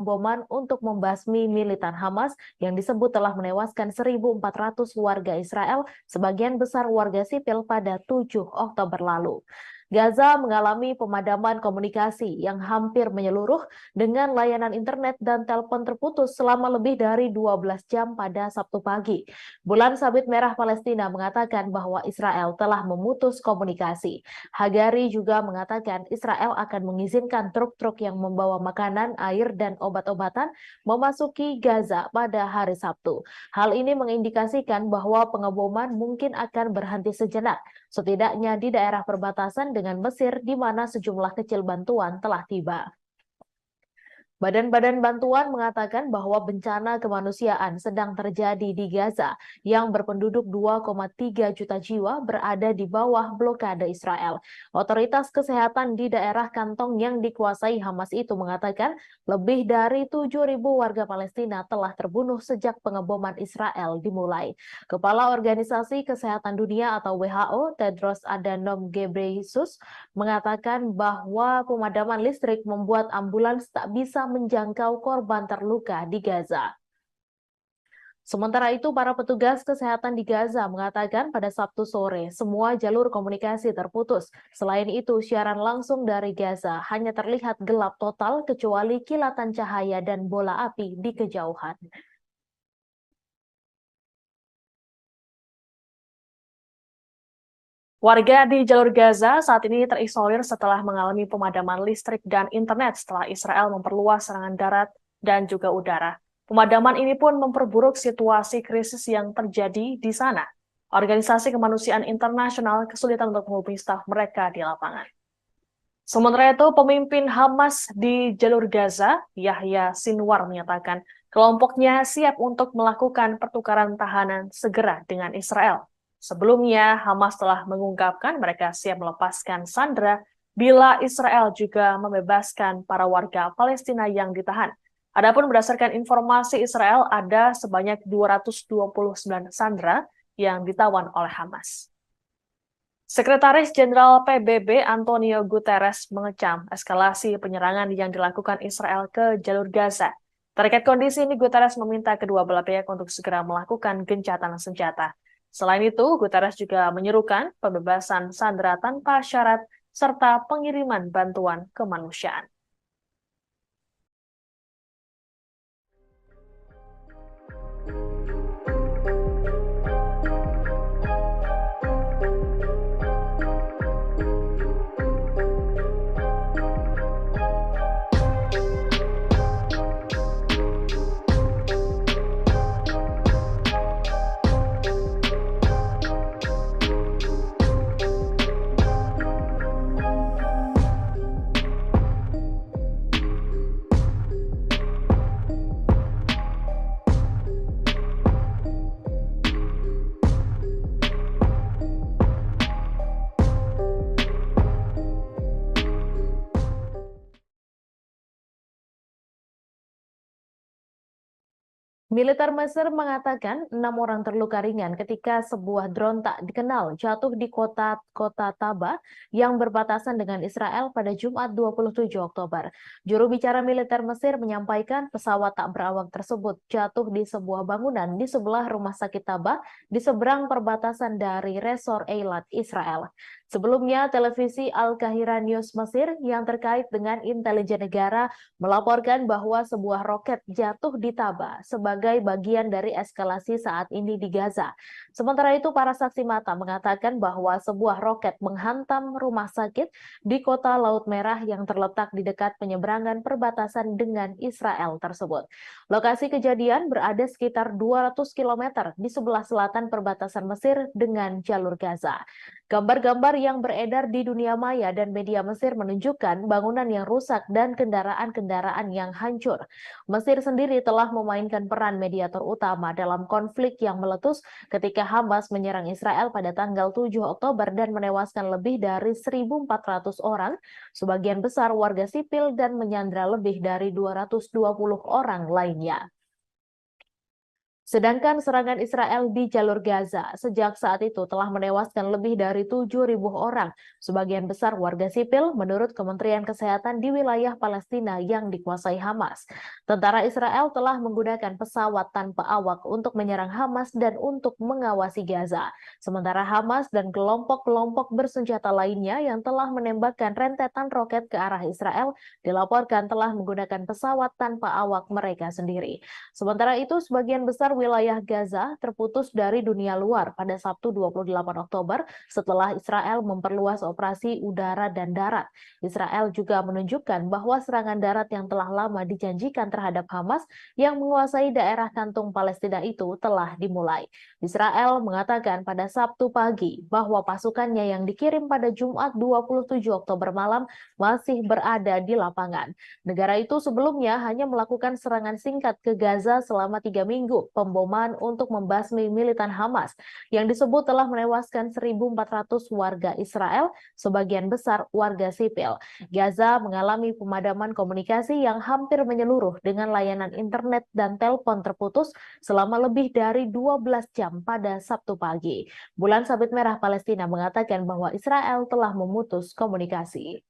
pengeboman untuk membasmi militan Hamas yang disebut telah menewaskan 1.400 warga Israel, sebagian besar warga sipil pada 7 Oktober lalu. Gaza mengalami pemadaman komunikasi yang hampir menyeluruh dengan layanan internet dan telepon terputus selama lebih dari 12 jam pada Sabtu pagi. Bulan Sabit Merah Palestina mengatakan bahwa Israel telah memutus komunikasi. Hagari juga mengatakan Israel akan mengizinkan truk-truk yang membawa makanan, air, dan obat-obatan memasuki Gaza pada hari Sabtu. Hal ini mengindikasikan bahwa pengeboman mungkin akan berhenti sejenak, setidaknya di daerah perbatasan dengan Mesir di mana sejumlah kecil bantuan telah tiba. Badan-badan bantuan mengatakan bahwa bencana kemanusiaan sedang terjadi di Gaza yang berpenduduk 2,3 juta jiwa berada di bawah blokade Israel. Otoritas kesehatan di daerah kantong yang dikuasai Hamas itu mengatakan lebih dari 7.000 warga Palestina telah terbunuh sejak pengeboman Israel dimulai. Kepala Organisasi Kesehatan Dunia atau WHO, Tedros Adhanom Ghebreyesus, mengatakan bahwa pemadaman listrik membuat ambulans tak bisa menjangkau korban terluka di Gaza. Sementara itu, para petugas kesehatan di Gaza mengatakan pada Sabtu sore semua jalur komunikasi terputus. Selain itu, siaran langsung dari Gaza hanya terlihat gelap total kecuali kilatan cahaya dan bola api di kejauhan. Warga di jalur Gaza saat ini terisolir setelah mengalami pemadaman listrik dan internet setelah Israel memperluas serangan darat dan juga udara. Pemadaman ini pun memperburuk situasi krisis yang terjadi di sana. Organisasi kemanusiaan internasional kesulitan untuk menghubungi staf mereka di lapangan. Sementara itu, pemimpin Hamas di jalur Gaza, Yahya Sinwar, menyatakan kelompoknya siap untuk melakukan pertukaran tahanan segera dengan Israel. Sebelumnya, Hamas telah mengungkapkan mereka siap melepaskan sandera bila Israel juga membebaskan para warga Palestina yang ditahan. Adapun berdasarkan informasi Israel, ada sebanyak 229 sandera yang ditawan oleh Hamas. Sekretaris Jenderal PBB Antonio Guterres mengecam eskalasi penyerangan yang dilakukan Israel ke jalur Gaza. Terkait kondisi ini, Guterres meminta kedua belah pihak untuk segera melakukan gencatan senjata. Selain itu, Guterres juga menyerukan pembebasan sandera tanpa syarat serta pengiriman bantuan kemanusiaan. Militer Mesir mengatakan 6 orang terluka ringan ketika sebuah drone tak dikenal jatuh di kota Taba yang berbatasan dengan Israel pada Jumat 27 Oktober. Juru bicara militer Mesir menyampaikan pesawat tak berawak tersebut jatuh di sebuah bangunan di sebelah rumah sakit Taba di seberang perbatasan dari Resor Eilat, Israel. Sebelumnya, televisi Al-Qahira News Mesir yang terkait dengan intelijen negara melaporkan bahwa sebuah roket jatuh di Taba sebagai bagian dari eskalasi saat ini di Gaza. Sementara itu, para saksi mata mengatakan bahwa sebuah roket menghantam rumah sakit di kota Laut Merah yang terletak di dekat penyeberangan perbatasan dengan Israel tersebut. Lokasi kejadian berada sekitar 200 km di sebelah selatan perbatasan Mesir dengan jalur Gaza. Gambar-gambar yang beredar di dunia maya dan media Mesir menunjukkan bangunan yang rusak dan kendaraan-kendaraan yang hancur. Mesir sendiri telah memainkan peran mediator utama dalam konflik yang meletus ketika Hamas menyerang Israel pada tanggal 7 Oktober dan menewaskan lebih dari 1.400 orang, sebagian besar warga sipil, dan menyandra lebih dari 220 orang lainnya. Sedangkan serangan Israel di jalur Gaza sejak saat itu telah menewaskan lebih dari 7.000 orang, sebagian besar warga sipil menurut Kementerian Kesehatan di wilayah Palestina yang dikuasai Hamas. Tentara Israel telah menggunakan pesawat tanpa awak untuk menyerang Hamas dan untuk mengawasi Gaza. Sementara Hamas dan kelompok-kelompok bersenjata lainnya yang telah menembakkan rentetan roket ke arah Israel dilaporkan telah menggunakan pesawat tanpa awak mereka sendiri. Sementara itu, sebagian besar wilayah Gaza terputus dari dunia luar pada Sabtu 28 Oktober setelah Israel memperluas operasi udara dan darat. Israel juga menunjukkan bahwa serangan darat yang telah lama dijanjikan terhadap Hamas yang menguasai daerah kantung Palestina itu telah dimulai. Israel mengatakan pada Sabtu pagi bahwa pasukannya yang dikirim pada Jumat 27 Oktober malam masih berada di lapangan. Negara itu sebelumnya hanya melakukan serangan singkat ke Gaza selama 3 minggu, pemboman untuk membasmi militan Hamas yang disebut telah menewaskan 1.400 warga Israel, sebagian besar warga sipil. Gaza mengalami pemadaman komunikasi yang hampir menyeluruh dengan layanan internet dan telepon terputus selama lebih dari 12 jam pada Sabtu pagi. Bulan Sabit Merah Palestina mengatakan bahwa Israel telah memutus komunikasi.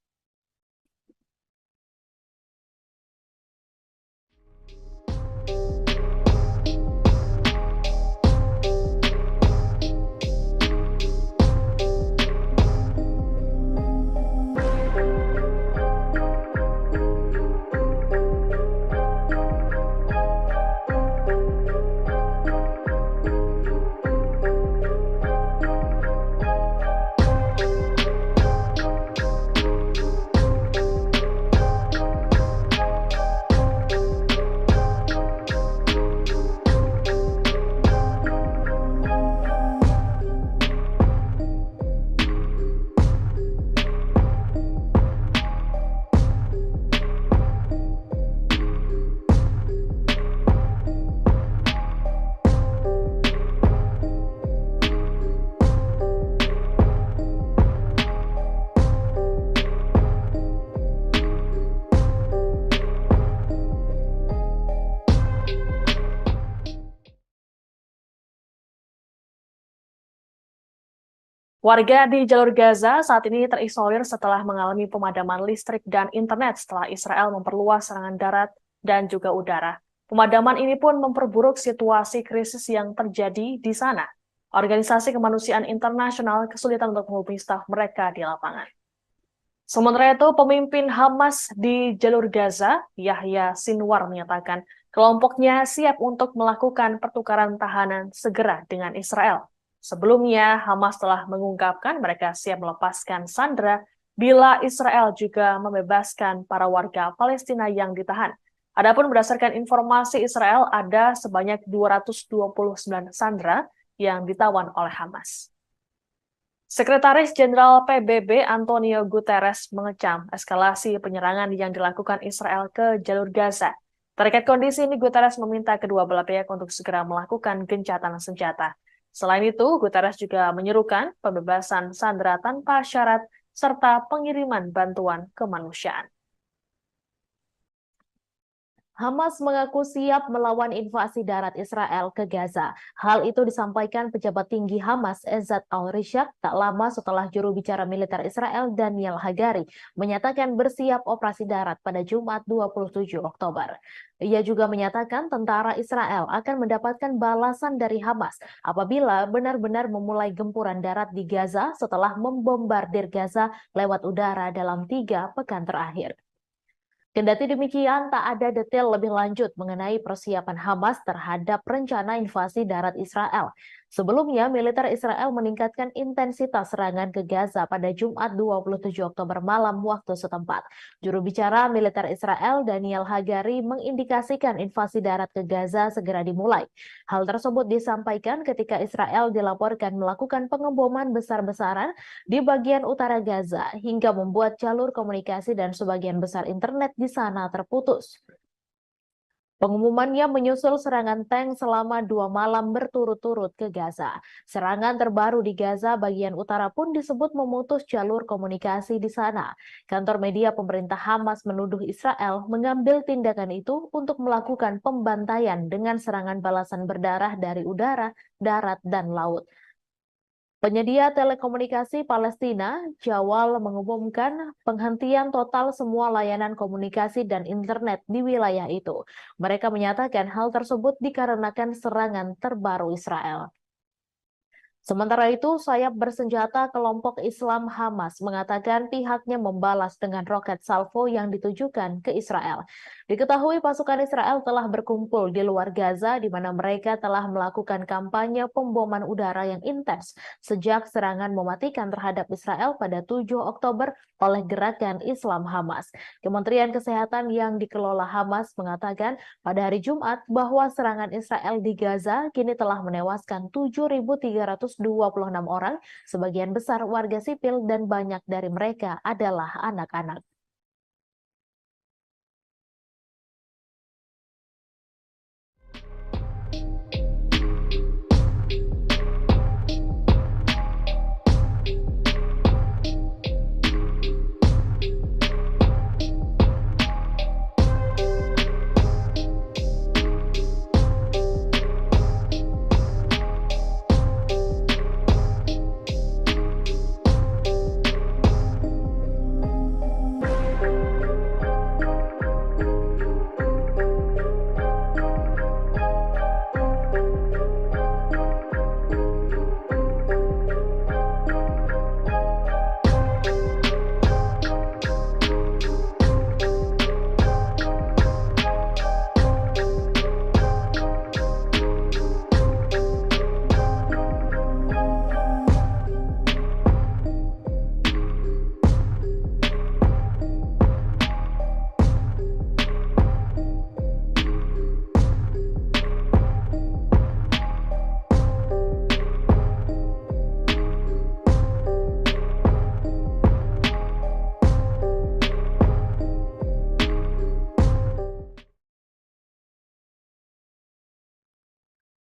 Warga di jalur Gaza saat ini terisolir setelah mengalami pemadaman listrik dan internet setelah Israel memperluas serangan darat dan juga udara. Pemadaman ini pun memperburuk situasi krisis yang terjadi di sana. Organisasi kemanusiaan internasional kesulitan untuk menghubungi staf mereka di lapangan. Sementara itu, pemimpin Hamas di jalur Gaza, Yahya Sinwar, menyatakan kelompoknya siap untuk melakukan pertukaran tahanan segera dengan Israel. Sebelumnya, Hamas telah mengungkapkan mereka siap melepaskan sandera bila Israel juga membebaskan para warga Palestina yang ditahan. Adapun berdasarkan informasi Israel, ada sebanyak 229 sandera yang ditawan oleh Hamas. Sekretaris Jenderal PBB Antonio Guterres mengecam eskalasi penyerangan yang dilakukan Israel ke jalur Gaza. Terkait kondisi ini, Guterres meminta kedua belah pihak untuk segera melakukan gencatan senjata. Selain itu, Guterres juga menyerukan pembebasan sandera tanpa syarat serta pengiriman bantuan kemanusiaan. Hamas mengaku siap melawan invasi darat Israel ke Gaza. Hal itu disampaikan pejabat tinggi Hamas Ezzat al-Rishaq tak lama setelah juru bicara militer Israel Daniel Hagari menyatakan bersiap operasi darat pada Jumat 27 Oktober. Ia juga menyatakan tentara Israel akan mendapatkan balasan dari Hamas apabila benar-benar memulai gempuran darat di Gaza setelah membombardir Gaza lewat udara dalam 3 pekan terakhir. Kendati demikian, tak ada detail lebih lanjut mengenai persiapan Hamas terhadap rencana invasi darat Israel. Sebelumnya, militer Israel meningkatkan intensitas serangan ke Gaza pada Jumat 27 Oktober malam waktu setempat. Juru bicara militer Israel Daniel Hagari mengindikasikan invasi darat ke Gaza segera dimulai. Hal tersebut disampaikan ketika Israel dilaporkan melakukan pengeboman besar-besaran di bagian utara Gaza hingga membuat jalur komunikasi dan sebagian besar internet di sana terputus. Pengumumannya menyusul serangan tank selama 2 malam berturut-turut ke Gaza. Serangan terbaru di Gaza bagian utara pun disebut memutus jalur komunikasi di sana. Kantor media pemerintah Hamas menuduh Israel mengambil tindakan itu untuk melakukan pembantaian dengan serangan balasan berdarah dari udara, darat, dan laut. Penyedia telekomunikasi Palestina, Jawal, mengumumkan penghentian total semua layanan komunikasi dan internet di wilayah itu. Mereka menyatakan hal tersebut dikarenakan serangan terbaru Israel. Sementara itu, sayap bersenjata kelompok Islam Hamas mengatakan pihaknya membalas dengan roket salvo yang ditujukan ke Israel. Diketahui pasukan Israel telah berkumpul di luar Gaza di mana mereka telah melakukan kampanye pemboman udara yang intens sejak serangan mematikan terhadap Israel pada 7 Oktober oleh gerakan Islam Hamas. Kementerian Kesehatan yang dikelola Hamas mengatakan pada hari Jumat bahwa serangan Israel di Gaza kini telah menewaskan 7.326 orang, sebagian besar warga sipil dan banyak dari mereka adalah anak-anak.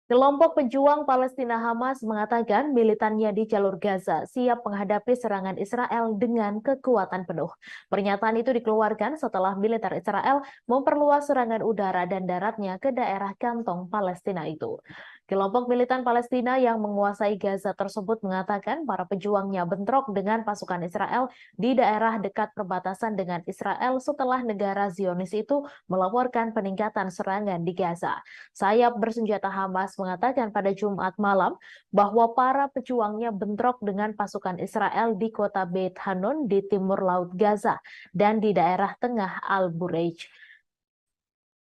Kelompok pejuang Palestina Hamas mengatakan militannya di jalur Gaza siap menghadapi serangan Israel dengan kekuatan penuh. Pernyataan itu dikeluarkan setelah militer Israel memperluas serangan udara dan daratnya ke daerah kantong Palestina itu. Kelompok militan Palestina yang menguasai Gaza tersebut mengatakan para pejuangnya bentrok dengan pasukan Israel di daerah dekat perbatasan dengan Israel setelah negara Zionis itu melaporkan peningkatan serangan di Gaza. Sayap bersenjata Hamas mengatakan pada Jumat malam bahwa para pejuangnya bentrok dengan pasukan Israel di kota Beit Hanun di timur laut Gaza dan di daerah tengah Al-Bureij.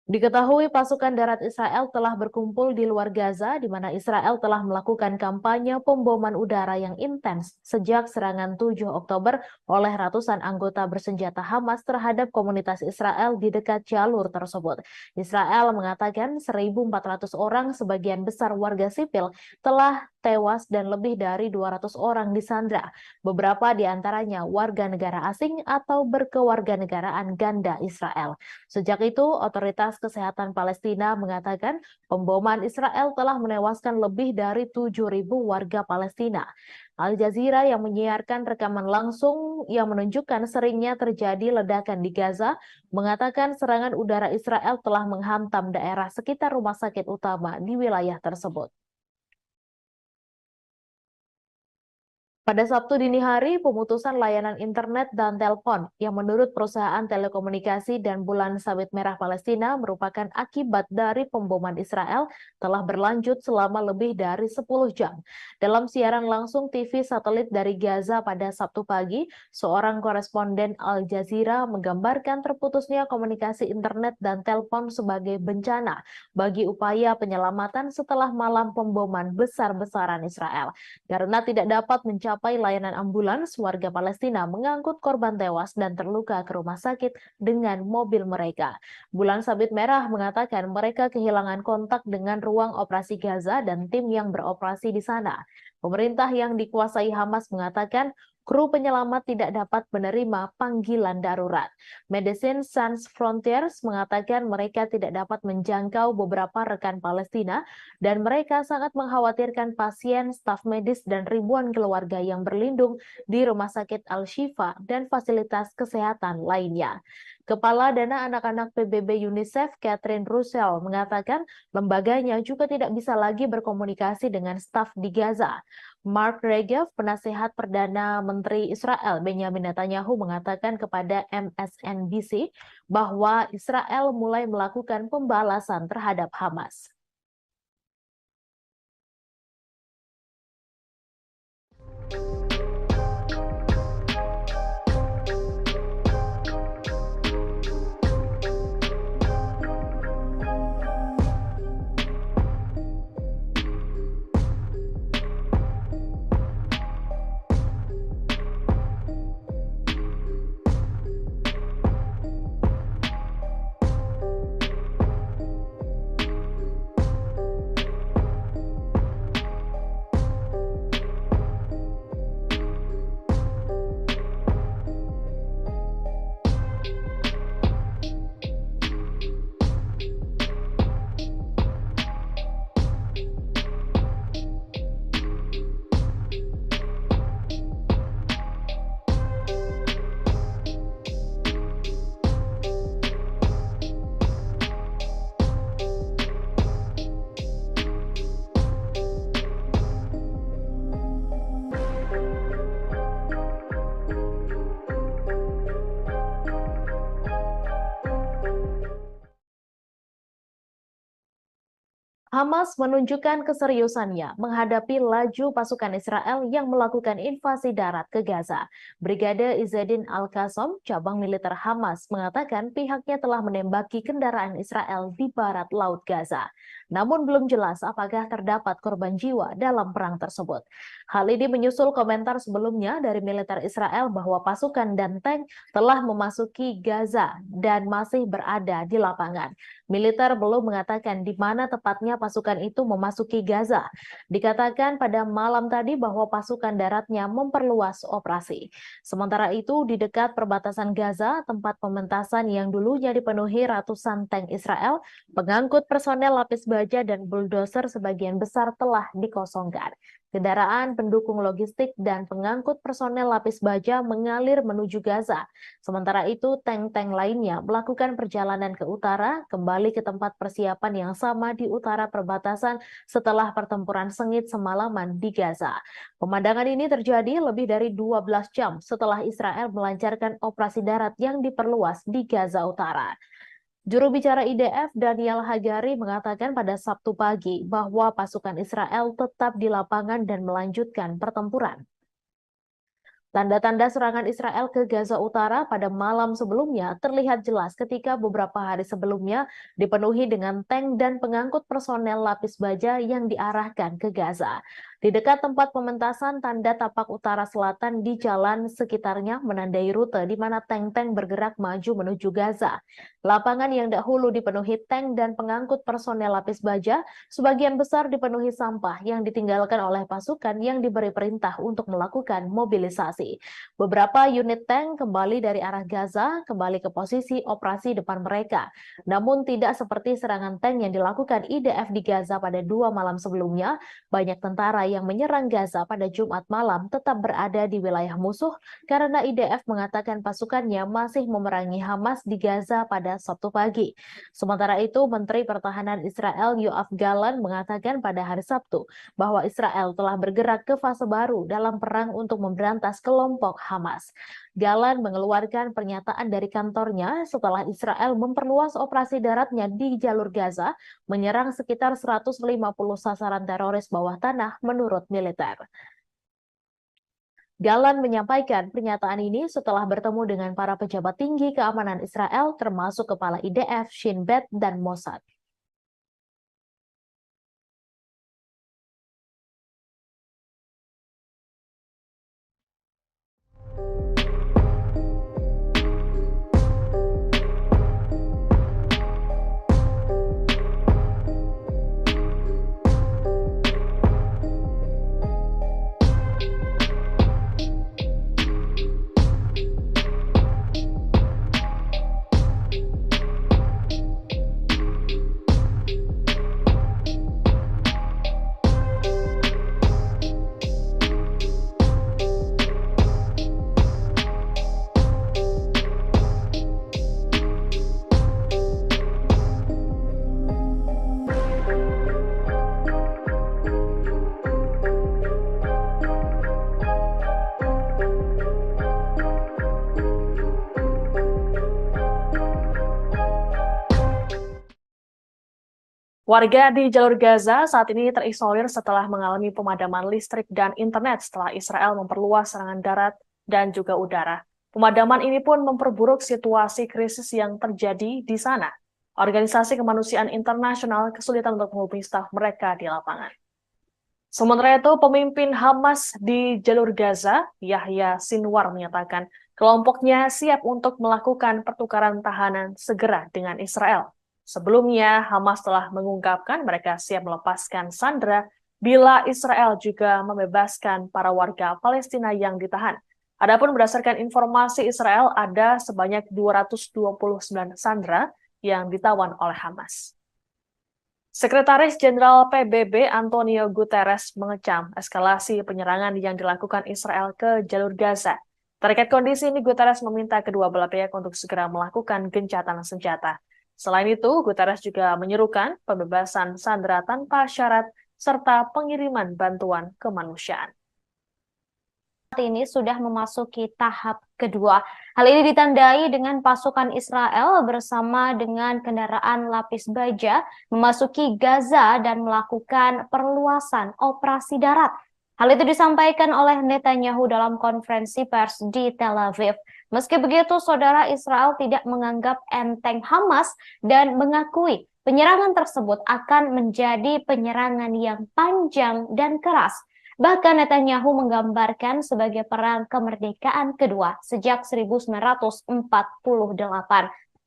Diketahui pasukan darat Israel telah berkumpul di luar Gaza, di mana Israel telah melakukan kampanye pemboman udara yang intens sejak serangan 7 Oktober oleh ratusan anggota bersenjata Hamas terhadap komunitas Israel di dekat jalur tersebut. Israel mengatakan 1.400 orang, sebagian besar warga sipil, telah tewas dan lebih dari 200 orang disandra. Beberapa di antaranya warga negara asing atau berkewarganegaraan ganda Israel. Sejak itu, otoritas kesehatan Palestina mengatakan pemboman Israel telah menewaskan lebih dari 7.000 warga Palestina. Al Jazeera yang menyiarkan rekaman langsung yang menunjukkan seringnya terjadi ledakan di Gaza mengatakan serangan udara Israel telah menghantam daerah sekitar rumah sakit utama di wilayah tersebut. Pada Sabtu dini hari, pemutusan layanan internet dan telepon yang menurut perusahaan telekomunikasi dan bulan sabit merah Palestina merupakan akibat dari pemboman Israel telah berlanjut selama lebih dari 10 jam. Dalam siaran langsung TV satelit dari Gaza pada Sabtu pagi, seorang koresponden Al Jazeera menggambarkan terputusnya komunikasi internet dan telepon sebagai bencana bagi upaya penyelamatan setelah malam pemboman besar-besaran Israel. Karena tidak dapat mencapai layanan ambulans, warga Palestina mengangkut korban tewas dan terluka ke rumah sakit dengan mobil mereka. Bulan Sabit Merah mengatakan mereka kehilangan kontak dengan ruang operasi Gaza dan tim yang beroperasi di sana. Pemerintah yang dikuasai Hamas mengatakan kru penyelamat tidak dapat menerima panggilan darurat. Medecins Sans Frontieres mengatakan mereka tidak dapat menjangkau beberapa rekan Palestina dan mereka sangat mengkhawatirkan pasien, staf medis, dan ribuan keluarga yang berlindung di Rumah Sakit Al-Shifa dan fasilitas kesehatan lainnya. Kepala Dana Anak-anak PBB UNICEF, Catherine Russell, mengatakan lembaganya juga tidak bisa lagi berkomunikasi dengan staf di Gaza. Mark Regev, penasehat Perdana Menteri Israel Benjamin Netanyahu, mengatakan kepada MSNBC bahwa Israel mulai melakukan pembalasan terhadap Hamas. Hamas menunjukkan keseriusannya menghadapi laju pasukan Israel yang melakukan invasi darat ke Gaza. Brigade Izzeddin Al-Qassam, cabang militer Hamas, mengatakan pihaknya telah menembaki kendaraan Israel di barat laut Gaza. Namun belum jelas apakah terdapat korban jiwa dalam perang tersebut. Hal ini menyusul komentar sebelumnya dari militer Israel bahwa pasukan dan tank telah memasuki Gaza dan masih berada di lapangan. Militer belum mengatakan di mana tepatnya pasukan itu memasuki Gaza. Dikatakan pada malam tadi bahwa pasukan daratnya memperluas operasi. Sementara itu, di dekat perbatasan Gaza, tempat pementasan yang dulunya dipenuhi ratusan tank Israel, pengangkut personel lapis baja dan bulldozer sebagian besar telah dikosongkan. Kendaraan pendukung logistik dan pengangkut personel lapis baja mengalir menuju Gaza. Sementara itu, tank-tank lainnya melakukan perjalanan ke utara, kembali ke tempat persiapan yang sama di utara perbatasan setelah pertempuran sengit semalaman di Gaza. Pemandangan ini terjadi lebih dari 12 jam setelah Israel melancarkan operasi darat yang diperluas di Gaza Utara. Juru bicara IDF Daniel Hagari mengatakan pada Sabtu pagi bahwa pasukan Israel tetap di lapangan dan melanjutkan pertempuran. Tanda-tanda serangan Israel ke Gaza Utara pada malam sebelumnya terlihat jelas ketika beberapa hari sebelumnya dipenuhi dengan tank dan pengangkut personel lapis baja yang diarahkan ke Gaza. Di dekat tempat pementasan, tanda tapak utara selatan di jalan sekitarnya menandai rute di mana tank-tank bergerak maju menuju Gaza. Lapangan yang dahulu dipenuhi tank dan pengangkut personel lapis baja, sebagian besar dipenuhi sampah yang ditinggalkan oleh pasukan yang diberi perintah untuk melakukan mobilisasi. Beberapa unit tank kembali dari arah Gaza, kembali ke posisi operasi depan mereka. Namun tidak seperti serangan tank yang dilakukan IDF di Gaza pada 2 malam sebelumnya, banyak tentara yang menyerang Gaza pada Jumat malam tetap berada di wilayah musuh karena IDF mengatakan pasukannya masih memerangi Hamas di Gaza pada Sabtu pagi. Sementara itu, Menteri Pertahanan Israel Yoav Gallant mengatakan pada hari Sabtu bahwa Israel telah bergerak ke fase baru dalam perang untuk memberantas kelompok Hamas. Gallant mengeluarkan pernyataan dari kantornya setelah Israel memperluas operasi daratnya di jalur Gaza, menyerang sekitar 150 sasaran teroris bawah tanah menurut militer. Gallant menyampaikan pernyataan ini setelah bertemu dengan para pejabat tinggi keamanan Israel termasuk Kepala IDF, Shin Bet, dan Mossad. Warga di jalur Gaza saat ini terisolir setelah mengalami pemadaman listrik dan internet setelah Israel memperluas serangan darat dan juga udara. Pemadaman ini pun memperburuk situasi krisis yang terjadi di sana. Organisasi kemanusiaan internasional kesulitan untuk menghubungi staf mereka di lapangan. Sementara itu, pemimpin Hamas di jalur Gaza, Yahya Sinwar, menyatakan kelompoknya siap untuk melakukan pertukaran tahanan segera dengan Israel. Sebelumnya, Hamas telah mengungkapkan mereka siap melepaskan sandera bila Israel juga membebaskan para warga Palestina yang ditahan. Adapun berdasarkan informasi Israel, ada sebanyak 229 sandera yang ditawan oleh Hamas. Sekretaris Jenderal PBB Antonio Guterres mengecam eskalasi penyerangan yang dilakukan Israel ke jalur Gaza. Terkait kondisi ini, Guterres meminta kedua belah pihak untuk segera melakukan gencatan senjata. Selain itu, Guterres juga menyerukan pembebasan sandera tanpa syarat serta pengiriman bantuan kemanusiaan. Ini sudah memasuki tahap kedua. Hal ini ditandai dengan pasukan Israel bersama dengan kendaraan lapis baja memasuki Gaza dan melakukan perluasan operasi darat. Hal itu disampaikan oleh Netanyahu dalam konferensi pers di Tel Aviv. Meski begitu, saudara, Israel tidak menganggap enteng Hamas dan mengakui penyerangan tersebut akan menjadi penyerangan yang panjang dan keras. Bahkan Netanyahu menggambarkan sebagai perang kemerdekaan kedua sejak 1948.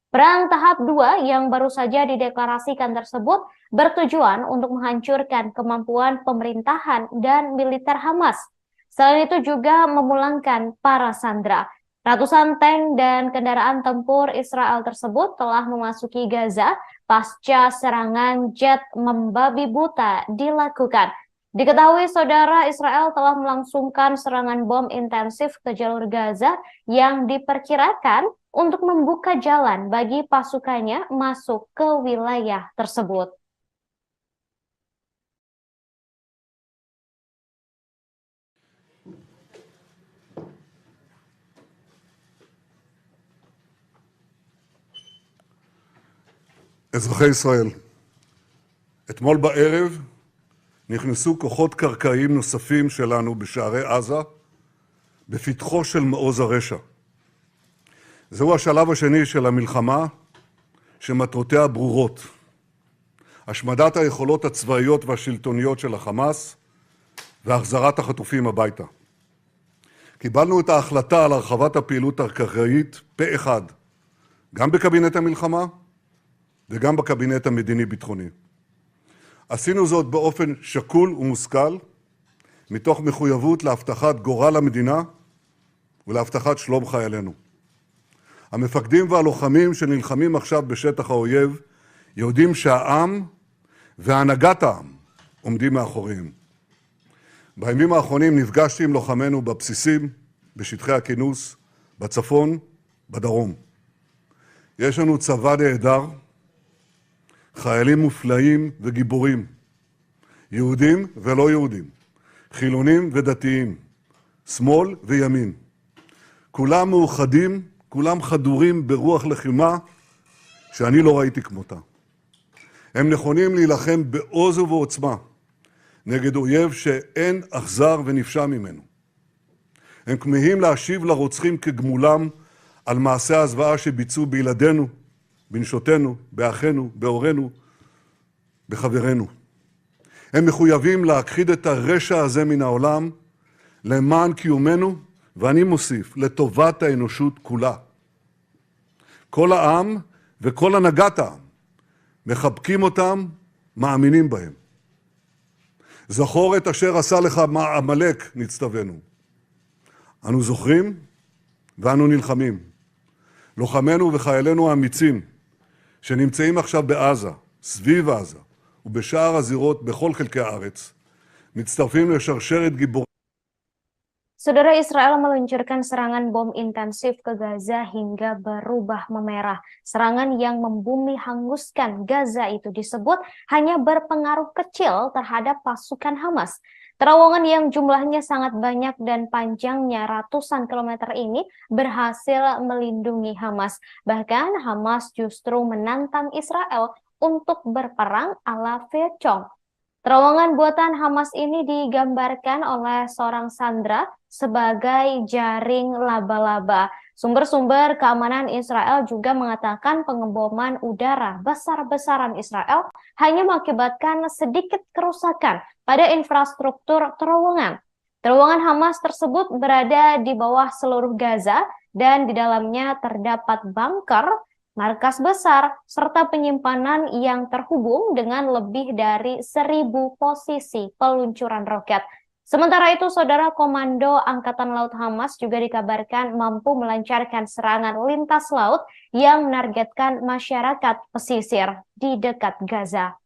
Perang tahap 2 yang baru saja dideklarasikan tersebut bertujuan untuk menghancurkan kemampuan pemerintahan dan militer Hamas. Selain itu juga memulangkan para sandera. Ratusan tank dan kendaraan tempur Israel tersebut telah memasuki Gaza pasca serangan jet membabi buta dilakukan. Diketahui, saudara, Israel telah melangsungkan serangan bom intensif ke jalur Gaza yang diperkirakan untuk membuka jalan bagi pasukannya masuk ke wilayah tersebut. אזרחי ישראל, אתמול בערב נכנסו כוחות קרקעיים נוספים שלנו בשערי עזה, בפתחו של מעוז הרשע. זהו השלב השני של המלחמה, שמטרותיה ברורות. השמדת היכולות הצבאיות והשלטוניות של החמאס, והחזרת החטופים הביתה. קיבלנו את ההחלטה על הרחבת הפעילות הקרקעית פה אחד, גם בקבינט המלחמה, וגם בקבינט המדיני-ביטחוני. עשינו זאת באופן שקול ומושכל, מתוך מחויבות להבטחת גורל המדינה ולהבטחת שלום חיילינו. המפקדים והלוחמים שנלחמים עכשיו בשטח האויב יודעים שהעם והנהגת העם עומדים מאחוריהם. בימים האחרונים נפגשתי עם לוחמינו בבסיסים, בשטחי הכינוס, בצפון, בדרום. יש לנו צבא נהדר, חיילים מופלאים וגיבורים, יהודים ולא יהודים, חילונים ודתיים, שמאל וימין. כולם מאוחדים, כולם חדורים ברוח לחימה שאני לא ראיתי כמותה. הם נכונים להילחם בעוז ובעוצמה נגד אויב שאין אכזר ונפשע ממנו. הם כמהים להשיב לרוצחים כגמולם על מעשי הזוועה שביצעו בילדינו, בנשותינו, באחינו, בהורינו, בחברינו. הם מחויבים להכחיד את הרשע הזה מן העולם למען קיומנו, ואני מוסיף, לטובת האנושות כולה. כל העם וכל הנהגת העם מחבקים אותם, מאמינים בהם. זכור את אשר עשה לך עמלק, נצטווינו. אנו זוכרים ואנו נלחמים. לוחמינו וחיילינו האמיצים שנמצאים עכשיו בעזה, סביב עזה ובשאר הזירות בכל חלקי הארץ, מצטרפים לשרשרת גיבורים. Saudara, Israel meluncurkan serangan bom intensif ke Gaza hingga berubah memerah. Serangan yang membumi hanguskan Gaza itu disebut hanya berpengaruh kecil terhadap pasukan Hamas. Terowongan yang jumlahnya sangat banyak dan panjangnya ratusan kilometer ini berhasil melindungi Hamas. Bahkan Hamas justru menantang Israel untuk berperang ala Vietcong. Terowongan buatan Hamas ini digambarkan oleh seorang sandera sebagai jaring laba-laba. Sumber-sumber keamanan Israel juga mengatakan pengeboman udara besar-besaran Israel hanya mengakibatkan sedikit kerusakan pada infrastruktur terowongan. Terowongan Hamas tersebut berada di bawah seluruh Gaza dan di dalamnya terdapat bunker, markas besar, serta penyimpanan yang terhubung dengan lebih dari 1.000 posisi peluncuran roket. Sementara itu, Saudara, Komando Angkatan Laut Hamas juga dikabarkan mampu melancarkan serangan lintas laut yang menargetkan masyarakat pesisir di dekat Gaza.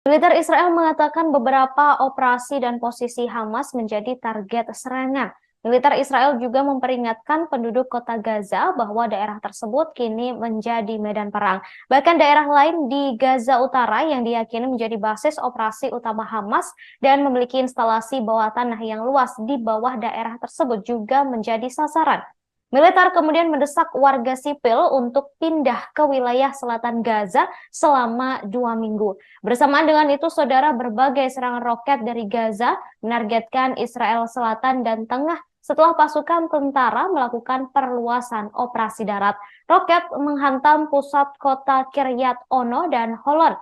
Militer Israel mengatakan beberapa operasi dan posisi Hamas menjadi target serangan. Militer Israel juga memperingatkan penduduk kota Gaza bahwa daerah tersebut kini menjadi medan perang. Bahkan daerah lain di Gaza Utara yang diyakini menjadi basis operasi utama Hamas dan memiliki instalasi bawah tanah yang luas di bawah daerah tersebut juga menjadi sasaran. Militer kemudian mendesak warga sipil untuk pindah ke wilayah selatan Gaza selama 2 minggu. Bersamaan dengan itu, Saudara, berbagai serangan roket dari Gaza menargetkan Israel Selatan dan Tengah setelah pasukan tentara melakukan perluasan operasi darat. Roket menghantam pusat kota Kiryat Ono dan Holon.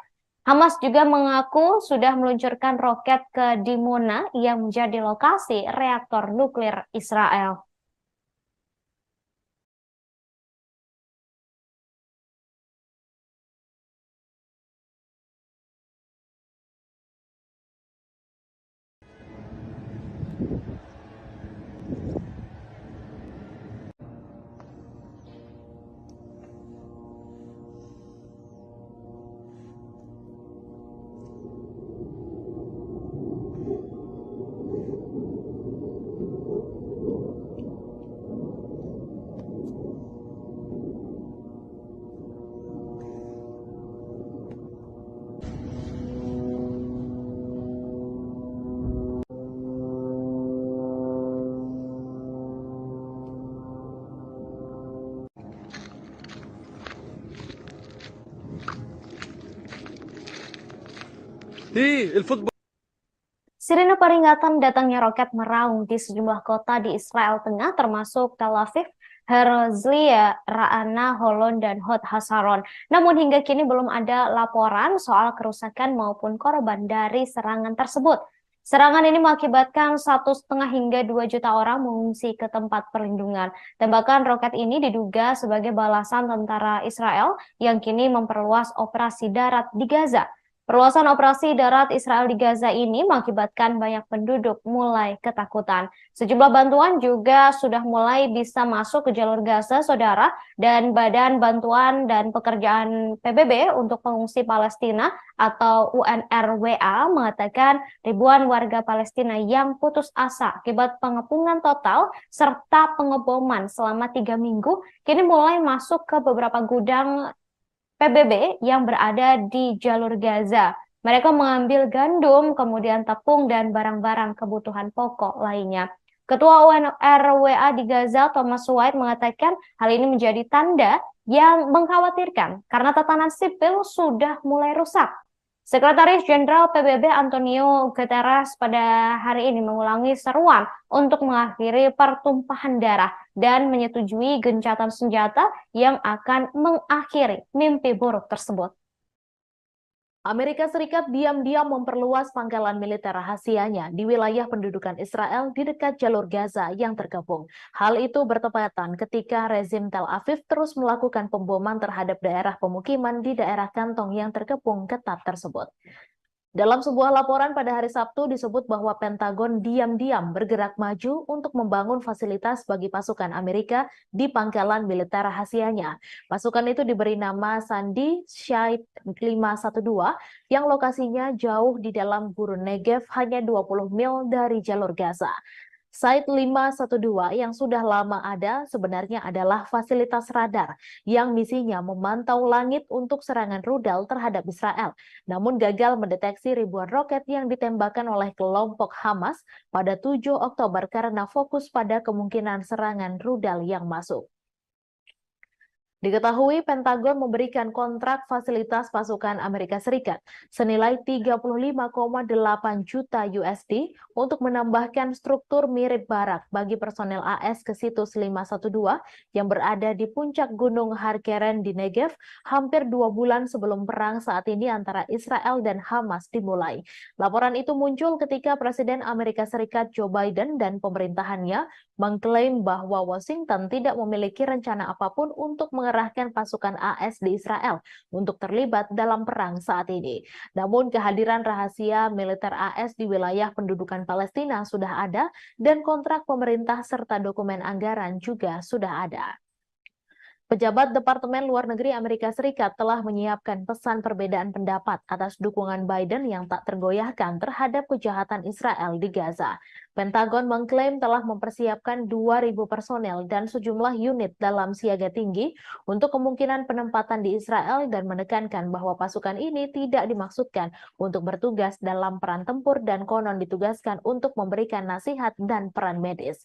Hamas juga mengaku sudah meluncurkan roket ke Dimona yang menjadi lokasi reaktor nuklir Israel. Sirine peringatan datangnya roket meraung di sejumlah kota di Israel Tengah termasuk Tel Aviv, Herzliya, Ra'ana, Holon, dan Hod Hasaron. Namun hingga kini belum ada laporan soal kerusakan maupun korban dari serangan tersebut. Serangan ini mengakibatkan 1,5 hingga 2 juta orang mengungsi ke tempat perlindungan. Tembakan roket ini diduga sebagai balasan tentara Israel yang kini memperluas operasi darat di Gaza. Perluasan operasi darat Israel di Gaza ini mengakibatkan banyak penduduk mulai ketakutan. Sejumlah bantuan juga sudah mulai bisa masuk ke jalur Gaza, Saudara, dan Badan Bantuan dan Pekerjaan PBB untuk Pengungsi Palestina atau UNRWA mengatakan ribuan warga Palestina yang putus asa akibat pengepungan total serta pengeboman selama 3 minggu kini mulai masuk ke beberapa gudang PBB yang berada di jalur Gaza. Mereka mengambil gandum, kemudian tepung, dan barang-barang kebutuhan pokok lainnya. Ketua UNRWA di Gaza, Thomas White, mengatakan hal ini menjadi tanda yang mengkhawatirkan karena tatanan sipil sudah mulai rusak. Sekretaris Jenderal PBB Antonio Guterres pada hari ini mengulangi seruan untuk mengakhiri pertumpahan darah dan menyetujui gencatan senjata yang akan mengakhiri mimpi buruk tersebut. Amerika Serikat diam-diam memperluas pangkalan militer rahasianya di wilayah pendudukan Israel di dekat jalur Gaza yang terkepung. Hal itu bertepatan ketika rezim Tel Aviv terus melakukan pemboman terhadap daerah pemukiman di daerah kantong yang terkepung ketat tersebut. Dalam sebuah laporan pada hari Sabtu disebut bahwa Pentagon diam-diam bergerak maju untuk membangun fasilitas bagi pasukan Amerika di pangkalan militer rahasianya. Pasukan itu diberi nama Sandi Shait 512 yang lokasinya jauh di dalam gurun Negev hanya 20 mil dari jalur Gaza. Site 512 yang sudah lama ada sebenarnya adalah fasilitas radar yang misinya memantau langit untuk serangan rudal terhadap Israel, namun gagal mendeteksi ribuan roket yang ditembakkan oleh kelompok Hamas pada 7 Oktober karena fokus pada kemungkinan serangan rudal yang masuk. Diketahui Pentagon memberikan kontrak fasilitas pasukan Amerika Serikat senilai 35,8 juta USD untuk menambahkan struktur mirip barak bagi personel AS ke situs 512 yang berada di puncak Gunung Harkeren di Negev hampir 2 bulan sebelum perang saat ini antara Israel dan Hamas dimulai. Laporan itu muncul ketika Presiden Amerika Serikat Joe Biden dan pemerintahannya mengklaim bahwa Washington tidak memiliki rencana apapun untuk mengerahkan pasukan AS di Israel untuk terlibat dalam perang saat ini. Namun kehadiran rahasia militer AS di wilayah pendudukan Palestina sudah ada dan kontrak pemerintah serta dokumen anggaran juga sudah ada. Pejabat Departemen Luar Negeri Amerika Serikat telah menyiapkan pesan perbedaan pendapat atas dukungan Biden yang tak tergoyahkan terhadap kejahatan Israel di Gaza. Pentagon mengklaim telah mempersiapkan 2.000 personel dan sejumlah unit dalam siaga tinggi untuk kemungkinan penempatan di Israel dan menekankan bahwa pasukan ini tidak dimaksudkan untuk bertugas dalam peran tempur dan konon ditugaskan untuk memberikan nasihat dan peran medis.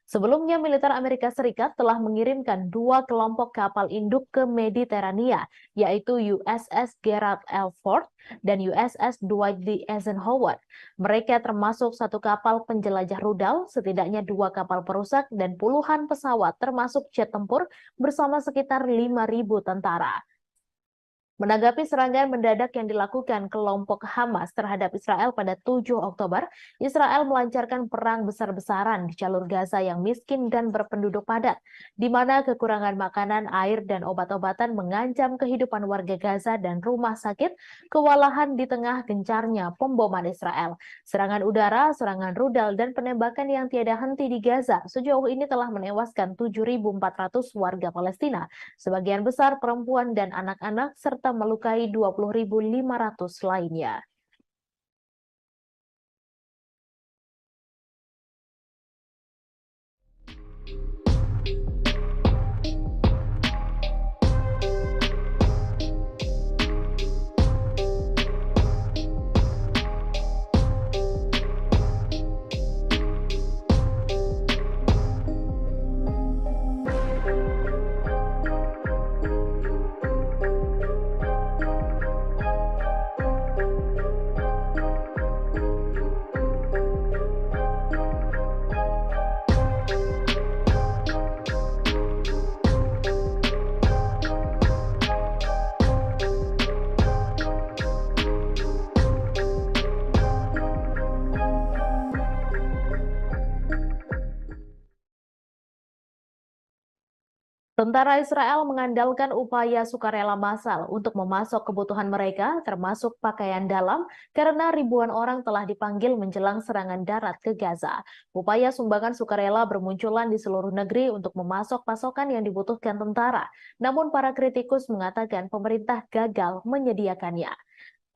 Sebelumnya, militer Amerika Serikat telah mengirimkan 2 kelompok kapal induk ke Mediterania, yaitu USS Gerald R. Ford dan USS Dwight D. Eisenhower. Mereka termasuk 1 kapal penjelajah rudal, setidaknya 2 kapal perusak, dan puluhan pesawat termasuk jet tempur bersama sekitar 5.000 tentara. Menanggapi serangan mendadak yang dilakukan kelompok Hamas terhadap Israel pada 7 Oktober, Israel melancarkan perang besar-besaran di jalur Gaza yang miskin dan berpenduduk padat, di mana kekurangan makanan, air, dan obat-obatan mengancam kehidupan warga Gaza dan rumah sakit, kewalahan di tengah gencarnya pemboman Israel. Serangan udara, serangan rudal, dan penembakan yang tiada henti di Gaza sejauh ini telah menewaskan 7.400 warga Palestina, sebagian besar perempuan dan anak-anak, serta melukai 20.500 lainnya. Tentara Israel mengandalkan upaya sukarela massal untuk memasok kebutuhan mereka, termasuk pakaian dalam, karena ribuan orang telah dipanggil menjelang serangan darat ke Gaza. Upaya sumbangan sukarela bermunculan di seluruh negeri untuk memasok pasokan yang dibutuhkan tentara. Namun para kritikus mengatakan pemerintah gagal menyediakannya.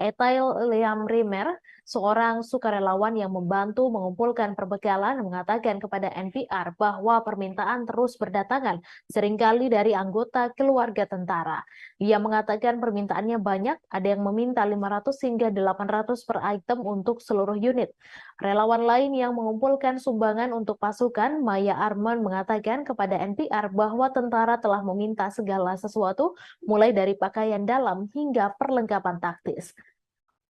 Etail Liam Rimer, seorang sukarelawan yang membantu mengumpulkan perbekalan, mengatakan kepada NPR bahwa permintaan terus berdatangan, seringkali dari anggota keluarga tentara. Ia mengatakan permintaannya banyak, ada yang meminta 500 hingga 800 per item untuk seluruh unit. Relawan lain yang mengumpulkan sumbangan untuk pasukan, Maya Arman, mengatakan kepada NPR bahwa tentara telah meminta segala sesuatu, mulai dari pakaian dalam hingga perlengkapan taktis.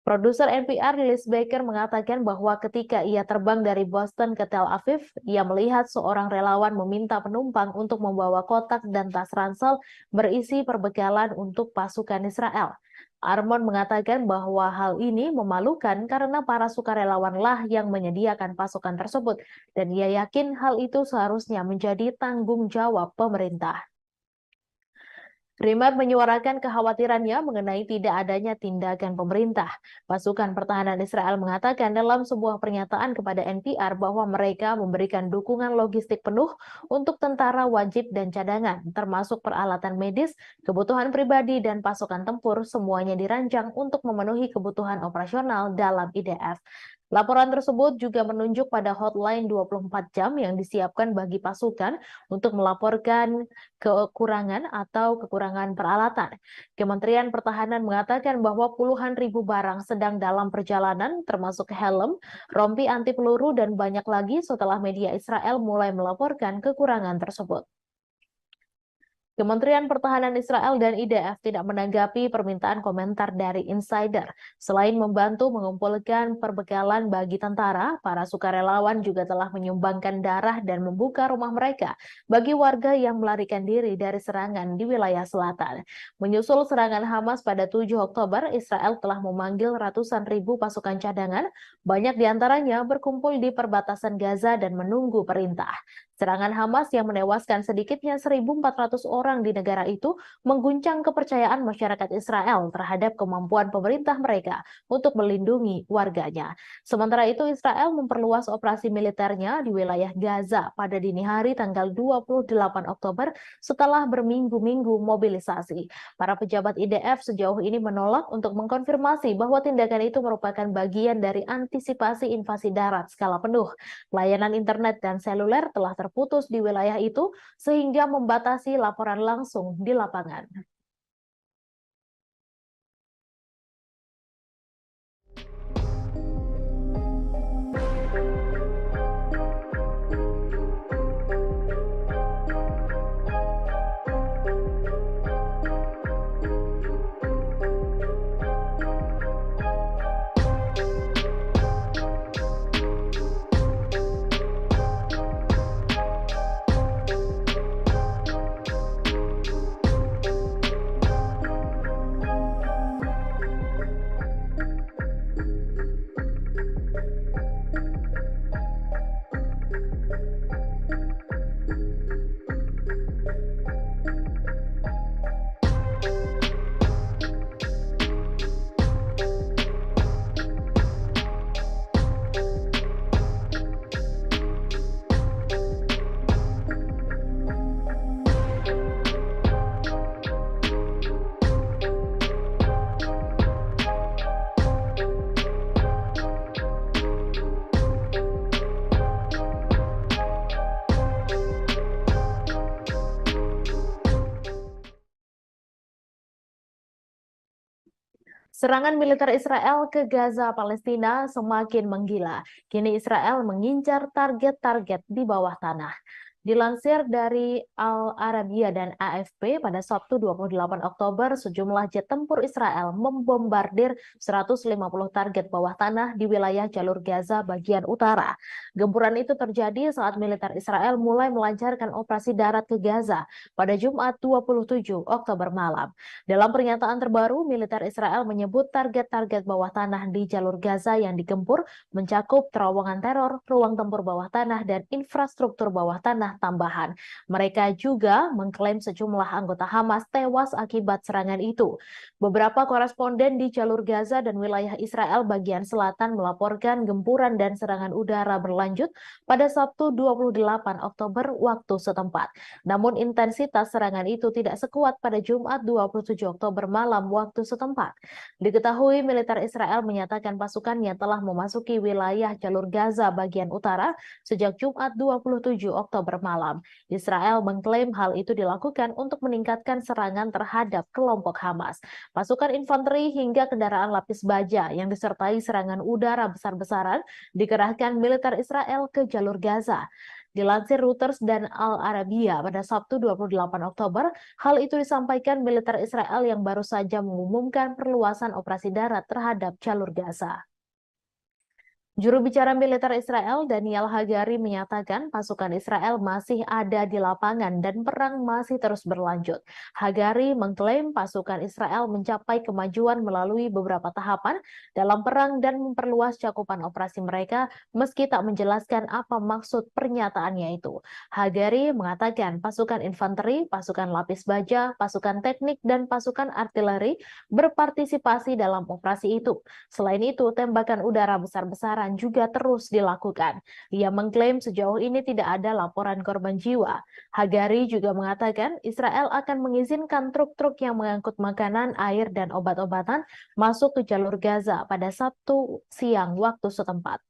Produser NPR Liz Baker mengatakan bahwa ketika ia terbang dari Boston ke Tel Aviv, ia melihat seorang relawan meminta penumpang untuk membawa kotak dan tas ransel berisi perbekalan untuk pasukan Israel. Armon mengatakan bahwa hal ini memalukan karena para sukarelawanlah yang menyediakan pasukan tersebut, dan ia yakin hal itu seharusnya menjadi tanggung jawab pemerintah. Rimar menyuarakan kekhawatirannya mengenai tidak adanya tindakan pemerintah. Pasukan pertahanan Israel mengatakan dalam sebuah pernyataan kepada NPR bahwa mereka memberikan dukungan logistik penuh untuk tentara wajib dan cadangan, termasuk peralatan medis, kebutuhan pribadi, dan pasukan tempur, semuanya dirancang untuk memenuhi kebutuhan operasional dalam IDF. Laporan tersebut juga menunjuk pada hotline 24 jam yang disiapkan bagi pasukan untuk melaporkan kekurangan atau kekurangan peralatan. Kementerian Pertahanan mengatakan bahwa puluhan ribu barang sedang dalam perjalanan, termasuk helm, rompi anti peluru, dan banyak lagi setelah media Israel mulai melaporkan kekurangan tersebut. Kementerian Pertahanan Israel dan IDF tidak menanggapi permintaan komentar dari insider. Selain membantu mengumpulkan perbekalan bagi tentara, para sukarelawan juga telah menyumbangkan darah dan membuka rumah mereka bagi warga yang melarikan diri dari serangan di wilayah selatan. Menyusul serangan Hamas pada 7 Oktober, Israel telah memanggil ratusan ribu pasukan cadangan, banyak diantaranya berkumpul di perbatasan Gaza dan menunggu perintah. Serangan Hamas yang menewaskan sedikitnya 1.400 orang di negara itu mengguncang kepercayaan masyarakat Israel terhadap kemampuan pemerintah mereka untuk melindungi warganya. Sementara itu, Israel memperluas operasi militernya di wilayah Gaza pada dini hari tanggal 28 Oktober setelah berminggu-minggu mobilisasi. Para pejabat IDF sejauh ini menolak untuk mengkonfirmasi bahwa tindakan itu merupakan bagian dari antisipasi invasi darat skala penuh. Layanan internet dan seluler telah terputus di wilayah itu sehingga membatasi laporan langsung di lapangan. Serangan militer Israel ke Gaza, Palestina semakin menggila. Kini Israel mengincar target-target di bawah tanah. Dilansir dari Al Arabiya dan AFP, pada Sabtu 28 Oktober, sejumlah jet tempur Israel membombardir 150 target bawah tanah di wilayah jalur Gaza bagian utara. Gempuran itu terjadi saat militer Israel mulai melancarkan operasi darat ke Gaza pada Jumat 27 Oktober malam. Dalam pernyataan terbaru, militer Israel menyebut target-target bawah tanah di jalur Gaza yang digempur mencakup terowongan teror, ruang tempur bawah tanah, dan infrastruktur bawah tanah tambahan. Mereka juga mengklaim sejumlah anggota Hamas tewas akibat serangan itu. Beberapa koresponden di jalur Gaza dan wilayah Israel bagian selatan melaporkan gempuran dan serangan udara berlanjut pada Sabtu 28 Oktober waktu setempat. Namun intensitas serangan itu tidak sekuat pada Jumat 27 Oktober malam waktu setempat. Diketahui militer Israel menyatakan pasukannya telah memasuki wilayah jalur Gaza bagian utara sejak Jumat 27 Oktober malam. Israel mengklaim hal itu dilakukan untuk meningkatkan serangan terhadap kelompok Hamas. Pasukan infanteri hingga kendaraan lapis baja yang disertai serangan udara besar-besaran dikerahkan militer Israel ke jalur Gaza. Dilansir Reuters dan Al Arabiya pada Sabtu 28 Oktober, hal itu disampaikan militer Israel yang baru saja mengumumkan perluasan operasi darat terhadap jalur Gaza. Juru bicara militer Israel Daniel Hagari menyatakan pasukan Israel masih ada di lapangan dan perang masih terus berlanjut. Hagari mengklaim pasukan Israel mencapai kemajuan melalui beberapa tahapan dalam perang dan memperluas cakupan operasi mereka meski tak menjelaskan apa maksud pernyataannya itu. Hagari mengatakan pasukan infanteri, pasukan lapis baja, pasukan teknik, dan pasukan artileri berpartisipasi dalam operasi itu. Selain itu, tembakan udara besar-besaran pembakaran juga terus dilakukan. Ia mengklaim sejauh ini tidak ada laporan korban jiwa. Hagari juga mengatakan Israel akan mengizinkan truk-truk yang mengangkut makanan, air, dan obat-obatan masuk ke jalur Gaza pada Sabtu siang waktu setempat.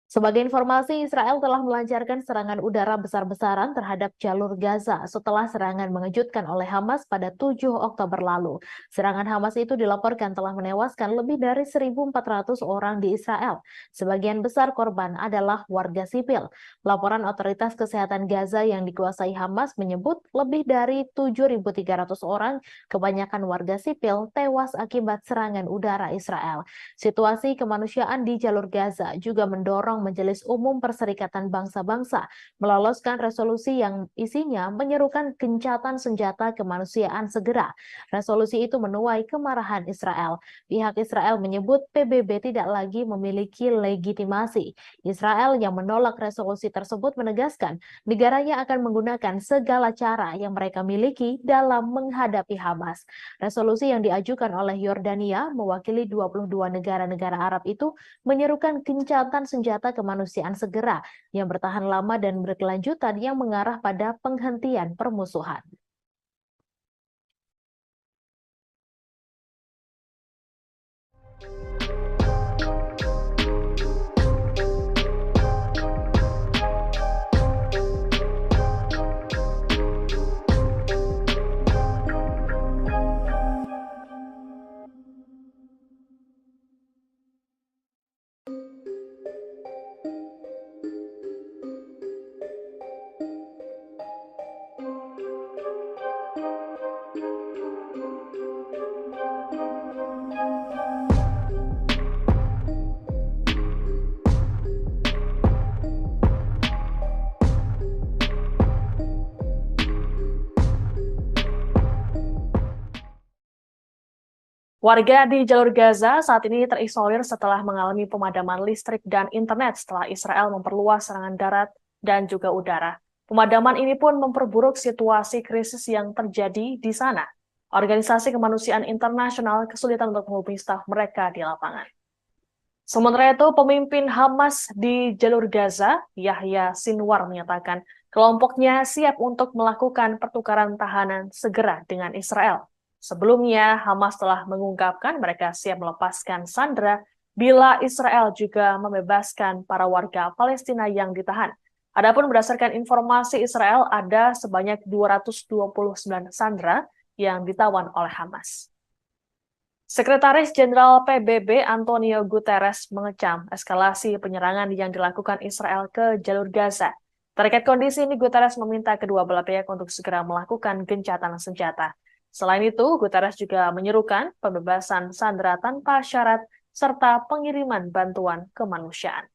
Sebagai informasi, Israel telah melancarkan serangan udara besar-besaran terhadap jalur Gaza setelah serangan mengejutkan oleh Hamas pada 7 Oktober lalu. Serangan Hamas itu dilaporkan telah menewaskan lebih dari 1.400 orang di Israel. Sebagian besar korban adalah warga sipil. Laporan otoritas kesehatan Gaza yang dikuasai Hamas menyebut lebih dari 7.300 orang, kebanyakan warga sipil, tewas akibat serangan udara Israel. Situasi kemanusiaan di jalur Gaza juga mendorong Majelis Umum Perserikatan Bangsa-Bangsa meloloskan resolusi yang isinya menyerukan gencatan senjata kemanusiaan segera. Resolusi itu menuai kemarahan Israel. Pihak Israel menyebut PBB tidak lagi memiliki legitimasi. Israel yang menolak resolusi tersebut menegaskan negaranya akan menggunakan segala cara yang mereka miliki dalam menghadapi Hamas. Resolusi yang diajukan oleh Yordania mewakili 22 negara-negara Arab itu menyerukan gencatan senjata kemanusiaan segera yang bertahan lama dan berkelanjutan yang mengarah pada penghentian permusuhan. Warga di jalur Gaza saat ini terisolir setelah mengalami pemadaman listrik dan internet setelah Israel memperluas serangan darat dan juga udara. Pemadaman ini pun memperburuk situasi krisis yang terjadi di sana. Organisasi kemanusiaan internasional kesulitan untuk menghubungi staf mereka di lapangan. Sementara itu, pemimpin Hamas di jalur Gaza, Yahya Sinwar, menyatakan kelompoknya siap untuk melakukan pertukaran tahanan segera dengan Israel. Sebelumnya, Hamas telah mengungkapkan mereka siap melepaskan sandera bila Israel juga membebaskan para warga Palestina yang ditahan. Adapun berdasarkan informasi Israel, ada sebanyak 229 sandera yang ditawan oleh Hamas. Sekretaris Jenderal PBB Antonio Guterres mengecam eskalasi penyerangan yang dilakukan Israel ke jalur Gaza. Terkait kondisi ini, Guterres meminta kedua belah pihak untuk segera melakukan gencatan senjata. Selain itu, Guterres juga menyerukan pembebasan sandera tanpa syarat serta pengiriman bantuan kemanusiaan.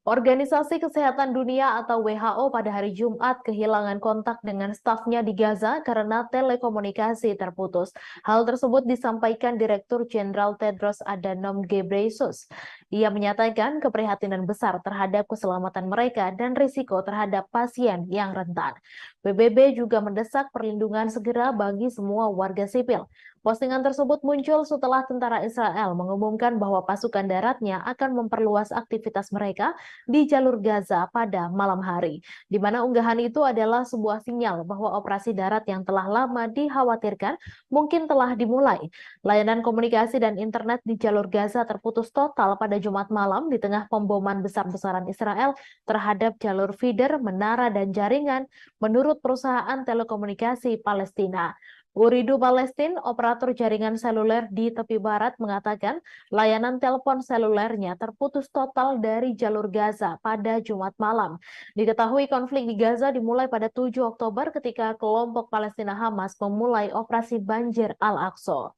Organisasi Kesehatan Dunia atau WHO pada hari Jumat kehilangan kontak dengan stafnya di Gaza karena telekomunikasi terputus. Hal tersebut disampaikan Direktur Jenderal Tedros Adhanom Ghebreyesus. Ia menyatakan keprihatinan besar terhadap keselamatan mereka dan risiko terhadap pasien yang rentan. PBB juga mendesak perlindungan segera bagi semua warga sipil. Postingan tersebut muncul setelah tentara Israel mengumumkan bahwa pasukan daratnya akan memperluas aktivitas mereka di jalur Gaza pada malam hari, di mana unggahan itu adalah sebuah sinyal bahwa operasi darat yang telah lama dikhawatirkan mungkin telah dimulai. Layanan komunikasi dan internet di jalur Gaza terputus total pada Jumat malam di tengah pemboman besar-besaran Israel terhadap jalur feeder, menara, dan jaringan, menurut perusahaan telekomunikasi Palestina. Uridu Palestin, operator jaringan seluler di tepi barat, mengatakan layanan telepon selulernya terputus total dari jalur Gaza pada Jumat malam. Diketahui konflik di Gaza dimulai pada 7 Oktober ketika kelompok Palestina Hamas memulai operasi banjir Al-Aqsa.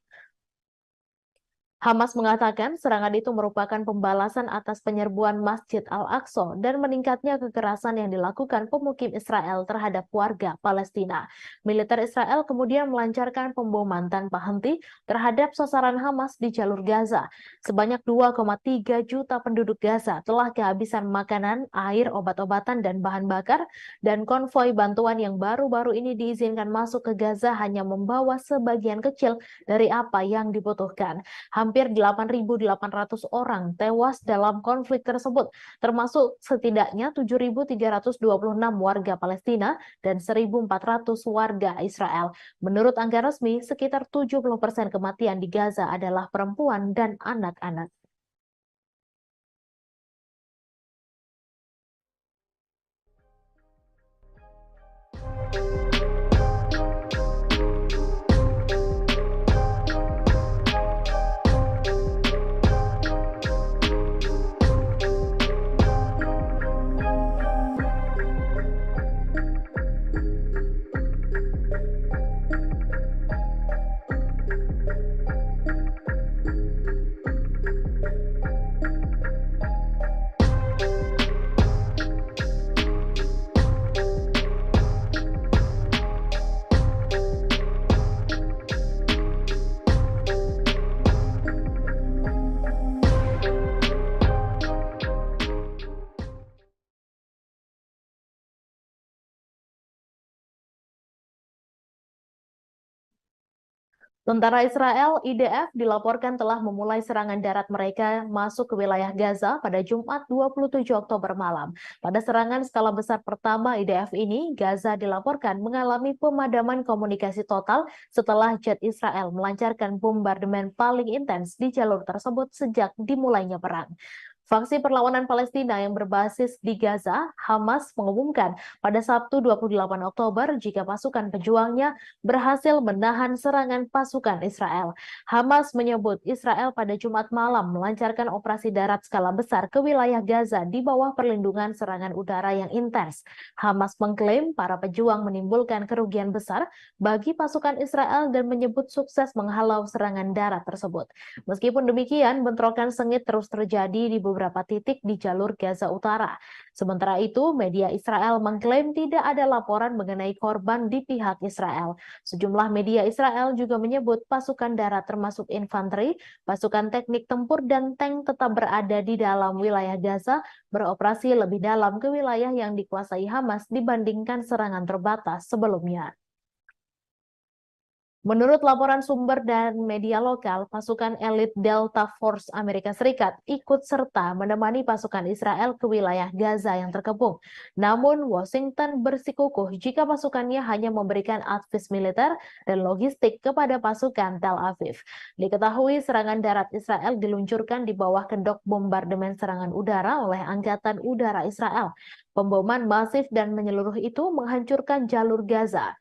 Hamas mengatakan serangan itu merupakan pembalasan atas penyerbuan Masjid Al-Aqsa dan meningkatnya kekerasan yang dilakukan pemukim Israel terhadap warga Palestina. Militer Israel kemudian melancarkan pemboman tanpa henti terhadap sasaran Hamas di jalur Gaza. Sebanyak 2,3 juta penduduk Gaza telah kehabisan makanan, air, obat-obatan, dan bahan bakar, dan konvoi bantuan yang baru-baru ini diizinkan masuk ke Gaza hanya membawa sebagian kecil dari apa yang dibutuhkan. Hampir 8.800 orang tewas dalam konflik tersebut, termasuk setidaknya 7.326 warga Palestina dan 1.400 warga Israel. Menurut angka resmi, sekitar 70% kematian di Gaza adalah perempuan dan anak-anak. Tentara Israel IDF dilaporkan telah memulai serangan darat mereka masuk ke wilayah Gaza pada Jumat 27 Oktober malam. Pada serangan skala besar pertama IDF ini, Gaza dilaporkan mengalami pemadaman komunikasi total setelah jet Israel melancarkan bombardemen paling intens di jalur tersebut sejak dimulainya perang. Faksi perlawanan Palestina yang berbasis di Gaza, Hamas, mengumumkan pada Sabtu 28 Oktober jika pasukan pejuangnya berhasil menahan serangan pasukan Israel. Hamas menyebut Israel pada Jumat malam melancarkan operasi darat skala besar ke wilayah Gaza di bawah perlindungan serangan udara yang intens. Hamas mengklaim para pejuang menimbulkan kerugian besar bagi pasukan Israel dan menyebut sukses menghalau serangan darat tersebut. Meskipun demikian, bentrokan sengit terus terjadi di beberapa titik di jalur Gaza Utara. Sementara itu, media Israel mengklaim tidak ada laporan mengenai korban di pihak Israel. Sejumlah media Israel juga menyebut pasukan darat termasuk infanteri, pasukan teknik tempur, dan tank tetap berada di dalam wilayah Gaza, beroperasi lebih dalam ke wilayah yang dikuasai Hamas dibandingkan serangan terbatas sebelumnya. Menurut laporan sumber dan media lokal, pasukan elit Delta Force Amerika Serikat ikut serta menemani pasukan Israel ke wilayah Gaza yang terkepung. Namun, Washington bersikukuh jika pasukannya hanya memberikan advis militer dan logistik kepada pasukan Tel Aviv. Diketahui serangan darat Israel diluncurkan di bawah kedok bombardemen serangan udara oleh Angkatan Udara Israel. Pemboman masif dan menyeluruh itu menghancurkan jalur Gaza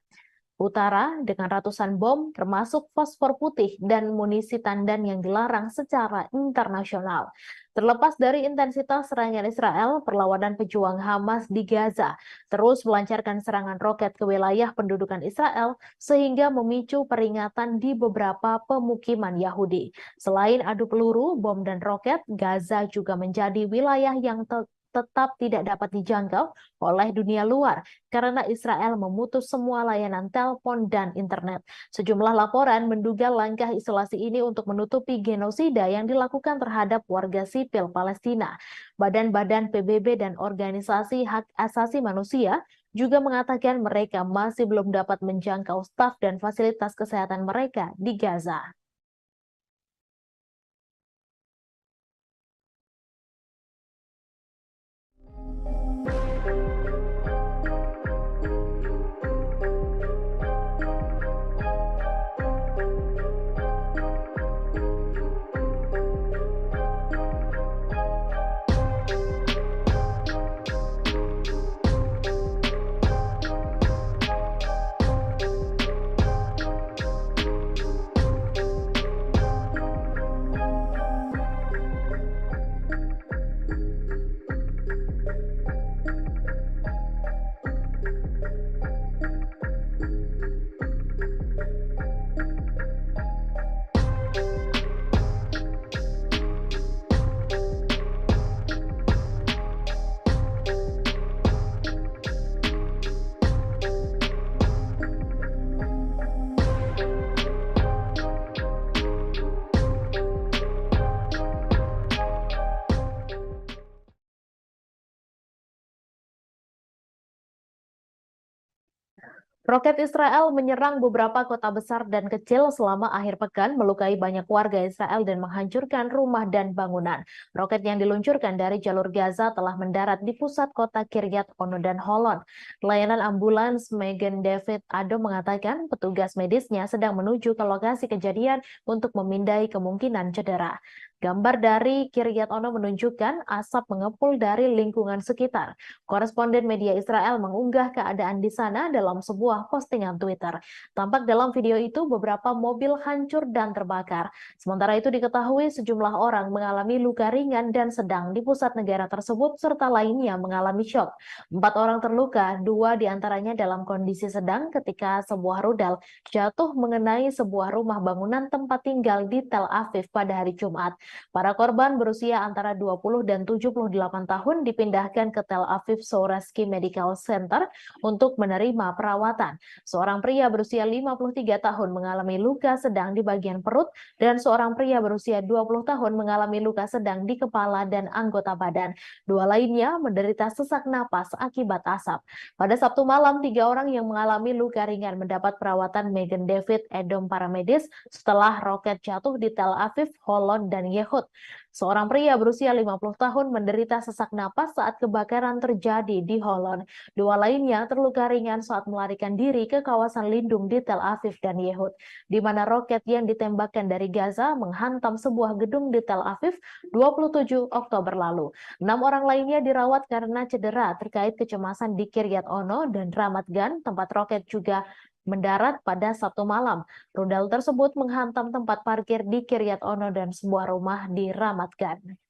Utara dengan ratusan bom termasuk fosfor putih dan munisi tandan yang dilarang secara internasional. Terlepas dari intensitas serangan Israel, perlawanan pejuang Hamas di Gaza terus melancarkan serangan roket ke wilayah pendudukan Israel sehingga memicu peringatan di beberapa pemukiman Yahudi. Selain adu peluru, bom dan roket, Gaza juga menjadi wilayah yang tetap tidak dapat dijangkau oleh dunia luar karena Israel memutus semua layanan telepon dan internet. Sejumlah laporan menduga langkah isolasi ini untuk menutupi genosida yang dilakukan terhadap warga sipil Palestina. Badan-badan PBB dan organisasi hak asasi manusia juga mengatakan mereka masih belum dapat menjangkau staf dan fasilitas kesehatan mereka di Gaza. Roket Israel menyerang beberapa kota besar dan kecil selama akhir pekan, melukai banyak warga Israel dan menghancurkan rumah dan bangunan. Roket yang diluncurkan dari jalur Gaza telah mendarat di pusat kota Kiryat Ono dan Holon. Layanan ambulans Megan David Ado mengatakan petugas medisnya sedang menuju ke lokasi kejadian untuk memindai kemungkinan cedera. Gambar dari Kiryat Ono menunjukkan asap mengepul dari lingkungan sekitar. Koresponden media Israel mengunggah keadaan di sana dalam sebuah postingan Twitter. Tampak dalam video itu beberapa mobil hancur dan terbakar. Sementara itu diketahui sejumlah orang mengalami luka ringan dan sedang di pusat negara tersebut serta lainnya mengalami syok. 4 orang terluka, 2 diantaranya dalam kondisi sedang ketika sebuah rudal jatuh mengenai sebuah rumah bangunan tempat tinggal di Tel Aviv pada hari Jumat. Para korban berusia antara 20 dan 78 tahun dipindahkan ke Tel Aviv Sourasky Medical Center untuk menerima perawatan. Seorang pria berusia 53 tahun mengalami luka sedang di bagian perut dan seorang pria berusia 20 tahun mengalami luka sedang di kepala dan anggota badan. 2 lainnya menderita sesak napas akibat asap. Pada Sabtu malam, 3 orang yang mengalami luka ringan mendapat perawatan Megan David Edom paramedis setelah roket jatuh di Tel Aviv, Holon, dan Yehud. Seorang pria berusia 50 tahun menderita sesak napas saat kebakaran terjadi di Holon. 2 lainnya terluka ringan saat melarikan diri ke kawasan lindung di Tel Aviv dan Yehud, di mana roket yang ditembakkan dari Gaza menghantam sebuah gedung di Tel Aviv 27 Oktober lalu. 6 orang lainnya dirawat karena cedera terkait kecemasan di Kiryat Ono dan Ramat Gan, tempat roket juga mendarat pada Sabtu malam. Rudal tersebut menghantam tempat parkir di Kiryat Ono dan sebuah rumah di Ramat Gan.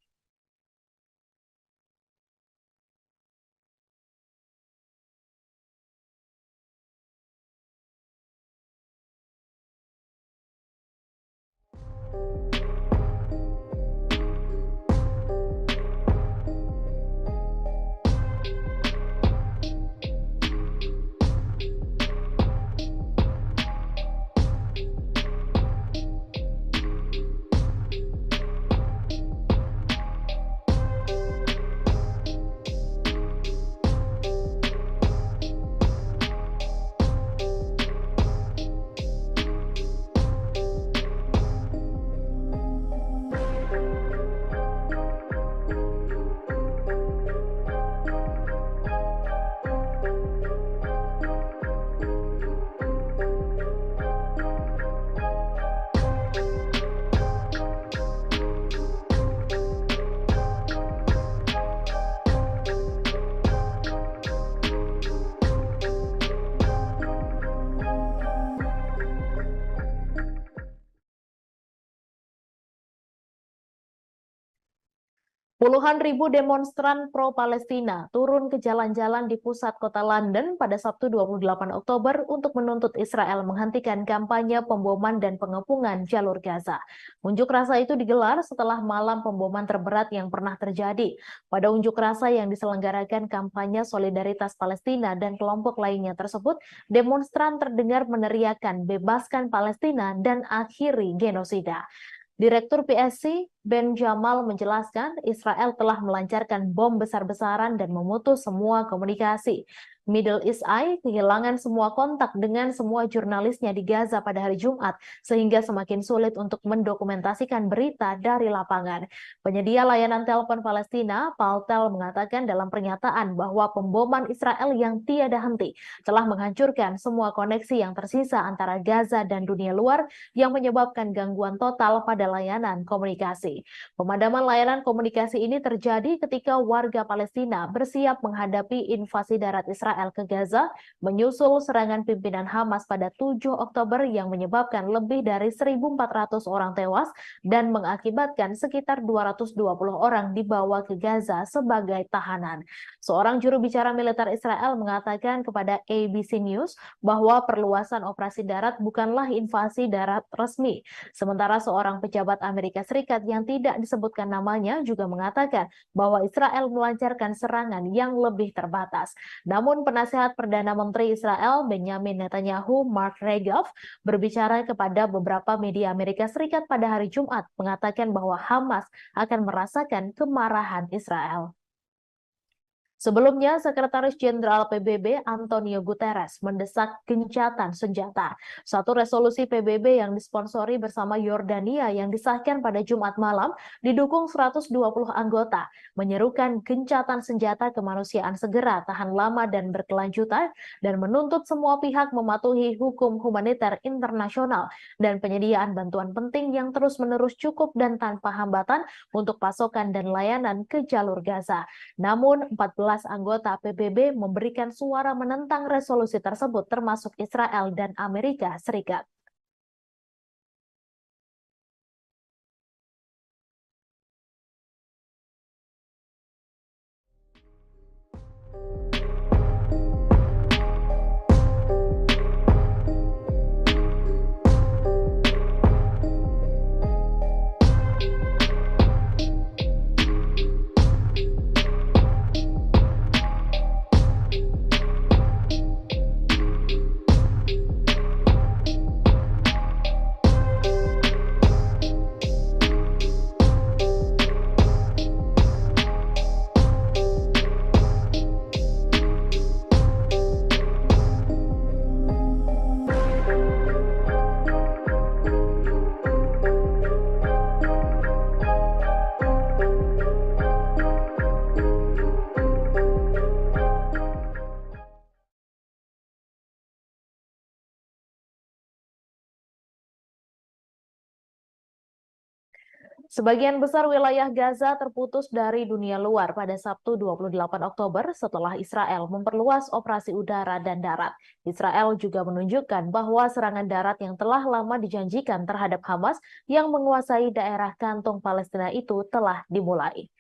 Puluhan ribu demonstran pro-Palestina turun ke jalan-jalan di pusat kota London pada Sabtu 28 Oktober untuk menuntut Israel menghentikan kampanye pemboman dan pengepungan jalur Gaza. Unjuk rasa itu digelar setelah malam pemboman terberat yang pernah terjadi. Pada unjuk rasa yang diselenggarakan kampanye solidaritas Palestina dan kelompok lainnya tersebut, demonstran terdengar meneriakan bebaskan Palestina dan akhiri genosida. Direktur PSC Ben Jamal menjelaskan Israel telah melancarkan bom besar-besaran dan memutus semua komunikasi. Middle East Eye kehilangan semua kontak dengan semua jurnalisnya di Gaza pada hari Jumat, sehingga semakin sulit untuk mendokumentasikan berita dari lapangan. Penyedia layanan telepon Palestina, Paltel, mengatakan dalam pernyataan bahwa pemboman Israel yang tiada henti telah menghancurkan semua koneksi yang tersisa antara Gaza dan dunia luar yang menyebabkan gangguan total pada layanan komunikasi. Pemadaman layanan komunikasi ini terjadi ketika warga Palestina bersiap menghadapi invasi darat Israel ke Gaza menyusul serangan pimpinan Hamas pada 7 Oktober yang menyebabkan lebih dari 1.400 orang tewas dan mengakibatkan sekitar 220 orang dibawa ke Gaza sebagai tahanan. Seorang juru bicara militer Israel mengatakan kepada ABC News bahwa perluasan operasi darat bukanlah invasi darat resmi. Sementara seorang pejabat Amerika Serikat yang tidak disebutkan namanya juga mengatakan bahwa Israel melancarkan serangan yang lebih terbatas. Namun penasehat Perdana Menteri Israel Benjamin Netanyahu, Mark Regev, berbicara kepada beberapa media Amerika Serikat pada hari Jumat mengatakan bahwa Hamas akan merasakan kemarahan Israel. Sebelumnya, Sekretaris Jenderal PBB Antonio Guterres mendesak gencatan senjata. Satu resolusi PBB yang disponsori bersama Yordania yang disahkan pada Jumat malam didukung 120 anggota, menyerukan gencatan senjata kemanusiaan segera, tahan lama dan berkelanjutan, dan menuntut semua pihak mematuhi hukum humaniter internasional dan penyediaan bantuan penting yang terus-menerus cukup dan tanpa hambatan untuk pasokan dan layanan ke jalur Gaza. Namun, 14 anggota PBB memberikan suara menentang resolusi tersebut termasuk Israel dan Amerika Serikat. Sebagian besar wilayah Gaza terputus dari dunia luar pada Sabtu 28 Oktober setelah Israel memperluas operasi udara dan darat. Israel juga menunjukkan bahwa serangan darat yang telah lama dijanjikan terhadap Hamas yang menguasai daerah kantong Palestina itu telah dimulai.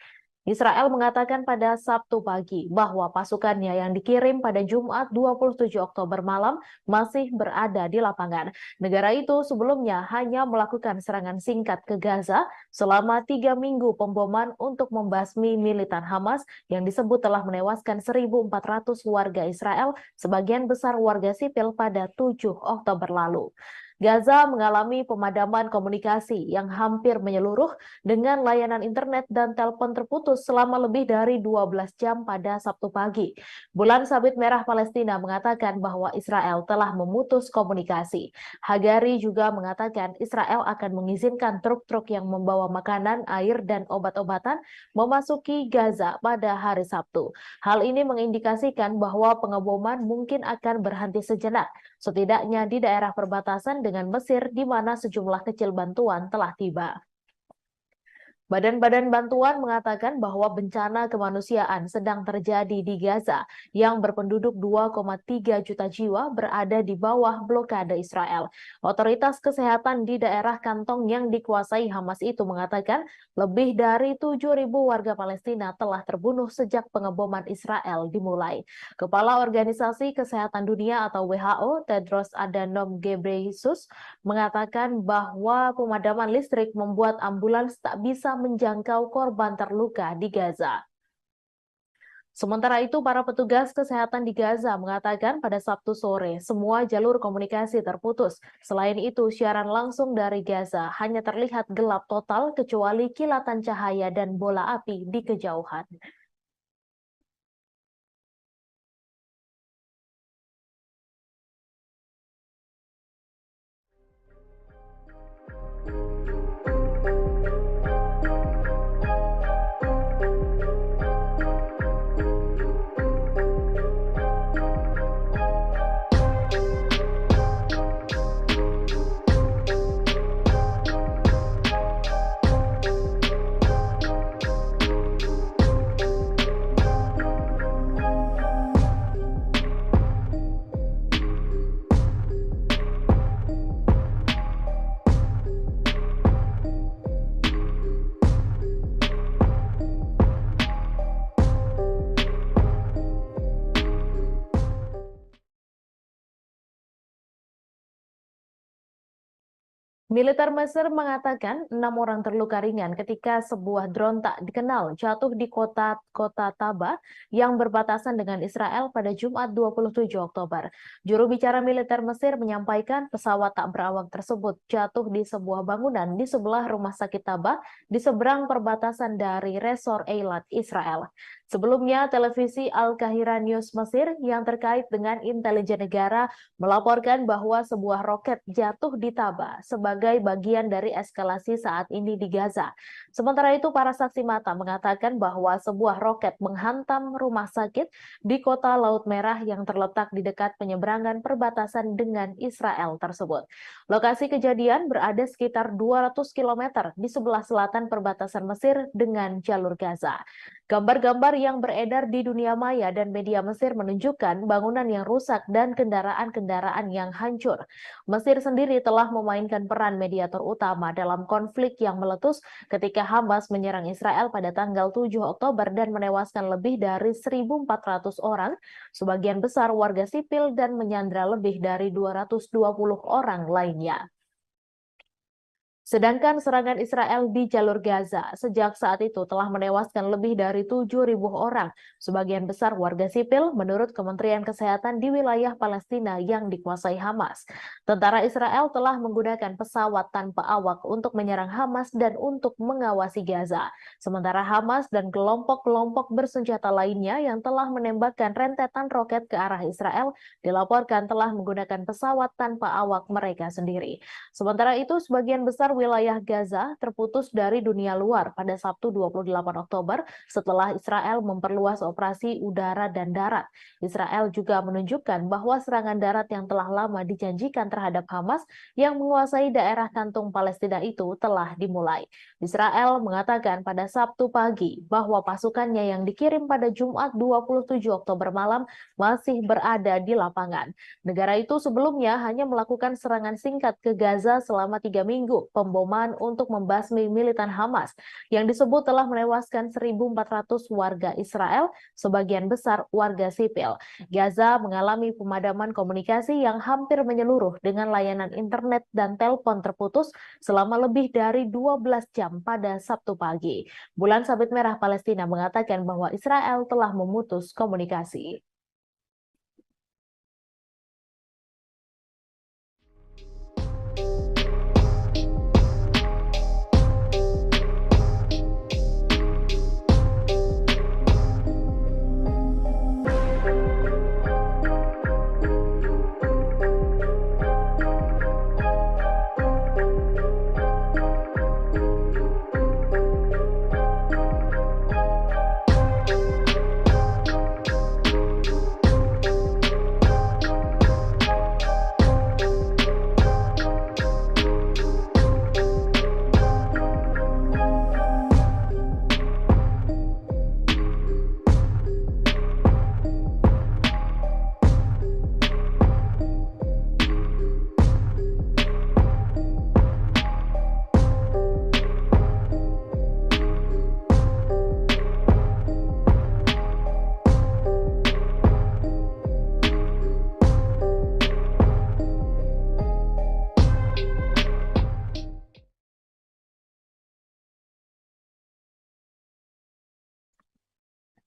Israel mengatakan pada Sabtu pagi bahwa pasukannya yang dikirim pada Jumat 27 Oktober malam masih berada di lapangan. Negara itu sebelumnya hanya melakukan serangan singkat ke Gaza selama 3 minggu pemboman untuk membasmi militan Hamas yang disebut telah menewaskan 1.400 warga Israel, sebagian besar warga sipil pada 7 Oktober lalu. Gaza mengalami pemadaman komunikasi yang hampir menyeluruh dengan layanan internet dan telepon terputus selama lebih dari 12 jam pada Sabtu pagi. Bulan Sabit Merah Palestina mengatakan bahwa Israel telah memutus komunikasi. Hagari juga mengatakan Israel akan mengizinkan truk-truk yang membawa makanan, air, dan obat-obatan memasuki Gaza pada hari Sabtu. Hal ini mengindikasikan bahwa pengeboman mungkin akan berhenti sejenak, setidaknya di daerah perbatasan dengan Mesir di mana sejumlah kecil bantuan telah tiba. Badan-badan bantuan mengatakan bahwa bencana kemanusiaan sedang terjadi di Gaza yang berpenduduk 2,3 juta jiwa berada di bawah blokade Israel. Otoritas kesehatan di daerah kantong yang dikuasai Hamas itu mengatakan lebih dari 7.000 warga Palestina telah terbunuh sejak pengeboman Israel dimulai. Kepala Organisasi Kesehatan Dunia atau WHO, Tedros Adhanom Ghebreyesus, mengatakan bahwa pemadaman listrik membuat ambulans tak bisa menjangkau korban terluka di Gaza. Sementara itu, para petugas kesehatan di Gaza mengatakan pada Sabtu sore semua jalur komunikasi terputus. Selain itu, siaran langsung dari Gaza hanya terlihat gelap total kecuali kilatan cahaya dan bola api di kejauhan. Militer Mesir mengatakan 6 orang terluka ringan ketika sebuah drone tak dikenal jatuh di kota Taba yang berbatasan dengan Israel pada Jumat 27 Oktober. Juru bicara militer Mesir menyampaikan pesawat tak berawak tersebut jatuh di sebuah bangunan di sebelah rumah sakit Taba di seberang perbatasan dari Resor Eilat, Israel. Sebelumnya, televisi Al-Qahira News Mesir yang terkait dengan intelijen negara melaporkan bahwa sebuah roket jatuh di Taba sebagai bagian dari eskalasi saat ini di Gaza. Sementara itu, para saksi mata mengatakan bahwa sebuah roket menghantam rumah sakit di kota Laut Merah yang terletak di dekat penyeberangan perbatasan dengan Israel tersebut. Lokasi kejadian berada sekitar 200 km di sebelah selatan perbatasan Mesir dengan jalur Gaza. Gambar-gambar yang beredar di dunia maya dan media Mesir menunjukkan bangunan yang rusak dan kendaraan-kendaraan yang hancur. Mesir sendiri telah memainkan peran mediator utama dalam konflik yang meletus ketika Hamas menyerang Israel pada tanggal 7 Oktober dan menewaskan lebih dari 1.400 orang, sebagian besar warga sipil dan menyandra lebih dari 220 orang lainnya. Sedangkan serangan Israel di jalur Gaza sejak saat itu telah menewaskan lebih dari 7.000 orang, sebagian besar warga sipil menurut Kementerian Kesehatan di wilayah Palestina yang dikuasai Hamas. Tentara Israel telah menggunakan pesawat tanpa awak untuk menyerang Hamas dan untuk mengawasi Gaza. Sementara Hamas dan kelompok-kelompok bersenjata lainnya yang telah menembakkan rentetan roket ke arah Israel dilaporkan telah menggunakan pesawat tanpa awak mereka sendiri. Sementara itu, sebagian besar wilayah Gaza terputus dari dunia luar pada Sabtu 28 Oktober setelah Israel memperluas operasi udara dan darat. Israel juga menunjukkan bahwa serangan darat yang telah lama dijanjikan terhadap Hamas yang menguasai daerah kantung Palestina itu telah dimulai. Israel mengatakan pada Sabtu pagi bahwa pasukannya yang dikirim pada Jumat 27 Oktober malam masih berada di lapangan. Negara itu sebelumnya hanya melakukan serangan singkat ke Gaza selama 3 minggu, pemboman untuk membasmi militan Hamas yang disebut telah menewaskan 1.400 warga Israel, sebagian besar warga sipil. Gaza mengalami pemadaman komunikasi yang hampir menyeluruh dengan layanan internet dan telepon terputus selama lebih dari 12 jam pada Sabtu pagi. Bulan Sabit Merah Palestina mengatakan bahwa Israel telah memutus komunikasi.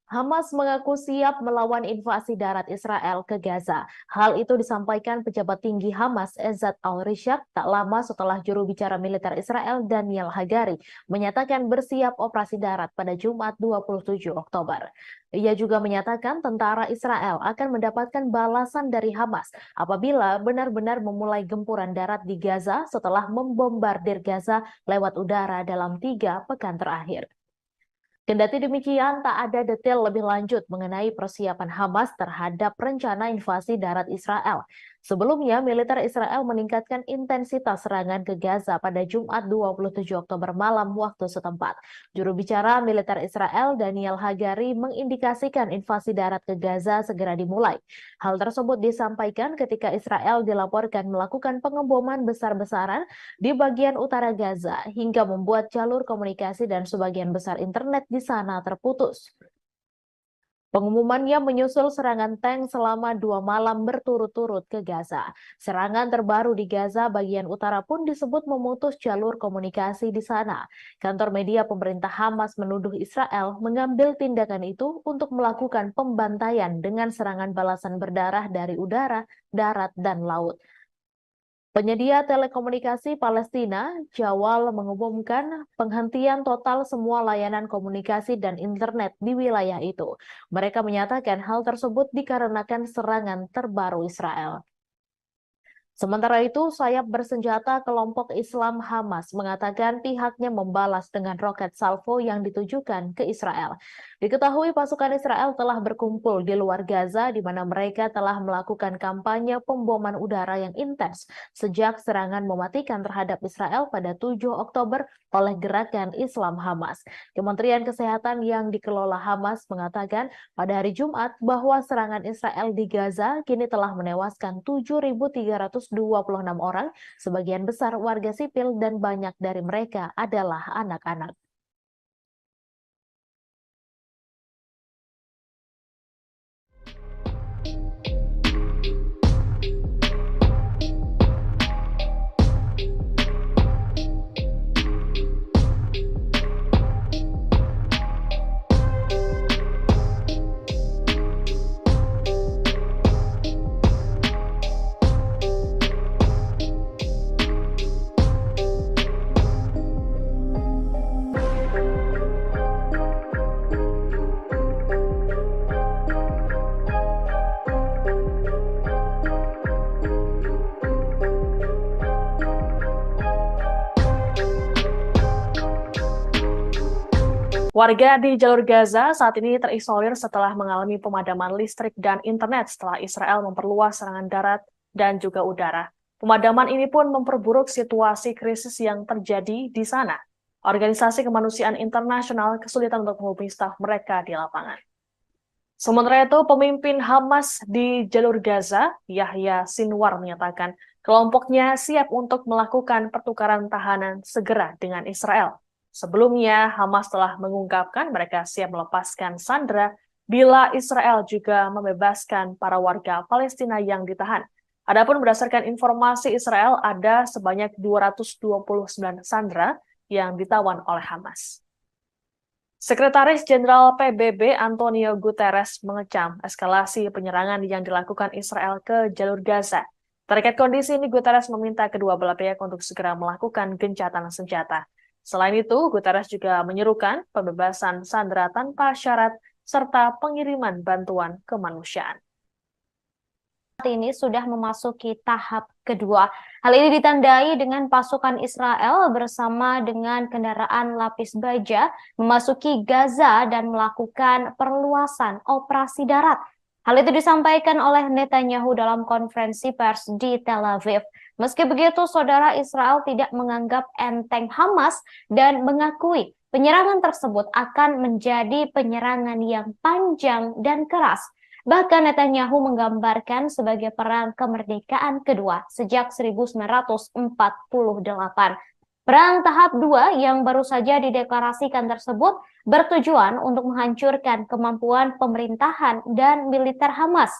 Hamas mengaku siap melawan invasi darat Israel ke Gaza. Hal itu disampaikan pejabat tinggi Hamas Ezzat al-Rishaq tak lama setelah juru bicara militer Israel Daniel Hagari menyatakan bersiap operasi darat pada Jumat 27 Oktober. Ia juga menyatakan tentara Israel akan mendapatkan balasan dari Hamas apabila benar-benar memulai gempuran darat di Gaza setelah membombardir Gaza lewat udara dalam 3 pekan terakhir. Kendati demikian, tak ada detail lebih lanjut mengenai persiapan Hamas terhadap rencana invasi darat Israel. Sebelumnya, militer Israel meningkatkan intensitas serangan ke Gaza pada Jumat 27 Oktober malam waktu setempat. Juru bicara militer Israel Daniel Hagari mengindikasikan invasi darat ke Gaza segera dimulai. Hal tersebut disampaikan ketika Israel dilaporkan melakukan pengeboman besar-besaran di bagian utara Gaza hingga membuat jalur komunikasi dan sebagian besar internet di sana terputus. Pengumumannya menyusul serangan tank selama 2 malam berturut-turut ke Gaza. Serangan terbaru di Gaza bagian utara pun disebut memutus jalur komunikasi di sana. Kantor media pemerintah Hamas menuduh Israel mengambil tindakan itu untuk melakukan pembantaian dengan serangan balasan berdarah dari udara, darat, dan laut. Penyedia telekomunikasi Palestina, Jawal, mengumumkan penghentian total semua layanan komunikasi dan internet di wilayah itu. Mereka menyatakan hal tersebut dikarenakan serangan terbaru Israel. Sementara itu, sayap bersenjata kelompok Islam Hamas mengatakan pihaknya membalas dengan roket salvo yang ditujukan ke Israel. Diketahui pasukan Israel telah berkumpul di luar Gaza di mana mereka telah melakukan kampanye pemboman udara yang intens sejak serangan mematikan terhadap Israel pada 7 Oktober oleh gerakan Islam Hamas. Kementerian Kesehatan yang dikelola Hamas mengatakan pada hari Jumat bahwa serangan Israel di Gaza kini telah menewaskan 7.326 orang, sebagian besar warga sipil dan banyak dari mereka adalah anak-anak. Warga di jalur Gaza saat ini terisolir setelah mengalami pemadaman listrik dan internet setelah Israel memperluas serangan darat dan juga udara. Pemadaman ini pun memperburuk situasi krisis yang terjadi di sana. Organisasi Kemanusiaan Internasional kesulitan untuk menghubungi staf mereka di lapangan. Sementara itu, pemimpin Hamas di jalur Gaza, Yahya Sinwar, menyatakan kelompoknya siap untuk melakukan pertukaran tahanan segera dengan Israel. Sebelumnya, Hamas telah mengungkapkan mereka siap melepaskan sandera bila Israel juga membebaskan para warga Palestina yang ditahan. Adapun berdasarkan informasi Israel, ada sebanyak 229 sandera yang ditawan oleh Hamas. Sekretaris Jenderal PBB Antonio Guterres mengecam eskalasi penyerangan yang dilakukan Israel ke jalur Gaza. Terkait kondisi ini, Guterres meminta kedua belah pihak untuk segera melakukan gencatan senjata. Selain itu, Guterres juga menyerukan pembebasan sandera tanpa syarat serta pengiriman bantuan kemanusiaan. Saat ini sudah memasuki tahap kedua. Hal ini ditandai dengan pasukan Israel bersama dengan kendaraan lapis baja memasuki Gaza dan melakukan perluasan operasi darat. Hal itu disampaikan oleh Netanyahu dalam konferensi pers di Tel Aviv. Meski begitu, saudara, Israel tidak menganggap enteng Hamas dan mengakui penyerangan tersebut akan menjadi penyerangan yang panjang dan keras. Bahkan Netanyahu menggambarkan sebagai perang kemerdekaan kedua sejak 1948. Perang tahap 2 yang baru saja dideklarasikan tersebut bertujuan untuk menghancurkan kemampuan pemerintahan dan militer Hamas.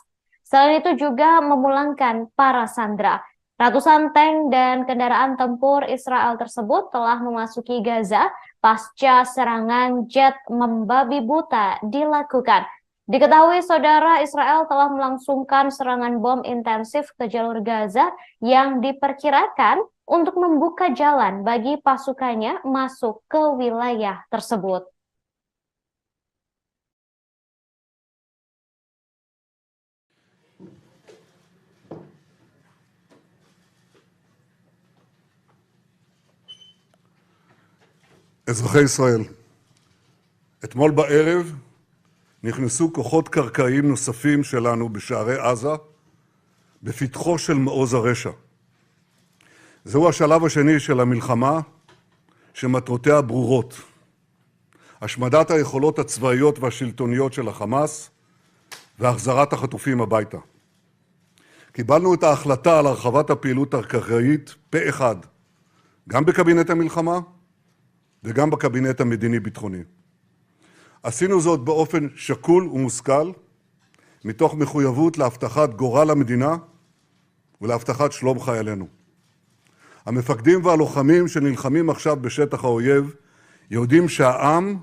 Selain itu juga memulangkan para sandera. Ratusan tank dan kendaraan tempur Israel tersebut telah memasuki Gaza pasca serangan jet membabi buta dilakukan. Diketahui, saudara, Israel telah melangsungkan serangan bom intensif ke jalur Gaza yang diperkirakan untuk membuka jalan bagi pasukannya masuk ke wilayah tersebut. אזרחי ישראל, אתמול בערב נכנסו כוחות קרקעיים נוספים שלנו בשערי עזה, בפתחו של מעוז הרשע. זהו השלב השני של המלחמה, שמטרותיה ברורות. השמדת היכולות הצבאיות והשלטוניות של החמאס, והחזרת החטופים הביתה. קיבלנו את ההחלטה על הרחבת הפעילות הקרקעית פה אחד, גם בקבינט המלחמה, וגם בקבינט המדיני-ביטחוני. עשינו זאת באופן שקול ומושכל, מתוך מחויבות להבטחת גורל המדינה ולהבטחת שלום חיילינו. המפקדים והלוחמים שנלחמים עכשיו בשטח האויב יודעים שהעם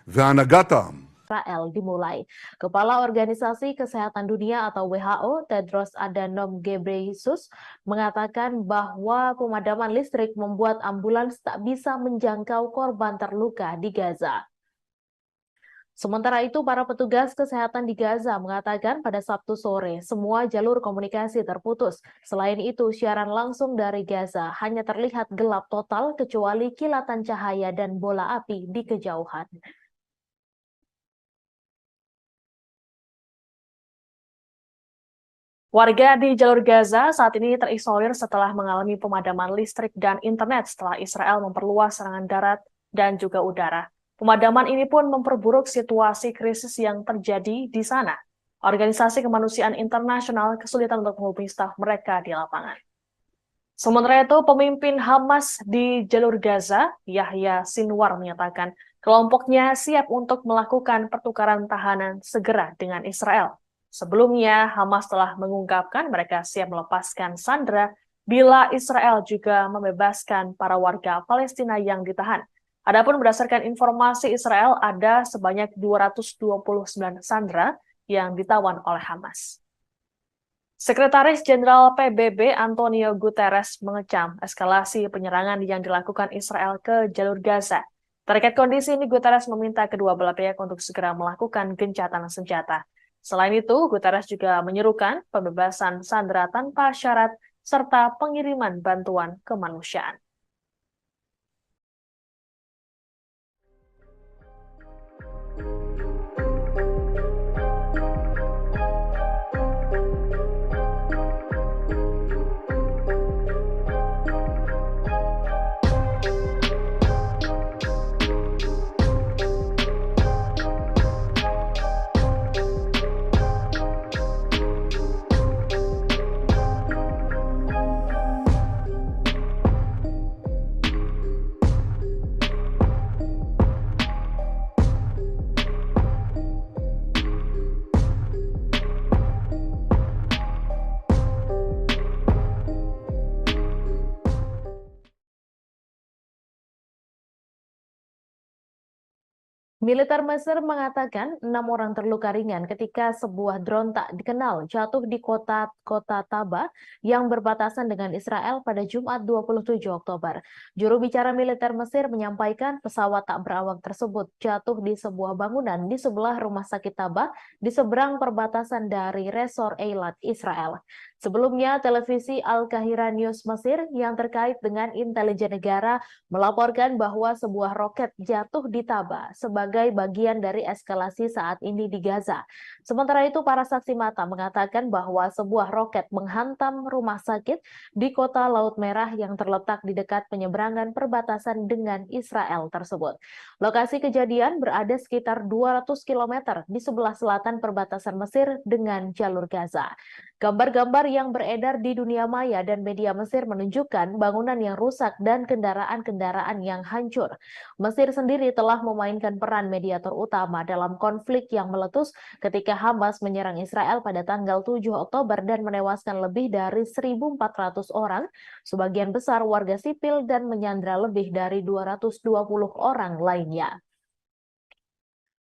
והנהגת העם Israel dimulai. Kepala Organisasi Kesehatan Dunia atau WHO, Tedros Adhanom Ghebreyesus, mengatakan bahwa pemadaman listrik membuat ambulans tak bisa menjangkau korban terluka di Gaza. Sementara itu, para petugas kesehatan di Gaza mengatakan pada Sabtu sore, semua jalur komunikasi terputus. Selain itu, siaran langsung dari Gaza hanya terlihat gelap total kecuali kilatan cahaya dan bola api di kejauhan. Warga di jalur Gaza saat ini terisolir setelah mengalami pemadaman listrik dan internet setelah Israel memperluas serangan darat dan juga udara. Pemadaman ini pun memperburuk situasi krisis yang terjadi di sana. Organisasi Kemanusiaan Internasional kesulitan untuk menghubungi staf mereka di lapangan. Sementara itu, pemimpin Hamas di jalur Gaza, Yahya Sinwar, menyatakan kelompoknya siap untuk melakukan pertukaran tahanan segera dengan Israel. Sebelumnya, Hamas telah mengungkapkan mereka siap melepaskan sandera bila Israel juga membebaskan para warga Palestina yang ditahan. Adapun berdasarkan informasi Israel, ada sebanyak 229 sandera yang ditawan oleh Hamas. Sekretaris Jenderal PBB Antonio Guterres mengecam eskalasi penyerangan yang dilakukan Israel ke jalur Gaza. Terkait kondisi ini, Guterres meminta kedua belah pihak untuk segera melakukan gencatan senjata. Selain itu, Guterres juga menyerukan pembebasan sandera tanpa syarat serta pengiriman bantuan kemanusiaan. Militer Mesir mengatakan 6 orang terluka ringan ketika sebuah drone tak dikenal jatuh di kota Taba yang berbatasan dengan Israel pada Jumat 27 Oktober. Juru bicara militer Mesir menyampaikan pesawat tak berawak tersebut jatuh di sebuah bangunan di sebelah rumah sakit Taba di seberang perbatasan dari Resor Eilat, Israel. Sebelumnya, televisi Al-Qahira News Mesir yang terkait dengan intelijen negara melaporkan bahwa sebuah roket jatuh di Taba sebagai bagian dari eskalasi saat ini di Gaza. Sementara itu, para saksi mata mengatakan bahwa sebuah roket menghantam rumah sakit di kota Laut Merah yang terletak di dekat penyeberangan perbatasan dengan Israel tersebut. Lokasi kejadian berada sekitar 200 km di sebelah selatan perbatasan Mesir dengan jalur Gaza. Gambar-gambar yang beredar di dunia maya dan media Mesir menunjukkan bangunan yang rusak dan kendaraan-kendaraan yang hancur. Mesir sendiri telah memainkan peran mediator utama dalam konflik yang meletus ketika Hamas menyerang Israel pada tanggal 7 Oktober dan menewaskan lebih dari 1.400 orang, sebagian besar warga sipil, dan menyandra lebih dari 220 orang lainnya.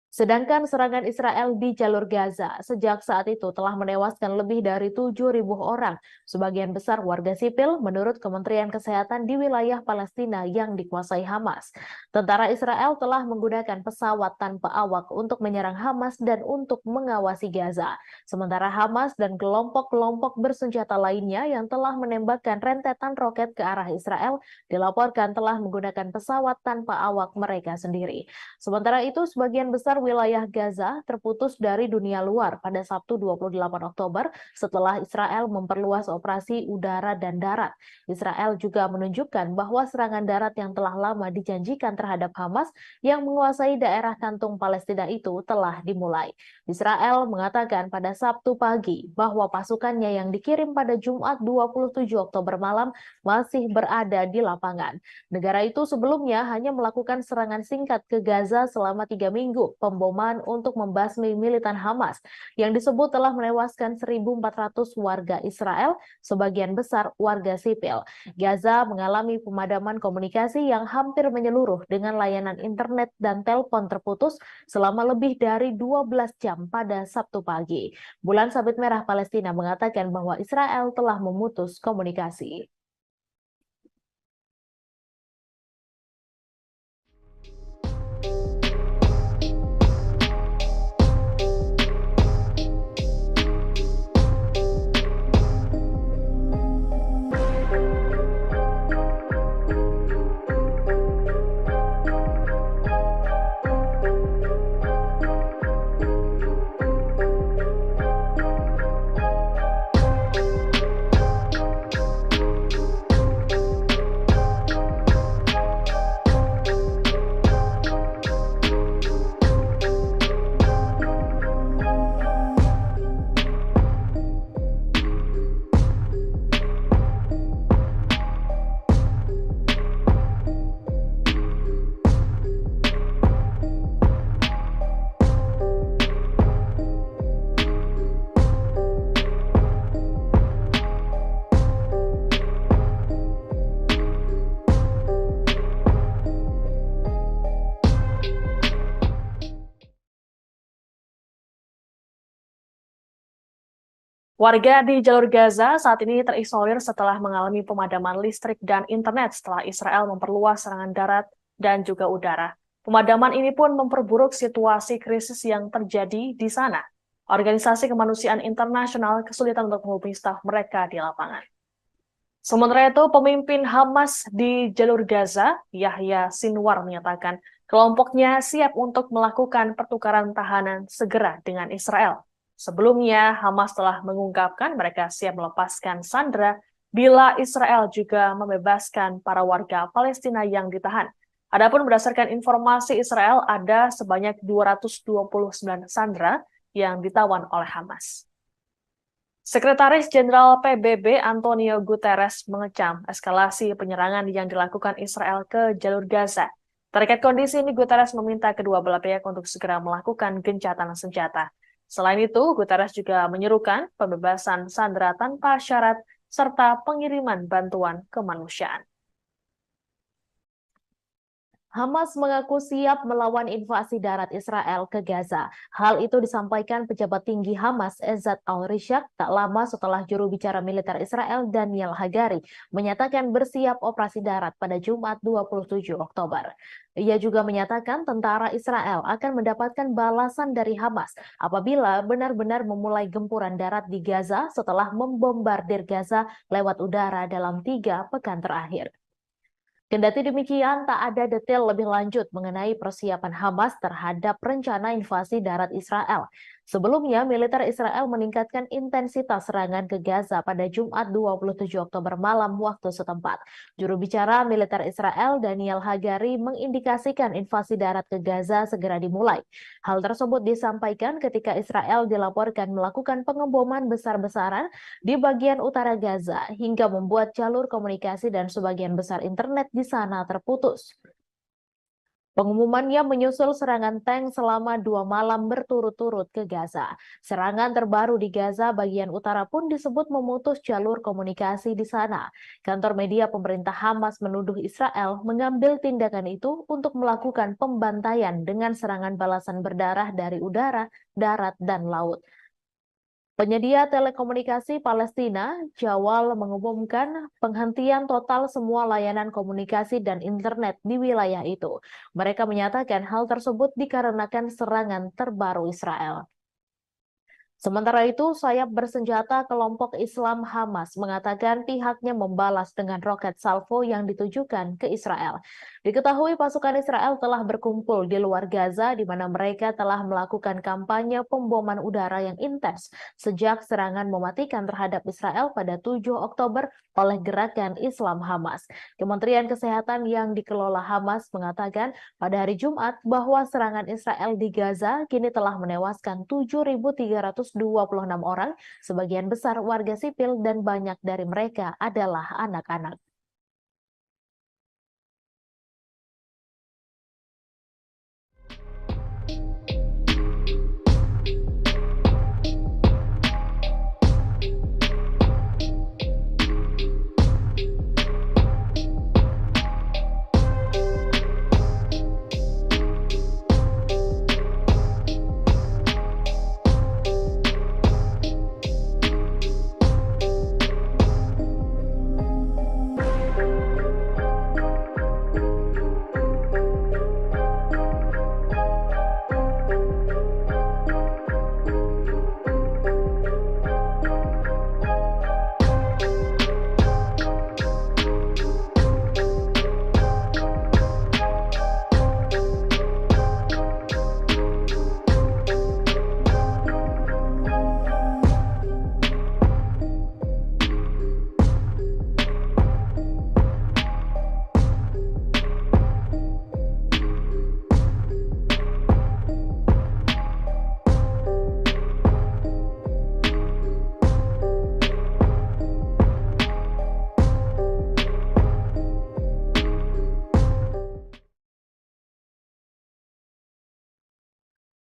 Sedangkan serangan Israel di jalur Gaza sejak saat itu telah menewaskan lebih dari 7.000 orang, sebagian besar warga sipil menurut Kementerian Kesehatan di wilayah Palestina yang dikuasai Hamas. Tentara Israel telah menggunakan pesawat tanpa awak untuk menyerang Hamas dan untuk mengawasi Gaza. Sementara Hamas dan kelompok-kelompok bersenjata lainnya yang telah menembakkan rentetan roket ke arah Israel dilaporkan telah menggunakan pesawat tanpa awak mereka sendiri. Sementara itu, sebagian besar wilayah Gaza terputus dari dunia luar pada Sabtu 28 Oktober setelah Israel memperluas operasi udara dan darat. Israel juga menunjukkan bahwa serangan darat yang telah lama dijanjikan terhadap Hamas yang menguasai daerah kantung Palestina itu telah dimulai. Israel mengatakan pada Sabtu pagi bahwa pasukannya yang dikirim pada Jumat 27 Oktober malam masih berada di lapangan. Negara itu sebelumnya hanya melakukan serangan singkat ke Gaza selama 3 minggu. pemboman untuk membasmi militan Hamas yang disebut telah menewaskan 1.400 warga Israel, sebagian besar warga sipil. Gaza mengalami pemadaman komunikasi yang hampir menyeluruh dengan layanan internet dan telepon terputus selama lebih dari 12 jam pada Sabtu pagi. Bulan Sabit Merah Palestina mengatakan bahwa Israel telah memutus komunikasi. Warga di jalur Gaza saat ini terisolir setelah mengalami pemadaman listrik dan internet setelah Israel memperluas serangan darat dan juga udara. Pemadaman ini pun memperburuk situasi krisis yang terjadi di sana. Organisasi Kemanusiaan Internasional kesulitan untuk menghubungi staf mereka di lapangan. Sementara itu, pemimpin Hamas di jalur Gaza, Yahya Sinwar, menyatakan kelompoknya siap untuk melakukan pertukaran tahanan segera dengan Israel. Sebelumnya, Hamas telah mengungkapkan mereka siap melepaskan sandera bila Israel juga membebaskan para warga Palestina yang ditahan. Adapun berdasarkan informasi Israel, ada sebanyak 229 sandera yang ditawan oleh Hamas. Sekretaris Jenderal PBB Antonio Guterres mengecam eskalasi penyerangan yang dilakukan Israel ke jalur Gaza. Terkait kondisi ini, Guterres meminta kedua belah pihak untuk segera melakukan gencatan senjata. Selain itu, Guterres juga menyerukan pembebasan sandera tanpa syarat serta pengiriman bantuan kemanusiaan. Hamas mengaku siap melawan invasi darat Israel ke Gaza. Hal itu disampaikan pejabat tinggi Hamas Ezzat al-Rishaq tak lama setelah juru bicara militer Israel Daniel Hagari menyatakan bersiap operasi darat pada Jumat 27 Oktober. Ia juga menyatakan tentara Israel akan mendapatkan balasan dari Hamas apabila benar-benar memulai gempuran darat di Gaza setelah membombardir Gaza lewat udara dalam 3 pekan terakhir. Kendati demikian, tak ada detail lebih lanjut mengenai persiapan Hamas terhadap rencana invasi darat Israel. Sebelumnya, militer Israel meningkatkan intensitas serangan ke Gaza pada Jumat 27 Oktober malam waktu setempat. Juru bicara militer Israel Daniel Hagari mengindikasikan invasi darat ke Gaza segera dimulai. Hal tersebut disampaikan ketika Israel dilaporkan melakukan pengeboman besar-besaran di bagian utara Gaza hingga membuat jalur komunikasi dan sebagian besar internet di sana terputus. Pengumumannya menyusul serangan tank selama 2 malam berturut-turut ke Gaza. Serangan terbaru di Gaza bagian utara pun disebut memutus jalur komunikasi di sana. Kantor media pemerintah Hamas menuduh Israel mengambil tindakan itu untuk melakukan pembantaian dengan serangan balasan berdarah dari udara, darat, dan laut. Penyedia telekomunikasi Palestina, Jawal, mengumumkan penghentian total semua layanan komunikasi dan internet di wilayah itu. Mereka menyatakan hal tersebut dikarenakan serangan terbaru Israel. Sementara itu, sayap bersenjata kelompok Islam Hamas mengatakan pihaknya membalas dengan roket salvo yang ditujukan ke Israel. Diketahui pasukan Israel telah berkumpul di luar Gaza di mana mereka telah melakukan kampanye pemboman udara yang intens sejak serangan mematikan terhadap Israel pada 7 Oktober oleh gerakan Islam Hamas. Kementerian Kesehatan yang dikelola Hamas mengatakan pada hari Jumat bahwa serangan Israel di Gaza kini telah menewaskan 7.326 orang, sebagian besar warga sipil dan banyak dari mereka adalah anak-anak.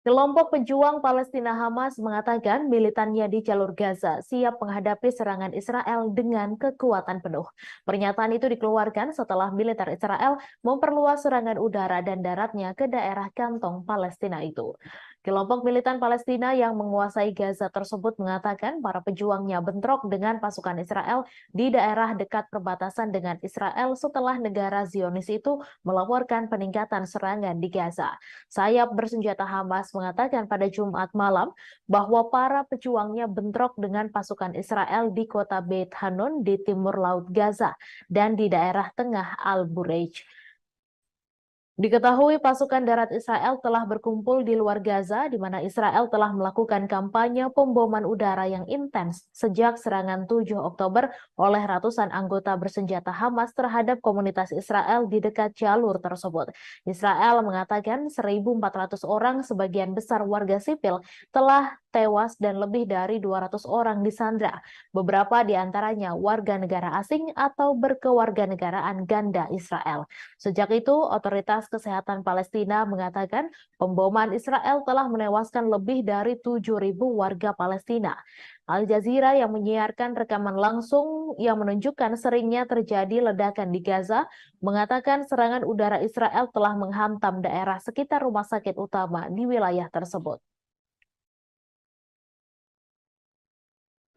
Kelompok pejuang Palestina Hamas mengatakan militannya di jalur Gaza siap menghadapi serangan Israel dengan kekuatan penuh. Pernyataan itu dikeluarkan setelah militer Israel memperluas serangan udara dan daratnya ke daerah kantong Palestina itu. Kelompok militan Palestina yang menguasai Gaza tersebut mengatakan para pejuangnya bentrok dengan pasukan Israel di daerah dekat perbatasan dengan Israel setelah negara Zionis itu melaporkan peningkatan serangan di Gaza. Sayap bersenjata Hamas mengatakan pada Jumat malam bahwa para pejuangnya bentrok dengan pasukan Israel di kota Beit Hanun di timur laut Gaza dan di daerah tengah Al-Bureij. Diketahui pasukan darat Israel telah berkumpul di luar Gaza, di mana Israel telah melakukan kampanye pemboman udara yang intens sejak serangan 7 Oktober oleh ratusan anggota bersenjata Hamas terhadap komunitas Israel di dekat jalur tersebut. Israel mengatakan 1.400 orang, sebagian besar warga sipil, telah tewas dan lebih dari 200 orang disandra. Beberapa di antaranya warga negara asing atau berkewarganegaraan ganda Israel. Sejak itu, otoritas Kesehatan Palestina mengatakan pemboman Israel telah menewaskan lebih dari 7.000 warga Palestina. Al Jazeera yang menyiarkan rekaman langsung yang menunjukkan seringnya terjadi ledakan di Gaza mengatakan serangan udara Israel telah menghantam daerah sekitar rumah sakit utama di wilayah tersebut.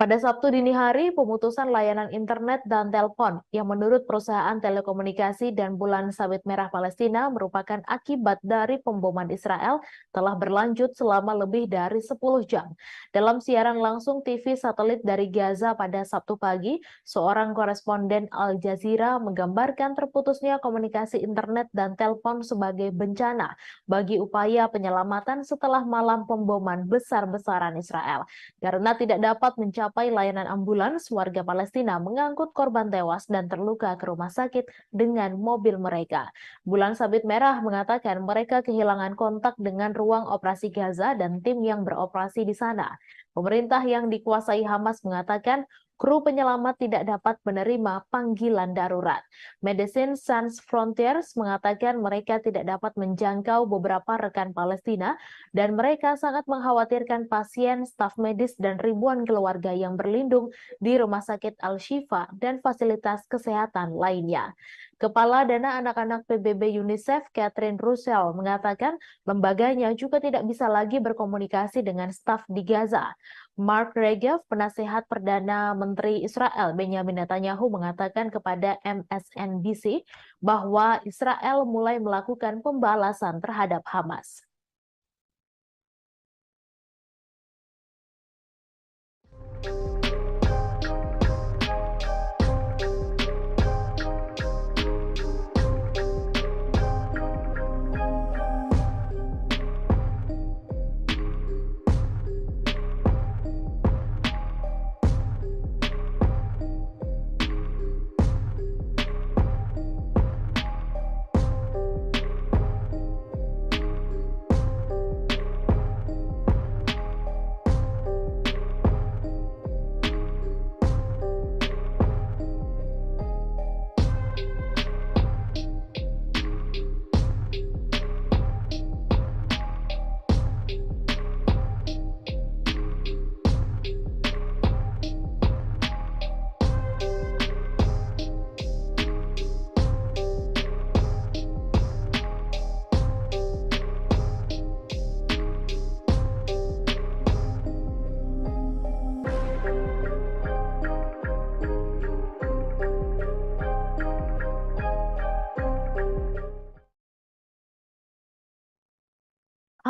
Pada Sabtu dini hari, pemutusan layanan internet dan telepon yang menurut perusahaan telekomunikasi dan bulan sabit merah Palestina merupakan akibat dari pemboman Israel telah berlanjut selama lebih dari 10 jam. Dalam siaran langsung TV satelit dari Gaza pada Sabtu pagi, seorang koresponden Al Jazeera menggambarkan terputusnya komunikasi internet dan telepon sebagai bencana bagi upaya penyelamatan setelah malam pemboman besar-besaran Israel. Karena tidak dapat mencapai layanan ambulans, warga Palestina mengangkut korban tewas dan terluka ke rumah sakit dengan mobil mereka. Bulan Sabit Merah mengatakan mereka kehilangan kontak dengan ruang operasi Gaza dan tim yang beroperasi di sana. Pemerintah yang dikuasai Hamas mengatakan kru penyelamat tidak dapat menerima panggilan darurat. Medecins Sans Frontieres mengatakan mereka tidak dapat menjangkau beberapa rekan Palestina dan mereka sangat mengkhawatirkan pasien, staf medis, dan ribuan keluarga yang berlindung di Rumah Sakit Al-Shifa dan fasilitas kesehatan lainnya. Kepala Dana Anak-anak PBB UNICEF, Catherine Russell, mengatakan lembaganya juga tidak bisa lagi berkomunikasi dengan staf di Gaza. Mark Regev, penasihat Perdana Menteri Israel Benjamin Netanyahu, mengatakan kepada MSNBC bahwa Israel mulai melakukan pembalasan terhadap Hamas.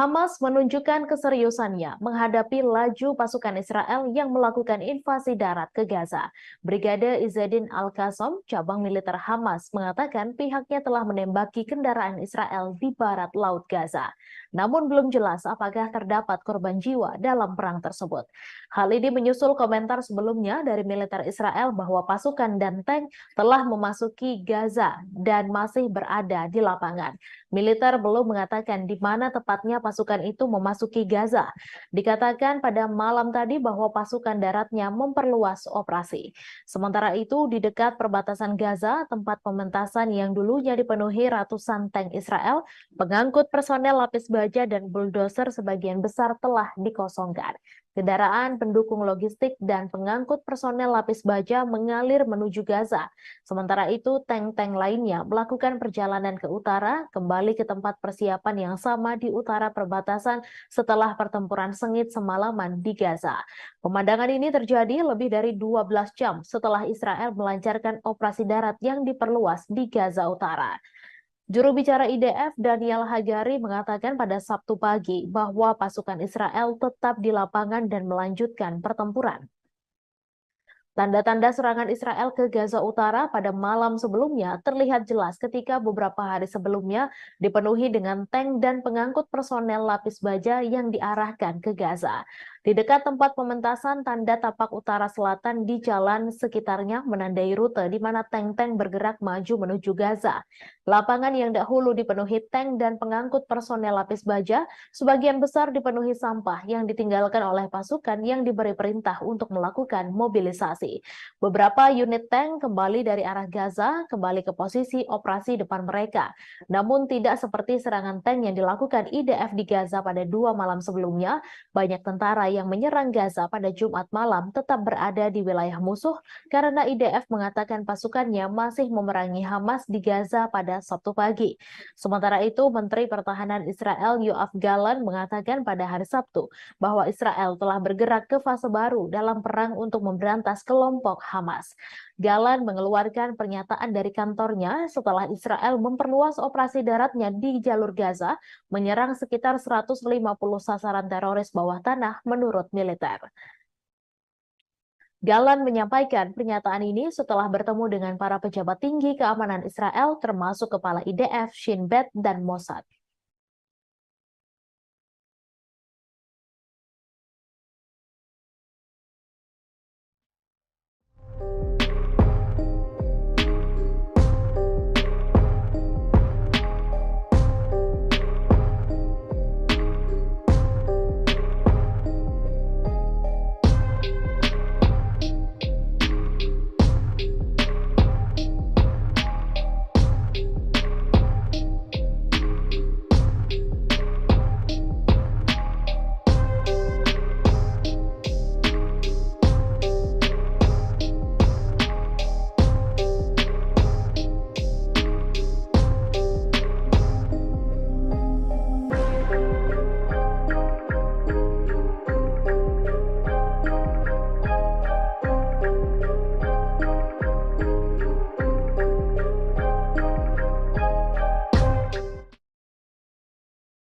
Hamas menunjukkan keseriusannya menghadapi laju pasukan Israel yang melakukan invasi darat ke Gaza. Brigade Izzeddin Al-Qassam, cabang militer Hamas, mengatakan pihaknya telah menembaki kendaraan Israel di barat laut Gaza. Namun belum jelas apakah terdapat korban jiwa dalam perang tersebut. Hal ini menyusul komentar sebelumnya dari militer Israel bahwa pasukan dan tank telah memasuki Gaza dan masih berada di lapangan. Militer belum mengatakan di mana tepatnya pasukan itu memasuki Gaza. Dikatakan pada malam tadi bahwa pasukan daratnya memperluas operasi. Sementara itu, di dekat perbatasan Gaza, tempat pementasan yang dulunya dipenuhi ratusan tank Israel, pengangkut personel lapis baja baja dan buldoser sebagian besar telah dikosongkan. Kendaraan pendukung logistik dan pengangkut personel lapis baja mengalir menuju Gaza. Sementara itu, tank-tank lainnya melakukan perjalanan ke utara, kembali ke tempat persiapan yang sama di utara perbatasan setelah pertempuran sengit semalaman di Gaza. Pemandangan ini terjadi lebih dari 12 jam setelah Israel melancarkan operasi darat yang diperluas di Gaza Utara. Juru bicara IDF Daniel Hagari mengatakan pada Sabtu pagi bahwa pasukan Israel tetap di lapangan dan melanjutkan pertempuran. Tanda-tanda serangan Israel ke Gaza Utara pada malam sebelumnya terlihat jelas ketika beberapa hari sebelumnya dipenuhi dengan tank dan pengangkut personel lapis baja yang diarahkan ke Gaza. Di dekat tempat pementasan tanda tapak utara selatan di jalan sekitarnya menandai rute di mana tank-tank bergerak maju menuju Gaza. Lapangan yang dahulu dipenuhi tank dan pengangkut personel lapis baja, sebagian besar dipenuhi sampah yang ditinggalkan oleh pasukan yang diberi perintah untuk melakukan mobilisasi. Beberapa unit tank kembali dari arah Gaza, kembali ke posisi operasi depan mereka. Namun tidak seperti serangan tank yang dilakukan IDF di Gaza pada 2 malam sebelumnya, banyak tentara yang menyerang Gaza pada Jumat malam tetap berada di wilayah musuh karena IDF mengatakan pasukannya masih memerangi Hamas di Gaza pada Sabtu pagi. Sementara itu, Menteri Pertahanan Israel Yoav Gallant mengatakan pada hari Sabtu bahwa Israel telah bergerak ke fase baru dalam perang untuk memberantas kelompok Hamas. Gallant mengeluarkan pernyataan dari kantornya setelah Israel memperluas operasi daratnya di jalur Gaza, menyerang sekitar 150 sasaran teroris bawah tanah menurut militer. Gallant menyampaikan pernyataan ini setelah bertemu dengan para pejabat tinggi keamanan Israel termasuk Kepala IDF, Shin Bet, dan Mossad.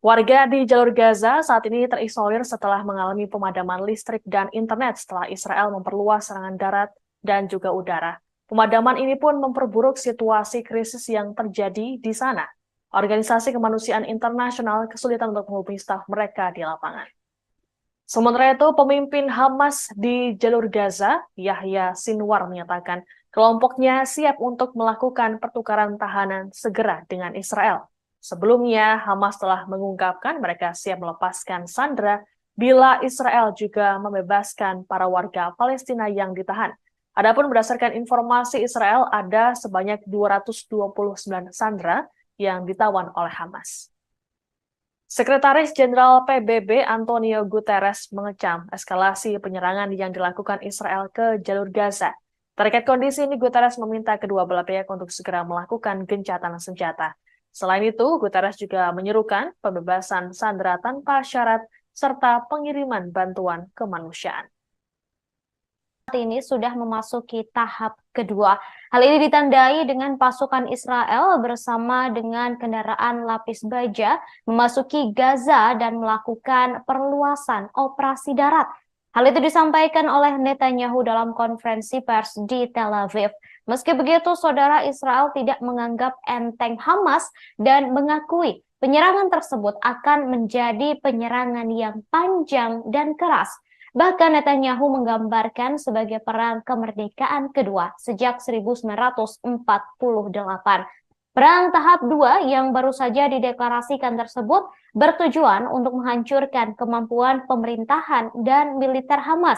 Warga di jalur Gaza saat ini terisolir setelah mengalami pemadaman listrik dan internet setelah Israel memperluas serangan darat dan juga udara. Pemadaman ini pun memperburuk situasi krisis yang terjadi di sana. Organisasi kemanusiaan internasional kesulitan untuk menghubungi staf mereka di lapangan. Sementara itu, pemimpin Hamas di jalur Gaza, Yahya Sinwar, menyatakan kelompoknya siap untuk melakukan pertukaran tahanan segera dengan Israel. Sebelumnya, Hamas telah mengungkapkan mereka siap melepaskan sandera bila Israel juga membebaskan para warga Palestina yang ditahan. Adapun berdasarkan informasi Israel, ada sebanyak 229 sandera yang ditawan oleh Hamas. Sekretaris Jenderal PBB Antonio Guterres mengecam eskalasi penyerangan yang dilakukan Israel ke jalur Gaza. Terkait kondisi ini, Guterres meminta kedua belah pihak untuk segera melakukan gencatan senjata. Selain itu, Guterres juga menyerukan pembebasan sandera tanpa syarat serta pengiriman bantuan kemanusiaan. Saat ini sudah memasuki tahap kedua. Hal ini ditandai dengan pasukan Israel bersama dengan kendaraan lapis baja memasuki Gaza dan melakukan perluasan operasi darat. Hal itu disampaikan oleh Netanyahu dalam konferensi pers di Tel Aviv. Meski begitu, saudara, Israel tidak menganggap enteng Hamas dan mengakui penyerangan tersebut akan menjadi penyerangan yang panjang dan keras. Bahkan Netanyahu menggambarkan sebagai perang kemerdekaan kedua sejak 1948. Perang tahap 2 yang baru saja dideklarasikan tersebut bertujuan untuk menghancurkan kemampuan pemerintahan dan militer Hamas.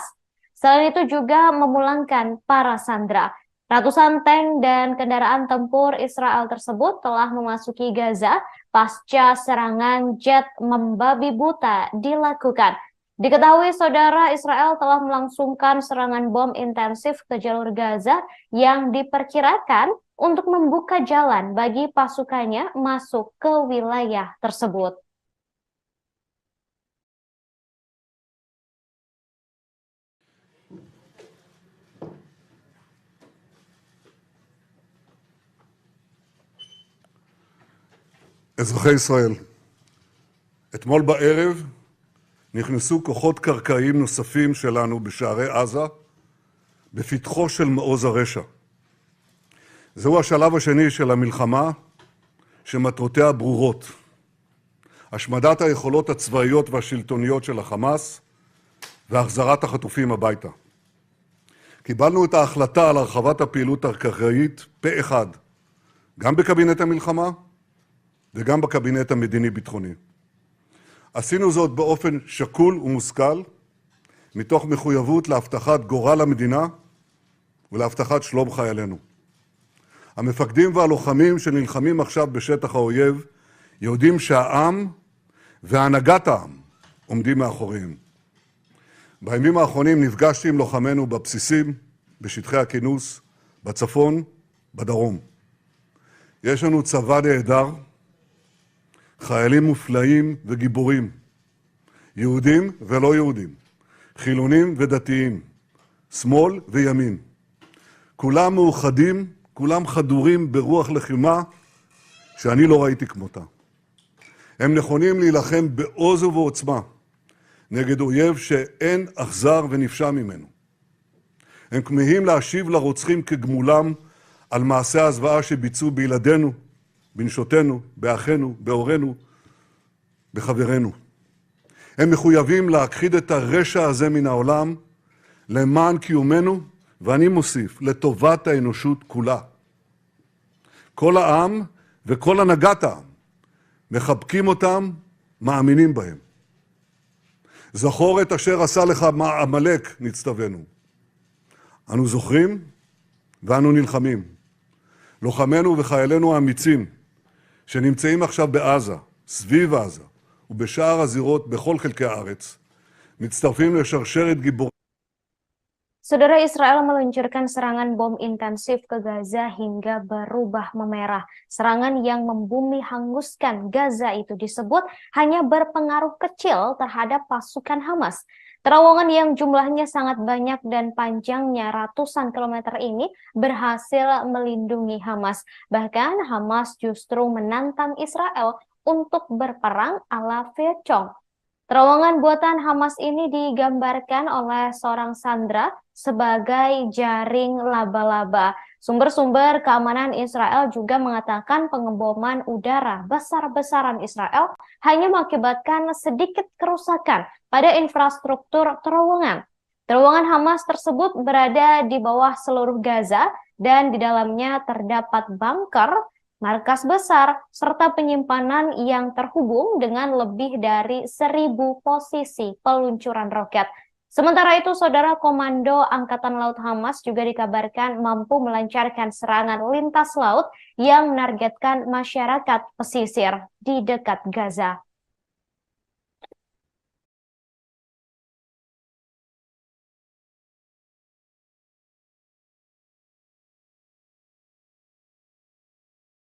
Selain itu juga memulangkan para sandera. Ratusan tank dan kendaraan tempur Israel tersebut telah memasuki Gaza pasca serangan jet membabi buta dilakukan. Diketahui saudara, Israel telah melangsungkan serangan bom intensif ke jalur Gaza yang diperkirakan untuk membuka jalan bagi pasukannya masuk ke wilayah tersebut. אזרחי ישראל, אתמול בערב נכנסו כוחות קרקעיים נוספים שלנו בשערי עזה, בפתחו של מעוז הרשע. זהו השלב השני של המלחמה, שמטרותיה ברורות. השמדת היכולות הצבאיות והשלטוניות של החמאס, והחזרת החטופים הביתה. קיבלנו את ההחלטה על הרחבת הפעילות הקרקעית פה אחד, גם בקבינט המלחמה, וגם בקבינט המדיני-ביטחוני. עשינו זאת באופן שקול ומושכל, מתוך מחויבות להבטחת גורל המדינה ולהבטחת שלום חיילינו. המפקדים והלוחמים שנלחמים עכשיו בשטח האויב יודעים שהעם והנהגת העם עומדים מאחוריהם. בימים האחרונים נפגשתי עם לוחמינו בבסיסים, בשטחי הכינוס, בצפון, בדרום. יש לנו צבא נהדר, חיילים מופלאים וגיבורים, יהודים ולא יהודים, חילונים ודתיים, שמאל וימין. כולם מאוחדים, כולם חדורים ברוח לחימה שאני לא ראיתי כמותה. הם נכונים להילחם בעוז ובעוצמה נגד אויב שאין אכזר ונפשע ממנו. הם כמהים להשיב לרוצחים כגמולם על מעשי הזוועה שביצעו בילדינו, בנשותינו, באחינו, בהורינו, בחברינו. הם מחויבים להכחיד את הרשע הזה מן העולם למען קיומנו, ואני מוסיף, לטובת האנושות כולה. כל העם וכל הנהגת העם מחבקים אותם, מאמינים בהם. זכור את אשר עשה לך עמלק, נצטווינו. אנו זוכרים ואנו נלחמים. לוחמינו וחיילינו האמיצים שנמצאים עכשיו בעזה, סביב עזה ובשאר הזירות בכל חלקי הארץ, מצטרפים לשרשרת גיבורים. Saudara, Israel meluncurkan serangan bom intensif ke Gaza hingga berubah memerah. Serangan yang membumi hanguskan Gaza itu disebut hanya berpengaruh kecil terhadap pasukan Hamas. Terowongan yang jumlahnya sangat banyak dan panjangnya ratusan kilometer ini berhasil melindungi Hamas. Bahkan Hamas justru menantang Israel untuk berperang ala Vietcong. Terowongan buatan Hamas ini digambarkan oleh seorang sandera sebagai jaring laba-laba. Sumber-sumber keamanan Israel juga mengatakan pengeboman udara besar-besaran Israel hanya mengakibatkan sedikit kerusakan pada infrastruktur terowongan. Terowongan Hamas tersebut berada di bawah seluruh Gaza dan di dalamnya terdapat bunker, markas besar, serta penyimpanan yang terhubung dengan lebih dari 1.000 posisi peluncuran roket. Sementara itu, saudara, Komando Angkatan Laut Hamas juga dikabarkan mampu melancarkan serangan lintas laut yang menargetkan masyarakat pesisir di dekat Gaza.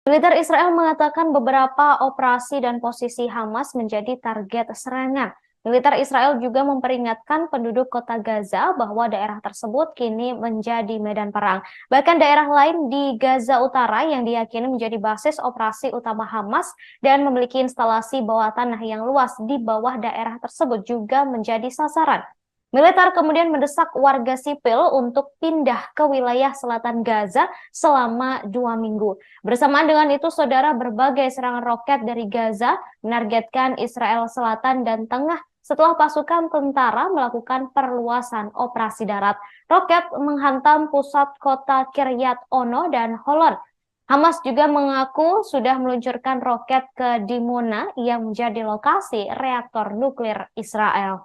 Militer Israel mengatakan beberapa operasi dan posisi Hamas menjadi target serangan. Militer Israel juga memperingatkan penduduk kota Gaza bahwa daerah tersebut kini menjadi medan perang. Bahkan daerah lain di Gaza Utara yang diyakini menjadi basis operasi utama Hamas dan memiliki instalasi bawah tanah yang luas di bawah daerah tersebut juga menjadi sasaran. Militer kemudian mendesak warga sipil untuk pindah ke wilayah selatan Gaza selama 2 minggu. Bersamaan dengan itu, saudara, berbagai serangan roket dari Gaza menargetkan Israel Selatan dan Tengah setelah pasukan tentara melakukan perluasan operasi darat. Roket menghantam pusat kota Kiryat Ono dan Holon. Hamas juga mengaku sudah meluncurkan roket ke Dimona yang menjadi lokasi reaktor nuklir Israel.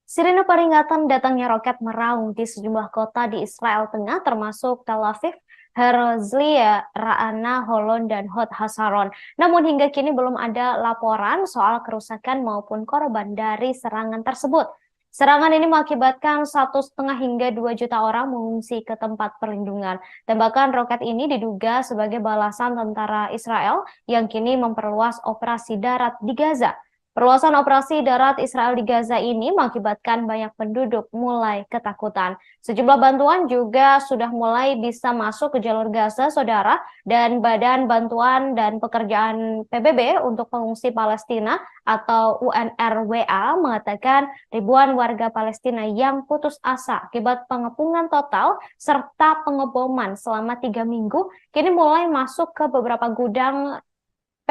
Sirine peringatan datangnya roket meraung di sejumlah kota di Israel Tengah termasuk Tel Aviv, Herzliya, Ra'ana, Holon, dan Hod Hasaron. Namun hingga kini belum ada laporan soal kerusakan maupun korban dari serangan tersebut. Serangan ini mengakibatkan 1,5 hingga 2 juta orang mengungsi ke tempat perlindungan. Tembakan roket ini diduga sebagai balasan tentara Israel yang kini memperluas operasi darat di Gaza. Perluasan operasi darat Israel di Gaza ini mengakibatkan banyak penduduk mulai ketakutan. Sejumlah bantuan juga sudah mulai bisa masuk ke jalur Gaza, saudara, dan Badan Bantuan dan Pekerjaan PBB untuk Pengungsi Palestina atau UNRWA mengatakan ribuan warga Palestina yang putus asa akibat pengepungan total serta pengeboman selama 3 minggu kini mulai masuk ke beberapa gudang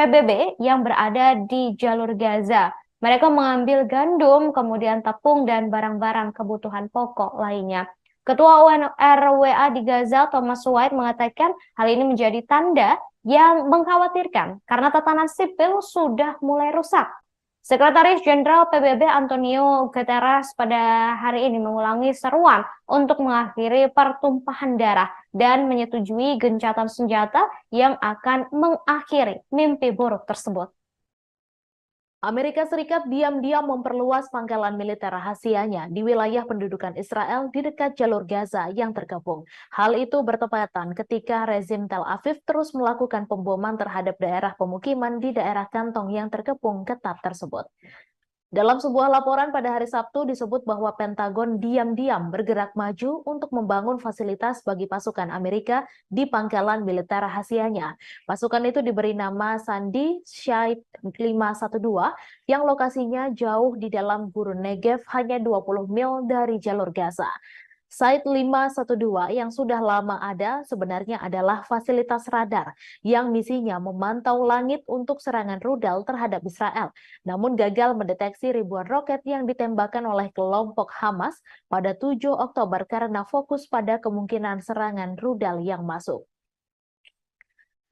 PBB yang berada di jalur Gaza. Mereka mengambil gandum, kemudian tepung, dan barang-barang kebutuhan pokok lainnya. Ketua UNRWA di Gaza, Thomas White, mengatakan hal ini menjadi tanda yang mengkhawatirkan karena tatanan sipil sudah mulai rusak. Sekretaris Jenderal PBB Antonio Guterres pada hari ini mengulangi seruan untuk mengakhiri pertumpahan darah dan menyetujui gencatan senjata yang akan mengakhiri mimpi buruk tersebut. Amerika Serikat diam-diam memperluas pangkalan militer rahasianya di wilayah pendudukan Israel di dekat jalur Gaza yang terkepung. Hal itu bertepatan ketika rezim Tel Aviv terus melakukan pemboman terhadap daerah pemukiman di daerah kantong yang terkepung ketat tersebut. Dalam sebuah laporan pada hari Sabtu disebut bahwa Pentagon diam-diam bergerak maju untuk membangun fasilitas bagi pasukan Amerika di pangkalan militer rahasianya. Pasukan itu diberi nama Sandi Shait 512 yang lokasinya jauh di dalam gurun Negev hanya 20 mil dari jalur Gaza. Site 512 yang sudah lama ada sebenarnya adalah fasilitas radar yang misinya memantau langit untuk serangan rudal terhadap Israel, namun gagal mendeteksi ribuan roket yang ditembakkan oleh kelompok Hamas pada 7 Oktober karena fokus pada kemungkinan serangan rudal yang masuk.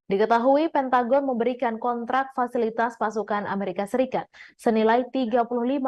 Diketahui Pentagon memberikan kontrak fasilitas pasukan Amerika Serikat senilai 35,8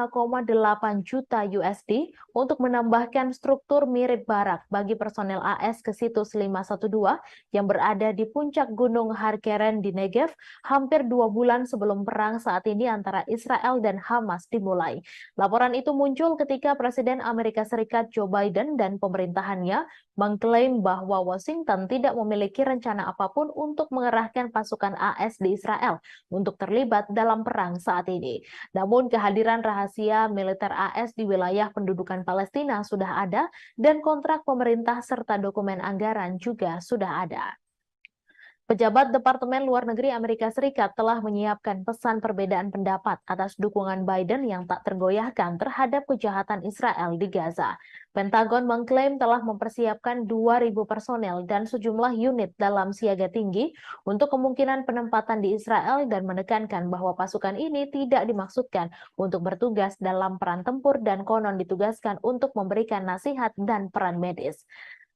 juta USD untuk menambahkan struktur mirip barak bagi personel AS ke situs 512 yang berada di puncak Gunung Har Keren di Negev hampir 2 bulan sebelum perang saat ini antara Israel dan Hamas dimulai. Laporan itu muncul ketika Presiden Amerika Serikat Joe Biden dan pemerintahannya mengklaim bahwa Washington tidak memiliki rencana apapun untuk mengerahkan pasukan AS di Israel untuk terlibat dalam perang saat ini. Namun kehadiran rahasia militer AS di wilayah pendudukan Palestina sudah ada dan kontrak pemerintah serta dokumen anggaran juga sudah ada. Pejabat Departemen Luar Negeri Amerika Serikat telah menyiapkan pesan perbedaan pendapat atas dukungan Biden yang tak tergoyahkan terhadap kejahatan Israel di Gaza. Pentagon mengklaim telah mempersiapkan 2.000 personel dan sejumlah unit dalam siaga tinggi untuk kemungkinan penempatan di Israel dan menekankan bahwa pasukan ini tidak dimaksudkan untuk bertugas dalam peran tempur dan konon ditugaskan untuk memberikan nasihat dan peran medis.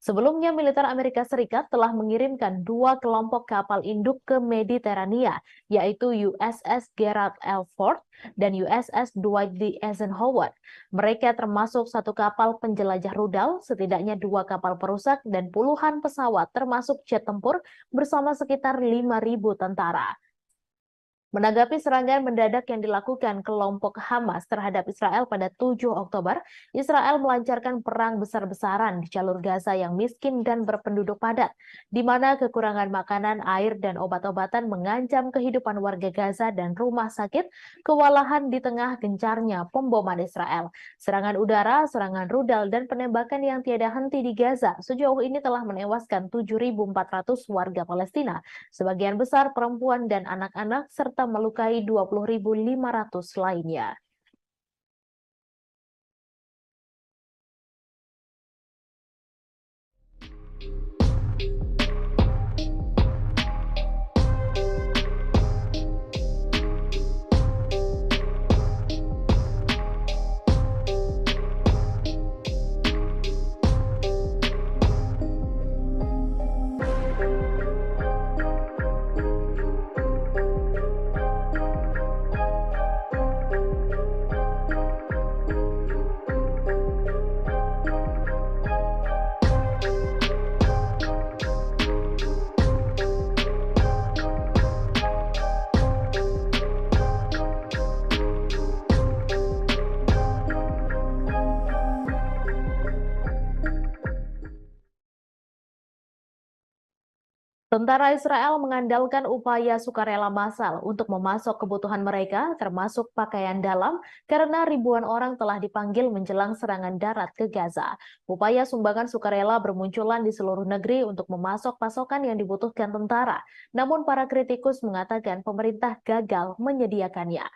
Sebelumnya, militer Amerika Serikat telah mengirimkan 2 kelompok kapal induk ke Mediterania, yaitu USS Gerald R. Ford dan USS Dwight D. Eisenhower. Mereka termasuk 1 kapal penjelajah rudal, setidaknya 2 kapal perusak, dan puluhan pesawat termasuk jet tempur bersama sekitar 5.000 tentara. Menanggapi serangan mendadak yang dilakukan kelompok Hamas terhadap Israel pada 7 Oktober, Israel melancarkan perang besar-besaran di jalur Gaza yang miskin dan berpenduduk padat, di mana kekurangan makanan, air, dan obat-obatan mengancam kehidupan warga Gaza dan rumah sakit, kewalahan di tengah gencarnya pemboman Israel. Serangan udara, serangan rudal, dan penembakan yang tiada henti di Gaza sejauh ini telah menewaskan 7.400 warga Palestina, sebagian besar perempuan dan anak-anak, serta melukai 20.500 lainnya. Tentara Israel mengandalkan upaya sukarela massal untuk memasok kebutuhan mereka, termasuk pakaian dalam, karena ribuan orang telah dipanggil menjelang serangan darat ke Gaza. Upaya sumbangan sukarela bermunculan di seluruh negeri untuk memasok pasokan yang dibutuhkan tentara. Namun para kritikus mengatakan pemerintah gagal menyediakannya.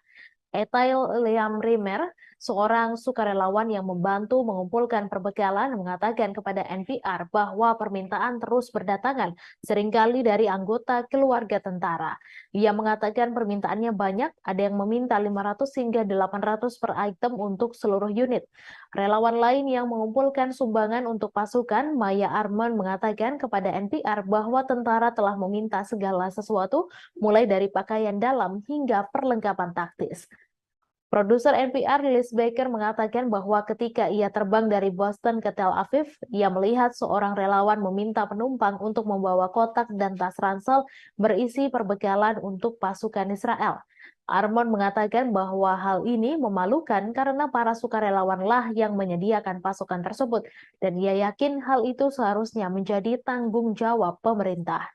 Etail Liam Rimer, seorang sukarelawan yang membantu mengumpulkan perbekalan, mengatakan kepada NPR bahwa permintaan terus berdatangan, seringkali dari anggota keluarga tentara. Ia mengatakan permintaannya banyak, ada yang meminta 500 hingga 800 per item untuk seluruh unit. Relawan lain yang mengumpulkan sumbangan untuk pasukan, Maya Arman, mengatakan kepada NPR bahwa tentara telah meminta segala sesuatu, mulai dari pakaian dalam hingga perlengkapan taktis. Produser NPR Liz Baker mengatakan bahwa ketika ia terbang dari Boston ke Tel Aviv, ia melihat seorang relawan meminta penumpang untuk membawa kotak dan tas ransel berisi perbekalan untuk pasukan Israel. Armon mengatakan bahwa hal ini memalukan karena para sukarelawanlah yang menyediakan pasukan tersebut, dan ia yakin hal itu seharusnya menjadi tanggung jawab pemerintah.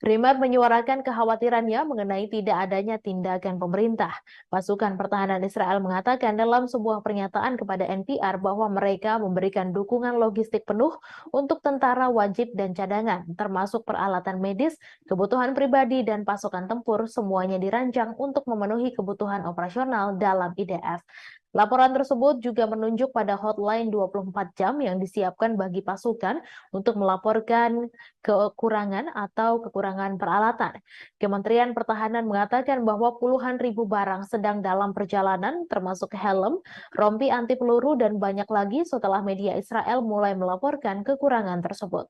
Rimar menyuarakan kekhawatirannya mengenai tidak adanya tindakan pemerintah. Pasukan pertahanan Israel mengatakan dalam sebuah pernyataan kepada NPR bahwa mereka memberikan dukungan logistik penuh untuk tentara wajib dan cadangan, termasuk peralatan medis, kebutuhan pribadi, dan pasukan tempur, semuanya dirancang untuk memenuhi kebutuhan operasional dalam IDF. Laporan tersebut juga menunjuk pada hotline 24 jam yang disiapkan bagi pasukan untuk melaporkan kekurangan atau kekurangan peralatan. Kementerian Pertahanan mengatakan bahwa puluhan ribu barang sedang dalam perjalanan, termasuk helm, rompi anti peluru, dan banyak lagi setelah media Israel mulai melaporkan kekurangan tersebut.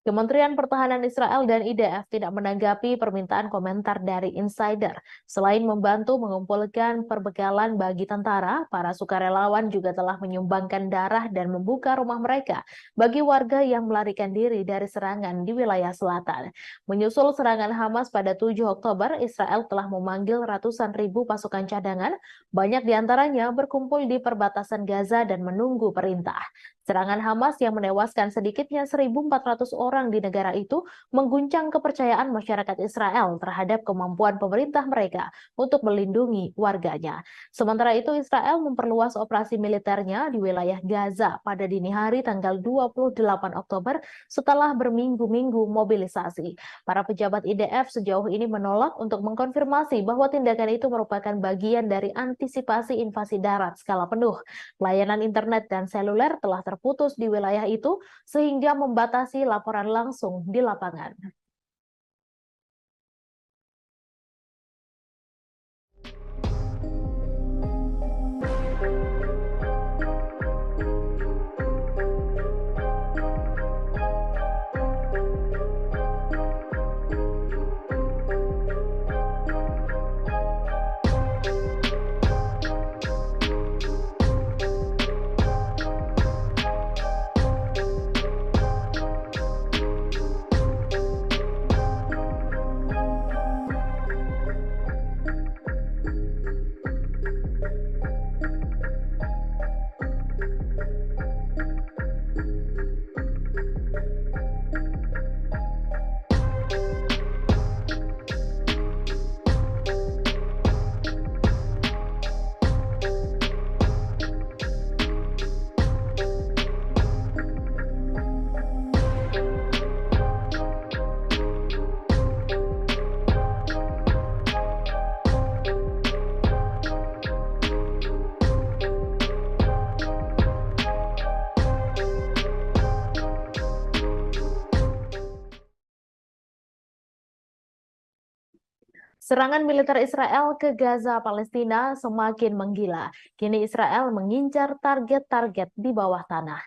Kementerian Pertahanan Israel dan IDF tidak menanggapi permintaan komentar dari insider. Selain membantu mengumpulkan perbekalan bagi tentara, para sukarelawan juga telah menyumbangkan darah dan membuka rumah mereka bagi warga yang melarikan diri dari serangan di wilayah selatan. Menyusul serangan Hamas pada 7 Oktober, Israel telah memanggil ratusan ribu pasukan cadangan, banyak diantaranya berkumpul di perbatasan Gaza dan menunggu perintah. Serangan Hamas yang menewaskan sedikitnya 1.400 orang di negara itu mengguncang kepercayaan masyarakat Israel terhadap kemampuan pemerintah mereka untuk melindungi warganya. Sementara itu, Israel memperluas operasi militernya di wilayah Gaza pada dini hari tanggal 28 Oktober setelah berminggu-minggu mobilisasi. Para pejabat IDF sejauh ini menolak untuk mengkonfirmasi bahwa tindakan itu merupakan bagian dari antisipasi invasi darat skala penuh. Layanan internet dan seluler telah terputus di wilayah itu sehingga membatasi laporan langsung di lapangan. Serangan militer Israel ke Gaza, Palestina semakin menggila. Kini Israel mengincar target-target di bawah tanah.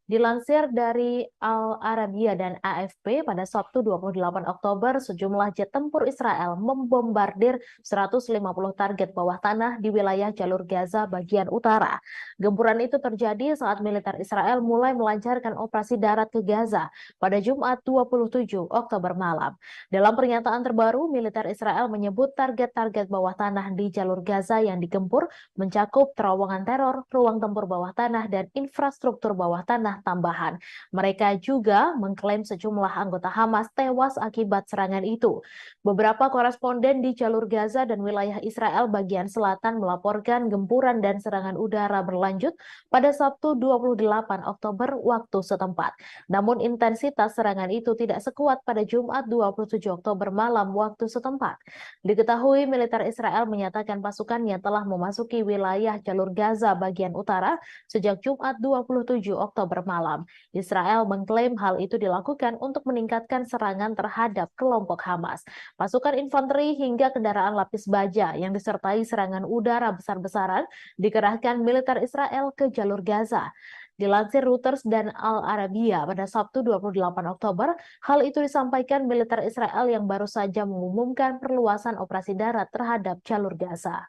Dilansir dari Al Arabiya dan AFP, pada Sabtu 28 Oktober, sejumlah jet tempur Israel membombardir 150 target bawah tanah di wilayah jalur Gaza bagian utara. Gempuran itu terjadi saat militer Israel mulai melancarkan operasi darat ke Gaza pada Jumat 27 Oktober malam. Dalam pernyataan terbaru, militer Israel menyebut target-target bawah tanah di jalur Gaza yang digempur mencakup terowongan teror, ruang tempur bawah tanah, dan infrastruktur bawah tanah panah tambahan. Mereka juga mengklaim sejumlah anggota Hamas tewas akibat serangan itu. Beberapa koresponden di jalur Gaza dan wilayah Israel bagian selatan melaporkan gempuran dan serangan udara berlanjut pada Sabtu 28 Oktober waktu setempat. Namun intensitas serangan itu tidak sekuat pada Jumat 27 Oktober malam waktu setempat. Diketahui militer Israel menyatakan pasukannya telah memasuki wilayah jalur Gaza bagian utara sejak Jumat 27 Oktober malam. Israel mengklaim hal itu dilakukan untuk meningkatkan serangan terhadap kelompok Hamas. Pasukan infanteri hingga kendaraan lapis baja yang disertai serangan udara besar-besaran dikerahkan militer Israel ke jalur Gaza. Dilansir Reuters dan Al Arabiya pada Sabtu 28 Oktober, hal itu disampaikan militer Israel yang baru saja mengumumkan perluasan operasi darat terhadap jalur Gaza.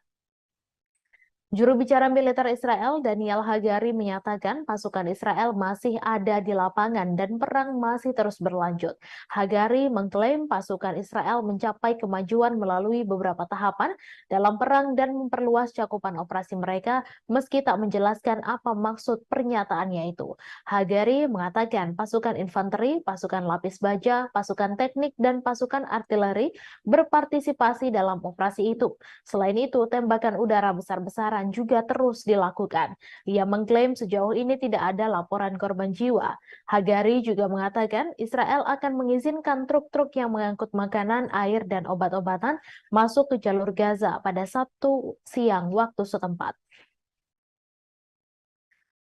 Juru bicara militer Israel Daniel Hagari menyatakan pasukan Israel masih ada di lapangan dan perang masih terus berlanjut. Hagari mengklaim pasukan Israel mencapai kemajuan melalui beberapa tahapan dalam perang dan memperluas cakupan operasi mereka meski tak menjelaskan apa maksud pernyataannya itu. Hagari mengatakan pasukan infanteri, pasukan lapis baja, pasukan teknik, dan pasukan artileri berpartisipasi dalam operasi itu. Selain itu, tembakan udara besar-besaran juga terus dilakukan. Ia mengklaim sejauh ini tidak ada laporan korban jiwa. Hagari juga mengatakan Israel akan mengizinkan truk-truk yang mengangkut makanan, air, dan obat-obatan masuk ke jalur Gaza pada Sabtu siang waktu setempat.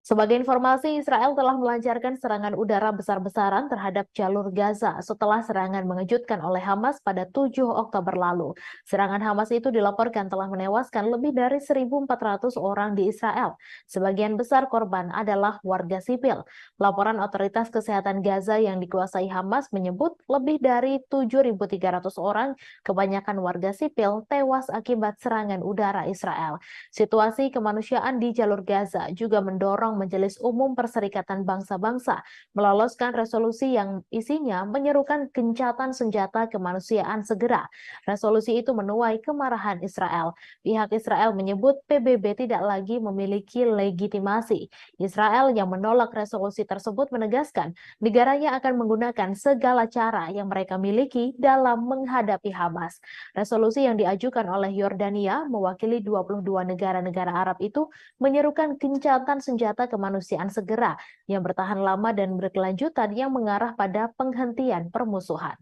Sebagai informasi, Israel telah melancarkan serangan udara besar-besaran terhadap jalur Gaza setelah serangan mengejutkan oleh Hamas pada 7 Oktober lalu. Serangan Hamas itu dilaporkan telah menewaskan lebih dari 1.400 orang di Israel. Sebagian besar korban adalah warga sipil. Laporan otoritas kesehatan Gaza yang dikuasai Hamas menyebut lebih dari 7.300 orang, kebanyakan warga sipil, tewas akibat serangan udara Israel. Situasi kemanusiaan di jalur Gaza juga mendorong Majelis Umum Perserikatan Bangsa-Bangsa meloloskan resolusi yang isinya menyerukan gencatan senjata kemanusiaan segera. Resolusi itu menuai kemarahan Israel. Pihak Israel menyebut PBB tidak lagi memiliki legitimasi. Israel yang menolak resolusi tersebut menegaskan negaranya akan menggunakan segala cara yang mereka miliki dalam menghadapi Hamas. Resolusi yang diajukan oleh Yordania mewakili 22 negara-negara Arab itu menyerukan gencatan senjata kemanusiaan segera yang bertahan lama dan berkelanjutan yang mengarah pada penghentian permusuhan.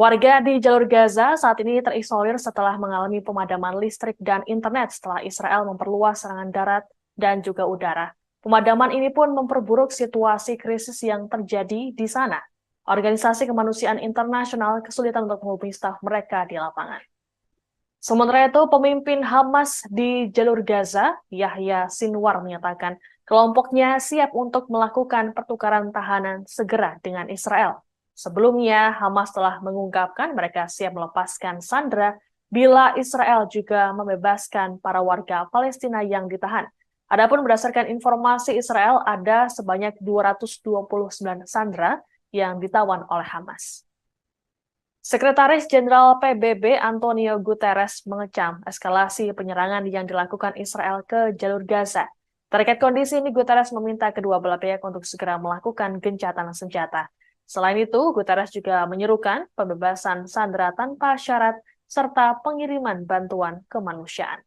Warga di jalur Gaza saat ini terisolir setelah mengalami pemadaman listrik dan internet setelah Israel memperluas serangan darat dan juga udara. Pemadaman ini pun memperburuk situasi krisis yang terjadi di sana. Organisasi kemanusiaan internasional kesulitan untuk menghubungi staf mereka di lapangan. Sementara itu, pemimpin Hamas di jalur Gaza, Yahya Sinwar, menyatakan kelompoknya siap untuk melakukan pertukaran tahanan segera dengan Israel. Sebelumnya, Hamas telah mengungkapkan mereka siap melepaskan sandera bila Israel juga membebaskan para warga Palestina yang ditahan. Adapun berdasarkan informasi Israel, ada sebanyak 229 sandera yang ditawan oleh Hamas. Sekretaris Jenderal PBB Antonio Guterres mengecam eskalasi penyerangan yang dilakukan Israel ke jalur Gaza. Terkait kondisi ini, Guterres meminta kedua belah pihak untuk segera melakukan gencatan senjata. Selain itu, Guterres juga menyerukan pembebasan sandera tanpa syarat serta pengiriman bantuan kemanusiaan.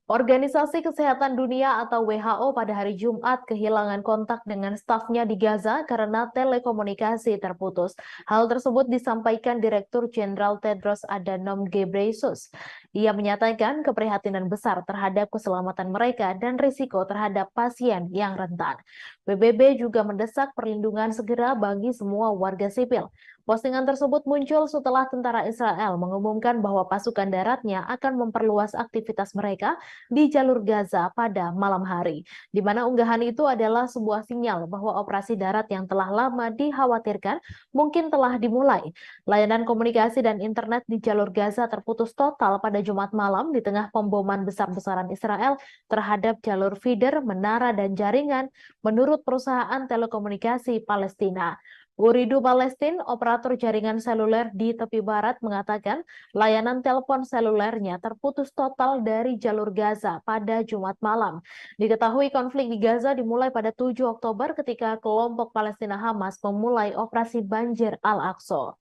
Organisasi Kesehatan Dunia atau WHO pada hari Jumat kehilangan kontak dengan stafnya di Gaza karena telekomunikasi terputus. Hal tersebut disampaikan Direktur Jenderal Tedros Adhanom Ghebreyesus. Ia menyatakan keprihatinan besar terhadap keselamatan mereka dan risiko terhadap pasien yang rentan. PBB juga mendesak perlindungan segera bagi semua warga sipil. Postingan tersebut muncul setelah tentara Israel mengumumkan bahwa pasukan daratnya akan memperluas aktivitas mereka di jalur Gaza pada malam hari, di mana unggahan itu adalah sebuah sinyal bahwa operasi darat yang telah lama dikhawatirkan mungkin telah dimulai. Layanan komunikasi dan internet di jalur Gaza terputus total pada Jumat malam di tengah pemboman besar-besaran Israel terhadap jalur feeder, menara, dan jaringan, menurut perusahaan telekomunikasi Palestina. Uridu Palestin, operator jaringan seluler di tepi barat, mengatakan layanan telepon selulernya terputus total dari jalur Gaza pada Jumat malam. Diketahui konflik di Gaza dimulai pada 7 Oktober ketika kelompok Palestina Hamas memulai operasi Banjir Al-Aqsa.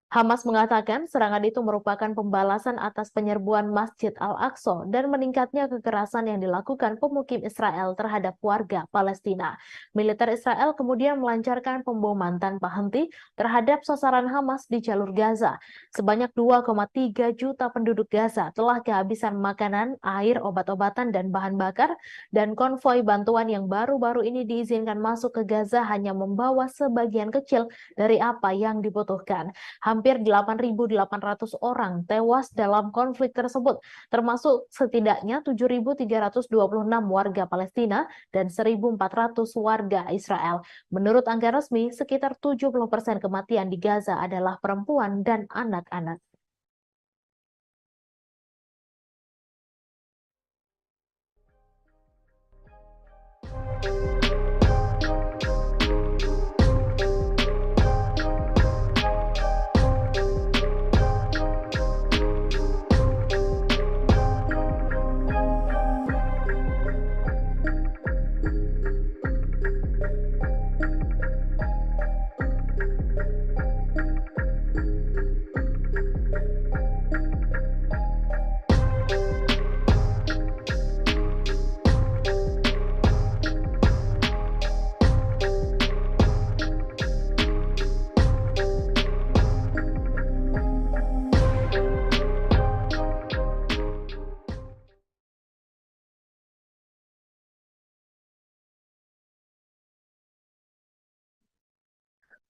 Hamas mengatakan serangan itu merupakan pembalasan atas penyerbuan Masjid Al-Aqsa dan meningkatnya kekerasan yang dilakukan pemukim Israel terhadap warga Palestina. Militer Israel kemudian melancarkan pemboman tanpa henti terhadap sasaran Hamas di jalur Gaza. Sebanyak 2,3 juta penduduk Gaza telah kehabisan makanan, air, obat-obatan, dan bahan bakar, dan konvoi bantuan yang baru-baru ini diizinkan masuk ke Gaza hanya membawa sebagian kecil dari apa yang dibutuhkan. Hampir 8.800 orang tewas dalam konflik tersebut, termasuk setidaknya 7.326 warga Palestina dan 1.400 warga Israel. Menurut angka resmi, sekitar 70% kematian di Gaza adalah perempuan dan anak-anak.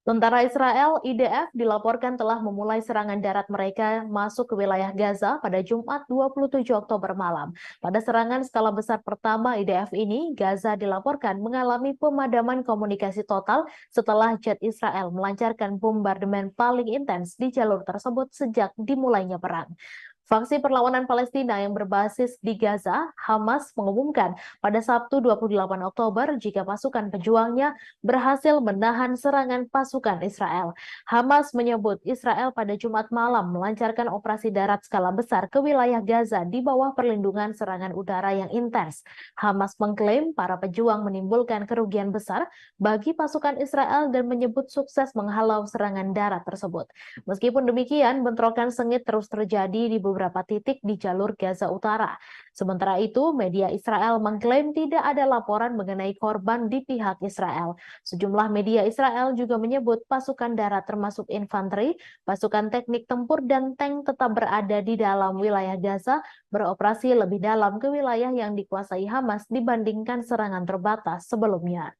Tentara Israel IDF dilaporkan telah memulai serangan darat mereka masuk ke wilayah Gaza pada Jumat 27 Oktober malam. Pada serangan skala besar pertama IDF ini, Gaza dilaporkan mengalami pemadaman komunikasi total setelah jet Israel melancarkan bombardemen paling intens di jalur tersebut sejak dimulainya perang. Faksi perlawanan Palestina yang berbasis di Gaza, Hamas, mengumumkan pada Sabtu 28 Oktober jika pasukan pejuangnya berhasil menahan serangan pasukan Israel. Hamas menyebut Israel pada Jumat malam melancarkan operasi darat skala besar ke wilayah Gaza di bawah perlindungan serangan udara yang intens. Hamas mengklaim para pejuang menimbulkan kerugian besar bagi pasukan Israel dan menyebut sukses menghalau serangan darat tersebut. Meskipun demikian, bentrokan sengit terus terjadi di beberapa titik di jalur Gaza Utara. Sementara itu, media Israel mengklaim tidak ada laporan mengenai korban di pihak Israel. Sejumlah media Israel juga menyebut pasukan darat termasuk infanteri, pasukan teknik tempur, dan tank tetap berada di dalam wilayah Gaza, beroperasi lebih dalam ke wilayah yang dikuasai Hamas dibandingkan serangan terbatas sebelumnya.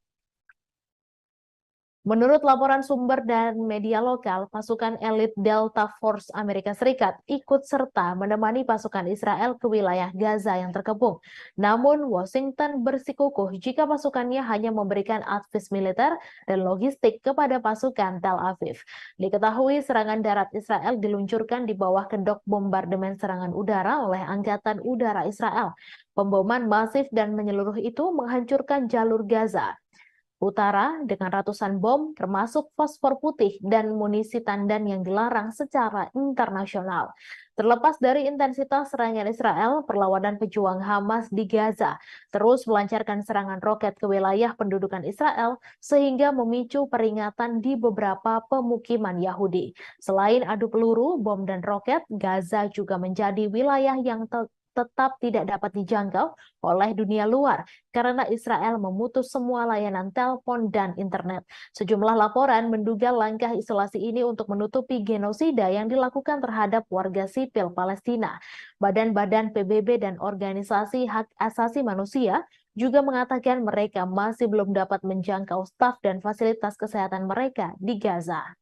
Menurut laporan sumber dan media lokal, pasukan elit Delta Force Amerika Serikat ikut serta menemani pasukan Israel ke wilayah Gaza yang terkepung. Namun, Washington bersikukuh jika pasukannya hanya memberikan advis militer dan logistik kepada pasukan Tel Aviv. Diketahui serangan darat Israel diluncurkan di bawah kedok bombardemen serangan udara oleh Angkatan Udara Israel. Pemboman masif dan menyeluruh itu menghancurkan jalur Gaza Utara dengan ratusan bom termasuk fosfor putih dan munisi tandan yang dilarang secara internasional. Terlepas dari intensitas serangan Israel, perlawanan pejuang Hamas di Gaza terus melancarkan serangan roket ke wilayah pendudukan Israel sehingga memicu peringatan di beberapa pemukiman Yahudi. Selain adu peluru, bom dan roket, Gaza juga menjadi wilayah yang tetap tidak dapat dijangkau oleh dunia luar karena Israel memutus semua layanan telepon dan internet. Sejumlah laporan menduga langkah isolasi ini untuk menutupi genosida yang dilakukan terhadap warga sipil Palestina. Badan-badan PBB dan organisasi hak asasi manusia juga mengatakan mereka masih belum dapat menjangkau staf dan fasilitas kesehatan mereka di Gaza.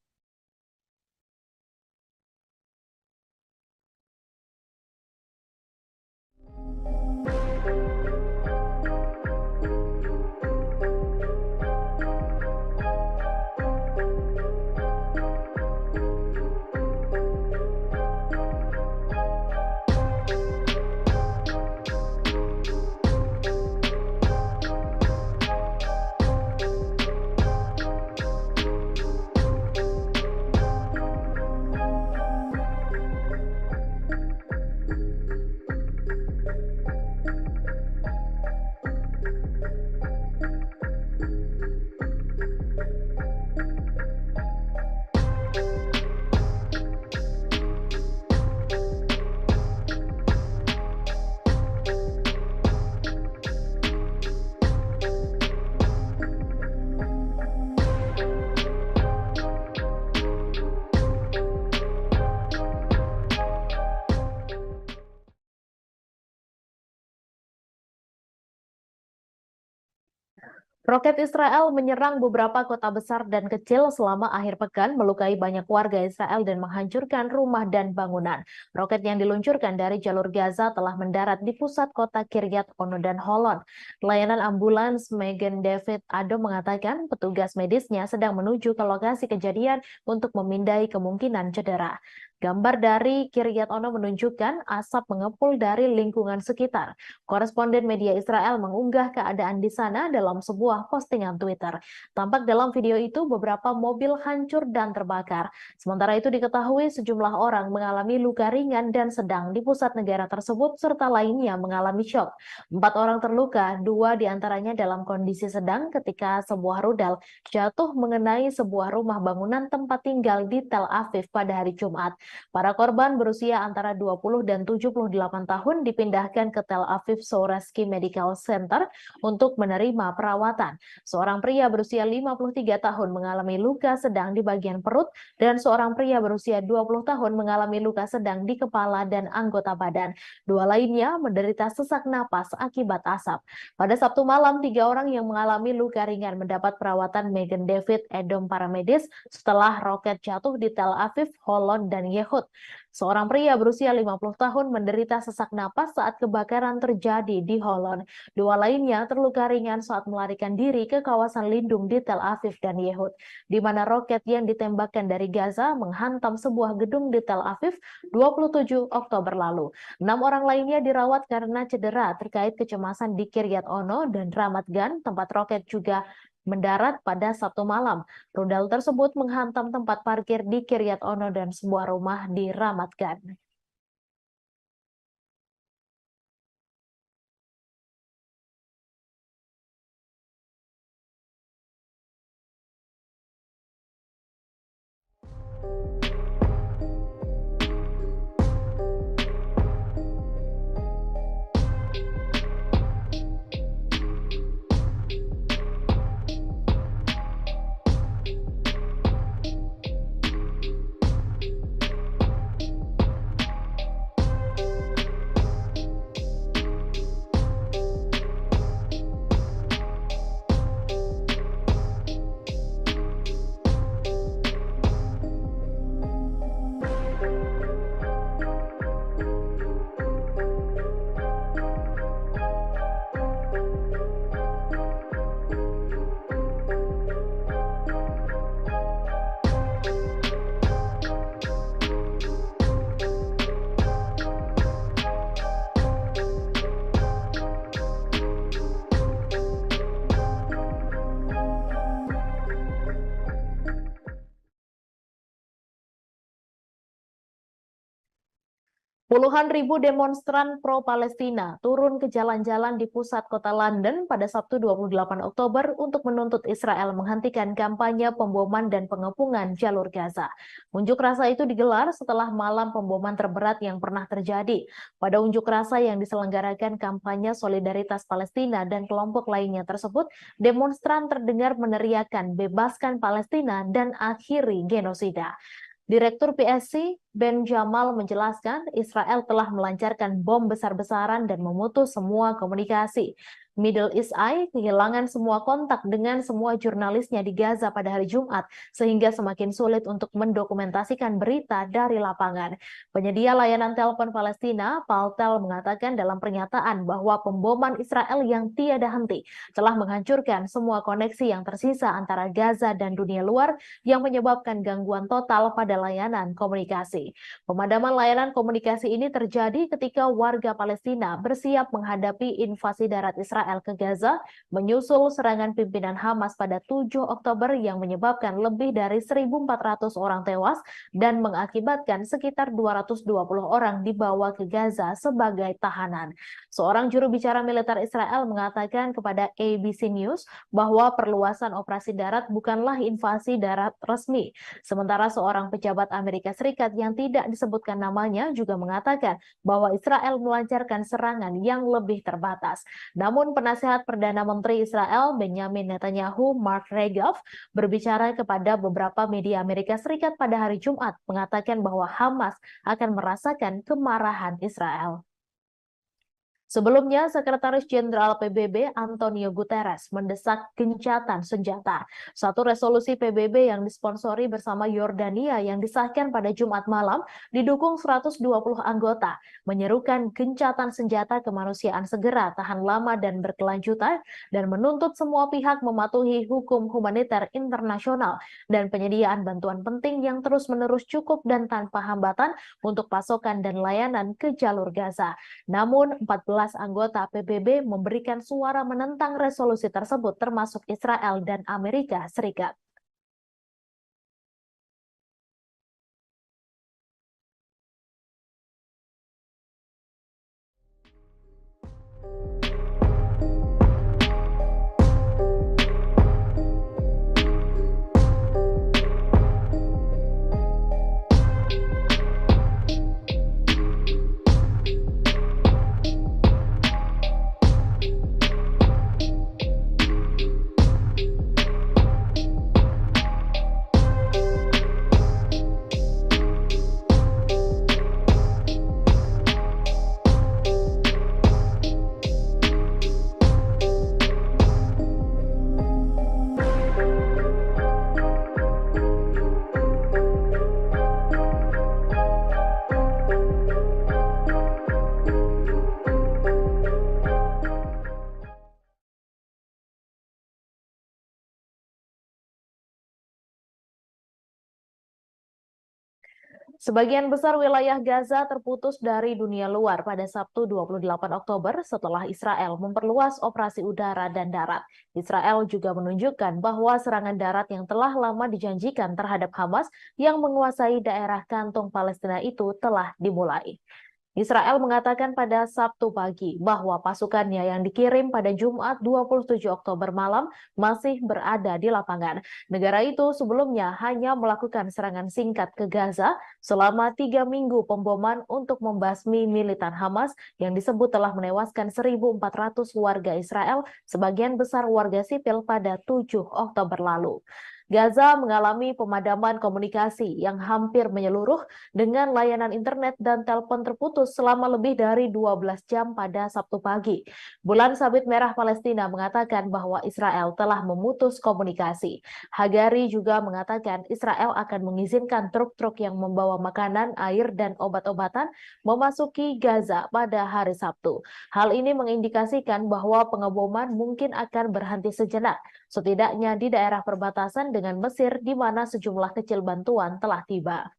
Roket Israel menyerang beberapa kota besar dan kecil selama akhir pekan, melukai banyak warga Israel dan menghancurkan rumah dan bangunan. Roket yang diluncurkan dari jalur Gaza telah mendarat di pusat kota Kiryat Ono dan Holon. Pelayanan ambulans Magen David Adom mengatakan petugas medisnya sedang menuju ke lokasi kejadian untuk memindai kemungkinan cedera. Gambar dari Kiryat Ono menunjukkan asap mengepul dari lingkungan sekitar. Koresponden media Israel mengunggah keadaan di sana dalam sebuah postingan Twitter. Tampak dalam video itu beberapa mobil hancur dan terbakar. Sementara itu diketahui sejumlah orang mengalami luka ringan dan sedang di pusat negara tersebut serta lainnya mengalami syok. 4 orang terluka, 2 diantaranya dalam kondisi sedang ketika sebuah rudal jatuh mengenai sebuah rumah bangunan tempat tinggal di Tel Aviv pada hari Jumat. Para korban berusia antara 20 dan 78 tahun dipindahkan ke Tel Aviv Sourasky Medical Center untuk menerima perawatan. Seorang pria berusia 53 tahun mengalami luka sedang di bagian perut dan seorang pria berusia 20 tahun mengalami luka sedang di kepala dan anggota badan. 2 lainnya menderita sesak napas akibat asap. Pada Sabtu malam, 3 orang yang mengalami luka ringan mendapat perawatan Magen David Adom paramedis setelah roket jatuh di Tel Aviv, Holon, dan Yehud. Seorang pria berusia 50 tahun menderita sesak napas saat kebakaran terjadi di Holon. 2 lainnya terluka ringan saat melarikan diri ke kawasan lindung di Tel Aviv dan Yehud, di mana roket yang ditembakkan dari Gaza menghantam sebuah gedung di Tel Aviv 27 Oktober lalu. 6 orang lainnya dirawat karena cedera terkait kecemasan di Kiryat Ono dan Ramat Gan, tempat roket juga mendarat pada Sabtu malam. Rudal tersebut menghantam tempat parkir di Kiryat Ono dan sebuah rumah di Ramat Gan. Puluhan ribu demonstran pro-Palestina turun ke jalan-jalan di pusat kota London pada Sabtu 28 Oktober untuk menuntut Israel menghentikan kampanye pemboman dan pengepungan jalur Gaza. Unjuk rasa itu digelar setelah malam pemboman terberat yang pernah terjadi. Pada unjuk rasa yang diselenggarakan kampanye solidaritas Palestina dan kelompok lainnya tersebut, demonstran terdengar meneriakan "Bebaskan Palestina dan akhiri genosida". Direktur PSC Ben Jamal menjelaskan Israel telah melancarkan bom besar-besaran dan memutus semua komunikasi. Middle East Eye kehilangan semua kontak dengan semua jurnalisnya di Gaza pada hari Jumat, sehingga semakin sulit untuk mendokumentasikan berita dari lapangan. Penyedia layanan telepon Palestina, Paltel, mengatakan dalam pernyataan bahwa pemboman Israel yang tiada henti telah menghancurkan semua koneksi yang tersisa antara Gaza dan dunia luar yang menyebabkan gangguan total pada layanan komunikasi. Pemadaman layanan komunikasi ini terjadi ketika warga Palestina bersiap menghadapi invasi darat Israel ke Gaza menyusul serangan pimpinan Hamas pada 7 Oktober yang menyebabkan lebih dari 1.400 orang tewas dan mengakibatkan sekitar 220 orang dibawa ke Gaza sebagai tahanan. Seorang juru bicara militer Israel mengatakan kepada ABC News bahwa perluasan operasi darat bukanlah invasi darat resmi. Sementara seorang pejabat Amerika Serikat yang tidak disebutkan namanya juga mengatakan bahwa Israel melancarkan serangan yang lebih terbatas. Namun penasihat Perdana Menteri Israel Benjamin Netanyahu, Mark Regev, berbicara kepada beberapa media Amerika Serikat pada hari Jumat mengatakan bahwa Hamas akan merasakan kemarahan Israel. Sebelumnya, Sekretaris Jenderal PBB Antonio Guterres mendesak gencatan senjata. Satu resolusi PBB yang disponsori bersama Yordania yang disahkan pada Jumat malam didukung 120 anggota, menyerukan gencatan senjata kemanusiaan segera, tahan lama dan berkelanjutan, dan menuntut semua pihak mematuhi hukum humaniter internasional dan penyediaan bantuan penting yang terus-menerus cukup dan tanpa hambatan untuk pasokan dan layanan ke jalur Gaza. Namun, 14 anggota PBB memberikan suara menentang resolusi tersebut termasuk Israel dan Amerika Serikat. Sebagian besar wilayah Gaza terputus dari dunia luar pada Sabtu 28 Oktober setelah Israel memperluas operasi udara dan darat. Israel juga menunjukkan bahwa serangan darat yang telah lama dijanjikan terhadap Hamas yang menguasai daerah kantong Palestina itu telah dimulai. Israel mengatakan pada Sabtu pagi bahwa pasukannya yang dikirim pada Jumat 27 Oktober malam masih berada di lapangan. Negara itu sebelumnya hanya melakukan serangan singkat ke Gaza selama 3 minggu pemboman untuk membasmi militan Hamas yang disebut telah menewaskan 1.400 warga Israel, sebagian besar warga sipil pada 7 Oktober lalu. Gaza mengalami pemadaman komunikasi yang hampir menyeluruh dengan layanan internet dan telepon terputus selama lebih dari 12 jam pada Sabtu pagi. Bulan Sabit Merah Palestina mengatakan bahwa Israel telah memutus komunikasi. Hagari juga mengatakan Israel akan mengizinkan truk-truk yang membawa makanan, air, dan obat-obatan memasuki Gaza pada hari Sabtu. Hal ini mengindikasikan bahwa pengeboman mungkin akan berhenti sejenak, setidaknya di daerah perbatasan dengan Mesir di mana sejumlah kecil bantuan telah tiba.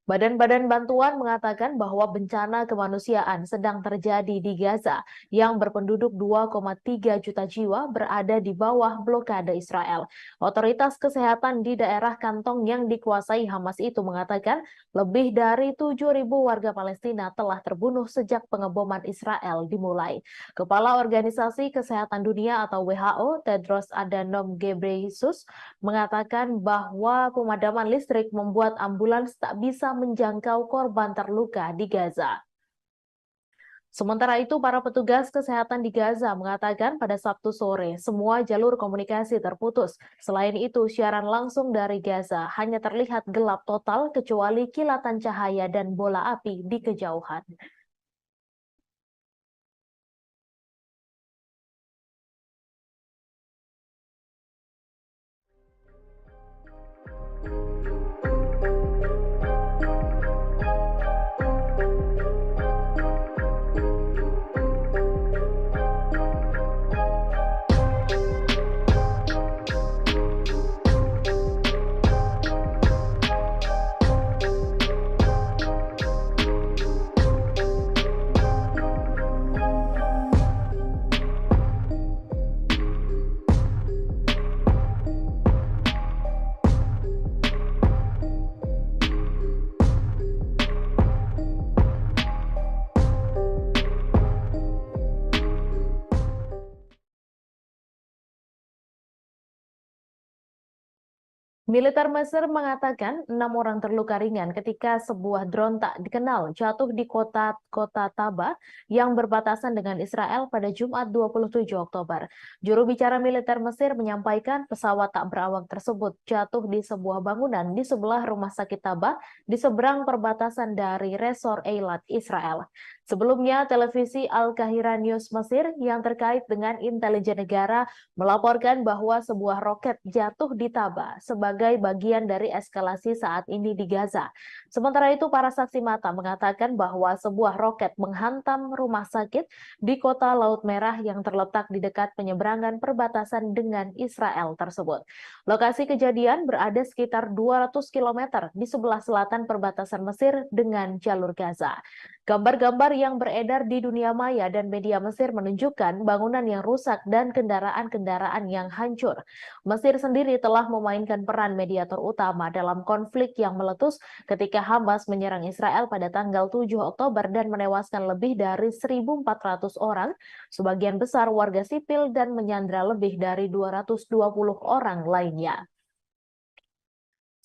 Badan-badan bantuan mengatakan bahwa bencana kemanusiaan sedang terjadi di Gaza yang berpenduduk 2,3 juta jiwa berada di bawah blokade Israel. Otoritas kesehatan di daerah kantong yang dikuasai Hamas itu mengatakan lebih dari 7.000 warga Palestina telah terbunuh sejak pengeboman Israel dimulai. Kepala Organisasi Kesehatan Dunia atau WHO, Tedros Adhanom Ghebreyesus, mengatakan bahwa pemadaman listrik membuat ambulans tak bisa menjangkau korban terluka di Gaza. Sementara itu, para petugas kesehatan di Gaza mengatakan pada Sabtu sore semua jalur komunikasi terputus. Selain itu, siaran langsung dari Gaza hanya terlihat gelap total kecuali kilatan cahaya dan bola api di kejauhan. Militer Mesir mengatakan 6 orang terluka ringan ketika sebuah drone tak dikenal jatuh di kota Taba yang berbatasan dengan Israel pada Jumat 27 Oktober. Juru bicara militer Mesir menyampaikan pesawat tak berawak tersebut jatuh di sebuah bangunan di sebelah rumah sakit Taba di seberang perbatasan dari Resor Eilat, Israel. Sebelumnya, televisi Al-Qahira News Mesir yang terkait dengan intelijen negara melaporkan bahwa sebuah roket jatuh di Taba sebagai bagian dari eskalasi saat ini di Gaza. Sementara itu, para saksi mata mengatakan bahwa sebuah roket menghantam rumah sakit di kota Laut Merah yang terletak di dekat penyeberangan perbatasan dengan Israel tersebut. Lokasi kejadian berada sekitar 200 km di sebelah selatan perbatasan Mesir dengan jalur Gaza. Gambar-gambar yang beredar di dunia maya dan media Mesir menunjukkan bangunan yang rusak dan kendaraan-kendaraan yang hancur. Mesir sendiri telah memainkan peran mediator utama dalam konflik yang meletus ketika Hamas menyerang Israel pada tanggal 7 Oktober dan menewaskan lebih dari 1.400 orang, sebagian besar warga sipil, dan menyandra lebih dari 220 orang lainnya.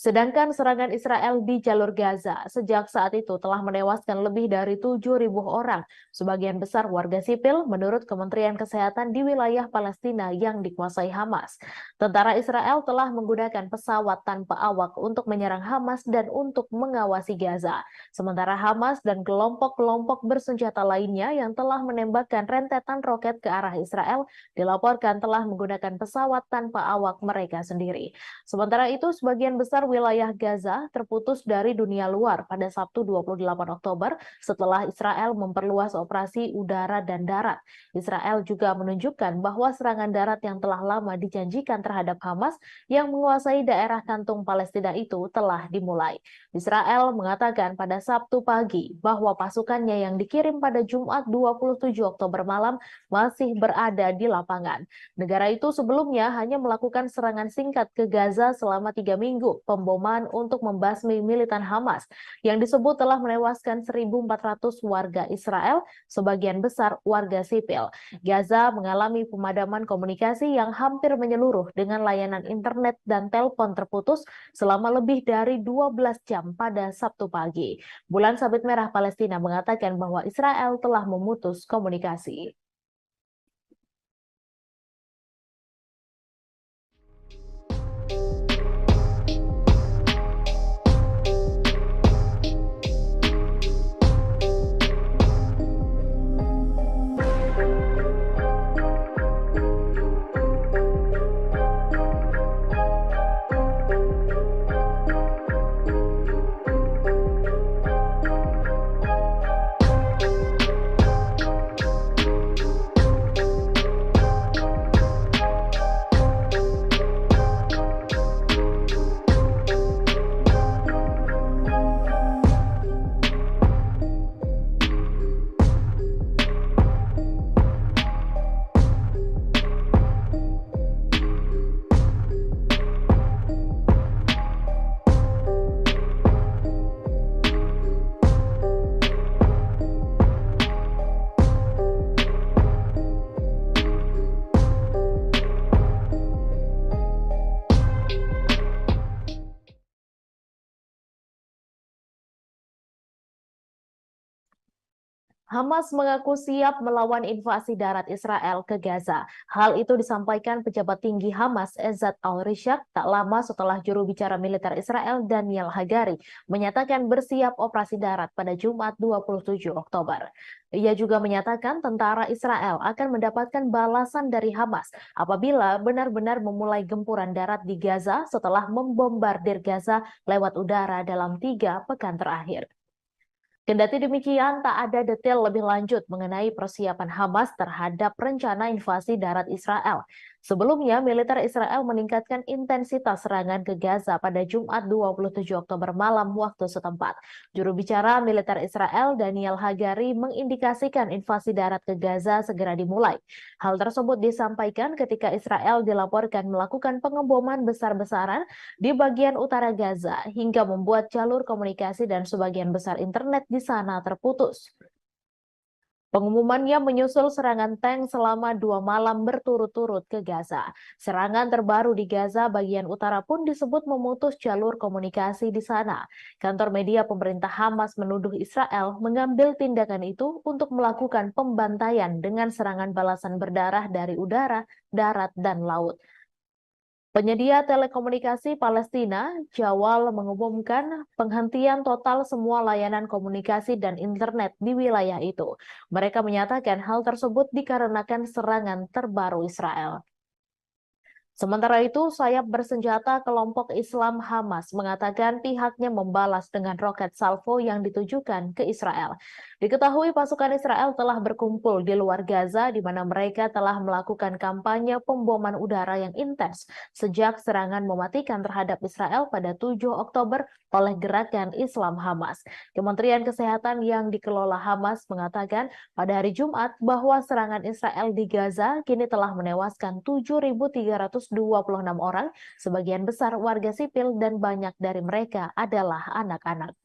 Sedangkan serangan Israel di jalur Gaza sejak saat itu telah menewaskan lebih dari 7.000 orang, sebagian besar warga sipil menurut Kementerian Kesehatan di wilayah Palestina yang dikuasai Hamas. Tentara Israel telah menggunakan pesawat tanpa awak untuk menyerang Hamas dan untuk mengawasi Gaza. Sementara Hamas dan kelompok-kelompok bersenjata lainnya yang telah menembakkan rentetan roket ke arah Israel dilaporkan telah menggunakan pesawat tanpa awak mereka sendiri. Sementara itu, sebagian besar wilayah Gaza terputus dari dunia luar pada Sabtu 28 Oktober setelah Israel memperluas operasi udara dan darat. Israel juga menunjukkan bahwa serangan darat yang telah lama dijanjikan terhadap Hamas yang menguasai daerah kantung Palestina itu telah dimulai. Israel mengatakan pada Sabtu pagi bahwa pasukannya yang dikirim pada Jumat 27 Oktober malam masih berada di lapangan. Negara itu sebelumnya hanya melakukan serangan singkat ke Gaza selama 3 minggu. Pemboman untuk membasmi militan Hamas yang disebut telah menewaskan 1.400 warga Israel, sebagian besar warga sipil. Gaza mengalami pemadaman komunikasi yang hampir menyeluruh dengan layanan internet dan telepon terputus selama lebih dari 12 jam pada Sabtu pagi. Bulan Sabit Merah Palestina mengatakan bahwa Israel telah memutus komunikasi. Hamas mengaku siap melawan invasi darat Israel ke Gaza. Hal itu disampaikan pejabat tinggi Hamas Ezzat al-Rishaq tak lama setelah juru bicara militer Israel Daniel Hagari menyatakan bersiap operasi darat pada Jumat 27 Oktober. Ia juga menyatakan tentara Israel akan mendapatkan balasan dari Hamas apabila benar-benar memulai gempuran darat di Gaza setelah membombardir Gaza lewat udara dalam 3 pekan terakhir. Kendati demikian, tak ada detail lebih lanjut mengenai persiapan Hamas terhadap rencana invasi darat Israel. Sebelumnya, militer Israel meningkatkan intensitas serangan ke Gaza pada Jumat 27 Oktober malam waktu setempat. Juru bicara militer Israel Daniel Hagari mengindikasikan invasi darat ke Gaza segera dimulai. Hal tersebut disampaikan ketika Israel dilaporkan melakukan pengeboman besar-besaran di bagian utara Gaza hingga membuat jalur komunikasi dan sebagian besar internet di sana terputus. Pengumumannya menyusul serangan tank selama 2 malam berturut-turut ke Gaza. Serangan terbaru di Gaza bagian utara pun disebut memutus jalur komunikasi di sana. Kantor media pemerintah Hamas menuduh Israel mengambil tindakan itu untuk melakukan pembantaian dengan serangan balasan berdarah dari udara, darat, dan laut. Penyedia telekomunikasi Palestina, Jawal, mengumumkan penghentian total semua layanan komunikasi dan internet di wilayah itu. Mereka menyatakan hal tersebut dikarenakan serangan terbaru Israel. Sementara itu, sayap bersenjata kelompok Islam Hamas mengatakan pihaknya membalas dengan roket salvo yang ditujukan ke Israel. Diketahui pasukan Israel telah berkumpul di luar Gaza di mana mereka telah melakukan kampanye pemboman udara yang intens sejak serangan mematikan terhadap Israel pada 7 Oktober oleh gerakan Islam Hamas. Kementerian Kesehatan yang dikelola Hamas mengatakan pada hari Jumat bahwa serangan Israel di Gaza kini telah menewaskan 7.326 orang, sebagian besar warga sipil dan banyak dari mereka adalah anak-anak.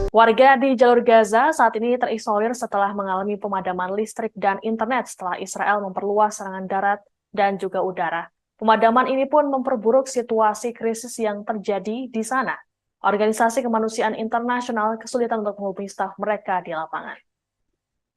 Warga di jalur Gaza saat ini terisolir setelah mengalami pemadaman listrik dan internet setelah Israel memperluas serangan darat dan juga udara. Pemadaman ini pun memperburuk situasi krisis yang terjadi di sana. Organisasi kemanusiaan internasional kesulitan untuk menghubungi staf mereka di lapangan.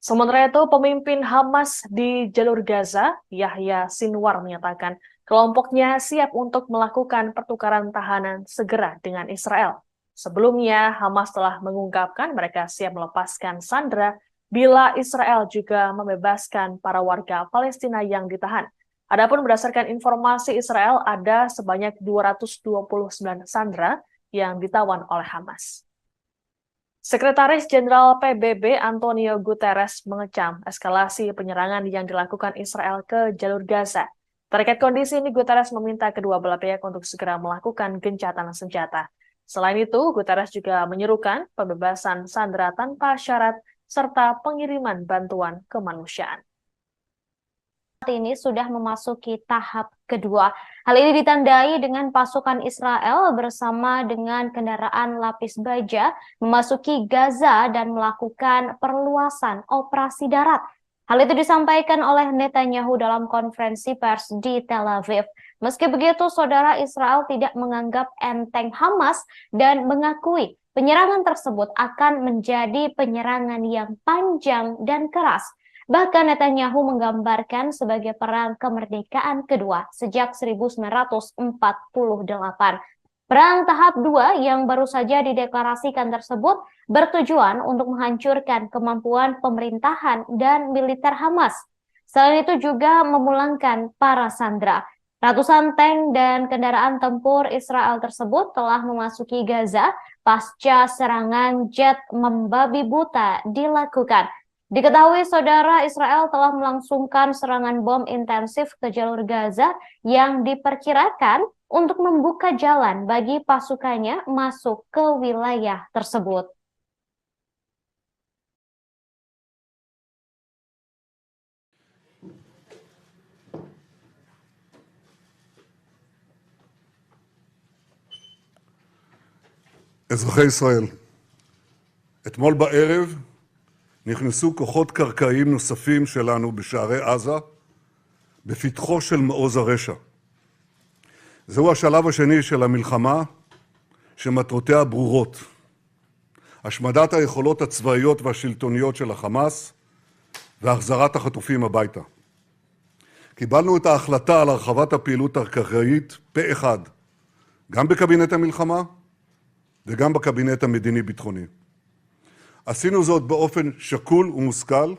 Sementara itu, pemimpin Hamas di jalur Gaza, Yahya Sinwar, menyatakan kelompoknya siap untuk melakukan pertukaran tahanan segera dengan Israel. Sebelumnya, Hamas telah mengungkapkan mereka siap melepaskan sandera bila Israel juga membebaskan para warga Palestina yang ditahan. Adapun berdasarkan informasi Israel, ada sebanyak 229 sandera yang ditawan oleh Hamas. Sekretaris Jenderal PBB Antonio Guterres mengecam eskalasi penyerangan yang dilakukan Israel ke jalur Gaza. Terkait kondisi ini, Guterres meminta kedua belah pihak untuk segera melakukan gencatan senjata. Selain itu, Guterres juga menyerukan pembebasan sandera tanpa syarat serta pengiriman bantuan kemanusiaan. Saat ini sudah memasuki tahap kedua. Hal ini ditandai dengan pasukan Israel bersama dengan kendaraan lapis baja memasuki Gaza dan melakukan perluasan operasi darat. Hal itu disampaikan oleh Netanyahu dalam konferensi pers di Tel Aviv. Meski begitu, saudara, Israel tidak menganggap enteng Hamas dan mengakui penyerangan tersebut akan menjadi penyerangan yang panjang dan keras. Bahkan Netanyahu menggambarkan sebagai perang kemerdekaan kedua sejak 1948. Perang tahap 2 yang baru saja dideklarasikan tersebut bertujuan untuk menghancurkan kemampuan pemerintahan dan militer Hamas. Selain itu juga memulangkan para sandera. Ratusan tank dan kendaraan tempur Israel tersebut telah memasuki Gaza pasca serangan jet membabi buta dilakukan. Diketahui saudara, Israel telah melangsungkan serangan bom intensif ke jalur Gaza yang diperkirakan untuk membuka jalan bagi pasukannya masuk ke wilayah tersebut. אזרחי ישראל, אתמול בערב נכנסו כוחות קרקעיים נוספים שלנו בשערי עזה, בפתחו של מעוז הרשע. זהו השלב השני של המלחמה, שמטרותיה ברורות. השמדת היכולות הצבאיות והשלטוניות של החמאס, והחזרת החטופים הביתה. קיבלנו את ההחלטה על הרחבת הפעילות הקרקעית פה אחד, גם בקבינט המלחמה, וגם בקבינט המדיני-ביטחוני. עשינו זאת באופן שקול ומושכל,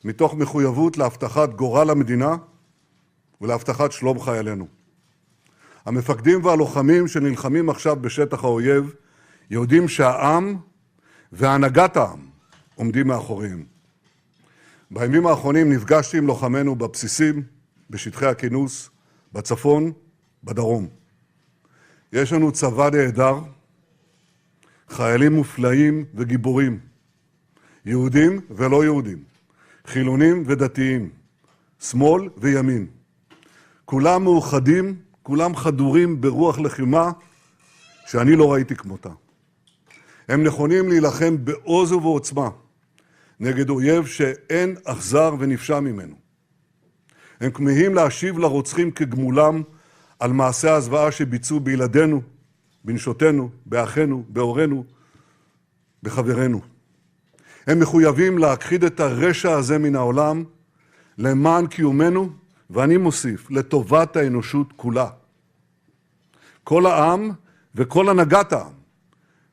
מתוך מחויבות להבטחת גורל המדינה ולהבטחת שלום חיילינו. המפקדים והלוחמים שנלחמים עכשיו בשטח האויב יודעים שהעם והנהגת העם עומדים מאחוריהם. בימים האחרונים נפגשתי עם לוחמינו בבסיסים, בשטחי הכינוס, בצפון, בדרום. יש לנו צבא נהדר, חיילים מופלאים וגיבורים, יהודים ולא יהודים, חילונים ודתיים, שמאל וימין. כולם מאוחדים, כולם חדורים ברוח לחימה שאני לא ראיתי כמותה. הם נכונים להילחם בעוז ובעוצמה נגד אויב שאין אכזר ונפשע ממנו. הם כמהים להשיב לרוצחים כגמולם על מעשי הזוועה שביצעו בילדינו, בנשותינו, באחינו, בהורינו, בחברינו. הם מחויבים להכחיד את הרשע הזה מן העולם למען קיומנו, ואני מוסיף, לטובת האנושות כולה. כל העם וכל הנהגת העם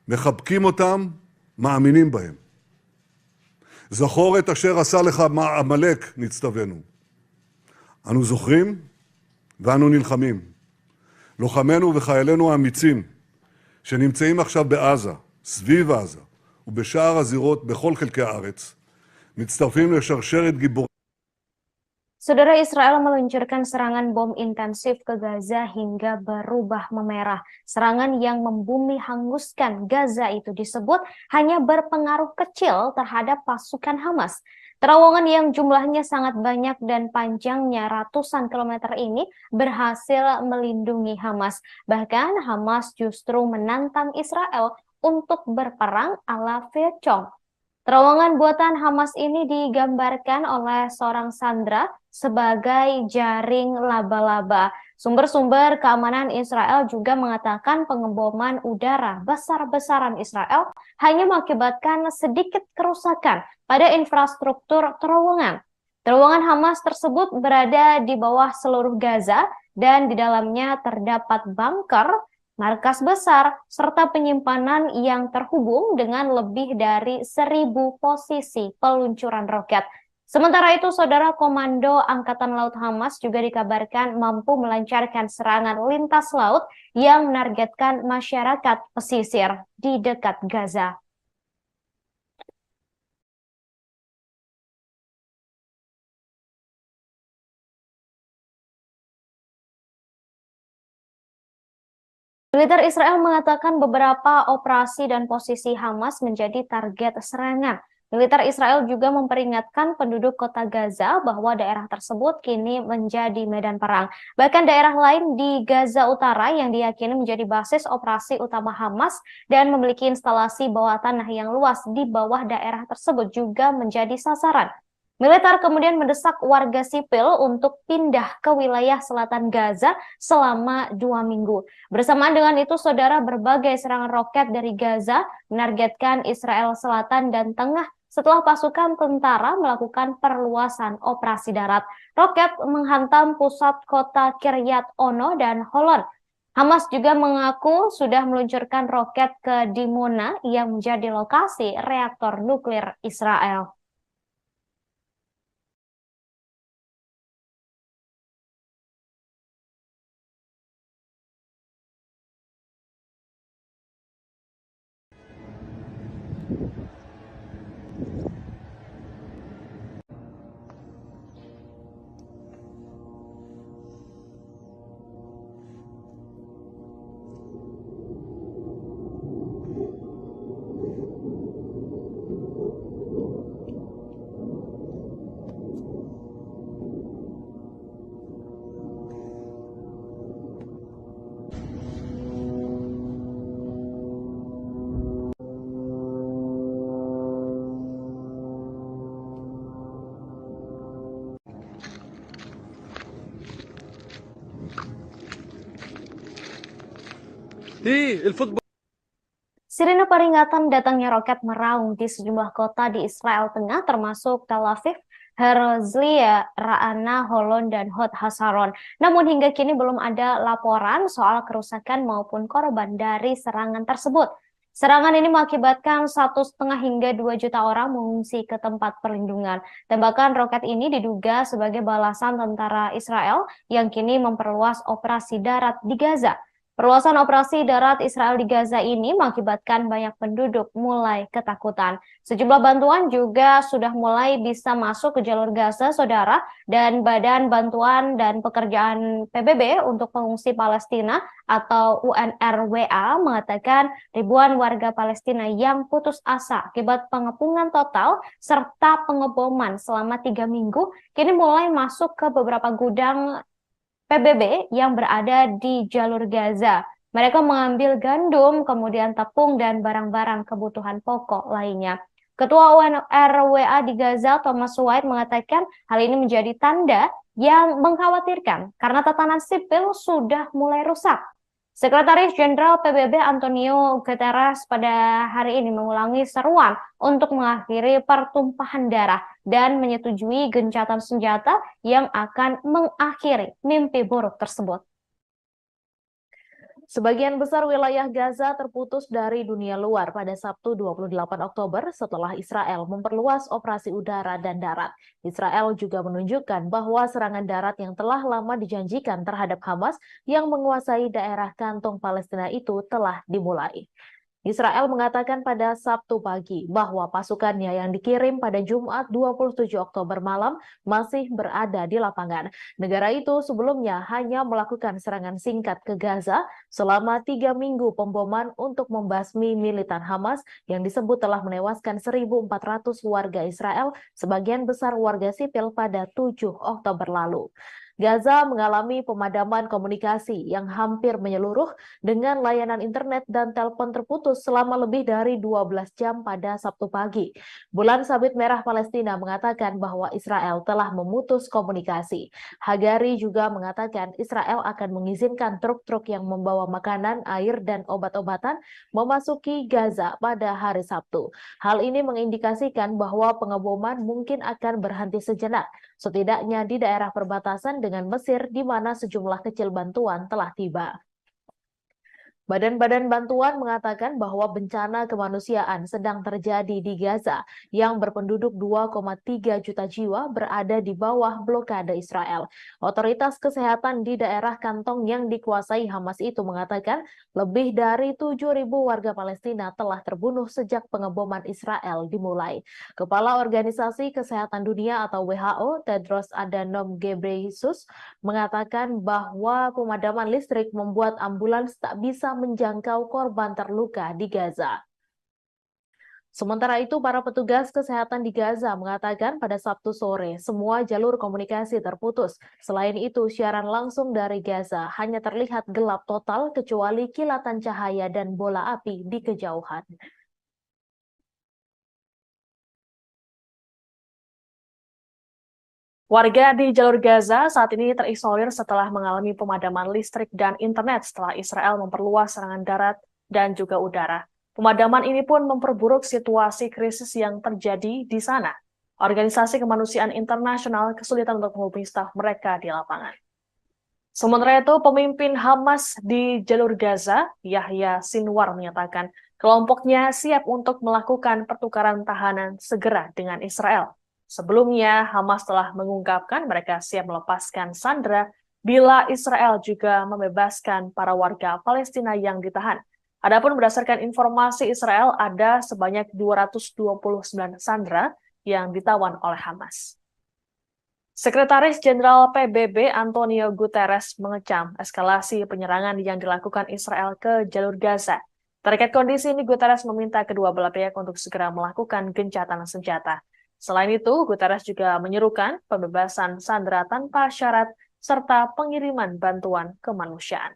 מחבקים אותם, מאמינים בהם. זכור את אשר עשה לך עמלק, נצטווינו. אנו זוכרים ואנו נלחמים. לוחמינו וחיילינו האמיצים שנמצאים עכשיו בעזה, סביב עזה ובשאר הזירות בכל חלקי הארץ, מצטרפים לשרשרת גיבורים. Saudara, Israel meluncurkan serangan bom intensif ke Gaza hingga berubah memerah. Serangan yang membumi hanguskan Gaza itu disebut hanya berpengaruh kecil terhadap pasukan Hamas. Terowongan yang jumlahnya sangat banyak dan panjangnya ratusan kilometer ini berhasil melindungi Hamas. Bahkan Hamas justru menantang Israel untuk berperang ala Vietcong. Terowongan buatan Hamas ini digambarkan oleh seorang sandera sebagai jaring laba-laba. Sumber-sumber keamanan Israel juga mengatakan pengeboman udara besar-besaran Israel hanya mengakibatkan sedikit kerusakan pada infrastruktur terowongan. Terowongan Hamas tersebut berada di bawah seluruh Gaza dan di dalamnya terdapat bunker, markas besar, serta penyimpanan yang terhubung dengan lebih dari 1.000 posisi peluncuran roket. Sementara itu, saudara, Komando Angkatan Laut Hamas juga dikabarkan mampu melancarkan serangan lintas laut yang menargetkan masyarakat pesisir di dekat Gaza. Militer Israel mengatakan beberapa operasi dan posisi Hamas menjadi target serangan. Militer Israel juga memperingatkan penduduk kota Gaza bahwa daerah tersebut kini menjadi medan perang. Bahkan daerah lain di Gaza Utara yang diyakini menjadi basis operasi utama Hamas dan memiliki instalasi bawah tanah yang luas di bawah daerah tersebut juga menjadi sasaran. Militer kemudian mendesak warga sipil untuk pindah ke wilayah selatan Gaza selama 2 minggu. Bersamaan dengan itu, saudara, berbagai serangan roket dari Gaza menargetkan Israel Selatan dan Tengah setelah pasukan tentara melakukan perluasan operasi darat. Roket menghantam pusat kota Kiryat Ono dan Holon. Hamas juga mengaku sudah meluncurkan roket ke Dimona yang menjadi lokasi reaktor nuklir Israel. Sirine peringatan datangnya roket meraung di sejumlah kota di Israel Tengah termasuk Tel Aviv, Herzliya, Ra'ana, Holon, dan Hod Hasaron. Namun hingga kini belum ada laporan soal kerusakan maupun korban dari serangan tersebut. Serangan ini mengakibatkan 1,5 hingga 2 juta orang mengungsi ke tempat perlindungan. Tembakan roket ini diduga sebagai balasan tentara Israel yang kini memperluas operasi darat di Gaza. Perluasan operasi darat Israel di Gaza ini mengakibatkan banyak penduduk mulai ketakutan. Sejumlah bantuan juga sudah mulai bisa masuk ke jalur Gaza, saudara, dan Badan Bantuan dan Pekerjaan PBB untuk Pengungsi Palestina atau UNRWA mengatakan ribuan warga Palestina yang putus asa akibat pengepungan total serta pengeboman selama 3 minggu kini mulai masuk ke beberapa gudang PBB yang berada di jalur Gaza. Mereka mengambil gandum, kemudian tepung, dan barang-barang kebutuhan pokok lainnya. Ketua UNRWA di Gaza, Thomas White, mengatakan hal ini menjadi tanda yang mengkhawatirkan karena tatanan sipil sudah mulai rusak. Sekretaris Jenderal PBB Antonio Guterres pada hari ini mengulangi seruan untuk mengakhiri pertumpahan darah dan menyetujui gencatan senjata yang akan mengakhiri mimpi buruk tersebut. Sebagian besar wilayah Gaza terputus dari dunia luar pada Sabtu 28 Oktober setelah Israel memperluas operasi udara dan darat. Israel juga menunjukkan bahwa serangan darat yang telah lama dijanjikan terhadap Hamas yang menguasai daerah kantong Palestina itu telah dimulai. Israel mengatakan pada Sabtu pagi bahwa pasukannya yang dikirim pada Jumat 27 Oktober malam masih berada di lapangan. Negara itu sebelumnya hanya melakukan serangan singkat ke Gaza selama 3 minggu pemboman untuk membasmi militan Hamas yang disebut telah menewaskan 1.400 warga Israel, sebagian besar warga sipil pada 7 Oktober lalu. Gaza mengalami pemadaman komunikasi yang hampir menyeluruh dengan layanan internet dan telepon terputus selama lebih dari 12 jam pada Sabtu pagi. Bulan Sabit Merah Palestina mengatakan bahwa Israel telah memutus komunikasi. Hagari juga mengatakan Israel akan mengizinkan truk-truk yang membawa makanan, air, dan obat-obatan memasuki Gaza pada hari Sabtu. Hal ini mengindikasikan bahwa pengeboman mungkin akan berhenti sejenak, setidaknya di daerah perbatasan dengan Mesir di mana sejumlah kecil bantuan telah tiba. Badan-badan bantuan mengatakan bahwa bencana kemanusiaan sedang terjadi di Gaza yang berpenduduk 2,3 juta jiwa berada di bawah blokade Israel. Otoritas kesehatan di daerah kantong yang dikuasai Hamas itu mengatakan lebih dari 7.000 warga Palestina telah terbunuh sejak pengeboman Israel dimulai. Kepala Organisasi Kesehatan Dunia atau WHO, Tedros Adhanom Ghebreyesus, mengatakan bahwa pemadaman listrik membuat ambulans tak bisa menjangkau korban terluka di Gaza. Sementara itu, para petugas kesehatan di Gaza mengatakan pada Sabtu sore semua jalur komunikasi terputus. Selain itu, siaran langsung dari Gaza hanya terlihat gelap total kecuali kilatan cahaya dan bola api di kejauhan. Warga di jalur Gaza saat ini terisolir setelah mengalami pemadaman listrik dan internet setelah Israel memperluas serangan darat dan juga udara. Pemadaman ini pun memperburuk situasi krisis yang terjadi di sana. Organisasi Kemanusiaan Internasional kesulitan untuk menghubungi staf mereka di lapangan. Sementara itu, pemimpin Hamas di jalur Gaza, Yahya Sinwar, menyatakan kelompoknya siap untuk melakukan pertukaran tahanan segera dengan Israel. Sebelumnya, Hamas telah mengungkapkan mereka siap melepaskan sandera bila Israel juga membebaskan para warga Palestina yang ditahan. Adapun berdasarkan informasi Israel, ada sebanyak 229 sandera yang ditawan oleh Hamas. Sekretaris Jenderal PBB Antonio Guterres mengecam eskalasi penyerangan yang dilakukan Israel ke jalur Gaza. Terkait kondisi ini, Guterres meminta kedua belah pihak untuk segera melakukan gencatan senjata. Selain itu, Guterres juga menyerukan pembebasan sandera tanpa syarat serta pengiriman bantuan kemanusiaan.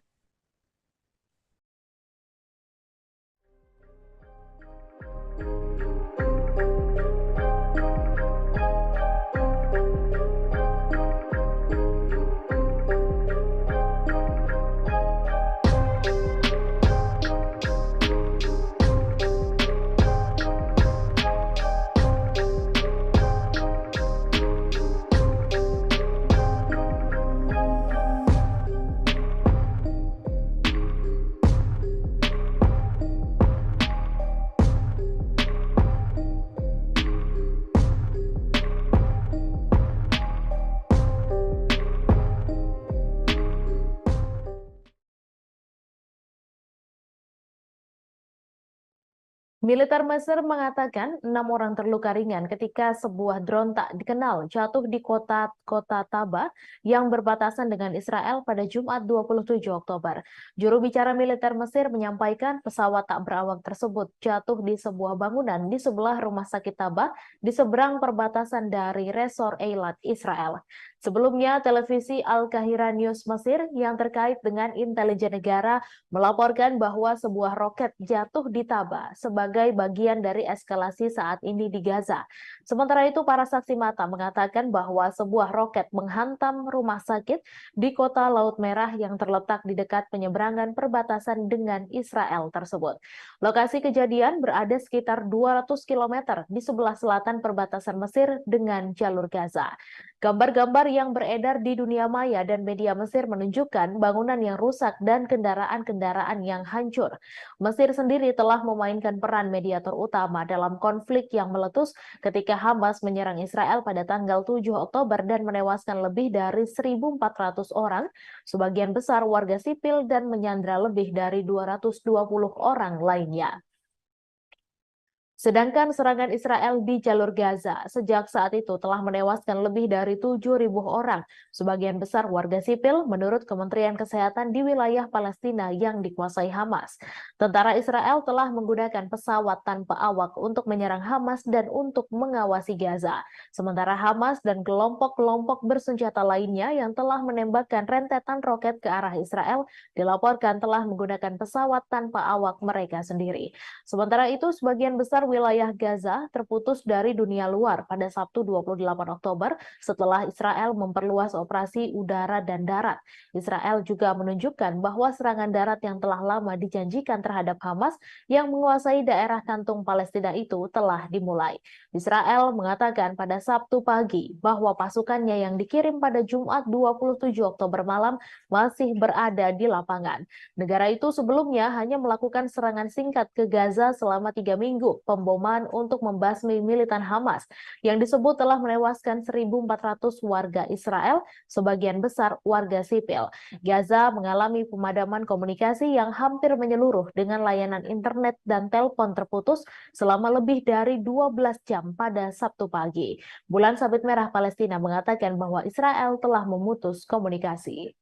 Militer Mesir mengatakan 6 orang terluka ringan ketika sebuah drone tak dikenal jatuh di kota Taba yang berbatasan dengan Israel pada Jumat 27 Oktober. Juru bicara militer Mesir menyampaikan pesawat tak berawak tersebut jatuh di sebuah bangunan di sebelah rumah sakit Taba di seberang perbatasan dari Resor Eilat, Israel. Sebelumnya, televisi Al-Qahira News Mesir yang terkait dengan intelijen negara melaporkan bahwa sebuah roket jatuh di Taba sebagai bagian dari eskalasi saat ini di Gaza. Sementara itu, para saksi mata mengatakan bahwa sebuah roket menghantam rumah sakit di kota Laut Merah yang terletak di dekat penyeberangan perbatasan dengan Israel tersebut. Lokasi kejadian berada sekitar 200 km di sebelah selatan perbatasan Mesir dengan jalur Gaza. Gambar-gambar yang beredar di dunia maya dan media Mesir menunjukkan bangunan yang rusak dan kendaraan-kendaraan yang hancur. Mesir sendiri telah memainkan peran mediator utama dalam konflik yang meletus ketika Hamas menyerang Israel pada tanggal 7 Oktober dan menewaskan lebih dari 1.400 orang, sebagian besar warga sipil dan menyandra lebih dari 220 orang lainnya. Sedangkan serangan Israel di jalur Gaza sejak saat itu telah menewaskan lebih dari 7.000 orang, sebagian besar warga sipil menurut Kementerian Kesehatan di wilayah Palestina yang dikuasai Hamas. Tentara Israel telah menggunakan pesawat tanpa awak untuk menyerang Hamas dan untuk mengawasi Gaza. Sementara Hamas dan kelompok-kelompok bersenjata lainnya yang telah menembakkan rentetan roket ke arah Israel dilaporkan telah menggunakan pesawat tanpa awak mereka sendiri. Sementara itu, sebagian besar wilayah Gaza terputus dari dunia luar pada Sabtu 28 Oktober setelah Israel memperluas operasi udara dan darat. Israel juga menunjukkan bahwa serangan darat yang telah lama dijanjikan terhadap Hamas yang menguasai daerah kantung Palestina itu telah dimulai. Israel mengatakan pada Sabtu pagi bahwa pasukannya yang dikirim pada Jumat 27 Oktober malam masih berada di lapangan. Negara itu sebelumnya hanya melakukan serangan singkat ke Gaza selama 3 minggu, pemboman untuk membasmi militan Hamas yang disebut telah menewaskan 1.400 warga Israel, sebagian besar warga sipil. Gaza mengalami pemadaman komunikasi yang hampir menyeluruh dengan layanan internet dan telepon terputus selama lebih dari 12 jam pada Sabtu pagi. Bulan Sabit Merah Palestina mengatakan bahwa Israel telah memutus komunikasi.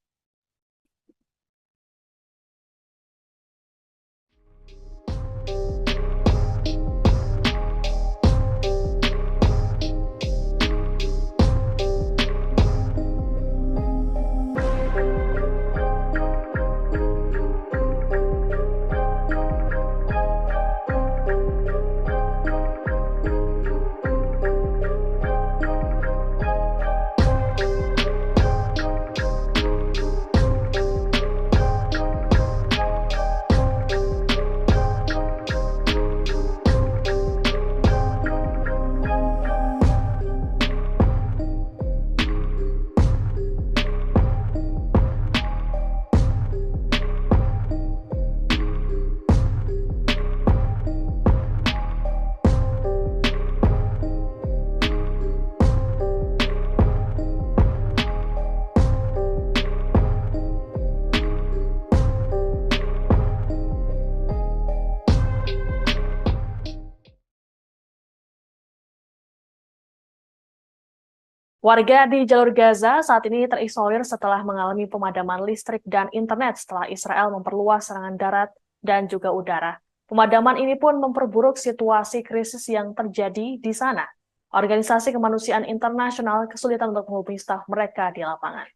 Warga di jalur Gaza saat ini terisolir setelah mengalami pemadaman listrik dan internet setelah Israel memperluas serangan darat dan juga udara. Pemadaman ini pun memperburuk situasi krisis yang terjadi di sana. Organisasi kemanusiaan internasional kesulitan untuk menghubungi staf mereka di lapangan.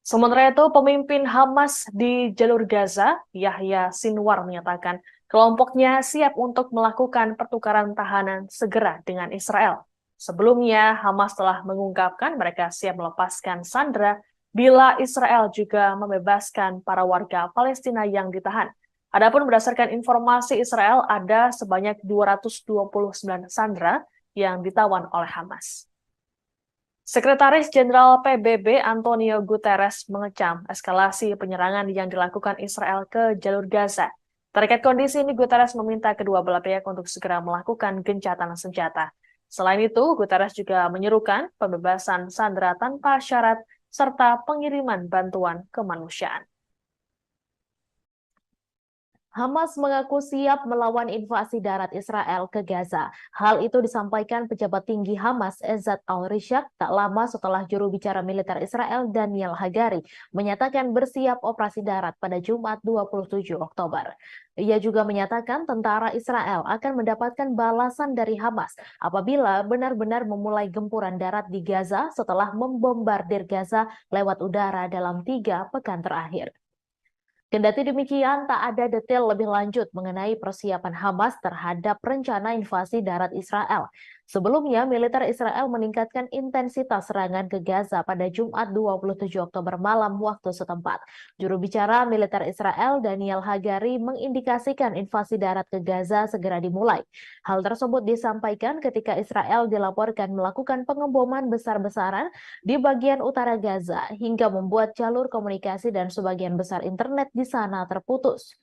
Sementara itu, pemimpin Hamas di jalur Gaza, Yahya Sinwar, menyatakan kelompoknya siap untuk melakukan pertukaran tahanan segera dengan Israel. Sebelumnya, Hamas telah mengungkapkan mereka siap melepaskan sandera bila Israel juga membebaskan para warga Palestina yang ditahan. Adapun berdasarkan informasi Israel, ada sebanyak 229 sandera yang ditawan oleh Hamas. Sekretaris Jenderal PBB Antonio Guterres mengecam eskalasi penyerangan yang dilakukan Israel ke jalur Gaza. Terkait kondisi ini, Guterres meminta kedua belah pihak untuk segera melakukan gencatan senjata. Selain itu, Guterres juga menyerukan pembebasan sandera tanpa syarat serta pengiriman bantuan kemanusiaan. Hamas mengaku siap melawan invasi darat Israel ke Gaza. Hal itu disampaikan pejabat tinggi Hamas Ezzat al-Rishaq tak lama setelah juru bicara militer Israel Daniel Hagari menyatakan bersiap operasi darat pada Jumat 27 Oktober. Ia juga menyatakan tentara Israel akan mendapatkan balasan dari Hamas apabila benar-benar memulai gempuran darat di Gaza setelah membombardir Gaza lewat udara dalam 3 pekan terakhir. Kendati demikian, tak ada detail lebih lanjut mengenai persiapan Hamas terhadap rencana invasi darat Israel. Sebelumnya, militer Israel meningkatkan intensitas serangan ke Gaza pada Jumat 27 Oktober malam waktu setempat. Juru bicara militer Israel Daniel Hagari mengindikasikan invasi darat ke Gaza segera dimulai. Hal tersebut disampaikan ketika Israel dilaporkan melakukan pengeboman besar-besaran di bagian utara Gaza hingga membuat jalur komunikasi dan sebagian besar internet di sana terputus.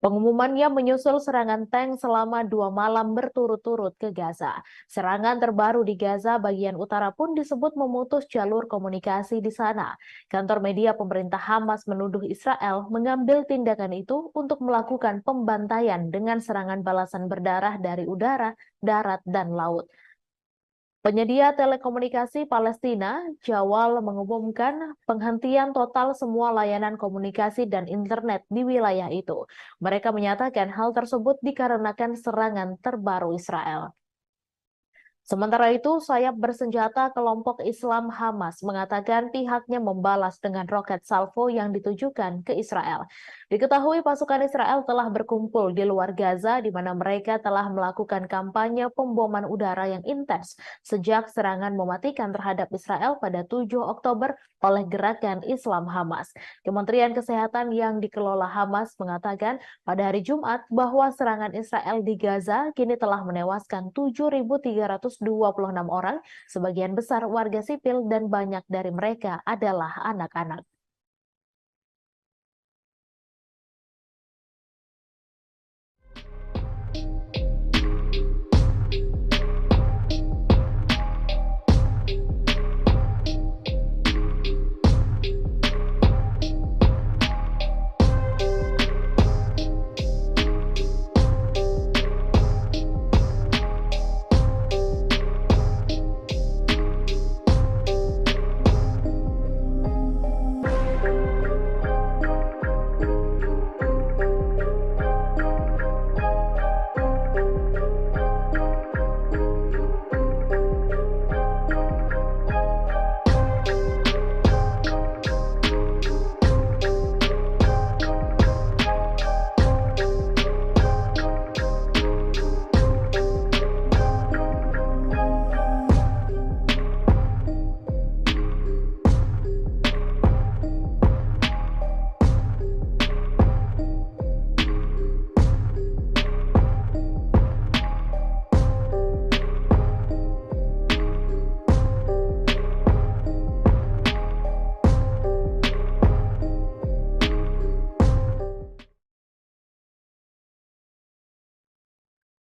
Pengumumannya menyusul serangan tank selama 2 malam berturut-turut ke Gaza. Serangan terbaru di Gaza bagian utara pun disebut memutus jalur komunikasi di sana. Kantor media pemerintah Hamas menuduh Israel mengambil tindakan itu untuk melakukan pembantaian dengan serangan balasan berdarah dari udara, darat, dan laut. Penyedia telekomunikasi Palestina, Jawal, mengumumkan penghentian total semua layanan komunikasi dan internet di wilayah itu. Mereka menyatakan hal tersebut dikarenakan serangan terbaru Israel. Sementara itu, sayap bersenjata kelompok Islam Hamas mengatakan pihaknya membalas dengan roket salvo yang ditujukan ke Israel. Diketahui pasukan Israel telah berkumpul di luar Gaza di mana mereka telah melakukan kampanye pemboman udara yang intens sejak serangan mematikan terhadap Israel pada 7 Oktober oleh gerakan Islam Hamas. Kementerian Kesehatan yang dikelola Hamas mengatakan pada hari Jumat bahwa serangan Israel di Gaza kini telah menewaskan 7.326 orang, sebagian besar warga sipil dan banyak dari mereka adalah anak-anak.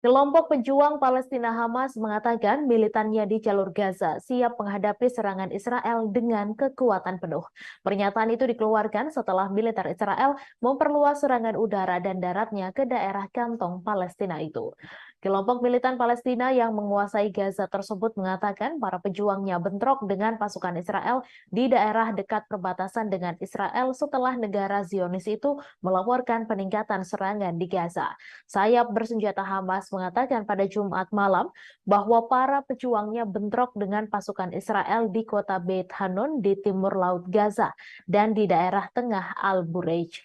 Kelompok pejuang Palestina Hamas mengatakan militannya di jalur Gaza siap menghadapi serangan Israel dengan kekuatan penuh. Pernyataan itu dikeluarkan setelah militer Israel memperluas serangan udara dan daratnya ke daerah kantong Palestina itu. Kelompok militan Palestina yang menguasai Gaza tersebut mengatakan para pejuangnya bentrok dengan pasukan Israel di daerah dekat perbatasan dengan Israel setelah negara Zionis itu melaporkan peningkatan serangan di Gaza. Sayap bersenjata Hamas mengatakan pada Jumat malam bahwa para pejuangnya bentrok dengan pasukan Israel di kota Beit Hanun di timur laut Gaza dan di daerah tengah Al-Bureij.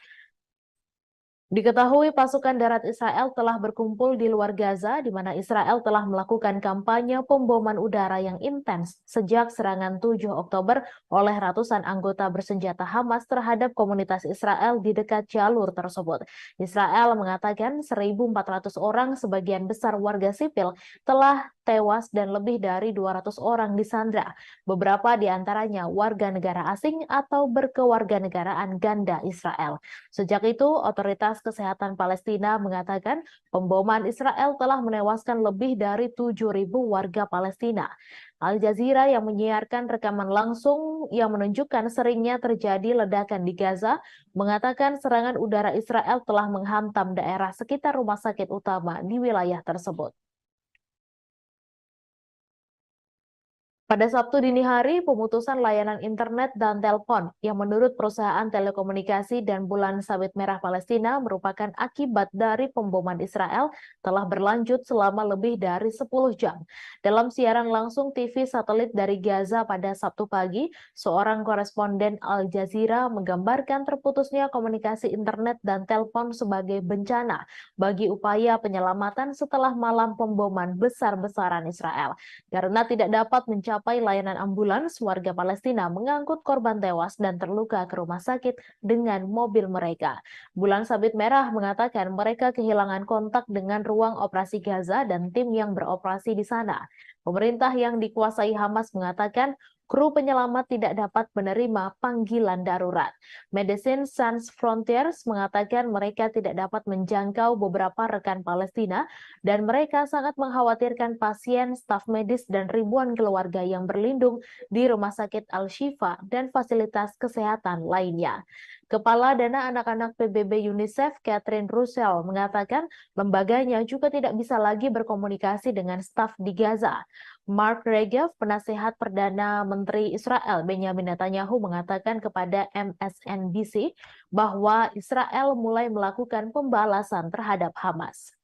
Diketahui pasukan darat Israel telah berkumpul di luar Gaza, di mana Israel telah melakukan kampanye pemboman udara yang intens sejak serangan 7 Oktober oleh ratusan anggota bersenjata Hamas terhadap komunitas Israel di dekat jalur tersebut. Israel mengatakan 1.400 orang, sebagian besar warga sipil, telah tewas dan lebih dari 200 orang disandra. Beberapa di antaranya warga negara asing atau berkewarganegaraan ganda Israel. Sejak itu, otoritas kesehatan Palestina mengatakan pemboman Israel telah menewaskan lebih dari 7.000 warga Palestina. Al Jazeera yang menyiarkan rekaman langsung yang menunjukkan seringnya terjadi ledakan di Gaza mengatakan serangan udara Israel telah menghantam daerah sekitar rumah sakit utama di wilayah tersebut. Pada Sabtu dini hari, pemutusan layanan internet dan telepon yang menurut perusahaan telekomunikasi dan bulan sabit merah Palestina merupakan akibat dari pemboman Israel telah berlanjut selama lebih dari 10 jam. Dalam siaran langsung TV satelit dari Gaza pada Sabtu pagi, seorang koresponden Al Jazeera menggambarkan terputusnya komunikasi internet dan telepon sebagai bencana bagi upaya penyelamatan setelah malam pemboman besar-besaran Israel. Karena tidak dapat mencapai layanan ambulans, warga Palestina mengangkut korban tewas dan terluka ke rumah sakit dengan mobil mereka. Bulan Sabit Merah mengatakan mereka kehilangan kontak dengan ruang operasi Gaza dan tim yang beroperasi di sana. Pemerintah yang dikuasai Hamas mengatakan kru penyelamat tidak dapat menerima panggilan darurat. Medicine Sans Frontiers mengatakan mereka tidak dapat menjangkau beberapa rekan Palestina dan mereka sangat mengkhawatirkan pasien, staf medis, dan ribuan keluarga yang berlindung di Rumah Sakit Al-Shifa dan fasilitas kesehatan lainnya. Kepala Dana Anak-anak PBB UNICEF, Catherine Russell, mengatakan lembaganya juga tidak bisa lagi berkomunikasi dengan staf di Gaza. Mark Regev, penasehat Perdana Menteri Israel Benjamin Netanyahu, mengatakan kepada MSNBC bahwa Israel mulai melakukan pembalasan terhadap Hamas.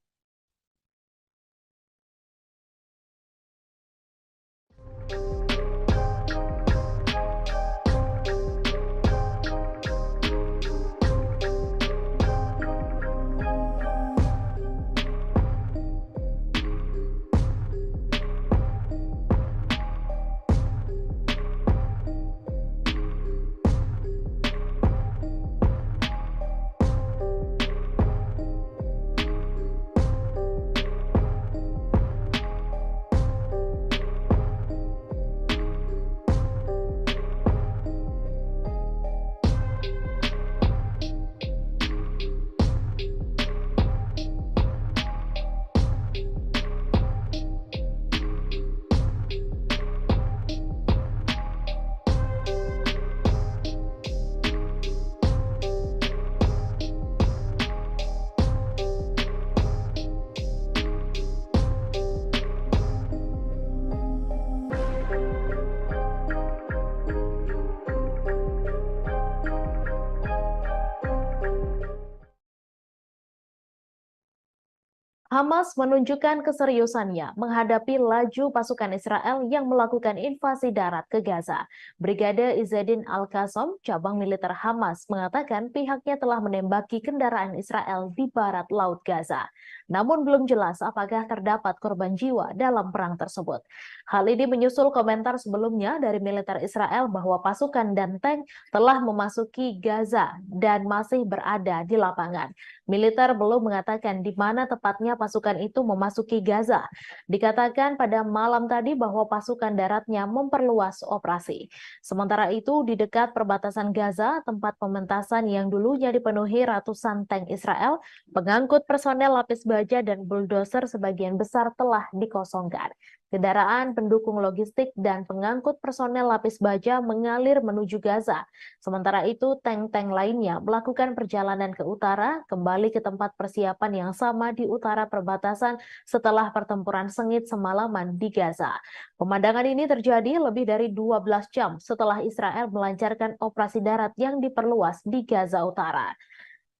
Hamas menunjukkan keseriusannya menghadapi laju pasukan Israel yang melakukan invasi darat ke Gaza. Brigade Izzeddin Al-Qassam, cabang militer Hamas, mengatakan pihaknya telah menembaki kendaraan Israel di barat laut Gaza. Namun belum jelas apakah terdapat korban jiwa dalam perang tersebut. Hal ini menyusul komentar sebelumnya dari militer Israel bahwa pasukan dan tank telah memasuki Gaza dan masih berada di lapangan. Militer belum mengatakan di mana tepatnya pasukan itu memasuki Gaza. Dikatakan pada malam tadi bahwa pasukan daratnya memperluas operasi. Sementara itu, di dekat perbatasan Gaza, tempat pementasan yang dulunya dipenuhi ratusan tank Israel, pengangkut personel lapis baja dan bulldozer sebagian besar telah dikosongkan. Kendaraan pendukung logistik dan pengangkut personel lapis baja mengalir menuju Gaza. Sementara itu, tank-tank lainnya melakukan perjalanan ke utara, kembali ke tempat persiapan yang sama di utara perbatasan setelah pertempuran sengit semalaman di Gaza. Pemandangan ini terjadi lebih dari 12 jam setelah Israel melancarkan operasi darat yang diperluas di Gaza Utara.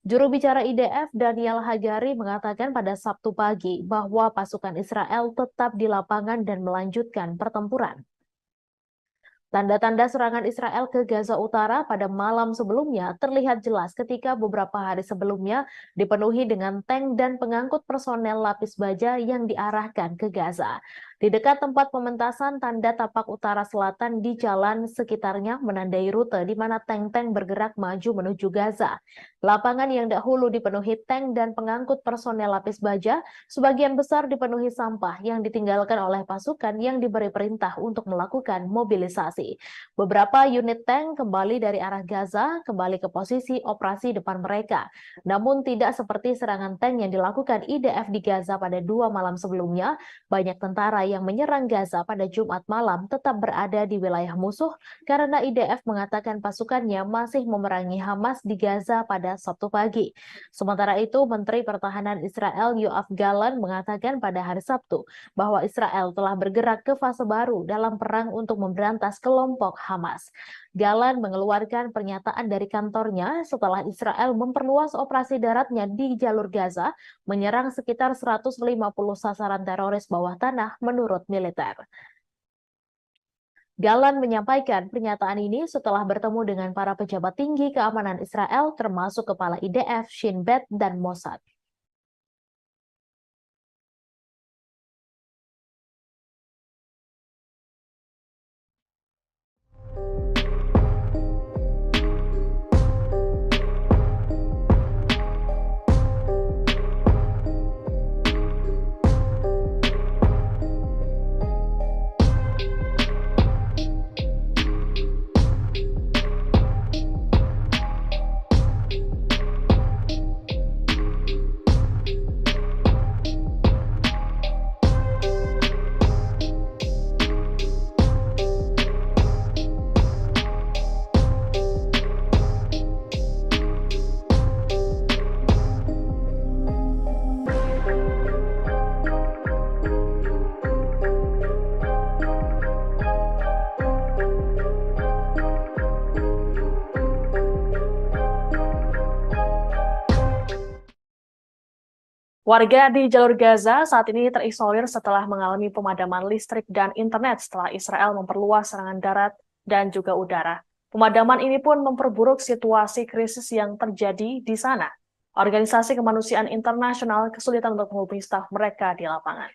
Juru bicara IDF Daniel Hagari mengatakan pada Sabtu pagi bahwa pasukan Israel tetap di lapangan dan melanjutkan pertempuran. Tanda-tanda serangan Israel ke Gaza Utara pada malam sebelumnya terlihat jelas ketika beberapa hari sebelumnya dipenuhi dengan tank dan pengangkut personel lapis baja yang diarahkan ke Gaza. Di dekat tempat pementasan, tanda tapak utara selatan di jalan sekitarnya menandai rute di mana tank-tank bergerak maju menuju Gaza. Lapangan yang dahulu dipenuhi tank dan pengangkut personel lapis baja, sebagian besar dipenuhi sampah yang ditinggalkan oleh pasukan yang diberi perintah untuk melakukan mobilisasi. Beberapa unit tank kembali dari arah Gaza, kembali ke posisi operasi depan mereka. Namun tidak seperti serangan tank yang dilakukan IDF di Gaza pada 2 malam sebelumnya, banyak tentara yang menyerang Gaza pada Jumat malam tetap berada di wilayah musuh karena IDF mengatakan pasukannya masih memerangi Hamas di Gaza pada Sabtu pagi. Sementara itu, Menteri Pertahanan Israel Yoav Gallant mengatakan pada hari Sabtu bahwa Israel telah bergerak ke fase baru dalam perang untuk memberantas kelompok Hamas. Gallant mengeluarkan pernyataan dari kantornya setelah Israel memperluas operasi daratnya di jalur Gaza, menyerang sekitar 150 sasaran teroris bawah tanah menurut militer. Gallant menyampaikan pernyataan ini setelah bertemu dengan para pejabat tinggi keamanan Israel termasuk Kepala IDF, Shin Bet, dan Mossad. Warga di jalur Gaza saat ini terisolir setelah mengalami pemadaman listrik dan internet setelah Israel memperluas serangan darat dan juga udara. Pemadaman ini pun memperburuk situasi krisis yang terjadi di sana. Organisasi Kemanusiaan Internasional kesulitan untuk menghubungi staf mereka di lapangan.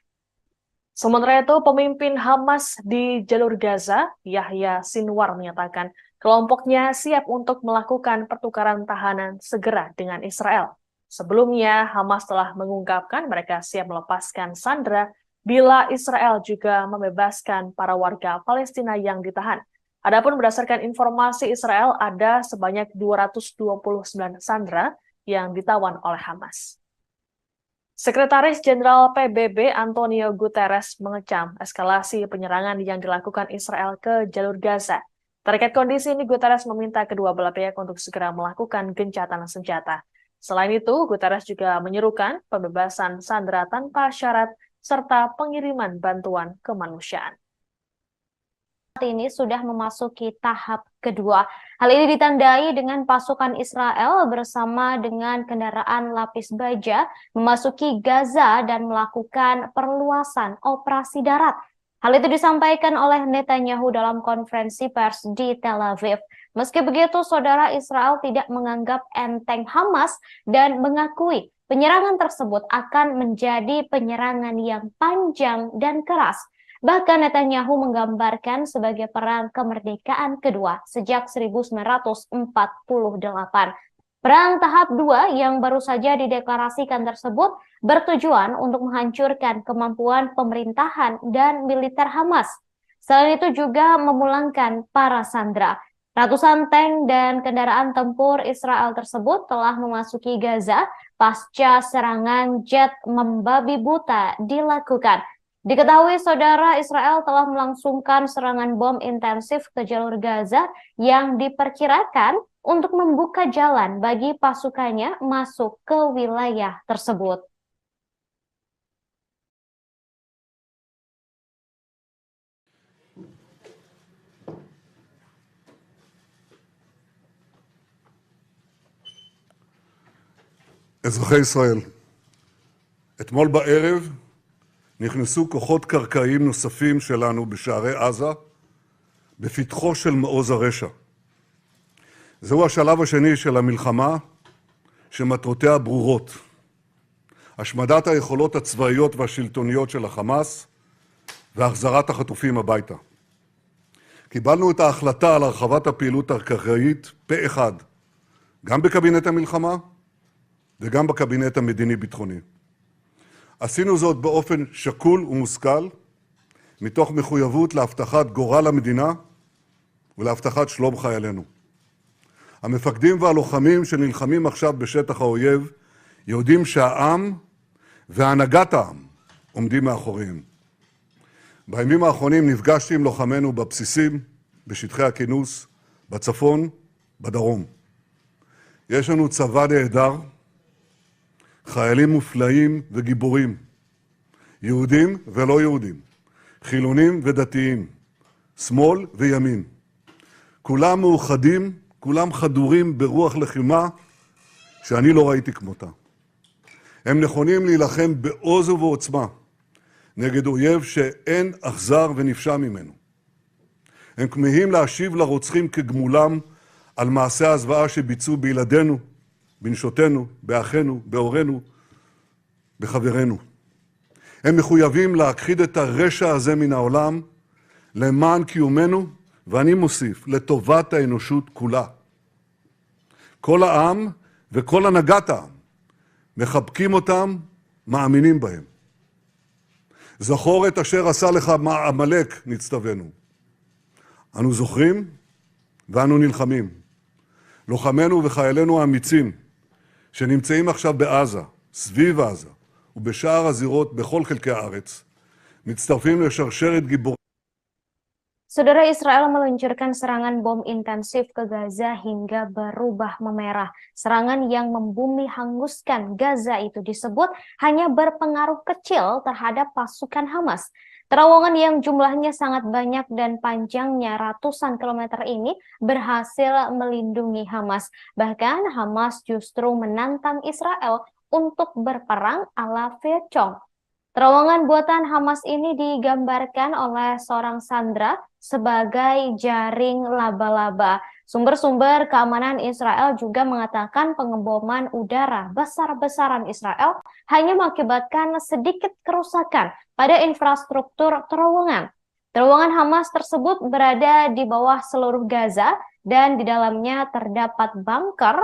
Sementara itu, pemimpin Hamas di jalur Gaza, Yahya Sinwar, menyatakan kelompoknya siap untuk melakukan pertukaran tahanan segera dengan Israel. Sebelumnya, Hamas telah mengungkapkan mereka siap melepaskan sandera bila Israel juga membebaskan para warga Palestina yang ditahan. Adapun berdasarkan informasi Israel, ada sebanyak 229 sandera yang ditawan oleh Hamas. Sekretaris Jenderal PBB Antonio Guterres mengecam eskalasi penyerangan yang dilakukan Israel ke jalur Gaza. Terkait kondisi ini, Guterres meminta kedua belah pihak untuk segera melakukan gencatan senjata. Selain itu, Guterres juga menyerukan pembebasan sandera tanpa syarat serta pengiriman bantuan kemanusiaan. Saat ini sudah memasuki tahap kedua. Hal ini ditandai dengan pasukan Israel bersama dengan kendaraan lapis baja memasuki Gaza dan melakukan perluasan operasi darat. Hal itu disampaikan oleh Netanyahu dalam konferensi pers di Tel Aviv. Meski begitu, saudara, Israel tidak menganggap enteng Hamas dan mengakui penyerangan tersebut akan menjadi penyerangan yang panjang dan keras. Bahkan Netanyahu menggambarkan sebagai perang kemerdekaan kedua sejak 1948. Perang tahap 2 yang baru saja dideklarasikan tersebut bertujuan untuk menghancurkan kemampuan pemerintahan dan militer Hamas. Selain itu juga memulangkan para sandera. Ratusan tank dan kendaraan tempur Israel tersebut telah memasuki Gaza pasca serangan jet membabi buta dilakukan. Diketahui, saudara, Israel telah melangsungkan serangan bom intensif ke jalur Gaza yang diperkirakan untuk membuka jalan bagi pasukannya masuk ke wilayah tersebut. אזרחי ישראל, אתמול בערב נכנסו כוחות קרקעיים נוספים שלנו בשערי עזה, בפתחו של מעוז הרשע. זהו השלב השני של המלחמה, שמטרותיה ברורות. השמדת היכולות הצבאיות והשלטוניות של החמאס, והחזרת החטופים הביתה. קיבלנו את ההחלטה על הרחבת הפעילות הקרקעית פה אחד, גם בקבינט המלחמה וגם בקבינט המדיני-ביטחוני. עשינו זאת באופן שקול ומושכל, מתוך מחויבות להבטחת גורל המדינה ולהבטחת שלום חיילינו. המפקדים והלוחמים שנלחמים עכשיו בשטח האויב יודעים שהעם והנהגת העם עומדים מאחוריהם. בימים האחרונים נפגשתי עם לוחמינו בבסיסים, בשטחי הכינוס, בצפון, בדרום. יש לנו צבא נהדר, חיילים מופלאים וגיבורים, יהודים ולא יהודים, חילונים ודתיים, שמאל וימין. כולם מאוחדים, כולם חדורים ברוח לחימה שאני לא ראיתי כמותה. הם נכונים להילחם בעוז ובעוצמה נגד אויב שאין אכזר ונפשע ממנו. הם כמהים להשיב לרוצחים כגמולם על מעשי הזוועה שביצעו בילדינו, בנשותינו, באחינו, בהורינו, בחברינו. הם מחויבים להכחיד את הרשע הזה מן העולם למען קיומנו, ואני מוסיף, לטובת האנושות כולה. כל העם וכל הנהגת העם מחבקים אותם, מאמינים בהם. זכור את אשר עשה לך עמלק, נצטווינו. אנו זוכרים ואנו נלחמים. לוחמינו וחיילינו האמיצים שנמצאים עכשיו בעזה, סביב עזה ובשאר הזירות בכל חלקי הארץ, מצטרפים לשרשרת גיבורים. Saudara, Israel meluncurkan serangan bom intensif ke Gaza hingga berubah memerah. Serangan yang membumi hanguskan Gaza itu disebut hanya berpengaruh kecil terhadap pasukan Hamas. Terowongan yang jumlahnya sangat banyak dan panjangnya ratusan kilometer ini berhasil melindungi Hamas. Bahkan Hamas justru menantang Israel untuk berperang ala Vietcong. Terowongan buatan Hamas ini digambarkan oleh seorang sandera sebagai jaring laba-laba. Sumber-sumber keamanan Israel juga mengatakan pengeboman udara besar-besaran Israel hanya mengakibatkan sedikit kerusakan pada infrastruktur terowongan. Terowongan Hamas tersebut berada di bawah seluruh Gaza dan di dalamnya terdapat bunker,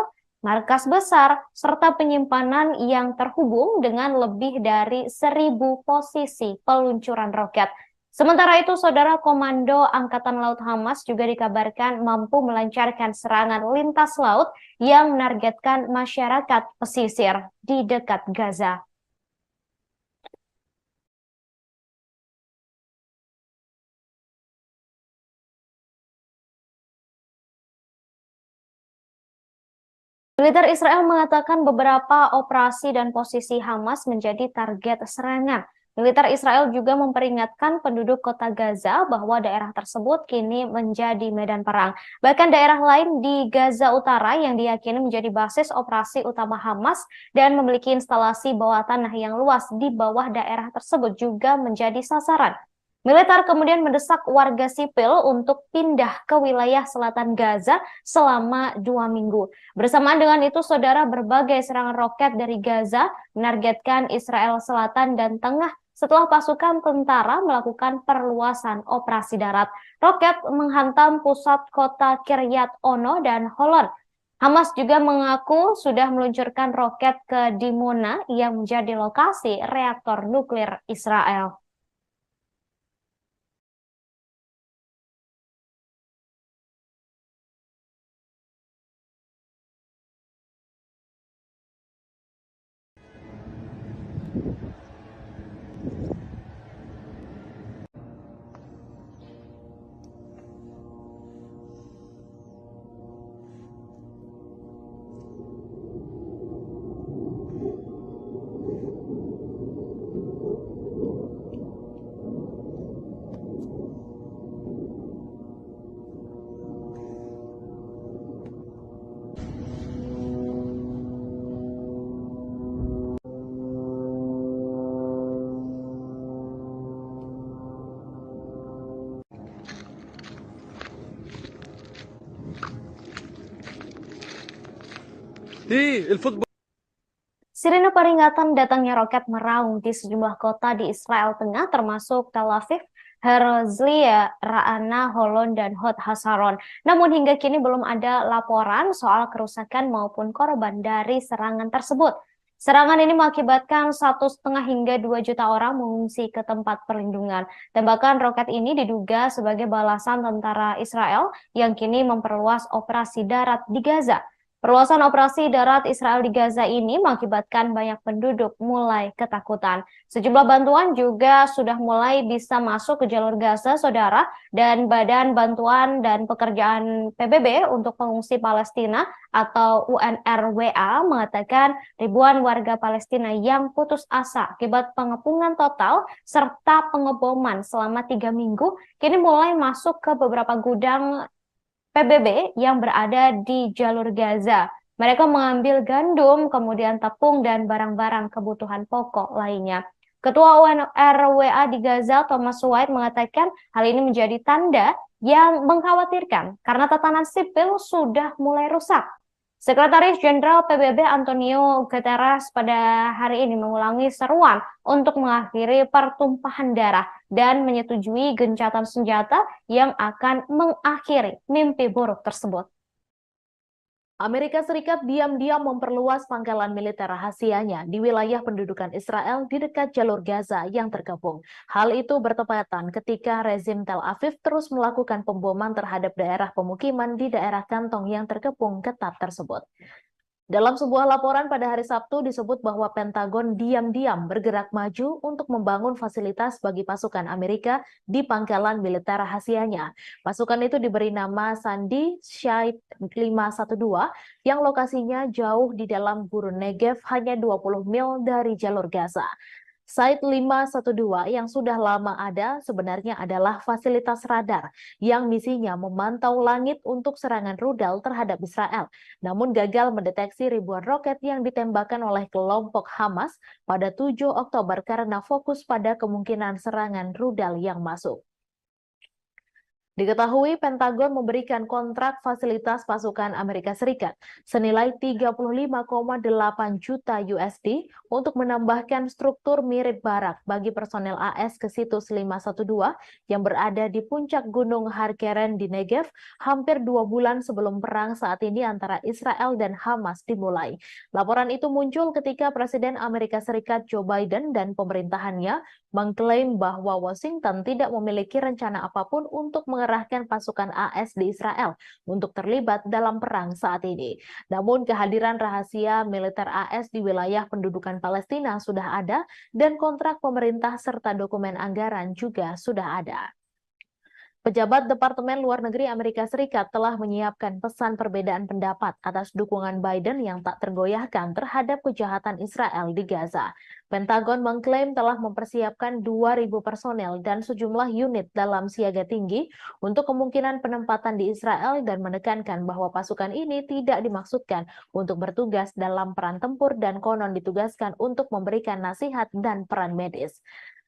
markas besar, serta penyimpanan yang terhubung dengan lebih dari 1.000 posisi peluncuran roket. Sementara itu, Saudara, Komando Angkatan Laut Hamas juga dikabarkan mampu melancarkan serangan lintas laut yang menargetkan masyarakat pesisir di dekat Gaza. Militer Israel mengatakan beberapa operasi dan posisi Hamas menjadi target serangan. Militer Israel juga memperingatkan penduduk kota Gaza bahwa daerah tersebut kini menjadi medan perang. Bahkan daerah lain di Gaza Utara yang diyakini menjadi basis operasi utama Hamas dan memiliki instalasi bawah tanah yang luas di bawah daerah tersebut juga menjadi sasaran. Militer kemudian mendesak warga sipil untuk pindah ke wilayah selatan Gaza selama 2 minggu. Bersamaan dengan itu, Saudara, berbagai serangan roket dari Gaza menargetkan Israel Selatan dan Tengah setelah pasukan tentara melakukan perluasan operasi darat. Roket menghantam pusat kota Kiryat Ono dan Holon. Hamas juga mengaku sudah meluncurkan roket ke Dimona yang menjadi lokasi reaktor nuklir Israel. Sirine peringatan datangnya roket meraung di sejumlah kota di Israel Tengah termasuk Tel Aviv, Herzliya, Ra'ana, Holon, dan Hod Hasaron. Namun hingga kini belum ada laporan soal kerusakan maupun korban dari serangan tersebut. Serangan ini mengakibatkan 1,5 hingga 2 juta orang mengungsi ke tempat perlindungan. Tembakan roket ini diduga sebagai balasan tentara Israel yang kini memperluas operasi darat di Gaza. Perluasan operasi darat Israel di Gaza ini mengakibatkan banyak penduduk mulai ketakutan. Sejumlah bantuan juga sudah mulai bisa masuk ke jalur Gaza, saudara, dan Badan Bantuan dan Pekerjaan PBB untuk Pengungsi Palestina atau UNRWA mengatakan ribuan warga Palestina yang putus asa akibat pengepungan total serta pengeboman selama 3 minggu kini mulai masuk ke beberapa gudang PBB yang berada di jalur Gaza. Mereka mengambil gandum, kemudian tepung, dan barang-barang kebutuhan pokok lainnya. Ketua UNRWA di Gaza, Thomas White, mengatakan hal ini menjadi tanda yang mengkhawatirkan karena tatanan sipil sudah mulai rusak. Sekretaris Jenderal PBB Antonio Guterres pada hari ini mengulangi seruan untuk mengakhiri pertumpahan darah dan menyetujui gencatan senjata yang akan mengakhiri mimpi buruk tersebut. Amerika Serikat diam-diam memperluas pangkalan militer rahasianya di wilayah pendudukan Israel di dekat jalur Gaza yang terkepung. Hal itu bertepatan ketika rezim Tel Aviv terus melakukan pemboman terhadap daerah pemukiman di daerah kantong yang terkepung ketat tersebut. Dalam sebuah laporan pada hari Sabtu disebut bahwa Pentagon diam-diam bergerak maju untuk membangun fasilitas bagi pasukan Amerika di pangkalan militer rahasianya. Pasukan itu diberi nama Sandy Shite 512 yang lokasinya jauh di dalam gurun Negev hanya 20 mil dari jalur Gaza. Site 512 yang sudah lama ada sebenarnya adalah fasilitas radar yang misinya memantau langit untuk serangan rudal terhadap Israel, namun gagal mendeteksi ribuan roket yang ditembakkan oleh kelompok Hamas pada 7 Oktober karena fokus pada kemungkinan serangan rudal yang masuk. Diketahui Pentagon memberikan kontrak fasilitas pasukan Amerika Serikat senilai 35,8 juta USD untuk menambahkan struktur mirip barak bagi personel AS ke situs 512 yang berada di puncak Gunung Harkeren di Negev hampir 2 bulan sebelum perang saat ini antara Israel dan Hamas dimulai. Laporan itu muncul ketika Presiden Amerika Serikat Joe Biden dan pemerintahannya mengklaim bahwa Washington tidak memiliki rencana apapun untuk mengerahkan pasukan AS di Israel untuk terlibat dalam perang saat ini. Namun kehadiran rahasia militer AS di wilayah pendudukan Palestina sudah ada dan kontrak pemerintah serta dokumen anggaran juga sudah ada. Pejabat Departemen Luar Negeri Amerika Serikat telah menyiapkan pesan perbedaan pendapat atas dukungan Biden yang tak tergoyahkan terhadap kejahatan Israel di Gaza. Pentagon mengklaim telah mempersiapkan 2.000 personel dan sejumlah unit dalam siaga tinggi untuk kemungkinan penempatan di Israel dan menekankan bahwa pasukan ini tidak dimaksudkan untuk bertugas dalam peran tempur dan konon ditugaskan untuk memberikan nasihat dan peran medis.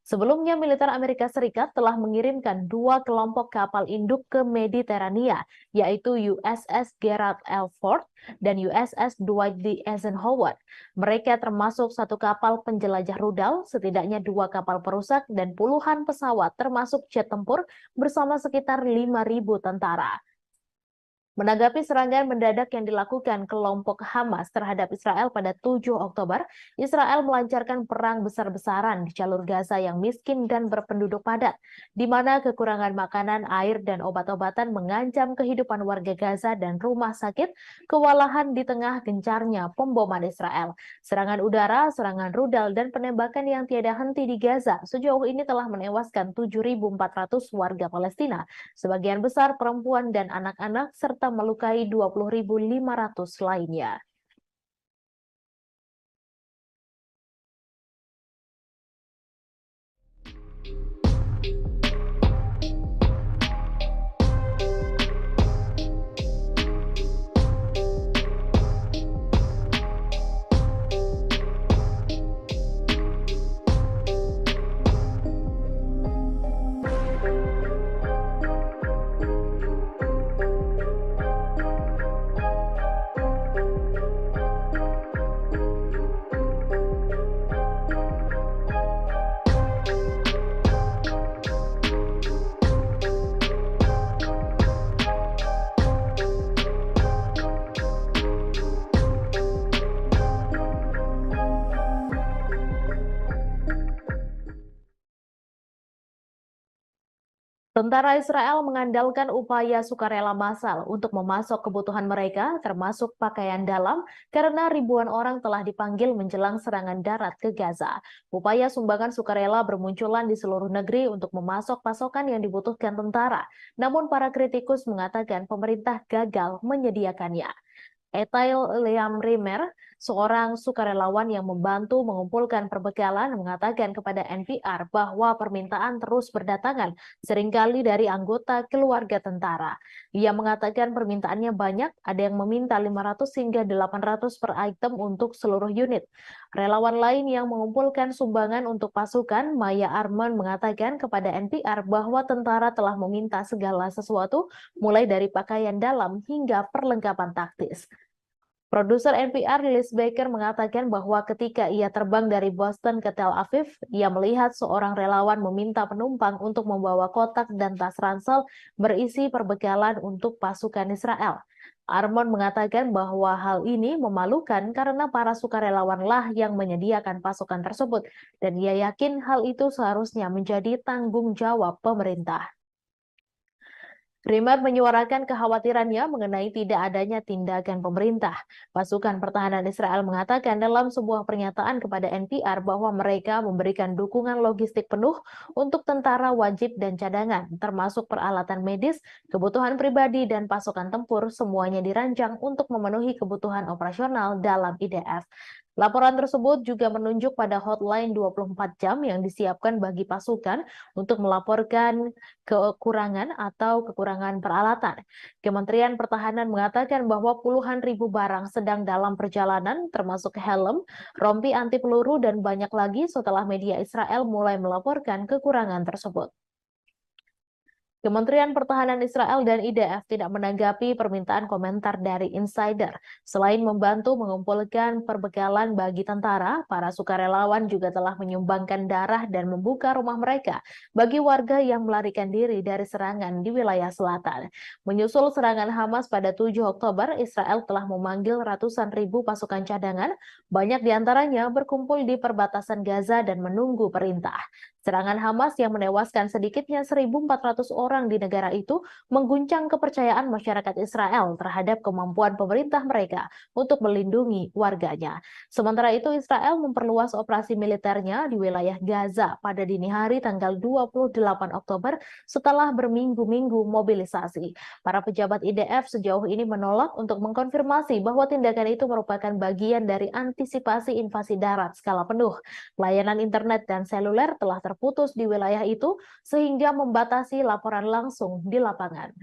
Sebelumnya, militer Amerika Serikat telah mengirimkan 2 kelompok kapal induk ke Mediterania, yaitu USS Gerald R. Ford dan USS Dwight D. Eisenhower. Mereka termasuk 1 kapal penjelajah rudal, setidaknya 2 kapal perusak, dan puluhan pesawat termasuk jet tempur bersama sekitar 5.000 tentara. Menanggapi serangan mendadak yang dilakukan kelompok Hamas terhadap Israel pada 7 Oktober, Israel melancarkan perang besar-besaran di jalur Gaza yang miskin dan berpenduduk padat, di mana kekurangan makanan, air, dan obat-obatan mengancam kehidupan warga Gaza dan rumah sakit, kewalahan di tengah gencarnya pemboman Israel. Serangan udara, serangan rudal, dan penembakan yang tiada henti di Gaza sejauh ini telah menewaskan 7.400 warga Palestina, sebagian besar perempuan dan anak-anak, serta melukai 20.500 lainnya. Tentara Israel mengandalkan upaya sukarela massal untuk memasok kebutuhan mereka, termasuk pakaian dalam, karena ribuan orang telah dipanggil menjelang serangan darat ke Gaza. Upaya sumbangan sukarela bermunculan di seluruh negeri untuk memasok pasokan yang dibutuhkan tentara. Namun para kritikus mengatakan pemerintah gagal menyediakannya. Etail Liam Rimer, seorang sukarelawan yang membantu mengumpulkan perbekalan, mengatakan kepada NPR bahwa permintaan terus berdatangan, seringkali dari anggota keluarga tentara. Ia mengatakan permintaannya banyak, ada yang meminta 500 hingga 800 per item untuk seluruh unit. Relawan lain yang mengumpulkan sumbangan untuk pasukan, Maya Arman, mengatakan kepada NPR bahwa tentara telah meminta segala sesuatu, mulai dari pakaian dalam hingga perlengkapan taktis. Produser NPR Liz Baker mengatakan bahwa ketika ia terbang dari Boston ke Tel Aviv, ia melihat seorang relawan meminta penumpang untuk membawa kotak dan tas ransel berisi perbekalan untuk pasukan Israel. Armon mengatakan bahwa hal ini memalukan karena para sukarelawanlah yang menyediakan pasukan tersebut, dan ia yakin hal itu seharusnya menjadi tanggung jawab pemerintah. Rimar menyuarakan kekhawatirannya mengenai tidak adanya tindakan pemerintah. Pasukan pertahanan Israel mengatakan dalam sebuah pernyataan kepada NPR bahwa mereka memberikan dukungan logistik penuh untuk tentara wajib dan cadangan, termasuk peralatan medis, kebutuhan pribadi, dan pasukan tempur, semuanya dirancang untuk memenuhi kebutuhan operasional dalam IDF. Laporan tersebut juga menunjuk pada hotline 24 jam yang disiapkan bagi pasukan untuk melaporkan kekurangan atau kekurangan peralatan. Kementerian Pertahanan mengatakan bahwa puluhan ribu barang sedang dalam perjalanan, termasuk helm, rompi anti peluru, dan banyak lagi setelah media Israel mulai melaporkan kekurangan tersebut. Kementerian Pertahanan Israel dan IDF tidak menanggapi permintaan komentar dari insider. Selain membantu mengumpulkan perbekalan bagi tentara, para sukarelawan juga telah menyumbangkan darah dan membuka rumah mereka bagi warga yang melarikan diri dari serangan di wilayah selatan. Menyusul serangan Hamas pada 7 Oktober, Israel telah memanggil ratusan ribu pasukan cadangan, banyak diantaranya berkumpul di perbatasan Gaza dan menunggu perintah. Serangan Hamas yang menewaskan sedikitnya 1.400 orang di negara itu mengguncang kepercayaan masyarakat Israel terhadap kemampuan pemerintah mereka untuk melindungi warganya. Sementara itu, Israel memperluas operasi militernya di wilayah Gaza pada dini hari tanggal 28 Oktober setelah berminggu-minggu mobilisasi. Para pejabat IDF sejauh ini menolak untuk mengkonfirmasi bahwa tindakan itu merupakan bagian dari antisipasi invasi darat skala penuh. Layanan internet dan seluler telah terputus di wilayah itu sehingga membatasi laporan langsung di lapangan.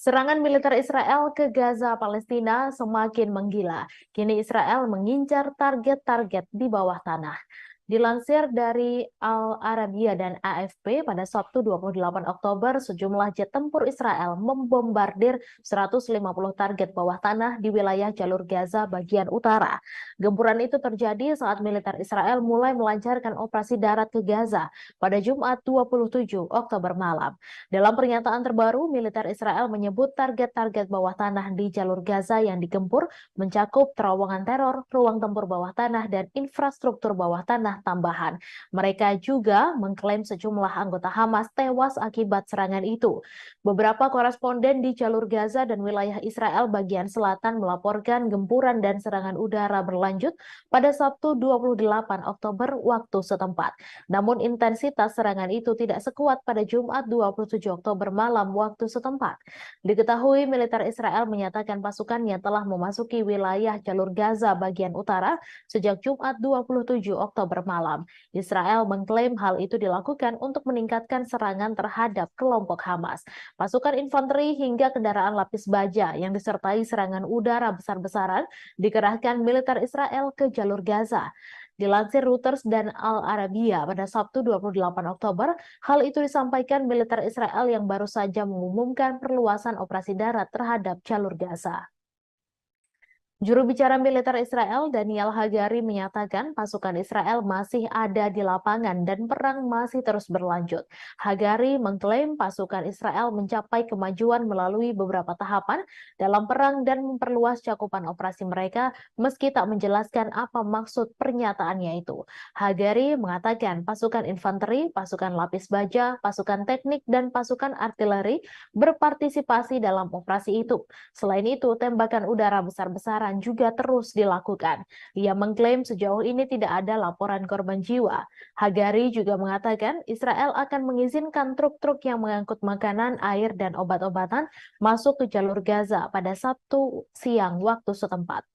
Serangan militer Israel ke Gaza, Palestina semakin menggila. Kini Israel mengincar target-target di bawah tanah. Dilansir dari Al Arabiya dan AFP, pada Sabtu 28 Oktober, sejumlah jet tempur Israel membombardir 150 target bawah tanah di wilayah jalur Gaza bagian utara. Gempuran itu terjadi saat militer Israel mulai melancarkan operasi darat ke Gaza pada Jumat 27 Oktober malam. Dalam pernyataan terbaru, militer Israel menyebut target-target bawah tanah di jalur Gaza yang digempur mencakup terowongan teror, ruang tempur bawah tanah, dan infrastruktur bawah tanah panah tambahan. Mereka juga mengklaim sejumlah anggota Hamas tewas akibat serangan itu. Beberapa koresponden di jalur Gaza dan wilayah Israel bagian selatan melaporkan gempuran dan serangan udara berlanjut pada Sabtu 28 Oktober waktu setempat. Namun intensitas serangan itu tidak sekuat pada Jumat 27 Oktober malam waktu setempat. Diketahui militer Israel menyatakan pasukannya telah memasuki wilayah jalur Gaza bagian utara sejak Jumat 27 Oktober malam. Israel mengklaim hal itu dilakukan untuk meningkatkan serangan terhadap kelompok Hamas. Pasukan infanteri hingga kendaraan lapis baja yang disertai serangan udara besar-besaran dikerahkan militer Israel ke jalur Gaza. Dilansir Reuters dan Al Arabiya pada Sabtu 28 Oktober, hal itu disampaikan militer Israel yang baru saja mengumumkan perluasan operasi darat terhadap jalur Gaza. Juru bicara militer Israel Daniel Hagari menyatakan pasukan Israel masih ada di lapangan dan perang masih terus berlanjut. Hagari mengklaim pasukan Israel mencapai kemajuan melalui beberapa tahapan dalam perang dan memperluas cakupan operasi mereka meski tak menjelaskan apa maksud pernyataannya itu. Hagari mengatakan pasukan infanteri, pasukan lapis baja, pasukan teknik, dan pasukan artileri berpartisipasi dalam operasi itu. Selain itu, tembakan udara besar-besaran juga terus dilakukan. Ia mengklaim sejauh ini tidak ada laporan korban jiwa. Hagari juga mengatakan Israel akan mengizinkan truk-truk yang mengangkut makanan, air, dan obat-obatan masuk ke jalur Gaza pada Sabtu siang waktu setempat.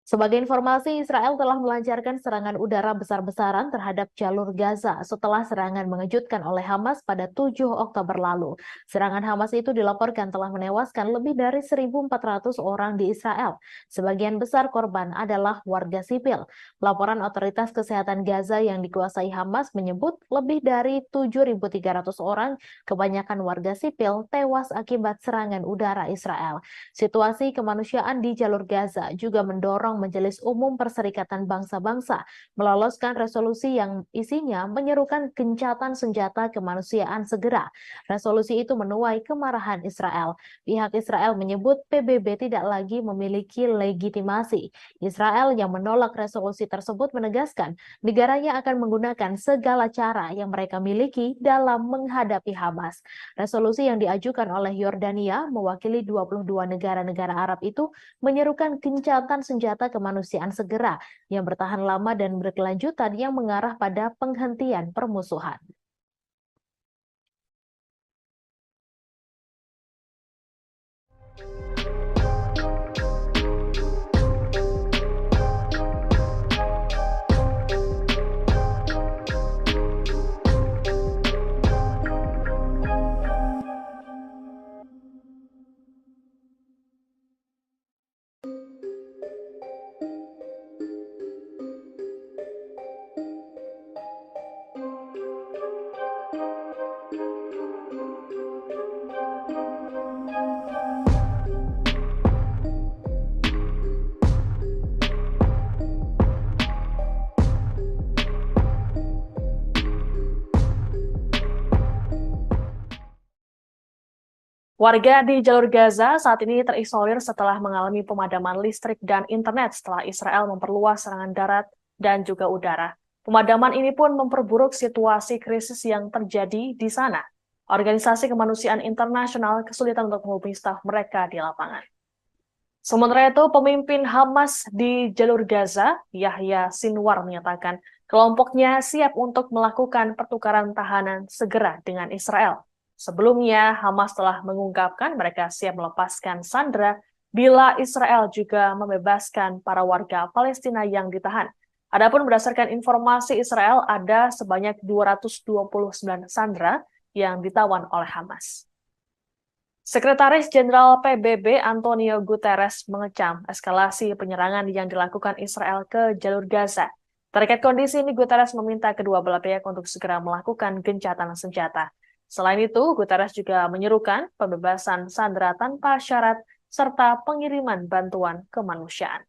Sebagai informasi, Israel telah melancarkan serangan udara besar-besaran terhadap jalur Gaza setelah serangan mengejutkan oleh Hamas pada 7 Oktober lalu. Serangan Hamas itu dilaporkan telah menewaskan lebih dari 1.400 orang di Israel. Sebagian besar korban adalah warga sipil. Laporan otoritas kesehatan Gaza yang dikuasai Hamas menyebut lebih dari 7.300 orang, kebanyakan warga sipil, tewas akibat serangan udara Israel. Situasi kemanusiaan di jalur Gaza juga mendorong Majelis Umum Perserikatan Bangsa-Bangsa meloloskan resolusi yang isinya menyerukan gencatan senjata kemanusiaan segera. Resolusi itu menuai kemarahan Israel. Pihak Israel menyebut PBB tidak lagi memiliki legitimasi. Israel yang menolak resolusi tersebut menegaskan negaranya akan menggunakan segala cara yang mereka miliki dalam menghadapi Hamas. Resolusi yang diajukan oleh Yordania mewakili 22 negara-negara Arab itu menyerukan gencatan senjata kemanusiaan segera yang bertahan lama dan berkelanjutan yang mengarah pada penghentian permusuhan. Warga di jalur Gaza saat ini terisolir setelah mengalami pemadaman listrik dan internet setelah Israel memperluas serangan darat dan juga udara. Pemadaman ini pun memperburuk situasi krisis yang terjadi di sana. Organisasi kemanusiaan internasional kesulitan untuk menghubungi staf mereka di lapangan. Sementara itu, pemimpin Hamas di jalur Gaza, Yahya Sinwar, menyatakan kelompoknya siap untuk melakukan pertukaran tahanan segera dengan Israel. Sebelumnya, Hamas telah mengungkapkan mereka siap melepaskan sandera bila Israel juga membebaskan para warga Palestina yang ditahan. Adapun berdasarkan informasi Israel, ada sebanyak 229 sandera yang ditawan oleh Hamas. Sekretaris Jenderal PBB Antonio Guterres mengecam eskalasi penyerangan yang dilakukan Israel ke jalur Gaza. Terkait kondisi ini, Guterres meminta kedua belah pihak untuk segera melakukan gencatan senjata. Selain itu, Guterres juga menyerukan pembebasan sandera tanpa syarat serta pengiriman bantuan kemanusiaan.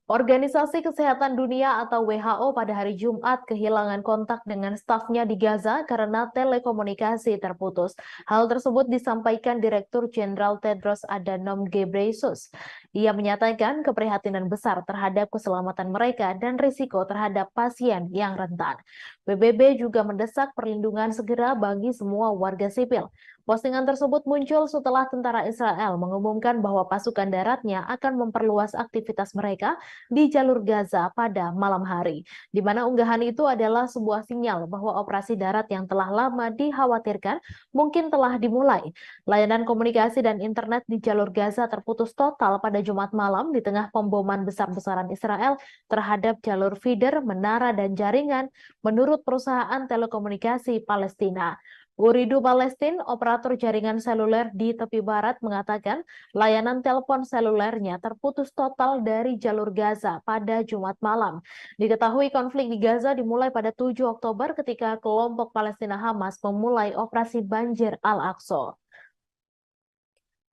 Organisasi Kesehatan Dunia atau WHO pada hari Jumat kehilangan kontak dengan stafnya di Gaza karena telekomunikasi terputus. Hal tersebut disampaikan Direktur Jenderal Tedros Adhanom Ghebreyesus. Ia menyatakan keprihatinan besar terhadap keselamatan mereka dan risiko terhadap pasien yang rentan. PBB juga mendesak perlindungan segera bagi semua warga sipil. Postingan tersebut muncul setelah tentara Israel mengumumkan bahwa pasukan daratnya akan memperluas aktivitas mereka di jalur Gaza pada malam hari, di mana unggahan itu adalah sebuah sinyal bahwa operasi darat yang telah lama dikhawatirkan mungkin telah dimulai. Layanan komunikasi dan internet di jalur Gaza terputus total pada Jumat malam di tengah pemboman besar-besaran Israel terhadap jalur feeder, menara, dan jaringan, menurut perusahaan telekomunikasi Palestina. Uridu Palestin, operator jaringan seluler di tepi barat, mengatakan layanan telepon selulernya terputus total dari jalur Gaza pada Jumat malam. Diketahui konflik di Gaza dimulai pada 7 Oktober ketika kelompok Palestina Hamas memulai operasi Banjir Al-Aqsa.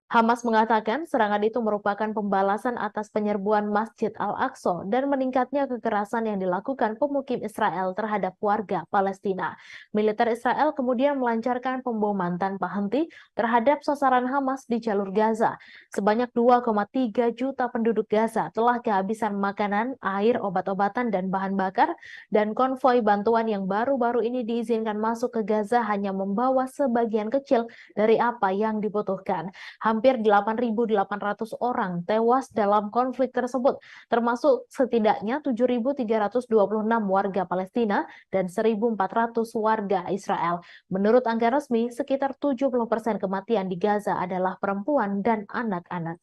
Hamas mengatakan serangan itu merupakan pembalasan atas penyerbuan Masjid Al-Aqsa dan meningkatnya kekerasan yang dilakukan pemukim Israel terhadap warga Palestina. Militer Israel kemudian melancarkan pemboman tanpa henti terhadap sasaran Hamas di jalur Gaza. Sebanyak 2,3 juta penduduk Gaza telah kehabisan makanan, air, obat-obatan, dan bahan bakar, dan konvoi bantuan yang baru-baru ini diizinkan masuk ke Gaza hanya membawa sebagian kecil dari apa yang dibutuhkan. Hampir 8.800 orang tewas dalam konflik tersebut, termasuk setidaknya 7.326 warga Palestina dan 1.400 warga Israel. Menurut angka resmi, sekitar 70% kematian di Gaza adalah perempuan dan anak-anak.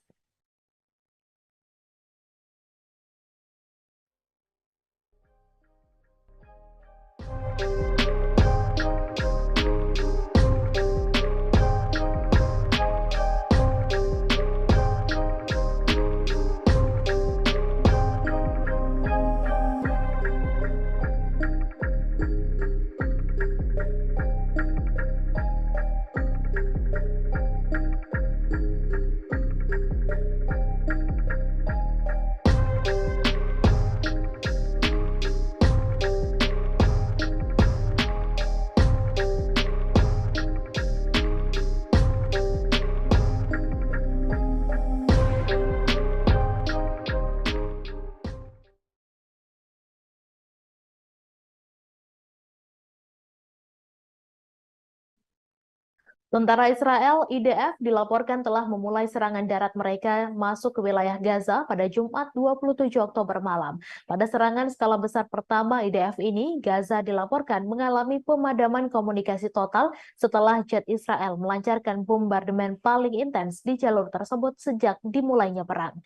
Tentara Israel IDF dilaporkan telah memulai serangan darat mereka masuk ke wilayah Gaza pada Jumat 27 Oktober malam. Pada serangan skala besar pertama IDF ini, Gaza dilaporkan mengalami pemadaman komunikasi total setelah jet Israel melancarkan bombardemen paling intens di jalur tersebut sejak dimulainya perang.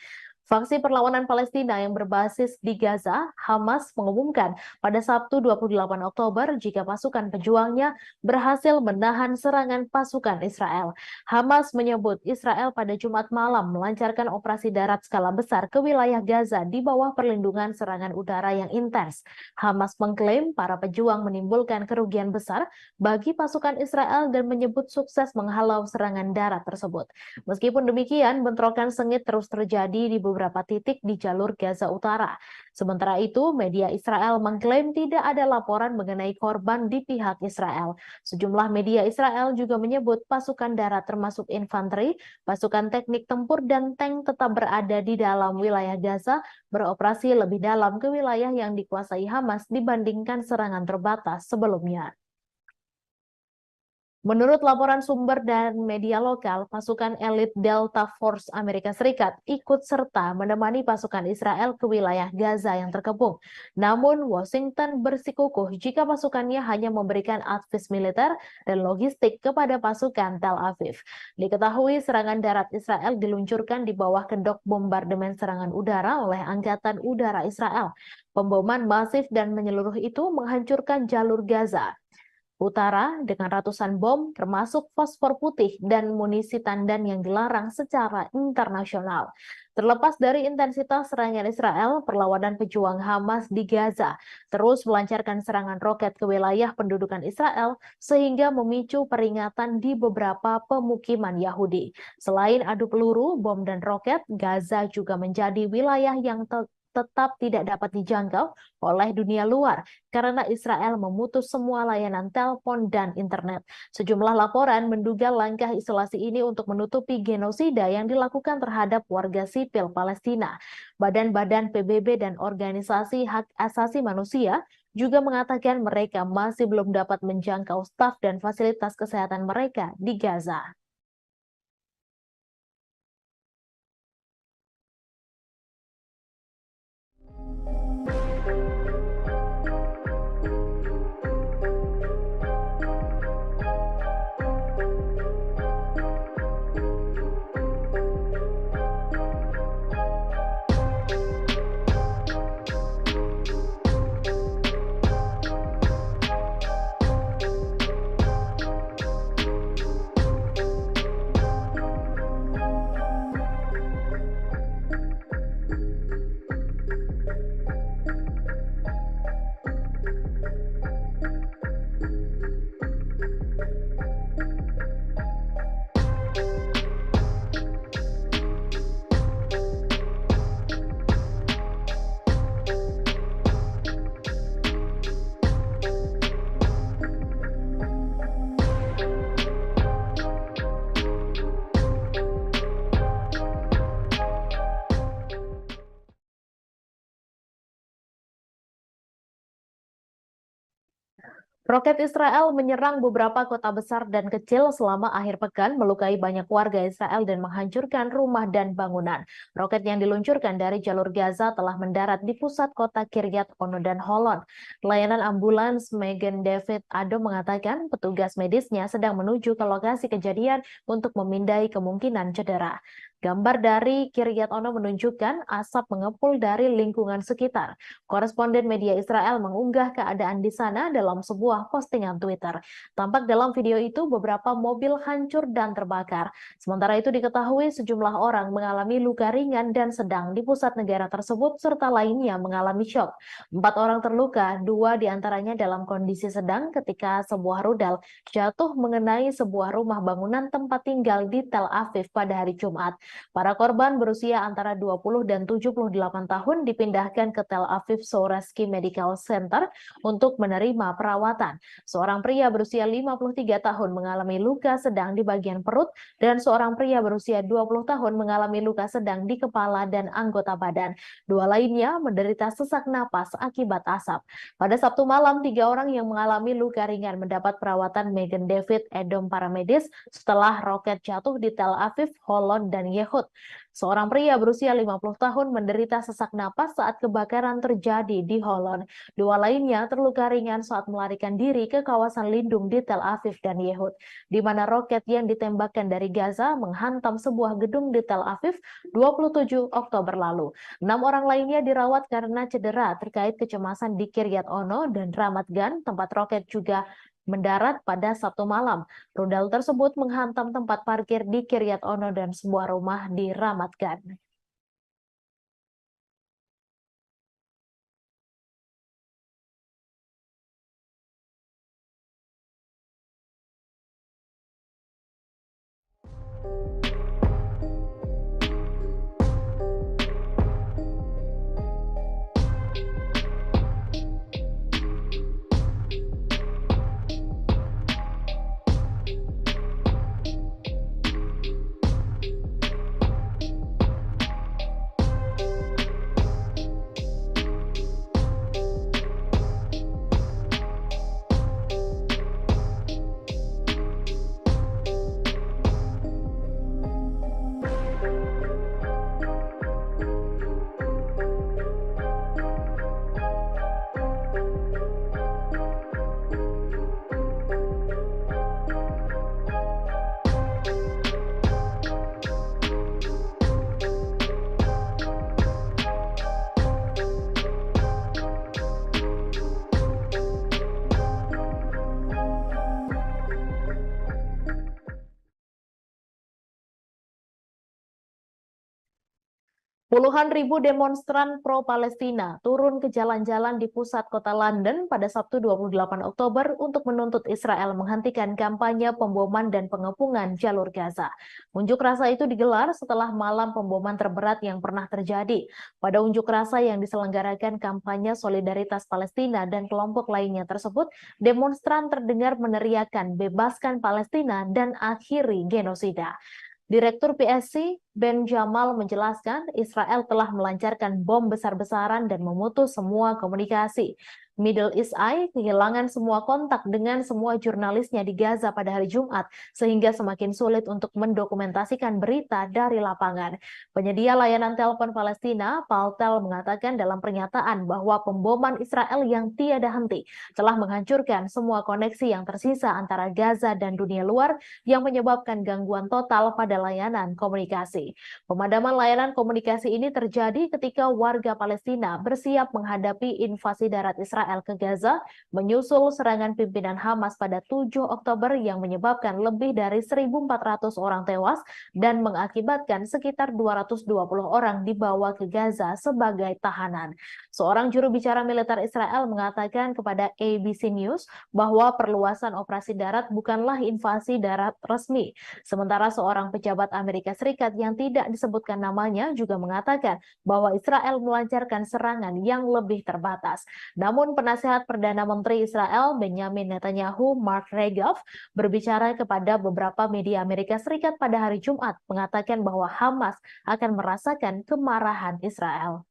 Faksi perlawanan Palestina yang berbasis di Gaza, Hamas, mengumumkan pada Sabtu 28 Oktober jika pasukan pejuangnya berhasil menahan serangan pasukan Israel. Hamas menyebut Israel pada Jumat malam melancarkan operasi darat skala besar ke wilayah Gaza di bawah perlindungan serangan udara yang intens. Hamas mengklaim para pejuang menimbulkan kerugian besar bagi pasukan Israel dan menyebut sukses menghalau serangan darat tersebut. Meskipun demikian, bentrokan sengit terus terjadi di beberapa titik di jalur Gaza Utara. Sementara itu, media Israel mengklaim tidak ada laporan mengenai korban di pihak Israel. Sejumlah media Israel juga menyebut pasukan darat termasuk infanteri, pasukan teknik tempur, dan tank tetap berada di dalam wilayah Gaza, beroperasi lebih dalam ke wilayah yang dikuasai Hamas dibandingkan serangan terbatas sebelumnya. Menurut laporan sumber dan media lokal, pasukan elit Delta Force Amerika Serikat ikut serta menemani pasukan Israel ke wilayah Gaza yang terkepung. Namun, Washington bersikukuh jika pasukannya hanya memberikan advis militer dan logistik kepada pasukan Tel Aviv. Diketahui serangan darat Israel diluncurkan di bawah kedok bombardemen serangan udara oleh Angkatan Udara Israel. Pemboman masif dan menyeluruh itu menghancurkan jalur Gaza Utara dengan ratusan bom termasuk fosfor putih dan munisi tandan yang dilarang secara internasional. Terlepas dari intensitas serangan Israel, perlawanan pejuang Hamas di Gaza terus melancarkan serangan roket ke wilayah pendudukan Israel sehingga memicu peringatan di beberapa pemukiman Yahudi. Selain adu peluru, bom dan roket, Gaza juga menjadi wilayah yang tetap tidak dapat dijangkau oleh dunia luar karena Israel memutus semua layanan telepon dan internet. Sejumlah laporan menduga langkah isolasi ini untuk menutupi genosida yang dilakukan terhadap warga sipil Palestina. Badan-badan PBB dan organisasi hak asasi manusia juga mengatakan mereka masih belum dapat menjangkau staf dan fasilitas kesehatan mereka di Gaza. Roket Israel menyerang beberapa kota besar dan kecil selama akhir pekan, melukai banyak warga Israel dan menghancurkan rumah dan bangunan. Roket yang diluncurkan dari jalur Gaza telah mendarat di pusat kota Kiryat Ono dan Holon. Layanan ambulans Magen David Ado mengatakan petugas medisnya sedang menuju ke lokasi kejadian untuk memindai kemungkinan cedera. Gambar dari Kiryat Ono menunjukkan asap mengepul dari lingkungan sekitar. Koresponden media Israel mengunggah keadaan di sana dalam sebuah postingan Twitter. Tampak dalam video itu beberapa mobil hancur dan terbakar. Sementara itu diketahui sejumlah orang mengalami luka ringan dan sedang di pusat negara tersebut serta lainnya mengalami syok. 4 orang terluka, 2 diantaranya dalam kondisi sedang ketika sebuah rudal jatuh mengenai sebuah rumah bangunan tempat tinggal di Tel Aviv pada hari Jumat. Para korban berusia antara 20 dan 78 tahun dipindahkan ke Tel Aviv Sourasky Medical Center untuk menerima perawatan. Seorang pria berusia 53 tahun mengalami luka sedang di bagian perut dan seorang pria berusia 20 tahun mengalami luka sedang di kepala dan anggota badan. 2 lainnya menderita sesak napas akibat asap. Pada Sabtu malam, 3 orang yang mengalami luka ringan mendapat perawatan Magen David Edom paramedis setelah roket jatuh di Tel Aviv, Holon, dan Yehud. Seorang pria berusia 50 tahun menderita sesak napas saat kebakaran terjadi di Holon. 2 lainnya terluka ringan saat melarikan diri ke kawasan lindung di Tel Aviv dan Yehud, di mana roket yang ditembakkan dari Gaza menghantam sebuah gedung di Tel Aviv 27 Oktober lalu. 6 orang lainnya dirawat karena cedera terkait kecemasan di Kiryat Ono dan Ramat Gan, tempat roket juga mendarat pada Sabtu malam. Rudal tersebut menghantam tempat parkir di Kiryat Ono dan sebuah rumah di Ramat Gan. Puluhan ribu demonstran pro-Palestina turun ke jalan-jalan di pusat kota London pada Sabtu 28 Oktober untuk menuntut Israel menghentikan kampanye pemboman dan pengepungan jalur Gaza. Unjuk rasa itu digelar setelah malam pemboman terberat yang pernah terjadi. Pada unjuk rasa yang diselenggarakan kampanye solidaritas Palestina dan kelompok lainnya tersebut, demonstran terdengar meneriakan "Bebaskan Palestina" dan "Akhiri genosida". Direktur PSC, Ben Jamal menjelaskan Israel telah melancarkan bom besar-besaran dan memutus semua komunikasi. Middle East Eye kehilangan semua kontak dengan semua jurnalisnya di Gaza pada hari Jumat, sehingga semakin sulit untuk mendokumentasikan berita dari lapangan. Penyedia layanan telepon Palestina, Paltel, mengatakan dalam pernyataan bahwa pemboman Israel yang tiada henti telah menghancurkan semua koneksi yang tersisa antara Gaza dan dunia luar yang menyebabkan gangguan total pada layanan komunikasi. Pemadaman layanan komunikasi ini terjadi ketika warga Palestina bersiap menghadapi invasi darat Israel ke Gaza menyusul serangan pimpinan Hamas pada 7 Oktober yang menyebabkan lebih dari 1.400 orang tewas dan mengakibatkan sekitar 220 orang dibawa ke Gaza sebagai tahanan. Seorang juru bicara militer Israel mengatakan kepada ABC News bahwa perluasan operasi darat bukanlah invasi darat resmi. Sementara seorang pejabat Amerika Serikat yang tidak disebutkan namanya juga mengatakan bahwa Israel melancarkan serangan yang lebih terbatas. Namun penasehat Perdana Menteri Israel Benjamin Netanyahu, Mark Regev, berbicara kepada beberapa media Amerika Serikat pada hari Jumat mengatakan bahwa Hamas akan merasakan kemarahan Israel.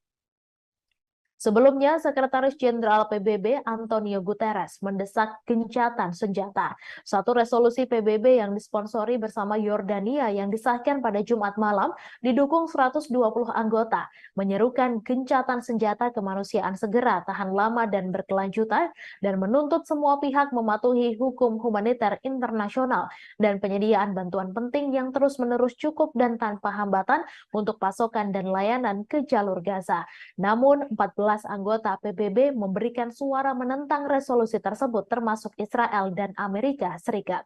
Sebelumnya, Sekretaris Jenderal PBB Antonio Guterres mendesak gencatan senjata. Satu resolusi PBB yang disponsori bersama Yordania yang disahkan pada Jumat malam didukung 120 anggota, menyerukan gencatan senjata kemanusiaan segera, tahan lama dan berkelanjutan, dan menuntut semua pihak mematuhi hukum humaniter internasional dan penyediaan bantuan penting yang terus-menerus cukup dan tanpa hambatan untuk pasokan dan layanan ke jalur Gaza. Namun, 14 anggota PBB memberikan suara menentang resolusi tersebut termasuk Israel dan Amerika Serikat.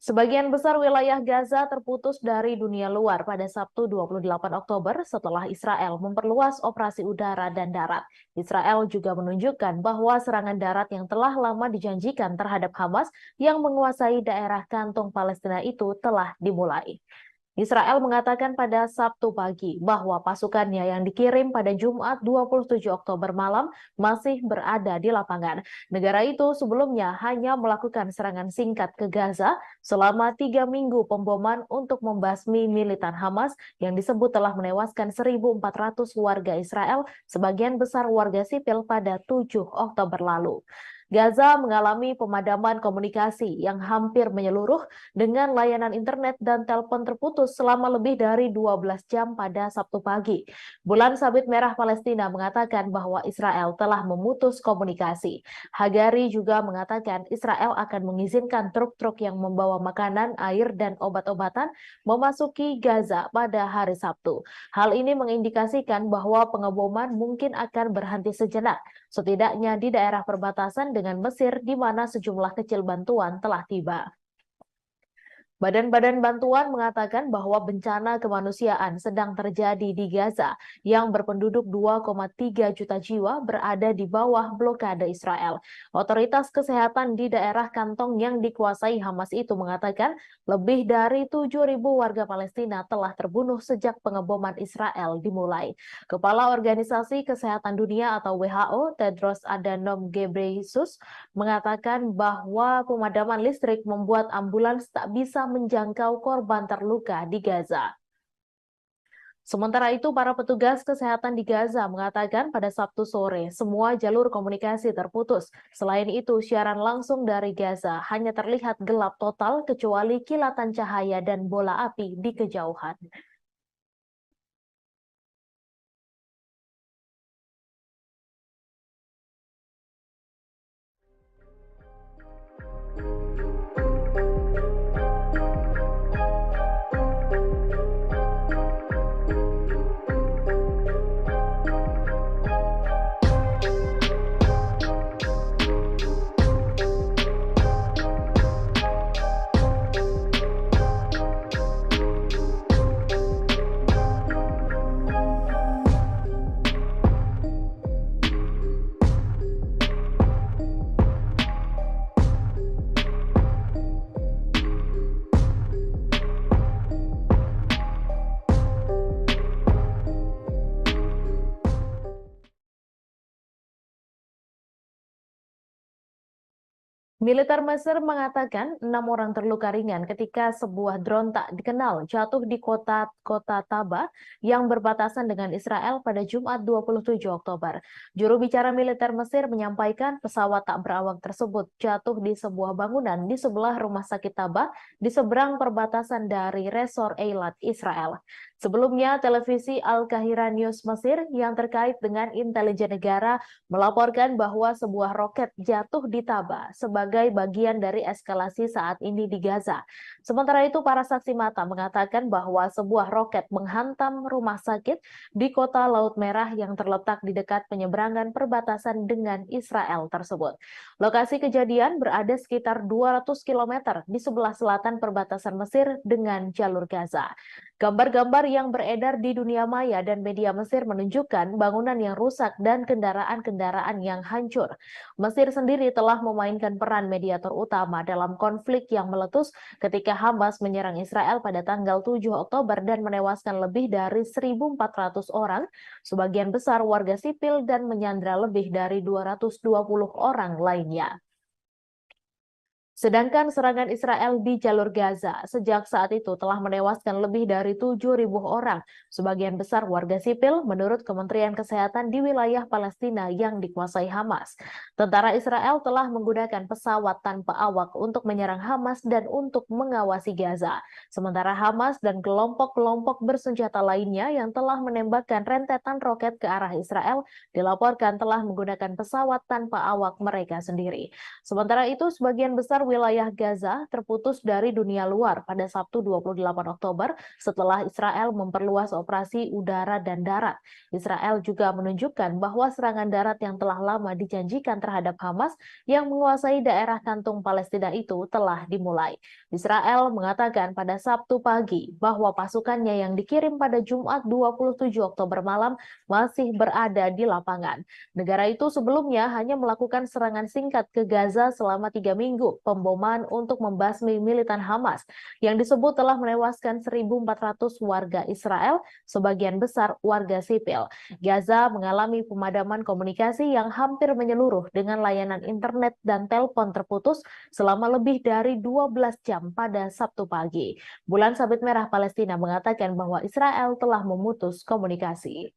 Sebagian besar wilayah Gaza terputus dari dunia luar pada Sabtu 28 Oktober setelah Israel memperluas operasi udara dan darat. Israel juga menunjukkan bahwa serangan darat yang telah lama dijanjikan terhadap Hamas yang menguasai daerah kantong Palestina itu telah dimulai. Israel mengatakan pada Sabtu pagi bahwa pasukannya yang dikirim pada Jumat 27 Oktober malam masih berada di lapangan. Negara itu sebelumnya hanya melakukan serangan singkat ke Gaza selama 3 minggu pemboman untuk membasmi militan Hamas yang disebut telah menewaskan 1.400 warga Israel, sebagian besar warga sipil pada 7 Oktober lalu. Gaza mengalami pemadaman komunikasi yang hampir menyeluruh dengan layanan internet dan telepon terputus selama lebih dari 12 jam pada Sabtu pagi. Bulan Sabit Merah Palestina mengatakan bahwa Israel telah memutus komunikasi. Hagari juga mengatakan Israel akan mengizinkan truk-truk yang membawa makanan, air, dan obat-obatan memasuki Gaza pada hari Sabtu. Hal ini mengindikasikan bahwa pengeboman mungkin akan berhenti sejenak, setidaknya di daerah perbatasan dengan Mesir di mana sejumlah kecil bantuan telah tiba. Badan-badan bantuan mengatakan bahwa bencana kemanusiaan sedang terjadi di Gaza yang berpenduduk 2,3 juta jiwa berada di bawah blokade Israel. Otoritas kesehatan di daerah kantong yang dikuasai Hamas itu mengatakan lebih dari 7.000 warga Palestina telah terbunuh sejak pengeboman Israel dimulai. Kepala Organisasi Kesehatan Dunia atau WHO, Tedros Adhanom Ghebreyesus, mengatakan bahwa pemadaman listrik membuat ambulans tak bisa menjangkau korban terluka di Gaza. Sementara itu, para petugas kesehatan di Gaza mengatakan pada Sabtu sore semua jalur komunikasi terputus. Selain itu, siaran langsung dari Gaza hanya terlihat gelap total kecuali kilatan cahaya dan bola api di kejauhan. Militer Mesir mengatakan 6 orang terluka ringan ketika sebuah drone tak dikenal jatuh di kota Taba yang berbatasan dengan Israel pada Jumat 27 Oktober. Juru bicara militer Mesir menyampaikan pesawat tak berawak tersebut jatuh di sebuah bangunan di sebelah rumah sakit Taba di seberang perbatasan dari Resor Eilat, Israel. Sebelumnya, televisi Al-Qahira News Mesir yang terkait dengan intelijen negara melaporkan bahwa sebuah roket jatuh di Taba sebagai bagian dari eskalasi saat ini di Gaza. Sementara itu, para saksi mata mengatakan bahwa sebuah roket menghantam rumah sakit di kota Laut Merah yang terletak di dekat penyeberangan perbatasan dengan Israel tersebut. Lokasi kejadian berada sekitar 200 km di sebelah selatan perbatasan Mesir dengan jalur Gaza. Gambar-gambar yang beredar di dunia maya dan media Mesir menunjukkan bangunan yang rusak dan kendaraan-kendaraan yang hancur. Mesir sendiri telah memainkan peran mediator utama dalam konflik yang meletus ketika Hamas menyerang Israel pada tanggal 7 Oktober dan menewaskan lebih dari 1.400 orang, sebagian besar warga sipil, dan menyandra lebih dari 220 orang lainnya. Sedangkan serangan Israel di jalur Gaza sejak saat itu telah menewaskan lebih dari 7.000 orang, sebagian besar warga sipil menurut Kementerian Kesehatan di wilayah Palestina yang dikuasai Hamas. Tentara Israel telah menggunakan pesawat tanpa awak untuk menyerang Hamas dan untuk mengawasi Gaza. Sementara Hamas dan kelompok-kelompok bersenjata lainnya yang telah menembakkan rentetan roket ke arah Israel dilaporkan telah menggunakan pesawat tanpa awak mereka sendiri. Sementara itu, sebagian besar wilayah Gaza terputus dari dunia luar pada Sabtu 28 Oktober setelah Israel memperluas operasi udara dan darat. Israel juga menunjukkan bahwa serangan darat yang telah lama dijanjikan terhadap Hamas yang menguasai daerah kantung Palestina itu telah dimulai. Israel mengatakan pada Sabtu pagi bahwa pasukannya yang dikirim pada Jumat 27 Oktober malam masih berada di lapangan. Negara itu sebelumnya hanya melakukan serangan singkat ke Gaza selama 3 minggu. Pemboman untuk membasmi militan Hamas yang disebut telah menewaskan 1.400 warga Israel, sebagian besar warga sipil. Gaza mengalami pemadaman komunikasi yang hampir menyeluruh dengan layanan internet dan telepon terputus selama lebih dari 12 jam pada Sabtu pagi. Bulan Sabit Merah Palestina mengatakan bahwa Israel telah memutus komunikasi.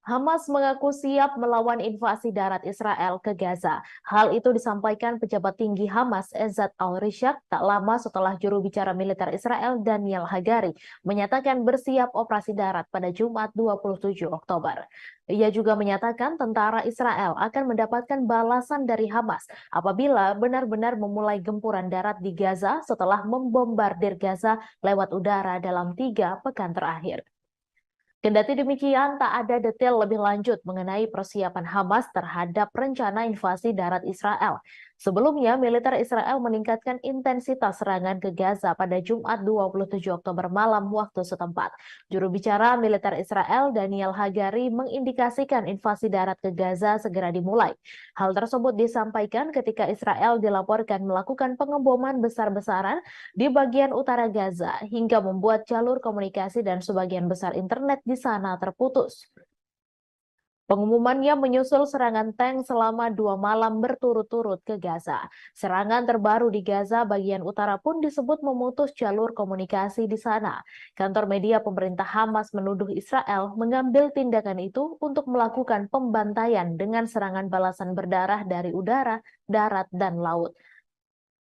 Hamas mengaku siap melawan invasi darat Israel ke Gaza. Hal itu disampaikan pejabat tinggi Hamas Ezzat al-Rishaq tak lama setelah juru bicara militer Israel Daniel Hagari menyatakan bersiap operasi darat pada Jumat 27 Oktober. Ia juga menyatakan tentara Israel akan mendapatkan balasan dari Hamas apabila benar-benar memulai gempuran darat di Gaza setelah membombardir Gaza lewat udara dalam 3 pekan terakhir. Kendati demikian, tak ada detail lebih lanjut mengenai persiapan Hamas terhadap rencana invasi darat Israel. Sebelumnya, militer Israel meningkatkan intensitas serangan ke Gaza pada Jumat 27 Oktober malam waktu setempat. Juru bicara militer Israel Daniel Hagari mengindikasikan invasi darat ke Gaza segera dimulai. Hal tersebut disampaikan ketika Israel dilaporkan melakukan pengeboman besar-besaran di bagian utara Gaza hingga membuat jalur komunikasi dan sebagian besar internet di sana terputus. Pengumumannya menyusul serangan tank selama 2 malam berturut-turut ke Gaza. Serangan terbaru di Gaza bagian utara pun disebut memutus jalur komunikasi di sana. Kantor media pemerintah Hamas menuduh Israel mengambil tindakan itu untuk melakukan pembantaian dengan serangan balasan berdarah dari udara, darat, dan laut.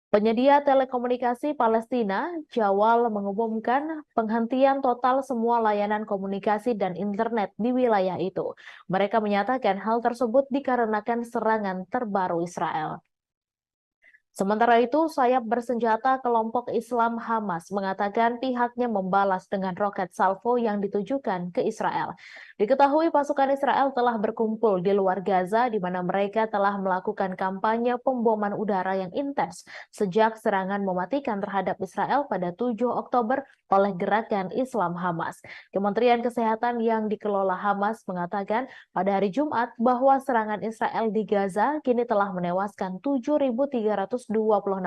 Penyedia telekomunikasi Palestina, Jawal, mengumumkan penghentian total semua layanan komunikasi dan internet di wilayah itu. Mereka menyatakan hal tersebut dikarenakan serangan terbaru Israel. Sementara itu, sayap bersenjata kelompok Islam Hamas mengatakan pihaknya membalas dengan roket salvo yang ditujukan ke Israel. Diketahui pasukan Israel telah berkumpul di luar Gaza di mana mereka telah melakukan kampanye pemboman udara yang intens sejak serangan mematikan terhadap Israel pada 7 Oktober oleh gerakan Islam Hamas. Kementerian Kesehatan yang dikelola Hamas mengatakan pada hari Jumat bahwa serangan Israel di Gaza kini telah menewaskan 7.326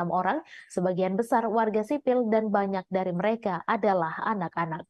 orang, sebagian besar warga sipil dan banyak dari mereka adalah anak-anak.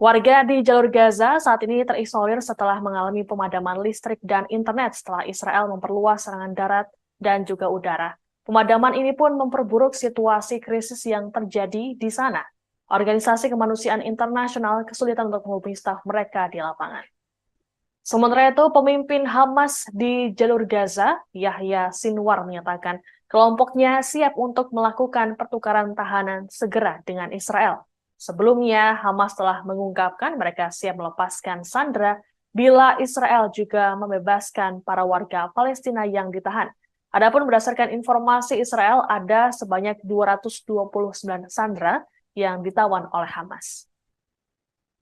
Warga di jalur Gaza saat ini terisolir setelah mengalami pemadaman listrik dan internet setelah Israel memperluas serangan darat dan juga udara. Pemadaman ini pun memperburuk situasi krisis yang terjadi di sana. Organisasi Kemanusiaan Internasional kesulitan untuk menghubungi staf mereka di lapangan. Sementara itu, pemimpin Hamas di jalur Gaza, Yahya Sinwar, menyatakan kelompoknya siap untuk melakukan pertukaran tahanan segera dengan Israel. Sebelumnya, Hamas telah mengungkapkan mereka siap melepaskan sandera bila Israel juga membebaskan para warga Palestina yang ditahan. Adapun berdasarkan informasi Israel, ada sebanyak 229 sandera yang ditawan oleh Hamas.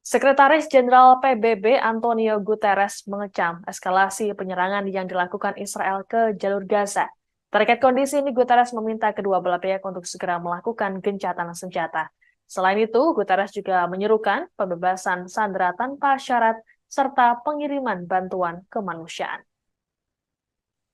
Sekretaris Jenderal PBB Antonio Guterres mengecam eskalasi penyerangan yang dilakukan Israel ke jalur Gaza. Terkait kondisi ini, Guterres meminta kedua belah pihak untuk segera melakukan gencatan senjata. Selain itu, Guterres juga menyerukan pembebasan sandera tanpa syarat serta pengiriman bantuan kemanusiaan.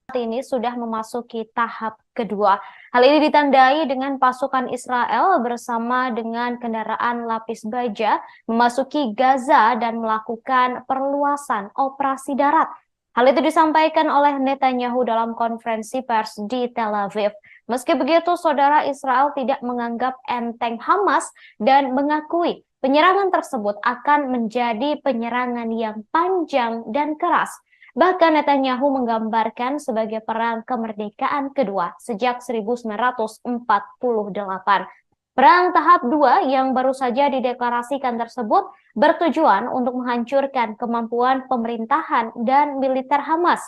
Saat ini sudah memasuki tahap kedua. Hal ini ditandai dengan pasukan Israel bersama dengan kendaraan lapis baja memasuki Gaza dan melakukan perluasan operasi darat. Hal itu disampaikan oleh Netanyahu dalam konferensi pers di Tel Aviv. Meski begitu, saudara, Israel tidak menganggap enteng Hamas dan mengakui penyerangan tersebut akan menjadi penyerangan yang panjang dan keras. Bahkan Netanyahu menggambarkan sebagai perang kemerdekaan kedua sejak 1948. Perang tahap 2 yang baru saja dideklarasikan tersebut bertujuan untuk menghancurkan kemampuan pemerintahan dan militer Hamas.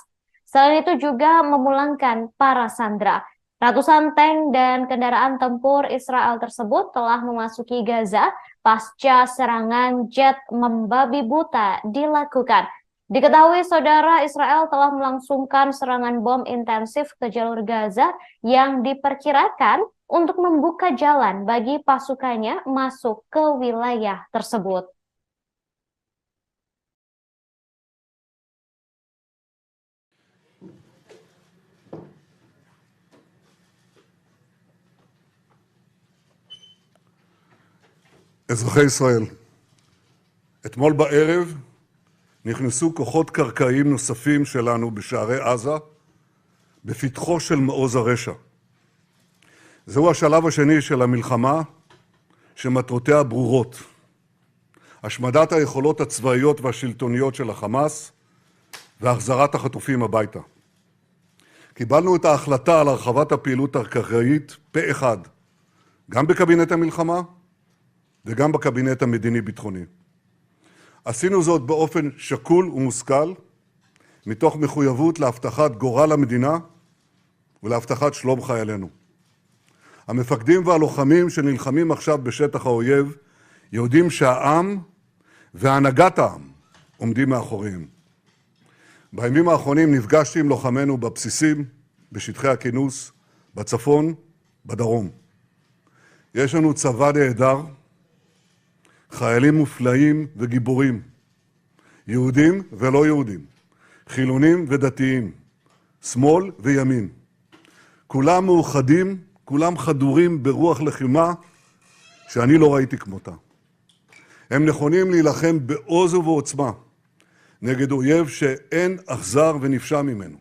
Selain itu juga memulangkan para sandera. Ratusan tank dan kendaraan tempur Israel tersebut telah memasuki Gaza pasca serangan jet membabi buta dilakukan. Diketahui saudara, Israel telah melangsungkan serangan bom intensif ke jalur Gaza yang diperkirakan untuk membuka jalan bagi pasukannya masuk ke wilayah tersebut. אזרחי ישראל, אתמול בערב נכנסו כוחות קרקעיים נוספים שלנו בשערי עזה, בפתחו של מעוז הרשע. זהו השלב השני של המלחמה, שמטרותיה ברורות. השמדת היכולות הצבאיות והשלטוניות של החמאס, והחזרת החטופים הביתה. קיבלנו את ההחלטה על הרחבת הפעילות הקרקעית פה אחד, גם בקבינט המלחמה, וגם בקבינט המדיני-ביטחוני. עשינו זאת באופן שקול ומושכל, מתוך מחויבות להבטחת גורל המדינה ולהבטחת שלום חיילינו. המפקדים והלוחמים שנלחמים עכשיו בשטח האויב יודעים שהעם והנהגת העם עומדים מאחוריהם. בימים האחרונים נפגשתי עם לוחמינו בבסיסים, בשטחי הכינוס, בצפון, בדרום. יש לנו צבא נהדר, חיילים מופלאים וגיבורים, יהודים ולא יהודים, חילונים ודתיים, שמאל וימין. כולם מאוחדים, כולם חדורים ברוח לחימה שאני לא ראיתי כמותה. הם נכונים להילחם בעוז ובעוצמה נגד אויב שאין אכזר ונפשע ממנו.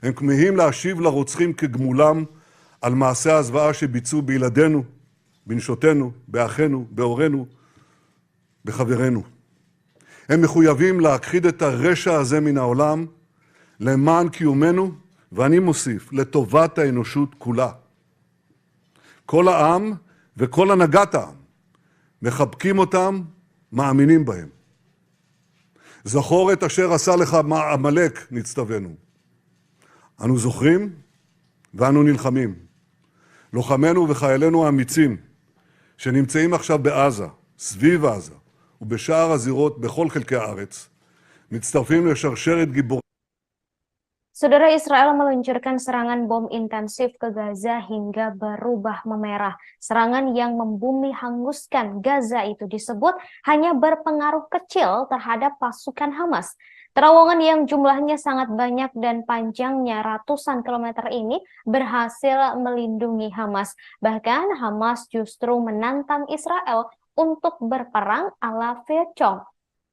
הם כמהים להשיב לרוצחים כגמולם על מעשי הזוועה שביצעו בילדינו, בנשותינו, באחינו, בהורינו, בחברינו. הם מחויבים להכחיד את הרשע הזה מן העולם למען קיומנו, ואני מוסיף, לטובת האנושות כולה. כל העם וכל הנהגת העם מחבקים אותם, מאמינים בהם. זכור את אשר עשה לך עמלק, נצטווינו. אנו זוכרים ואנו נלחמים. לוחמינו וחיילינו האמיצים שנמצאים עכשיו בעזה, סביב עזה ובשאר הזירות בכל חלקי הארץ, מצטרפים לשרשרת גיבורים. Saudara, Israel meluncurkan serangan bom intensif ke Gaza hingga berubah memerah. Serangan yang membumi hanguskan Gaza itu disebut hanya berpengaruh kecil terhadap pasukan Hamas. Terowongan yang jumlahnya sangat banyak dan panjangnya ratusan kilometer ini berhasil melindungi Hamas. Bahkan Hamas justru menantang Israel untuk berperang ala Vietcong.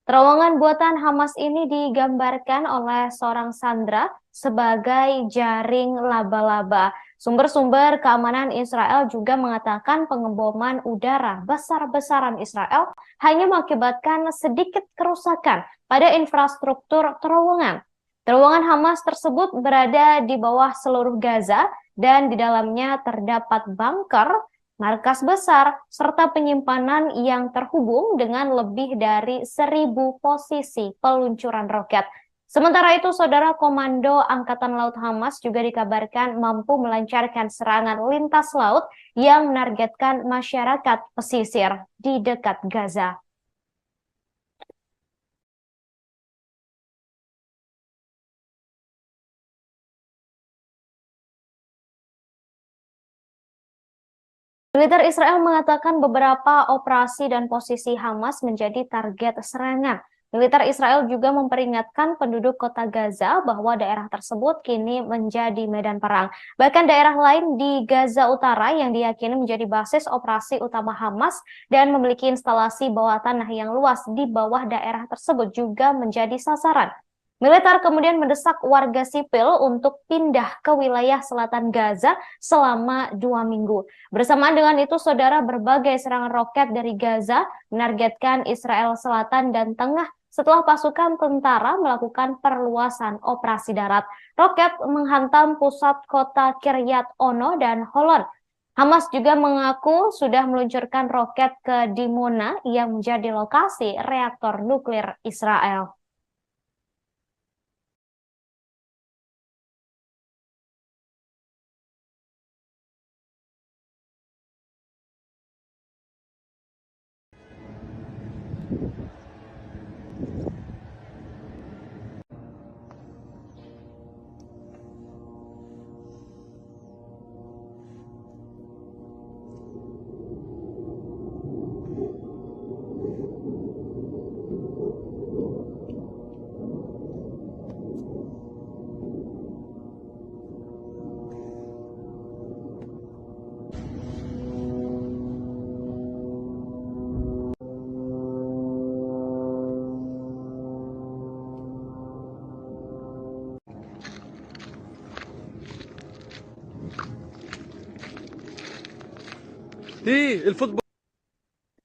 Terowongan buatan Hamas ini digambarkan oleh seorang sandera sebagai jaring laba-laba. Sumber-sumber keamanan Israel juga mengatakan pengeboman udara besar-besaran Israel hanya mengakibatkan sedikit kerusakan pada infrastruktur terowongan. Terowongan Hamas tersebut berada di bawah seluruh Gaza dan di dalamnya terdapat bunker, markas besar, serta penyimpanan yang terhubung dengan lebih dari 1.000 posisi peluncuran roket. Sementara itu, saudara, Komando Angkatan Laut Hamas juga dikabarkan mampu melancarkan serangan lintas laut yang menargetkan masyarakat pesisir di dekat Gaza. Militer Israel mengatakan beberapa operasi dan posisi Hamas menjadi target serangan. Militer Israel juga memperingatkan penduduk kota Gaza bahwa daerah tersebut kini menjadi medan perang. Bahkan daerah lain di Gaza Utara yang diyakini menjadi basis operasi utama Hamas dan memiliki instalasi bawah tanah yang luas di bawah daerah tersebut juga menjadi sasaran. Militer kemudian mendesak warga sipil untuk pindah ke wilayah selatan Gaza selama 2 minggu. Bersamaan dengan itu, saudara, berbagai serangan roket dari Gaza menargetkan Israel Selatan dan Tengah setelah pasukan tentara melakukan perluasan operasi darat. Roket menghantam pusat kota Kiryat Ono dan Holon. Hamas juga mengaku sudah meluncurkan roket ke Dimona yang menjadi lokasi reaktor nuklir Israel.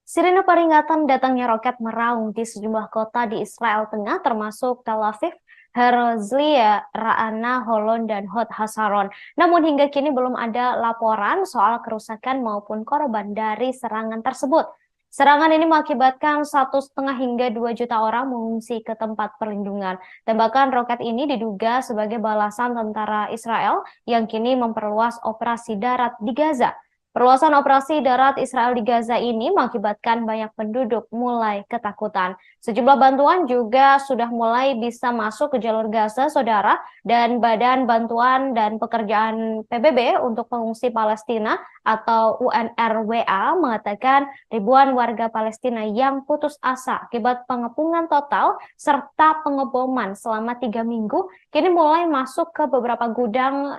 Sirene peringatan datangnya roket meraung di sejumlah kota di Israel Tengah, termasuk Tel Aviv, Herzliya, Ra'ana, Holon, dan Hod Hasaron. Namun hingga kini belum ada laporan soal kerusakan maupun korban dari serangan tersebut. Serangan ini mengakibatkan 1,5 hingga 2 juta orang mengungsi ke tempat perlindungan. Tembakan roket ini diduga sebagai balasan tentara Israel yang kini memperluas operasi darat di Gaza. Perluasan operasi darat Israel di Gaza ini mengakibatkan banyak penduduk mulai ketakutan. Sejumlah bantuan juga sudah mulai bisa masuk ke jalur Gaza, saudara, dan Badan Bantuan dan Pekerjaan PBB untuk Pengungsi Palestina atau UNRWA mengatakan ribuan warga Palestina yang putus asa akibat pengepungan total serta pengeboman selama 3 minggu kini mulai masuk ke beberapa gudang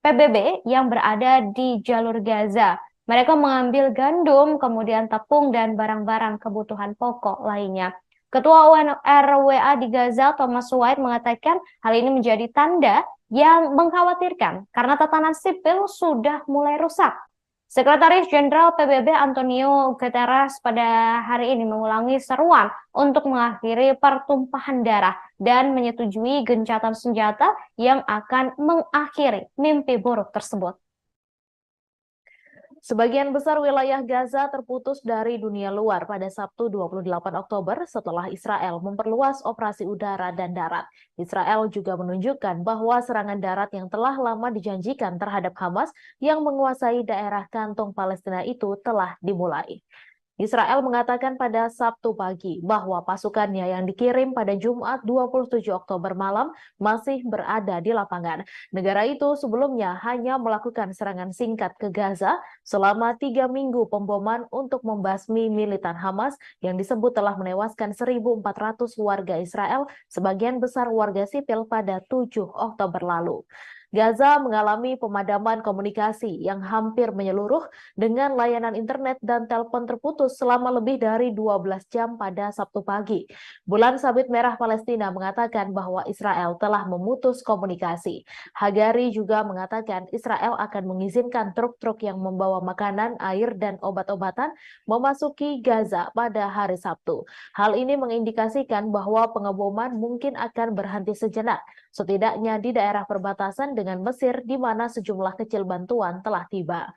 PBB yang berada di jalur Gaza. Mereka mengambil gandum, kemudian tepung, dan barang-barang kebutuhan pokok lainnya. Ketua UNRWA di Gaza, Thomas White, mengatakan hal ini menjadi tanda yang mengkhawatirkan karena tatanan sipil sudah mulai rusak. Sekretaris Jenderal PBB Antonio Guterres pada hari ini mengulangi seruan untuk mengakhiri pertumpahan darah dan menyetujui gencatan senjata yang akan mengakhiri mimpi buruk tersebut. Sebagian besar wilayah Gaza terputus dari dunia luar pada Sabtu 28 Oktober setelah Israel memperluas operasi udara dan darat. Israel juga menunjukkan bahwa serangan darat yang telah lama dijanjikan terhadap Hamas yang menguasai daerah kantong Palestina itu telah dimulai. Israel mengatakan pada Sabtu pagi bahwa pasukannya yang dikirim pada Jumat 27 Oktober malam masih berada di lapangan. Negara itu sebelumnya hanya melakukan serangan singkat ke Gaza selama 3 minggu pemboman untuk membasmi militan Hamas yang disebut telah menewaskan 1.400 warga Israel, sebagian besar warga sipil pada 7 Oktober lalu. Gaza mengalami pemadaman komunikasi yang hampir menyeluruh dengan layanan internet dan telepon terputus selama lebih dari 12 jam pada Sabtu pagi. Bulan Sabit Merah Palestina mengatakan bahwa Israel telah memutus komunikasi. Hagari juga mengatakan Israel akan mengizinkan truk-truk yang membawa makanan, air, dan obat-obatan memasuki Gaza pada hari Sabtu. Hal ini mengindikasikan bahwa pengeboman mungkin akan berhenti sejenak, setidaknya di daerah perbatasan dengan Mesir di mana sejumlah kecil bantuan telah tiba.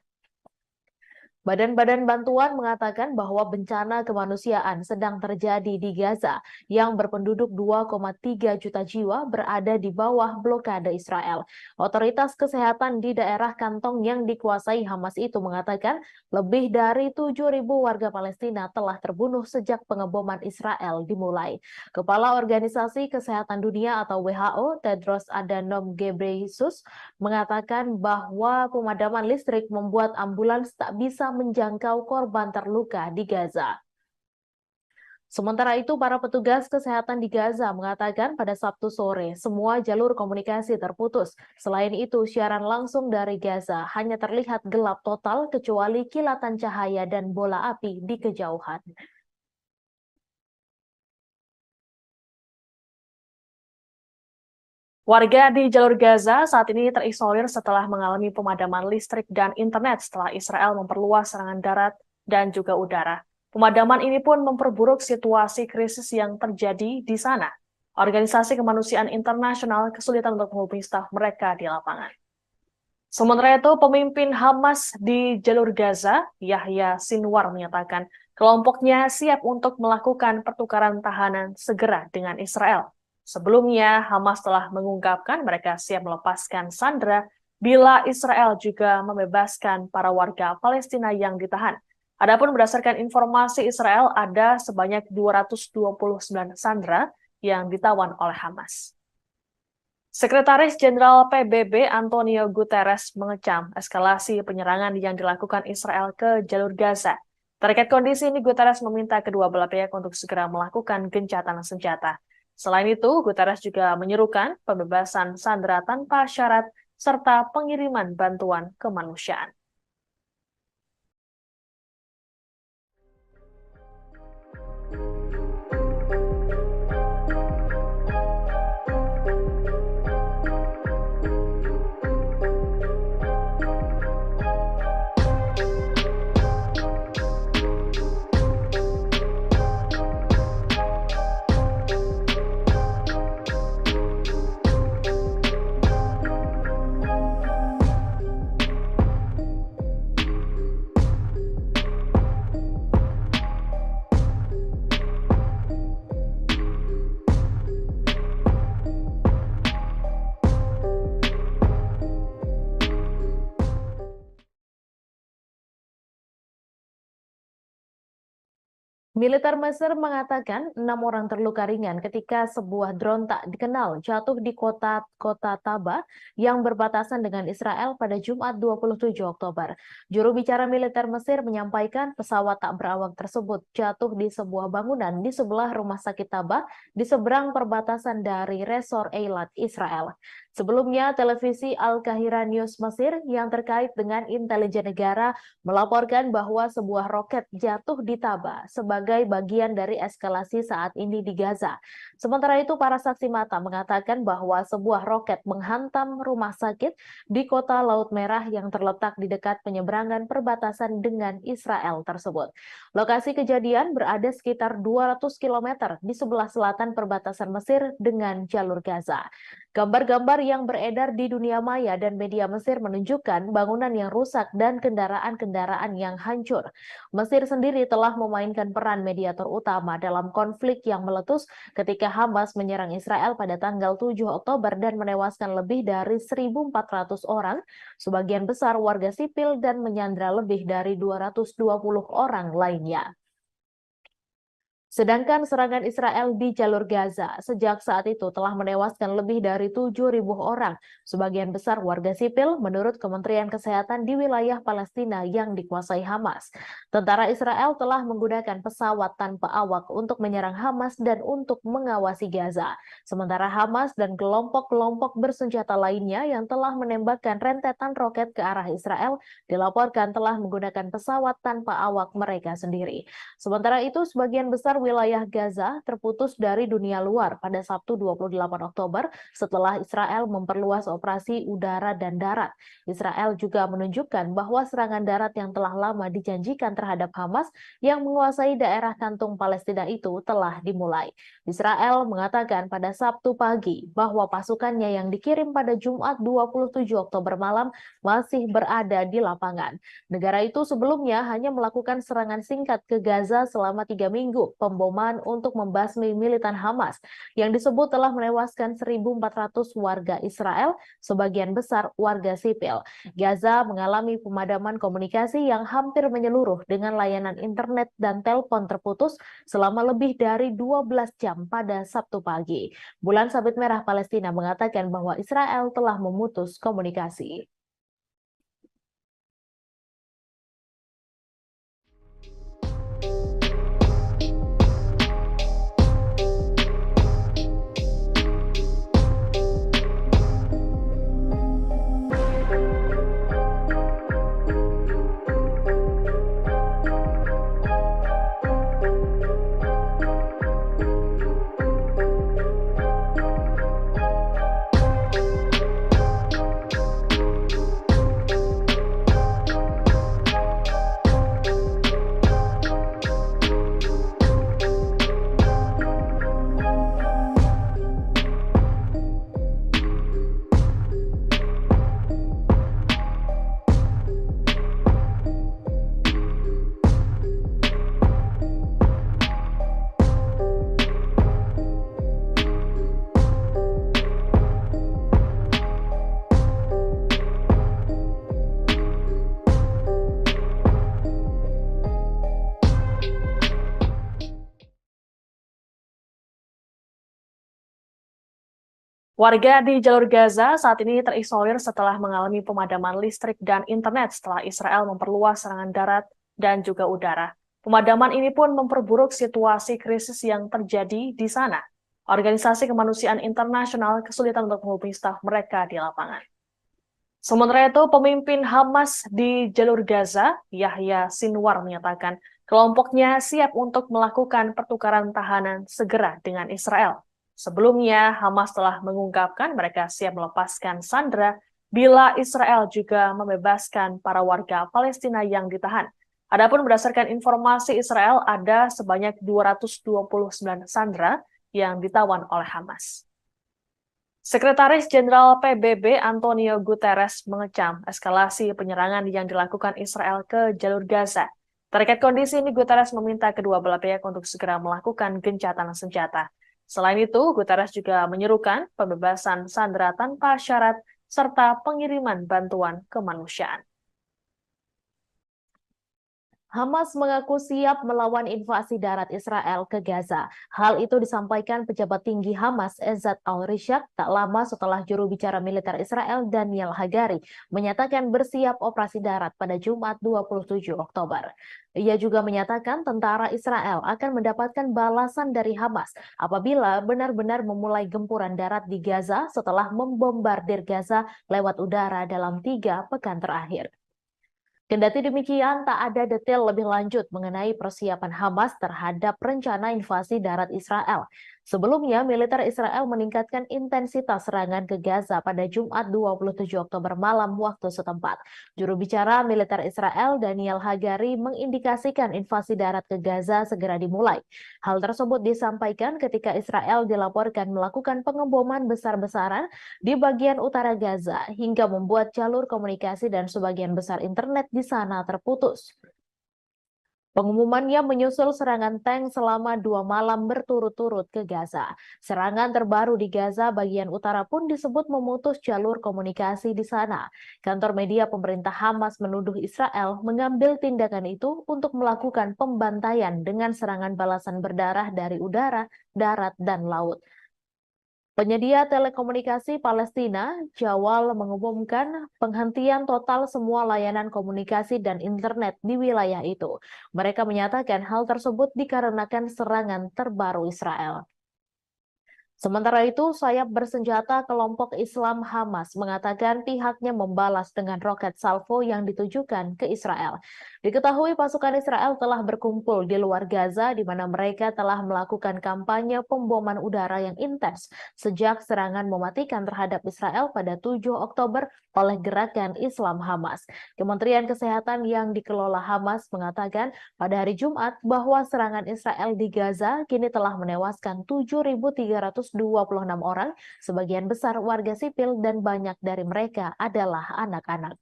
Badan-badan bantuan mengatakan bahwa bencana kemanusiaan sedang terjadi di Gaza yang berpenduduk 2,3 juta jiwa berada di bawah blokade Israel. Otoritas kesehatan di daerah kantong yang dikuasai Hamas itu mengatakan lebih dari 7.000 warga Palestina telah terbunuh sejak pengeboman Israel dimulai. Kepala Organisasi Kesehatan Dunia atau WHO, Tedros Adhanom Ghebreyesus, mengatakan bahwa pemadaman listrik membuat ambulans tak bisa menjangkau korban terluka di Gaza. Sementara itu, para petugas kesehatan di Gaza mengatakan pada Sabtu sore semua jalur komunikasi terputus. Selain itu, siaran langsung dari Gaza hanya terlihat gelap total kecuali kilatan cahaya dan bola api di kejauhan. Warga di jalur Gaza saat ini terisolir setelah mengalami pemadaman listrik dan internet setelah Israel memperluas serangan darat dan juga udara. Pemadaman ini pun memperburuk situasi krisis yang terjadi di sana. Organisasi Kemanusiaan Internasional kesulitan untuk menghubungi staf mereka di lapangan. Sementara itu, pemimpin Hamas di jalur Gaza, Yahya Sinwar, menyatakan kelompoknya siap untuk melakukan pertukaran tahanan segera dengan Israel. Sebelumnya, Hamas telah mengungkapkan mereka siap melepaskan sandera bila Israel juga membebaskan para warga Palestina yang ditahan. Adapun berdasarkan informasi Israel, ada sebanyak 229 sandera yang ditawan oleh Hamas. Sekretaris Jenderal PBB Antonio Guterres mengecam eskalasi penyerangan yang dilakukan Israel ke jalur Gaza. Terkait kondisi ini, Guterres meminta kedua belah pihak untuk segera melakukan gencatan senjata. Selain itu, Guterres juga menyerukan pembebasan sandera tanpa syarat serta pengiriman bantuan kemanusiaan. Militer Mesir mengatakan 6 orang terluka ringan ketika sebuah drone tak dikenal jatuh di kota Taba yang berbatasan dengan Israel pada Jumat 27 Oktober. Juru bicara militer Mesir menyampaikan pesawat tak berawak tersebut jatuh di sebuah bangunan di sebelah rumah sakit Taba di seberang perbatasan dari Resor Eilat, Israel. Sebelumnya, televisi Al-Qahira News Mesir yang terkait dengan intelijen negara melaporkan bahwa sebuah roket jatuh di Taba sebagai bagian dari eskalasi saat ini di Gaza. Sementara itu, para saksi mata mengatakan bahwa sebuah roket menghantam rumah sakit di kota Laut Merah yang terletak di dekat penyeberangan perbatasan dengan Israel tersebut. Lokasi kejadian berada sekitar 200 km di sebelah selatan perbatasan Mesir dengan jalur Gaza. Gambar-gambar yang beredar di dunia maya dan media Mesir menunjukkan bangunan yang rusak dan kendaraan-kendaraan yang hancur. Mesir sendiri telah memainkan peran mediator utama dalam konflik yang meletus ketika Hamas menyerang Israel pada tanggal 7 Oktober dan menewaskan lebih dari 1.400 orang, sebagian besar warga sipil, dan menyandra lebih dari 220 orang lainnya. Sedangkan serangan Israel di jalur Gaza sejak saat itu telah menewaskan lebih dari 7.000 orang, sebagian besar warga sipil, menurut Kementerian Kesehatan di wilayah Palestina yang dikuasai Hamas. Tentara Israel telah menggunakan pesawat tanpa awak untuk menyerang Hamas dan untuk mengawasi Gaza. Sementara Hamas dan kelompok-kelompok bersenjata lainnya yang telah menembakkan rentetan roket ke arah Israel dilaporkan telah menggunakan pesawat tanpa awak mereka sendiri. Sementara itu, sebagian besar wilayah Gaza terputus dari dunia luar pada Sabtu 28 Oktober setelah Israel memperluas operasi udara dan darat. Israel juga menunjukkan bahwa serangan darat yang telah lama dijanjikan terhadap Hamas yang menguasai daerah kantung Palestina itu telah dimulai. Israel mengatakan pada Sabtu pagi bahwa pasukannya yang dikirim pada Jumat 27 Oktober malam masih berada di lapangan. Negara itu sebelumnya hanya melakukan serangan singkat ke Gaza selama 3 minggu. Pemboman untuk membasmi militan Hamas yang disebut telah menewaskan 1.400 warga Israel, sebagian besar warga sipil. Gaza mengalami pemadaman komunikasi yang hampir menyeluruh dengan layanan internet dan telepon terputus selama lebih dari 12 jam pada Sabtu pagi. Bulan Sabit Merah Palestina mengatakan bahwa Israel telah memutus komunikasi. Warga di jalur Gaza saat ini terisolir setelah mengalami pemadaman listrik dan internet setelah Israel memperluas serangan darat dan juga udara. Pemadaman ini pun memperburuk situasi krisis yang terjadi di sana. Organisasi kemanusiaan internasional kesulitan untuk menghubungi staf mereka di lapangan. Sementara itu, pemimpin Hamas di jalur Gaza, Yahya Sinwar, menyatakan kelompoknya siap untuk melakukan pertukaran tahanan segera dengan Israel. Sebelumnya, Hamas telah mengungkapkan mereka siap melepaskan sandera bila Israel juga membebaskan para warga Palestina yang ditahan. Adapun berdasarkan informasi Israel, ada sebanyak 229 sandera yang ditawan oleh Hamas. Sekretaris Jenderal PBB Antonio Guterres mengecam eskalasi penyerangan yang dilakukan Israel ke jalur Gaza. Terkait kondisi ini, Guterres meminta kedua belah pihak untuk segera melakukan gencatan senjata. Selain itu, Guterres juga menyerukan pembebasan sandera tanpa syarat serta pengiriman bantuan kemanusiaan. Hamas mengaku siap melawan invasi darat Israel ke Gaza. Hal itu disampaikan pejabat tinggi Hamas Ezzat al-Rishaq tak lama setelah juru bicara militer Israel Daniel Hagari menyatakan bersiap operasi darat pada Jumat 27 Oktober. Ia juga menyatakan tentara Israel akan mendapatkan balasan dari Hamas apabila benar-benar memulai gempuran darat di Gaza setelah membombardir Gaza lewat udara dalam 3 pekan terakhir. Kendati demikian, tak ada detail lebih lanjut mengenai persiapan Hamas terhadap rencana invasi darat Israel. Sebelumnya, militer Israel meningkatkan intensitas serangan ke Gaza pada Jumat 27 Oktober malam waktu setempat. Juru bicara militer Israel Daniel Hagari mengindikasikan invasi darat ke Gaza segera dimulai. Hal tersebut disampaikan ketika Israel dilaporkan melakukan pengeboman besar-besaran di bagian utara Gaza hingga membuat jalur komunikasi dan sebagian besar internet di sana terputus. Pengumumannya menyusul serangan tank selama 2 malam berturut-turut ke Gaza. Serangan terbaru di Gaza bagian utara pun disebut memutus jalur komunikasi di sana. Kantor media pemerintah Hamas menuduh Israel mengambil tindakan itu untuk melakukan pembantaian dengan serangan balasan berdarah dari udara, darat, dan laut. Penyedia telekomunikasi Palestina, Jawal, mengumumkan penghentian total semua layanan komunikasi dan internet di wilayah itu. Mereka menyatakan hal tersebut dikarenakan serangan terbaru Israel. Sementara itu, sayap bersenjata kelompok Islam Hamas mengatakan pihaknya membalas dengan roket salvo yang ditujukan ke Israel. Diketahui pasukan Israel telah berkumpul di luar Gaza di mana mereka telah melakukan kampanye pemboman udara yang intens sejak serangan mematikan terhadap Israel pada 7 Oktober oleh gerakan Islam Hamas. Kementerian Kesehatan yang dikelola Hamas mengatakan pada hari Jumat bahwa serangan Israel di Gaza kini telah menewaskan 7.326 orang, sebagian besar warga sipil dan banyak dari mereka adalah anak-anak.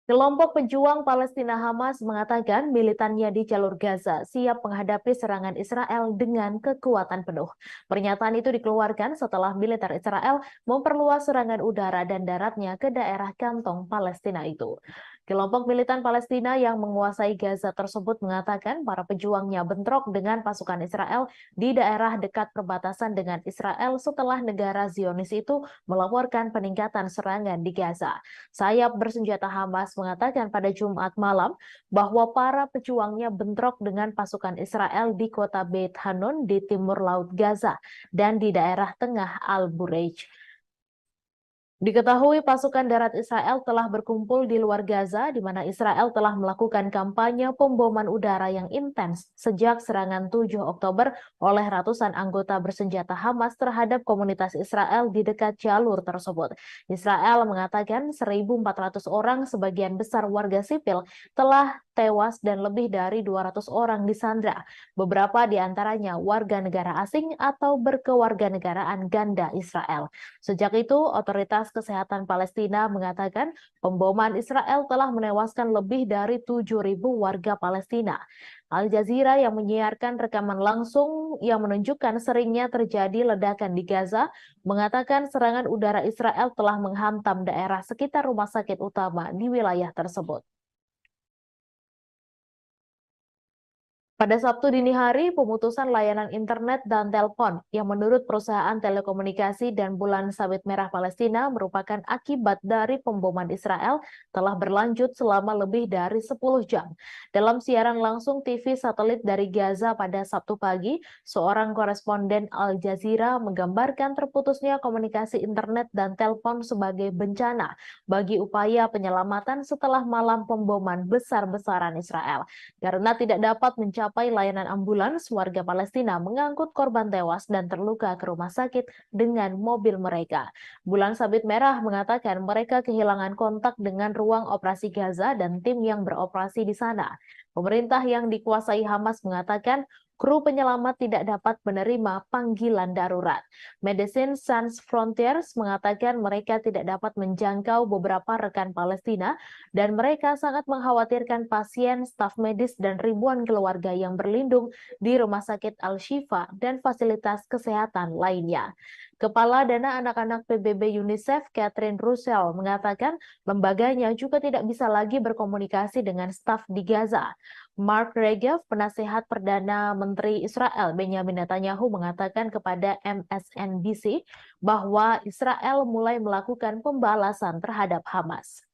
Kelompok pejuang Palestina Hamas mengatakan militannya di jalur Gaza siap menghadapi serangan Israel dengan kekuatan penuh. Pernyataan itu dikeluarkan setelah militer Israel memperluas serangan udara dan daratnya ke daerah kantong Palestina itu. Kelompok militan Palestina yang menguasai Gaza tersebut mengatakan para pejuangnya bentrok dengan pasukan Israel di daerah dekat perbatasan dengan Israel setelah negara Zionis itu melaporkan peningkatan serangan di Gaza. Sayap bersenjata Hamas mengatakan pada Jumat malam bahwa para pejuangnya bentrok dengan pasukan Israel di kota Beit Hanun di timur laut Gaza dan di daerah tengah Al-Bureij. Diketahui pasukan darat Israel telah berkumpul di luar Gaza, di mana Israel telah melakukan kampanye pemboman udara yang intens sejak serangan 7 Oktober oleh ratusan anggota bersenjata Hamas terhadap komunitas Israel di dekat jalur tersebut. Israel mengatakan 1.400 orang, sebagian besar warga sipil, telah tewas dan lebih dari 200 orang disandra. Beberapa di antaranya warga negara asing atau berkewarganegaraan ganda Israel. Sejak itu, otoritas kesehatan Palestina mengatakan pemboman Israel telah menewaskan lebih dari 7.000 warga Palestina. Al Jazeera yang menyiarkan rekaman langsung yang menunjukkan seringnya terjadi ledakan di Gaza mengatakan serangan udara Israel telah menghantam daerah sekitar rumah sakit utama di wilayah tersebut. Pada Sabtu dini hari, pemutusan layanan internet dan telepon yang menurut perusahaan telekomunikasi dan bulan sabit merah Palestina merupakan akibat dari pemboman Israel telah berlanjut selama lebih dari 10 jam. Dalam siaran langsung TV satelit dari Gaza pada Sabtu pagi, seorang koresponden Al Jazeera menggambarkan terputusnya komunikasi internet dan telepon sebagai bencana bagi upaya penyelamatan setelah malam pemboman besar-besaran Israel. Karena tidak dapat mencapai layanan ambulans, warga Palestina mengangkut korban tewas dan terluka ke rumah sakit dengan mobil mereka. Bulan Sabit Merah mengatakan mereka kehilangan kontak dengan ruang operasi Gaza dan tim yang beroperasi di sana. Pemerintah yang dikuasai Hamas mengatakan kru penyelamat tidak dapat menerima panggilan darurat. Medicine Sans Frontiers mengatakan mereka tidak dapat menjangkau beberapa rekan Palestina dan mereka sangat mengkhawatirkan pasien, staf medis, dan ribuan keluarga yang berlindung di Rumah Sakit Al-Shifa dan fasilitas kesehatan lainnya. Kepala Dana Anak-anak PBB UNICEF, Catherine Russell, mengatakan lembaganya juga tidak bisa lagi berkomunikasi dengan staf di Gaza. Mark Regev, penasehat Perdana Menteri Israel Benjamin Netanyahu, mengatakan kepada MSNBC bahwa Israel mulai melakukan pembalasan terhadap Hamas.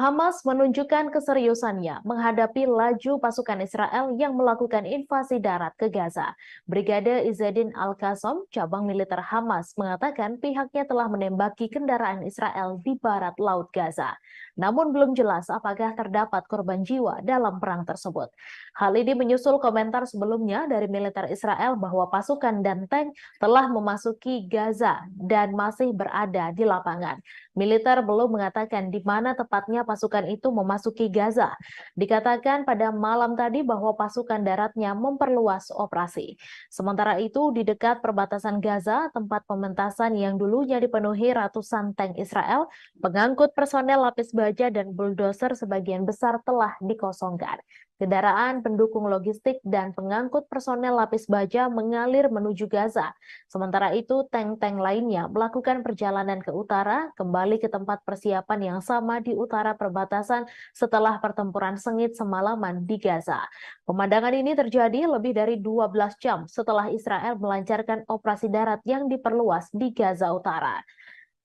Hamas menunjukkan keseriusannya menghadapi laju pasukan Israel yang melakukan invasi darat ke Gaza. Brigade Izzeddin Al-Qassam, cabang militer Hamas, mengatakan pihaknya telah menembaki kendaraan Israel di barat laut Gaza. Namun belum jelas apakah terdapat korban jiwa dalam perang tersebut. Hal ini menyusul komentar sebelumnya dari militer Israel bahwa pasukan dan tank telah memasuki Gaza dan masih berada di lapangan. Militer belum mengatakan di mana tepatnya pasukan itu memasuki Gaza. Dikatakan pada malam tadi bahwa pasukan daratnya memperluas operasi. Sementara itu, di dekat perbatasan Gaza, tempat pementasan yang dulunya dipenuhi ratusan tank Israel, pengangkut personel lapis baja dan bulldozer sebagian besar telah dikosongkan. Kendaraan pendukung logistik dan pengangkut personel lapis baja mengalir menuju Gaza. Sementara itu, tank-tank lainnya melakukan perjalanan ke utara, kembali ke tempat persiapan yang sama di utara perbatasan setelah pertempuran sengit semalaman di Gaza. Pemandangan ini terjadi lebih dari 12 jam setelah Israel melancarkan operasi darat yang diperluas di Gaza Utara.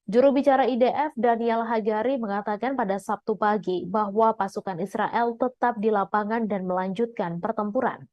Juru bicara IDF Daniel Hagari mengatakan pada Sabtu pagi bahwa pasukan Israel tetap di lapangan dan melanjutkan pertempuran.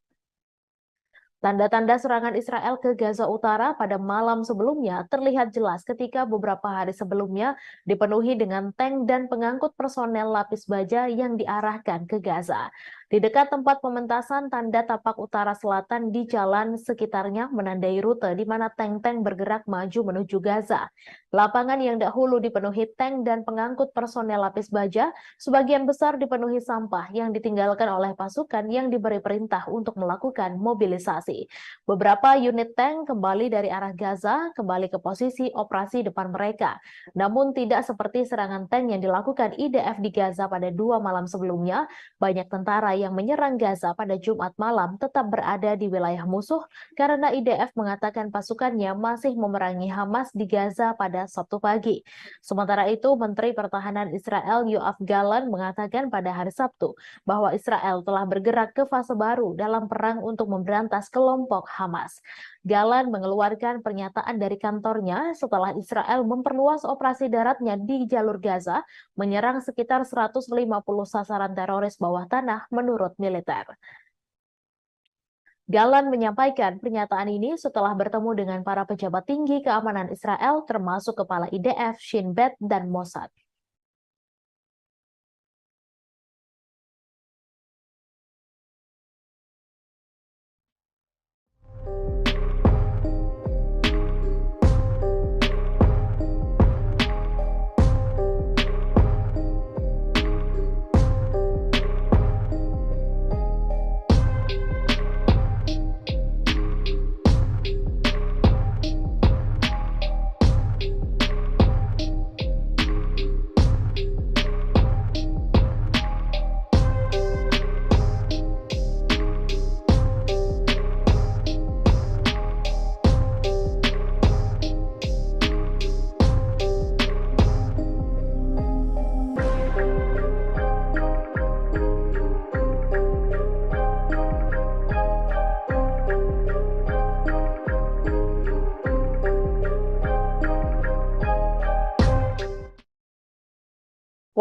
Tanda-tanda serangan Israel ke Gaza Utara pada malam sebelumnya terlihat jelas ketika beberapa hari sebelumnya dipenuhi dengan tank dan pengangkut personel lapis baja yang diarahkan ke Gaza. Di dekat tempat pementasan, tanda tapak utara selatan di jalan sekitarnya menandai rute di mana tank-tank bergerak maju menuju Gaza. Lapangan yang dahulu dipenuhi tank dan pengangkut personel lapis baja, sebagian besar dipenuhi sampah yang ditinggalkan oleh pasukan yang diberi perintah untuk melakukan mobilisasi. Beberapa unit tank kembali dari arah Gaza kembali ke posisi operasi depan mereka. Namun tidak seperti serangan tank yang dilakukan IDF di Gaza pada 2 malam sebelumnya, banyak tentara yang menyerang Gaza pada Jumat malam tetap berada di wilayah musuh karena IDF mengatakan pasukannya masih memerangi Hamas di Gaza pada Sabtu pagi. Sementara itu, Menteri Pertahanan Israel Yoav Gallant mengatakan pada hari Sabtu bahwa Israel telah bergerak ke fase baru dalam perang untuk memberantas kelompok Hamas. Gallant mengeluarkan pernyataan dari kantornya setelah Israel memperluas operasi daratnya di jalur Gaza, menyerang sekitar 150 sasaran teroris bawah tanah menurut militer. Gallant menyampaikan pernyataan ini setelah bertemu dengan para pejabat tinggi keamanan Israel termasuk Kepala IDF, Shin Bet, dan Mossad.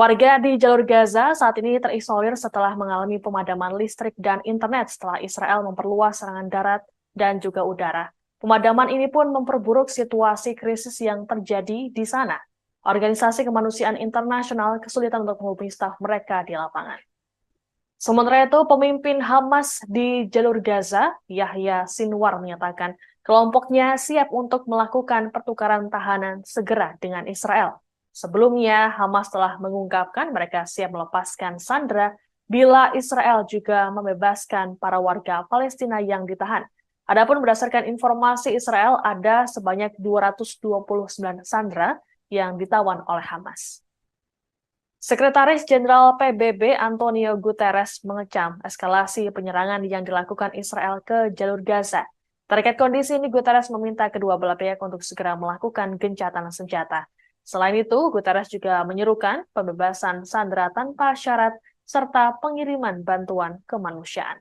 Warga di jalur Gaza saat ini terisolir setelah mengalami pemadaman listrik dan internet setelah Israel memperluas serangan darat dan juga udara. Pemadaman ini pun memperburuk situasi krisis yang terjadi di sana. Organisasi kemanusiaan internasional kesulitan untuk menghubungi staf mereka di lapangan. Sementara itu, pemimpin Hamas di jalur Gaza, Yahya Sinwar, menyatakan kelompoknya siap untuk melakukan pertukaran tahanan segera dengan Israel. Sebelumnya, Hamas telah mengungkapkan mereka siap melepaskan sandera bila Israel juga membebaskan para warga Palestina yang ditahan. Adapun berdasarkan informasi Israel, ada sebanyak 229 sandera yang ditawan oleh Hamas. Sekretaris Jenderal PBB Antonio Guterres mengecam eskalasi penyerangan yang dilakukan Israel ke jalur Gaza. Terkait kondisi ini, Guterres meminta kedua belah pihak untuk segera melakukan gencatan senjata. Selain itu, Guterres juga menyerukan pembebasan sandera tanpa syarat serta pengiriman bantuan kemanusiaan.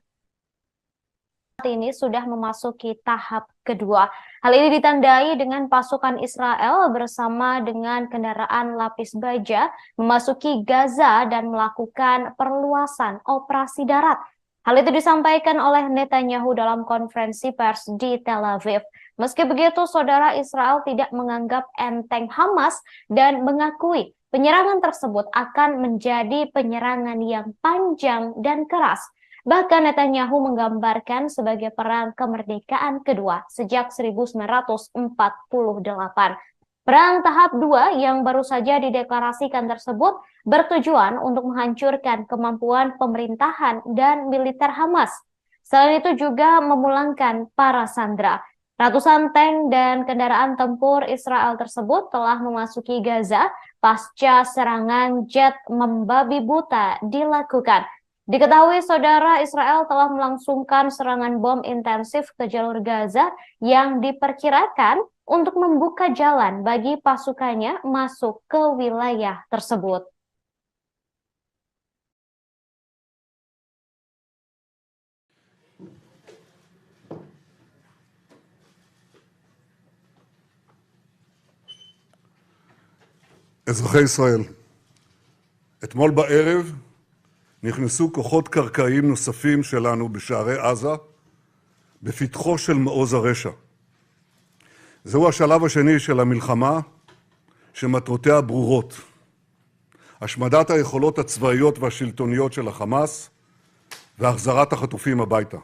Saat ini sudah memasuki tahap kedua. Hal ini ditandai dengan pasukan Israel bersama dengan kendaraan lapis baja memasuki Gaza dan melakukan perluasan operasi darat. Hal itu disampaikan oleh Netanyahu dalam konferensi pers di Tel Aviv. Meski begitu, saudara, Israel tidak menganggap enteng Hamas dan mengakui penyerangan tersebut akan menjadi penyerangan yang panjang dan keras. Bahkan Netanyahu menggambarkan sebagai perang kemerdekaan kedua sejak 1948. Perang tahap 2 yang baru saja dideklarasikan tersebut bertujuan untuk menghancurkan kemampuan pemerintahan dan militer Hamas. Selain itu juga memulangkan para sandera. Ratusan tank dan kendaraan tempur Israel tersebut telah memasuki Gaza pasca serangan jet membabi buta dilakukan. Diketahui saudara Israel telah melangsungkan serangan bom intensif ke jalur Gaza yang diperkirakan untuk membuka jalan bagi pasukannya masuk ke wilayah tersebut. אזרחי ישראל, אתמול בערב נכנסו כוחות קרקעיים נוספים שלנו בשערי עזה, בפתחו של מעוז הרשע. זהו השלב השני של המלחמה, שמטרותיה ברורות. השמדת היכולות הצבאיות והשלטוניות של החמאס, והחזרת החטופים הביתה.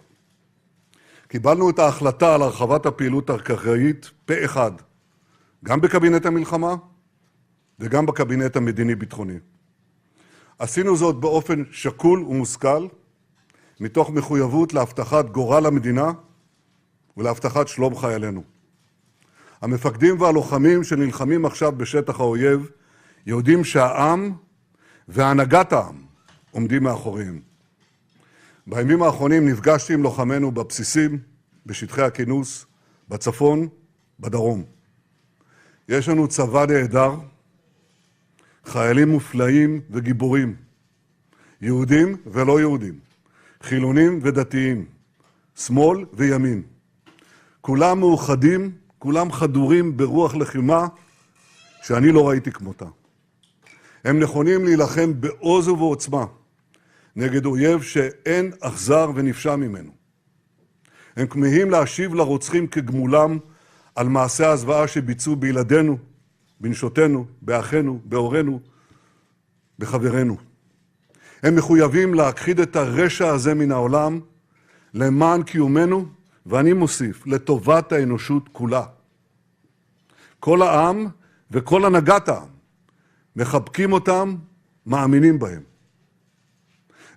קיבלנו את ההחלטה על הרחבת הפעילות הקרקעית פה אחד, גם בקבינט המלחמה וגם בקבינט המדיני-ביטחוני. עשינו זאת באופן שקול ומושכל, מתוך מחויבות להבטחת גורל המדינה ולהבטחת שלום חיילינו. המפקדים והלוחמים שנלחמים עכשיו בשטח האויב יודעים שהעם והנהגת העם עומדים מאחוריהם. בימים האחרונים נפגשתי עם לוחמינו בבסיסים, בשטחי הכינוס, בצפון, בדרום. יש לנו צבא נהדר, חיילים מופלאים וגיבורים, יהודים ולא יהודים, חילונים ודתיים, שמאל וימין. כולם מאוחדים, כולם חדורים ברוח לחימה שאני לא ראיתי כמותה. הם נכונים להילחם בעוז ובעוצמה נגד אויב שאין אכזר ונפשע ממנו. הם כמהים להשיב לרוצחים כגמולם על מעשי הזוועה שביצעו בילדינו, בנשותינו, באחינו, בהורינו, בחברינו. הם מחויבים להכחיד את הרשע הזה מן העולם למען קיומנו, ואני מוסיף, לטובת האנושות כולה. כל העם וכל הנהגת העם מחבקים אותם, מאמינים בהם.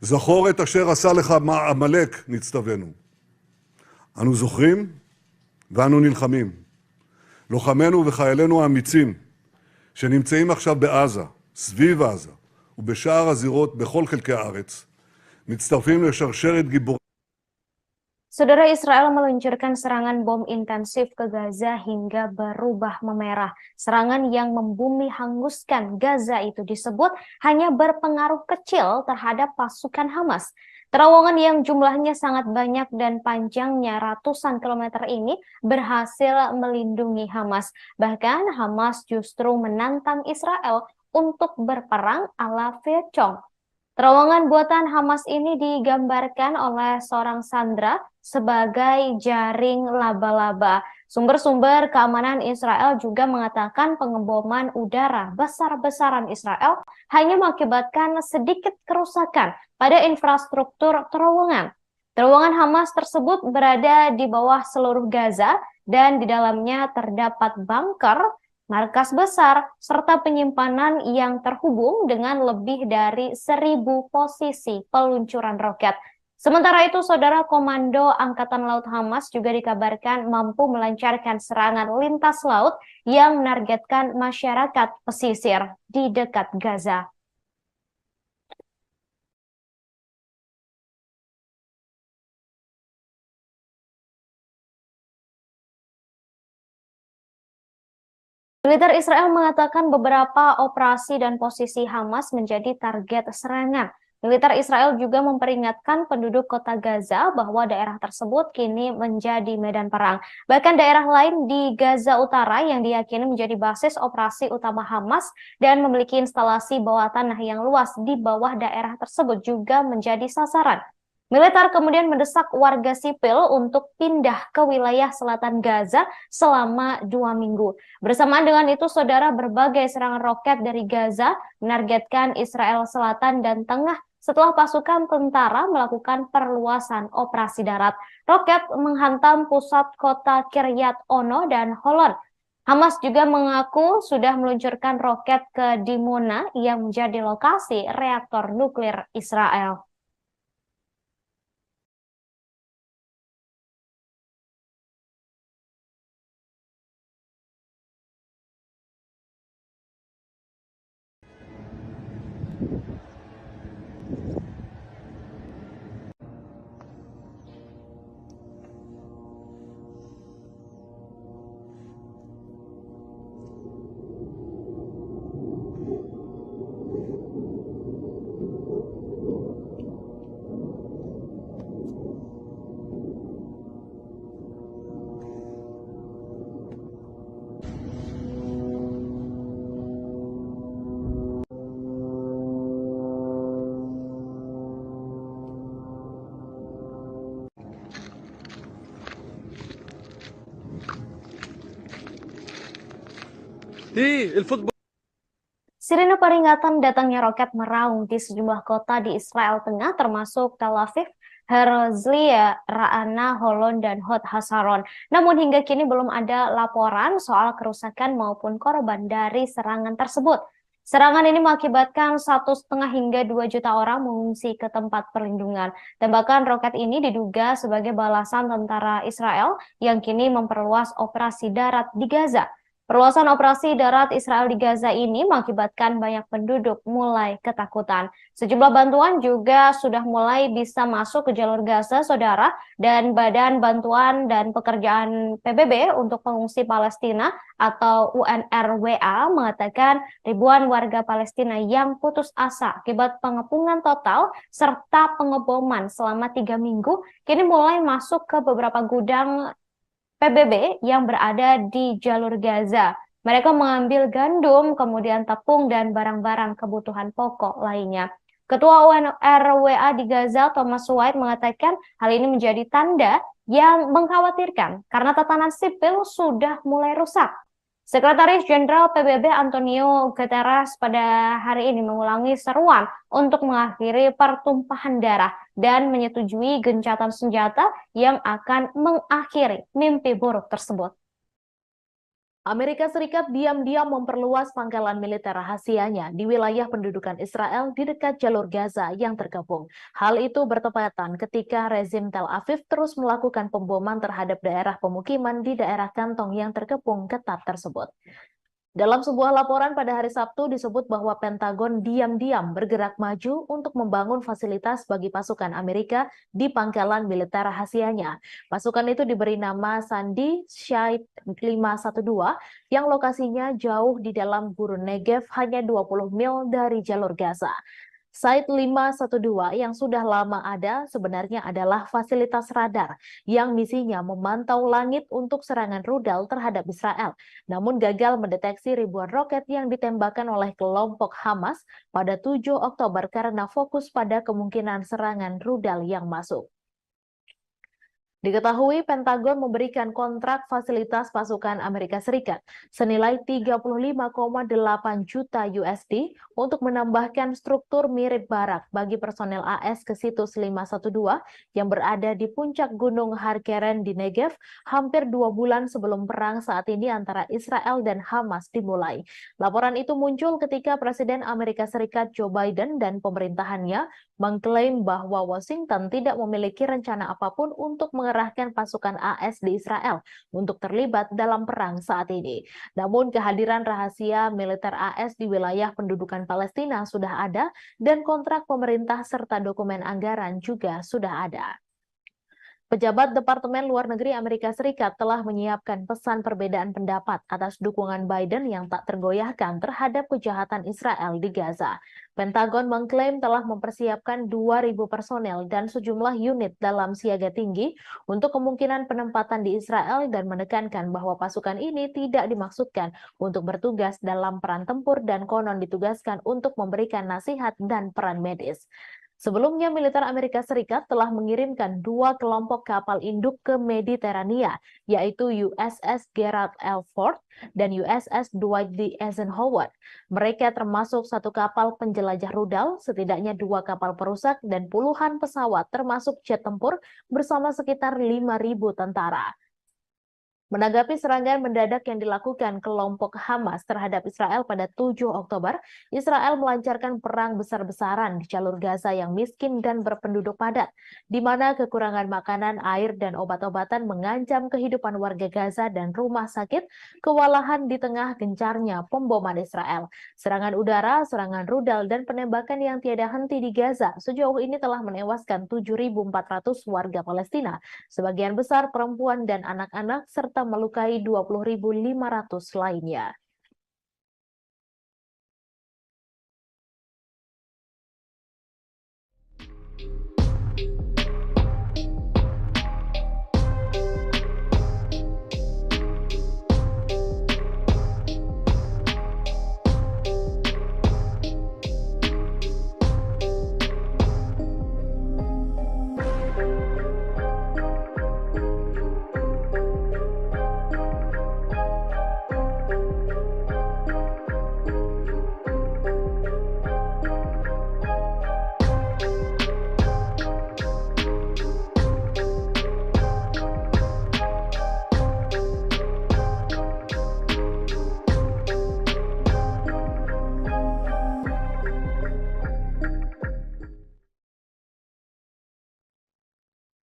זכור את אשר עשה לך עמלק, נצטווינו. אנו זוכרים ואנו נלחמים. לוחמינו וחיילינו האמיצים שנמצאים עכשיו בעזה, סביב עזה ובשאר הזירות בכל חלקי הארץ, מצטרפים לשרשרת גיבורים. Saudara, Israel meluncurkan serangan bom intensif ke Gaza hingga berubah memerah. Serangan yang membumi hanguskan Gaza itu disebut hanya berpengaruh kecil terhadap pasukan Hamas. Terowongan yang jumlahnya sangat banyak dan panjangnya ratusan kilometer ini berhasil melindungi Hamas. Bahkan Hamas justru menantang Israel untuk berperang ala Vietcong. Terowongan buatan Hamas ini digambarkan oleh seorang sandera sebagai jaring laba-laba. Sumber-sumber keamanan Israel juga mengatakan pengeboman udara besar-besaran Israel hanya mengakibatkan sedikit kerusakan pada infrastruktur terowongan. Terowongan Hamas tersebut berada di bawah seluruh Gaza dan di dalamnya terdapat bunker, markas besar, serta penyimpanan yang terhubung dengan lebih dari 1.000 posisi peluncuran roket. Sementara itu, saudara, Komando Angkatan Laut Hamas juga dikabarkan mampu melancarkan serangan lintas laut yang menargetkan masyarakat pesisir di dekat Gaza. Militer Israel mengatakan beberapa operasi dan posisi Hamas menjadi target serangan. Militer Israel juga memperingatkan penduduk kota Gaza bahwa daerah tersebut kini menjadi medan perang. Bahkan daerah lain di Gaza Utara yang diyakini menjadi basis operasi utama Hamas dan memiliki instalasi bawah tanah yang luas di bawah daerah tersebut juga menjadi sasaran. Militer kemudian mendesak warga sipil untuk pindah ke wilayah selatan Gaza selama 2 minggu. Bersamaan dengan itu, saudara, berbagai serangan roket dari Gaza menargetkan Israel Selatan dan Tengah setelah pasukan tentara melakukan perluasan operasi darat. Roket menghantam pusat kota Kiryat Ono dan Holon. Hamas juga mengaku sudah meluncurkan roket ke Dimona yang menjadi lokasi reaktor nuklir Israel. Sirine peringatan datangnya roket meraung di sejumlah kota di Israel Tengah termasuk Tel Aviv, Herzliya, Ra'ana, Holon, dan Hod Hasaron. Namun hingga kini belum ada laporan soal kerusakan maupun korban dari serangan tersebut. Serangan ini mengakibatkan 1,5 hingga 2 juta orang mengungsi ke tempat perlindungan. Tembakan roket ini diduga sebagai balasan tentara Israel yang kini memperluas operasi darat di Gaza. Perluasan operasi darat Israel di Gaza ini mengakibatkan banyak penduduk mulai ketakutan. Sejumlah bantuan juga sudah mulai bisa masuk ke jalur Gaza, saudara, dan Badan Bantuan dan Pekerjaan PBB untuk Pengungsi Palestina atau UNRWA mengatakan ribuan warga Palestina yang putus asa akibat pengepungan total serta pengeboman selama 3 minggu kini mulai masuk ke beberapa gudang PBB yang berada di jalur Gaza. Mereka mengambil gandum, kemudian tepung, dan barang-barang kebutuhan pokok lainnya. Ketua UNRWA di Gaza, Thomas White, mengatakan hal ini menjadi tanda yang mengkhawatirkan karena tatanan sipil sudah mulai rusak. Sekretaris Jenderal PBB Antonio Guterres pada hari ini mengulangi seruan untuk mengakhiri pertumpahan darah dan menyetujui gencatan senjata yang akan mengakhiri mimpi buruk tersebut. Amerika Serikat diam-diam memperluas pangkalan militer rahasianya di wilayah pendudukan Israel di dekat jalur Gaza yang tergabung. Hal itu bertepatan ketika rezim Tel Aviv terus melakukan pemboman terhadap daerah pemukiman di daerah kantong yang terkepung ketat tersebut. Dalam sebuah laporan pada hari Sabtu disebut bahwa Pentagon diam-diam bergerak maju untuk membangun fasilitas bagi pasukan Amerika di pangkalan militer rahasianya. Pasukan itu diberi nama Sandi Site 512 yang lokasinya jauh di dalam gurun Negev hanya 20 mil dari jalur Gaza. Site 512 yang sudah lama ada sebenarnya adalah fasilitas radar yang misinya memantau langit untuk serangan rudal terhadap Israel, namun gagal mendeteksi ribuan roket yang ditembakkan oleh kelompok Hamas pada 7 Oktober karena fokus pada kemungkinan serangan rudal yang masuk. Diketahui Pentagon memberikan kontrak fasilitas pasukan Amerika Serikat senilai 35,8 juta USD untuk menambahkan struktur mirip barak bagi personel AS ke situs 512 yang berada di puncak Gunung Harkeren di Negev hampir 2 bulan sebelum perang saat ini antara Israel dan Hamas dimulai. Laporan itu muncul ketika Presiden Amerika Serikat Joe Biden dan pemerintahannya mengklaim bahwa Washington tidak memiliki rencana apapun untuk mengerahkan pasukan AS di Israel untuk terlibat dalam perang saat ini. Namun kehadiran rahasia militer AS di wilayah pendudukan Palestina sudah ada dan kontrak pemerintah serta dokumen anggaran juga sudah ada. Pejabat Departemen Luar Negeri Amerika Serikat telah menyiapkan pesan perbedaan pendapat atas dukungan Biden yang tak tergoyahkan terhadap kejahatan Israel di Gaza. Pentagon mengklaim telah mempersiapkan 2.000 personel dan sejumlah unit dalam siaga tinggi untuk kemungkinan penempatan di Israel dan menekankan bahwa pasukan ini tidak dimaksudkan untuk bertugas dalam peran tempur dan konon ditugaskan untuk memberikan nasihat dan peran medis. Sebelumnya, militer Amerika Serikat telah mengirimkan 2 kelompok kapal induk ke Mediterania, yaitu USS Gerald R. Ford dan USS Dwight D. Eisenhower. Mereka termasuk 1 kapal penjelajah rudal, setidaknya 2 kapal perusak, dan puluhan pesawat termasuk jet tempur bersama sekitar 5.000 tentara. Menanggapi serangan mendadak yang dilakukan kelompok Hamas terhadap Israel pada 7 Oktober, Israel melancarkan perang besar-besaran di jalur Gaza yang miskin dan berpenduduk padat, di mana kekurangan makanan, air, dan obat-obatan mengancam kehidupan warga Gaza dan rumah sakit, kewalahan di tengah gencarnya pemboman Israel. Serangan udara, serangan rudal, dan penembakan yang tiada henti di Gaza sejauh ini telah menewaskan 7.400 warga Palestina, sebagian besar perempuan dan anak-anak, serta melukai 20.500 lainnya.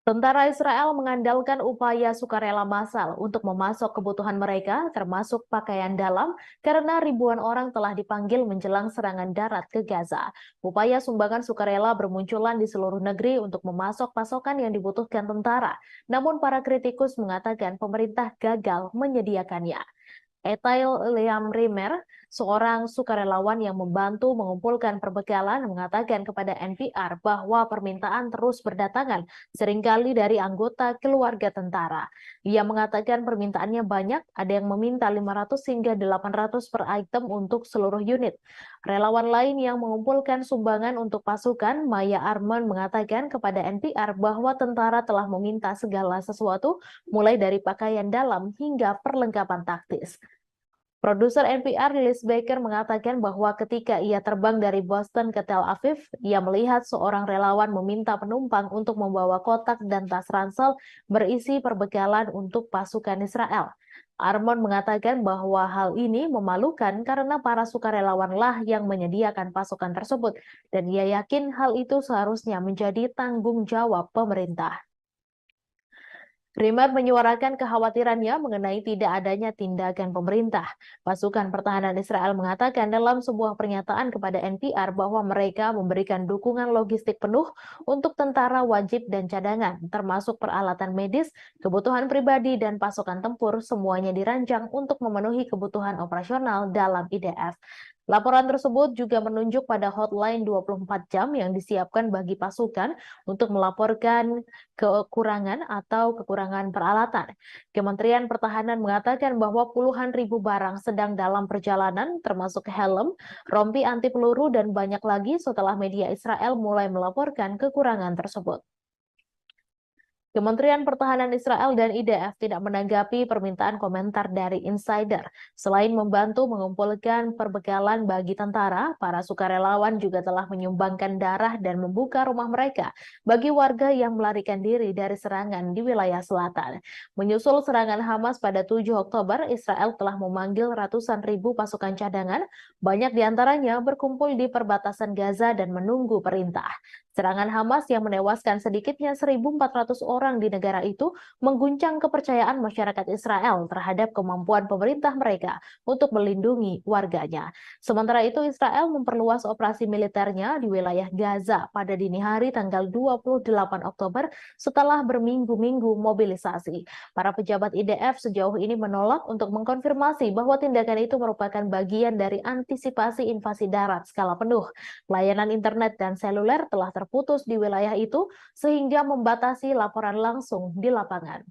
Tentara Israel mengandalkan upaya sukarela massal untuk memasok kebutuhan mereka, termasuk pakaian dalam, karena ribuan orang telah dipanggil menjelang serangan darat ke Gaza. Upaya sumbangan sukarela bermunculan di seluruh negeri untuk memasok pasokan yang dibutuhkan tentara. Namun para kritikus mengatakan pemerintah gagal menyediakannya. Etail Liam Rimer, seorang sukarelawan yang membantu mengumpulkan perbekalan, mengatakan kepada NPR bahwa permintaan terus berdatangan, seringkali dari anggota keluarga tentara. Ia mengatakan permintaannya banyak, ada yang meminta 500 hingga 800 per item untuk seluruh unit. Relawan lain yang mengumpulkan sumbangan untuk pasukan, Maya Arman, mengatakan kepada NPR bahwa tentara telah meminta segala sesuatu, mulai dari pakaian dalam hingga perlengkapan taktis. Produser NPR Liz Baker mengatakan bahwa ketika ia terbang dari Boston ke Tel Aviv, ia melihat seorang relawan meminta penumpang untuk membawa kotak dan tas ransel berisi perbekalan untuk pasukan Israel. Armon mengatakan bahwa hal ini memalukan karena para sukarelawanlah yang menyediakan pasukan tersebut, dan ia yakin hal itu seharusnya menjadi tanggung jawab pemerintah. Rimer menyuarakan kekhawatirannya mengenai tidak adanya tindakan pemerintah. Pasukan pertahanan Israel mengatakan dalam sebuah pernyataan kepada NPR bahwa mereka memberikan dukungan logistik penuh untuk tentara wajib dan cadangan, termasuk peralatan medis, kebutuhan pribadi, dan pasukan tempur, semuanya dirancang untuk memenuhi kebutuhan operasional dalam IDF. Laporan tersebut juga menunjuk pada hotline 24 jam yang disiapkan bagi pasukan untuk melaporkan kekurangan atau kekurangan peralatan. Kementerian Pertahanan mengatakan bahwa puluhan ribu barang sedang dalam perjalanan, termasuk helm, rompi anti peluru, dan banyak lagi setelah media Israel mulai melaporkan kekurangan tersebut. Kementerian Pertahanan Israel dan IDF tidak menanggapi permintaan komentar dari insider. Selain membantu mengumpulkan perbekalan bagi tentara, para sukarelawan juga telah menyumbangkan darah dan membuka rumah mereka bagi warga yang melarikan diri dari serangan di wilayah selatan. Menyusul serangan Hamas pada 7 Oktober, Israel telah memanggil ratusan ribu pasukan cadangan, banyak diantaranya berkumpul di perbatasan Gaza dan menunggu perintah. Serangan Hamas yang menewaskan sedikitnya 1.400 orang di negara itu mengguncang kepercayaan masyarakat Israel terhadap kemampuan pemerintah mereka untuk melindungi warganya. Sementara itu, Israel memperluas operasi militernya di wilayah Gaza pada dini hari tanggal 28 Oktober setelah berminggu-minggu mobilisasi. Para pejabat IDF sejauh ini menolak untuk mengkonfirmasi bahwa tindakan itu merupakan bagian dari antisipasi invasi darat skala penuh. Layanan internet dan seluler telah terputus di wilayah itu sehingga membatasi laporan langsung di lapangan.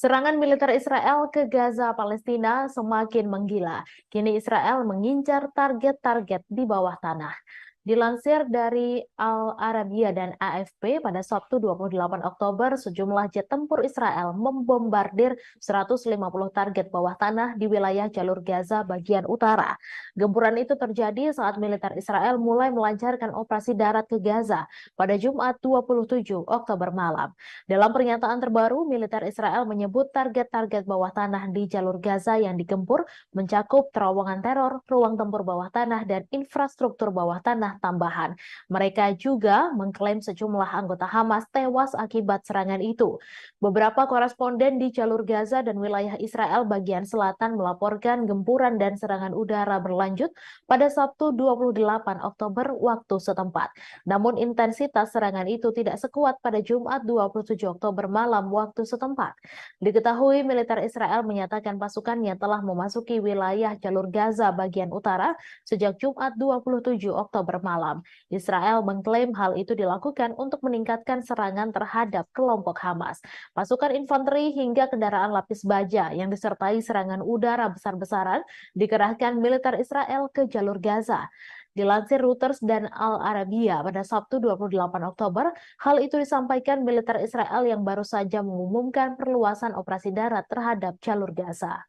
Serangan militer Israel ke Gaza, Palestina semakin menggila. Kini Israel mengincar target-target di bawah tanah. Dilansir dari Al Arabiya dan AFP, pada Sabtu 28 Oktober, sejumlah jet tempur Israel membombardir 150 target bawah tanah di wilayah jalur Gaza bagian utara. Gempuran itu terjadi saat militer Israel mulai melancarkan operasi darat ke Gaza pada Jumat 27 Oktober malam. Dalam pernyataan terbaru, militer Israel menyebut target-target bawah tanah di jalur Gaza yang digempur mencakup terowongan teror, ruang tempur bawah tanah, dan infrastruktur bawah tanah tambahan. Mereka juga mengklaim sejumlah anggota Hamas tewas akibat serangan itu. Beberapa koresponden di jalur Gaza dan wilayah Israel bagian selatan melaporkan gempuran dan serangan udara berlanjut pada Sabtu 28 Oktober waktu setempat. Namun intensitas serangan itu tidak sekuat pada Jumat 27 Oktober malam waktu setempat. Diketahui militer Israel menyatakan pasukannya telah memasuki wilayah jalur Gaza bagian utara sejak Jumat 27 Oktober malam. Israel mengklaim hal itu dilakukan untuk meningkatkan serangan terhadap kelompok Hamas. Pasukan infanteri hingga kendaraan lapis baja yang disertai serangan udara besar-besaran dikerahkan militer Israel ke jalur Gaza. Dilansir Reuters dan Al Arabiya pada Sabtu 28 Oktober, hal itu disampaikan militer Israel yang baru saja mengumumkan perluasan operasi darat terhadap jalur Gaza.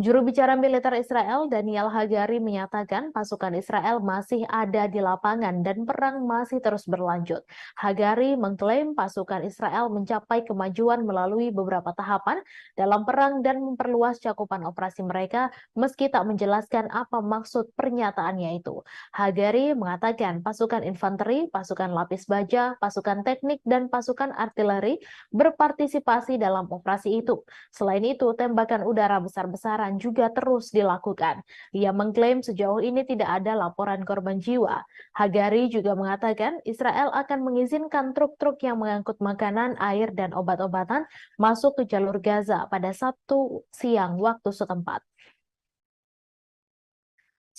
Juru bicara militer Israel Daniel Hagari menyatakan pasukan Israel masih ada di lapangan dan perang masih terus berlanjut. Hagari mengklaim pasukan Israel mencapai kemajuan melalui beberapa tahapan dalam perang dan memperluas cakupan operasi mereka meski tak menjelaskan apa maksud pernyataannya itu. Hagari mengatakan pasukan infanteri, pasukan lapis baja, pasukan teknik, dan pasukan artileri berpartisipasi dalam operasi itu. Selain itu, tembakan udara besar-besaran juga terus dilakukan. Ia mengklaim sejauh ini tidak ada laporan korban jiwa. Hagari juga mengatakan Israel akan mengizinkan truk-truk yang mengangkut makanan, air, dan obat-obatan masuk ke jalur Gaza pada Sabtu siang waktu setempat.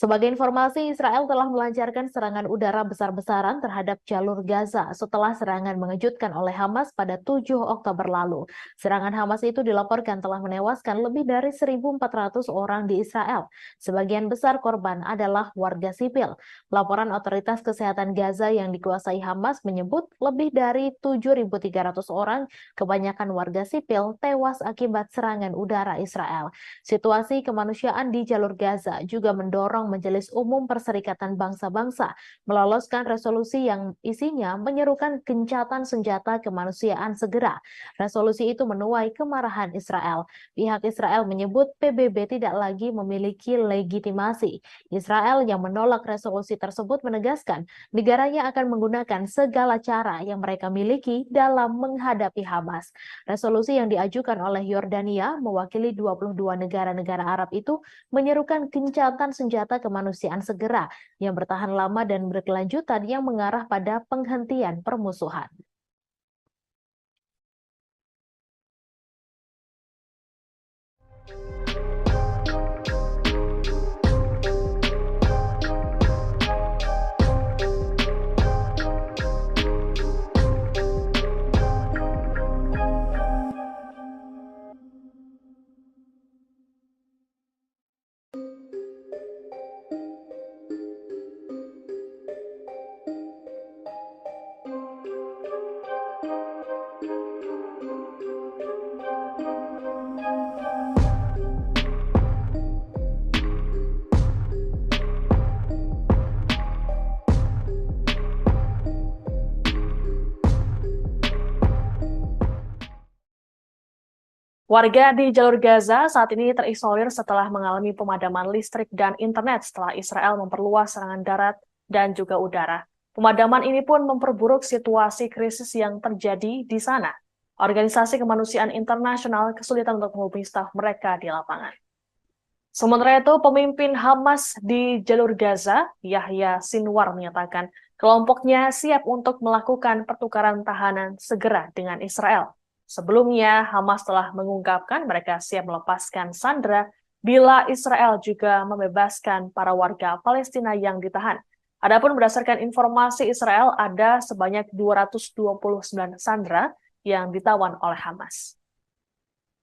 Sebagai informasi, Israel telah melancarkan serangan udara besar-besaran terhadap jalur Gaza setelah serangan mengejutkan oleh Hamas pada 7 Oktober lalu. Serangan Hamas itu dilaporkan telah menewaskan lebih dari 1.400 orang di Israel. Sebagian besar korban adalah warga sipil. Laporan otoritas kesehatan Gaza yang dikuasai Hamas menyebut lebih dari 7.300 orang, kebanyakan warga sipil, tewas akibat serangan udara Israel. Situasi kemanusiaan di jalur Gaza juga mendorong Majelis Umum Perserikatan Bangsa-Bangsa meloloskan resolusi yang isinya menyerukan gencatan senjata kemanusiaan segera. Resolusi itu menuai kemarahan Israel. Pihak Israel menyebut PBB tidak lagi memiliki legitimasi. Israel yang menolak resolusi tersebut menegaskan negaranya akan menggunakan segala cara yang mereka miliki dalam menghadapi Hamas. Resolusi yang diajukan oleh Yordania mewakili 22 negara-negara Arab itu menyerukan gencatan senjata kemanusiaan segera yang bertahan lama dan berkelanjutan yang mengarah pada penghentian permusuhan. Warga di jalur Gaza saat ini terisolir setelah mengalami pemadaman listrik dan internet setelah Israel memperluas serangan darat dan juga udara. Pemadaman ini pun memperburuk situasi krisis yang terjadi di sana. Organisasi kemanusiaan internasional kesulitan untuk menghubungi staf mereka di lapangan. Sementara itu, pemimpin Hamas di jalur Gaza, Yahya Sinwar, menyatakan kelompoknya siap untuk melakukan pertukaran tahanan segera dengan Israel. Sebelumnya, Hamas telah mengungkapkan mereka siap melepaskan sandera bila Israel juga membebaskan para warga Palestina yang ditahan. Adapun berdasarkan informasi Israel, ada sebanyak 229 sandera yang ditawan oleh Hamas.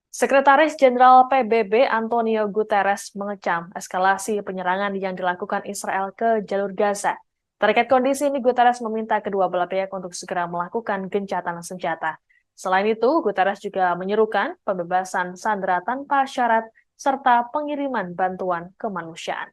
Sekretaris Jenderal PBB Antonio Guterres mengecam eskalasi penyerangan yang dilakukan Israel ke jalur Gaza. Terkait kondisi ini, Guterres meminta kedua belah pihak untuk segera melakukan gencatan senjata. Selain itu, Guterres juga menyerukan pembebasan sandera tanpa syarat serta pengiriman bantuan kemanusiaan.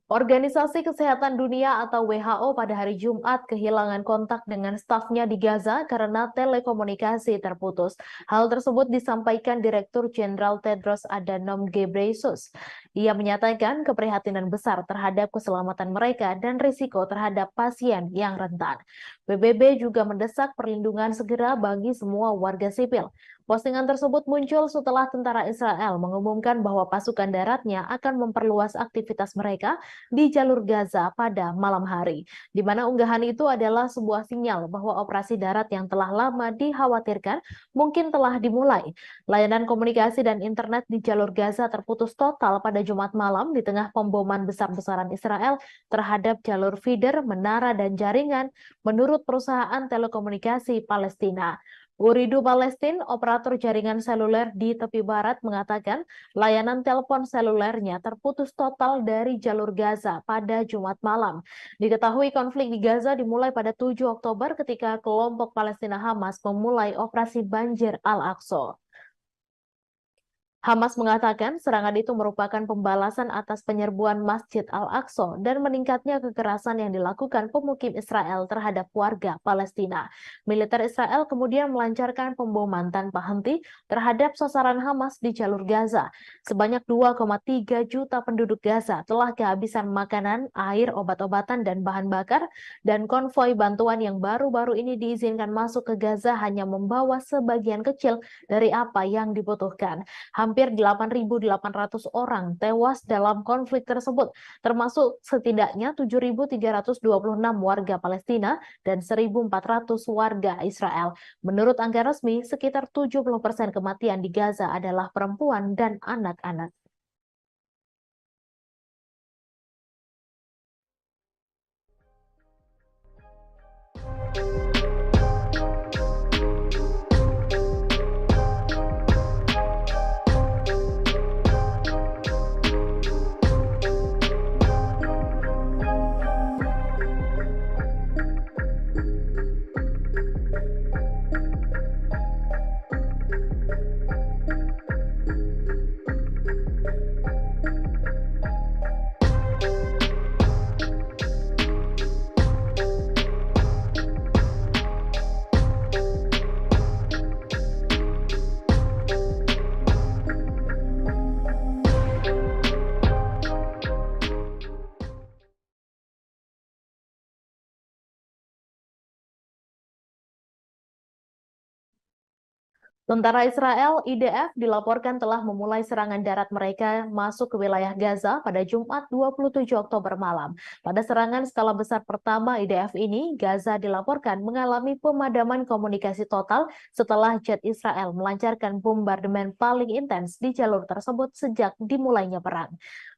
Organisasi Kesehatan Dunia atau WHO pada hari Jumat kehilangan kontak dengan stafnya di Gaza karena telekomunikasi terputus. Hal tersebut disampaikan Direktur Jenderal Tedros Adhanom Ghebreyesus. Ia menyatakan keprihatinan besar terhadap keselamatan mereka dan risiko terhadap pasien yang rentan. PBB juga mendesak perlindungan segera bagi semua warga sipil. Postingan tersebut muncul setelah tentara Israel mengumumkan bahwa pasukan daratnya akan memperluas aktivitas mereka di jalur Gaza pada malam hari, di mana unggahan itu adalah sebuah sinyal bahwa operasi darat yang telah lama dikhawatirkan mungkin telah dimulai. Layanan komunikasi dan internet di jalur Gaza terputus total pada Jumat malam di tengah pemboman besar-besaran Israel terhadap jalur feeder, menara, dan jaringan, menurut perusahaan telekomunikasi Palestina. Uridu Palestin, operator jaringan seluler di tepi barat, mengatakan layanan telepon selulernya terputus total dari jalur Gaza pada Jumat malam. Diketahui konflik di Gaza dimulai pada 7 Oktober ketika kelompok Palestina Hamas memulai operasi banjir Al-Aqsa. Hamas mengatakan serangan itu merupakan pembalasan atas penyerbuan Masjid Al-Aqsa dan meningkatnya kekerasan yang dilakukan pemukim Israel terhadap warga Palestina. Militer Israel kemudian melancarkan pemboman tanpa henti terhadap sasaran Hamas di jalur Gaza. Sebanyak 2,3 juta penduduk Gaza telah kehabisan makanan, air, obat-obatan, dan bahan bakar, dan konvoi bantuan yang baru-baru ini diizinkan masuk ke Gaza hanya membawa sebagian kecil dari apa yang dibutuhkan. Hampir 8.800 orang tewas dalam konflik tersebut, termasuk setidaknya 7.326 warga Palestina dan 1.400 warga Israel. Menurut angka resmi, sekitar 70% kematian di Gaza adalah perempuan dan anak-anak. Tentara Israel IDF dilaporkan telah memulai serangan darat mereka masuk ke wilayah Gaza pada Jumat 27 Oktober malam. Pada serangan skala besar pertama IDF ini, Gaza dilaporkan mengalami pemadaman komunikasi total setelah jet Israel melancarkan bombardemen paling intens di jalur tersebut sejak dimulainya perang.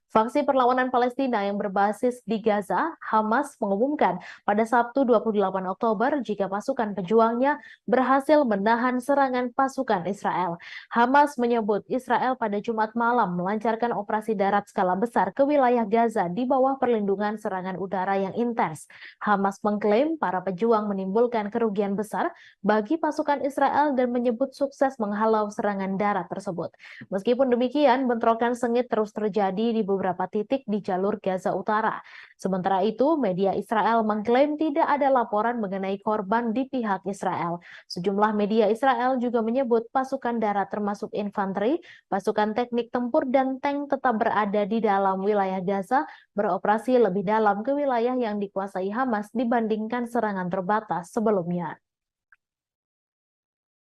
Faksi perlawanan Palestina yang berbasis di Gaza, Hamas, mengumumkan pada Sabtu 28 Oktober jika pasukan pejuangnya berhasil menahan serangan pasukan Israel. Hamas menyebut Israel pada Jumat malam melancarkan operasi darat skala besar ke wilayah Gaza di bawah perlindungan serangan udara yang intens. Hamas mengklaim para pejuang menimbulkan kerugian besar bagi pasukan Israel dan menyebut sukses menghalau serangan darat tersebut. Meskipun demikian, bentrokan sengit terus terjadi di beberapa titik di jalur Gaza Utara. Sementara itu, media Israel mengklaim tidak ada laporan mengenai korban di pihak Israel. Sejumlah media Israel juga menyebut pasukan darat termasuk infanteri, pasukan teknik tempur, dan tank tetap berada di dalam wilayah Gaza, beroperasi lebih dalam ke wilayah yang dikuasai Hamas dibandingkan serangan terbatas sebelumnya.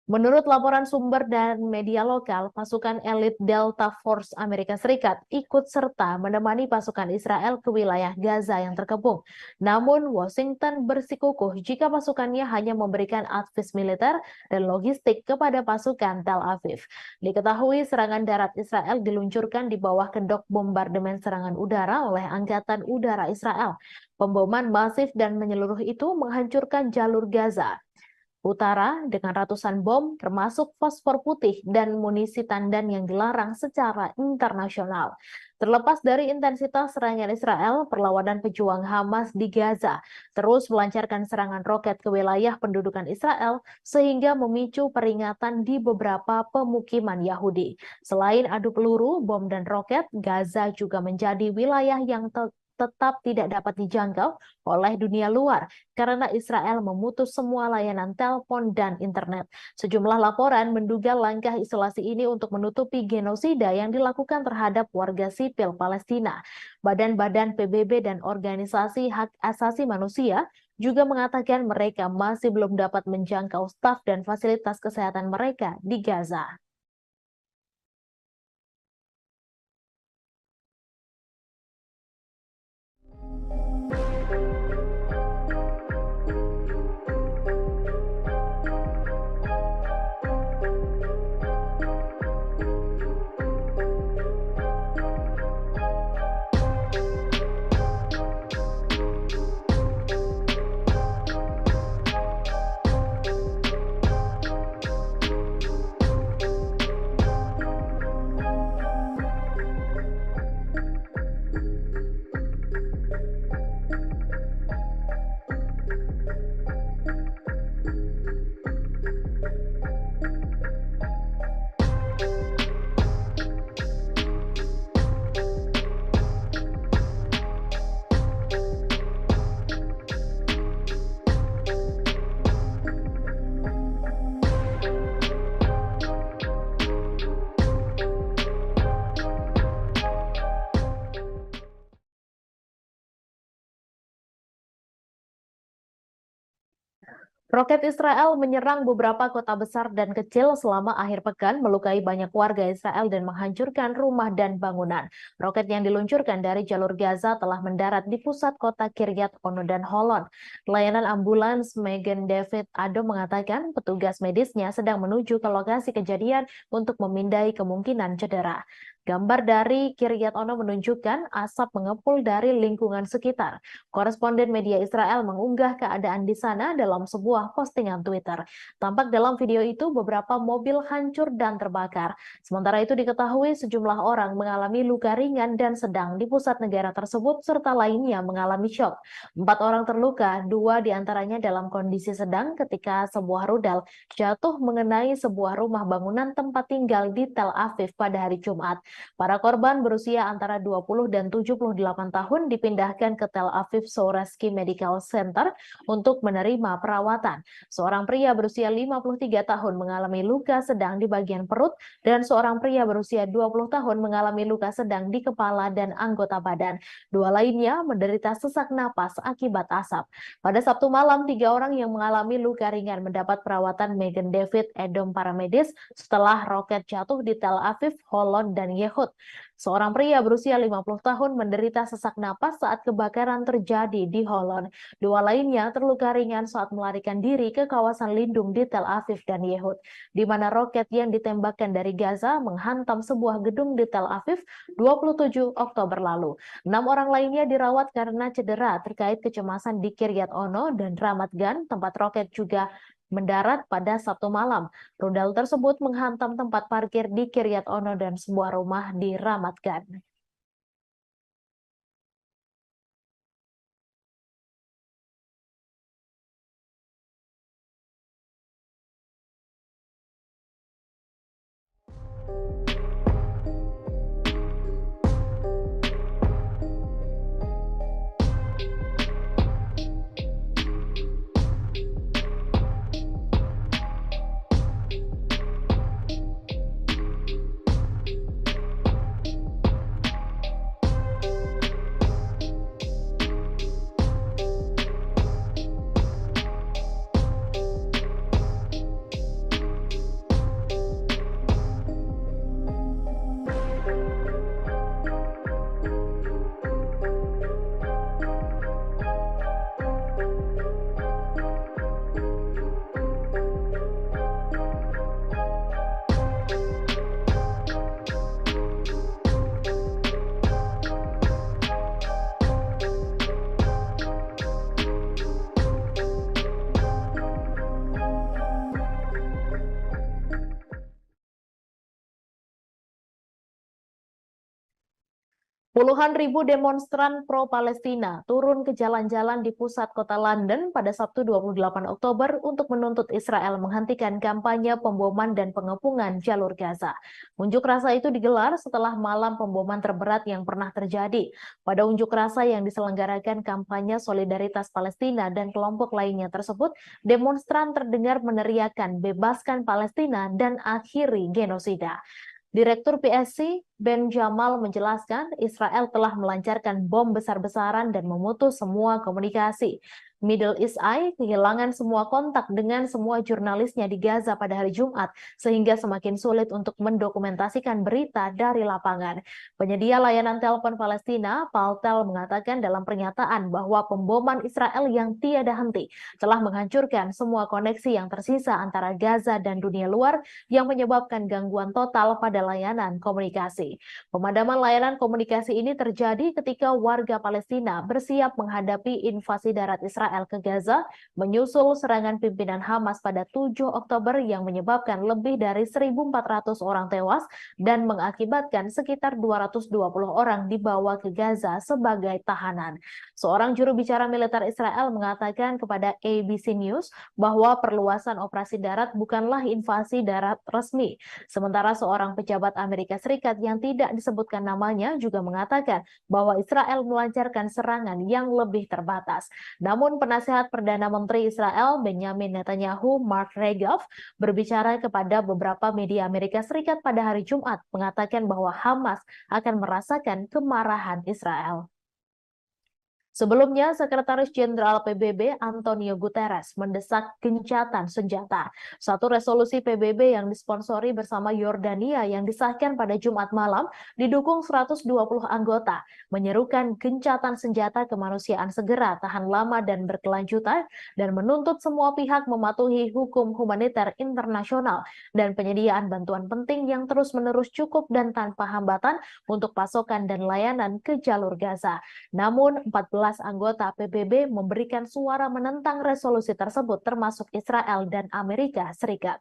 Menurut laporan sumber dan media lokal, pasukan elit Delta Force Amerika Serikat ikut serta menemani pasukan Israel ke wilayah Gaza yang terkepung. Namun, Washington bersikukuh jika pasukannya hanya memberikan advis militer dan logistik kepada pasukan Tel Aviv. Diketahui serangan darat Israel diluncurkan di bawah kedok bombardemen serangan udara oleh Angkatan Udara Israel. Pemboman masif dan menyeluruh itu menghancurkan jalur Gaza Utara dengan ratusan bom termasuk fosfor putih dan munisi tandan yang dilarang secara internasional. Terlepas dari intensitas serangan Israel, perlawanan pejuang Hamas di Gaza terus melancarkan serangan roket ke wilayah pendudukan Israel sehingga memicu peringatan di beberapa pemukiman Yahudi. Selain adu peluru, bom dan roket, Gaza juga menjadi wilayah yang tetap tidak dapat dijangkau oleh dunia luar karena Israel memutus semua layanan telepon dan internet. Sejumlah laporan menduga langkah isolasi ini untuk menutupi genosida yang dilakukan terhadap warga sipil Palestina. Badan-badan PBB dan organisasi hak asasi manusia juga mengatakan mereka masih belum dapat menjangkau staf dan fasilitas kesehatan mereka di Gaza. Roket Israel menyerang beberapa kota besar dan kecil selama akhir pekan, melukai banyak warga Israel dan menghancurkan rumah dan bangunan. Roket yang diluncurkan dari jalur Gaza telah mendarat di pusat kota Kiryat Ono dan Holon. Layanan ambulans Magen David Ado mengatakan petugas medisnya sedang menuju ke lokasi kejadian untuk memindai kemungkinan cedera. Gambar dari Kiryat Ono menunjukkan asap mengepul dari lingkungan sekitar. Koresponden media Israel mengunggah keadaan di sana dalam sebuah postingan Twitter. Tampak dalam video itu beberapa mobil hancur dan terbakar. Sementara itu diketahui sejumlah orang mengalami luka ringan dan sedang di pusat negara tersebut serta lainnya mengalami syok. 4 orang terluka, 2 diantaranya dalam kondisi sedang ketika sebuah rudal jatuh mengenai sebuah rumah bangunan tempat tinggal di Tel Aviv pada hari Jumat. Para korban berusia antara 20 dan 78 tahun dipindahkan ke Tel Aviv Sourasky Medical Center untuk menerima perawatan. Seorang pria berusia 53 tahun mengalami luka sedang di bagian perut dan seorang pria berusia 20 tahun mengalami luka sedang di kepala dan anggota badan. 2 lainnya menderita sesak napas akibat asap. Pada Sabtu malam, 3 orang yang mengalami luka ringan mendapat perawatan Magen David Edom paramedis setelah roket jatuh di Tel Aviv, Holon, dan Yehud. Seorang pria berusia 50 tahun menderita sesak napas saat kebakaran terjadi di Holon. 2 lainnya terluka ringan saat melarikan diri ke kawasan lindung di Tel Aviv dan Yehud, di mana roket yang ditembakkan dari Gaza menghantam sebuah gedung di Tel Aviv 27 Oktober lalu. 6 orang lainnya dirawat karena cedera terkait kecemasan di Kiryat Ono dan Ramat Gan, tempat roket juga mendarat pada Sabtu malam. Rudal tersebut menghantam tempat parkir di Kiryat Ono dan sebuah rumah di Ramat Gan. Puluhan ribu demonstran pro-Palestina turun ke jalan-jalan di pusat kota London pada Sabtu 28 Oktober untuk menuntut Israel menghentikan kampanye pemboman dan pengepungan jalur Gaza. Unjuk rasa itu digelar setelah malam pemboman terberat yang pernah terjadi. Pada unjuk rasa yang diselenggarakan kampanye solidaritas Palestina dan kelompok lainnya tersebut, demonstran terdengar meneriakan "Bebaskan Palestina dan akhiri genosida". Direktur PSC, Ben Jamal, menjelaskan Israel telah melancarkan bom besar-besaran dan memutus semua komunikasi. Middle East Eye kehilangan semua kontak dengan semua jurnalisnya di Gaza pada hari Jumat, sehingga semakin sulit untuk mendokumentasikan berita dari lapangan. Penyedia layanan telepon Palestina, Paltel, mengatakan dalam pernyataan bahwa pemboman Israel yang tiada henti telah menghancurkan semua koneksi yang tersisa antara Gaza dan dunia luar yang menyebabkan gangguan total pada layanan komunikasi. Pemadaman layanan komunikasi ini terjadi ketika warga Palestina bersiap menghadapi invasi darat Israel ke Gaza menyusul serangan pimpinan Hamas pada 7 Oktober yang menyebabkan lebih dari 1.400 orang tewas dan mengakibatkan sekitar 220 orang dibawa ke Gaza sebagai tahanan. Seorang juru bicara militer Israel mengatakan kepada ABC News bahwa perluasan operasi darat bukanlah invasi darat resmi. Sementara seorang pejabat Amerika Serikat yang tidak disebutkan namanya juga mengatakan bahwa Israel melancarkan serangan yang lebih terbatas. Namun penasehat Perdana Menteri Israel Benjamin Netanyahu, Mark Regev, berbicara kepada beberapa media Amerika Serikat pada hari Jumat mengatakan bahwa Hamas akan merasakan kemarahan Israel. Sebelumnya, Sekretaris Jenderal PBB Antonio Guterres mendesak gencatan senjata. Satu resolusi PBB yang disponsori bersama Yordania yang disahkan pada Jumat malam didukung 120 anggota, menyerukan gencatan senjata kemanusiaan segera, tahan lama dan berkelanjutan, dan menuntut semua pihak mematuhi hukum humaniter internasional dan penyediaan bantuan penting yang terus-menerus cukup dan tanpa hambatan untuk pasokan dan layanan ke jalur Gaza. Namun, 14 anggota PBB memberikan suara menentang resolusi tersebut termasuk Israel dan Amerika Serikat.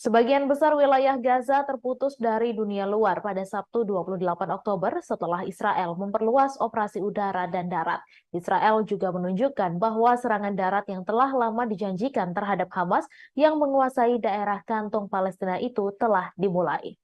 Sebagian besar wilayah Gaza terputus dari dunia luar pada Sabtu 28 Oktober setelah Israel memperluas operasi udara dan darat. Israel juga menunjukkan bahwa serangan darat yang telah lama dijanjikan terhadap Hamas yang menguasai daerah kantong Palestina itu telah dimulai.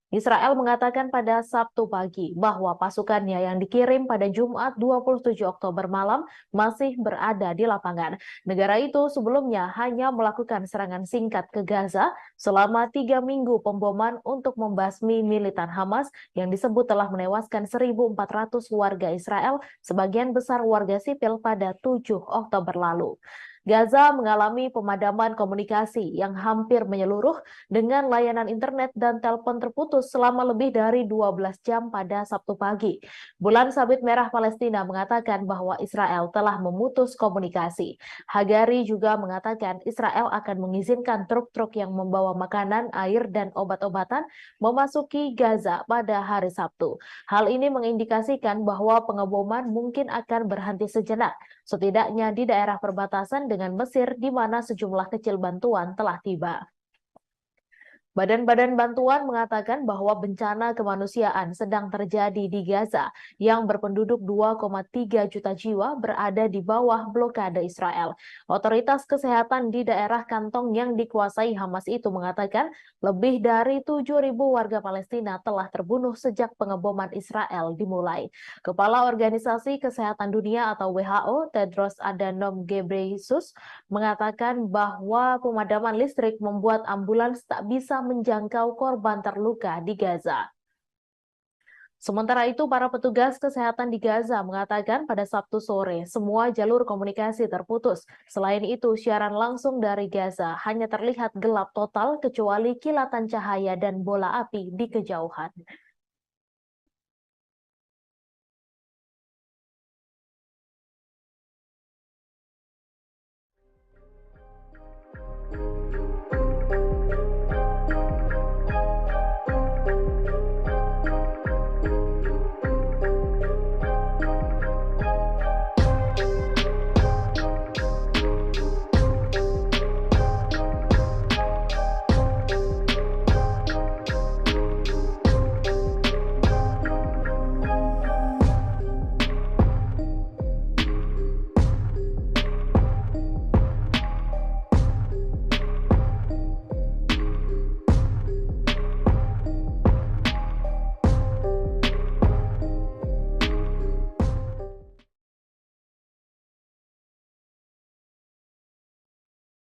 Israel mengatakan pada Sabtu pagi bahwa pasukannya yang dikirim pada Jumat 27 Oktober malam masih berada di lapangan. Negara itu sebelumnya hanya melakukan serangan singkat ke Gaza selama 3 minggu pemboman untuk membasmi militan Hamas yang disebut telah menewaskan 1.400 warga Israel, sebagian besar warga sipil pada 7 Oktober lalu. Gaza mengalami pemadaman komunikasi yang hampir menyeluruh dengan layanan internet dan telepon terputus selama lebih dari 12 jam pada Sabtu pagi. Bulan Sabit Merah Palestina mengatakan bahwa Israel telah memutus komunikasi. Hagari juga mengatakan Israel akan mengizinkan truk-truk yang membawa makanan, air, dan obat-obatan memasuki Gaza pada hari Sabtu. Hal ini mengindikasikan bahwa pengeboman mungkin akan berhenti sejenak, setidaknya di daerah perbatasan dengan Mesir di mana sejumlah kecil bantuan telah tiba. Badan-badan bantuan mengatakan bahwa bencana kemanusiaan sedang terjadi di Gaza yang berpenduduk 2,3 juta jiwa berada di bawah blokade Israel. Otoritas kesehatan di daerah kantong yang dikuasai Hamas itu mengatakan lebih dari 7.000 warga Palestina telah terbunuh sejak pengeboman Israel dimulai. Kepala Organisasi Kesehatan Dunia atau WHO, Tedros Adhanom Ghebreyesus, mengatakan bahwa pemadaman listrik membuat ambulans tak bisa menjangkau korban terluka di Gaza. Sementara itu, para petugas kesehatan di Gaza mengatakan pada Sabtu sore semua jalur komunikasi terputus. Selain itu, siaran langsung dari Gaza hanya terlihat gelap total kecuali kilatan cahaya dan bola api di kejauhan.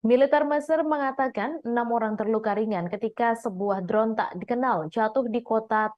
Militer Mesir mengatakan 6 orang terluka ringan ketika sebuah drone tak dikenal jatuh di kota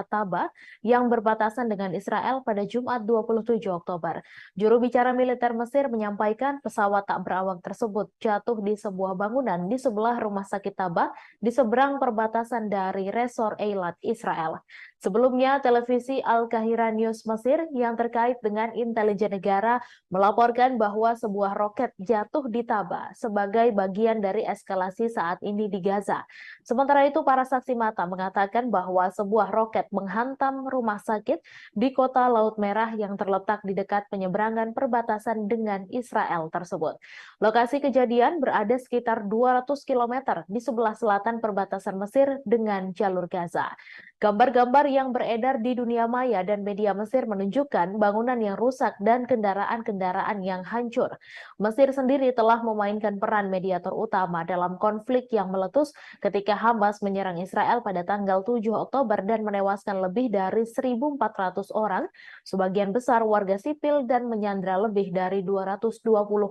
Taba yang berbatasan dengan Israel pada Jumat 27 Oktober. Juru bicara militer Mesir menyampaikan pesawat tak berawak tersebut jatuh di sebuah bangunan di sebelah rumah sakit Taba di seberang perbatasan dari Resor Eilat, Israel. Sebelumnya, televisi Al-Qahira News Mesir yang terkait dengan intelijen negara melaporkan bahwa sebuah roket jatuh di Taba sebagai bagian dari eskalasi saat ini di Gaza. Sementara itu, para saksi mata mengatakan bahwa sebuah roket menghantam rumah sakit di kota Laut Merah yang terletak di dekat penyeberangan perbatasan dengan Israel tersebut. Lokasi kejadian berada sekitar 200 km di sebelah selatan perbatasan Mesir dengan jalur Gaza. Gambar-gambar yang beredar di dunia maya dan media Mesir menunjukkan bangunan yang rusak dan kendaraan-kendaraan yang hancur. Mesir sendiri telah memainkan peran mediator utama dalam konflik yang meletus ketika Hamas menyerang Israel pada tanggal 7 Oktober dan menewaskan lebih dari 1.400 orang, sebagian besar warga sipil, dan menyandra lebih dari 220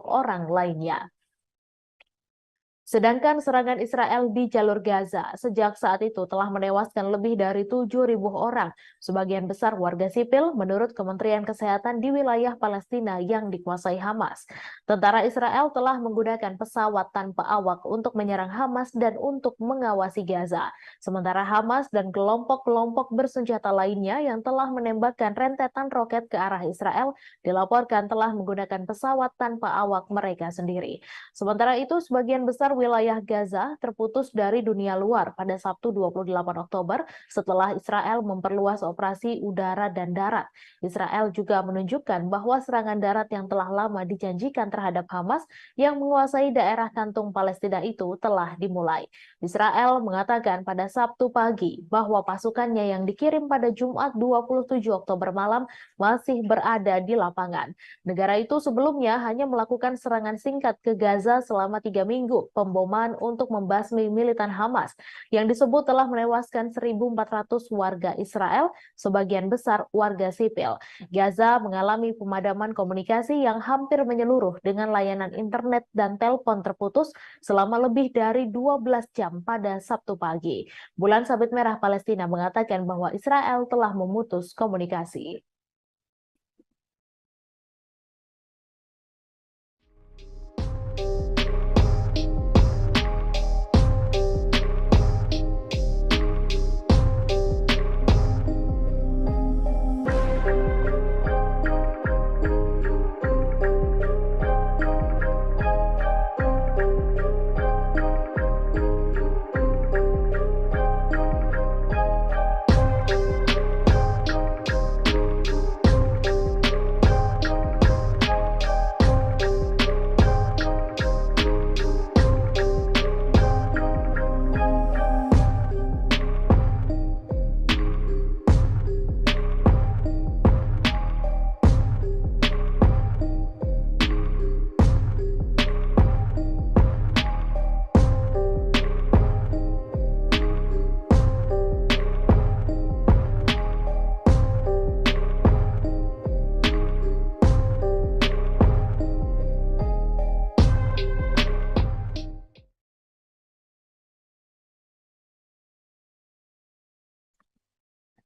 orang lainnya. Sedangkan serangan Israel di jalur Gaza sejak saat itu telah menewaskan lebih dari 7.000 orang, sebagian besar warga sipil menurut Kementerian Kesehatan di wilayah Palestina yang dikuasai Hamas. Tentara Israel telah menggunakan pesawat tanpa awak untuk menyerang Hamas dan untuk mengawasi Gaza. Sementara Hamas dan kelompok-kelompok bersenjata lainnya yang telah menembakkan rentetan roket ke arah Israel dilaporkan telah menggunakan pesawat tanpa awak mereka sendiri. Sementara itu, sebagian besar wilayah Gaza terputus dari dunia luar pada Sabtu 28 Oktober setelah Israel memperluas operasi udara dan darat. Israel juga menunjukkan bahwa serangan darat yang telah lama dijanjikan terhadap Hamas yang menguasai daerah kantung Palestina itu telah dimulai. Israel mengatakan pada Sabtu pagi bahwa pasukannya yang dikirim pada Jumat 27 Oktober malam masih berada di lapangan. Negara itu sebelumnya hanya melakukan serangan singkat ke Gaza selama 3 minggu, pemboman untuk membasmi militan Hamas yang disebut telah menewaskan 1.400 warga Israel, sebagian besar warga sipil. Gaza mengalami pemadaman komunikasi yang hampir menyeluruh dengan layanan internet dan telepon terputus selama lebih dari 12 jam pada Sabtu pagi. Bulan Sabit Merah Palestina mengatakan bahwa Israel telah memutus komunikasi.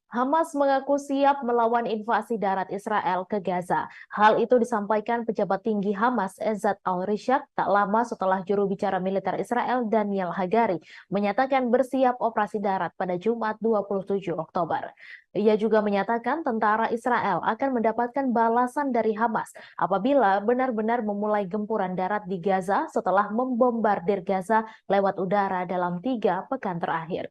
Hamas mengaku siap melawan invasi darat Israel ke Gaza. Hal itu disampaikan pejabat tinggi Hamas Ezzat al-Rishaq tak lama setelah juru bicara militer Israel Daniel Hagari menyatakan bersiap operasi darat pada Jumat 27 Oktober. Ia juga menyatakan tentara Israel akan mendapatkan balasan dari Hamas apabila benar-benar memulai gempuran darat di Gaza setelah membombardir Gaza lewat udara dalam 3 pekan terakhir.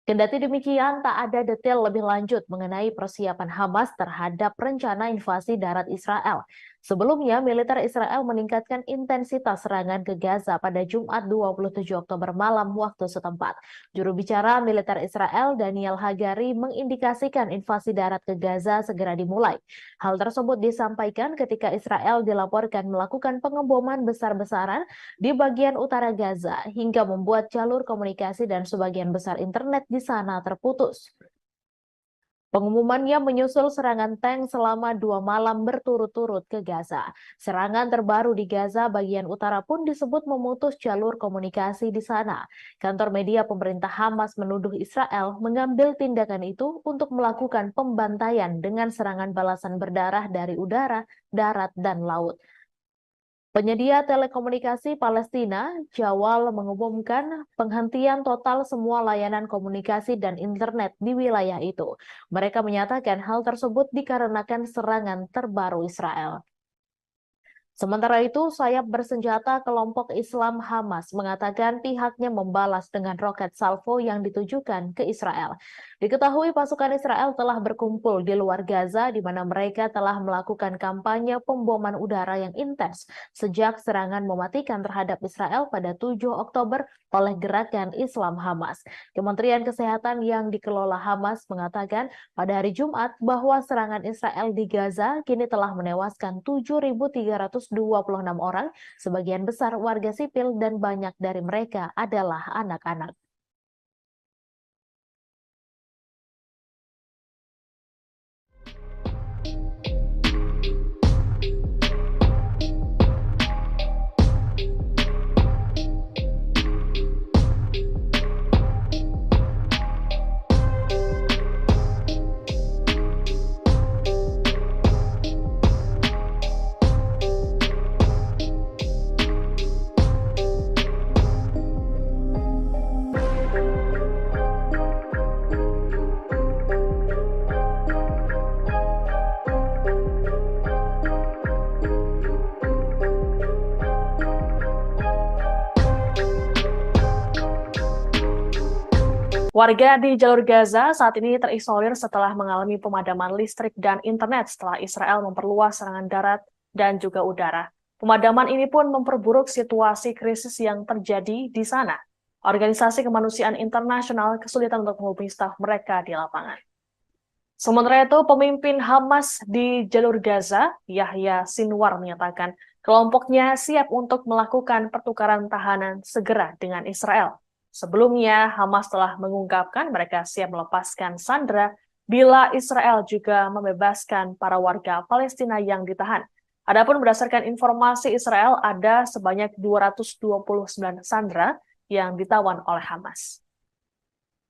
Kendati demikian, tak ada detail lebih lanjut mengenai persiapan Hamas terhadap rencana invasi darat Israel. Sebelumnya, militer Israel meningkatkan intensitas serangan ke Gaza pada Jumat 27 Oktober malam waktu setempat. Juru bicara militer Israel Daniel Hagari mengindikasikan invasi darat ke Gaza segera dimulai. Hal tersebut disampaikan ketika Israel dilaporkan melakukan pengeboman besar-besaran di bagian utara Gaza hingga membuat jalur komunikasi dan sebagian besar internet di sana terputus. Pengumumannya menyusul serangan tank selama 2 malam berturut-turut ke Gaza. Serangan terbaru di Gaza bagian utara pun disebut memutus jalur komunikasi di sana. Kantor media pemerintah Hamas menuduh Israel mengambil tindakan itu untuk melakukan pembantaian dengan serangan balasan berdarah dari udara, darat, dan laut. Penyedia telekomunikasi Palestina, Jawal, mengumumkan penghentian total semua layanan komunikasi dan internet di wilayah itu. Mereka menyatakan hal tersebut dikarenakan serangan terbaru Israel. Sementara itu, sayap bersenjata kelompok Islam Hamas mengatakan pihaknya membalas dengan roket salvo yang ditujukan ke Israel. Diketahui pasukan Israel telah berkumpul di luar Gaza di mana mereka telah melakukan kampanye pemboman udara yang intens sejak serangan mematikan terhadap Israel pada 7 Oktober oleh gerakan Islam Hamas. Kementerian Kesehatan yang dikelola Hamas mengatakan pada hari Jumat bahwa serangan Israel di Gaza kini telah menewaskan 7.326 orang, sebagian besar warga sipil dan banyak dari mereka adalah anak-anak. Warga di jalur Gaza saat ini terisolir setelah mengalami pemadaman listrik dan internet setelah Israel memperluas serangan darat dan juga udara. Pemadaman ini pun memperburuk situasi krisis yang terjadi di sana. Organisasi kemanusiaan internasional kesulitan untuk menghubungi staf mereka di lapangan. Sementara itu, pemimpin Hamas di jalur Gaza, Yahya Sinwar, menyatakan kelompoknya siap untuk melakukan pertukaran tahanan segera dengan Israel. Sebelumnya, Hamas telah mengungkapkan mereka siap melepaskan sandera bila Israel juga membebaskan para warga Palestina yang ditahan. Adapun berdasarkan informasi Israel, ada sebanyak 229 sandera yang ditawan oleh Hamas.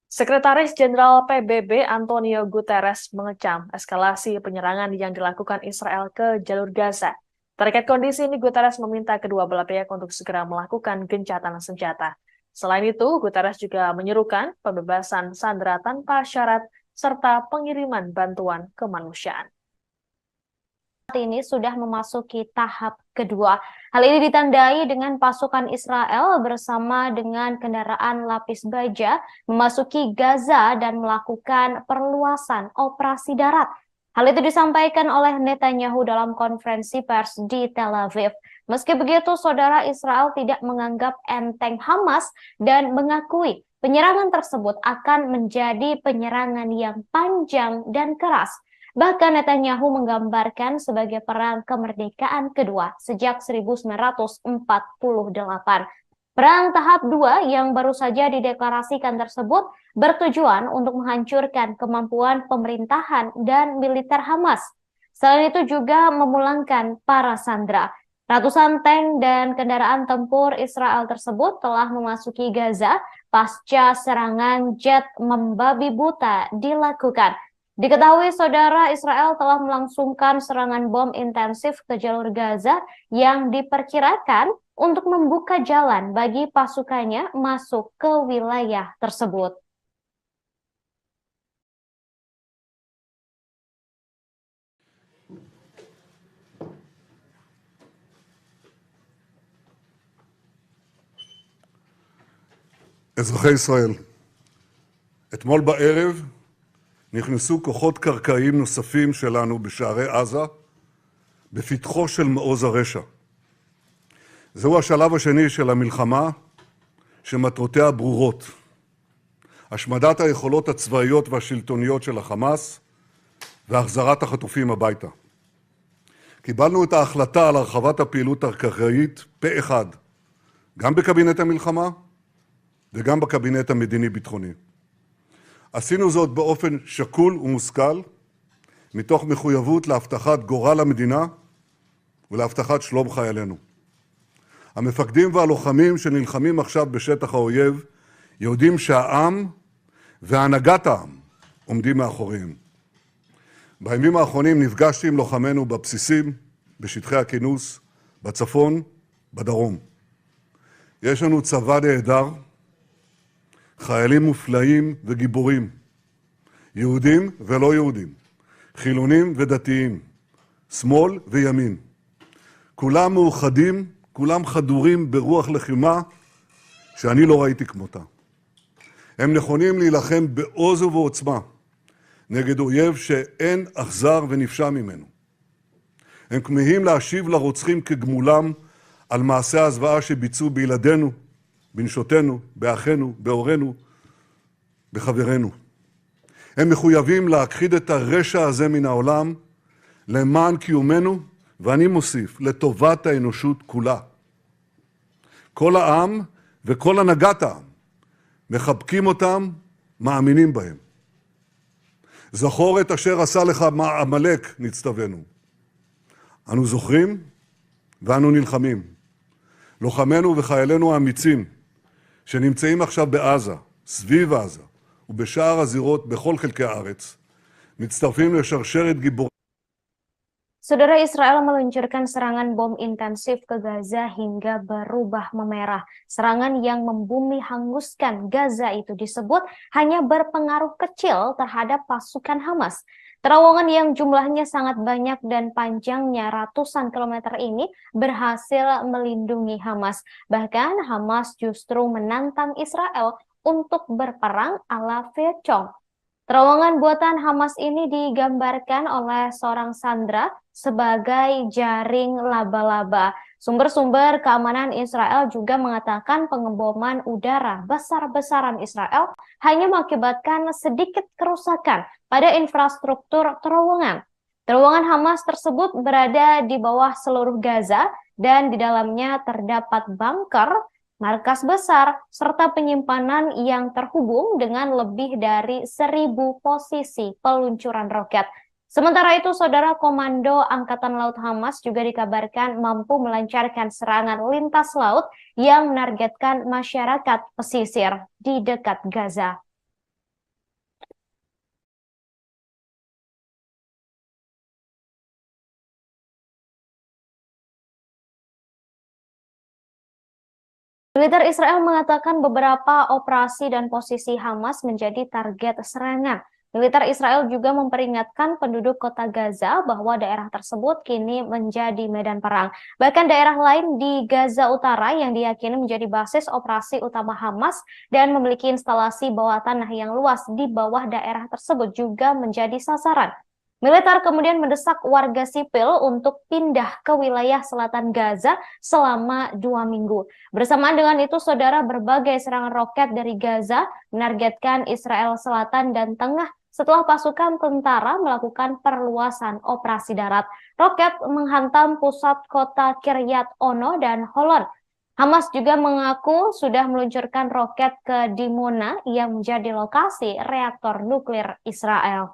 Sekretaris Jenderal PBB Antonio Guterres mengecam eskalasi penyerangan yang dilakukan Israel ke jalur Gaza. Terkait kondisi ini, Guterres meminta kedua belah pihak untuk segera melakukan gencatan senjata. Selain itu, Guterres juga menyerukan pembebasan sandera tanpa syarat serta pengiriman bantuan kemanusiaan. Saat ini sudah memasuki tahap kedua. Hal ini ditandai dengan pasukan Israel bersama dengan kendaraan lapis baja memasuki Gaza dan melakukan perluasan operasi darat. Hal itu disampaikan oleh Netanyahu dalam konferensi pers di Tel Aviv. Meski begitu, saudara, Israel tidak menganggap enteng Hamas dan mengakui penyerangan tersebut akan menjadi penyerangan yang panjang dan keras. Bahkan Netanyahu menggambarkan sebagai perang kemerdekaan kedua sejak 1948. Perang tahap 2 yang baru saja dideklarasikan tersebut bertujuan untuk menghancurkan kemampuan pemerintahan dan militer Hamas. Selain itu juga memulangkan para sandera. Ratusan tank dan kendaraan tempur Israel tersebut telah memasuki Gaza pasca serangan jet membabi buta dilakukan. Diketahui saudara, Israel telah melangsungkan serangan bom intensif ke jalur Gaza yang diperkirakan untuk membuka jalan bagi pasukannya masuk ke wilayah tersebut. אזרחי ישראל, אתמול בערב נכנסו כוחות קרקעיים נוספים שלנו בשערי עזה, בפתחו של מעוז הרשע. זהו השלב השני של המלחמה, שמטרותיה ברורות. השמדת היכולות הצבאיות והשלטוניות של החמאס, והחזרת החטופים הביתה. קיבלנו את ההחלטה על הרחבת הפעילות הקרקעית פה אחד, גם בקבינט המלחמה, וגם בקבינט המדיני-ביטחוני. עשינו זאת באופן שקול ומושכל, מתוך מחויבות להבטחת גורל המדינה ולהבטחת שלום חיילינו. המפקדים והלוחמים שנלחמים עכשיו בשטח האויב יודעים שהעם והנהגת העם עומדים מאחוריהם. בימים האחרונים נפגשתי עם לוחמינו בבסיסים, בשטחי הכינוס, בצפון, בדרום. יש לנו צבא נהדר, חיילים מופלאים וגיבורים, יהודים ולא יהודים, חילונים ודתיים, שמאל וימין. כולם מאוחדים, כולם חדורים ברוח לחימה שאני לא ראיתי כמותה. הם נכונים להילחם בעוז ובעוצמה נגד אויב שאין אכזר ונפשע ממנו. הם כמהים להשיב לרוצחים כגמולם על מעשי הזוועה שביצעו בילדינו, בנשותינו, באחינו, בהורינו, בחברינו. הם מחויבים להכחיד את הרשע הזה מן העולם למען קיומנו, ואני מוסיף, לטובת האנושות כולה. כל העם וכל הנהגת העם מחבקים אותם, מאמינים בהם. זכור את אשר עשה לך עמלק, נצטווינו. אנו זוכרים ואנו נלחמים. לוחמינו וחיילינו האמיצים שנמצאים עכשיו בעזה, סביב עזה ובשאר הזירות בכל חלקי הארץ, מצטרפים לשרשרת גיבורים. Saudara, Israel meluncurkan serangan bom intensif ke Gaza hingga berubah memerah. Serangan yang membumi hanguskan Gaza itu disebut hanya berpengaruh kecil terhadap pasukan Hamas. Terowongan yang jumlahnya sangat banyak dan panjangnya ratusan kilometer ini berhasil melindungi Hamas. Bahkan Hamas justru menantang Israel untuk berperang ala Vietcong. Terowongan buatan Hamas ini digambarkan oleh seorang sandera sebagai jaring laba-laba. Sumber-sumber keamanan Israel juga mengatakan pengeboman udara besar-besaran Israel hanya mengakibatkan sedikit kerusakan pada infrastruktur terowongan. Terowongan Hamas tersebut berada di bawah seluruh Gaza dan di dalamnya terdapat bunker, markas besar, serta penyimpanan yang terhubung dengan lebih dari 1.000 posisi peluncuran roket. Sementara itu, saudara, Komando Angkatan Laut Hamas juga dikabarkan mampu melancarkan serangan lintas laut yang menargetkan masyarakat pesisir di dekat Gaza. Militer Israel mengatakan beberapa operasi dan posisi Hamas menjadi target serangan. Militer Israel juga memperingatkan penduduk kota Gaza bahwa daerah tersebut kini menjadi medan perang. Bahkan daerah lain di Gaza Utara yang diyakini menjadi basis operasi utama Hamas dan memiliki instalasi bawah tanah yang luas di bawah daerah tersebut juga menjadi sasaran. Militer kemudian mendesak warga sipil untuk pindah ke wilayah selatan Gaza selama 2 minggu. Bersamaan dengan itu, saudara, berbagai serangan roket dari Gaza menargetkan Israel Selatan dan Tengah setelah pasukan tentara melakukan perluasan operasi darat. Roket menghantam pusat kota Kiryat Ono dan Holon. Hamas juga mengaku sudah meluncurkan roket ke Dimona yang menjadi lokasi reaktor nuklir Israel.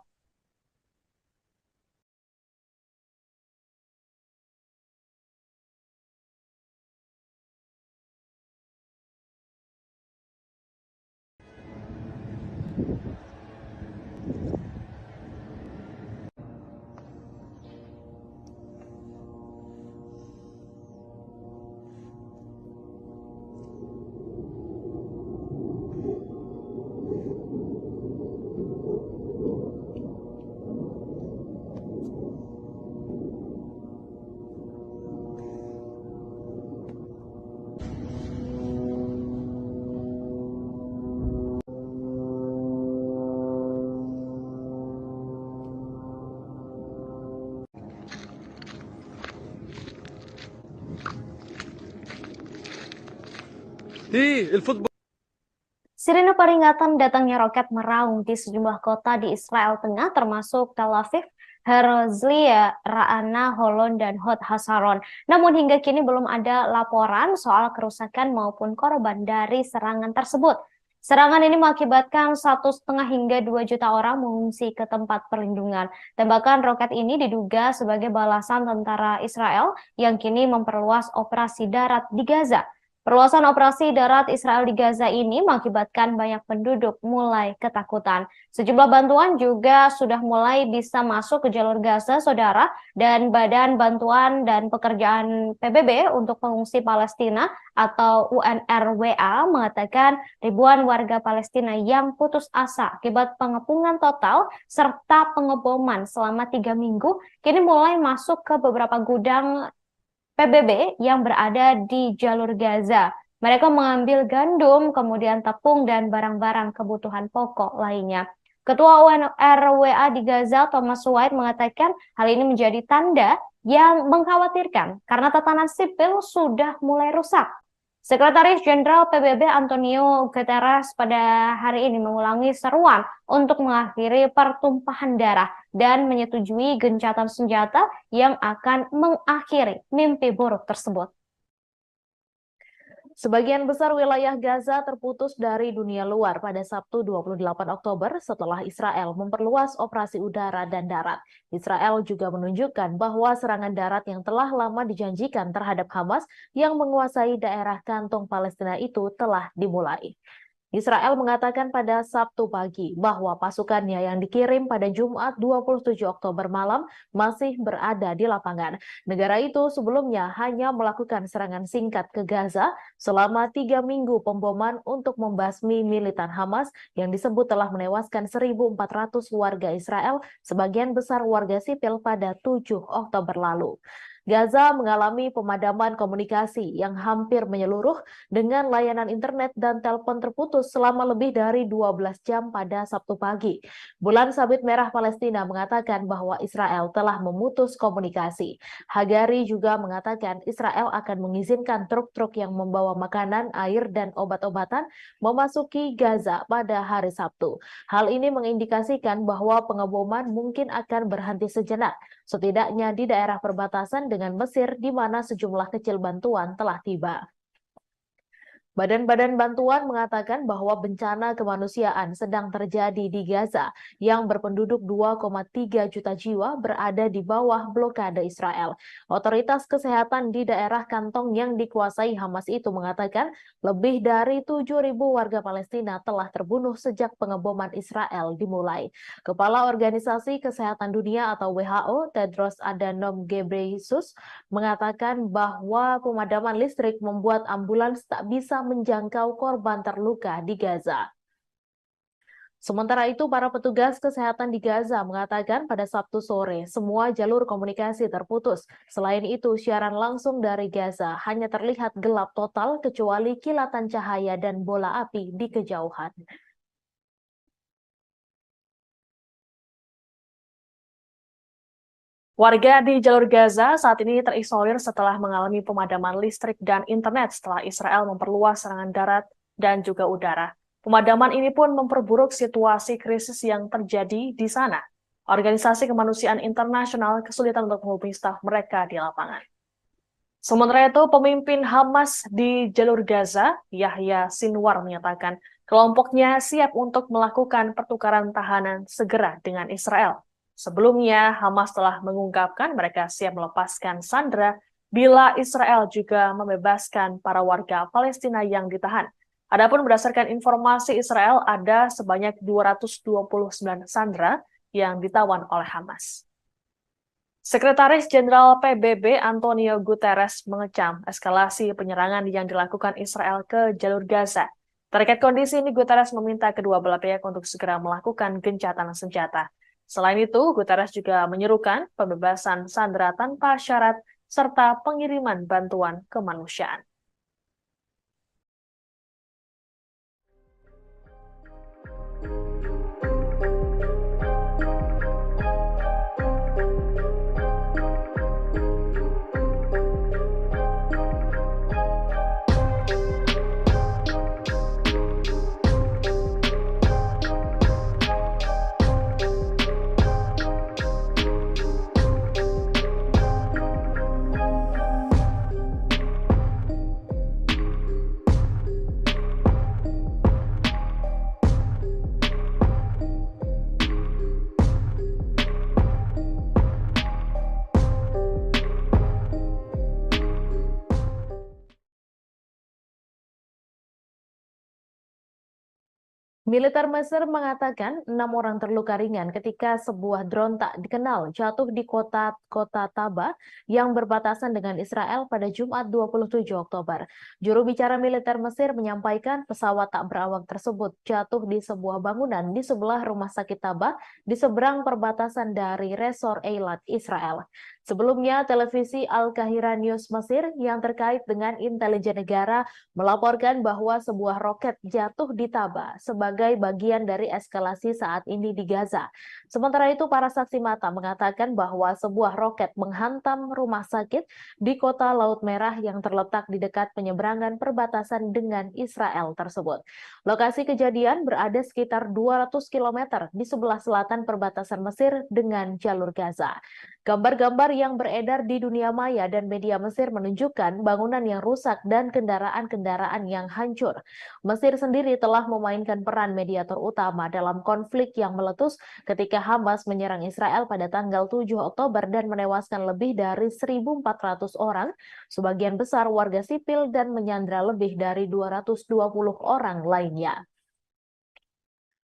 Sirine peringatan datangnya roket meraung di sejumlah kota di Israel Tengah termasuk Tel Aviv, Herzliya, Ra'ana, Holon, dan Hod Hasaron. Namun hingga kini belum ada laporan soal kerusakan maupun korban dari serangan tersebut. Serangan ini mengakibatkan 1,5 hingga 2 juta orang mengungsi ke tempat perlindungan. Tembakan roket ini diduga sebagai balasan tentara Israel yang kini memperluas operasi darat di Gaza. Perluasan operasi darat Israel di Gaza ini mengakibatkan banyak penduduk mulai ketakutan. Sejumlah bantuan juga sudah mulai bisa masuk ke jalur Gaza, saudara, dan Badan Bantuan dan Pekerjaan PBB untuk Pengungsi Palestina atau UNRWA mengatakan ribuan warga Palestina yang putus asa akibat pengepungan total serta pengeboman selama 3 minggu kini mulai masuk ke beberapa gudang PBB yang berada di jalur Gaza. Mereka mengambil gandum, kemudian tepung, dan barang-barang kebutuhan pokok lainnya. Ketua UNRWA di Gaza, Thomas White, mengatakan hal ini menjadi tanda yang mengkhawatirkan karena tatanan sipil sudah mulai rusak. Sekretaris Jenderal PBB Antonio Guterres pada hari ini mengulangi seruan untuk mengakhiri pertumpahan darah dan menyetujui gencatan senjata yang akan mengakhiri mimpi buruk tersebut. Sebagian besar wilayah Gaza terputus dari dunia luar pada Sabtu 28 Oktober setelah Israel memperluas operasi udara dan darat. Israel juga menunjukkan bahwa serangan darat yang telah lama dijanjikan terhadap Hamas yang menguasai daerah kantong Palestina itu telah dimulai. Israel mengatakan pada Sabtu pagi bahwa pasukannya yang dikirim pada Jumat 27 Oktober malam masih berada di lapangan. Negara itu sebelumnya hanya melakukan serangan singkat ke Gaza selama 3 minggu pemboman untuk membasmi militan Hamas yang disebut telah menewaskan 1.400 warga Israel, sebagian besar warga sipil pada 7 Oktober lalu. Gaza mengalami pemadaman komunikasi yang hampir menyeluruh dengan layanan internet dan telepon terputus selama lebih dari 12 jam pada Sabtu pagi. Bulan Sabit Merah Palestina mengatakan bahwa Israel telah memutus komunikasi. Hagari juga mengatakan Israel akan mengizinkan truk-truk yang membawa makanan, air, dan obat-obatan memasuki Gaza pada hari Sabtu. Hal ini mengindikasikan bahwa pengeboman mungkin akan berhenti sejenak, setidaknya di daerah perbatasan dengan Mesir di mana sejumlah kecil bantuan telah tiba. Badan-badan bantuan mengatakan bahwa bencana kemanusiaan sedang terjadi di Gaza yang berpenduduk 2,3 juta jiwa berada di bawah blokade Israel. Otoritas kesehatan di daerah kantong yang dikuasai Hamas itu mengatakan lebih dari 7.000 warga Palestina telah terbunuh sejak pengeboman Israel dimulai. Kepala Organisasi Kesehatan Dunia atau WHO, Tedros Adhanom Ghebreyesus, mengatakan bahwa pemadaman listrik membuat ambulans tak bisa menjangkau korban terluka di Gaza. Sementara itu, para petugas kesehatan di Gaza mengatakan pada Sabtu sore semua jalur komunikasi terputus. Selain itu, siaran langsung dari Gaza hanya terlihat gelap total kecuali kilatan cahaya dan bola api di kejauhan. Warga di jalur Gaza saat ini terisolir setelah mengalami pemadaman listrik dan internet setelah Israel memperluas serangan darat dan juga udara. Pemadaman ini pun memperburuk situasi krisis yang terjadi di sana. Organisasi Kemanusiaan Internasional kesulitan untuk menghubungi staf mereka di lapangan. Sementara itu, pemimpin Hamas di jalur Gaza, Yahya Sinwar, menyatakan kelompoknya siap untuk melakukan pertukaran tahanan segera dengan Israel. Sebelumnya, Hamas telah mengungkapkan mereka siap melepaskan sandera bila Israel juga membebaskan para warga Palestina yang ditahan. Adapun berdasarkan informasi Israel, ada sebanyak 229 sandera yang ditawan oleh Hamas. Sekretaris Jenderal PBB Antonio Guterres mengecam eskalasi penyerangan yang dilakukan Israel ke jalur Gaza. Terkait kondisi ini, Guterres meminta kedua belah pihak untuk segera melakukan gencatan senjata. Selain itu, Guterres juga menyerukan pembebasan sandera tanpa syarat serta pengiriman bantuan kemanusiaan. Militer Mesir mengatakan 6 orang terluka ringan ketika sebuah drone tak dikenal jatuh di kota Taba yang berbatasan dengan Israel pada Jumat 27 Oktober. Juru bicara militer Mesir menyampaikan pesawat tak berawak tersebut jatuh di sebuah bangunan di sebelah rumah sakit Taba di seberang perbatasan dari Resor Eilat, Israel. Sebelumnya, televisi Al-Qahira News Mesir yang terkait dengan intelijen negara melaporkan bahwa sebuah roket jatuh di Taba sebagai bagian dari eskalasi saat ini di Gaza. Sementara itu, para saksi mata mengatakan bahwa sebuah roket menghantam rumah sakit di kota Laut Merah yang terletak di dekat penyeberangan perbatasan dengan Israel tersebut. Lokasi kejadian berada sekitar 200 km di sebelah selatan perbatasan Mesir dengan jalur Gaza. Gambar-gambar yang beredar di dunia maya dan media Mesir menunjukkan bangunan yang rusak dan kendaraan-kendaraan yang hancur. Mesir sendiri telah memainkan peran mediator utama dalam konflik yang meletus ketika Hamas menyerang Israel pada tanggal 7 Oktober dan menewaskan lebih dari 1.400 orang, sebagian besar warga sipil, dan menyandra lebih dari 220 orang lainnya.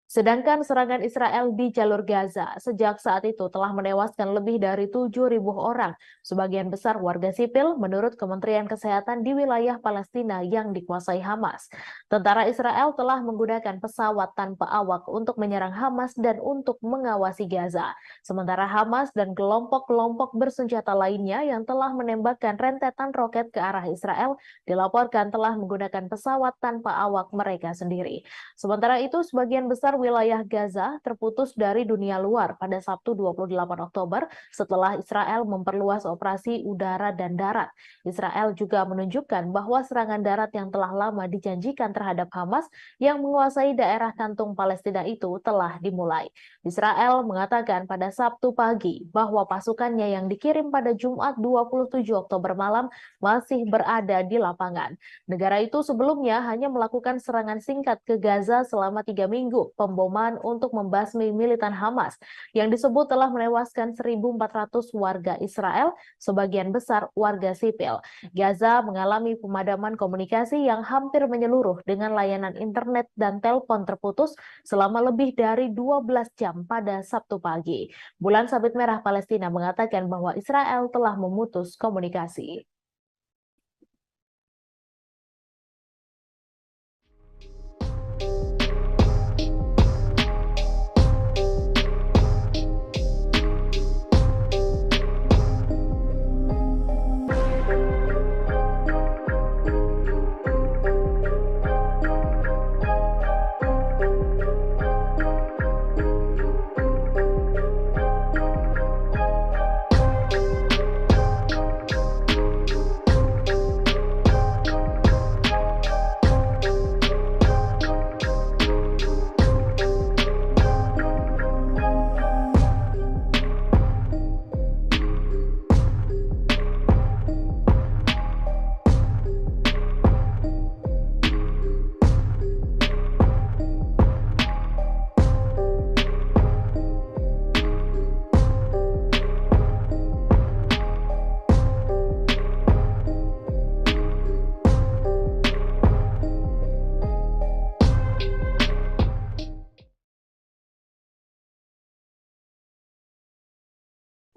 Sedangkan serangan Israel di jalur Gaza sejak saat itu telah menewaskan lebih dari 7.000 orang, sebagian besar warga sipil menurut Kementerian Kesehatan di wilayah Palestina yang dikuasai Hamas. Tentara Israel telah menggunakan pesawat tanpa awak untuk menyerang Hamas dan untuk mengawasi Gaza. Sementara Hamas dan kelompok-kelompok bersenjata lainnya yang telah menembakkan rentetan roket ke arah Israel dilaporkan telah menggunakan pesawat tanpa awak mereka sendiri. Sementara itu, sebagian besar wilayah Gaza terputus dari dunia luar pada Sabtu 28 Oktober setelah Israel memperluas operasi udara dan darat. Israel juga menunjukkan bahwa serangan darat yang telah lama dijanjikan terhadap Hamas yang menguasai daerah kantung Palestina itu telah dimulai. Israel mengatakan pada Sabtu pagi bahwa pasukannya yang dikirim pada Jumat 27 Oktober malam masih berada di lapangan. Negara itu sebelumnya hanya melakukan serangan singkat ke Gaza selama 3 minggu. Pemboman untuk membasmi militan Hamas yang disebut telah menewaskan 1.400 warga Israel, sebagian besar warga sipil. Gaza mengalami pemadaman komunikasi yang hampir menyeluruh dengan layanan internet dan telepon terputus selama lebih dari 12 jam pada Sabtu pagi. Bulan Sabit Merah Palestina mengatakan bahwa Israel telah memutus komunikasi.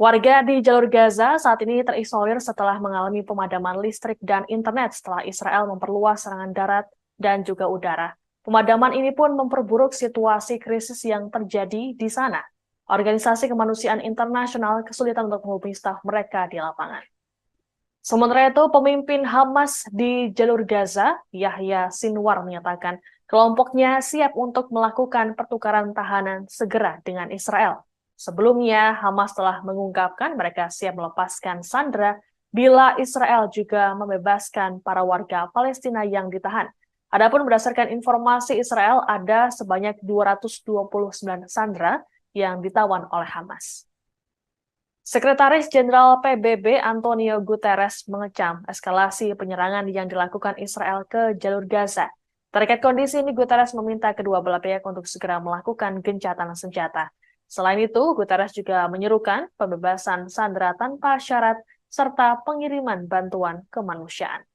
Warga di jalur Gaza saat ini terisolir setelah mengalami pemadaman listrik dan internet setelah Israel memperluas serangan darat dan juga udara. Pemadaman ini pun memperburuk situasi krisis yang terjadi di sana. Organisasi kemanusiaan internasional kesulitan untuk menghubungi staf mereka di lapangan. Sementara itu, pemimpin Hamas di jalur Gaza, Yahya Sinwar, menyatakan kelompoknya siap untuk melakukan pertukaran tahanan segera dengan Israel. Sebelumnya, Hamas telah mengungkapkan mereka siap melepaskan sandera bila Israel juga membebaskan para warga Palestina yang ditahan. Adapun berdasarkan informasi Israel, ada sebanyak 229 sandera yang ditawan oleh Hamas. Sekretaris Jenderal PBB Antonio Guterres mengecam eskalasi penyerangan yang dilakukan Israel ke jalur Gaza. Terkait kondisi ini, Guterres meminta kedua belah pihak untuk segera melakukan gencatan senjata. Selain itu, Guterres juga menyerukan pembebasan sandera tanpa syarat serta pengiriman bantuan kemanusiaan.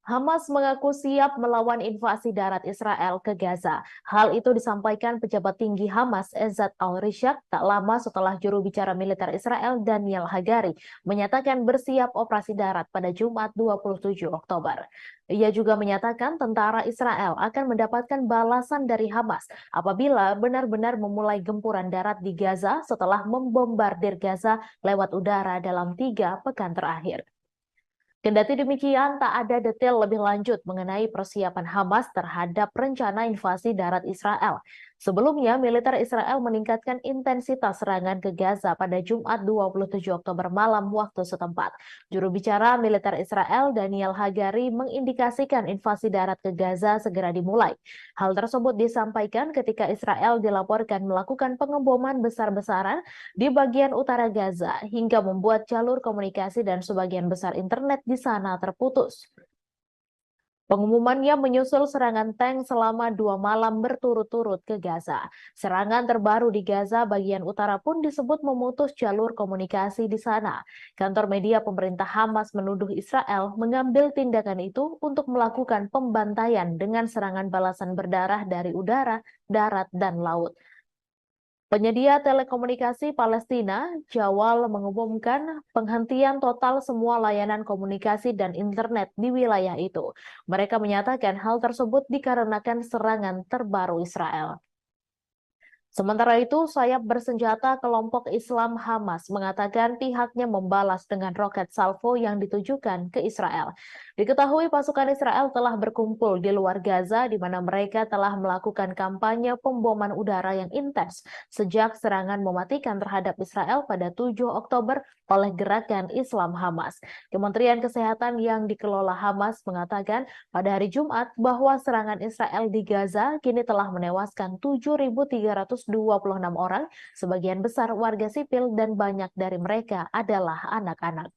Hamas mengaku siap melawan invasi darat Israel ke Gaza. Hal itu disampaikan pejabat tinggi Hamas, Ezzat al-Rishaq, tak lama setelah juru bicara militer Israel, Daniel Hagari, menyatakan bersiap operasi darat pada Jumat 27 Oktober. Ia juga menyatakan tentara Israel akan mendapatkan balasan dari Hamas apabila benar-benar memulai gempuran darat di Gaza setelah membombardir Gaza lewat udara dalam 3 pekan terakhir. Kendati demikian, tak ada detail lebih lanjut mengenai persiapan Hamas terhadap rencana invasi darat Israel. Sebelumnya, militer Israel meningkatkan intensitas serangan ke Gaza pada Jumat 27 Oktober malam waktu setempat. Juru bicara militer Israel, Daniel Hagari, mengindikasikan invasi darat ke Gaza segera dimulai. Hal tersebut disampaikan ketika Israel dilaporkan melakukan pengeboman besar-besaran di bagian utara Gaza hingga membuat jalur komunikasi dan sebagian besar internet di sana terputus. Pengumumannya menyusul serangan tank selama 2 malam berturut-turut ke Gaza. Serangan terbaru di Gaza bagian utara pun disebut memutus jalur komunikasi di sana. Kantor media pemerintah Hamas menuduh Israel mengambil tindakan itu untuk melakukan pembantaian dengan serangan balasan berdarah dari udara, darat, dan laut. Penyedia telekomunikasi Palestina, Jawal, mengumumkan penghentian total semua layanan komunikasi dan internet di wilayah itu. Mereka menyatakan hal tersebut dikarenakan serangan terbaru Israel. Sementara itu, sayap bersenjata kelompok Islam Hamas mengatakan pihaknya membalas dengan roket salvo yang ditujukan ke Israel. Diketahui pasukan Israel telah berkumpul di luar Gaza di mana mereka telah melakukan kampanye pemboman udara yang intens sejak serangan mematikan terhadap Israel pada 7 Oktober oleh gerakan Islam Hamas. Kementerian Kesehatan yang dikelola Hamas mengatakan pada hari Jumat bahwa serangan Israel di Gaza kini telah menewaskan 7.326 orang, sebagian besar warga sipil dan banyak dari mereka adalah anak-anak.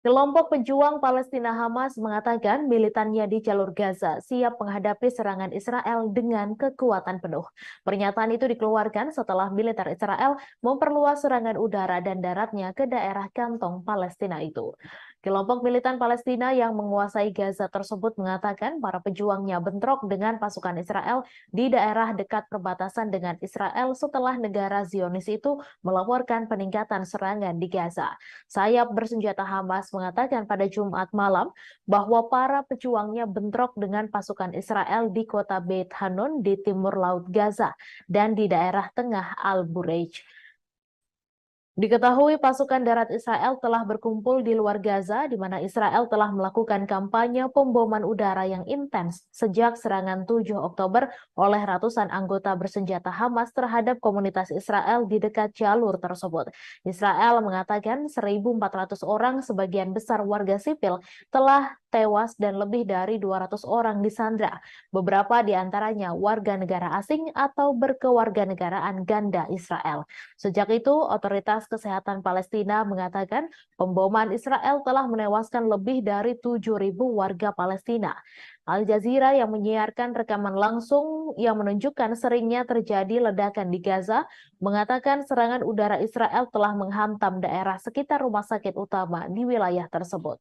Kelompok pejuang Palestina Hamas mengatakan militannya di jalur Gaza siap menghadapi serangan Israel dengan kekuatan penuh. Pernyataan itu dikeluarkan setelah militer Israel memperluas serangan udara dan daratnya ke daerah kantong Palestina itu. Kelompok militan Palestina yang menguasai Gaza tersebut mengatakan para pejuangnya bentrok dengan pasukan Israel di daerah dekat perbatasan dengan Israel setelah negara Zionis itu melaporkan peningkatan serangan di Gaza. Sayap bersenjata Hamas mengatakan pada Jumat malam bahwa para pejuangnya bentrok dengan pasukan Israel di kota Beit Hanun di timur laut Gaza dan di daerah tengah Al-Bureij. Diketahui pasukan darat Israel telah berkumpul di luar Gaza, di mana Israel telah melakukan kampanye pemboman udara yang intens sejak serangan 7 Oktober oleh ratusan anggota bersenjata Hamas terhadap komunitas Israel di dekat jalur tersebut. Israel mengatakan 1.400 orang, sebagian besar warga sipil, telah tewas dan lebih dari 200 orang disandra. Beberapa di antaranya warga negara asing atau berkewarganegaraan ganda Israel. Sejak itu, otoritas kesehatan Palestina mengatakan pemboman Israel telah menewaskan lebih dari 7.000 warga Palestina. Al Jazeera yang menyiarkan rekaman langsung yang menunjukkan seringnya terjadi ledakan di Gaza mengatakan serangan udara Israel telah menghantam daerah sekitar rumah sakit utama di wilayah tersebut.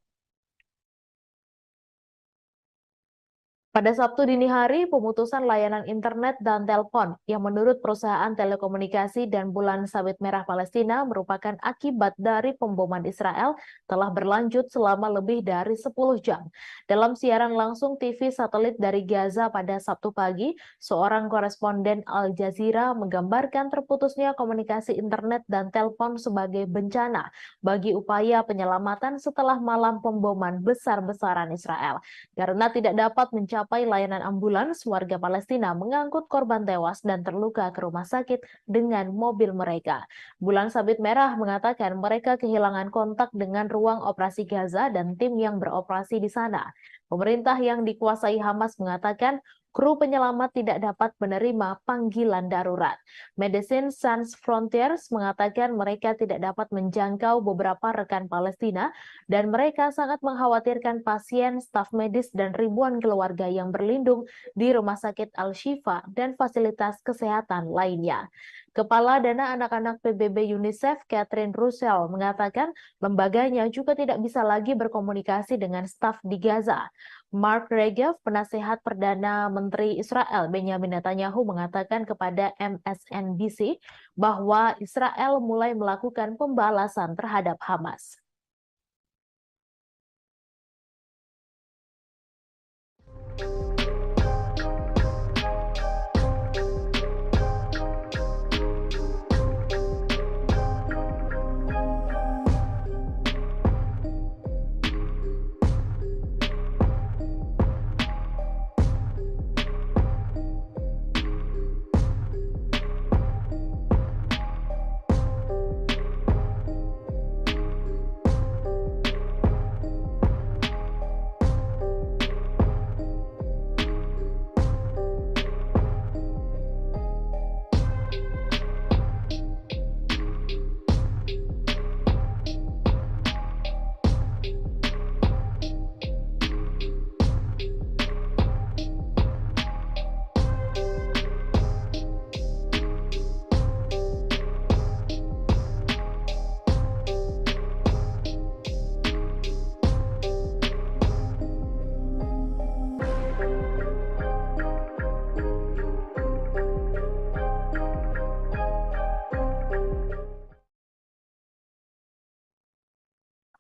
Pada Sabtu dini hari, pemutusan layanan internet dan telepon yang menurut perusahaan telekomunikasi dan bulan sawit merah Palestina merupakan akibat dari pemboman Israel telah berlanjut selama lebih dari 10 jam. Dalam siaran langsung TV satelit dari Gaza pada Sabtu pagi, seorang koresponden Al Jazeera menggambarkan terputusnya komunikasi internet dan telepon sebagai bencana bagi upaya penyelamatan setelah malam pemboman besar-besaran Israel. Karena tidak dapat mencapai layanan ambulans, warga Palestina mengangkut korban tewas dan terluka ke rumah sakit dengan mobil mereka. Bulan Sabit Merah mengatakan mereka kehilangan kontak dengan ruang operasi Gaza dan tim yang beroperasi di sana. Pemerintah yang dikuasai Hamas mengatakan kru penyelamat tidak dapat menerima panggilan darurat. Medicine Sans Frontiers mengatakan mereka tidak dapat menjangkau beberapa rekan Palestina dan mereka sangat mengkhawatirkan pasien, staf medis, dan ribuan keluarga yang berlindung di Rumah Sakit Al-Shifa dan fasilitas kesehatan lainnya. Kepala Dana Anak-anak PBB UNICEF, Catherine Russell, mengatakan lembaganya juga tidak bisa lagi berkomunikasi dengan staf di Gaza. Mark Regev, penasehat Perdana Menteri Israel Benjamin Netanyahu, mengatakan kepada MSNBC bahwa Israel mulai melakukan pembalasan terhadap Hamas.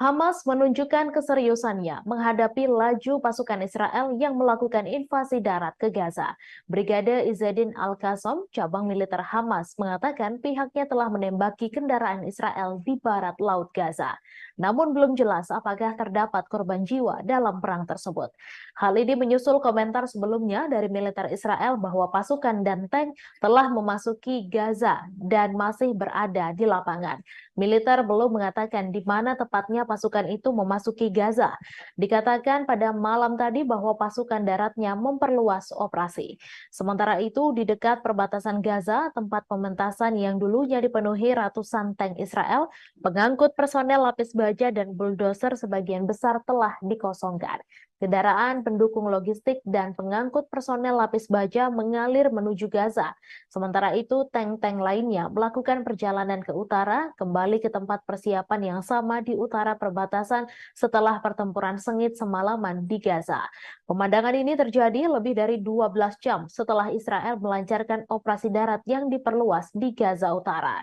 Hamas menunjukkan keseriusannya menghadapi laju pasukan Israel yang melakukan invasi darat ke Gaza. Brigade Izzeddin Al-Qassam, cabang militer Hamas, mengatakan pihaknya telah menembaki kendaraan Israel di barat laut Gaza. Namun belum jelas apakah terdapat korban jiwa dalam perang tersebut. Hal ini menyusul komentar sebelumnya dari militer Israel bahwa pasukan dan tank telah memasuki Gaza dan masih berada di lapangan. Militer belum mengatakan di mana tepatnya pasukan itu memasuki Gaza. Dikatakan pada malam tadi bahwa pasukan daratnya memperluas operasi. Sementara itu, di dekat perbatasan Gaza, tempat pementasan yang dulunya dipenuhi ratusan tank Israel, pengangkut personel lapis baja baja dan buldoser sebagian besar telah dikosongkan. Kendaraan pendukung logistik dan pengangkut personel lapis baja mengalir menuju Gaza. Sementara itu, tank-tank lainnya melakukan perjalanan ke utara, kembali ke tempat persiapan yang sama di utara perbatasan setelah pertempuran sengit semalaman di Gaza. Pemandangan ini terjadi lebih dari 12 jam setelah Israel melancarkan operasi darat yang diperluas di Gaza Utara.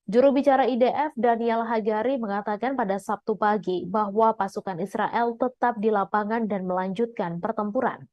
Juru bicara IDF Daniel Hagari mengatakan pada Sabtu pagi bahwa pasukan Israel tetap di lapangan dan melanjutkan pertempuran.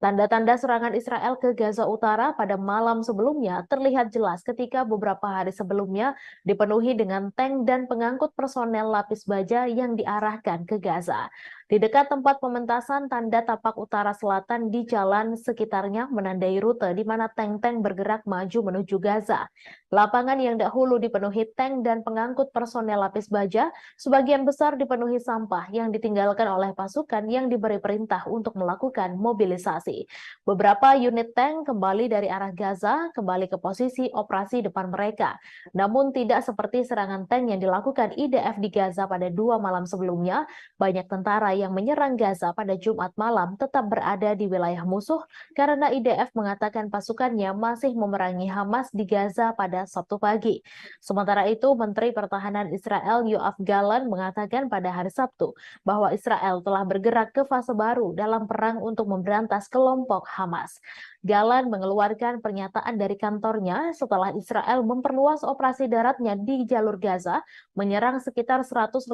Tanda-tanda serangan Israel ke Gaza Utara pada malam sebelumnya terlihat jelas ketika beberapa hari sebelumnya dipenuhi dengan tank dan pengangkut personel lapis baja yang diarahkan ke Gaza. Di dekat tempat pementasan, tanda tapak utara selatan di jalan sekitarnya menandai rute di mana tank-tank bergerak maju menuju Gaza. Lapangan yang dahulu dipenuhi tank dan pengangkut personel lapis baja, sebagian besar dipenuhi sampah yang ditinggalkan oleh pasukan yang diberi perintah untuk melakukan mobilisasi. Beberapa unit tank kembali dari arah Gaza, kembali ke posisi operasi depan mereka. Namun tidak seperti serangan tank yang dilakukan IDF di Gaza pada 2 malam sebelumnya, banyak tentara yang menyerang Gaza pada Jumat malam tetap berada di wilayah musuh karena IDF mengatakan pasukannya masih memerangi Hamas di Gaza pada Sabtu pagi. Sementara itu, Menteri Pertahanan Israel Yoav Gallant mengatakan pada hari Sabtu bahwa Israel telah bergerak ke fase baru dalam perang untuk memberantas kelompok Hamas. Gallant mengeluarkan pernyataan dari kantornya setelah Israel memperluas operasi daratnya di jalur Gaza, menyerang sekitar 150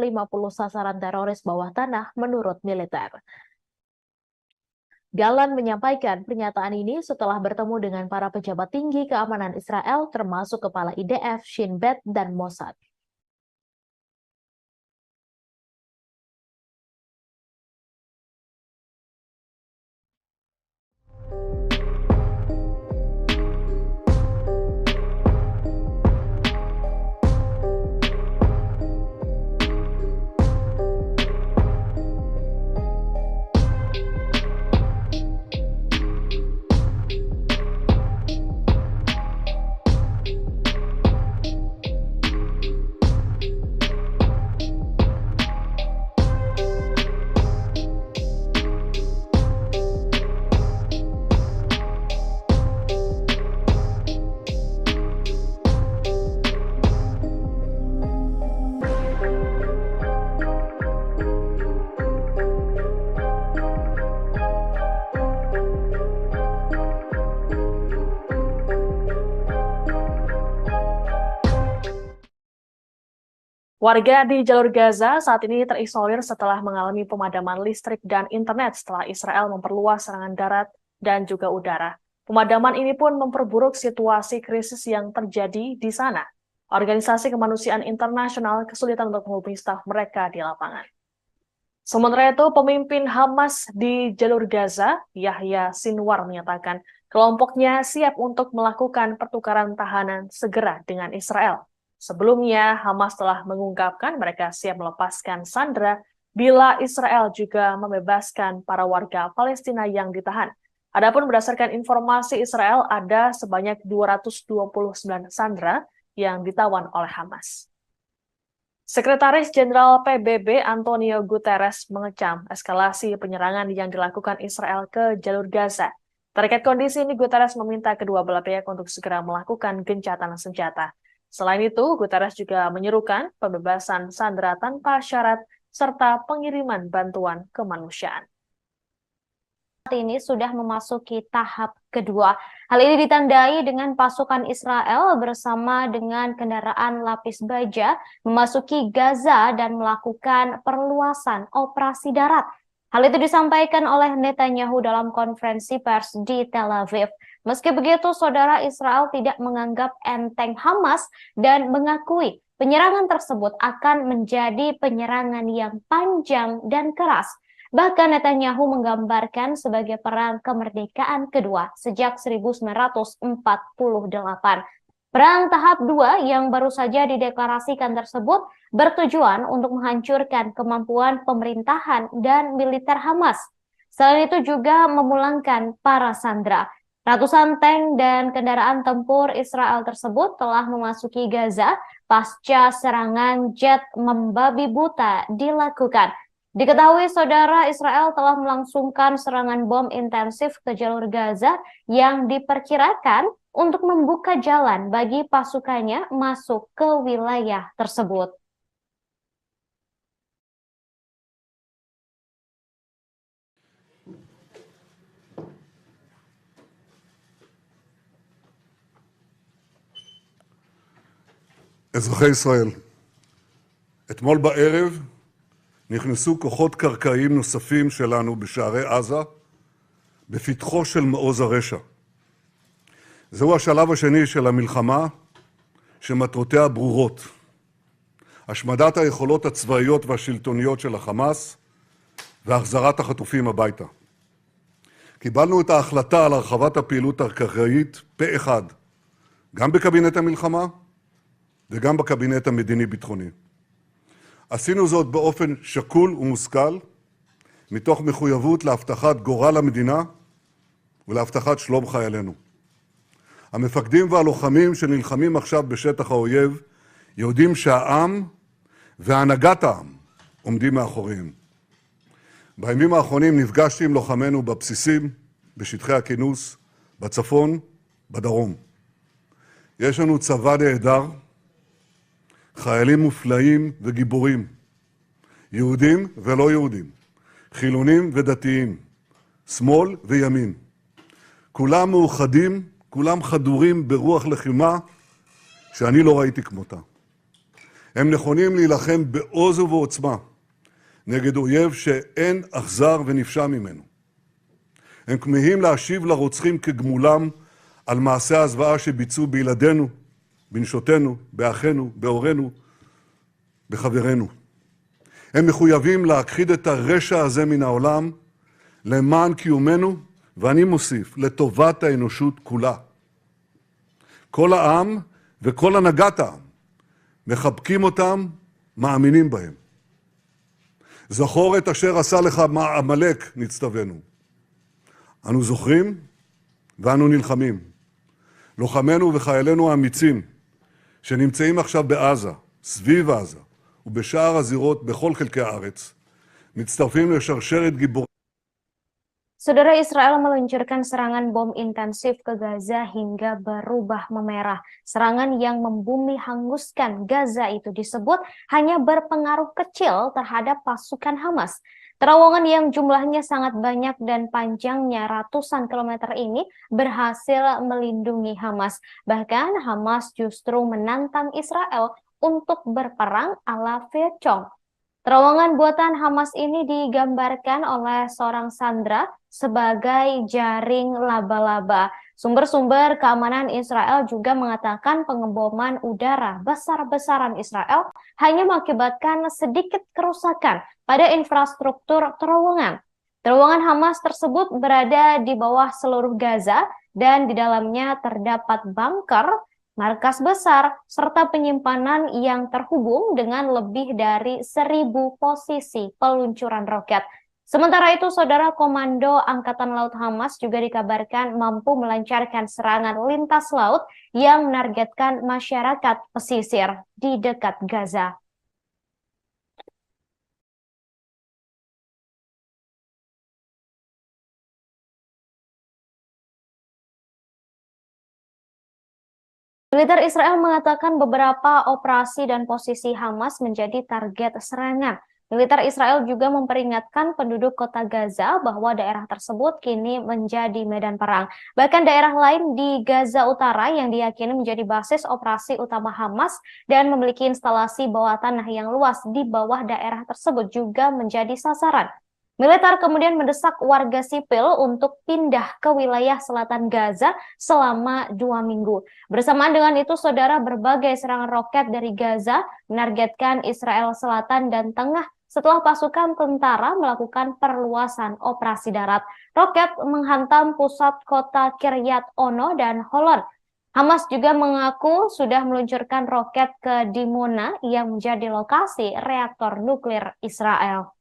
sasaran teroris bawah tanah menurut militer. Gallant menyampaikan pernyataan ini setelah bertemu dengan para pejabat tinggi keamanan Israel termasuk Kepala IDF, Shin Bet, dan Mossad. Warga di jalur Gaza saat ini terisolir setelah mengalami pemadaman listrik dan internet setelah Israel memperluas serangan darat dan juga udara. Pemadaman ini pun memperburuk situasi krisis yang terjadi di sana. Organisasi kemanusiaan internasional kesulitan untuk menghubungi staf mereka di lapangan. Sementara itu, pemimpin Hamas di jalur Gaza, Yahya Sinwar, menyatakan kelompoknya siap untuk melakukan pertukaran tahanan segera dengan Israel. Sebelumnya, Hamas telah mengungkapkan mereka siap melepaskan sandera bila Israel juga membebaskan para warga Palestina yang ditahan. Adapun berdasarkan informasi Israel, ada sebanyak 229 sandera yang ditawan oleh Hamas. Sekretaris Jenderal PBB Antonio Guterres mengecam eskalasi penyerangan yang dilakukan Israel ke jalur Gaza. Terkait kondisi ini, Guterres meminta kedua belah pihak untuk segera melakukan gencatan senjata. Selain itu, Guterres juga menyerukan pembebasan sandera tanpa syarat serta pengiriman bantuan kemanusiaan. Saat ini sudah memasuki tahap kedua. Hal ini ditandai dengan pasukan Israel bersama dengan kendaraan lapis baja memasuki Gaza dan melakukan perluasan operasi darat. Hal itu disampaikan oleh Netanyahu dalam konferensi pers di Tel Aviv. Meski begitu, saudara, Israel tidak menganggap enteng Hamas dan mengakui penyerangan tersebut akan menjadi penyerangan yang panjang dan keras. Bahkan Netanyahu menggambarkan sebagai perang kemerdekaan kedua sejak 1948. Perang tahap 2 yang baru saja dideklarasikan tersebut bertujuan untuk menghancurkan kemampuan pemerintahan dan militer Hamas. Selain itu juga memulangkan para sandera. Ratusan tank dan kendaraan tempur Israel tersebut telah memasuki Gaza pasca serangan jet membabi buta dilakukan. Diketahui saudara, Israel telah melangsungkan serangan bom intensif ke jalur Gaza yang diperkirakan untuk membuka jalan bagi pasukannya masuk ke wilayah tersebut. אזרחי ישראל, אתמול בערב נכנסו כוחות קרקעיים נוספים שלנו בשערי עזה, בפתחו של מעוז הרשע. זהו השלב השני של המלחמה, שמטרותיה ברורות. השמדת היכולות הצבאיות והשלטוניות של החמאס, והחזרת החטופים הביתה. קיבלנו את ההחלטה על הרחבת הפעילות הקרקעית פה אחד, גם בקבינט המלחמה, וגם בקבינט המדיני-ביטחוני. עשינו זאת באופן שקול ומושכל, מתוך מחויבות להבטחת גורל המדינה ולהבטחת שלום חיילינו. המפקדים והלוחמים שנלחמים עכשיו בשטח האויב יודעים שהעם והנהגת העם עומדים מאחוריהם. בימים האחרונים נפגשתי עם לוחמינו בבסיסים, בשטחי הכינוס, בצפון, בדרום. יש לנו צבא נהדר, חיילים מופלאים וגיבורים, יהודים ולא יהודים, חילונים ודתיים, שמאל וימין. כולם מאוחדים, כולם חדורים ברוח לחימה שאני לא ראיתי כמותה. הם נכונים להילחם בעוז ובעוצמה נגד אויב שאין אכזר ונפשע ממנו. הם כמהים להשיב לרוצחים כגמולם על מעשי הזוועה שביצעו בילדינו, בנשותינו, באחינו, בהורינו, בחברינו. הם מחויבים להכחיד את הרשע הזה מן העולם למען קיומנו, ואני מוסיף, לטובת האנושות כולה. כל העם וכל הנהגת העם מחבקים אותם, מאמינים בהם. זכור את אשר עשה לך עמלק, נצטווינו. אנו זוכרים ואנו נלחמים. לוחמינו וחיילינו האמיצים שנמצאים עכשיו בעזה, סביב עזה ובשאר הזירות בכל חלקי הארץ, מצטרפים לשרשרת גיבורים. Saudara, Israel meluncurkan serangan bom intensif ke Gaza hingga berubah memerah. Serangan yang membumi hanguskan Gaza itu disebut hanya berpengaruh kecil terhadap pasukan Hamas. Terowongan yang jumlahnya sangat banyak dan panjangnya ratusan kilometer ini berhasil melindungi Hamas. Bahkan Hamas justru menantang Israel untuk berperang ala Vietcong. Terowongan buatan Hamas ini digambarkan oleh seorang sandera sebagai jaring laba-laba. Sumber-sumber keamanan Israel juga mengatakan pengeboman udara besar-besaran Israel hanya mengakibatkan sedikit kerusakan pada infrastruktur terowongan. Terowongan Hamas tersebut berada di bawah seluruh Gaza dan di dalamnya terdapat bunker, markas besar, serta penyimpanan yang terhubung dengan lebih dari 1.000 posisi peluncuran roket. Sementara itu, saudara, Komando Angkatan Laut Hamas juga dikabarkan mampu melancarkan serangan lintas laut yang menargetkan masyarakat pesisir di dekat Gaza. Militer Israel mengatakan beberapa operasi dan posisi Hamas menjadi target serangan. Militer Israel juga memperingatkan penduduk kota Gaza bahwa daerah tersebut kini menjadi medan perang. Bahkan daerah lain di Gaza Utara yang diyakini menjadi basis operasi utama Hamas dan memiliki instalasi bawah tanah yang luas di bawah daerah tersebut juga menjadi sasaran. Militer kemudian mendesak warga sipil untuk pindah ke wilayah selatan Gaza selama 2 minggu. Bersamaan dengan itu, saudara, berbagai serangan roket dari Gaza menargetkan Israel Selatan dan Tengah setelah pasukan tentara melakukan perluasan operasi darat. Roket menghantam pusat kota Kiryat Ono dan Holon. Hamas juga mengaku sudah meluncurkan roket ke Dimona yang menjadi lokasi reaktor nuklir Israel.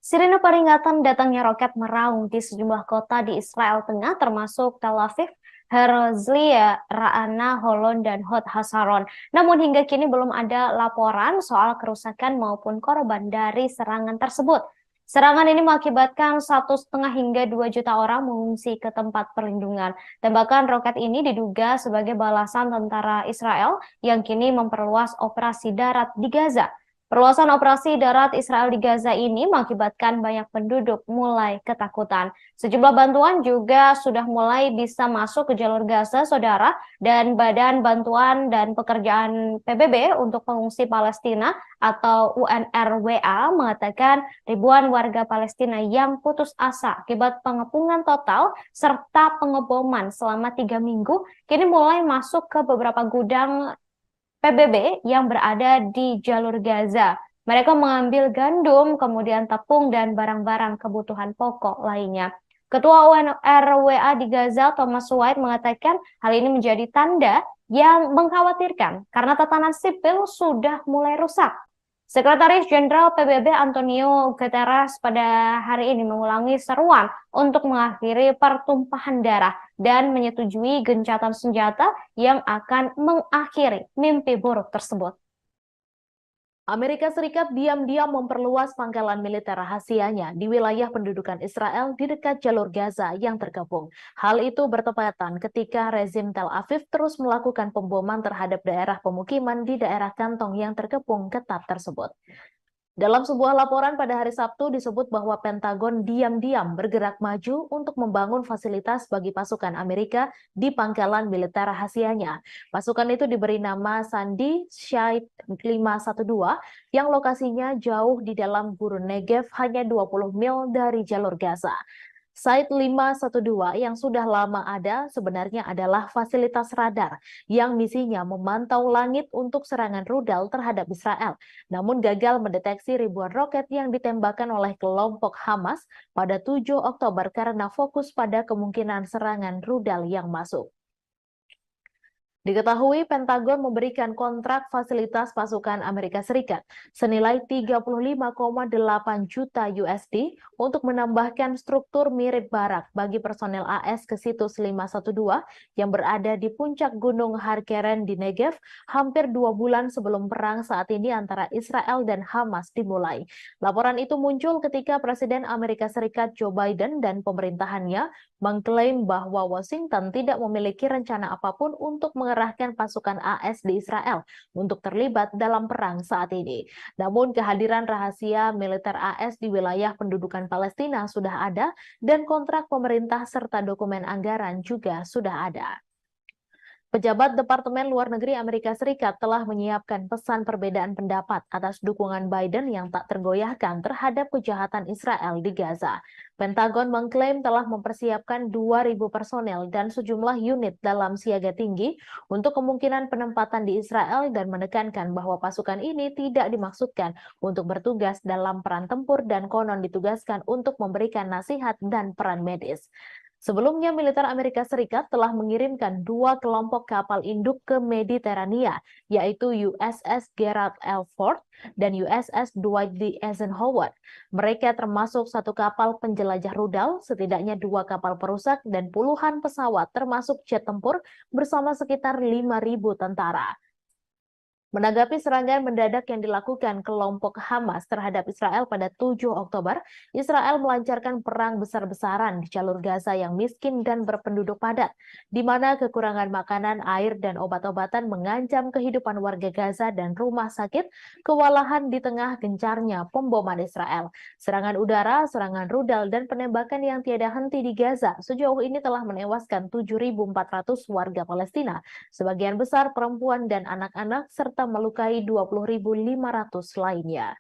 Sirine peringatan datangnya roket meraung di sejumlah kota di Israel Tengah termasuk Tel Aviv, Herzliya, Ra'ana, Holon, dan Hod Hasaron. Namun hingga kini belum ada laporan soal kerusakan maupun korban dari serangan tersebut. Serangan ini mengakibatkan 1,5 hingga 2 juta orang mengungsi ke tempat perlindungan. Tembakan roket ini diduga sebagai balasan tentara Israel yang kini memperluas operasi darat di Gaza. Perluasan operasi darat Israel di Gaza ini mengakibatkan banyak penduduk mulai ketakutan. Sejumlah bantuan juga sudah mulai bisa masuk ke jalur Gaza, saudara, dan Badan Bantuan dan Pekerjaan PBB untuk Pengungsi Palestina atau UNRWA mengatakan ribuan warga Palestina yang putus asa akibat pengepungan total serta pengeboman selama 3 minggu kini mulai masuk ke beberapa gudang PBB yang berada di jalur Gaza. Mereka mengambil gandum, kemudian tepung, dan barang-barang kebutuhan pokok lainnya. Ketua UNRWA di Gaza, Thomas White, mengatakan hal ini menjadi tanda yang mengkhawatirkan karena tatanan sipil sudah mulai rusak. Sekretaris Jenderal PBB Antonio Guterres pada hari ini mengulangi seruan untuk mengakhiri pertumpahan darah dan menyetujui gencatan senjata yang akan mengakhiri mimpi buruk tersebut. Amerika Serikat diam-diam memperluas pangkalan militer rahasianya di wilayah pendudukan Israel di dekat jalur Gaza yang tergabung. Hal itu bertepatan ketika rezim Tel Aviv terus melakukan pemboman terhadap daerah pemukiman di daerah kantong yang terkepung ketat tersebut. Dalam sebuah laporan pada hari Sabtu disebut bahwa Pentagon diam-diam bergerak maju untuk membangun fasilitas bagi pasukan Amerika di pangkalan militer rahasianya. Pasukan itu diberi nama Sandi Site 512 yang lokasinya jauh di dalam gurun Negev hanya 20 mil dari jalur Gaza. Site 512 yang sudah lama ada sebenarnya adalah fasilitas radar yang misinya memantau langit untuk serangan rudal terhadap Israel, namun gagal mendeteksi ribuan roket yang ditembakkan oleh kelompok Hamas pada 7 Oktober karena fokus pada kemungkinan serangan rudal yang masuk. Diketahui Pentagon memberikan kontrak fasilitas pasukan Amerika Serikat senilai 35,8 juta USD untuk menambahkan struktur mirip barak bagi personel AS ke situs 512 yang berada di puncak Gunung Harkeren di Negev hampir 2 bulan sebelum perang saat ini antara Israel dan Hamas dimulai. Laporan itu muncul ketika Presiden Amerika Serikat Joe Biden dan pemerintahannya mengklaim bahwa Washington tidak memiliki rencana apapun untuk mengerahkan pasukan AS di Israel untuk terlibat dalam perang saat ini. Namun kehadiran rahasia militer AS di wilayah pendudukan Palestina sudah ada dan kontrak pemerintah serta dokumen anggaran juga sudah ada. Pejabat Departemen Luar Negeri Amerika Serikat telah menyiapkan pesan perbedaan pendapat atas dukungan Biden yang tak tergoyahkan terhadap kejahatan Israel di Gaza. Pentagon mengklaim telah mempersiapkan 2.000 personel dan sejumlah unit dalam siaga tinggi untuk kemungkinan penempatan di Israel dan menekankan bahwa pasukan ini tidak dimaksudkan untuk bertugas dalam peran tempur dan konon ditugaskan untuk memberikan nasihat dan peran medis. Sebelumnya, militer Amerika Serikat telah mengirimkan 2 kelompok kapal induk ke Mediterania, yaitu USS Gerald R. Ford dan USS Dwight D. Eisenhower. Mereka termasuk 1 kapal penjelajah rudal, setidaknya 2 kapal perusak, dan puluhan pesawat termasuk jet tempur bersama sekitar 5.000 tentara. Menanggapi serangan mendadak yang dilakukan kelompok Hamas terhadap Israel pada 7 Oktober, Israel melancarkan perang besar-besaran di jalur Gaza yang miskin dan berpenduduk padat, di mana kekurangan makanan, air, dan obat-obatan mengancam kehidupan warga Gaza dan rumah sakit, kewalahan di tengah gencarnya pemboman Israel. Serangan udara, serangan rudal, dan penembakan yang tiada henti di Gaza sejauh ini telah menewaskan 7.400 warga Palestina, sebagian besar perempuan dan anak-anak, serta melukai 20.500 lainnya.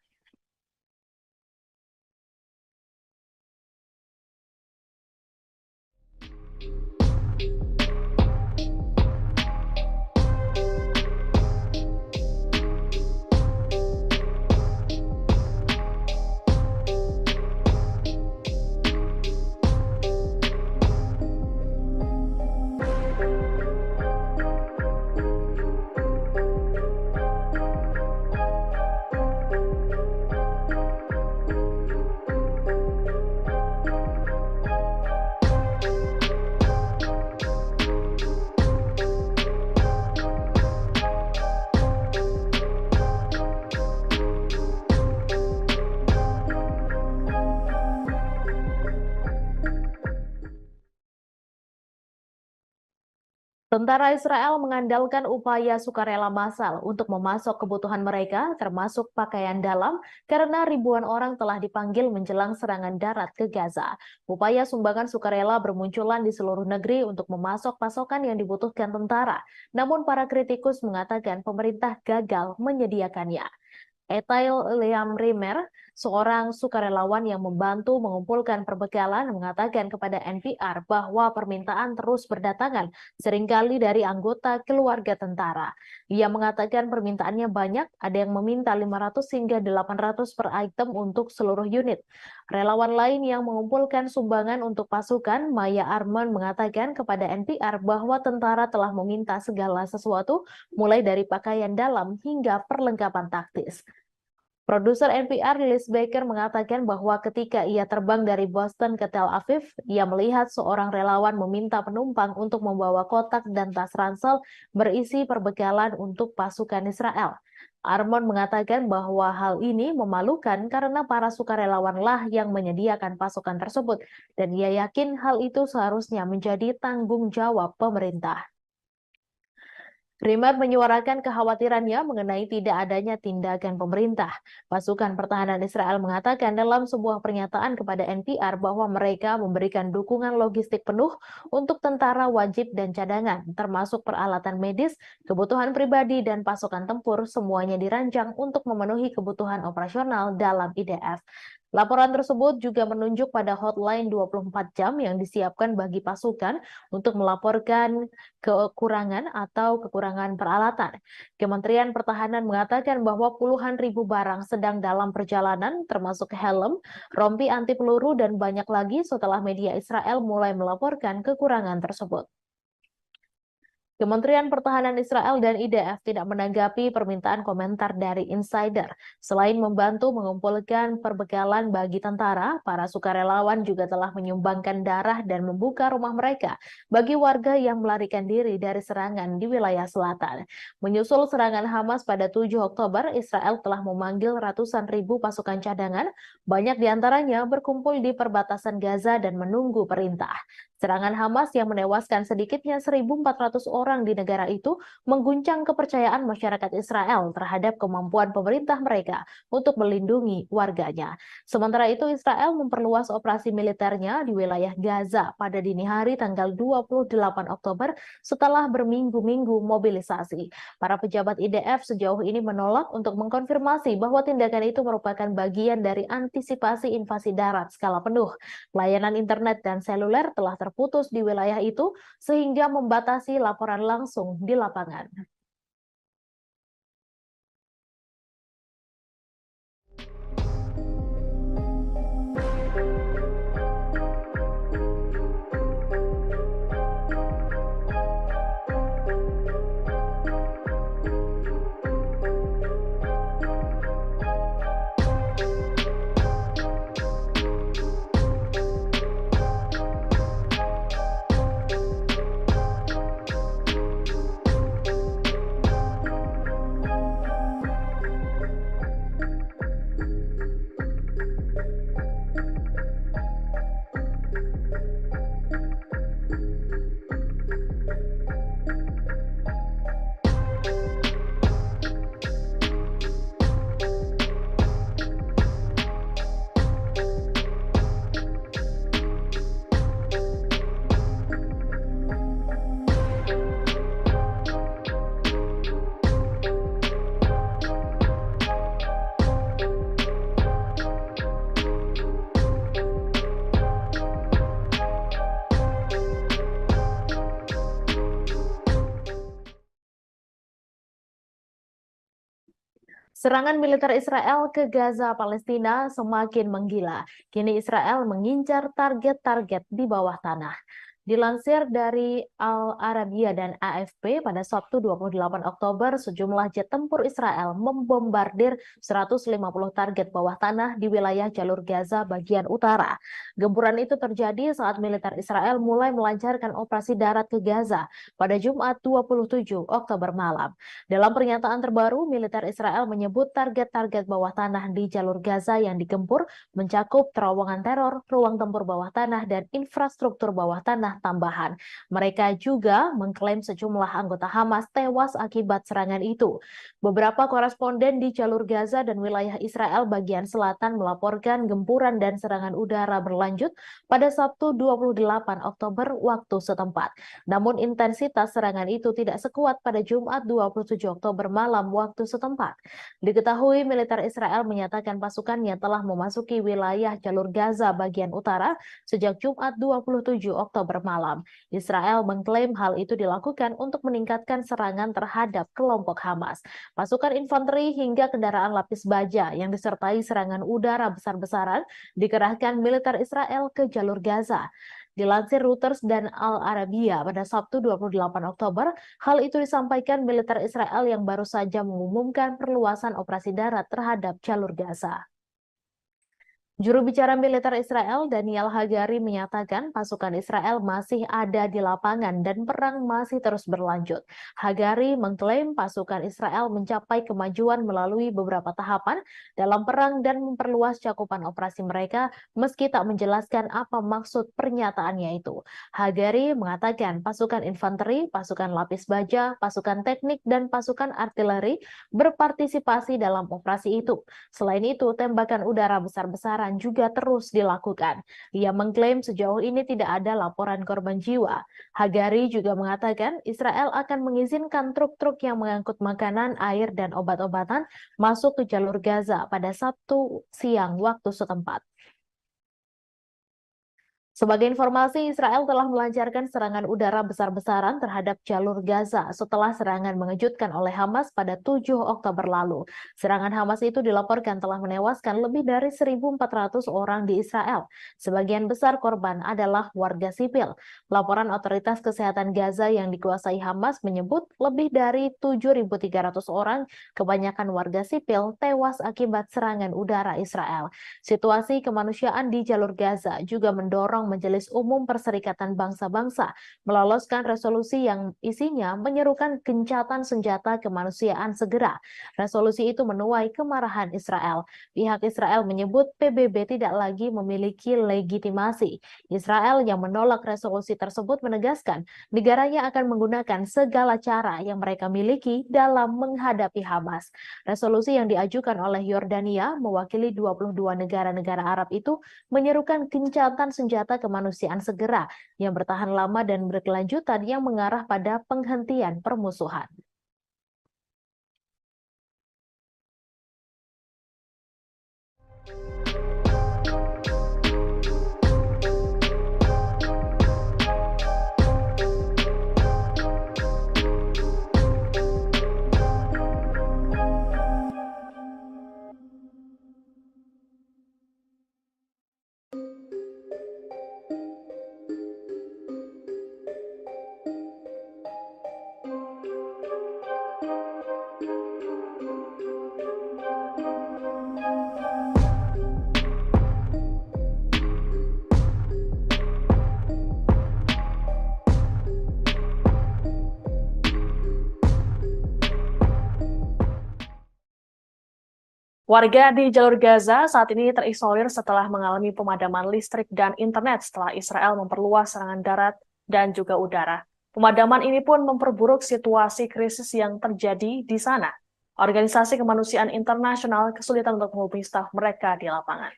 Tentara Israel mengandalkan upaya sukarela massal untuk memasok kebutuhan mereka, termasuk pakaian dalam, karena ribuan orang telah dipanggil menjelang serangan darat ke Gaza. Upaya sumbangan sukarela bermunculan di seluruh negeri untuk memasok pasokan yang dibutuhkan tentara. Namun para kritikus mengatakan pemerintah gagal menyediakannya. Etail Liam Rimer, seorang sukarelawan yang membantu mengumpulkan perbekalan, mengatakan kepada NPR bahwa permintaan terus berdatangan, seringkali dari anggota keluarga tentara. Ia mengatakan permintaannya banyak, ada yang meminta 500 hingga 800 per item untuk seluruh unit. Relawan lain yang mengumpulkan sumbangan untuk pasukan, Maya Arman, mengatakan kepada NPR bahwa tentara telah meminta segala sesuatu, mulai dari pakaian dalam hingga perlengkapan taktis. Produser NPR Liz Baker mengatakan bahwa ketika ia terbang dari Boston ke Tel Aviv, ia melihat seorang relawan meminta penumpang untuk membawa kotak dan tas ransel berisi perbekalan untuk pasukan Israel. Armon mengatakan bahwa hal ini memalukan karena para sukarelawanlah yang menyediakan pasukan tersebut, dan ia yakin hal itu seharusnya menjadi tanggung jawab pemerintah. Rimer menyuarakan kekhawatirannya mengenai tidak adanya tindakan pemerintah. Pasukan pertahanan Israel mengatakan dalam sebuah pernyataan kepada NPR bahwa mereka memberikan dukungan logistik penuh untuk tentara wajib dan cadangan, termasuk peralatan medis, kebutuhan pribadi, dan pasukan tempur, semuanya dirancang untuk memenuhi kebutuhan operasional dalam IDF. Laporan tersebut juga menunjuk pada hotline 24 jam yang disiapkan bagi pasukan untuk melaporkan kekurangan atau kekurangan peralatan. Kementerian Pertahanan mengatakan bahwa puluhan ribu barang sedang dalam perjalanan, termasuk helm, rompi anti peluru, dan banyak lagi setelah media Israel mulai melaporkan kekurangan tersebut. Kementerian Pertahanan Israel dan IDF tidak menanggapi permintaan komentar dari insider. Selain membantu mengumpulkan perbekalan bagi tentara, para sukarelawan juga telah menyumbangkan darah dan membuka rumah mereka bagi warga yang melarikan diri dari serangan di wilayah selatan. Menyusul serangan Hamas pada 7 Oktober, Israel telah memanggil ratusan ribu pasukan cadangan, banyak diantaranya berkumpul di perbatasan Gaza dan menunggu perintah. Serangan Hamas yang menewaskan sedikitnya 1.400 orang di negara itu mengguncang kepercayaan masyarakat Israel terhadap kemampuan pemerintah mereka untuk melindungi warganya. Sementara itu, Israel memperluas operasi militernya di wilayah Gaza pada dini hari tanggal 28 Oktober setelah berminggu-minggu mobilisasi. Para pejabat IDF sejauh ini menolak untuk mengkonfirmasi bahwa tindakan itu merupakan bagian dari antisipasi invasi darat skala penuh. Layanan internet dan seluler telah terputus di wilayah itu sehingga membatasi laporan langsung di lapangan. Serangan militer Israel ke Gaza, Palestina semakin menggila. Kini Israel mengincar target-target di bawah tanah. Dilansir dari Al Arabiya dan AFP, pada Sabtu 28 Oktober, sejumlah jet tempur Israel membombardir 150 target bawah tanah di wilayah jalur Gaza bagian utara. Gempuran itu terjadi saat militer Israel mulai melancarkan operasi darat ke Gaza pada Jumat 27 Oktober malam. Dalam pernyataan terbaru, militer Israel menyebut target-target bawah tanah di jalur Gaza yang digempur mencakup terowongan teror, ruang tempur bawah tanah, dan infrastruktur bawah tanah tambahan. Mereka juga mengklaim sejumlah anggota Hamas tewas akibat serangan itu. Beberapa koresponden di jalur Gaza dan wilayah Israel bagian selatan melaporkan gempuran dan serangan udara berlanjut pada Sabtu 28 Oktober waktu setempat. Namun intensitas serangan itu tidak sekuat pada Jumat 27 Oktober malam waktu setempat. Diketahui militer Israel menyatakan pasukannya telah memasuki wilayah jalur Gaza bagian utara sejak Jumat 27 Oktober malam. Israel mengklaim hal itu dilakukan untuk meningkatkan serangan terhadap kelompok Hamas. Pasukan infanteri hingga kendaraan lapis baja yang disertai serangan udara besar-besaran dikerahkan militer Israel ke jalur Gaza. Dilansir Reuters dan Al Arabiya pada Sabtu 28 Oktober, hal itu disampaikan militer Israel yang baru saja mengumumkan perluasan operasi darat terhadap jalur Gaza. Juru bicara militer Israel Daniel Hagari menyatakan pasukan Israel masih ada di lapangan dan perang masih terus berlanjut. Hagari mengklaim pasukan Israel mencapai kemajuan melalui beberapa tahapan dalam perang dan memperluas cakupan operasi mereka meski tak menjelaskan apa maksud pernyataannya itu. Hagari mengatakan pasukan infanteri, pasukan lapis baja, pasukan teknik, dan pasukan artileri berpartisipasi dalam operasi itu. Selain itu, tembakan udara besar-besaran juga terus dilakukan. Ia mengklaim sejauh ini tidak ada laporan korban jiwa. Hagari juga mengatakan Israel akan mengizinkan truk-truk yang mengangkut makanan, air, dan obat-obatan masuk ke jalur Gaza pada Sabtu siang waktu setempat. Sebagai informasi, Israel telah melancarkan serangan udara besar-besaran terhadap jalur Gaza setelah serangan mengejutkan oleh Hamas pada 7 Oktober lalu. Serangan Hamas itu dilaporkan telah menewaskan lebih dari 1.400 orang di Israel. Sebagian besar korban adalah warga sipil. Laporan otoritas kesehatan Gaza yang dikuasai Hamas menyebut lebih dari 7.300 orang, kebanyakan warga sipil, tewas akibat serangan udara Israel. Situasi kemanusiaan di jalur Gaza juga mendorong Majelis Umum Perserikatan Bangsa-Bangsa meloloskan resolusi yang isinya menyerukan gencatan senjata kemanusiaan segera. Resolusi itu menuai kemarahan Israel. Pihak Israel menyebut PBB tidak lagi memiliki legitimasi. Israel yang menolak resolusi tersebut menegaskan negaranya akan menggunakan segala cara yang mereka miliki dalam menghadapi Hamas. Resolusi yang diajukan oleh Yordania mewakili 22 negara-negara Arab itu menyerukan gencatan senjata kemanusiaan segera yang bertahan lama dan berkelanjutan yang mengarah pada penghentian permusuhan. Warga di jalur Gaza saat ini terisolir setelah mengalami pemadaman listrik dan internet setelah Israel memperluas serangan darat dan juga udara. Pemadaman ini pun memperburuk situasi krisis yang terjadi di sana. Organisasi kemanusiaan internasional kesulitan untuk menghubungi staf mereka di lapangan.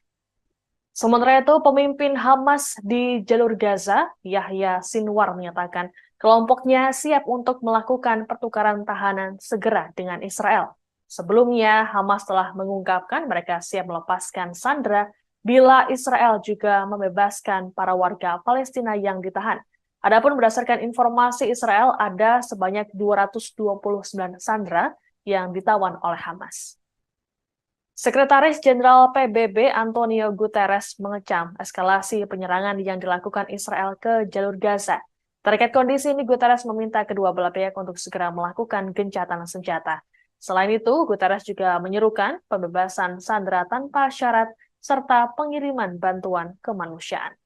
Sementara itu, pemimpin Hamas di jalur Gaza, Yahya Sinwar, menyatakan kelompoknya siap untuk melakukan pertukaran tahanan segera dengan Israel. Sebelumnya, Hamas telah mengungkapkan mereka siap melepaskan sandera bila Israel juga membebaskan para warga Palestina yang ditahan. Adapun berdasarkan informasi Israel, ada sebanyak 229 sandera yang ditawan oleh Hamas. Sekretaris Jenderal PBB Antonio Guterres mengecam eskalasi penyerangan yang dilakukan Israel ke jalur Gaza. Terkait kondisi ini, Guterres meminta kedua belah pihak untuk segera melakukan gencatan senjata. Selain itu, Guterres juga menyerukan pembebasan sandera tanpa syarat serta pengiriman bantuan kemanusiaan.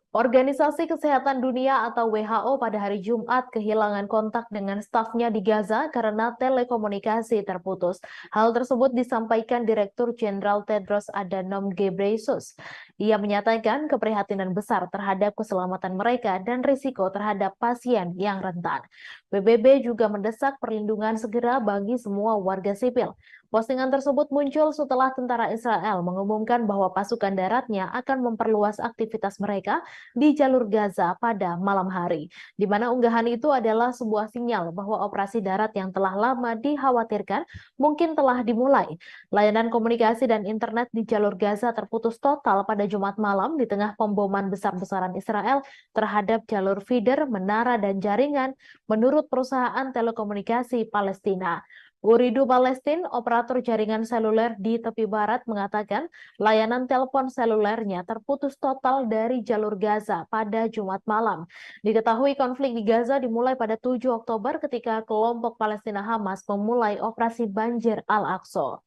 Organisasi Kesehatan Dunia atau WHO pada hari Jumat kehilangan kontak dengan stafnya di Gaza karena telekomunikasi terputus. Hal tersebut disampaikan Direktur Jenderal Tedros Adhanom Ghebreyesus. Ia menyatakan keprihatinan besar terhadap keselamatan mereka dan risiko terhadap pasien yang rentan. PBB juga mendesak perlindungan segera bagi semua warga sipil. Postingan tersebut muncul setelah tentara Israel mengumumkan bahwa pasukan daratnya akan memperluas aktivitas mereka di jalur Gaza pada malam hari, di mana unggahan itu adalah sebuah sinyal bahwa operasi darat yang telah lama dikhawatirkan mungkin telah dimulai. Layanan komunikasi dan internet di jalur Gaza terputus total pada Jumat malam di tengah pemboman besar-besaran Israel terhadap jalur feeder, menara, dan jaringan, menurut perusahaan telekomunikasi Palestina. Uridu Palestin, operator jaringan seluler di tepi barat, mengatakan layanan telepon selulernya terputus total dari jalur Gaza pada Jumat malam. Diketahui konflik di Gaza dimulai pada 7 Oktober ketika kelompok Palestina Hamas memulai operasi banjir Al-Aqsa.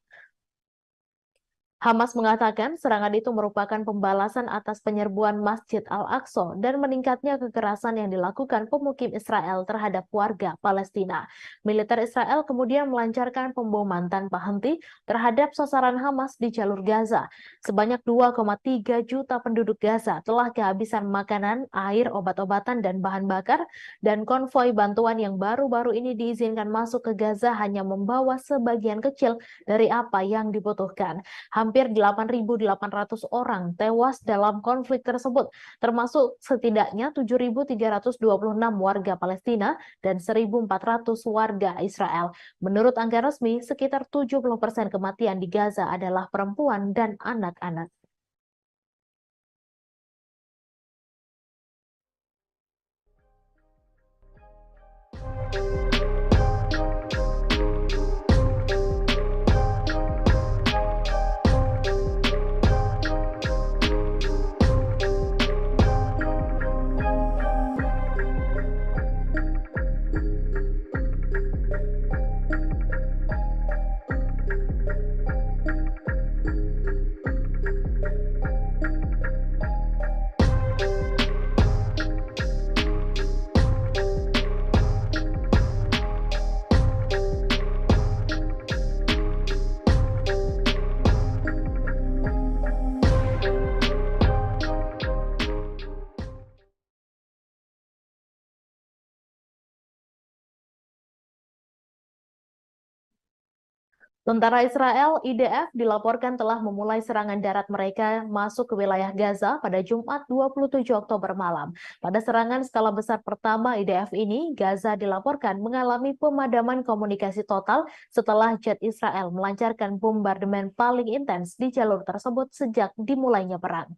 Hamas mengatakan serangan itu merupakan pembalasan atas penyerbuan Masjid Al-Aqsa dan meningkatnya kekerasan yang dilakukan pemukim Israel terhadap warga Palestina. Militer Israel kemudian melancarkan pemboman tanpa henti terhadap sasaran Hamas di jalur Gaza. Sebanyak 2,3 juta penduduk Gaza telah kehabisan makanan, air, obat-obatan, dan bahan bakar, dan konvoi bantuan yang baru-baru ini diizinkan masuk ke Gaza hanya membawa sebagian kecil dari apa yang dibutuhkan. Hampir 8.800 orang tewas dalam konflik tersebut, termasuk setidaknya 7.326 warga Palestina dan 1.400 warga Israel. Menurut angka resmi, sekitar 70% kematian di Gaza adalah perempuan dan anak-anak. Tentara Israel IDF dilaporkan telah memulai serangan darat mereka masuk ke wilayah Gaza pada Jumat 27 Oktober malam. Pada serangan skala besar pertama IDF ini, Gaza dilaporkan mengalami pemadaman komunikasi total setelah jet Israel melancarkan bombardemen paling intens di jalur tersebut sejak dimulainya perang.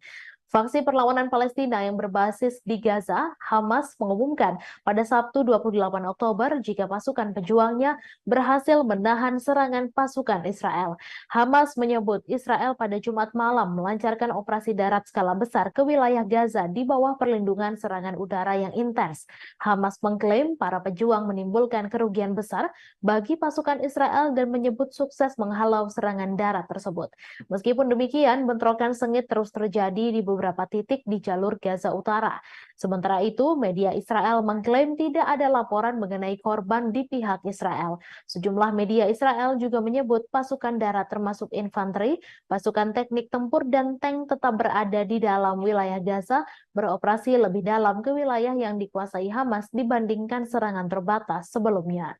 Faksi perlawanan Palestina yang berbasis di Gaza, Hamas, mengumumkan pada Sabtu 28 Oktober jika pasukan pejuangnya berhasil menahan serangan pasukan Israel. Hamas menyebut Israel pada Jumat malam melancarkan operasi darat skala besar ke wilayah Gaza di bawah perlindungan serangan udara yang intens. Hamas mengklaim para pejuang menimbulkan kerugian besar bagi pasukan Israel dan menyebut sukses menghalau serangan darat tersebut. Meskipun demikian, bentrokan sengit terus terjadi di beberapa titik di jalur Gaza Utara. Sementara itu, media Israel mengklaim tidak ada laporan mengenai korban di pihak Israel. Sejumlah media Israel juga menyebut pasukan darat termasuk infanteri, pasukan teknik tempur, dan tank tetap berada di dalam wilayah Gaza, beroperasi lebih dalam ke wilayah yang dikuasai Hamas dibandingkan serangan terbatas sebelumnya.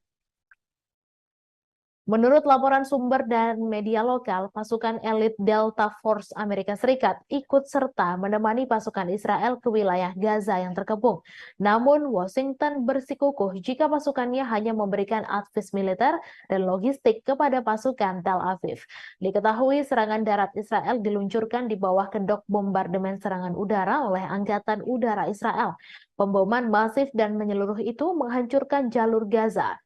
Menurut laporan sumber dan media lokal, pasukan elit Delta Force Amerika Serikat ikut serta menemani pasukan Israel ke wilayah Gaza yang terkepung. Namun, Washington bersikukuh jika pasukannya hanya memberikan advis militer dan logistik kepada pasukan Tel Aviv. Diketahui serangan darat Israel diluncurkan di bawah kedok bombardemen serangan udara oleh Angkatan Udara Israel. Pemboman masif dan menyeluruh itu menghancurkan jalur Gaza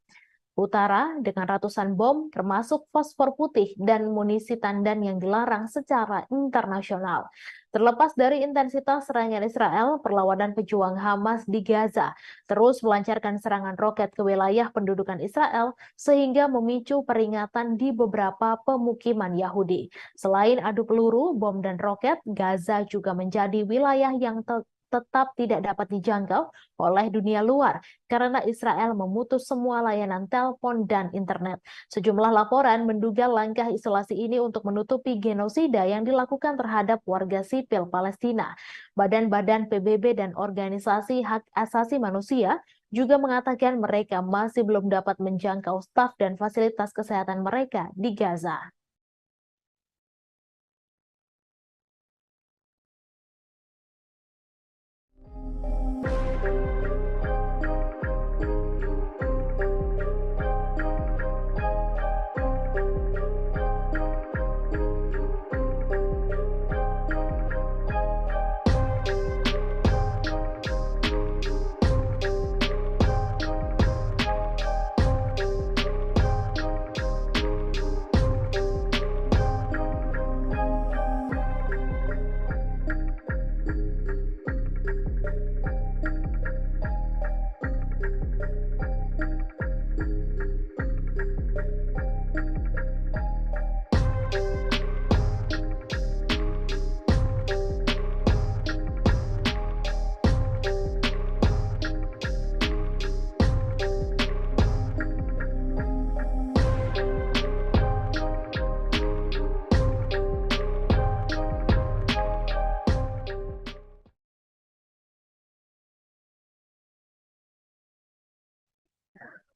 Utara dengan ratusan bom termasuk fosfor putih dan munisi tandan yang dilarang secara internasional. Terlepas dari intensitas serangan Israel, perlawanan pejuang Hamas di Gaza terus melancarkan serangan roket ke wilayah pendudukan Israel sehingga memicu peringatan di beberapa pemukiman Yahudi. Selain adu peluru, bom dan roket, Gaza juga menjadi wilayah yang tetap tidak dapat dijangkau oleh dunia luar karena Israel memutus semua layanan telepon dan internet. Sejumlah laporan menduga langkah isolasi ini untuk menutupi genosida yang dilakukan terhadap warga sipil Palestina. Badan-badan PBB dan organisasi hak asasi manusia juga mengatakan mereka masih belum dapat menjangkau staf dan fasilitas kesehatan mereka di Gaza.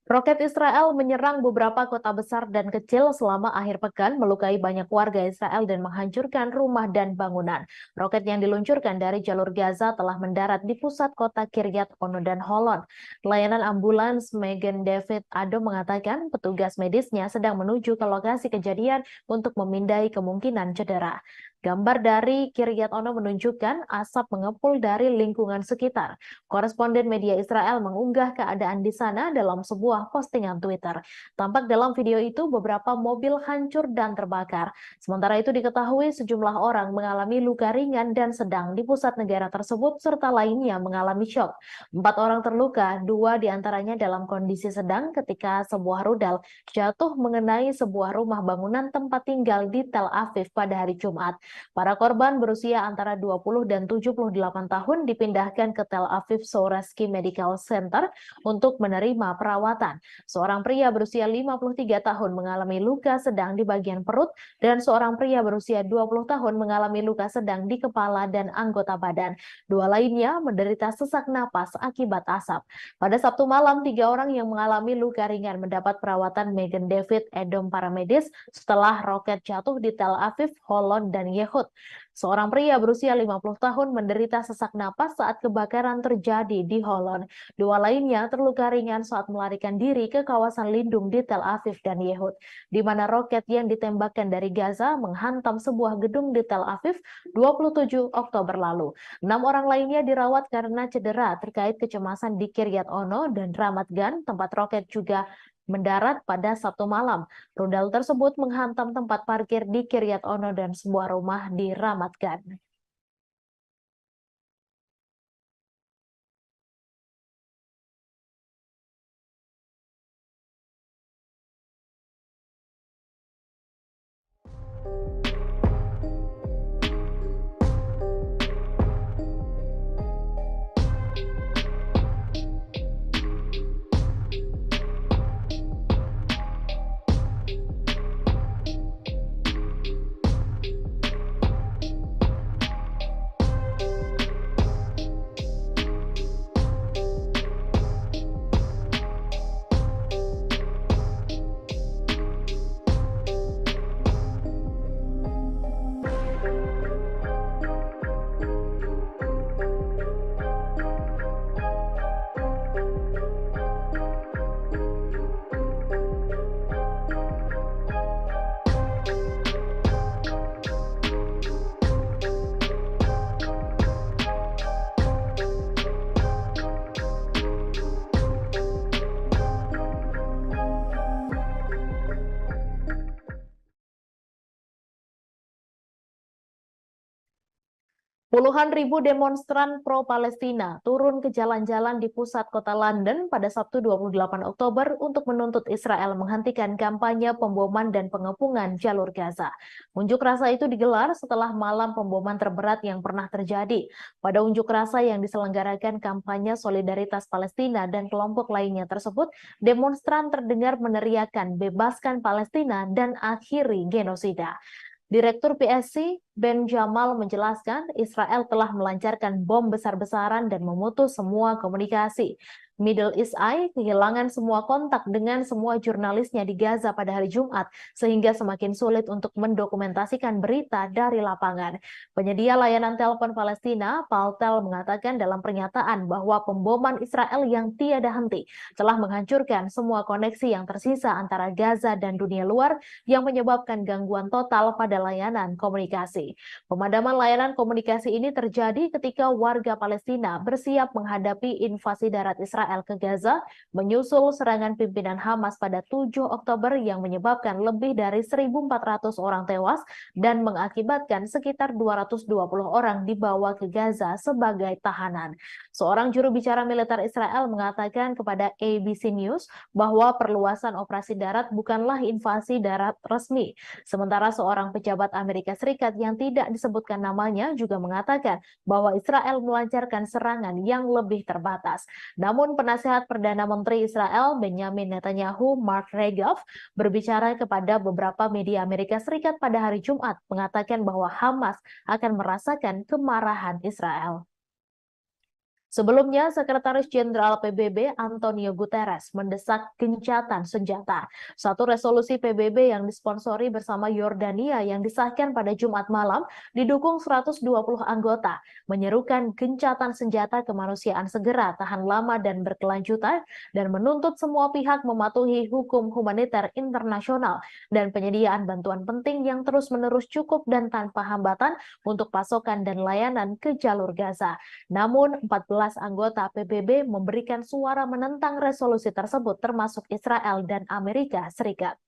Roket Israel menyerang beberapa kota besar dan kecil selama akhir pekan, melukai banyak warga Israel dan menghancurkan rumah dan bangunan. Roket yang diluncurkan dari jalur Gaza telah mendarat di pusat kota Kiryat Ono dan Holon. Layanan ambulans Magen David Adom mengatakan petugas medisnya sedang menuju ke lokasi kejadian untuk memindai kemungkinan cedera. Gambar dari Kiryat Ono menunjukkan asap mengepul dari lingkungan sekitar. Koresponden media Israel mengunggah keadaan di sana dalam sebuah postingan Twitter. Tampak dalam video itu beberapa mobil hancur dan terbakar. Sementara itu diketahui sejumlah orang mengalami luka ringan dan sedang di pusat negara tersebut serta lainnya mengalami syok. 4 orang terluka, 2 diantaranya dalam kondisi sedang ketika sebuah rudal jatuh mengenai sebuah rumah bangunan tempat tinggal di Tel Aviv pada hari Jumat. Para korban berusia antara 20 dan 78 tahun dipindahkan ke Tel Aviv Sourasky Medical Center untuk menerima perawatan. Seorang pria berusia 53 tahun mengalami luka sedang di bagian perut dan seorang pria berusia 20 tahun mengalami luka sedang di kepala dan anggota badan. 2 lainnya menderita sesak napas akibat asap. Pada Sabtu malam, 3 orang yang mengalami luka ringan mendapat perawatan Magen David Adom paramedis setelah roket jatuh di Tel Aviv, Holon, dan Yehud. Seorang pria berusia 50 tahun menderita sesak napas saat kebakaran terjadi di Holon. 2 lainnya terluka ringan saat melarikan diri ke kawasan lindung di Tel Aviv dan Yehud, di mana roket yang ditembakkan dari Gaza menghantam sebuah gedung di Tel Aviv 27 Oktober lalu. 6 orang lainnya dirawat karena cedera terkait kecemasan di Kiryat Ono dan Ramat Gan, tempat roket juga mendarat pada Sabtu malam. Rudal tersebut menghantam tempat parkir di Kiryat Ono dan sebuah rumah di Ramat Gan. Puluhan ribu demonstran pro-Palestina turun ke jalan-jalan di pusat kota London pada Sabtu 28 Oktober untuk menuntut Israel menghentikan kampanye pemboman dan pengepungan jalur Gaza. Unjuk rasa itu digelar setelah malam pemboman terberat yang pernah terjadi. Pada unjuk rasa yang diselenggarakan kampanye solidaritas Palestina dan kelompok lainnya tersebut, demonstran terdengar meneriakan "Bebaskan Palestina dan akhiri genosida". Direktur PSC Ben Jamal menjelaskan Israel telah melancarkan bom besar-besaran dan memutus semua komunikasi. Middle East Eye kehilangan semua kontak dengan semua jurnalisnya di Gaza pada hari Jumat, sehingga semakin sulit untuk mendokumentasikan berita dari lapangan. Penyedia layanan telepon Palestina, Paltel, mengatakan dalam pernyataan bahwa pemboman Israel yang tiada henti telah menghancurkan semua koneksi yang tersisa antara Gaza dan dunia luar yang menyebabkan gangguan total pada layanan komunikasi. Pemadaman layanan komunikasi ini terjadi ketika warga Palestina bersiap menghadapi invasi darat Israel ke Gaza menyusul serangan pimpinan Hamas pada 7 Oktober yang menyebabkan lebih dari 1.400 orang tewas dan mengakibatkan sekitar 220 orang dibawa ke Gaza sebagai tahanan. Seorang juru bicara militer Israel mengatakan kepada ABC News bahwa perluasan operasi darat bukanlah invasi darat resmi. Sementara seorang pejabat Amerika Serikat yang tidak disebutkan namanya juga mengatakan bahwa Israel melancarkan serangan yang lebih terbatas. Namun penasehat Perdana Menteri Israel Benjamin Netanyahu, Mark Regev, berbicara kepada beberapa media Amerika Serikat pada hari Jumat mengatakan bahwa Hamas akan merasakan kemarahan Israel. Sebelumnya, Sekretaris Jenderal PBB Antonio Guterres mendesak gencatan senjata. Satu resolusi PBB yang disponsori bersama Yordania yang disahkan pada Jumat malam didukung 120 anggota, menyerukan gencatan senjata kemanusiaan segera, tahan lama dan berkelanjutan, dan menuntut semua pihak mematuhi hukum humaniter internasional dan penyediaan bantuan penting yang terus-menerus cukup dan tanpa hambatan untuk pasokan dan layanan ke jalur Gaza. Namun, 14 anggota PBB memberikan suara menentang resolusi tersebut termasuk Israel dan Amerika Serikat.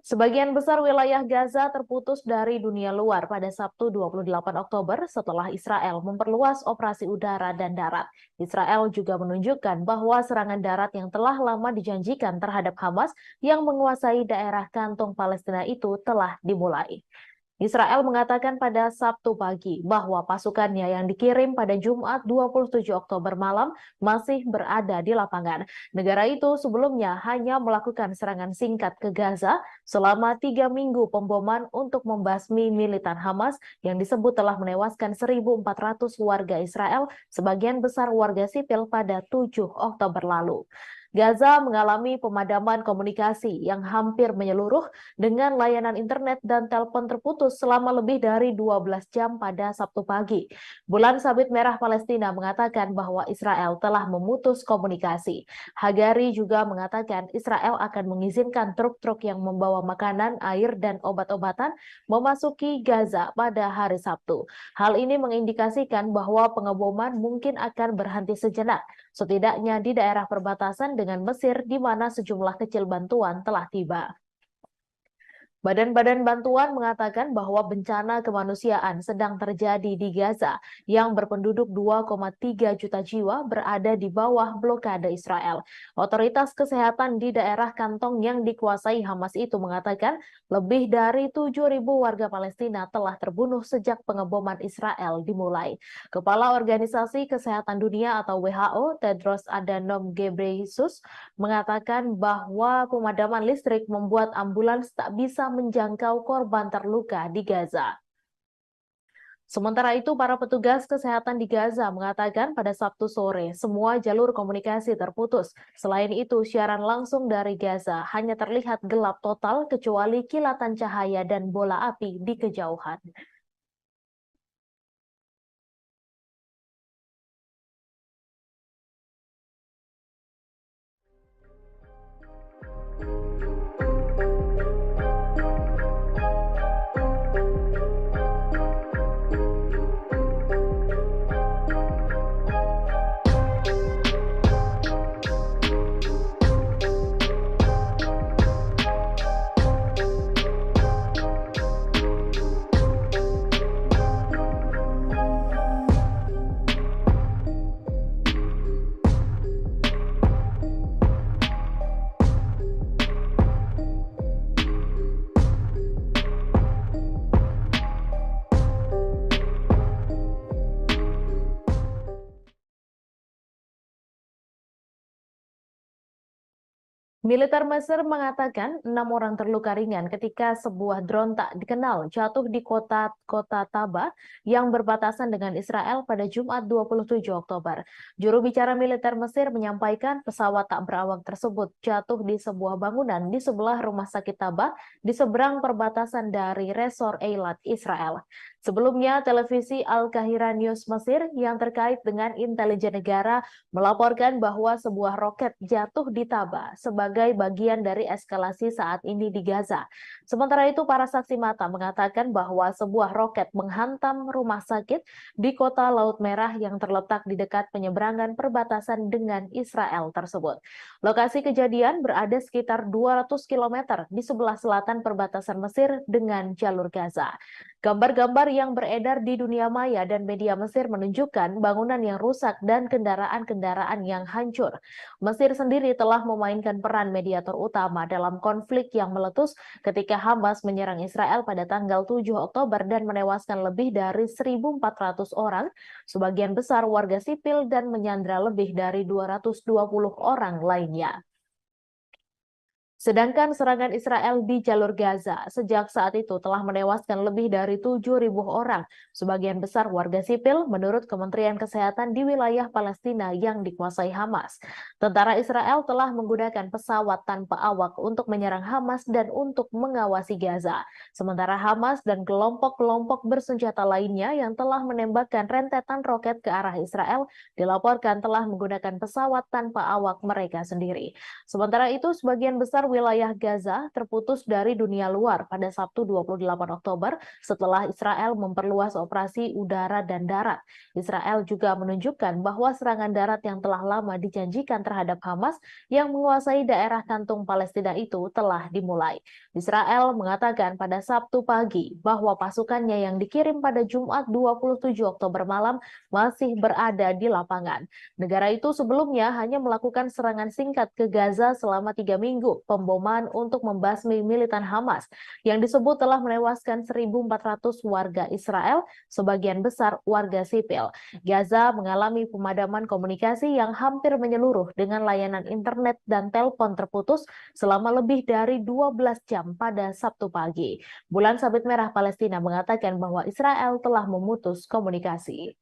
Sebagian besar wilayah Gaza terputus dari dunia luar pada Sabtu 28 Oktober setelah Israel memperluas operasi udara dan darat. Israel juga menunjukkan bahwa serangan darat yang telah lama dijanjikan terhadap Hamas yang menguasai daerah kantong Palestina itu telah dimulai. Israel mengatakan pada Sabtu pagi bahwa pasukannya yang dikirim pada Jumat 27 Oktober malam masih berada di lapangan. Negara itu sebelumnya hanya melakukan serangan singkat ke Gaza selama 3 minggu pemboman untuk membasmi militan Hamas yang disebut telah menewaskan 1.400 warga Israel, sebagian besar warga sipil pada 7 Oktober lalu. Gaza mengalami pemadaman komunikasi yang hampir menyeluruh dengan layanan internet dan telepon terputus selama lebih dari 12 jam pada Sabtu pagi. Bulan Sabit Merah Palestina mengatakan bahwa Israel telah memutus komunikasi. Hagari juga mengatakan Israel akan mengizinkan truk-truk yang membawa makanan, air, dan obat-obatan memasuki Gaza pada hari Sabtu. Hal ini mengindikasikan bahwa pengeboman mungkin akan berhenti sejenak, setidaknya di daerah perbatasan dengan Mesir di mana sejumlah kecil bantuan telah tiba. Badan-badan bantuan mengatakan bahwa bencana kemanusiaan sedang terjadi di Gaza yang berpenduduk 2,3 juta jiwa berada di bawah blokade Israel. Otoritas kesehatan di daerah kantong yang dikuasai Hamas itu mengatakan lebih dari 7.000 warga Palestina telah terbunuh sejak pengeboman Israel dimulai. Kepala Organisasi Kesehatan Dunia atau WHO, Tedros Adhanom Ghebreyesus, mengatakan bahwa pemadaman listrik membuat ambulans tak bisa menjangkau korban terluka di Gaza. Sementara itu, para petugas kesehatan di Gaza mengatakan pada Sabtu sore semua jalur komunikasi terputus. Selain itu, siaran langsung dari Gaza hanya terlihat gelap total kecuali kilatan cahaya dan bola api di kejauhan. Militer Mesir mengatakan 6 orang terluka ringan ketika sebuah drone tak dikenal jatuh di kota Taba yang berbatasan dengan Israel pada Jumat 27 Oktober. Juru bicara militer Mesir menyampaikan pesawat tak berawak tersebut jatuh di sebuah bangunan di sebelah rumah sakit Taba di seberang perbatasan dari Resor Eilat, Israel. Sebelumnya, televisi Al-Qahira News Mesir yang terkait dengan intelijen negara melaporkan bahwa sebuah roket jatuh di Taba sebagai bagian dari eskalasi saat ini di Gaza. Sementara itu, para saksi mata mengatakan bahwa sebuah roket menghantam rumah sakit di kota Laut Merah yang terletak di dekat penyeberangan perbatasan dengan Israel tersebut. Lokasi kejadian berada sekitar 200 km di sebelah selatan perbatasan Mesir dengan jalur Gaza. Gambar-gambar yang beredar di dunia maya dan media Mesir menunjukkan bangunan yang rusak dan kendaraan-kendaraan yang hancur. Mesir sendiri telah memainkan peran mediator utama dalam konflik yang meletus ketika Hamas menyerang Israel pada tanggal 7 Oktober dan menewaskan lebih dari 1.400 orang, sebagian besar warga sipil, dan menyandra lebih dari 220 orang lainnya. Sedangkan serangan Israel di jalur Gaza sejak saat itu telah menewaskan lebih dari 7.000 orang, sebagian besar warga sipil menurut Kementerian Kesehatan di wilayah Palestina yang dikuasai Hamas. Tentara Israel telah menggunakan pesawat tanpa awak untuk menyerang Hamas dan untuk mengawasi Gaza. Sementara Hamas dan kelompok-kelompok bersenjata lainnya yang telah menembakkan rentetan roket ke arah Israel dilaporkan telah menggunakan pesawat tanpa awak mereka sendiri. Sementara itu, sebagian besar wilayah Gaza terputus dari dunia luar pada Sabtu 28 Oktober setelah Israel memperluas operasi udara dan darat. Israel juga menunjukkan bahwa serangan darat yang telah lama dijanjikan terhadap Hamas yang menguasai daerah kantung Palestina itu telah dimulai. Israel mengatakan pada Sabtu pagi bahwa pasukannya yang dikirim pada Jumat 27 Oktober malam masih berada di lapangan. Negara itu sebelumnya hanya melakukan serangan singkat ke Gaza selama 3 minggu. Pemboman untuk membasmi militan Hamas yang disebut telah menewaskan 1.400 warga Israel, sebagian besar warga sipil. Gaza mengalami pemadaman komunikasi yang hampir menyeluruh dengan layanan internet dan telepon terputus selama lebih dari 12 jam pada Sabtu pagi. Bulan Sabit Merah Palestina mengatakan bahwa Israel telah memutus komunikasi.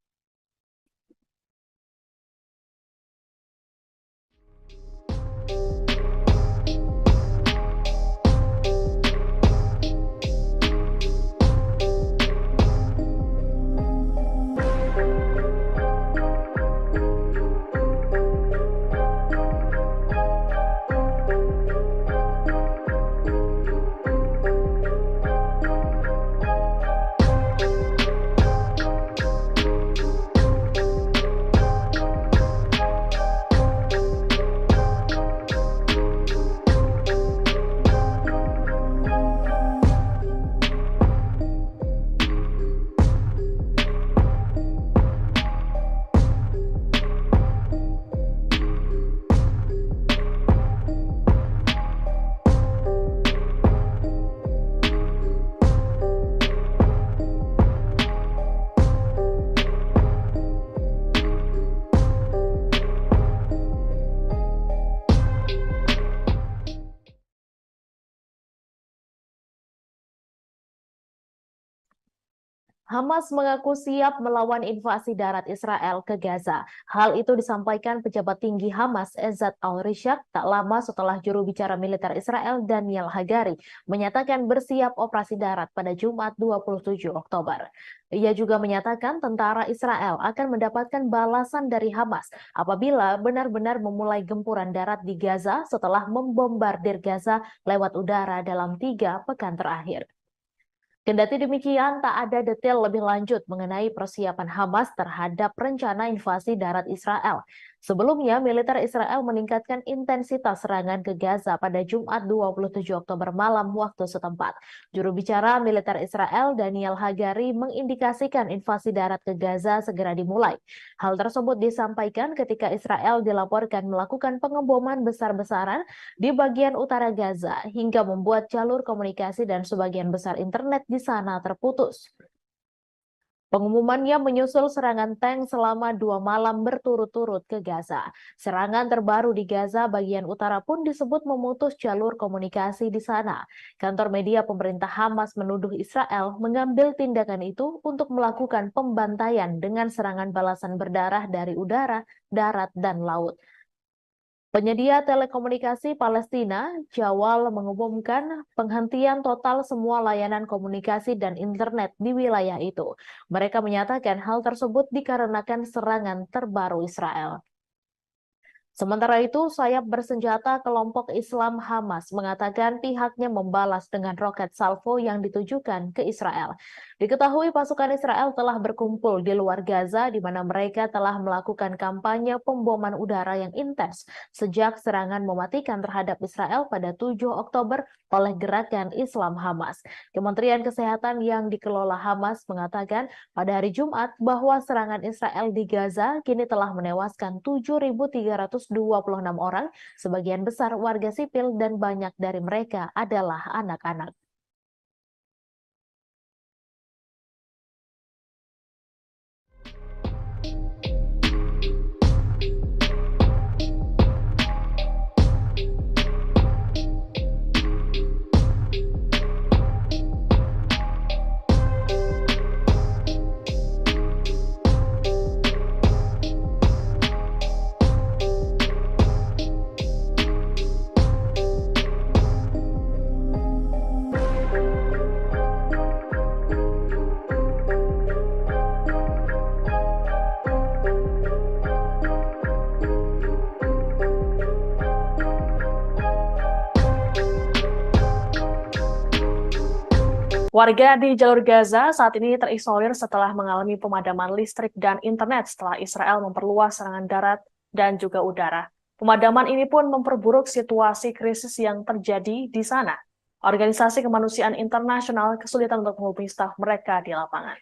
Hamas mengaku siap melawan invasi darat Israel ke Gaza. Hal itu disampaikan pejabat tinggi Hamas Ezzat al-Rishaq tak lama setelah juru bicara militer Israel Daniel Hagari menyatakan bersiap operasi darat pada Jumat 27 Oktober. Ia juga menyatakan tentara Israel akan mendapatkan balasan dari Hamas apabila benar-benar memulai gempuran darat di Gaza setelah membombardir Gaza lewat udara dalam 3 pekan terakhir. Kendati demikian, tak ada detail lebih lanjut mengenai persiapan Hamas terhadap rencana invasi darat Israel. Sebelumnya, militer Israel meningkatkan intensitas serangan ke Gaza pada Jumat 27 Oktober malam waktu setempat. Juru bicara militer Israel Daniel Hagari mengindikasikan invasi darat ke Gaza segera dimulai. Hal tersebut disampaikan ketika Israel dilaporkan melakukan pengeboman besar-besaran di bagian utara Gaza hingga membuat jalur komunikasi dan sebagian besar internet di sana terputus. Pengumumannya menyusul serangan tank selama 2 malam berturut-turut ke Gaza. Serangan terbaru di Gaza bagian utara pun disebut memutus jalur komunikasi di sana. Kantor media pemerintah Hamas menuduh Israel mengambil tindakan itu untuk melakukan pembantaian dengan serangan balasan berdarah dari udara, darat, dan laut. Penyedia telekomunikasi Palestina, Jawal, mengumumkan penghentian total semua layanan komunikasi dan internet di wilayah itu. Mereka menyatakan hal tersebut dikarenakan serangan terbaru Israel. Sementara itu, sayap bersenjata kelompok Islam Hamas mengatakan pihaknya membalas dengan roket salvo yang ditujukan ke Israel. Diketahui pasukan Israel telah berkumpul di luar Gaza di mana mereka telah melakukan kampanye pemboman udara yang intens sejak serangan mematikan terhadap Israel pada 7 Oktober oleh gerakan Islam Hamas. Kementerian Kesehatan yang dikelola Hamas mengatakan pada hari Jumat bahwa serangan Israel di Gaza kini telah menewaskan 7.326 orang, sebagian besar warga sipil dan banyak dari mereka adalah anak-anak. Warga di jalur Gaza saat ini terisolir setelah mengalami pemadaman listrik dan internet setelah Israel memperluas serangan darat dan juga udara. Pemadaman ini pun memperburuk situasi krisis yang terjadi di sana. Organisasi kemanusiaan internasional kesulitan untuk menghubungi staf mereka di lapangan.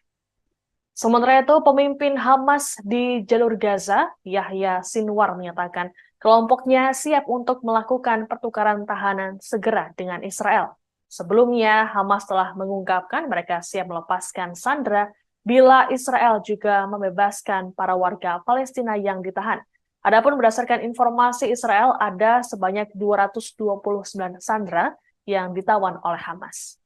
Sementara itu, pemimpin Hamas di jalur Gaza, Yahya Sinwar, menyatakan kelompoknya siap untuk melakukan pertukaran tahanan segera dengan Israel. Sebelumnya, Hamas telah mengungkapkan mereka siap melepaskan sandera bila Israel juga membebaskan para warga Palestina yang ditahan. Adapun berdasarkan informasi Israel, ada sebanyak 229 sandera yang ditawan oleh Hamas.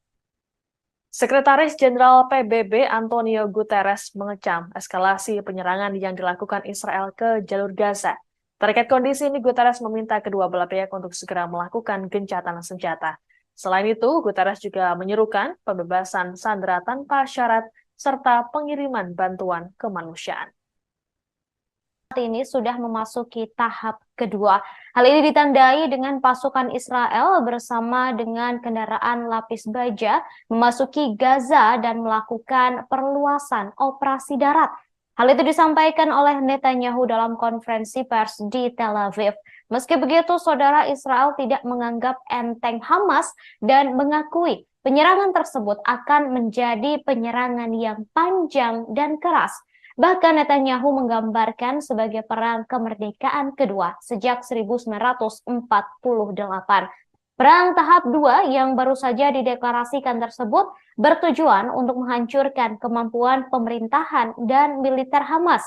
Sekretaris Jenderal PBB Antonio Guterres mengecam eskalasi penyerangan yang dilakukan Israel ke jalur Gaza. Terkait kondisi ini, Guterres meminta kedua belah pihak untuk segera melakukan gencatan senjata. Selain itu, Guterres juga menyerukan pembebasan sandera tanpa syarat serta pengiriman bantuan kemanusiaan. Saat ini sudah memasuki tahap kedua. Hal ini ditandai dengan pasukan Israel bersama dengan kendaraan lapis baja memasuki Gaza dan melakukan perluasan operasi darat. Hal itu disampaikan oleh Netanyahu dalam konferensi pers di Tel Aviv. Meski begitu, saudara, Israel tidak menganggap enteng Hamas dan mengakui penyerangan tersebut akan menjadi penyerangan yang panjang dan keras. Bahkan Netanyahu menggambarkan sebagai perang kemerdekaan kedua sejak 1948. Perang tahap 2 yang baru saja dideklarasikan tersebut bertujuan untuk menghancurkan kemampuan pemerintahan dan militer Hamas.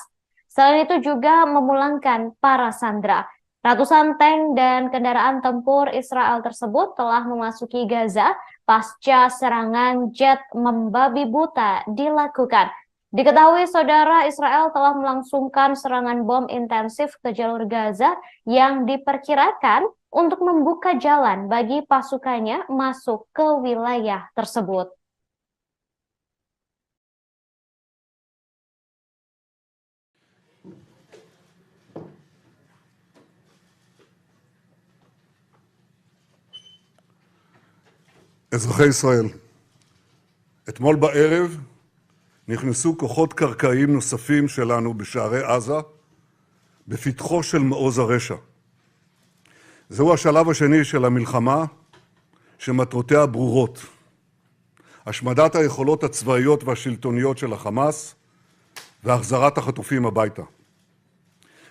Selain itu juga memulangkan para sandera. Ratusan tank dan kendaraan tempur Israel tersebut telah memasuki Gaza pasca serangan jet membabi buta dilakukan. Diketahui saudara, Israel telah melangsungkan serangan bom intensif ke jalur Gaza yang diperkirakan untuk membuka jalan bagi pasukannya masuk ke wilayah tersebut. אזרחי ישראל, אתמול בערב נכנסו כוחות קרקעיים נוספים שלנו בשערי עזה, בפתחו של מעוז הרשע. זהו השלב השני של המלחמה, שמטרותיה ברורות. השמדת היכולות הצבאיות והשלטוניות של החמאס, והחזרת החטופים הביתה.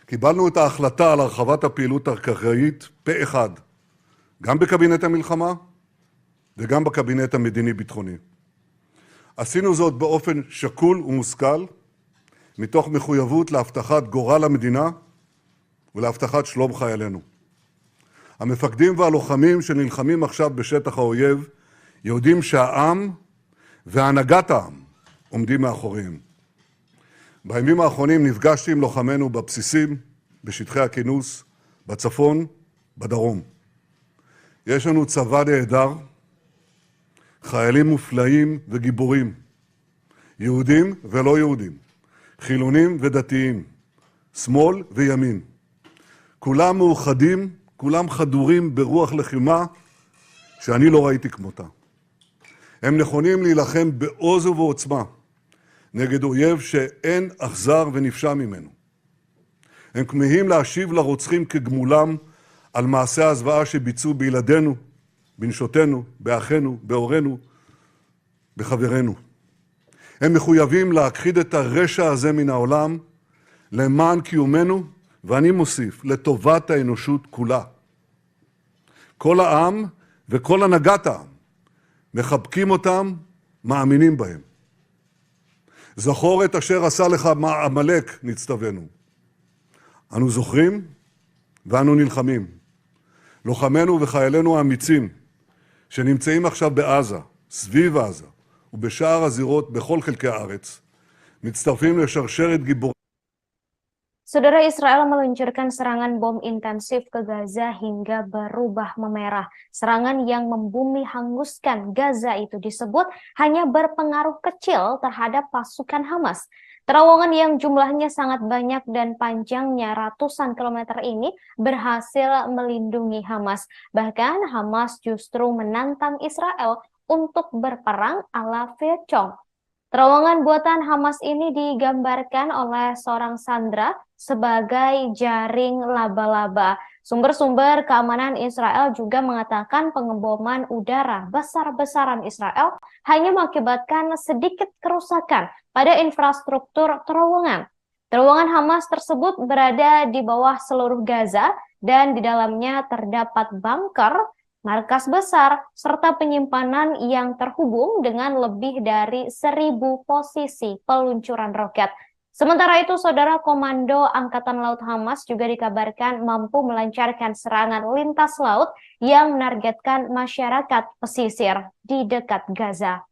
קיבלנו את ההחלטה על הרחבת הפעילות הקרקעית פה אחד, גם בקבינט המלחמה, וגם בקבינט המדיני-ביטחוני. עשינו זאת באופן שקול ומושכל, מתוך מחויבות להבטחת גורל המדינה ולהבטחת שלום חיילינו. המפקדים והלוחמים שנלחמים עכשיו בשטח האויב, יודעים שהעם והנהגת העם עומדים מאחוריהם. בימים האחרונים נפגשתי עם לוחמינו בבסיסים, בשטחי הכינוס, בצפון, בדרום. יש לנו צבא נהדר, חיילים מופלאים וגיבורים, יהודים ולא יהודים, חילונים ודתיים, שמאל וימין. כולם מאוחדים, כולם חדורים ברוח לחימה שאני לא ראיתי כמותה. הם נכונים להילחם בעוז ובעוצמה נגד אויב שאין אכזר ונפשע ממנו. הם כמהים להשיב לרוצחים כגמולם על מעשי הזוועה שביצעו בילדינו, בנשותינו, באחינו, בהורינו, בחברינו. הם מחויבים להכחיד את הרשע הזה מן העולם למען קיומנו, ואני מוסיף, לטובת האנושות כולה. כל העם וכל הנהגת העם מחבקים אותם, מאמינים בהם. זכור את אשר עשה לך עמלק, נצטווינו. אנו זוכרים ואנו נלחמים. לוחמינו וחיילינו האמיצים שנמצאים עכשיו בעזה, סביב עזה ובשאר הזירות בכל חלקי הארץ, מצטרפים לשרשרת גיבורים. Saudara, Israel meluncurkan serangan bom intensif ke Gaza hingga berubah memerah. Serangan yang membumi hanguskan Gaza itu disebut hanya berpengaruh kecil terhadap pasukan Hamas. Terowongan yang jumlahnya sangat banyak dan panjangnya ratusan kilometer ini berhasil melindungi Hamas. Bahkan Hamas justru menantang Israel untuk berperang ala Vietcong. Terowongan buatan Hamas ini digambarkan oleh seorang sandera sebagai jaring laba-laba. Sumber-sumber keamanan Israel juga mengatakan pengeboman udara besar-besaran Israel hanya mengakibatkan sedikit kerusakan pada infrastruktur terowongan. Terowongan Hamas tersebut berada di bawah seluruh Gaza dan di dalamnya terdapat bunker, markas besar, serta penyimpanan yang terhubung dengan lebih dari 1.000 posisi peluncuran roket. Sementara itu, saudara, Komando Angkatan Laut Hamas juga dikabarkan mampu melancarkan serangan lintas laut yang menargetkan masyarakat pesisir di dekat Gaza.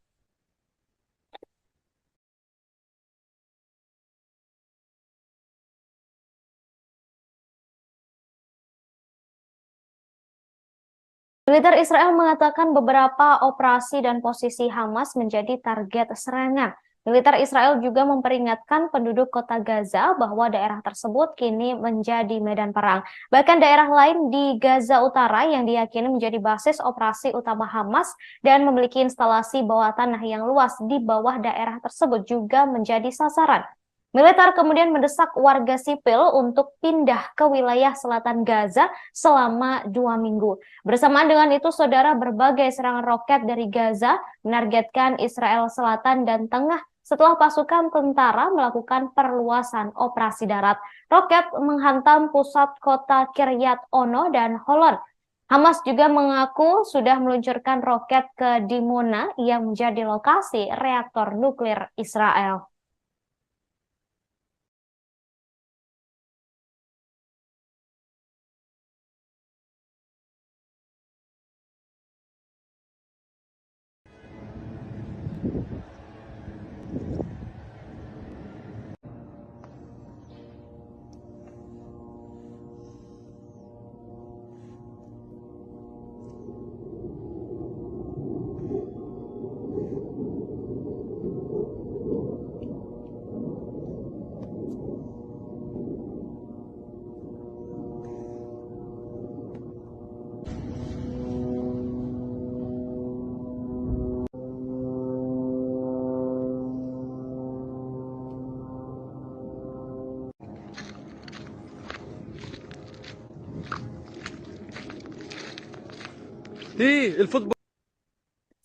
Militer Israel mengatakan beberapa operasi dan posisi Hamas menjadi target serangan. Militer Israel juga memperingatkan penduduk kota Gaza bahwa daerah tersebut kini menjadi medan perang. Bahkan daerah lain di Gaza Utara yang diyakini menjadi basis operasi utama Hamas dan memiliki instalasi bawah tanah yang luas di bawah daerah tersebut juga menjadi sasaran. Militer kemudian mendesak warga sipil untuk pindah ke wilayah selatan Gaza selama 2 minggu. Bersamaan dengan itu, saudara, berbagai serangan roket dari Gaza menargetkan Israel Selatan dan Tengah setelah pasukan tentara melakukan perluasan operasi darat. Roket menghantam pusat kota Kiryat Ono dan Holon. Hamas juga mengaku sudah meluncurkan roket ke Dimona yang menjadi lokasi reaktor nuklir Israel.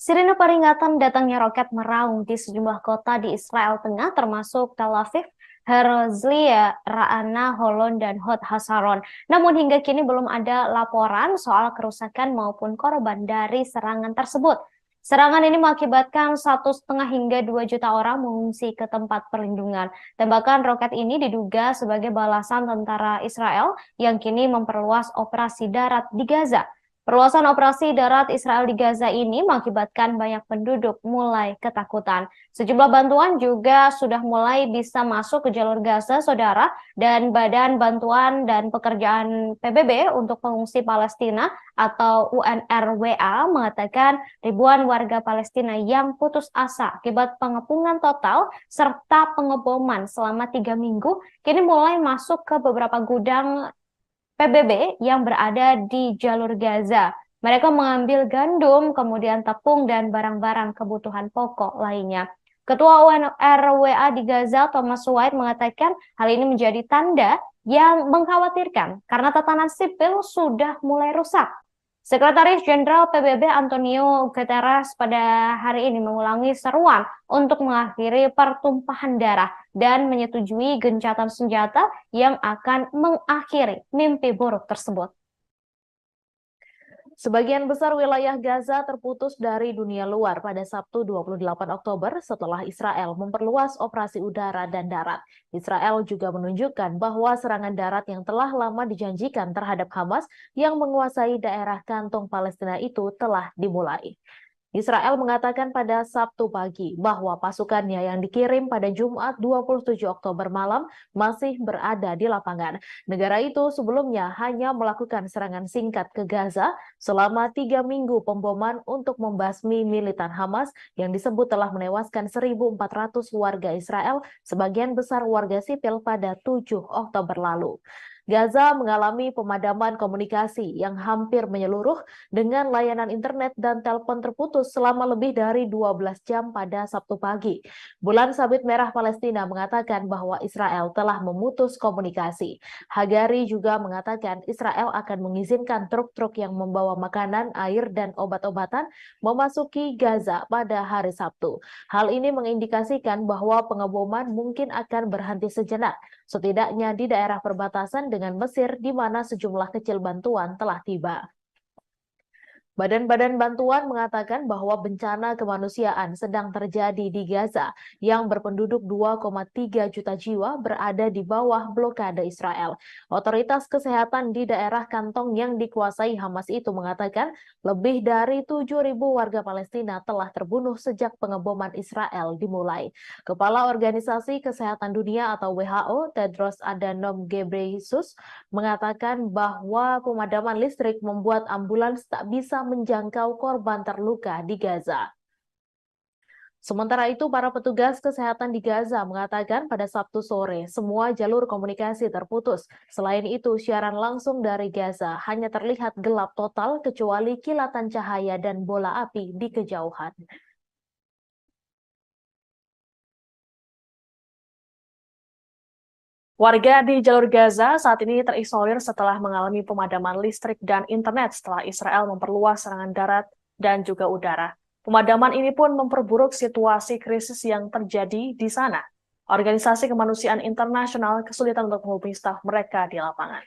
Sirine peringatan datangnya roket meraung di sejumlah kota di Israel Tengah termasuk Tel Aviv, Herzliya, Ra'ana, Holon, dan Hod Hasaron. Namun hingga kini belum ada laporan soal kerusakan maupun korban dari serangan tersebut. Serangan ini mengakibatkan 1,5 hingga 2 juta orang mengungsi ke tempat perlindungan. Tembakan roket ini diduga sebagai balasan tentara Israel yang kini memperluas operasi darat di Gaza. Perluasan operasi darat Israel di Gaza ini mengakibatkan banyak penduduk mulai ketakutan. Sejumlah bantuan juga sudah mulai bisa masuk ke jalur Gaza, saudara, dan Badan Bantuan dan Pekerjaan PBB untuk Pengungsi Palestina atau UNRWA mengatakan ribuan warga Palestina yang putus asa akibat pengepungan total serta pengeboman selama 3 minggu kini mulai masuk ke beberapa gudang PBB yang berada di jalur Gaza. Mereka mengambil gandum, kemudian tepung, dan barang-barang kebutuhan pokok lainnya. Ketua UNRWA di Gaza, Thomas White, mengatakan hal ini menjadi tanda yang mengkhawatirkan karena tatanan sipil sudah mulai rusak. Sekretaris Jenderal PBB Antonio Guterres pada hari ini mengulangi seruan untuk mengakhiri pertumpahan darah dan menyetujui gencatan senjata yang akan mengakhiri mimpi buruk tersebut. Sebagian besar wilayah Gaza terputus dari dunia luar pada Sabtu 28 Oktober setelah Israel memperluas operasi udara dan darat. Israel juga menunjukkan bahwa serangan darat yang telah lama dijanjikan terhadap Hamas yang menguasai daerah kantong Palestina itu telah dimulai. Israel mengatakan pada Sabtu pagi bahwa pasukannya yang dikirim pada Jumat 27 Oktober malam masih berada di lapangan. Negara itu sebelumnya hanya melakukan serangan singkat ke Gaza selama 3 minggu pemboman untuk membasmi militan Hamas yang disebut telah menewaskan 1.400 warga Israel, sebagian besar warga sipil pada 7 Oktober lalu. Gaza mengalami pemadaman komunikasi yang hampir menyeluruh dengan layanan internet dan telepon terputus selama lebih dari 12 jam pada Sabtu pagi. Bulan Sabit Merah Palestina mengatakan bahwa Israel telah memutus komunikasi. Hagari juga mengatakan Israel akan mengizinkan truk-truk yang membawa makanan, air, dan obat-obatan memasuki Gaza pada hari Sabtu. Hal ini mengindikasikan bahwa pengeboman mungkin akan berhenti sejenak, setidaknya di daerah perbatasan dengan Mesir di mana sejumlah kecil bantuan telah tiba. Badan-badan bantuan mengatakan bahwa bencana kemanusiaan sedang terjadi di Gaza yang berpenduduk 2,3 juta jiwa berada di bawah blokade Israel. Otoritas kesehatan di daerah kantong yang dikuasai Hamas itu mengatakan lebih dari 7.000 warga Palestina telah terbunuh sejak pengeboman Israel dimulai. Kepala Organisasi Kesehatan Dunia atau WHO, Tedros Adhanom Ghebreyesus, mengatakan bahwa pemadaman listrik membuat ambulans tak bisa menjangkau korban terluka di Gaza. Sementara itu, para petugas kesehatan di Gaza mengatakan pada Sabtu sore semua jalur komunikasi terputus. Selain itu, siaran langsung dari Gaza hanya terlihat gelap total kecuali kilatan cahaya dan bola api di kejauhan. Warga di jalur Gaza saat ini terisolir setelah mengalami pemadaman listrik dan internet setelah Israel memperluas serangan darat dan juga udara. Pemadaman ini pun memperburuk situasi krisis yang terjadi di sana. Organisasi Kemanusiaan Internasional kesulitan untuk menghubungi staf mereka di lapangan.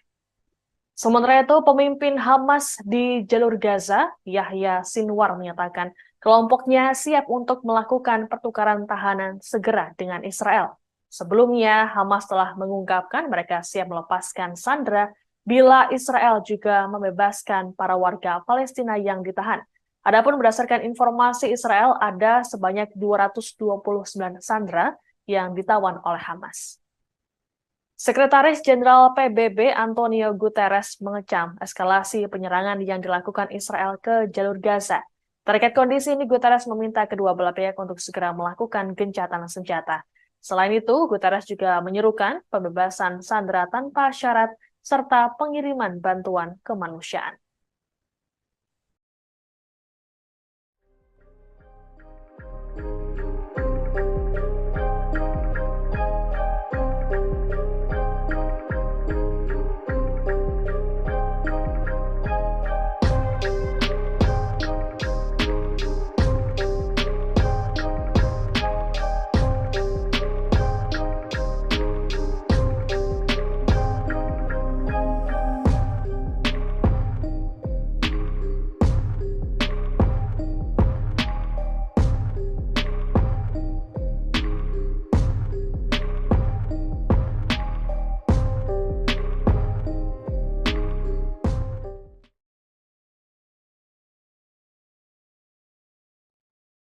Sementara itu, pemimpin Hamas di jalur Gaza, Yahya Sinwar, menyatakan kelompoknya siap untuk melakukan pertukaran tahanan segera dengan Israel. Sebelumnya, Hamas telah mengungkapkan mereka siap melepaskan sandera bila Israel juga membebaskan para warga Palestina yang ditahan. Adapun berdasarkan informasi Israel, ada sebanyak 229 sandera yang ditawan oleh Hamas. Sekretaris Jenderal PBB Antonio Guterres mengecam eskalasi penyerangan yang dilakukan Israel ke jalur Gaza. Terkait kondisi ini, Guterres meminta kedua belah pihak untuk segera melakukan gencatan senjata. Selain itu, Guterres juga menyerukan pembebasan sandera tanpa syarat serta pengiriman bantuan kemanusiaan.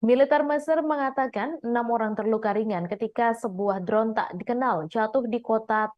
Militer Mesir mengatakan 6 orang terluka ringan ketika sebuah drone tak dikenal jatuh di kota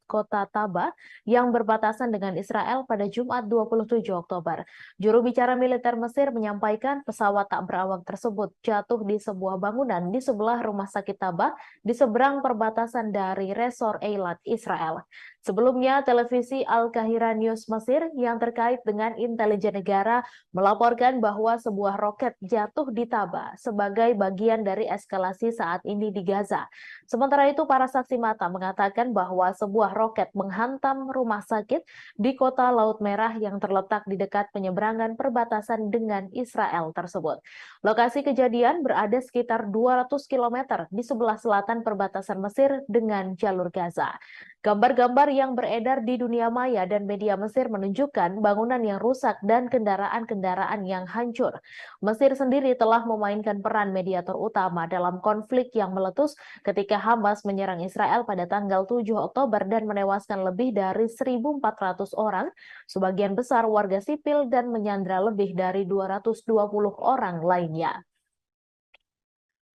Taba yang berbatasan dengan Israel pada Jumat 27 Oktober. Juru bicara militer Mesir menyampaikan pesawat tak berawak tersebut jatuh di sebuah bangunan di sebelah rumah sakit Taba di seberang perbatasan dari Resor Eilat, Israel. Sebelumnya, televisi Al-Qahira News Mesir yang terkait dengan intelijen negara melaporkan bahwa sebuah roket jatuh di Taba sebagai bagian dari eskalasi saat ini di Gaza. Sementara itu, para saksi mata mengatakan bahwa sebuah roket menghantam rumah sakit di kota Laut Merah yang terletak di dekat penyeberangan perbatasan dengan Israel tersebut. Lokasi kejadian berada sekitar 200 km di sebelah selatan perbatasan Mesir dengan jalur Gaza. Gambar-gambar yang beredar di dunia maya dan media Mesir menunjukkan bangunan yang rusak dan kendaraan-kendaraan yang hancur. Mesir sendiri telah memainkan peran mediator utama dalam konflik yang meletus ketika Hamas menyerang Israel pada tanggal 7 Oktober dan menewaskan lebih dari 1.400 orang, sebagian besar warga sipil dan menyandra lebih dari 220 orang lainnya.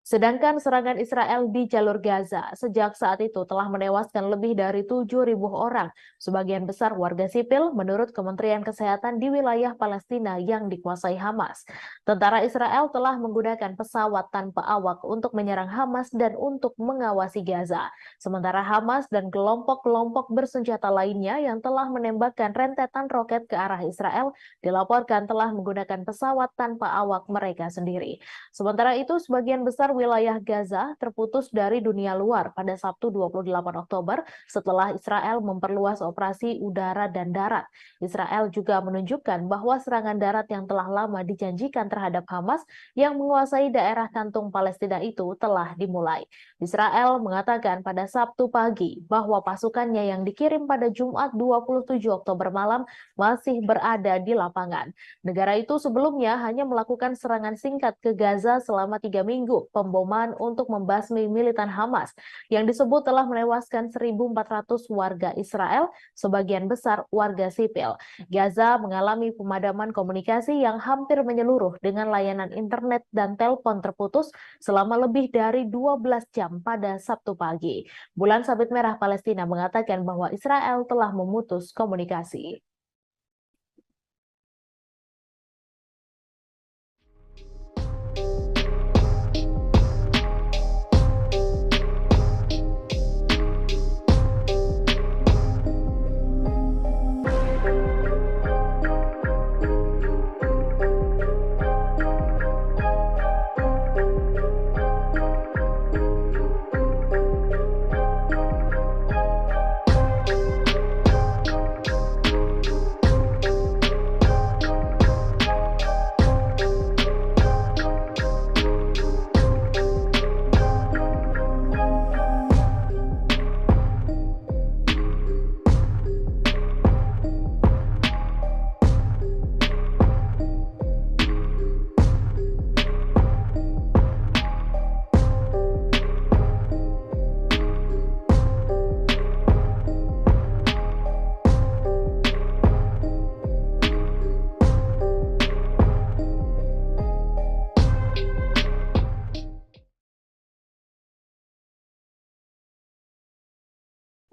Sedangkan serangan Israel di jalur Gaza sejak saat itu telah menewaskan lebih dari 7.000 orang, sebagian besar warga sipil menurut Kementerian Kesehatan di wilayah Palestina yang dikuasai Hamas. Tentara Israel telah menggunakan pesawat tanpa awak untuk menyerang Hamas dan untuk mengawasi Gaza. Sementara Hamas dan kelompok-kelompok bersenjata lainnya yang telah menembakkan rentetan roket ke arah Israel dilaporkan telah menggunakan pesawat tanpa awak mereka sendiri. Sementara itu, sebagian besar wilayah Gaza terputus dari dunia luar pada Sabtu 28 Oktober setelah Israel memperluas operasi udara dan darat. Israel juga menunjukkan bahwa serangan darat yang telah lama dijanjikan terhadap Hamas yang menguasai daerah kantung Palestina itu telah dimulai. Israel mengatakan pada Sabtu pagi bahwa pasukannya yang dikirim pada Jumat 27 Oktober malam masih berada di lapangan. Negara itu sebelumnya hanya melakukan serangan singkat ke Gaza selama 3 minggu, pemboman untuk membasmi militan Hamas yang disebut telah menewaskan 1.400 warga Israel, sebagian besar warga sipil. Gaza mengalami pemadaman komunikasi yang hampir menyeluruh dengan layanan internet dan telepon terputus selama lebih dari 12 jam pada Sabtu pagi. Bulan Sabit Merah Palestina mengatakan bahwa Israel telah memutus komunikasi.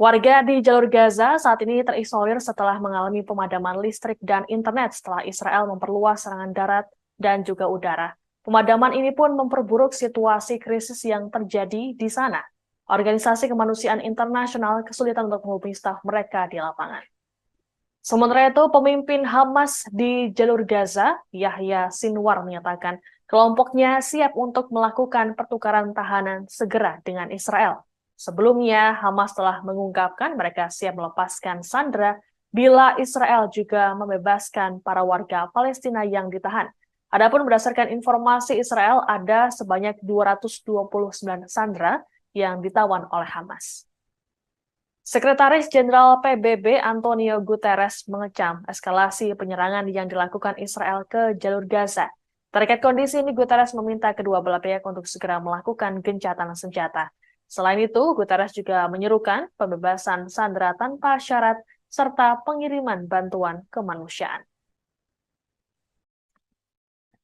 Warga di jalur Gaza saat ini terisolir setelah mengalami pemadaman listrik dan internet setelah Israel memperluas serangan darat dan juga udara. Pemadaman ini pun memperburuk situasi krisis yang terjadi di sana. Organisasi kemanusiaan internasional kesulitan untuk menghubungi staf mereka di lapangan. Sementara itu, pemimpin Hamas di jalur Gaza, Yahya Sinwar, menyatakan kelompoknya siap untuk melakukan pertukaran tahanan segera dengan Israel. Sebelumnya, Hamas telah mengungkapkan mereka siap melepaskan sandera bila Israel juga membebaskan para warga Palestina yang ditahan. Adapun berdasarkan informasi Israel, ada sebanyak 229 sandera yang ditawan oleh Hamas. Sekretaris Jenderal PBB Antonio Guterres mengecam eskalasi penyerangan yang dilakukan Israel ke jalur Gaza. Terkait kondisi ini, Guterres meminta kedua belah pihak untuk segera melakukan gencatan senjata. Selain itu, Guterres juga menyerukan pembebasan sandera tanpa syarat serta pengiriman bantuan kemanusiaan.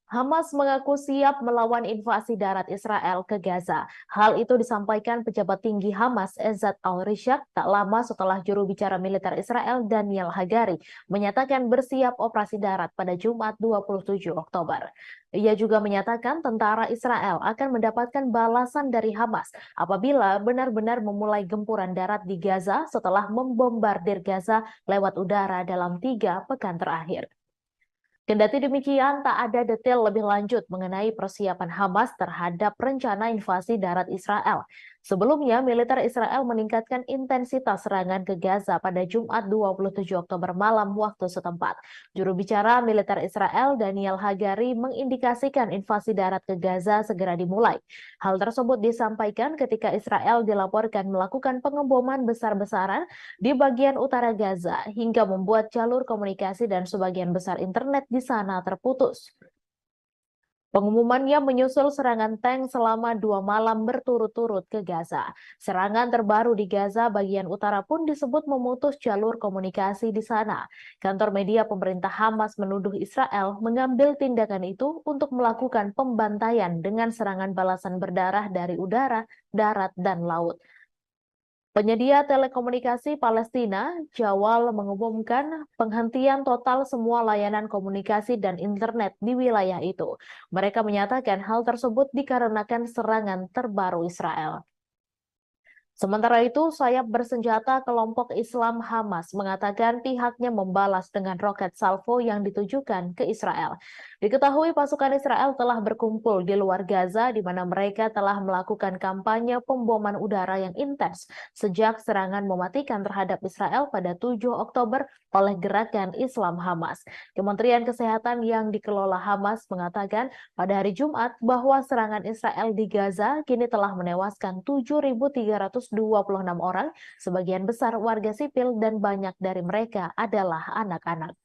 Hamas mengaku siap melawan invasi darat Israel ke Gaza. Hal itu disampaikan pejabat tinggi Hamas Ezzat al-Rishaq tak lama setelah juru bicara militer Israel Daniel Hagari menyatakan bersiap operasi darat pada Jumat 27 Oktober. Ia juga menyatakan tentara Israel akan mendapatkan balasan dari Hamas apabila benar-benar memulai gempuran darat di Gaza setelah membombardir Gaza lewat udara dalam 3 pekan terakhir. Kendati demikian, tak ada detail lebih lanjut mengenai persiapan Hamas terhadap rencana invasi darat Israel. Sebelumnya, militer Israel meningkatkan intensitas serangan ke Gaza pada Jumat 27 Oktober malam waktu setempat. Juru bicara militer Israel Daniel Hagari mengindikasikan invasi darat ke Gaza segera dimulai. Hal tersebut disampaikan ketika Israel dilaporkan melakukan pengeboman besar-besaran di bagian utara Gaza hingga membuat jalur komunikasi dan sebagian besar internet di sana terputus. Pengumumannya menyusul serangan tank selama 2 malam berturut-turut ke Gaza. Serangan terbaru di Gaza bagian utara pun disebut memutus jalur komunikasi di sana. Kantor media pemerintah Hamas menuduh Israel mengambil tindakan itu untuk melakukan pembantaian dengan serangan balasan berdarah dari udara, darat, dan laut. Penyedia telekomunikasi Palestina, Jawal, mengumumkan penghentian total semua layanan komunikasi dan internet di wilayah itu. Mereka menyatakan hal tersebut dikarenakan serangan terbaru Israel. Sementara itu, sayap bersenjata kelompok Islam Hamas mengatakan pihaknya membalas dengan roket salvo yang ditujukan ke Israel. Diketahui pasukan Israel telah berkumpul di luar Gaza di mana mereka telah melakukan kampanye pemboman udara yang intens sejak serangan mematikan terhadap Israel pada 7 Oktober oleh gerakan Islam Hamas. Kementerian Kesehatan yang dikelola Hamas mengatakan pada hari Jumat bahwa serangan Israel di Gaza kini telah menewaskan 7.326 orang, sebagian besar warga sipil dan banyak dari mereka adalah anak-anak.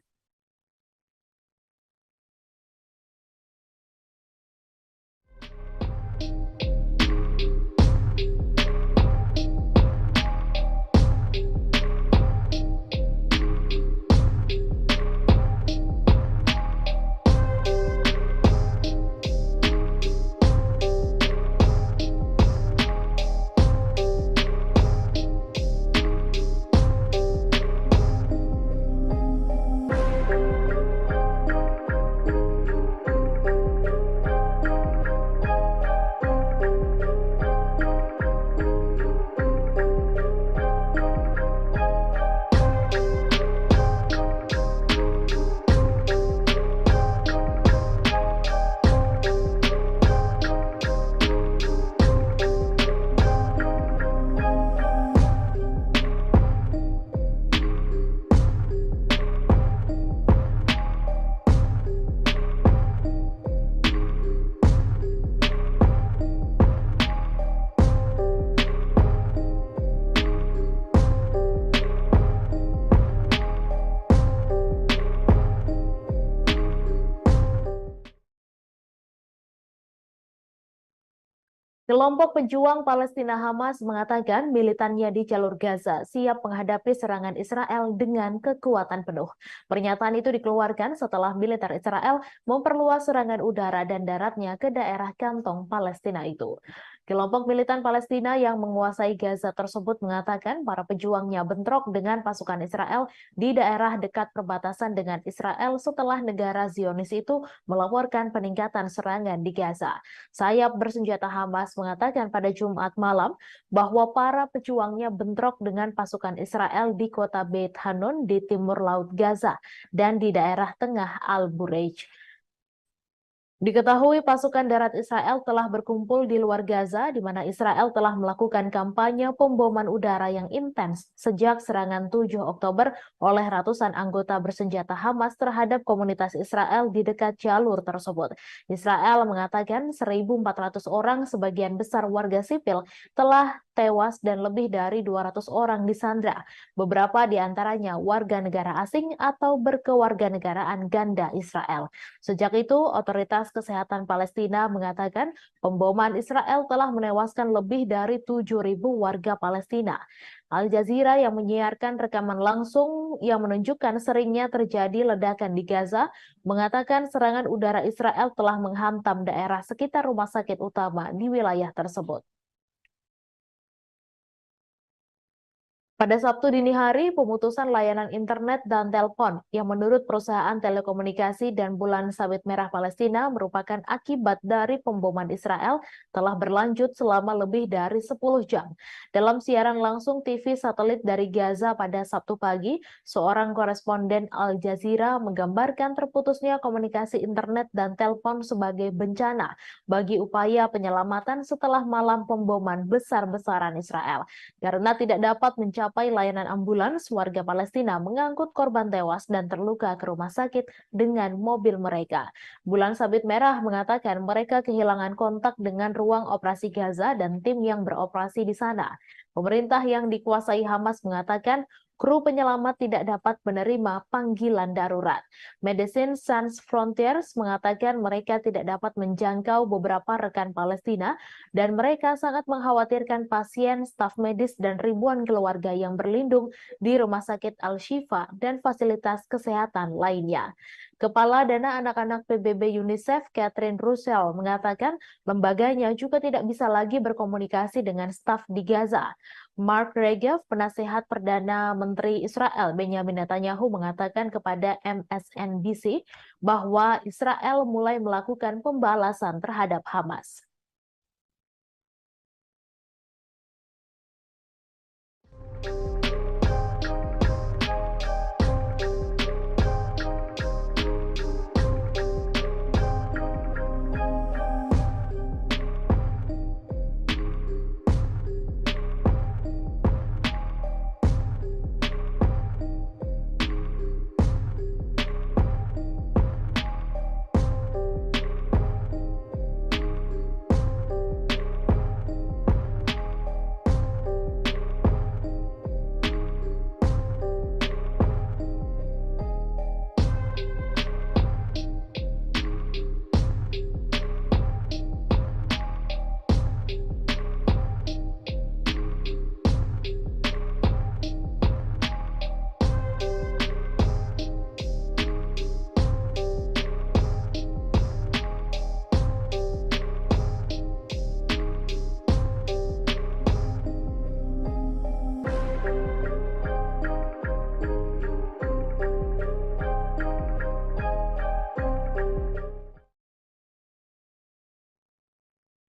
Kelompok pejuang Palestina Hamas mengatakan militannya di jalur Gaza siap menghadapi serangan Israel dengan kekuatan penuh. Pernyataan itu dikeluarkan setelah militer Israel memperluas serangan udara dan daratnya ke daerah kantong Palestina itu. Kelompok militan Palestina yang menguasai Gaza tersebut mengatakan para pejuangnya bentrok dengan pasukan Israel di daerah dekat perbatasan dengan Israel setelah negara Zionis itu melaporkan peningkatan serangan di Gaza. Sayap bersenjata Hamas mengatakan pada Jumat malam bahwa para pejuangnya bentrok dengan pasukan Israel di kota Beit Hanun di timur laut Gaza dan di daerah tengah Al-Bureij. Diketahui pasukan darat Israel telah berkumpul di luar Gaza, di mana Israel telah melakukan kampanye pemboman udara yang intens sejak serangan 7 Oktober oleh ratusan anggota bersenjata Hamas terhadap komunitas Israel di dekat jalur tersebut. Israel mengatakan 1.400 orang, sebagian besar warga sipil, telah tewas dan lebih dari 200 orang disandra. Beberapa di antaranya warga negara asing atau berkewarganegaraan ganda Israel. Sejak itu, Otoritas Kesehatan Palestina mengatakan pemboman Israel telah menewaskan lebih dari 7.000 warga Palestina. Al Jazeera yang menyiarkan rekaman langsung yang menunjukkan seringnya terjadi ledakan di Gaza mengatakan serangan udara Israel telah menghantam daerah sekitar rumah sakit utama di wilayah tersebut. Pada Sabtu dini hari, pemutusan layanan internet dan telepon yang menurut perusahaan telekomunikasi dan bulan sabit merah Palestina merupakan akibat dari pemboman Israel telah berlanjut selama lebih dari 10 jam. Dalam siaran langsung TV satelit dari Gaza pada Sabtu pagi, seorang koresponden Al Jazeera menggambarkan terputusnya komunikasi internet dan telepon sebagai bencana bagi upaya penyelamatan setelah malam pemboman besar-besaran Israel. Karena tidak dapat mencapai layanan ambulans, warga Palestina mengangkut korban tewas dan terluka ke rumah sakit dengan mobil mereka. Bulan Sabit Merah mengatakan mereka kehilangan kontak dengan ruang operasi Gaza dan tim yang beroperasi di sana. Pemerintah yang dikuasai Hamas mengatakan kru penyelamat tidak dapat menerima panggilan darurat. Medicine Sans Frontiers mengatakan mereka tidak dapat menjangkau beberapa rekan Palestina dan mereka sangat mengkhawatirkan pasien, staf medis, dan ribuan keluarga yang berlindung di Rumah Sakit Al-Shifa dan fasilitas kesehatan lainnya. Kepala Dana Anak-anak PBB UNICEF, Catherine Russell, mengatakan lembaganya juga tidak bisa lagi berkomunikasi dengan staf di Gaza. Mark Regev, penasehat Perdana Menteri Israel Benjamin Netanyahu, mengatakan kepada MSNBC bahwa Israel mulai melakukan pembalasan terhadap Hamas.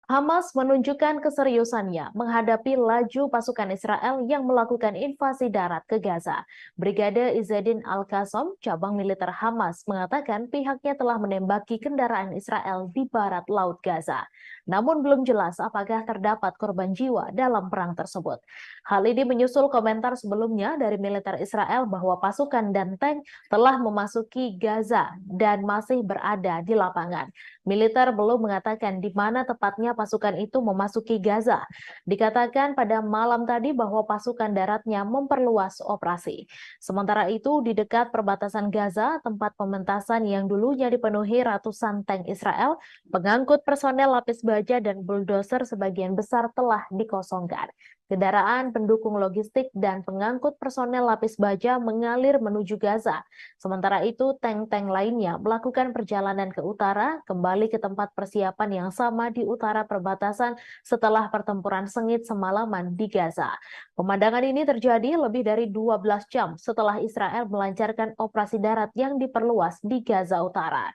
Hamas menunjukkan keseriusannya menghadapi laju pasukan Israel yang melakukan invasi darat ke Gaza. Brigade Izzeddin Al-Qassam, cabang militer Hamas, mengatakan pihaknya telah menembaki kendaraan Israel di barat laut Gaza. Namun belum jelas apakah terdapat korban jiwa dalam perang tersebut. Hal ini menyusul komentar sebelumnya dari militer Israel bahwa pasukan dan tank telah memasuki Gaza dan masih berada di lapangan. Militer belum mengatakan di mana tepatnya pasukan itu memasuki Gaza. Dikatakan pada malam tadi bahwa pasukan daratnya memperluas operasi. Sementara itu, di dekat perbatasan Gaza, tempat pementasan yang dulunya dipenuhi ratusan tank Israel, pengangkut personel lapis baja dan bulldozer sebagian besar telah dikosongkan. Kendaraan pendukung logistik dan pengangkut personel lapis baja mengalir menuju Gaza. Sementara itu, tank-tank lainnya melakukan perjalanan ke utara, kembali ke tempat persiapan yang sama di utara perbatasan setelah pertempuran sengit semalaman di Gaza. Pemandangan ini terjadi lebih dari 12 jam setelah Israel melancarkan operasi darat yang diperluas di Gaza Utara.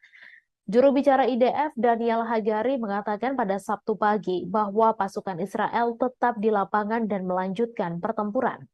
Juru bicara IDF Daniel Hagari mengatakan pada Sabtu pagi bahwa pasukan Israel tetap di lapangan dan melanjutkan pertempuran.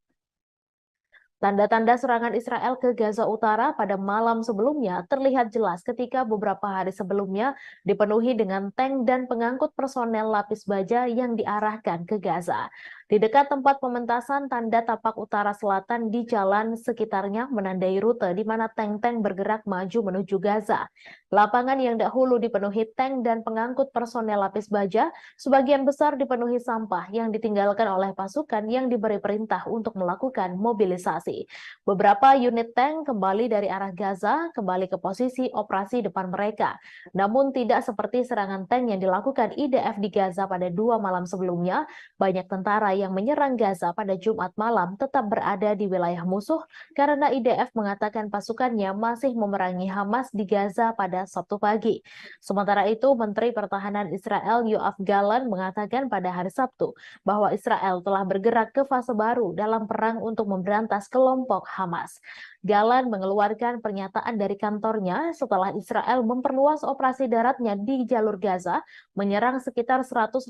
Tanda-tanda serangan Israel ke Gaza Utara pada malam sebelumnya terlihat jelas ketika beberapa hari sebelumnya dipenuhi dengan tank dan pengangkut personel lapis baja yang diarahkan ke Gaza. Di dekat tempat pementasan, tanda tapak utara selatan di jalan sekitarnya menandai rute di mana tank-tank bergerak maju menuju Gaza. Lapangan yang dahulu dipenuhi tank dan pengangkut personel lapis baja, sebagian besar dipenuhi sampah yang ditinggalkan oleh pasukan yang diberi perintah untuk melakukan mobilisasi. Beberapa unit tank kembali dari arah Gaza, kembali ke posisi operasi depan mereka. Namun tidak seperti serangan tank yang dilakukan IDF di Gaza pada 2 malam sebelumnya, banyak tentara yang menyerang Gaza pada Jumat malam tetap berada di wilayah musuh karena IDF mengatakan pasukannya masih memerangi Hamas di Gaza pada Sabtu pagi. Sementara itu, Menteri Pertahanan Israel Yoav Gallant mengatakan pada hari Sabtu bahwa Israel telah bergerak ke fase baru dalam perang untuk memberantas kelompok Hamas. Gallant mengeluarkan pernyataan dari kantornya setelah Israel memperluas operasi daratnya di jalur Gaza, menyerang sekitar 150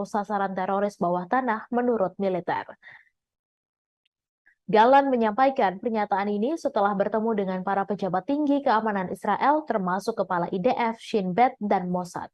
sasaran teroris bawah tanah menurut militer. Gallant menyampaikan pernyataan ini setelah bertemu dengan para pejabat tinggi keamanan Israel termasuk Kepala IDF, Shin Bet, dan Mossad.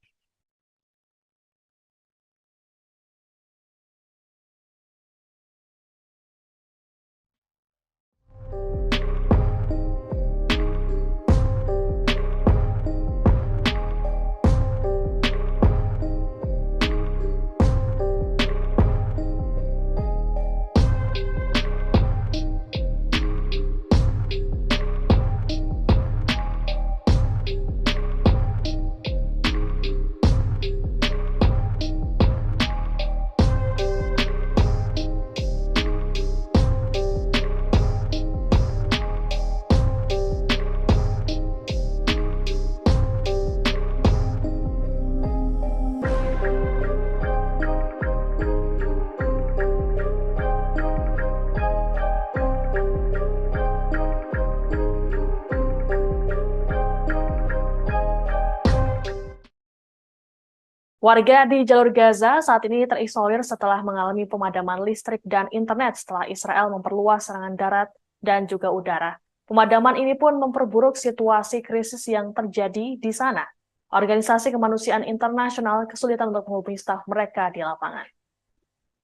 Warga di jalur Gaza saat ini terisolir setelah mengalami pemadaman listrik dan internet setelah Israel memperluas serangan darat dan juga udara. Pemadaman ini pun memperburuk situasi krisis yang terjadi di sana. Organisasi kemanusiaan internasional kesulitan untuk menghubungi staf mereka di lapangan.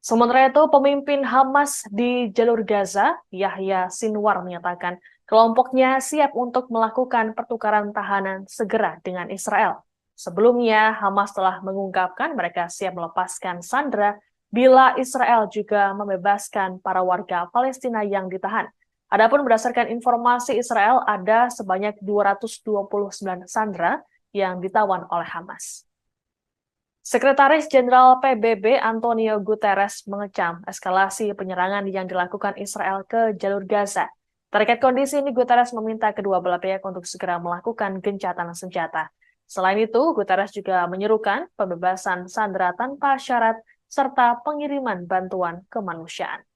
Sementara itu, pemimpin Hamas di jalur Gaza, Yahya Sinwar, menyatakan kelompoknya siap untuk melakukan pertukaran tahanan segera dengan Israel. Sebelumnya, Hamas telah mengungkapkan mereka siap melepaskan sandera bila Israel juga membebaskan para warga Palestina yang ditahan. Adapun berdasarkan informasi Israel, ada sebanyak 229 sandera yang ditawan oleh Hamas. Sekretaris Jenderal PBB Antonio Guterres mengecam eskalasi penyerangan yang dilakukan Israel ke jalur Gaza. Terkait kondisi ini, Guterres meminta kedua belah pihak untuk segera melakukan gencatan senjata. Selain itu, Guterres juga menyerukan pembebasan sandera tanpa syarat serta pengiriman bantuan kemanusiaan.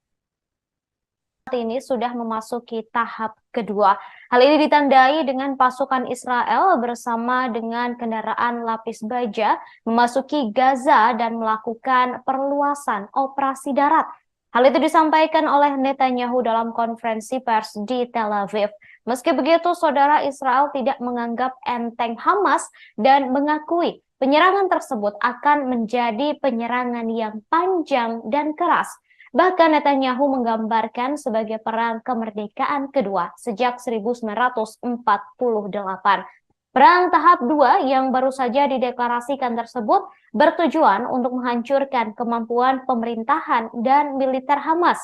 Saat ini sudah memasuki tahap kedua. Hal ini ditandai dengan pasukan Israel bersama dengan kendaraan lapis baja memasuki Gaza dan melakukan perluasan operasi darat. Hal itu disampaikan oleh Netanyahu dalam konferensi pers di Tel Aviv. Meski begitu, saudara, Israel tidak menganggap enteng Hamas dan mengakui penyerangan tersebut akan menjadi penyerangan yang panjang dan keras. Bahkan Netanyahu menggambarkan sebagai perang kemerdekaan kedua sejak 1948. Perang tahap 2 yang baru saja dideklarasikan tersebut bertujuan untuk menghancurkan kemampuan pemerintahan dan militer Hamas.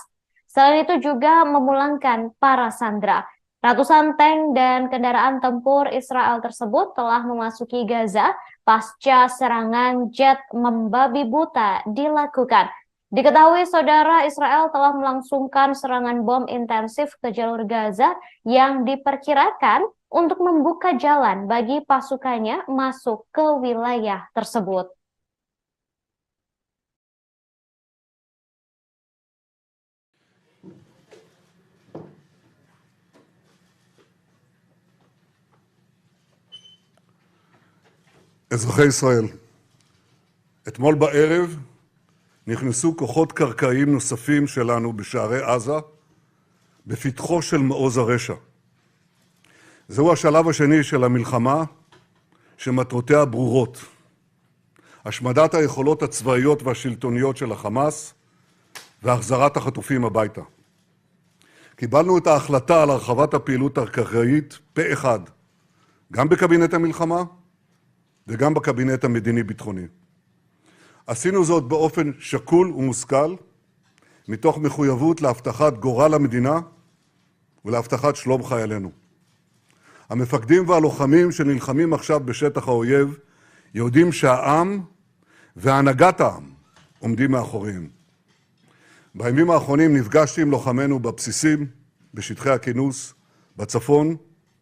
Selain itu juga memulangkan para sandera. Ratusan tank dan kendaraan tempur Israel tersebut telah memasuki Gaza pasca serangan jet membabi buta dilakukan. Diketahui, saudara, Israel telah melangsungkan serangan bom intensif ke jalur Gaza yang diperkirakan untuk membuka jalan bagi pasukannya masuk ke wilayah tersebut. אזרחי ישראל, אתמול בערב נכנסו כוחות קרקעיים נוספים שלנו בשערי עזה בפתחו של מעוז הרשע. זהו השלב השני של המלחמה שמטרותיה ברורות. השמדת היכולות הצבאיות והשלטוניות של החמאס והחזרת החטופים הביתה. קיבלנו את ההחלטה על הרחבת הפעילות הקרקעית פה אחד, גם בקבינט המלחמה וגם בקבינט המדיני-ביטחוני. עשינו זאת באופן שקול ומושכל, מתוך מחויבות להבטחת גורל המדינה ולהבטחת שלום חיילינו. המפקדים והלוחמים שנלחמים עכשיו בשטח האויב יודעים שהעם והנהגת העם עומדים מאחוריהם. בימים האחרונים נפגשתי עם לוחמינו בבסיסים, בשטחי הכינוס, בצפון,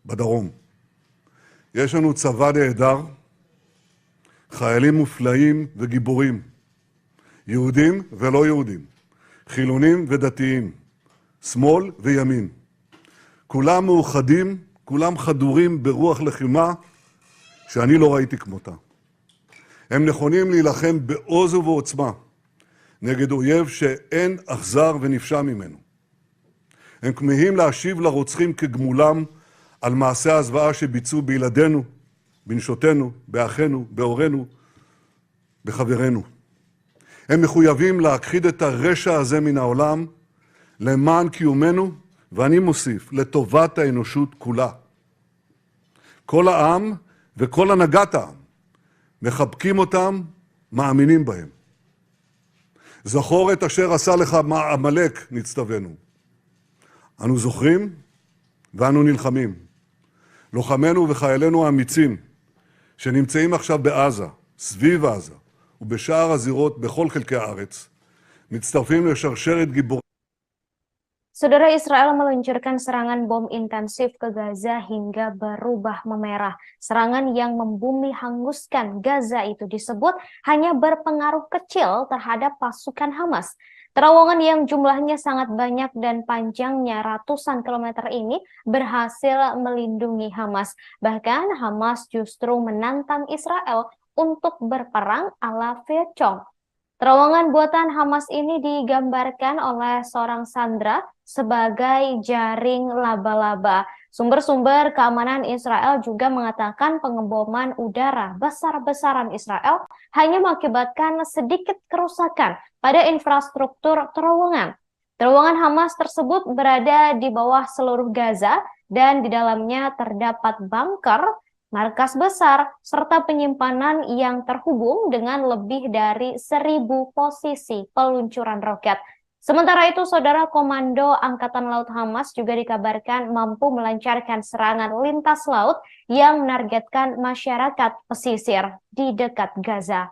בדרום. יש לנו צבא נהדר, חיילים מופלאים וגיבורים, יהודים ולא יהודים, חילונים ודתיים, שמאל וימין. כולם מאוחדים, כולם חדורים ברוח לחימה שאני לא ראיתי כמותה. הם נכונים להילחם בעוז ובעוצמה נגד אויב שאין אכזר ונפשע ממנו. הם כמהים להשיב לרוצחים כגמולם על מעשי הזוועה שביצעו בילדינו, בנשותינו, באחינו, בהורינו, בחברינו. הם מחויבים להכחיד את הרשע הזה מן העולם למען קיומנו, ואני מוסיף, לטובת האנושות כולה. כל העם וכל הנהגת העם מחבקים אותם, מאמינים בהם. זכור את אשר עשה לך עמלק, נצטווינו. אנו זוכרים ואנו נלחמים. לוחמינו וחיילינו האמיצים שנמצאים עכשיו בעזה, סביב עזה ובשאר הזירות בכל חלקי הארץ, מצטרפים לשרשרת גיבורים. Saudara, Israel meluncurkan serangan bom intensif ke Gaza hingga berubah memerah. Serangan yang membumi hanguskan Gaza itu disebut hanya berpengaruh kecil terhadap pasukan Hamas. Terowongan yang jumlahnya sangat banyak dan panjangnya ratusan kilometer ini berhasil melindungi Hamas. Bahkan Hamas justru menantang Israel untuk berperang ala Vietcong. Terowongan buatan Hamas ini digambarkan oleh seorang sandera sebagai jaring laba-laba. Sumber-sumber keamanan Israel juga mengatakan pengeboman udara besar-besaran Israel hanya mengakibatkan sedikit kerusakan pada infrastruktur terowongan. Terowongan Hamas tersebut berada di bawah seluruh Gaza dan di dalamnya terdapat bunker, markas besar, serta penyimpanan yang terhubung dengan lebih dari 1.000 posisi peluncuran roket. Sementara itu, Saudara, Komando Angkatan Laut Hamas juga dikabarkan mampu melancarkan serangan lintas laut yang menargetkan masyarakat pesisir di dekat Gaza.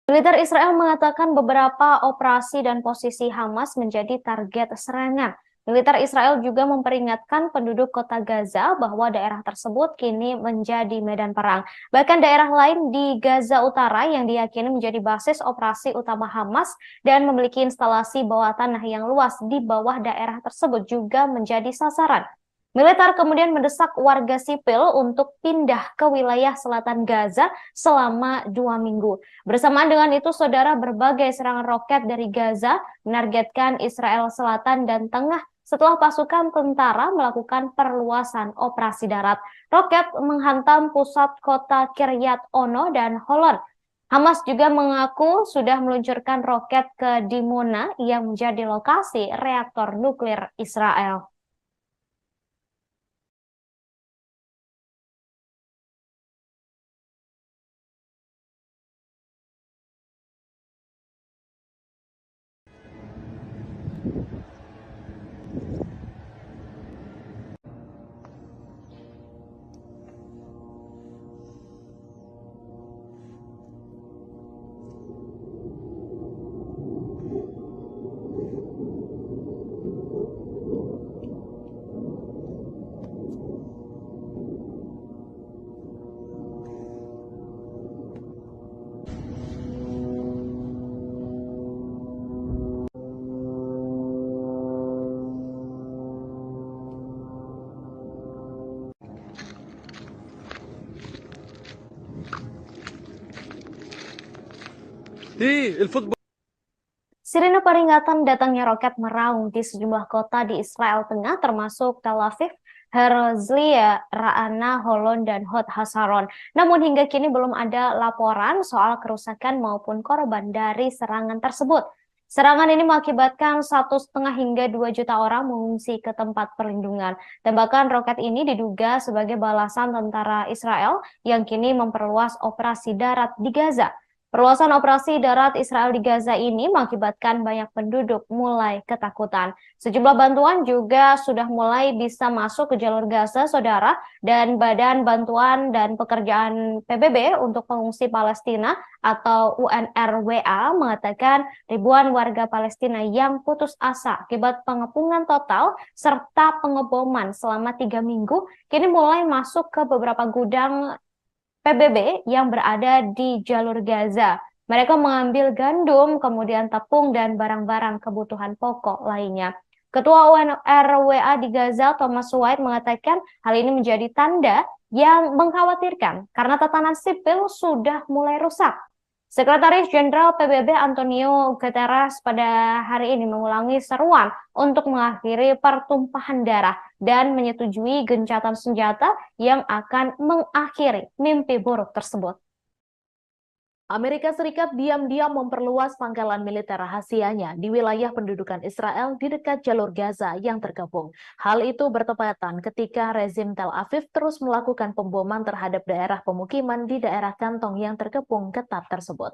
Militer Israel mengatakan beberapa operasi dan posisi Hamas menjadi target serangan. Militer Israel juga memperingatkan penduduk kota Gaza bahwa daerah tersebut kini menjadi medan perang. Bahkan daerah lain di Gaza Utara yang diyakini menjadi basis operasi utama Hamas dan memiliki instalasi bawah tanah yang luas di bawah daerah tersebut juga menjadi sasaran. Militer kemudian mendesak warga sipil untuk pindah ke wilayah selatan Gaza selama 2 minggu. Bersamaan dengan itu, Saudara, berbagai serangan roket dari Gaza menargetkan Israel Selatan dan Tengah setelah pasukan tentara melakukan perluasan operasi darat. Roket menghantam pusat kota Kiryat Ono dan Holon. Hamas juga mengaku sudah meluncurkan roket ke Dimona yang menjadi lokasi reaktor nuklir Israel. Sirene peringatan datangnya roket meraung di sejumlah kota di Israel Tengah termasuk Tel Aviv, Herzliya, Ra'ana, Holon, dan Hod Hasaron. Namun hingga kini belum ada laporan soal kerusakan maupun korban dari serangan tersebut. Serangan ini mengakibatkan 1,5 hingga 2 juta orang mengungsi ke tempat perlindungan. Tembakan roket ini diduga sebagai balasan tentara Israel yang kini memperluas operasi darat di Gaza. Perluasan operasi darat Israel di Gaza ini mengakibatkan banyak penduduk mulai ketakutan. Sejumlah bantuan juga sudah mulai bisa masuk ke jalur Gaza, saudara, dan Badan Bantuan dan Pekerjaan PBB untuk Pengungsi Palestina atau UNRWA mengatakan ribuan warga Palestina yang putus asa akibat pengepungan total serta pengeboman selama 3 minggu kini mulai masuk ke beberapa gudang PBB yang berada di jalur Gaza. Mereka mengambil gandum, kemudian tepung, dan barang-barang kebutuhan pokok lainnya. Ketua UNRWA di Gaza, Thomas White, mengatakan hal ini menjadi tanda yang mengkhawatirkan karena tatanan sipil sudah mulai rusak. Sekretaris Jenderal PBB Antonio Guterres pada hari ini mengulangi seruan untuk mengakhiri pertumpahan darah dan menyetujui gencatan senjata yang akan mengakhiri mimpi buruk tersebut. Amerika Serikat diam-diam memperluas pangkalan militer rahasianya di wilayah pendudukan Israel di dekat jalur Gaza yang terkepung. Hal itu bertepatan ketika rezim Tel Aviv terus melakukan pemboman terhadap daerah pemukiman di daerah kantong yang terkepung ketat tersebut.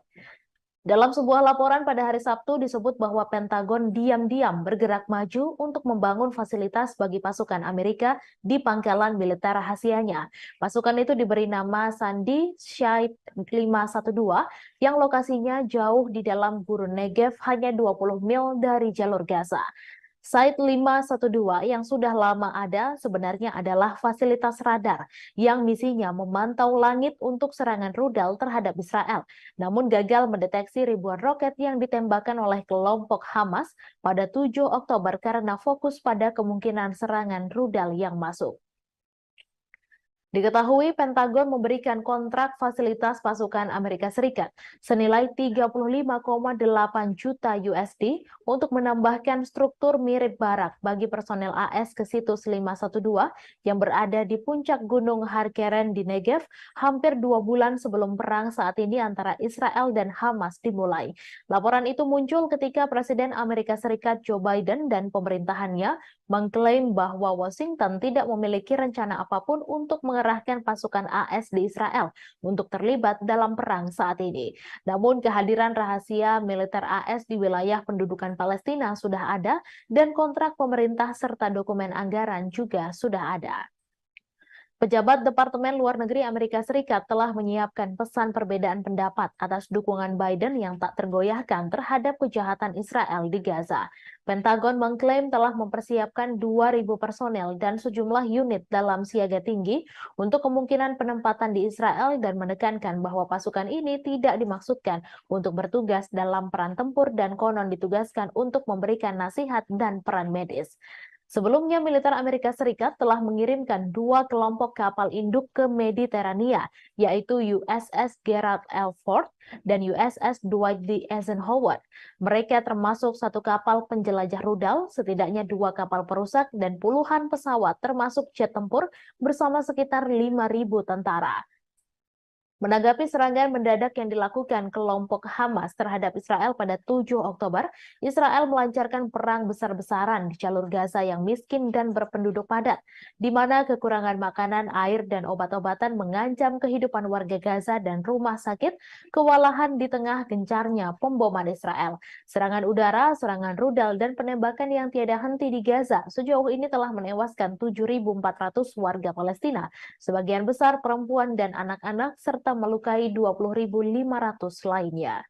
Dalam sebuah laporan pada hari Sabtu disebut bahwa Pentagon diam-diam bergerak maju untuk membangun fasilitas bagi pasukan Amerika di pangkalan militer rahasianya. Pasukan itu diberi nama Sandi Shait 512 yang lokasinya jauh di dalam gurun Negev hanya 20 mil dari jalur Gaza. Site 512 yang sudah lama ada sebenarnya adalah fasilitas radar yang misinya memantau langit untuk serangan rudal terhadap Israel, namun gagal mendeteksi ribuan roket yang ditembakkan oleh kelompok Hamas pada 7 Oktober karena fokus pada kemungkinan serangan rudal yang masuk. Diketahui Pentagon memberikan kontrak fasilitas pasukan Amerika Serikat senilai 35,8 juta USD untuk menambahkan struktur mirip barak bagi personel AS ke situs 512 yang berada di puncak Gunung Harkeren di Negev hampir 2 bulan sebelum perang saat ini antara Israel dan Hamas dimulai. Laporan itu muncul ketika Presiden Amerika Serikat Joe Biden dan pemerintahannya mengklaim bahwa Washington tidak memiliki rencana apapun untuk mengerahkan pasukan AS di Israel untuk terlibat dalam perang saat ini. Namun kehadiran rahasia militer AS di wilayah pendudukan Palestina sudah ada dan kontrak pemerintah serta dokumen anggaran juga sudah ada. Pejabat Departemen Luar Negeri Amerika Serikat telah menyiapkan pesan perbedaan pendapat atas dukungan Biden yang tak tergoyahkan terhadap kejahatan Israel di Gaza. Pentagon mengklaim telah mempersiapkan 2.000 personel dan sejumlah unit dalam siaga tinggi untuk kemungkinan penempatan di Israel dan menekankan bahwa pasukan ini tidak dimaksudkan untuk bertugas dalam peran tempur dan konon ditugaskan untuk memberikan nasihat dan peran medis. Sebelumnya, militer Amerika Serikat telah mengirimkan 2 kelompok kapal induk ke Mediterania, yaitu USS Gerald R. Ford dan USS Dwight D. Eisenhower. Mereka termasuk 1 kapal penjelajah rudal, setidaknya 2 kapal perusak, dan puluhan pesawat termasuk jet tempur bersama sekitar 5.000 tentara. Menanggapi serangan mendadak yang dilakukan kelompok Hamas terhadap Israel pada 7 Oktober, Israel melancarkan perang besar-besaran di jalur Gaza yang miskin dan berpenduduk padat, di mana kekurangan makanan, air, dan obat-obatan mengancam kehidupan warga Gaza dan rumah sakit, kewalahan di tengah gencarnya pemboman Israel. Serangan udara, serangan rudal, dan penembakan yang tiada henti di Gaza sejauh ini telah menewaskan 7.400 warga Palestina, sebagian besar perempuan dan anak-anak, serta melukai 20.500 lainnya.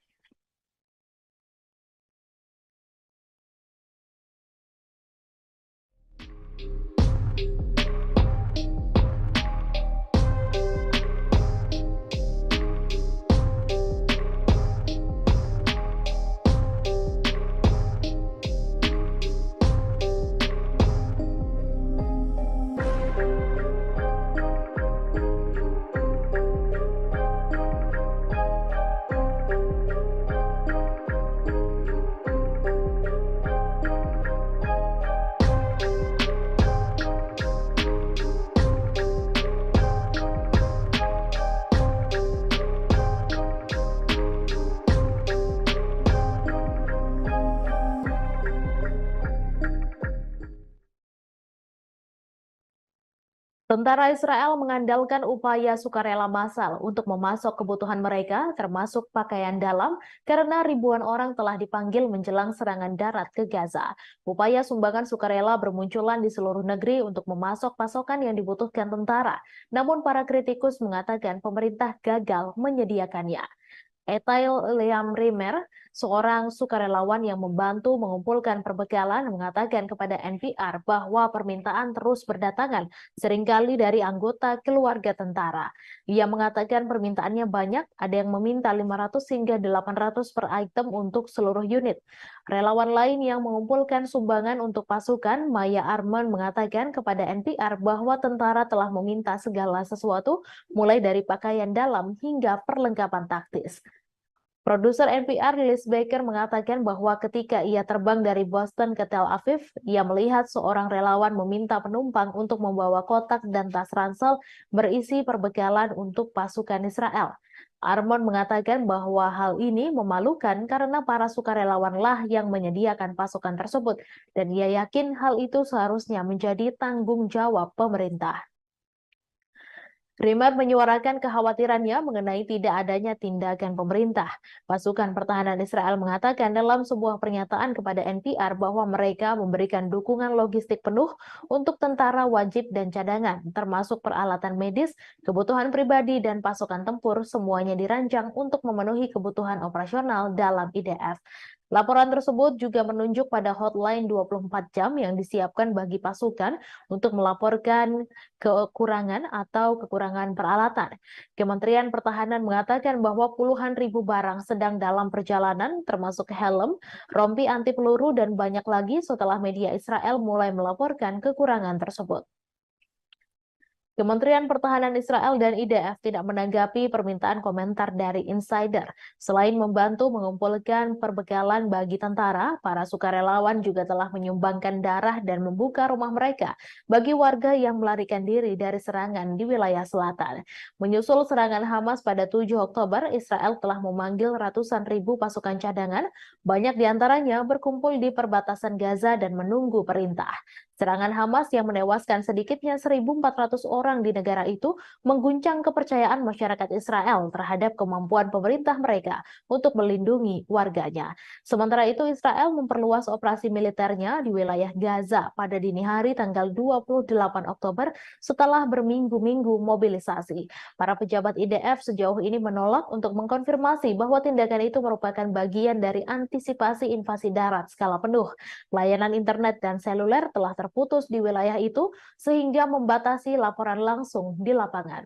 Tentara Israel mengandalkan upaya sukarela massal untuk memasok kebutuhan mereka, termasuk pakaian dalam, karena ribuan orang telah dipanggil menjelang serangan darat ke Gaza. Upaya sumbangan sukarela bermunculan di seluruh negeri untuk memasok pasokan yang dibutuhkan tentara. Namun para kritikus mengatakan pemerintah gagal menyediakannya. Etail Liam Rimer, seorang sukarelawan yang membantu mengumpulkan perbekalan, mengatakan kepada NPR bahwa permintaan terus berdatangan, seringkali dari anggota keluarga tentara. Ia mengatakan permintaannya banyak, ada yang meminta 500 hingga 800 per item untuk seluruh unit. Relawan lain yang mengumpulkan sumbangan untuk pasukan, Maya Arman, mengatakan kepada NPR bahwa tentara telah meminta segala sesuatu, mulai dari pakaian dalam hingga perlengkapan taktis. Produser NPR Liz Baker mengatakan bahwa ketika ia terbang dari Boston ke Tel Aviv, ia melihat seorang relawan meminta penumpang untuk membawa kotak dan tas ransel berisi perbekalan untuk pasukan Israel. Armon mengatakan bahwa hal ini memalukan karena para sukarelawanlah yang menyediakan pasukan tersebut, dan ia yakin hal itu seharusnya menjadi tanggung jawab pemerintah. Rimer menyuarakan kekhawatirannya mengenai tidak adanya tindakan pemerintah. Pasukan pertahanan Israel mengatakan dalam sebuah pernyataan kepada NPR bahwa mereka memberikan dukungan logistik penuh untuk tentara wajib dan cadangan, termasuk peralatan medis, kebutuhan pribadi, dan pasukan tempur, semuanya dirancang untuk memenuhi kebutuhan operasional dalam IDF. Laporan tersebut juga menunjuk pada hotline 24 jam yang disiapkan bagi pasukan untuk melaporkan kekurangan atau kekurangan peralatan. Kementerian Pertahanan mengatakan bahwa puluhan ribu barang sedang dalam perjalanan, termasuk helm, rompi anti peluru, dan banyak lagi setelah media Israel mulai melaporkan kekurangan tersebut. Kementerian Pertahanan Israel dan IDF tidak menanggapi permintaan komentar dari insider. Selain membantu mengumpulkan perbekalan bagi tentara, para sukarelawan juga telah menyumbangkan darah dan membuka rumah mereka bagi warga yang melarikan diri dari serangan di wilayah selatan. Menyusul serangan Hamas pada 7 Oktober, Israel telah memanggil ratusan ribu pasukan cadangan, banyak diantaranya berkumpul di perbatasan Gaza dan menunggu perintah. Serangan Hamas yang menewaskan sedikitnya 1.400 orang di negara itu mengguncang kepercayaan masyarakat Israel terhadap kemampuan pemerintah mereka untuk melindungi warganya. Sementara itu, Israel memperluas operasi militernya di wilayah Gaza pada dini hari tanggal 28 Oktober setelah berminggu-minggu mobilisasi. Para pejabat IDF sejauh ini menolak untuk mengkonfirmasi bahwa tindakan itu merupakan bagian dari antisipasi invasi darat skala penuh. Layanan internet dan seluler telah terputus di wilayah itu sehingga membatasi laporan langsung di lapangan.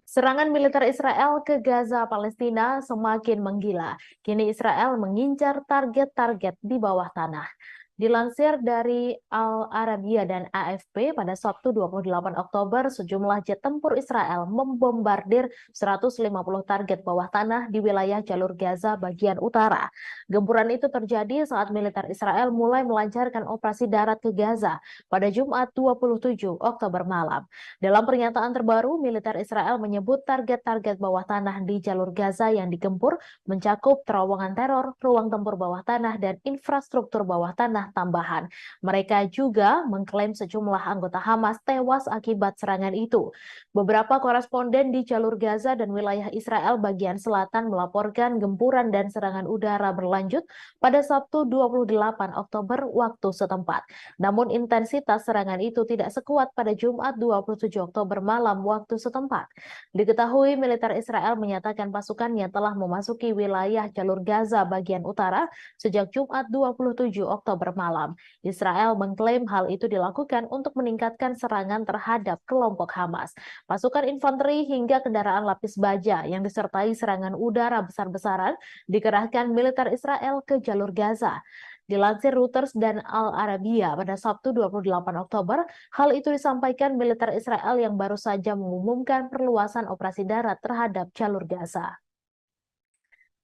Serangan militer Israel ke Gaza, Palestina semakin menggila. Kini Israel mengincar target-target di bawah tanah. Dilansir dari Al Arabiya dan AFP, pada Sabtu 28 Oktober, sejumlah jet tempur Israel membombardir 150 target bawah tanah di wilayah jalur Gaza bagian utara. Gempuran itu terjadi saat militer Israel mulai melancarkan operasi darat ke Gaza pada Jumat 27 Oktober malam. Dalam pernyataan terbaru, militer Israel menyebut target-target bawah tanah di jalur Gaza yang digempur mencakup terowongan teror, ruang tempur bawah tanah, dan infrastruktur bawah tanah wilayah tambahan. Mereka juga mengklaim sejumlah anggota Hamas tewas akibat serangan itu. Beberapa koresponden di jalur Gaza dan wilayah Israel bagian selatan melaporkan gempuran dan serangan udara berlanjut pada Sabtu 28 Oktober waktu setempat. Namun intensitas serangan itu tidak sekuat pada Jumat 27 Oktober malam waktu setempat. Diketahui militer Israel menyatakan pasukannya telah memasuki wilayah jalur Gaza bagian utara sejak Jumat 27 Oktober malam. Israel mengklaim hal itu dilakukan untuk meningkatkan serangan terhadap kelompok Hamas. Pasukan infanteri hingga kendaraan lapis baja yang disertai serangan udara besar-besaran dikerahkan militer Israel ke jalur Gaza. Dilansir Reuters dan Al Arabiya pada Sabtu 28 Oktober, hal itu disampaikan militer Israel yang baru saja mengumumkan perluasan operasi darat terhadap jalur Gaza.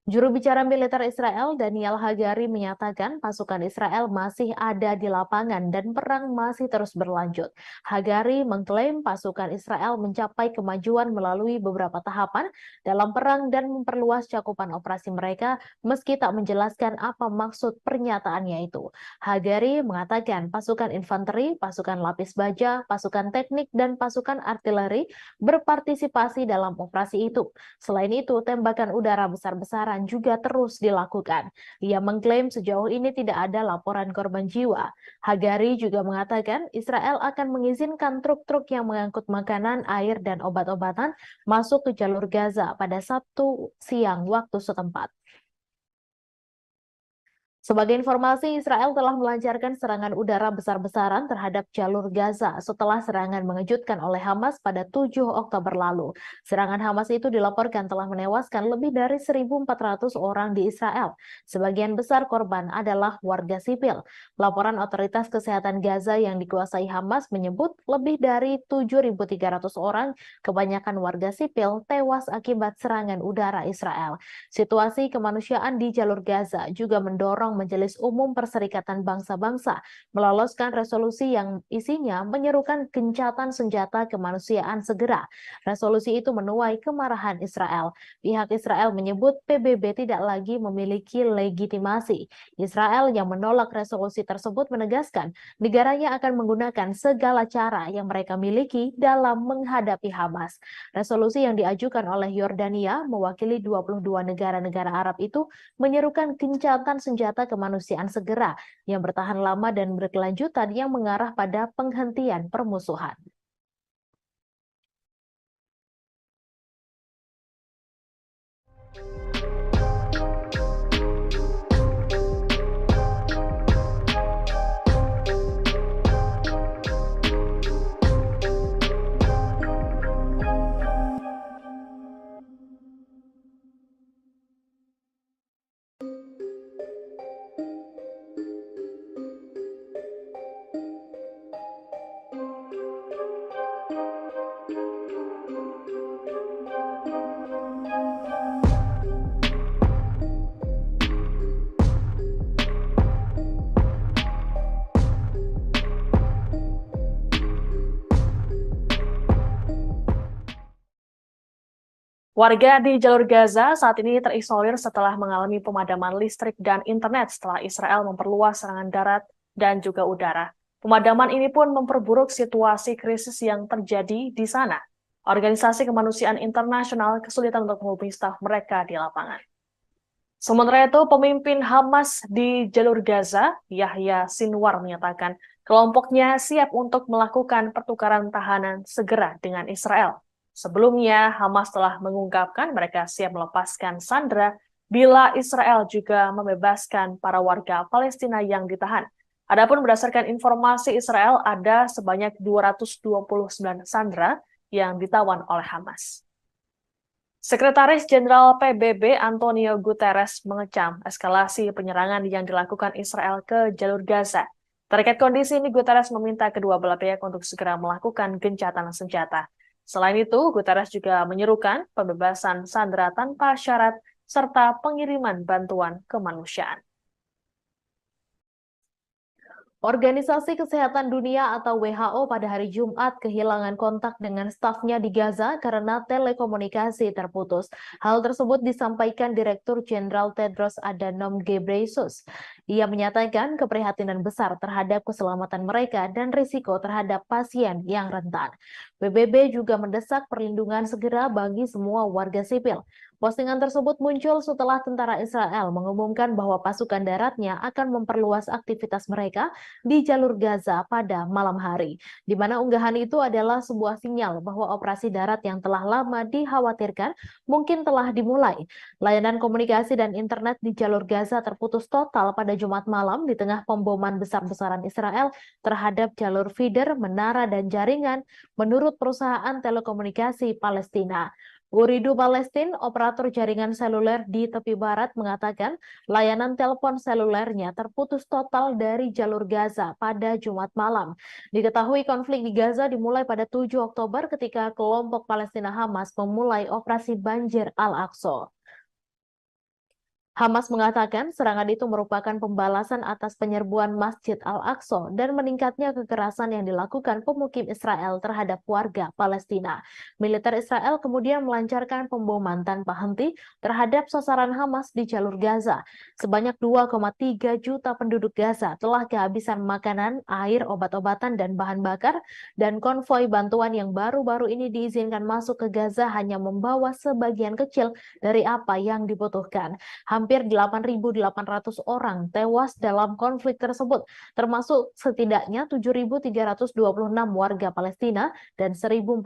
Juru bicara militer Israel Daniel Hagari menyatakan pasukan Israel masih ada di lapangan dan perang masih terus berlanjut. Hagari mengklaim pasukan Israel mencapai kemajuan melalui beberapa tahapan dalam perang dan memperluas cakupan operasi mereka meski tak menjelaskan apa maksud pernyataannya itu. Hagari mengatakan pasukan infanteri, pasukan lapis baja, pasukan teknik, dan pasukan artileri berpartisipasi dalam operasi itu. Selain itu, tembakan udara besar-besaran juga terus dilakukan. Ia mengklaim sejauh ini tidak ada laporan korban jiwa. Hagari juga mengatakan Israel akan mengizinkan truk-truk yang mengangkut makanan, air, dan obat-obatan masuk ke jalur Gaza pada Sabtu siang waktu setempat. Sebagai informasi, Israel telah melancarkan serangan udara besar-besaran terhadap jalur Gaza setelah serangan mengejutkan oleh Hamas pada 7 Oktober lalu. Serangan Hamas itu dilaporkan telah menewaskan lebih dari 1.400 orang di Israel. Sebagian besar korban adalah warga sipil. Laporan otoritas kesehatan Gaza yang dikuasai Hamas menyebut lebih dari 7.300 orang, kebanyakan warga sipil, tewas akibat serangan udara Israel. Situasi kemanusiaan di jalur Gaza juga mendorong Majelis Umum Perserikatan Bangsa-Bangsa meloloskan resolusi yang isinya menyerukan gencatan senjata kemanusiaan segera. Resolusi itu menuai kemarahan Israel. Pihak Israel menyebut PBB tidak lagi memiliki legitimasi. Israel yang menolak resolusi tersebut menegaskan negaranya akan menggunakan segala cara yang mereka miliki dalam menghadapi Hamas. Resolusi yang diajukan oleh Yordania mewakili 22 negara-negara Arab itu menyerukan gencatan senjata kemanusiaan segera yang bertahan lama dan berkelanjutan yang mengarah pada penghentian permusuhan. Warga di jalur Gaza saat ini terisolir setelah mengalami pemadaman listrik dan internet setelah Israel memperluas serangan darat dan juga udara. Pemadaman ini pun memperburuk situasi krisis yang terjadi di sana. Organisasi Kemanusiaan Internasional kesulitan untuk menghubungi staf mereka di lapangan. Sementara itu, pemimpin Hamas di jalur Gaza, Yahya Sinwar, menyatakan kelompoknya siap untuk melakukan pertukaran tahanan segera dengan Israel. Sebelumnya, Hamas telah mengungkapkan mereka siap melepaskan sandera bila Israel juga membebaskan para warga Palestina yang ditahan. Adapun berdasarkan informasi Israel, ada sebanyak 229 sandera yang ditawan oleh Hamas. Sekretaris Jenderal PBB Antonio Guterres mengecam eskalasi penyerangan yang dilakukan Israel ke jalur Gaza. Terkait kondisi ini, Guterres meminta kedua belah pihak untuk segera melakukan gencatan senjata. Selain itu, Guterres juga menyerukan pembebasan sandera tanpa syarat serta pengiriman bantuan kemanusiaan. Organisasi Kesehatan Dunia atau WHO pada hari Jumat kehilangan kontak dengan stafnya di Gaza karena telekomunikasi terputus. Hal tersebut disampaikan Direktur Jenderal Tedros Adhanom Ghebreyesus. Ia menyatakan keprihatinan besar terhadap keselamatan mereka dan risiko terhadap pasien yang rentan. PBB juga mendesak perlindungan segera bagi semua warga sipil. Postingan tersebut muncul setelah tentara Israel mengumumkan bahwa pasukan daratnya akan memperluas aktivitas mereka di jalur Gaza pada malam hari, di mana unggahan itu adalah sebuah sinyal bahwa operasi darat yang telah lama dikhawatirkan mungkin telah dimulai. Layanan komunikasi dan internet di jalur Gaza terputus total pada Jumat malam di tengah pemboman besar-besaran Israel terhadap jalur feeder, menara, dan jaringan, menurut perusahaan telekomunikasi Palestina. Uridu Palestin, operator jaringan seluler di tepi barat, mengatakan layanan telepon selulernya terputus total dari jalur Gaza pada Jumat malam. Diketahui konflik di Gaza dimulai pada 7 Oktober ketika kelompok Palestina Hamas memulai operasi banjir Al-Aqsa. Hamas mengatakan serangan itu merupakan pembalasan atas penyerbuan Masjid Al-Aqsa dan meningkatnya kekerasan yang dilakukan pemukim Israel terhadap warga Palestina. Militer Israel kemudian melancarkan pemboman tanpa henti terhadap sasaran Hamas di jalur Gaza. Sebanyak 2,3 juta penduduk Gaza telah kehabisan makanan, air, obat-obatan, dan bahan bakar, dan konvoi bantuan yang baru-baru ini diizinkan masuk ke Gaza hanya membawa sebagian kecil dari apa yang dibutuhkan. Hampir 8.800 orang tewas dalam konflik tersebut, termasuk setidaknya 7.326 warga Palestina dan 1.400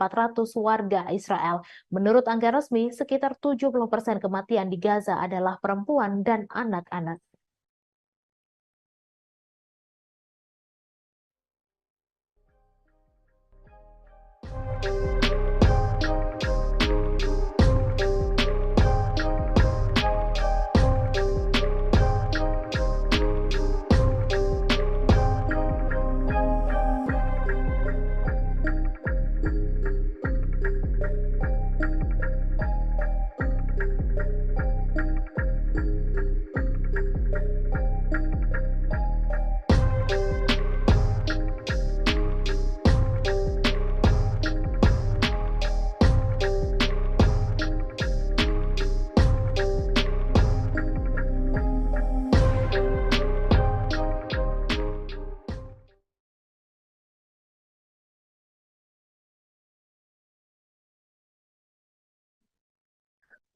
warga Israel. Menurut angka resmi, sekitar 70% kematian di Gaza adalah perempuan dan anak-anak.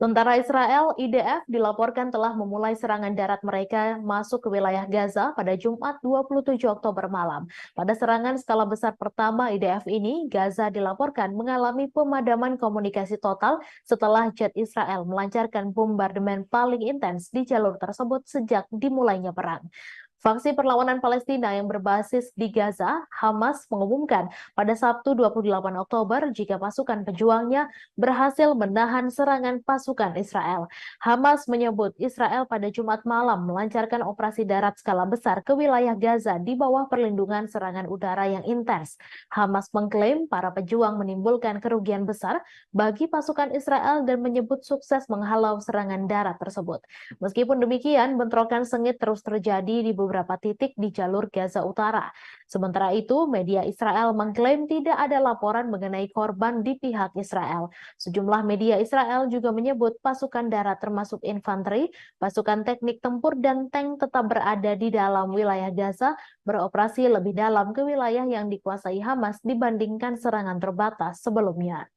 Tentara Israel IDF dilaporkan telah memulai serangan darat mereka masuk ke wilayah Gaza pada Jumat 27 Oktober malam. Pada serangan skala besar pertama IDF ini, Gaza dilaporkan mengalami pemadaman komunikasi total setelah jet Israel melancarkan bombardemen paling intens di jalur tersebut sejak dimulainya perang. Faksi perlawanan Palestina yang berbasis di Gaza, Hamas, mengumumkan pada Sabtu 28 Oktober jika pasukan pejuangnya berhasil menahan serangan pasukan Israel. Hamas menyebut Israel pada Jumat malam melancarkan operasi darat skala besar ke wilayah Gaza di bawah perlindungan serangan udara yang intens. Hamas mengklaim para pejuang menimbulkan kerugian besar bagi pasukan Israel dan menyebut sukses menghalau serangan darat tersebut. Meskipun demikian, bentrokan sengit terus terjadi di beberapa titik di jalur Gaza Utara. Sementara itu, media Israel mengklaim tidak ada laporan mengenai korban di pihak Israel. Sejumlah media Israel juga menyebut pasukan darat termasuk infanteri, pasukan teknik tempur, dan tank tetap berada di dalam wilayah Gaza, beroperasi lebih dalam ke wilayah yang dikuasai Hamas dibandingkan serangan terbatas sebelumnya.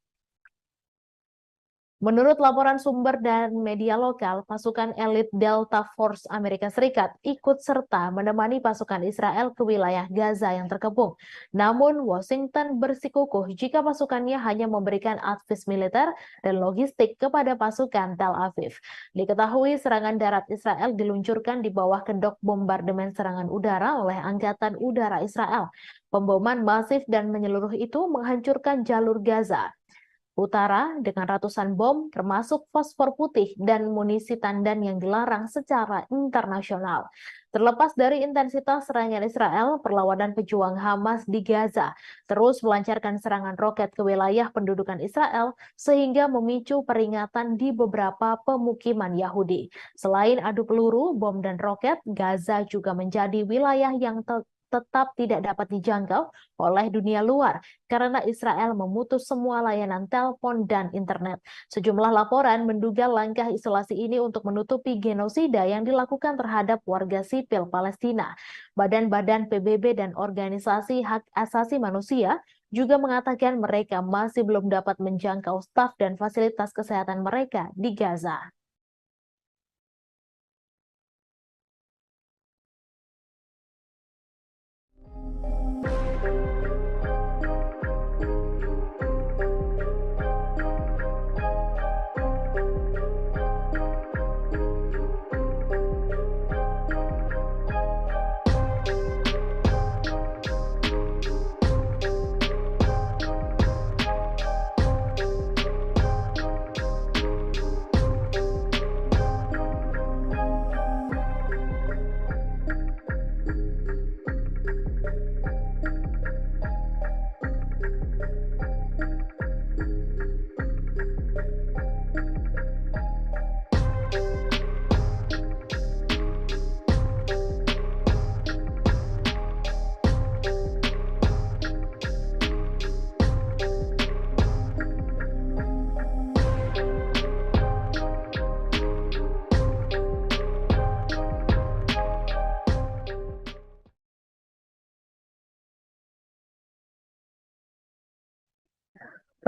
Menurut laporan sumber dan media lokal, pasukan elit Delta Force Amerika Serikat ikut serta menemani pasukan Israel ke wilayah Gaza yang terkepung. Namun, Washington bersikukuh jika pasukannya hanya memberikan advis militer dan logistik kepada pasukan Tel Aviv. Diketahui serangan darat Israel diluncurkan di bawah kedok bombardemen serangan udara oleh Angkatan Udara Israel. Pemboman masif dan menyeluruh itu menghancurkan jalur Gaza Utara dengan ratusan bom termasuk fosfor putih dan munisi tandan yang dilarang secara internasional. Terlepas dari intensitas serangan Israel, perlawanan pejuang Hamas di Gaza terus melancarkan serangan roket ke wilayah pendudukan Israel sehingga memicu peringatan di beberapa pemukiman Yahudi. Selain adu peluru, bom dan roket, Gaza juga menjadi wilayah yang tetap tidak dapat dijangkau oleh dunia luar karena Israel memutus semua layanan telepon dan internet. Sejumlah laporan menduga langkah isolasi ini untuk menutupi genosida yang dilakukan terhadap warga sipil Palestina. Badan-badan PBB dan organisasi hak asasi manusia juga mengatakan mereka masih belum dapat menjangkau staf dan fasilitas kesehatan mereka di Gaza.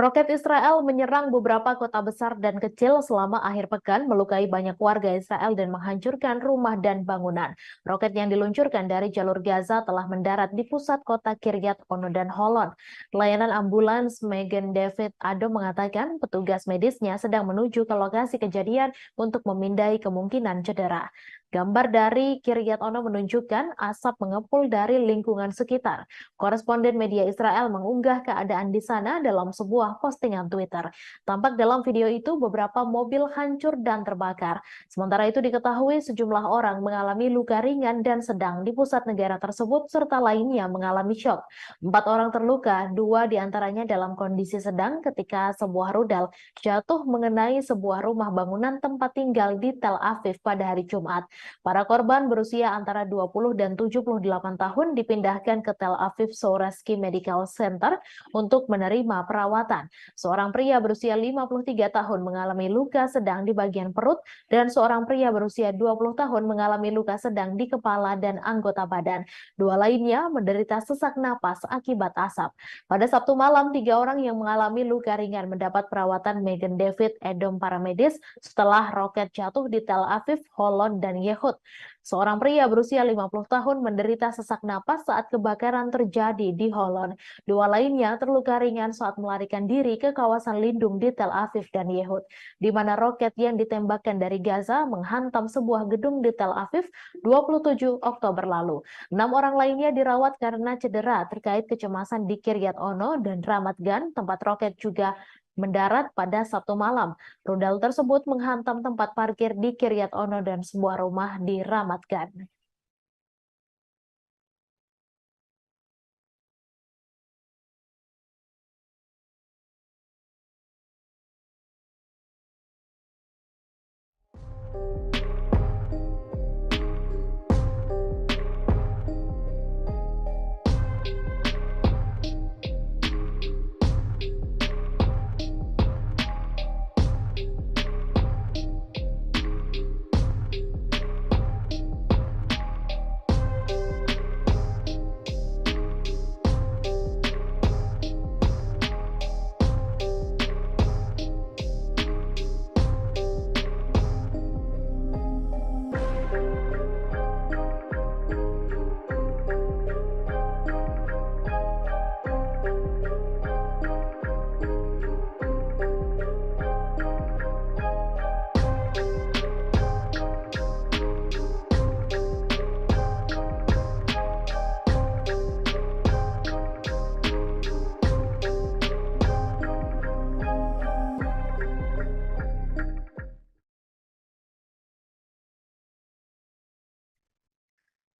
Roket Israel menyerang beberapa kota besar dan kecil selama akhir pekan, melukai banyak warga Israel dan menghancurkan rumah dan bangunan. Roket yang diluncurkan dari jalur Gaza telah mendarat di pusat kota Kiryat Ono dan Holon. Layanan ambulans Magen David Adom mengatakan petugas medisnya sedang menuju ke lokasi kejadian untuk memindai kemungkinan cedera. Gambar dari Kiryat Ono menunjukkan asap mengepul dari lingkungan sekitar. Koresponden media Israel mengunggah keadaan di sana dalam sebuah postingan Twitter. Tampak dalam video itu beberapa mobil hancur dan terbakar. Sementara itu diketahui sejumlah orang mengalami luka ringan dan sedang di pusat negara tersebut serta lainnya mengalami syok. 4 orang terluka, 2 diantaranya dalam kondisi sedang ketika sebuah rudal jatuh mengenai sebuah rumah bangunan tempat tinggal di Tel Aviv pada hari Jumat. Para korban berusia antara 20 dan 78 tahun dipindahkan ke Tel Aviv Sourasky Medical Center untuk menerima perawatan. Seorang pria berusia 53 tahun mengalami luka sedang di bagian perut dan seorang pria berusia 20 tahun mengalami luka sedang di kepala dan anggota badan. 2 lainnya menderita sesak napas akibat asap. Pada Sabtu malam, 3 orang yang mengalami luka ringan mendapat perawatan Magen David Adom paramedis setelah roket jatuh di Tel Aviv, Holon, dan Yehud. Seorang pria berusia 50 tahun menderita sesak napas saat kebakaran terjadi di Holon. 2 lainnya terluka ringan saat melarikan diri ke kawasan lindung di Tel Aviv dan Yehud, di mana roket yang ditembakkan dari Gaza menghantam sebuah gedung di Tel Aviv 27 Oktober lalu. 6 orang lainnya dirawat karena cedera terkait kecemasan di Kiryat Ono dan Ramat Gan, tempat roket juga mendarat pada Sabtu malam. Rudal tersebut menghantam tempat parkir di Kiryat Ono dan sebuah rumah di Ramat Gan.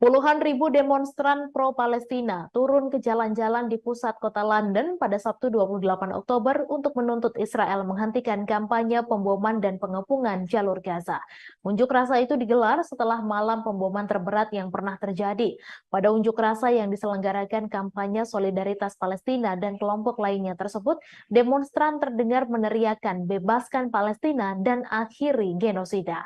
Puluhan ribu demonstran pro-Palestina turun ke jalan-jalan di pusat kota London pada Sabtu 28 Oktober untuk menuntut Israel menghentikan kampanye pemboman dan pengepungan jalur Gaza. Unjuk rasa itu digelar setelah malam pemboman terberat yang pernah terjadi. Pada unjuk rasa yang diselenggarakan kampanye solidaritas Palestina dan kelompok lainnya tersebut, demonstran terdengar meneriakan bebaskan Palestina dan akhiri genosida.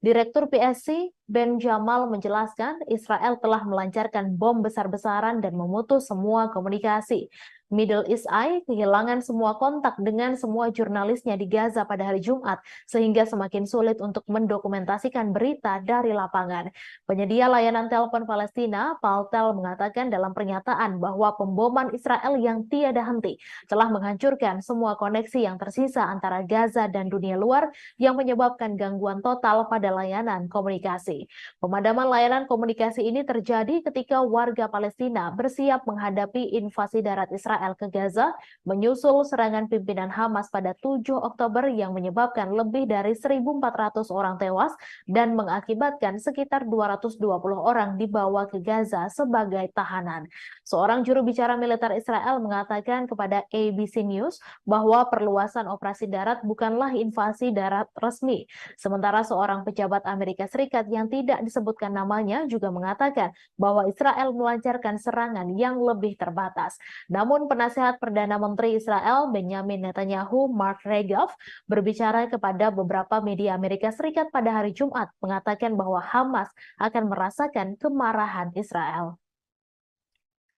Direktur PSC Ben Jamal menjelaskan Israel telah melancarkan bom besar-besaran dan memutus semua komunikasi. Middle East Eye kehilangan semua kontak dengan semua jurnalisnya di Gaza pada hari Jumat, sehingga semakin sulit untuk mendokumentasikan berita dari lapangan. Penyedia layanan telepon Palestina, Paltel, mengatakan dalam pernyataan bahwa pemboman Israel yang tiada henti telah menghancurkan semua koneksi yang tersisa antara Gaza dan dunia luar yang menyebabkan gangguan total pada layanan komunikasi. Pemadaman layanan komunikasi ini terjadi ketika warga Palestina bersiap menghadapi invasi darat Israel ke Gaza menyusul serangan pimpinan Hamas pada 7 Oktober yang menyebabkan lebih dari 1.400 orang tewas dan mengakibatkan sekitar 220 orang dibawa ke Gaza sebagai tahanan. Seorang juru bicara militer Israel mengatakan kepada ABC News bahwa perluasan operasi darat bukanlah invasi darat resmi. Sementara seorang pejabat Amerika Serikat yang tidak disebutkan namanya juga mengatakan bahwa Israel melancarkan serangan yang lebih terbatas. Namun penasehat Perdana Menteri Israel Benjamin Netanyahu, Mark Regev, berbicara kepada beberapa media Amerika Serikat pada hari Jumat mengatakan bahwa Hamas akan merasakan kemarahan Israel.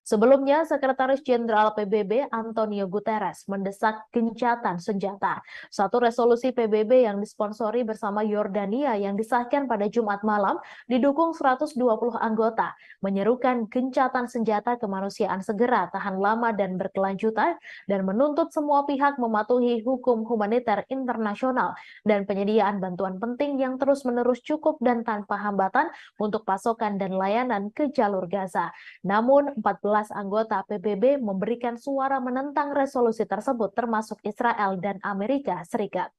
Sebelumnya, Sekretaris Jenderal PBB Antonio Guterres mendesak gencatan senjata. Satu resolusi PBB yang disponsori bersama Yordania yang disahkan pada Jumat malam didukung 120 anggota, menyerukan gencatan senjata kemanusiaan segera, tahan lama dan berkelanjutan, dan menuntut semua pihak mematuhi hukum humaniter internasional dan penyediaan bantuan penting yang terus-menerus cukup dan tanpa hambatan untuk pasokan dan layanan ke jalur Gaza. Namun, 14 anggota PBB memberikan suara menentang resolusi tersebut termasuk Israel dan Amerika Serikat.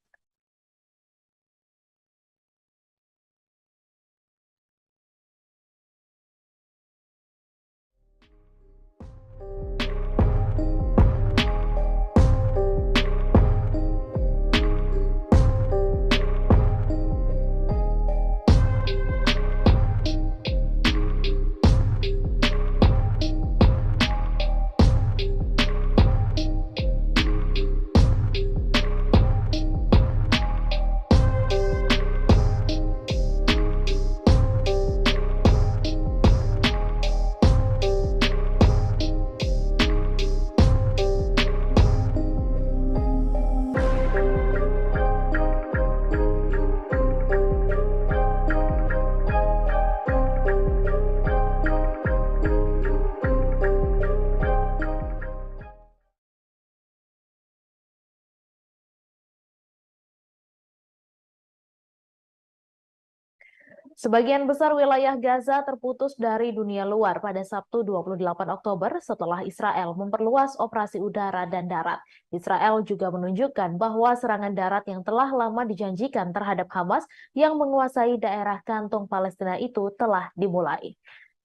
Sebagian besar wilayah Gaza terputus dari dunia luar pada Sabtu 28 Oktober setelah Israel memperluas operasi udara dan darat. Israel juga menunjukkan bahwa serangan darat yang telah lama dijanjikan terhadap Hamas yang menguasai daerah kantong Palestina itu telah dimulai.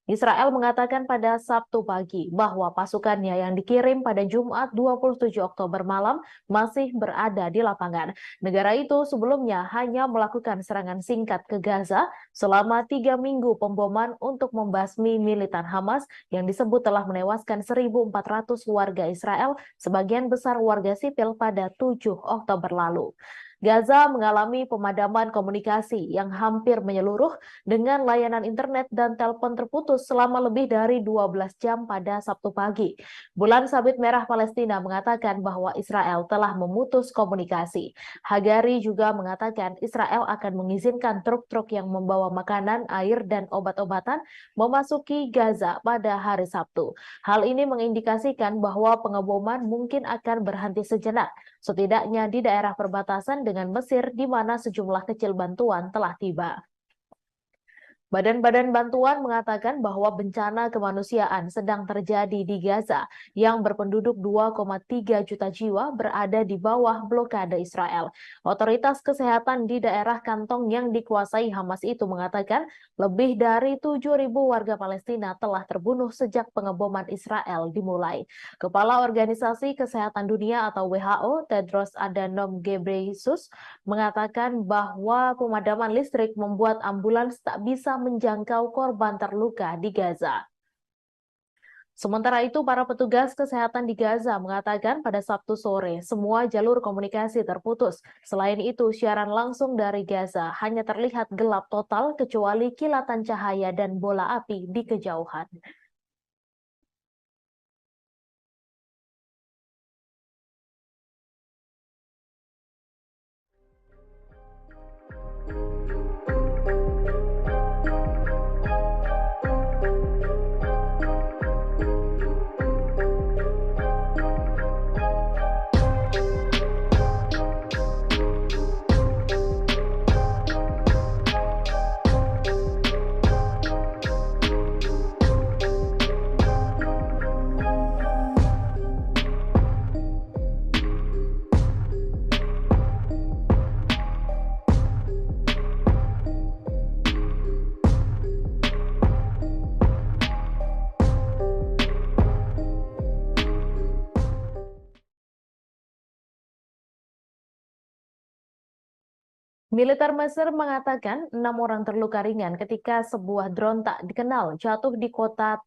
Israel mengatakan pada Sabtu pagi bahwa pasukannya yang dikirim pada Jumat 27 Oktober malam masih berada di lapangan. Negara itu sebelumnya hanya melakukan serangan singkat ke Gaza selama 3 minggu pemboman untuk membasmi militan Hamas yang disebut telah menewaskan 1.400 warga Israel, sebagian besar warga sipil pada 7 Oktober lalu. Gaza mengalami pemadaman komunikasi yang hampir menyeluruh dengan layanan internet dan telepon terputus selama lebih dari 12 jam pada Sabtu pagi. Bulan Sabit Merah Palestina mengatakan bahwa Israel telah memutus komunikasi. Hagari juga mengatakan Israel akan mengizinkan truk-truk yang membawa makanan, air, dan obat-obatan memasuki Gaza pada hari Sabtu. Hal ini mengindikasikan bahwa pengeboman mungkin akan berhenti sejenak, setidaknya di daerah perbatasan dengan Mesir di mana sejumlah kecil bantuan telah tiba. Badan-badan bantuan mengatakan bahwa bencana kemanusiaan sedang terjadi di Gaza yang berpenduduk 2,3 juta jiwa berada di bawah blokade Israel. Otoritas kesehatan di daerah kantong yang dikuasai Hamas itu mengatakan lebih dari 7.000 warga Palestina telah terbunuh sejak pengeboman Israel dimulai. Kepala Organisasi Kesehatan Dunia atau WHO, Tedros Adhanom Ghebreyesus, mengatakan bahwa pemadaman listrik membuat ambulans tak bisa menjangkau korban terluka di Gaza. Sementara itu, para petugas kesehatan di Gaza mengatakan pada Sabtu sore semua jalur komunikasi terputus. Selain itu, siaran langsung dari Gaza hanya terlihat gelap total kecuali kilatan cahaya dan bola api di kejauhan. Militer Mesir mengatakan 6 orang terluka ringan ketika sebuah drone tak dikenal jatuh di kota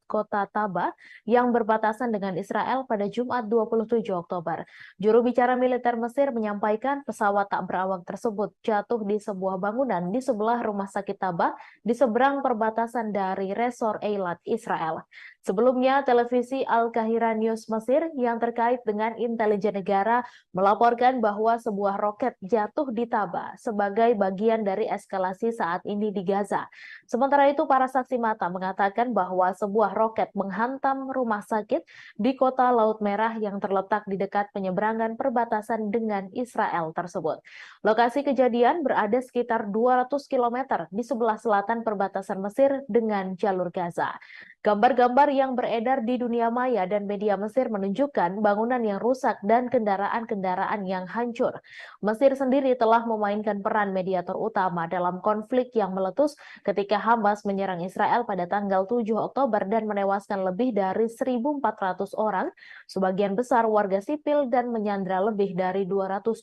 Taba yang berbatasan dengan Israel pada Jumat 27 Oktober. Juru bicara militer Mesir menyampaikan pesawat tak berawak tersebut jatuh di sebuah bangunan di sebelah rumah sakit Taba di seberang perbatasan dari Resor Eilat, Israel. Sebelumnya, televisi Al-Qahira News Mesir yang terkait dengan intelijen negara melaporkan bahwa sebuah roket jatuh di Taba sebagai bagian dari eskalasi saat ini di Gaza. Sementara itu, para saksi mata mengatakan bahwa sebuah roket menghantam rumah sakit di kota Laut Merah yang terletak di dekat penyeberangan perbatasan dengan Israel tersebut. Lokasi kejadian berada sekitar 200 km di sebelah selatan perbatasan Mesir dengan jalur Gaza. Gambar-gambar yang beredar di dunia maya dan media Mesir menunjukkan bangunan yang rusak dan kendaraan-kendaraan yang hancur. Mesir sendiri telah memainkan peran mediator utama dalam konflik yang meletus ketika Hamas menyerang Israel pada tanggal 7 Oktober dan menewaskan lebih dari 1.400 orang, sebagian besar warga sipil, dan menyandra lebih dari 220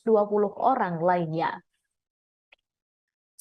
orang lainnya.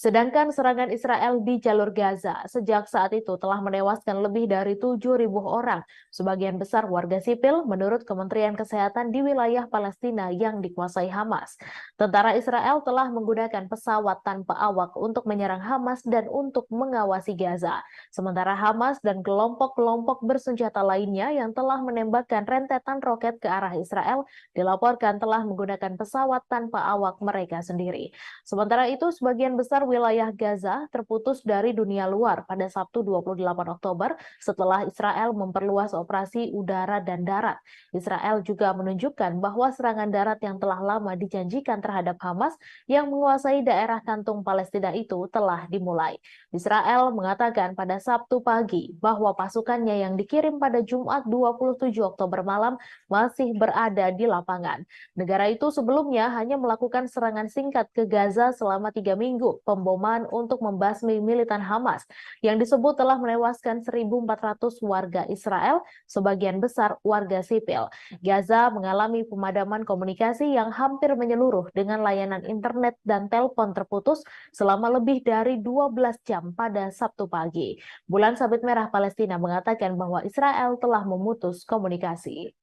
Sedangkan serangan Israel di jalur Gaza sejak saat itu telah menewaskan lebih dari 7.000 orang, sebagian besar warga sipil menurut Kementerian Kesehatan di wilayah Palestina yang dikuasai Hamas. Tentara Israel telah menggunakan pesawat tanpa awak untuk menyerang Hamas dan untuk mengawasi Gaza. Sementara Hamas dan kelompok-kelompok bersenjata lainnya yang telah menembakkan rentetan roket ke arah Israel dilaporkan telah menggunakan pesawat tanpa awak mereka sendiri. Sementara itu, sebagian besar wilayah Gaza terputus dari dunia luar pada Sabtu 28 Oktober setelah Israel memperluas operasi udara dan darat. Israel juga menunjukkan bahwa serangan darat yang telah lama dijanjikan terhadap Hamas yang menguasai daerah kantung Palestina itu telah dimulai. Israel mengatakan pada Sabtu pagi bahwa pasukannya yang dikirim pada Jumat 27 Oktober malam masih berada di lapangan. Negara itu sebelumnya hanya melakukan serangan singkat ke Gaza selama 3 minggu. Pemboman untuk membasmi militan Hamas yang disebut telah menewaskan 1.400 warga Israel, sebagian besar warga sipil. Gaza mengalami pemadaman komunikasi yang hampir menyeluruh dengan layanan internet dan telepon terputus selama lebih dari 12 jam pada Sabtu pagi. Bulan Sabit Merah Palestina mengatakan bahwa Israel telah memutus komunikasi.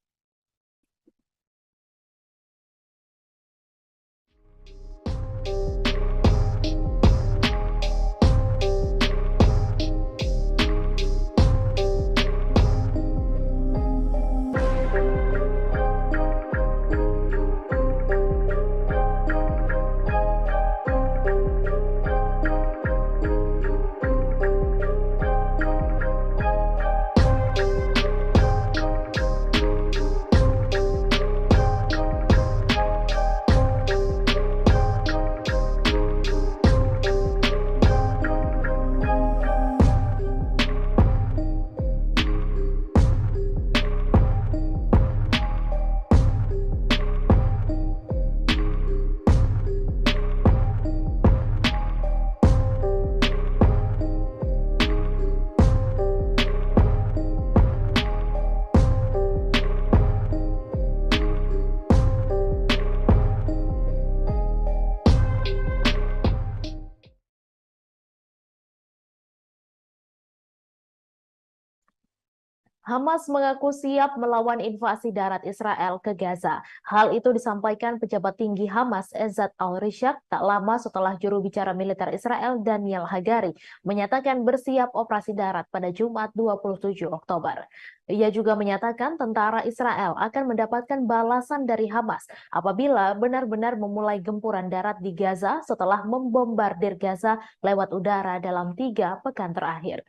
Hamas mengaku siap melawan invasi darat Israel ke Gaza. Hal itu disampaikan pejabat tinggi Hamas Ezat al-Rishaq tak lama setelah juru bicara militer Israel Daniel Hagari menyatakan bersiap operasi darat pada Jumat 27 Oktober. Ia juga menyatakan tentara Israel akan mendapatkan balasan dari Hamas apabila benar-benar memulai gempuran darat di Gaza setelah membombardir Gaza lewat udara dalam 3 pekan terakhir.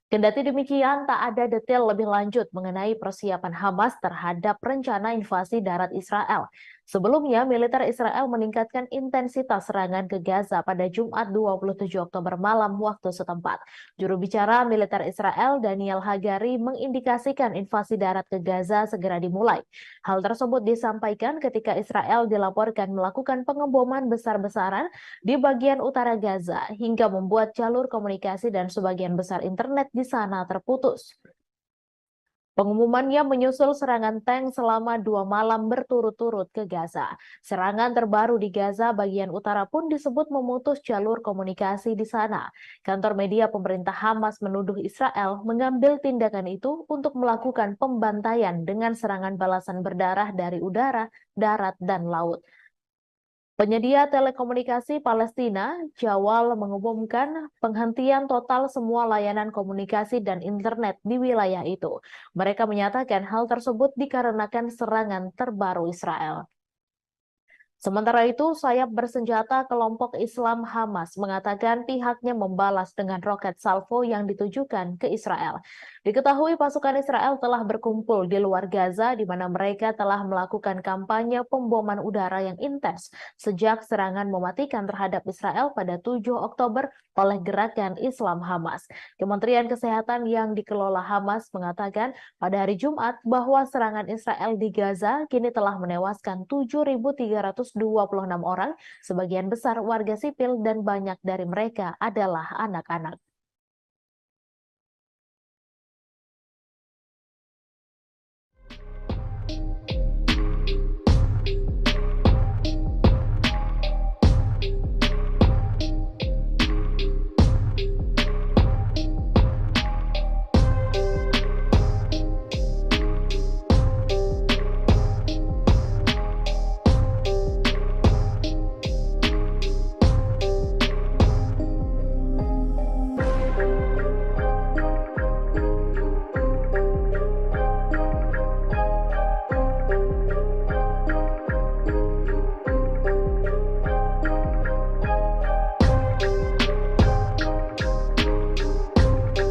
Kendati demikian, tak ada detail lebih lanjut mengenai persiapan Hamas terhadap rencana invasi darat Israel. Sebelumnya, militer Israel meningkatkan intensitas serangan ke Gaza pada Jumat 27 Oktober malam waktu setempat. Juru bicara militer Israel Daniel Hagari mengindikasikan invasi darat ke Gaza segera dimulai. Hal tersebut disampaikan ketika Israel dilaporkan melakukan pengeboman besar-besaran di bagian utara Gaza hingga membuat jalur komunikasi dan sebagian besar internet di sana terputus. Pengumumannya menyusul serangan tank selama 2 malam berturut-turut ke Gaza. Serangan terbaru di Gaza bagian utara pun disebut memutus jalur komunikasi di sana. Kantor media pemerintah Hamas menuduh Israel mengambil tindakan itu untuk melakukan pembantaian dengan serangan balasan berdarah dari udara, darat, dan laut. Penyedia telekomunikasi Palestina, Jawal, mengumumkan penghentian total semua layanan komunikasi dan internet di wilayah itu. Mereka menyatakan hal tersebut dikarenakan serangan terbaru Israel. Sementara itu, sayap bersenjata kelompok Islam Hamas mengatakan pihaknya membalas dengan roket salvo yang ditujukan ke Israel. Diketahui pasukan Israel telah berkumpul di luar Gaza di mana mereka telah melakukan kampanye pemboman udara yang intens sejak serangan mematikan terhadap Israel pada 7 Oktober oleh gerakan Islam Hamas. Kementerian Kesehatan yang dikelola Hamas mengatakan pada hari Jumat bahwa serangan Israel di Gaza kini telah menewaskan 7.326 orang, sebagian besar warga sipil dan banyak dari mereka adalah anak-anak.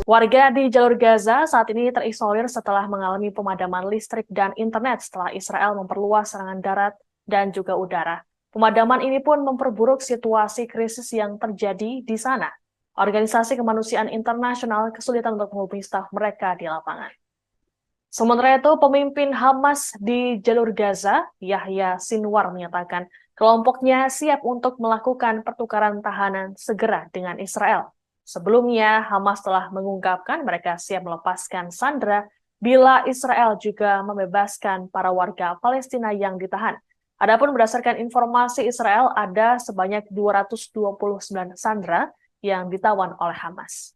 Warga di jalur Gaza saat ini terisolir setelah mengalami pemadaman listrik dan internet setelah Israel memperluas serangan darat dan juga udara. Pemadaman ini pun memperburuk situasi krisis yang terjadi di sana. Organisasi Kemanusiaan Internasional kesulitan untuk menghubungi staf mereka di lapangan. Sementara itu, pemimpin Hamas di jalur Gaza, Yahya Sinwar, menyatakan kelompoknya siap untuk melakukan pertukaran tahanan segera dengan Israel. Sebelumnya, Hamas telah mengungkapkan mereka siap melepaskan sandera bila Israel juga membebaskan para warga Palestina yang ditahan. Adapun berdasarkan informasi Israel, ada sebanyak 229 sandera yang ditawan oleh Hamas.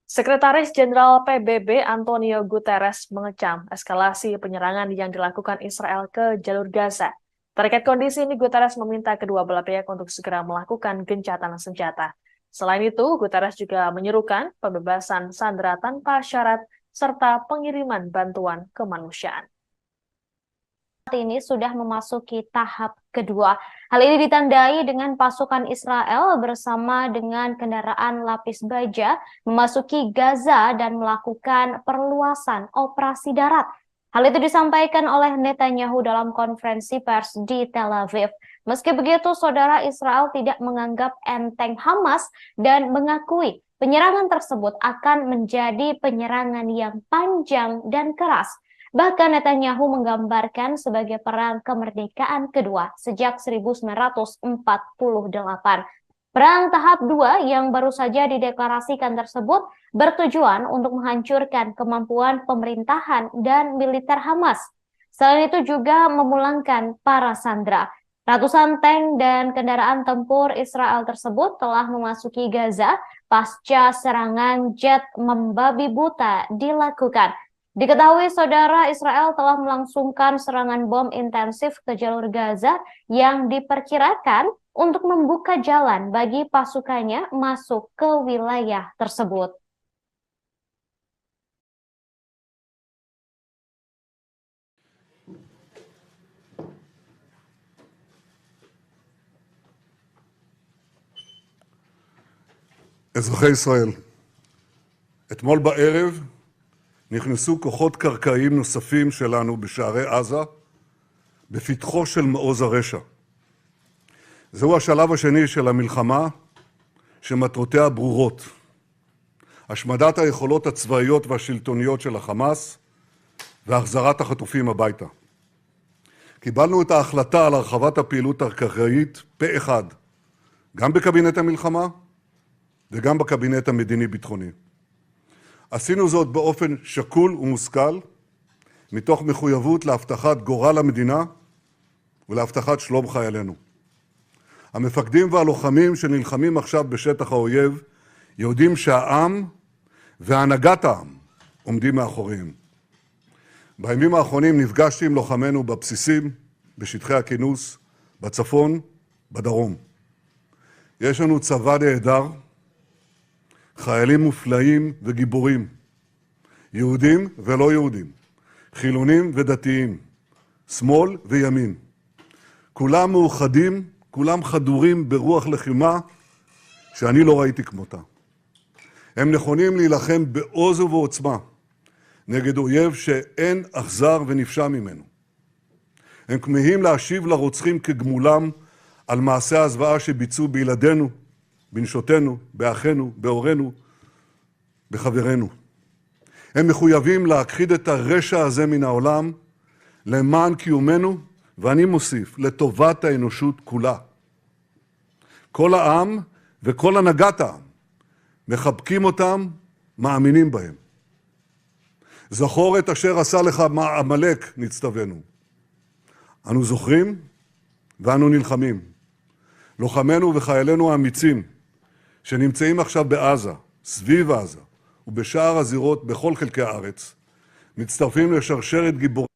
Sekretaris Jenderal PBB Antonio Guterres mengecam eskalasi penyerangan yang dilakukan Israel ke jalur Gaza. Terkait kondisi ini, Guterres meminta kedua belah pihak untuk segera melakukan gencatan senjata. Selain itu, Guterres juga menyerukan pembebasan sandera tanpa syarat serta pengiriman bantuan kemanusiaan. Saat ini sudah memasuki tahap kedua. Hal ini ditandai dengan pasukan Israel bersama dengan kendaraan lapis baja memasuki Gaza dan melakukan perluasan operasi darat. Hal itu disampaikan oleh Netanyahu dalam konferensi pers di Tel Aviv. Meski begitu, saudara, Israel tidak menganggap enteng Hamas dan mengakui penyerangan tersebut akan menjadi penyerangan yang panjang dan keras. Bahkan Netanyahu menggambarkan sebagai perang kemerdekaan kedua sejak 1948. Perang tahap 2 yang baru saja dideklarasikan tersebut bertujuan untuk menghancurkan kemampuan pemerintahan dan militer Hamas. Selain itu juga memulangkan para sandera. Ratusan tank dan kendaraan tempur Israel tersebut telah memasuki Gaza pasca serangan jet membabi buta dilakukan. Diketahui saudara, Israel telah melangsungkan serangan bom intensif ke jalur Gaza yang diperkirakan untuk membuka jalan bagi pasukannya masuk ke wilayah tersebut. אזרחי ישראל, אתמול בערב נכנסו כוחות קרקעיים נוספים שלנו בשערי עזה, בפתחו של מעוז הרשע. זהו השלב השני של המלחמה, שמטרותיה ברורות. השמדת היכולות הצבאיות והשלטוניות של החמאס, והחזרת החטופים הביתה. קיבלנו את ההחלטה על הרחבת הפעילות הקרקעית פה אחד, גם בקבינט המלחמה, וגם בקבינט המדיני-ביטחוני. עשינו זאת באופן שקול ומושכל, מתוך מחויבות להבטחת גורל המדינה ולהבטחת שלום חיילינו. המפקדים והלוחמים שנלחמים עכשיו בשטח האויב, יודעים שהעם והנהגת העם עומדים מאחוריהם. בימים האחרונים נפגשתי עם לוחמינו בבסיסים, בשטחי הכינוס, בצפון, בדרום. יש לנו צבא נהדר, חיילים מופלאים וגיבורים, יהודים ולא יהודים, חילונים ודתיים, שמאל וימין. כולם מאוחדים, כולם חדורים ברוח לחימה שאני לא ראיתי כמותה. הם נכונים להילחם בעוז ובעוצמה נגד אויב שאין אכזר ונפשע ממנו. הם כמהים להשיב לרוצחים כגמולם על מעשי הזוועה שביצעו בילדינו, בנשותינו, באחינו, בהורינו, בחברינו. הם מחויבים להכחיד את הרשע הזה מן העולם למען קיומנו, ואני מוסיף, לטובת האנושות כולה. כל העם וכל הנהגת העם מחבקים אותם, מאמינים בהם. זכור את אשר עשה לך עמלק, נצטווינו. אנו זוכרים ואנו נלחמים. לוחמינו וחיילינו האמיצים שנמצאים עכשיו בעזה, סביב עזה ובשאר הזירות בכל חלקי הארץ, מצטרפים לשרשרת גיבורים.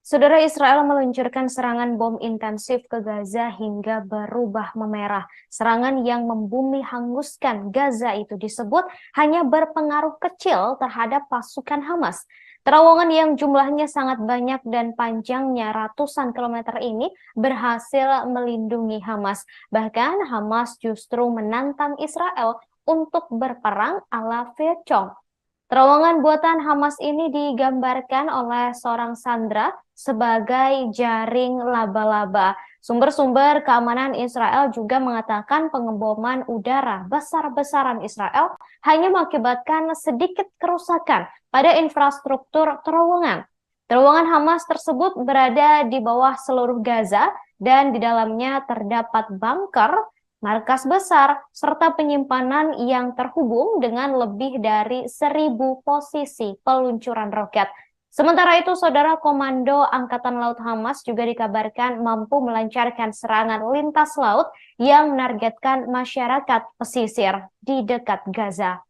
Saudara, Israel meluncurkan serangan bom intensif ke Gaza hingga berubah memerah. Serangan yang membumi hanguskan Gaza itu disebut hanya berpengaruh kecil terhadap pasukan Hamas. Terowongan yang jumlahnya sangat banyak dan panjangnya ratusan kilometer ini berhasil melindungi Hamas. Bahkan Hamas justru menantang Israel untuk berperang ala Vietcong. Terowongan buatan Hamas ini digambarkan oleh seorang sandera sebagai jaring laba-laba. Sumber-sumber keamanan Israel juga mengatakan pengeboman udara besar-besaran Israel hanya mengakibatkan sedikit kerusakan pada infrastruktur terowongan. Terowongan Hamas tersebut berada di bawah seluruh Gaza dan di dalamnya terdapat bunker, markas besar, serta penyimpanan yang terhubung dengan lebih dari 1.000 posisi peluncuran roket. Sementara itu, saudara, Komando Angkatan Laut Hamas juga dikabarkan mampu melancarkan serangan lintas laut yang menargetkan masyarakat pesisir di dekat Gaza.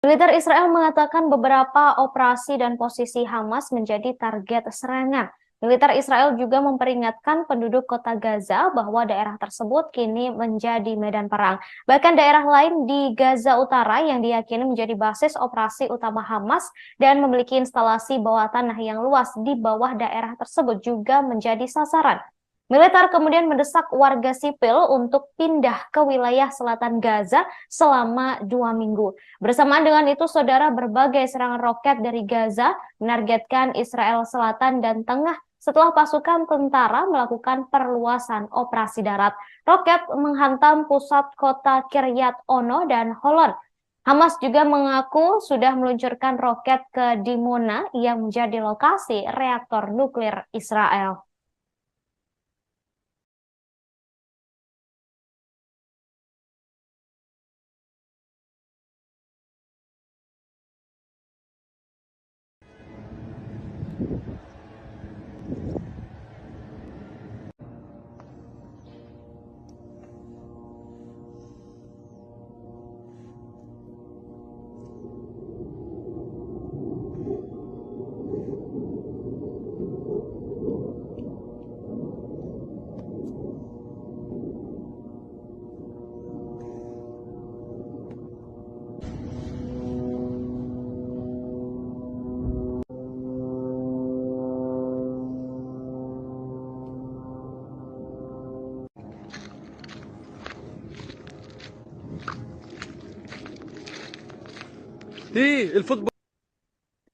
Militer Israel mengatakan beberapa operasi dan posisi Hamas menjadi target serangan. Militer Israel juga memperingatkan penduduk kota Gaza bahwa daerah tersebut kini menjadi medan perang. Bahkan daerah lain di Gaza Utara yang diyakini menjadi basis operasi utama Hamas dan memiliki instalasi bawah tanah yang luas di bawah daerah tersebut juga menjadi sasaran. Militer kemudian mendesak warga sipil untuk pindah ke wilayah selatan Gaza selama 2 minggu. Bersamaan dengan itu, saudara, berbagai serangan roket dari Gaza menargetkan Israel Selatan dan Tengah setelah pasukan tentara melakukan perluasan operasi darat. Roket menghantam pusat kota Kiryat Ono dan Holon. Hamas juga mengaku sudah meluncurkan roket ke Dimona yang menjadi lokasi reaktor nuklir Israel.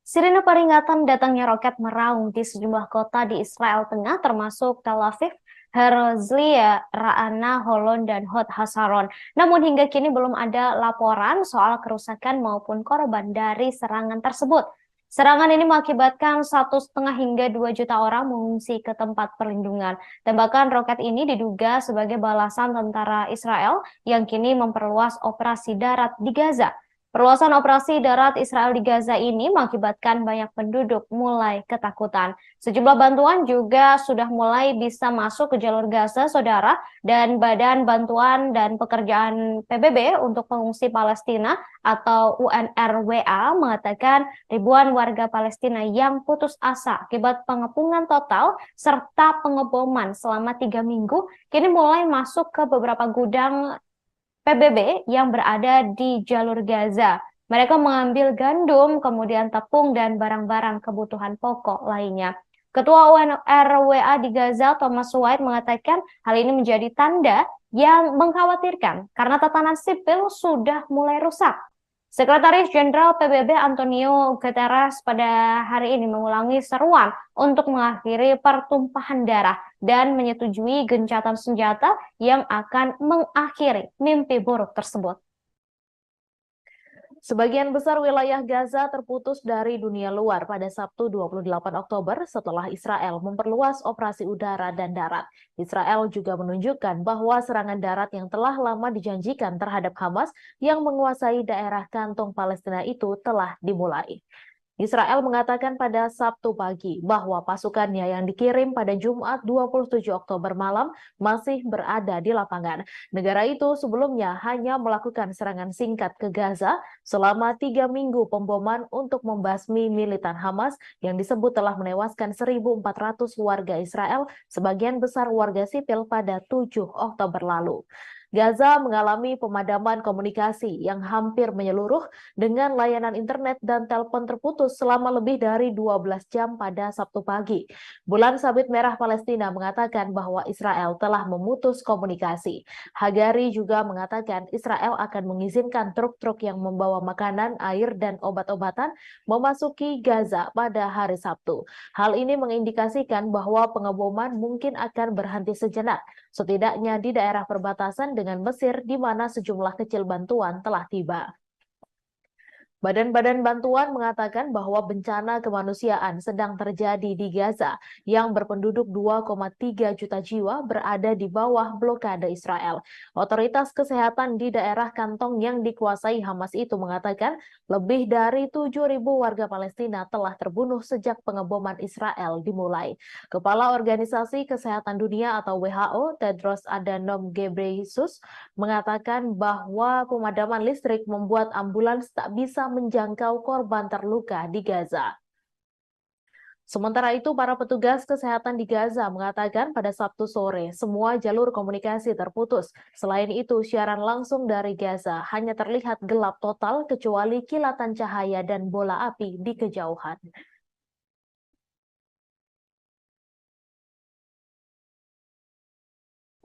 Sirine peringatan datangnya roket meraung di sejumlah kota di Israel Tengah termasuk Tel Aviv, Herzliya, Ra'ana, Holon, dan Hod Hasaron. Namun hingga kini belum ada laporan soal kerusakan maupun korban dari serangan tersebut. Serangan ini mengakibatkan 1,5 hingga 2 juta orang mengungsi ke tempat perlindungan. Tembakan roket ini diduga sebagai balasan tentara Israel yang kini memperluas operasi darat di Gaza. Perluasan operasi darat Israel di Gaza ini mengakibatkan banyak penduduk mulai ketakutan. Sejumlah bantuan juga sudah mulai bisa masuk ke jalur Gaza, saudara, dan Badan Bantuan dan Pekerjaan PBB untuk Pengungsi Palestina atau UNRWA mengatakan ribuan warga Palestina yang putus asa akibat pengepungan total serta pengeboman selama 3 minggu kini mulai masuk ke beberapa gudang PBB yang berada di jalur Gaza. Mereka mengambil gandum, kemudian tepung, dan barang-barang kebutuhan pokok lainnya. Ketua UNRWA di Gaza, Thomas White, mengatakan hal ini menjadi tanda yang mengkhawatirkan karena tatanan sipil sudah mulai rusak. Sekretaris Jenderal PBB Antonio Guterres pada hari ini mengulangi seruan untuk mengakhiri pertumpahan darah dan menyetujui gencatan senjata yang akan mengakhiri mimpi buruk tersebut. Sebagian besar wilayah Gaza terputus dari dunia luar pada Sabtu 28 Oktober setelah Israel memperluas operasi udara dan darat. Israel juga menunjukkan bahwa serangan darat yang telah lama dijanjikan terhadap Hamas yang menguasai daerah kantong Palestina itu telah dimulai. Israel mengatakan pada Sabtu pagi bahwa pasukannya yang dikirim pada Jumat 27 Oktober malam masih berada di lapangan. Negara itu sebelumnya hanya melakukan serangan singkat ke Gaza selama 3 minggu pemboman untuk membasmi militan Hamas yang disebut telah menewaskan 1.400 warga Israel, sebagian besar warga sipil pada 7 Oktober lalu. Gaza mengalami pemadaman komunikasi yang hampir menyeluruh dengan layanan internet dan telepon terputus selama lebih dari 12 jam pada Sabtu pagi. Bulan Sabit Merah Palestina mengatakan bahwa Israel telah memutus komunikasi. Hagari juga mengatakan Israel akan mengizinkan truk-truk yang membawa makanan, air, dan obat-obatan memasuki Gaza pada hari Sabtu. Hal ini mengindikasikan bahwa pengeboman mungkin akan berhenti sejenak, setidaknya di daerah perbatasan dengan Mesir di mana sejumlah kecil bantuan telah tiba. Badan-badan bantuan mengatakan bahwa bencana kemanusiaan sedang terjadi di Gaza yang berpenduduk 2,3 juta jiwa berada di bawah blokade Israel. Otoritas kesehatan di daerah kantong yang dikuasai Hamas itu mengatakan lebih dari 7.000 warga Palestina telah terbunuh sejak pengeboman Israel dimulai. Kepala Organisasi Kesehatan Dunia atau WHO, Tedros Adhanom Ghebreyesus, mengatakan bahwa pemadaman listrik membuat ambulans tak bisa menjangkau korban terluka di Gaza. Sementara itu, para petugas kesehatan di Gaza mengatakan pada Sabtu sore semua jalur komunikasi terputus. Selain itu, siaran langsung dari Gaza hanya terlihat gelap total kecuali kilatan cahaya dan bola api di kejauhan.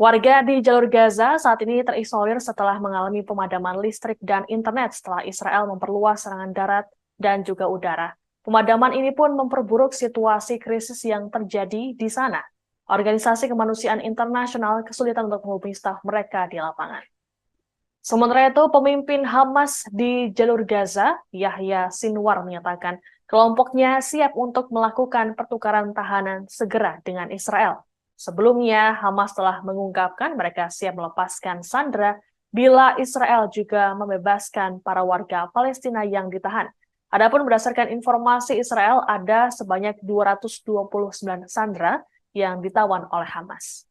Warga di jalur Gaza saat ini terisolir setelah mengalami pemadaman listrik dan internet setelah Israel memperluas serangan darat dan juga udara. Pemadaman ini pun memperburuk situasi krisis yang terjadi di sana. Organisasi Kemanusiaan Internasional kesulitan untuk menghubungi staf mereka di lapangan. Sementara itu, pemimpin Hamas di jalur Gaza, Yahya Sinwar, menyatakan kelompoknya siap untuk melakukan pertukaran tahanan segera dengan Israel. Sebelumnya, Hamas telah mengungkapkan mereka siap melepaskan sandera bila Israel juga membebaskan para warga Palestina yang ditahan. Adapun berdasarkan informasi Israel, ada sebanyak 229 sandera yang ditawan oleh Hamas.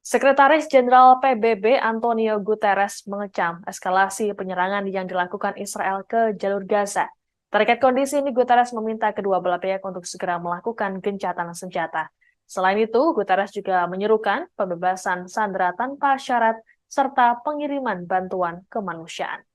Sekretaris Jenderal PBB Antonio Guterres mengecam eskalasi penyerangan yang dilakukan Israel ke jalur Gaza. Terkait kondisi ini, Guterres meminta kedua belah pihak untuk segera melakukan gencatan senjata. Selain itu, Guterres juga menyerukan pembebasan sandera tanpa syarat serta pengiriman bantuan kemanusiaan.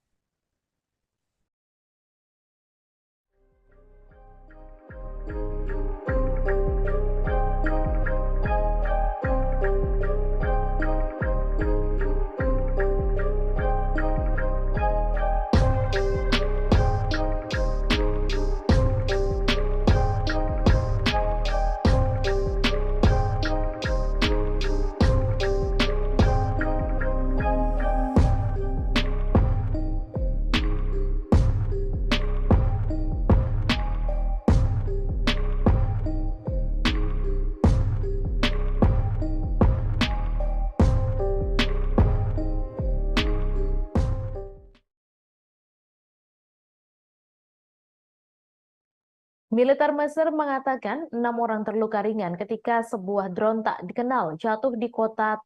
Militer Mesir mengatakan 6 orang terluka ringan ketika sebuah drone tak dikenal jatuh di kota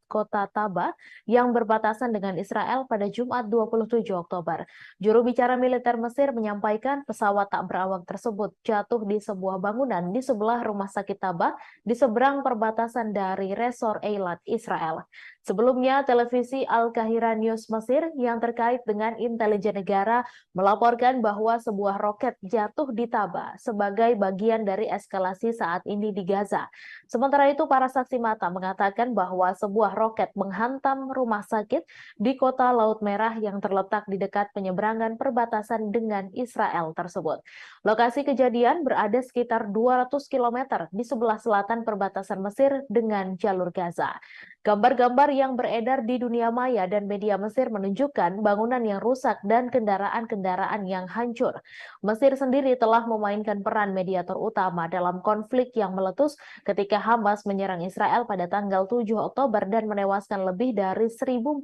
Taba yang berbatasan dengan Israel pada Jumat 27 Oktober. Juru bicara militer Mesir menyampaikan pesawat tak berawak tersebut jatuh di sebuah bangunan di sebelah rumah sakit Taba di seberang perbatasan dari Resor Eilat, Israel. Sebelumnya, televisi Al-Qahira News Mesir yang terkait dengan intelijen negara melaporkan bahwa sebuah roket jatuh di Taba sebagai bagian dari eskalasi saat ini di Gaza. Sementara itu, para saksi mata mengatakan bahwa sebuah roket menghantam rumah sakit di kota Laut Merah yang terletak di dekat penyeberangan perbatasan dengan Israel tersebut. Lokasi kejadian berada sekitar 200 km di sebelah selatan perbatasan Mesir dengan jalur Gaza. Gambar-gambar yang beredar di dunia maya dan media Mesir menunjukkan bangunan yang rusak dan kendaraan-kendaraan yang hancur. Mesir sendiri telah memainkan peran mediator utama dalam konflik yang meletus ketika Hamas menyerang Israel pada tanggal 7 Oktober dan menewaskan lebih dari 1.400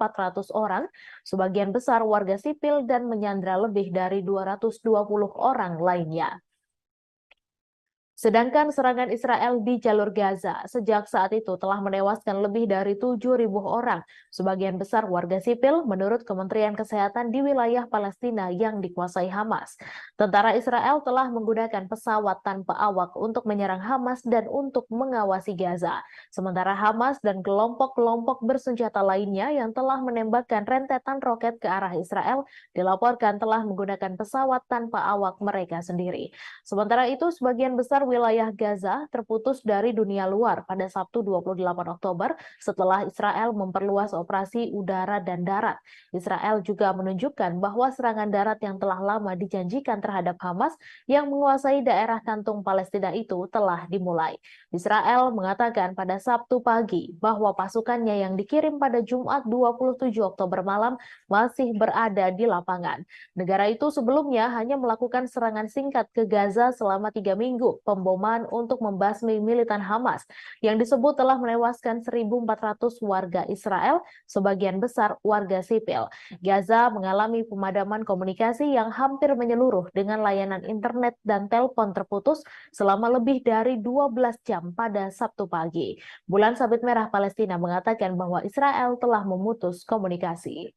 orang, sebagian besar warga sipil dan menyandra lebih dari 220 orang lainnya. Sedangkan serangan Israel di jalur Gaza sejak saat itu telah menewaskan lebih dari 7.000 orang, sebagian besar warga sipil menurut Kementerian Kesehatan di wilayah Palestina yang dikuasai Hamas. Tentara Israel telah menggunakan pesawat tanpa awak untuk menyerang Hamas dan untuk mengawasi Gaza. Sementara Hamas dan kelompok-kelompok bersenjata lainnya yang telah menembakkan rentetan roket ke arah Israel dilaporkan telah menggunakan pesawat tanpa awak mereka sendiri. Sementara itu, sebagian besar wilayah Gaza terputus dari dunia luar pada Sabtu 28 Oktober setelah Israel memperluas operasi udara dan darat. Israel juga menunjukkan bahwa serangan darat yang telah lama dijanjikan terhadap Hamas yang menguasai daerah kantung Palestina itu telah dimulai. Israel mengatakan pada Sabtu pagi bahwa pasukannya yang dikirim pada Jumat 27 Oktober malam masih berada di lapangan. Negara itu sebelumnya hanya melakukan serangan singkat ke Gaza selama 3 minggu, pemboman untuk membasmi militan Hamas yang disebut telah menewaskan 1.400 warga Israel, sebagian besar warga sipil. Gaza mengalami pemadaman komunikasi yang hampir menyeluruh dengan layanan internet dan telepon terputus selama lebih dari 12 jam pada Sabtu pagi. Bulan Sabit Merah Palestina mengatakan bahwa Israel telah memutus komunikasi.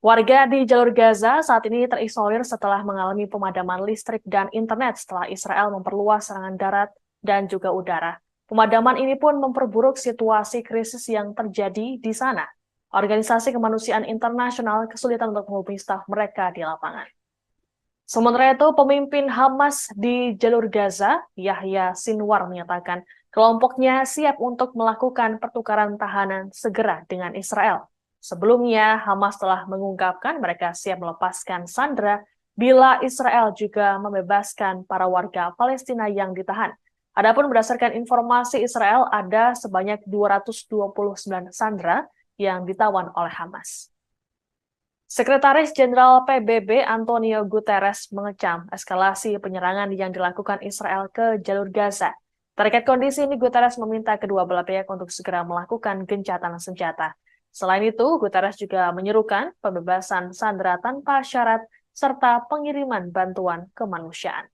Warga di jalur Gaza saat ini terisolir setelah mengalami pemadaman listrik dan internet setelah Israel memperluas serangan darat dan juga udara. Pemadaman ini pun memperburuk situasi krisis yang terjadi di sana. Organisasi kemanusiaan internasional kesulitan untuk menghubungi staf mereka di lapangan. Sementara itu, pemimpin Hamas di jalur Gaza, Yahya Sinwar, menyatakan kelompoknya siap untuk melakukan pertukaran tahanan segera dengan Israel. Sebelumnya, Hamas telah mengungkapkan mereka siap melepaskan sandera bila Israel juga membebaskan para warga Palestina yang ditahan. Adapun berdasarkan informasi Israel, ada sebanyak 229 sandera yang ditawan oleh Hamas. Sekretaris Jenderal PBB Antonio Guterres mengecam eskalasi penyerangan yang dilakukan Israel ke jalur Gaza. Terkait kondisi ini, Guterres meminta kedua belah pihak untuk segera melakukan gencatan senjata. Selain itu, Guterres juga menyerukan pembebasan sandera tanpa syarat serta pengiriman bantuan kemanusiaan.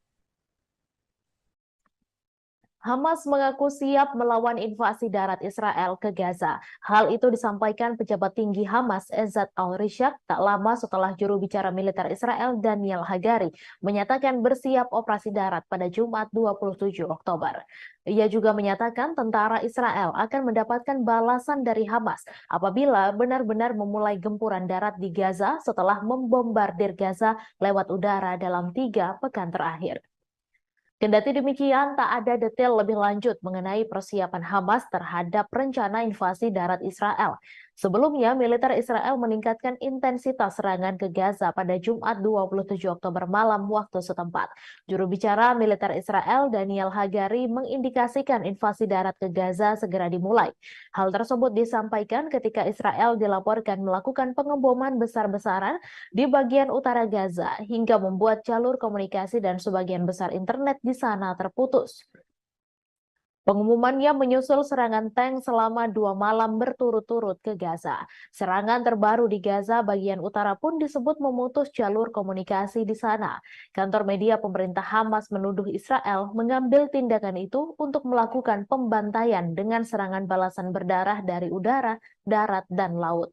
Hamas mengaku siap melawan invasi darat Israel ke Gaza. Hal itu disampaikan pejabat tinggi Hamas Ezzat al-Rishaq tak lama setelah juru bicara militer Israel Daniel Hagari menyatakan bersiap operasi darat pada Jumat 27 Oktober. Ia juga menyatakan tentara Israel akan mendapatkan balasan dari Hamas apabila benar-benar memulai gempuran darat di Gaza setelah membombardir Gaza lewat udara dalam 3 pekan terakhir. Kendati demikian, tak ada detail lebih lanjut mengenai persiapan Hamas terhadap rencana invasi darat Israel. Sebelumnya, militer Israel meningkatkan intensitas serangan ke Gaza pada Jumat 27 Oktober malam waktu setempat. Juru bicara militer Israel Daniel Hagari mengindikasikan invasi darat ke Gaza segera dimulai. Hal tersebut disampaikan ketika Israel dilaporkan melakukan pengeboman besar-besaran di bagian utara Gaza hingga membuat jalur komunikasi dan sebagian besar internet di sana terputus. Pengumumannya menyusul serangan tank selama 2 malam berturut-turut ke Gaza. Serangan terbaru di Gaza bagian utara pun disebut memutus jalur komunikasi di sana. Kantor media pemerintah Hamas menuduh Israel mengambil tindakan itu untuk melakukan pembantaian dengan serangan balasan berdarah dari udara, darat, dan laut.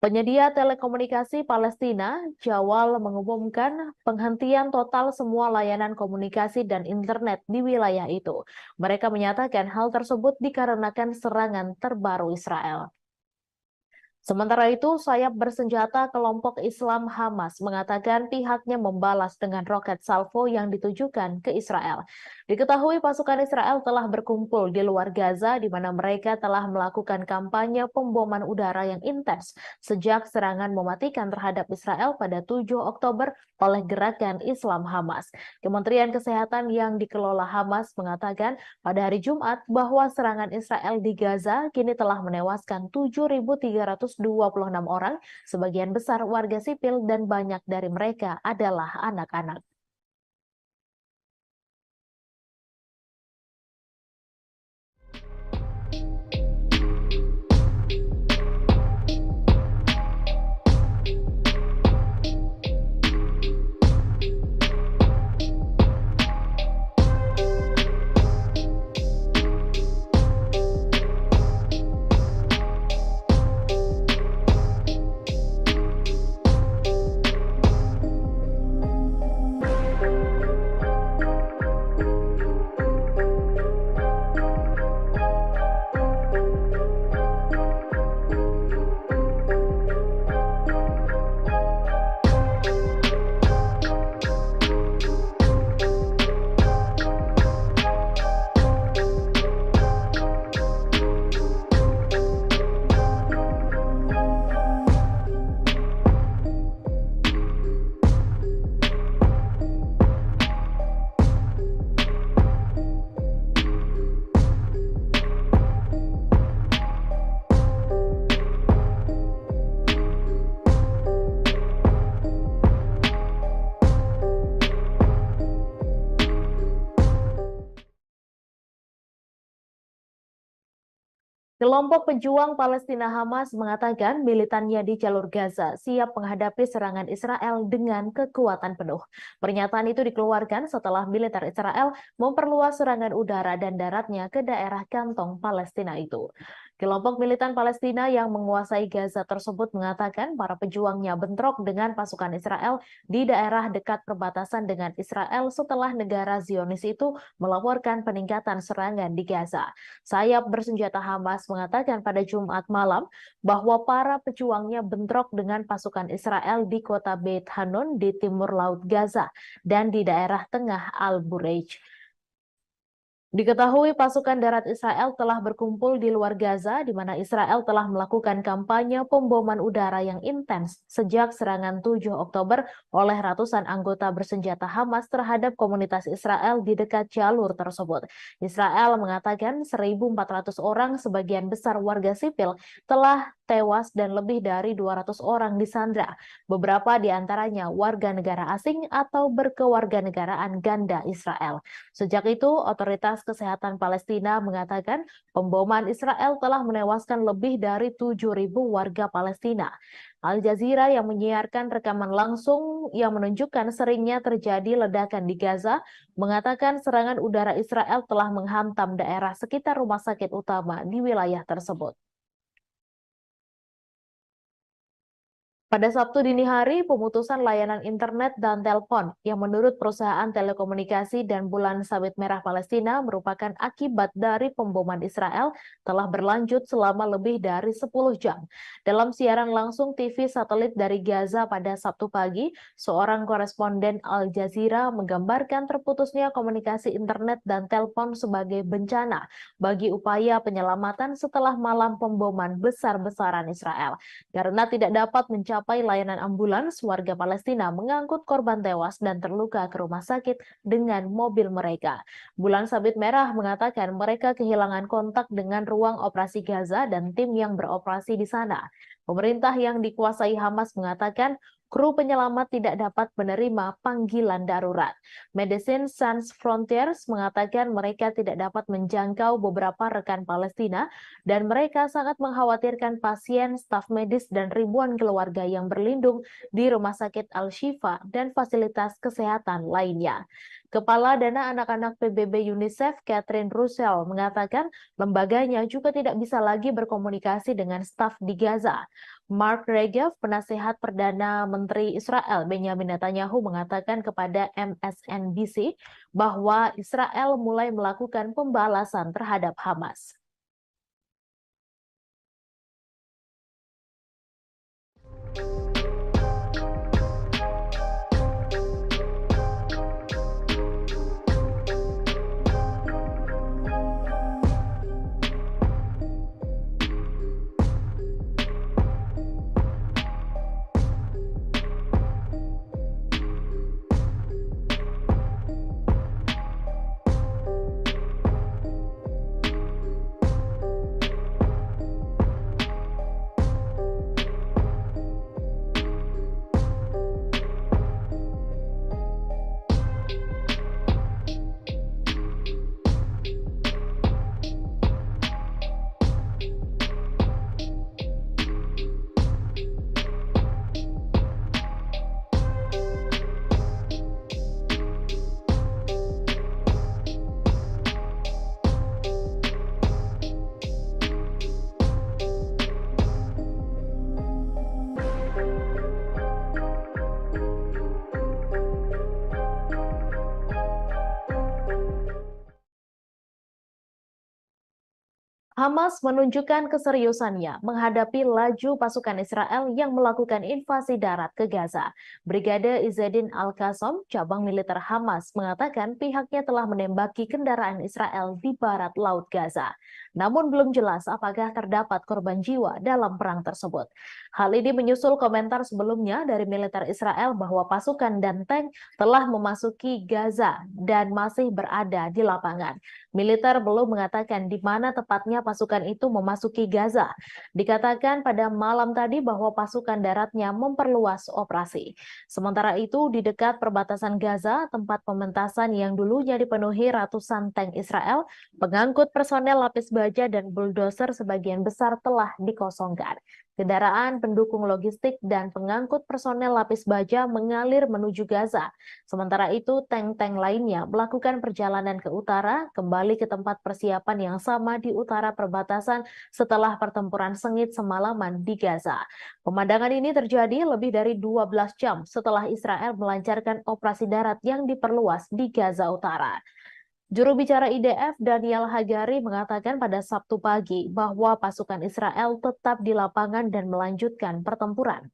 Penyedia telekomunikasi Palestina, Jawal, mengumumkan penghentian total semua layanan komunikasi dan internet di wilayah itu. Mereka menyatakan hal tersebut dikarenakan serangan terbaru Israel. Sementara itu, sayap bersenjata kelompok Islam Hamas mengatakan pihaknya membalas dengan roket salvo yang ditujukan ke Israel. Diketahui pasukan Israel telah berkumpul di luar Gaza di mana mereka telah melakukan kampanye pemboman udara yang intens sejak serangan mematikan terhadap Israel pada 7 Oktober oleh gerakan Islam Hamas. Kementerian Kesehatan yang dikelola Hamas mengatakan pada hari Jumat bahwa serangan Israel di Gaza kini telah menewaskan 7.326 orang, sebagian besar warga sipil dan banyak dari mereka adalah anak-anak. Kelompok pejuang Palestina Hamas mengatakan militannya di jalur Gaza siap menghadapi serangan Israel dengan kekuatan penuh. Pernyataan itu dikeluarkan setelah militer Israel memperluas serangan udara dan daratnya ke daerah kantong Palestina itu. Kelompok militan Palestina yang menguasai Gaza tersebut mengatakan para pejuangnya bentrok dengan pasukan Israel di daerah dekat perbatasan dengan Israel setelah negara Zionis itu melaporkan peningkatan serangan di Gaza. Sayap bersenjata Hamas mengatakan pada Jumat malam bahwa para pejuangnya bentrok dengan pasukan Israel di kota Beit Hanun di timur laut Gaza dan di daerah tengah Al-Bureij. Diketahui pasukan darat Israel telah berkumpul di luar Gaza, di mana Israel telah melakukan kampanye pemboman udara yang intens sejak serangan 7 Oktober oleh ratusan anggota bersenjata Hamas terhadap komunitas Israel di dekat jalur tersebut. Israel mengatakan 1.400 orang, sebagian besar warga sipil, telah tewas dan lebih dari 200 orang disandra. Beberapa di antaranya warga negara asing atau berkewarganegaraan ganda Israel. Sejak itu, otoritas Kesehatan Palestina mengatakan pemboman Israel telah menewaskan lebih dari 7.000 warga Palestina. Al Jazeera yang menyiarkan rekaman langsung yang menunjukkan seringnya terjadi ledakan di Gaza mengatakan serangan udara Israel telah menghantam daerah sekitar rumah sakit utama di wilayah tersebut. Pada Sabtu dini hari, pemutusan layanan internet dan telepon yang menurut perusahaan telekomunikasi dan bulan sabit merah Palestina merupakan akibat dari pemboman Israel telah berlanjut selama lebih dari 10 jam. Dalam siaran langsung TV satelit dari Gaza pada Sabtu pagi, seorang koresponden Al Jazeera menggambarkan terputusnya komunikasi internet dan telepon sebagai bencana bagi upaya penyelamatan setelah malam pemboman besar-besaran Israel. Karena tidak dapat mencapai layanan ambulans, warga Palestina mengangkut korban tewas dan terluka ke rumah sakit dengan mobil mereka. Bulan Sabit Merah mengatakan mereka kehilangan kontak dengan ruang operasi Gaza dan tim yang beroperasi di sana. Pemerintah yang dikuasai Hamas mengatakan kru penyelamat tidak dapat menerima panggilan darurat. Medicine Sans Frontiers mengatakan mereka tidak dapat menjangkau beberapa rekan Palestina dan mereka sangat mengkhawatirkan pasien, staf medis, dan ribuan keluarga yang berlindung di Rumah Sakit Al-Shifa dan fasilitas kesehatan lainnya. Kepala Dana Anak-anak PBB UNICEF, Catherine Russell, mengatakan lembaganya juga tidak bisa lagi berkomunikasi dengan staf di Gaza. Mark Regev, penasehat Perdana Menteri Israel Benjamin Netanyahu, mengatakan kepada MSNBC bahwa Israel mulai melakukan pembalasan terhadap Hamas. Hamas menunjukkan keseriusannya menghadapi laju pasukan Israel yang melakukan invasi darat ke Gaza. Brigade Izzeddin Al-Qassam, cabang militer Hamas, mengatakan pihaknya telah menembaki kendaraan Israel di barat laut Gaza. Namun belum jelas apakah terdapat korban jiwa dalam perang tersebut. Hal ini menyusul komentar sebelumnya dari militer Israel bahwa pasukan dan tank telah memasuki Gaza dan masih berada di lapangan. Militer belum mengatakan di mana tepatnya pasukan itu memasuki Gaza. Dikatakan pada malam tadi bahwa pasukan daratnya memperluas operasi. Sementara itu, di dekat perbatasan Gaza, tempat pementasan yang dulunya dipenuhi ratusan tank Israel, pengangkut personel lapis baja dan bulldozer sebagian besar telah dikosongkan. Kendaraan pendukung logistik dan pengangkut personel lapis baja mengalir menuju Gaza. Sementara itu, tank-tank lainnya melakukan perjalanan ke utara, kembali ke tempat persiapan yang sama di utara perbatasan setelah pertempuran sengit semalaman di Gaza. Pemandangan ini terjadi lebih dari 12 jam setelah Israel melancarkan operasi darat yang diperluas di Gaza Utara. Juru bicara IDF Daniel Hagari mengatakan pada Sabtu pagi bahwa pasukan Israel tetap di lapangan dan melanjutkan pertempuran.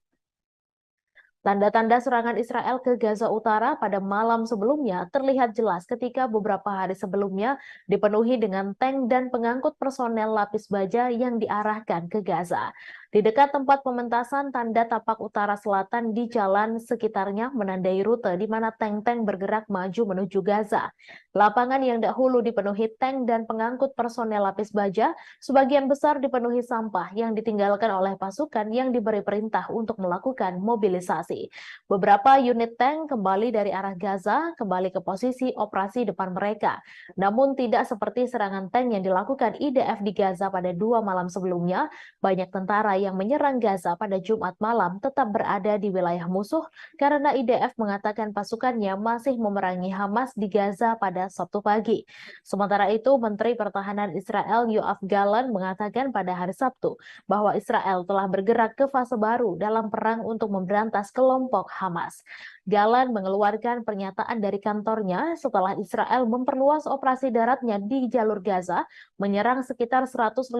Tanda-tanda serangan Israel ke Gaza Utara pada malam sebelumnya terlihat jelas ketika beberapa hari sebelumnya dipenuhi dengan tank dan pengangkut personel lapis baja yang diarahkan ke Gaza. Di dekat tempat pementasan, tanda tapak utara selatan di jalan sekitarnya menandai rute di mana tank-tank bergerak maju menuju Gaza. Lapangan yang dahulu dipenuhi tank dan pengangkut personel lapis baja, sebagian besar dipenuhi sampah yang ditinggalkan oleh pasukan yang diberi perintah untuk melakukan mobilisasi. Beberapa unit tank kembali dari arah Gaza, kembali ke posisi operasi depan mereka. Namun tidak seperti serangan tank yang dilakukan IDF di Gaza pada 2 malam sebelumnya, banyak tentara yang menyerang Gaza pada Jumat malam tetap berada di wilayah musuh karena IDF mengatakan pasukannya masih memerangi Hamas di Gaza pada Sabtu pagi. Sementara itu, Menteri Pertahanan Israel Yoav Gallant mengatakan pada hari Sabtu bahwa Israel telah bergerak ke fase baru dalam perang untuk memberantas kelompok Hamas. Gallant mengeluarkan pernyataan dari kantornya setelah Israel memperluas operasi daratnya di jalur Gaza, menyerang sekitar 150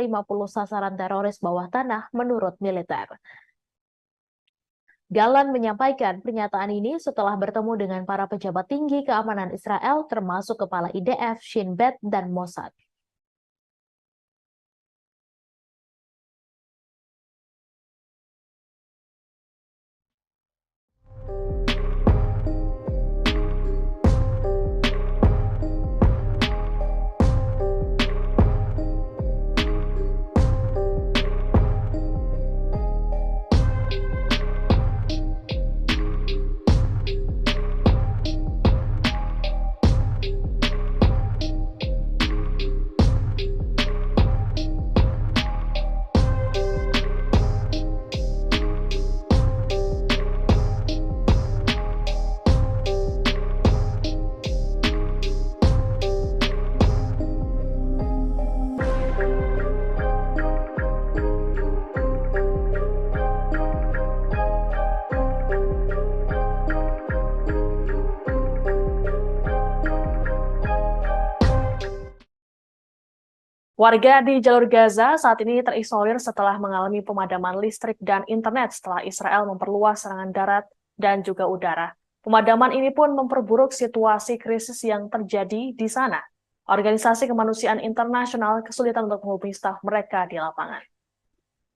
sasaran teroris bawah tanah menurut militer. Gallant menyampaikan pernyataan ini setelah bertemu dengan para pejabat tinggi keamanan Israel termasuk Kepala IDF, Shin Bet, dan Mossad. Warga di jalur Gaza saat ini terisolir setelah mengalami pemadaman listrik dan internet setelah Israel memperluas serangan darat dan juga udara. Pemadaman ini pun memperburuk situasi krisis yang terjadi di sana. Organisasi kemanusiaan internasional kesulitan untuk menghubungi staf mereka di lapangan.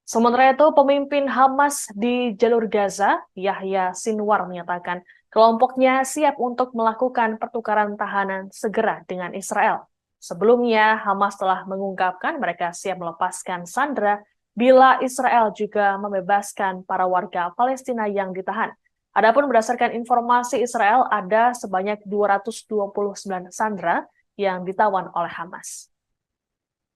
Sementara itu, pemimpin Hamas di jalur Gaza, Yahya Sinwar, menyatakan kelompoknya siap untuk melakukan pertukaran tahanan segera dengan Israel. Sebelumnya, Hamas telah mengungkapkan mereka siap melepaskan sandera bila Israel juga membebaskan para warga Palestina yang ditahan. Adapun berdasarkan informasi Israel, ada sebanyak 229 sandera yang ditawan oleh Hamas.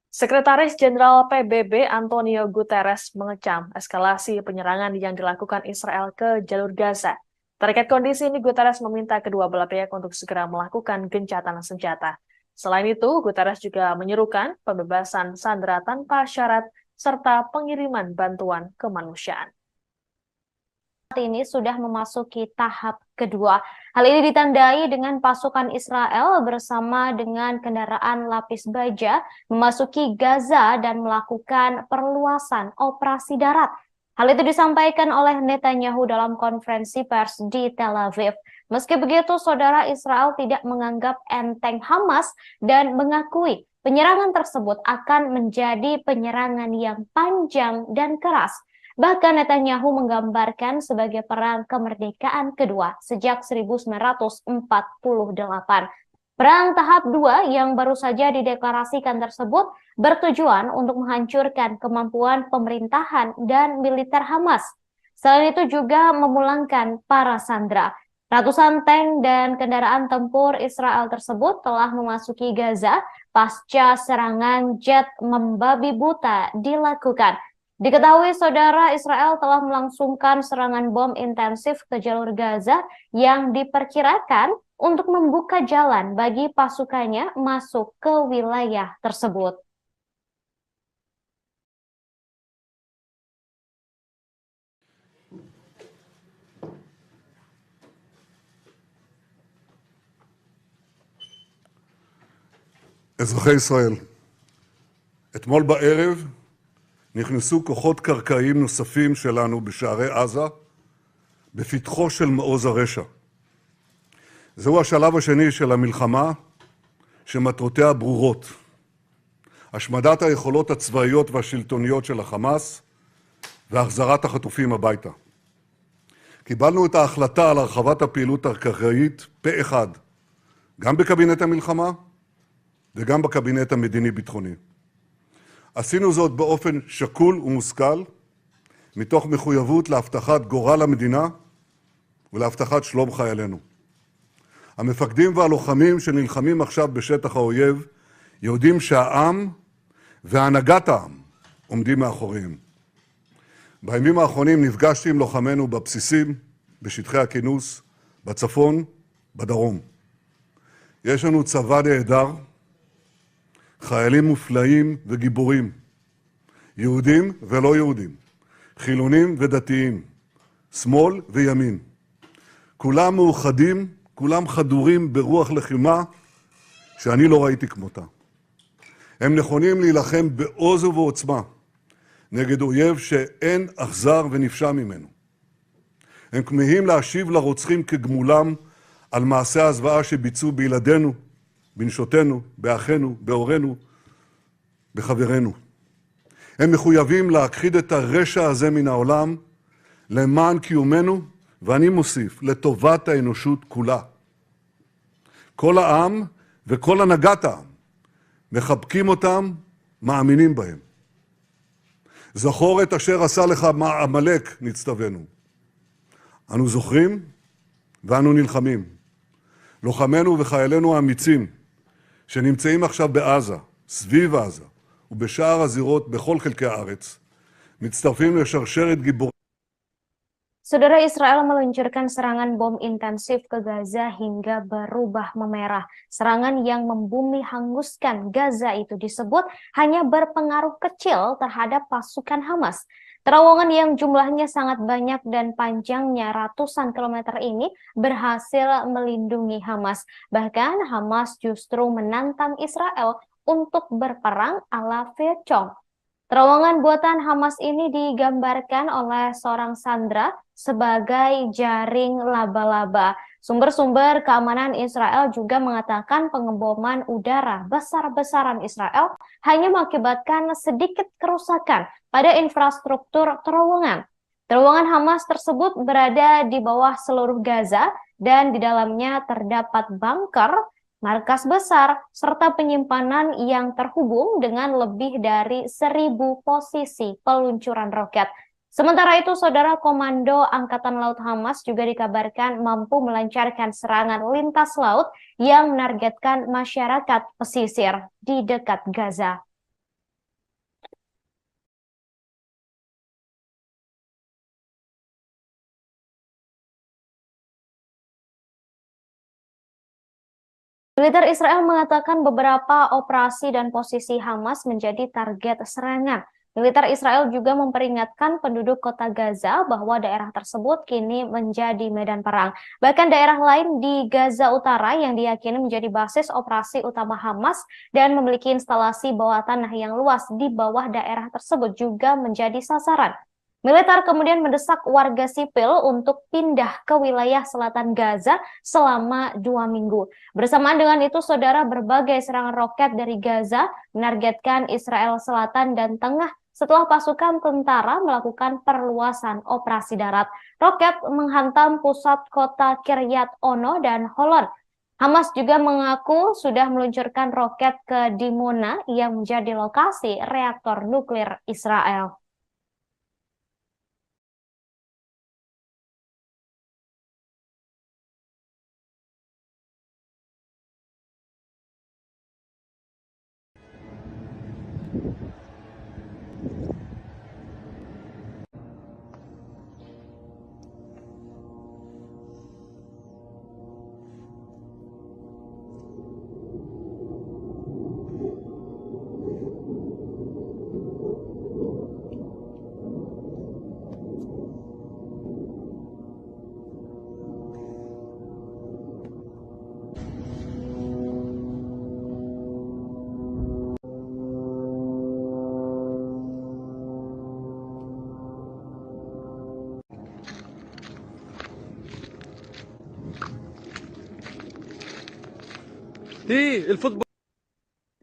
Sekretaris Jenderal PBB Antonio Guterres mengecam eskalasi penyerangan yang dilakukan Israel ke jalur Gaza. Terkait kondisi ini, Guterres meminta kedua belah pihak untuk segera melakukan gencatan senjata. Selain itu, Guterres juga menyerukan pembebasan sandera tanpa syarat serta pengiriman bantuan kemanusiaan. Saat ini sudah memasuki tahap kedua. Hal ini ditandai dengan pasukan Israel bersama dengan kendaraan lapis baja memasuki Gaza dan melakukan perluasan operasi darat. Hal itu disampaikan oleh Netanyahu dalam konferensi pers di Tel Aviv. Meski begitu, saudara, Israel tidak menganggap enteng Hamas dan mengakui penyerangan tersebut akan menjadi penyerangan yang panjang dan keras. Bahkan Netanyahu menggambarkan sebagai perang kemerdekaan kedua sejak 1948. Perang tahap 2 yang baru saja dideklarasikan tersebut bertujuan untuk menghancurkan kemampuan pemerintahan dan militer Hamas. Selain itu juga memulangkan para sandera. Ratusan tank dan kendaraan tempur Israel tersebut telah memasuki Gaza pasca serangan jet membabi buta dilakukan. Diketahui, saudara, Israel telah melangsungkan serangan bom intensif ke jalur Gaza yang diperkirakan untuk membuka jalan bagi pasukannya masuk ke wilayah tersebut. אזרחי ישראל, אתמול בערב נכנסו כוחות קרקעיים נוספים שלנו בשערי עזה בפתחו של מעוז הרשע. זהו השלב השני של המלחמה שמטרותיה ברורות. השמדת היכולות הצבאיות והשלטוניות של החמאס והחזרת החטופים הביתה. קיבלנו את ההחלטה על הרחבת הפעילות הקרקעית פה אחד, גם בקבינט המלחמה וגם בקבינט המדיני-ביטחוני. עשינו זאת באופן שקול ומושכל, מתוך מחויבות להבטחת גורל המדינה ולהבטחת שלום חיילינו. המפקדים והלוחמים שנלחמים עכשיו בשטח האויב יודעים שהעם והנהגת העם עומדים מאחוריהם. בימים האחרונים נפגשתי עם לוחמינו בבסיסים, בשטחי הכינוס, בצפון, בדרום. יש לנו צבא נהדר, חיילים מופלאים וגיבורים, יהודים ולא יהודים, חילונים ודתיים, שמאל וימין. כולם מאוחדים, כולם חדורים ברוח לחימה שאני לא ראיתי כמותה. הם נכונים להילחם בעוז ובעוצמה נגד אויב שאין אכזר ונפשע ממנו. הם כמהים להשיב לרוצחים כגמולם על מעשי הזוועה שביצעו בילדינו, בנשותינו, באחינו, בהורינו, בחברינו. הם מחויבים להכחיד את הרשע הזה מן העולם למען קיומנו, ואני מוסיף, לטובת האנושות כולה. כל העם וכל הנהגת העם מחבקים אותם, מאמינים בהם. זכור את אשר עשה לך עמלק, נצטווינו. אנו זוכרים ואנו נלחמים. לוחמינו וחיילינו האמיצים שנמצאים עכשיו בעזה, סביב עזה ובשאר הזירות בכל חלקי הארץ, מצטרפים לשרשרת גיבורים. Saudara, Israel meluncurkan serangan bom intensif ke Gaza hingga berubah memerah. Serangan yang membumi hanguskan Gaza itu disebut hanya berpengaruh kecil terhadap pasukan Hamas. Terowongan yang jumlahnya sangat banyak dan panjangnya ratusan kilometer ini berhasil melindungi Hamas. Bahkan Hamas justru menantang Israel untuk berperang ala Vietcong. Terowongan buatan Hamas ini digambarkan oleh seorang sandera sebagai jaring laba-laba. Sumber-sumber keamanan Israel juga mengatakan pengeboman udara besar-besaran Israel hanya mengakibatkan sedikit kerusakan pada infrastruktur terowongan. Terowongan Hamas tersebut berada di bawah seluruh Gaza dan di dalamnya terdapat bunker, markas besar, serta penyimpanan yang terhubung dengan lebih dari 1.000 posisi peluncuran roket. Sementara itu, Saudara, Komando Angkatan Laut Hamas juga dikabarkan mampu melancarkan serangan lintas laut yang menargetkan masyarakat pesisir di dekat Gaza. Militer Israel mengatakan beberapa operasi dan posisi Hamas menjadi target serangan. Militer Israel juga memperingatkan penduduk kota Gaza bahwa daerah tersebut kini menjadi medan perang. Bahkan daerah lain di Gaza Utara yang diyakini menjadi basis operasi utama Hamas dan memiliki instalasi bawah tanah yang luas di bawah daerah tersebut juga menjadi sasaran. Militer kemudian mendesak warga sipil untuk pindah ke wilayah selatan Gaza selama 2 minggu. Bersamaan dengan itu, Saudara, berbagai serangan roket dari Gaza menargetkan Israel Selatan dan Tengah setelah pasukan tentara melakukan perluasan operasi darat. Roket menghantam pusat kota Kiryat Ono dan Holon. Hamas juga mengaku sudah meluncurkan roket ke Dimona yang menjadi lokasi reaktor nuklir Israel.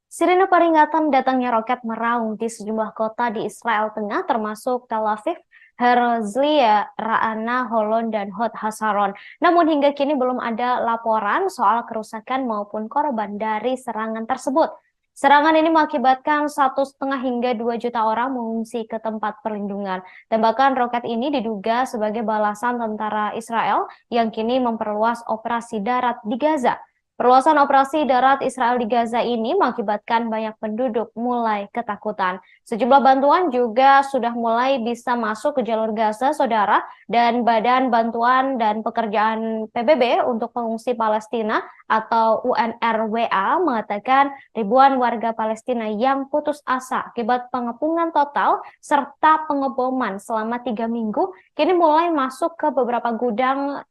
Sirene peringatan datangnya roket meraung di sejumlah kota di Israel Tengah termasuk Tel Aviv, Herzliya, Ra'ana, Holon, dan Hod Hasaron. Namun hingga kini belum ada laporan soal kerusakan maupun korban dari serangan tersebut. Serangan ini mengakibatkan 1,5 hingga 2 juta orang mengungsi ke tempat perlindungan. Tembakan roket ini diduga sebagai balasan tentara Israel yang kini memperluas operasi darat di Gaza. Perluasan operasi darat Israel di Gaza ini mengakibatkan banyak penduduk mulai ketakutan. Sejumlah bantuan juga sudah mulai bisa masuk ke jalur Gaza, saudara, dan Badan Bantuan dan Pekerjaan PBB untuk Pengungsi Palestina atau UNRWA mengatakan ribuan warga Palestina yang putus asa akibat pengepungan total serta pengeboman selama 3 minggu kini mulai masuk ke beberapa gudang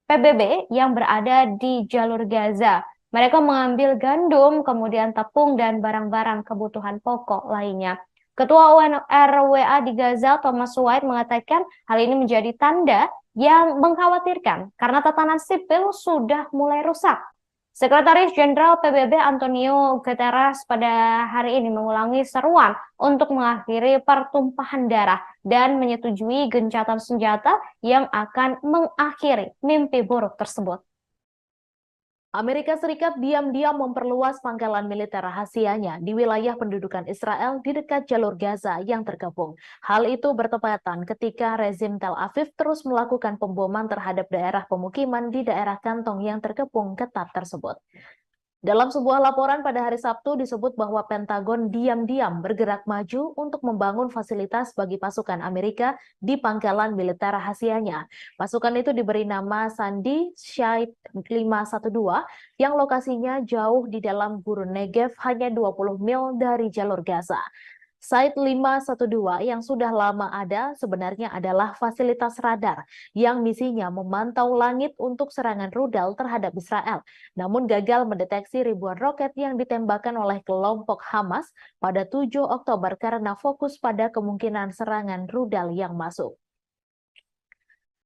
PBB yang berada di jalur Gaza. Mereka mengambil gandum, kemudian tepung, dan barang-barang kebutuhan pokok lainnya. Ketua UNRWA di Gaza, Thomas White, mengatakan hal ini menjadi tanda yang mengkhawatirkan karena tatanan sipil sudah mulai rusak. Sekretaris Jenderal PBB Antonio Guterres pada hari ini mengulangi seruan untuk mengakhiri pertumpahan darah dan menyetujui gencatan senjata yang akan mengakhiri mimpi buruk tersebut. Amerika Serikat diam-diam memperluas pangkalan militer rahasianya di wilayah pendudukan Israel di dekat jalur Gaza yang terkepung. Hal itu bertepatan ketika rezim Tel Aviv terus melakukan pemboman terhadap daerah pemukiman di daerah kantong yang terkepung ketat tersebut. Dalam sebuah laporan pada hari Sabtu disebut bahwa Pentagon diam-diam bergerak maju untuk membangun fasilitas bagi pasukan Amerika di pangkalan militer rahasianya. Pasukan itu diberi nama Sandi Shait 512 yang lokasinya jauh di dalam gurun Negev hanya 20 mil dari jalur Gaza. Site 512 yang sudah lama ada sebenarnya adalah fasilitas radar yang misinya memantau langit untuk serangan rudal terhadap Israel, namun gagal mendeteksi ribuan roket yang ditembakkan oleh kelompok Hamas pada 7 Oktober karena fokus pada kemungkinan serangan rudal yang masuk.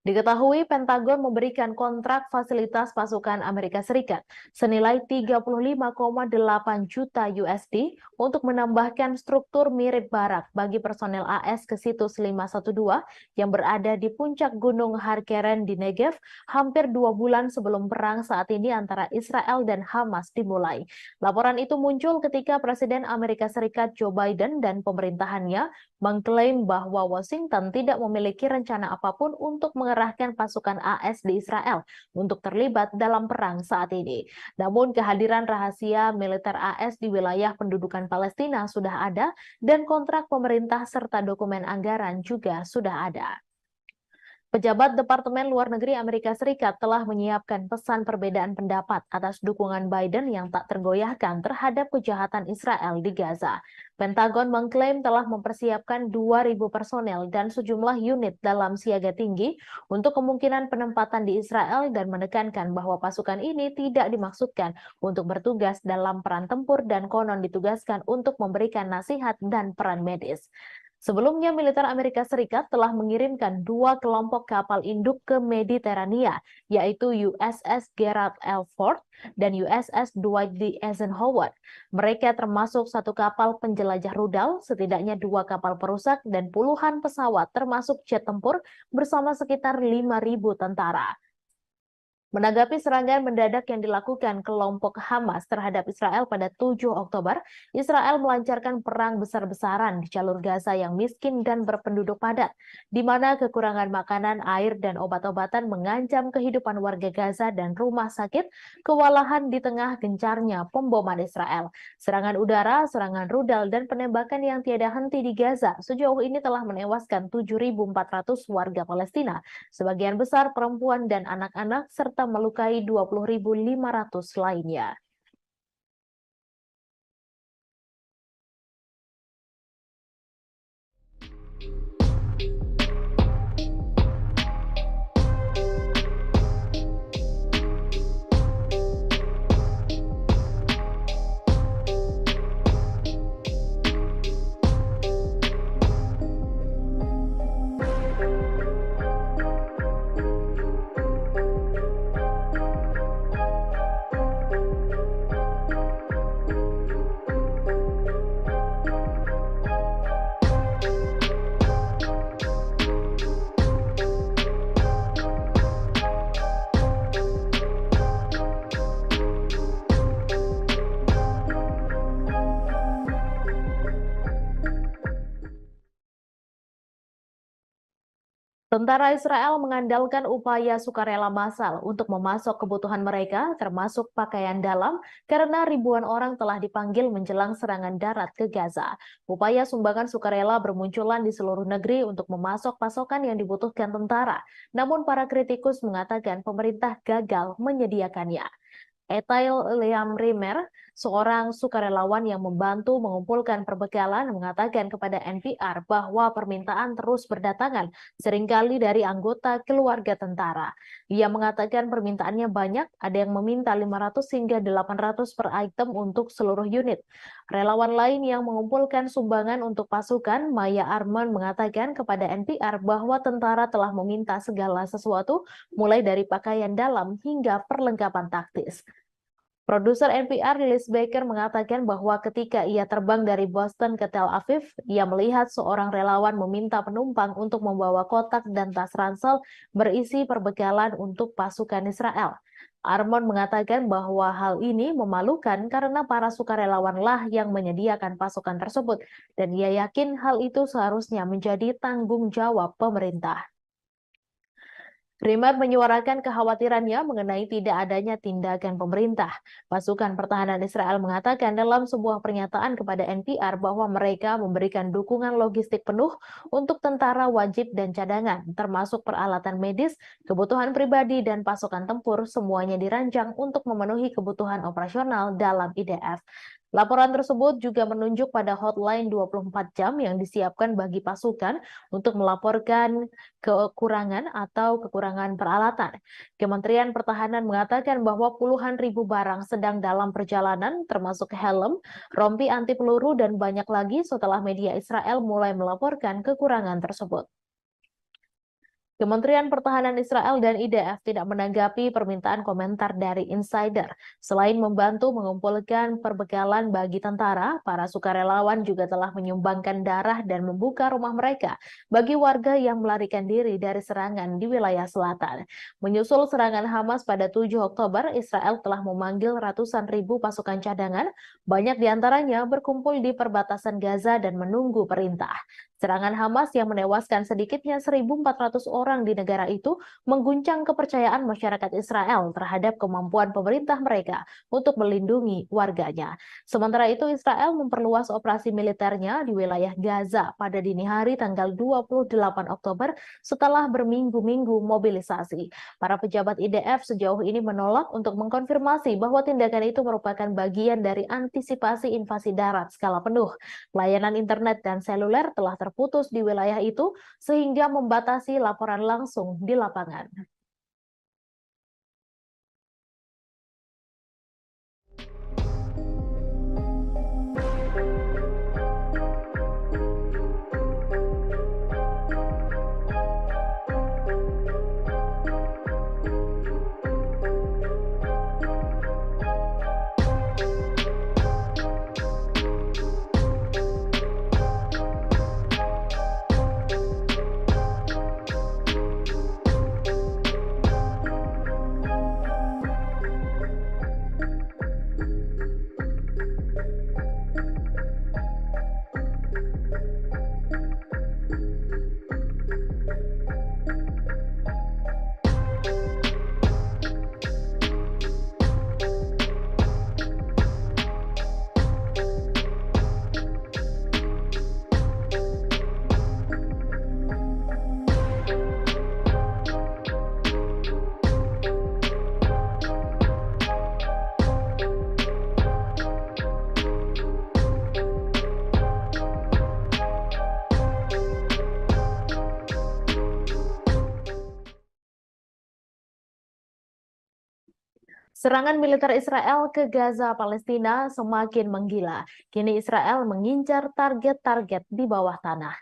Diketahui Pentagon memberikan kontrak fasilitas pasukan Amerika Serikat senilai 35,8 juta USD untuk menambahkan struktur mirip barak bagi personel AS ke situs 512 yang berada di puncak Gunung Harkeren di Negev hampir 2 bulan sebelum perang saat ini antara Israel dan Hamas dimulai. Laporan itu muncul ketika Presiden Amerika Serikat Joe Biden dan pemerintahannya mengklaim bahwa Washington tidak memiliki rencana apapun untuk mengerahkan pasukan AS di Israel untuk terlibat dalam perang saat ini. Namun kehadiran rahasia militer AS di wilayah pendudukan Palestina sudah ada dan kontrak pemerintah serta dokumen anggaran juga sudah ada. Pejabat Departemen Luar Negeri Amerika Serikat telah menyiapkan pesan perbedaan pendapat atas dukungan Biden yang tak tergoyahkan terhadap kejahatan Israel di Gaza. Pentagon mengklaim telah mempersiapkan 2.000 personel dan sejumlah unit dalam siaga tinggi untuk kemungkinan penempatan di Israel dan menekankan bahwa pasukan ini tidak dimaksudkan untuk bertugas dalam peran tempur dan konon ditugaskan untuk memberikan nasihat dan peran medis. Sebelumnya, militer Amerika Serikat telah mengirimkan 2 kelompok kapal induk ke Mediterania, yaitu USS Gerald R. Ford dan USS Dwight D. Eisenhower. Mereka termasuk 1 kapal penjelajah rudal, setidaknya 2 kapal perusak, dan puluhan pesawat termasuk jet tempur bersama sekitar 5.000 tentara. Menanggapi serangan mendadak yang dilakukan kelompok Hamas terhadap Israel pada 7 Oktober, Israel melancarkan perang besar-besaran di jalur Gaza yang miskin dan berpenduduk padat, di mana kekurangan makanan, air, dan obat-obatan mengancam kehidupan warga Gaza dan rumah sakit, kewalahan di tengah gencarnya pemboman Israel. Serangan udara, serangan rudal, dan penembakan yang tiada henti di Gaza sejauh ini telah menewaskan 7.400 warga Palestina, sebagian besar perempuan dan anak-anak, serta melukai 20.500 lainnya. Tentara Israel mengandalkan upaya sukarela massal untuk memasok kebutuhan mereka, termasuk pakaian dalam, karena ribuan orang telah dipanggil menjelang serangan darat ke Gaza. Upaya sumbangan sukarela bermunculan di seluruh negeri untuk memasok pasokan yang dibutuhkan tentara. Namun para kritikus mengatakan pemerintah gagal menyediakannya. Etail Liam Rimer, seorang sukarelawan yang membantu mengumpulkan perbekalan, mengatakan kepada NPR bahwa permintaan terus berdatangan, seringkali dari anggota keluarga tentara. Ia mengatakan permintaannya banyak, ada yang meminta 500 hingga 800 per item untuk seluruh unit. Relawan lain yang mengumpulkan sumbangan untuk pasukan, Maya Arman, mengatakan kepada NPR bahwa tentara telah meminta segala sesuatu, mulai dari pakaian dalam hingga perlengkapan taktis. Produser NPR Liz Baker mengatakan bahwa ketika ia terbang dari Boston ke Tel Aviv, ia melihat seorang relawan meminta penumpang untuk membawa kotak dan tas ransel berisi perbekalan untuk pasukan Israel. Armon mengatakan bahwa hal ini memalukan karena para sukarelawanlah yang menyediakan pasukan tersebut, dan ia yakin hal itu seharusnya menjadi tanggung jawab pemerintah. Rimar menyuarakan kekhawatirannya mengenai tidak adanya tindakan pemerintah. Pasukan pertahanan Israel mengatakan dalam sebuah pernyataan kepada NPR bahwa mereka memberikan dukungan logistik penuh untuk tentara wajib dan cadangan, termasuk peralatan medis, kebutuhan pribadi, dan pasukan tempur, semuanya dirancang untuk memenuhi kebutuhan operasional dalam IDF. Laporan tersebut juga menunjuk pada hotline 24 jam yang disiapkan bagi pasukan untuk melaporkan kekurangan atau kekurangan peralatan. Kementerian Pertahanan mengatakan bahwa puluhan ribu barang sedang dalam perjalanan, termasuk helm, rompi anti peluru, dan banyak lagi setelah media Israel mulai melaporkan kekurangan tersebut. Kementerian Pertahanan Israel dan IDF tidak menanggapi permintaan komentar dari insider. Selain membantu mengumpulkan perbekalan bagi tentara, para sukarelawan juga telah menyumbangkan darah dan membuka rumah mereka bagi warga yang melarikan diri dari serangan di wilayah selatan. Menyusul serangan Hamas pada 7 Oktober, Israel telah memanggil ratusan ribu pasukan cadangan, banyak diantaranya berkumpul di perbatasan Gaza dan menunggu perintah. Serangan Hamas yang menewaskan sedikitnya 1.400 orang di negara itu mengguncang kepercayaan masyarakat Israel terhadap kemampuan pemerintah mereka untuk melindungi warganya. Sementara itu, Israel memperluas operasi militernya di wilayah Gaza pada dini hari tanggal 28 Oktober setelah berminggu-minggu mobilisasi. Para pejabat IDF sejauh ini menolak untuk mengkonfirmasi bahwa tindakan itu merupakan bagian dari antisipasi invasi darat skala penuh. Layanan internet dan seluler telah terputus di wilayah itu sehingga membatasi laporan langsung di lapangan. Serangan militer Israel ke Gaza, Palestina semakin menggila. Kini Israel mengincar target-target di bawah tanah.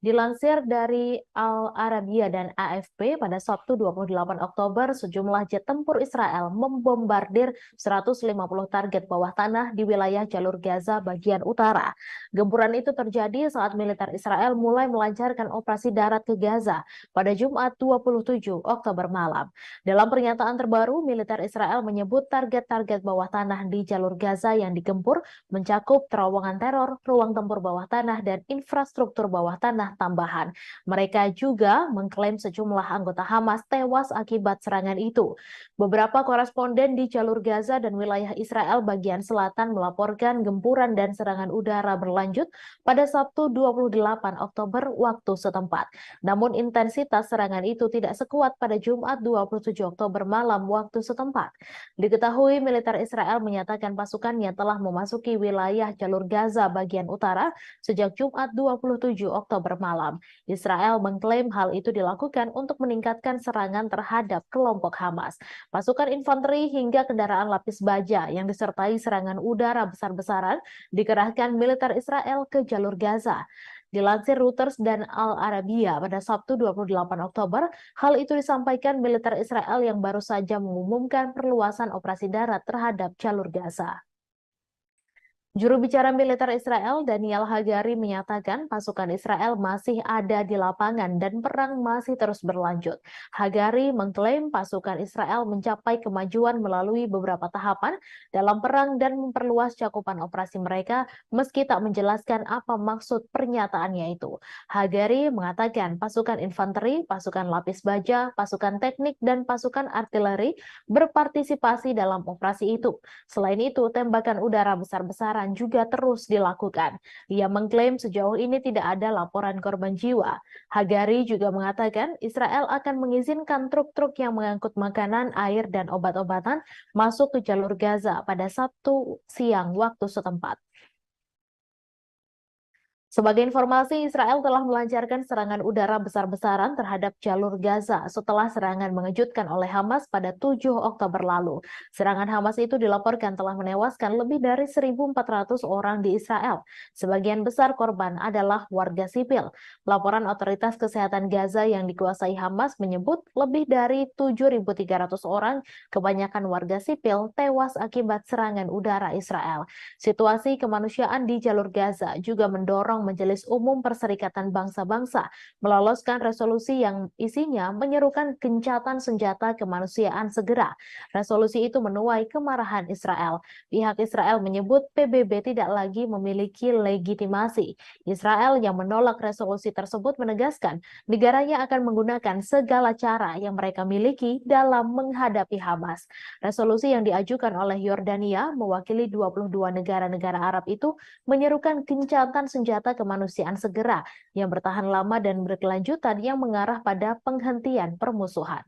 Dilansir dari Al Arabiya dan AFP, pada Sabtu 28 Oktober, sejumlah jet tempur Israel membombardir 150 target bawah tanah di wilayah jalur Gaza bagian utara. Gempuran itu terjadi saat militer Israel mulai melancarkan operasi darat ke Gaza pada Jumat 27 Oktober malam. Dalam pernyataan terbaru, militer Israel menyebut target-target bawah tanah di jalur Gaza yang digempur mencakup terowongan teror, ruang tempur bawah tanah, dan infrastruktur bawah tanah panah tambahan. Mereka juga mengklaim sejumlah anggota Hamas tewas akibat serangan itu. Beberapa koresponden di jalur Gaza dan wilayah Israel bagian selatan melaporkan gempuran dan serangan udara berlanjut pada Sabtu 28 Oktober waktu setempat. Namun intensitas serangan itu tidak sekuat pada Jumat 27 Oktober malam waktu setempat. Diketahui militer Israel menyatakan pasukannya telah memasuki wilayah jalur Gaza bagian utara sejak Jumat 27 Oktober malam. Israel mengklaim hal itu dilakukan untuk meningkatkan serangan terhadap kelompok Hamas. Pasukan infanteri hingga kendaraan lapis baja yang disertai serangan udara besar-besaran dikerahkan militer Israel ke jalur Gaza. Dilansir Reuters dan Al Arabiya pada Sabtu 28 Oktober, hal itu disampaikan militer Israel yang baru saja mengumumkan perluasan operasi darat terhadap jalur Gaza. Juru bicara militer Israel Daniel Hagari menyatakan pasukan Israel masih ada di lapangan dan perang masih terus berlanjut. Hagari mengklaim pasukan Israel mencapai kemajuan melalui beberapa tahapan dalam perang dan memperluas cakupan operasi mereka meski tak menjelaskan apa maksud pernyataannya itu. Hagari mengatakan pasukan infanteri, pasukan lapis baja, pasukan teknik, dan pasukan artileri berpartisipasi dalam operasi itu. Selain itu, tembakan udara besar-besaran juga terus dilakukan. Ia mengklaim sejauh ini tidak ada laporan korban jiwa. Hagari juga mengatakan Israel akan mengizinkan truk-truk yang mengangkut makanan, air, dan obat-obatan masuk ke jalur Gaza pada Sabtu siang waktu setempat. Sebagai informasi, Israel telah melancarkan serangan udara besar-besaran terhadap jalur Gaza setelah serangan mengejutkan oleh Hamas pada 7 Oktober lalu. Serangan Hamas itu dilaporkan telah menewaskan lebih dari 1.400 orang di Israel. Sebagian besar korban adalah warga sipil. Laporan otoritas kesehatan Gaza yang dikuasai Hamas menyebut lebih dari 7.300 orang, kebanyakan warga sipil, tewas akibat serangan udara Israel. Situasi kemanusiaan di jalur Gaza juga mendorong Majelis Umum Perserikatan Bangsa-Bangsa meloloskan resolusi yang isinya menyerukan gencatan senjata kemanusiaan segera. Resolusi itu menuai kemarahan Israel. Pihak Israel menyebut PBB tidak lagi memiliki legitimasi. Israel yang menolak resolusi tersebut menegaskan negaranya akan menggunakan segala cara yang mereka miliki dalam menghadapi Hamas. Resolusi yang diajukan oleh Yordania mewakili 22 negara-negara Arab itu menyerukan gencatan senjata kemanusiaan segera yang bertahan lama dan berkelanjutan yang mengarah pada penghentian permusuhan.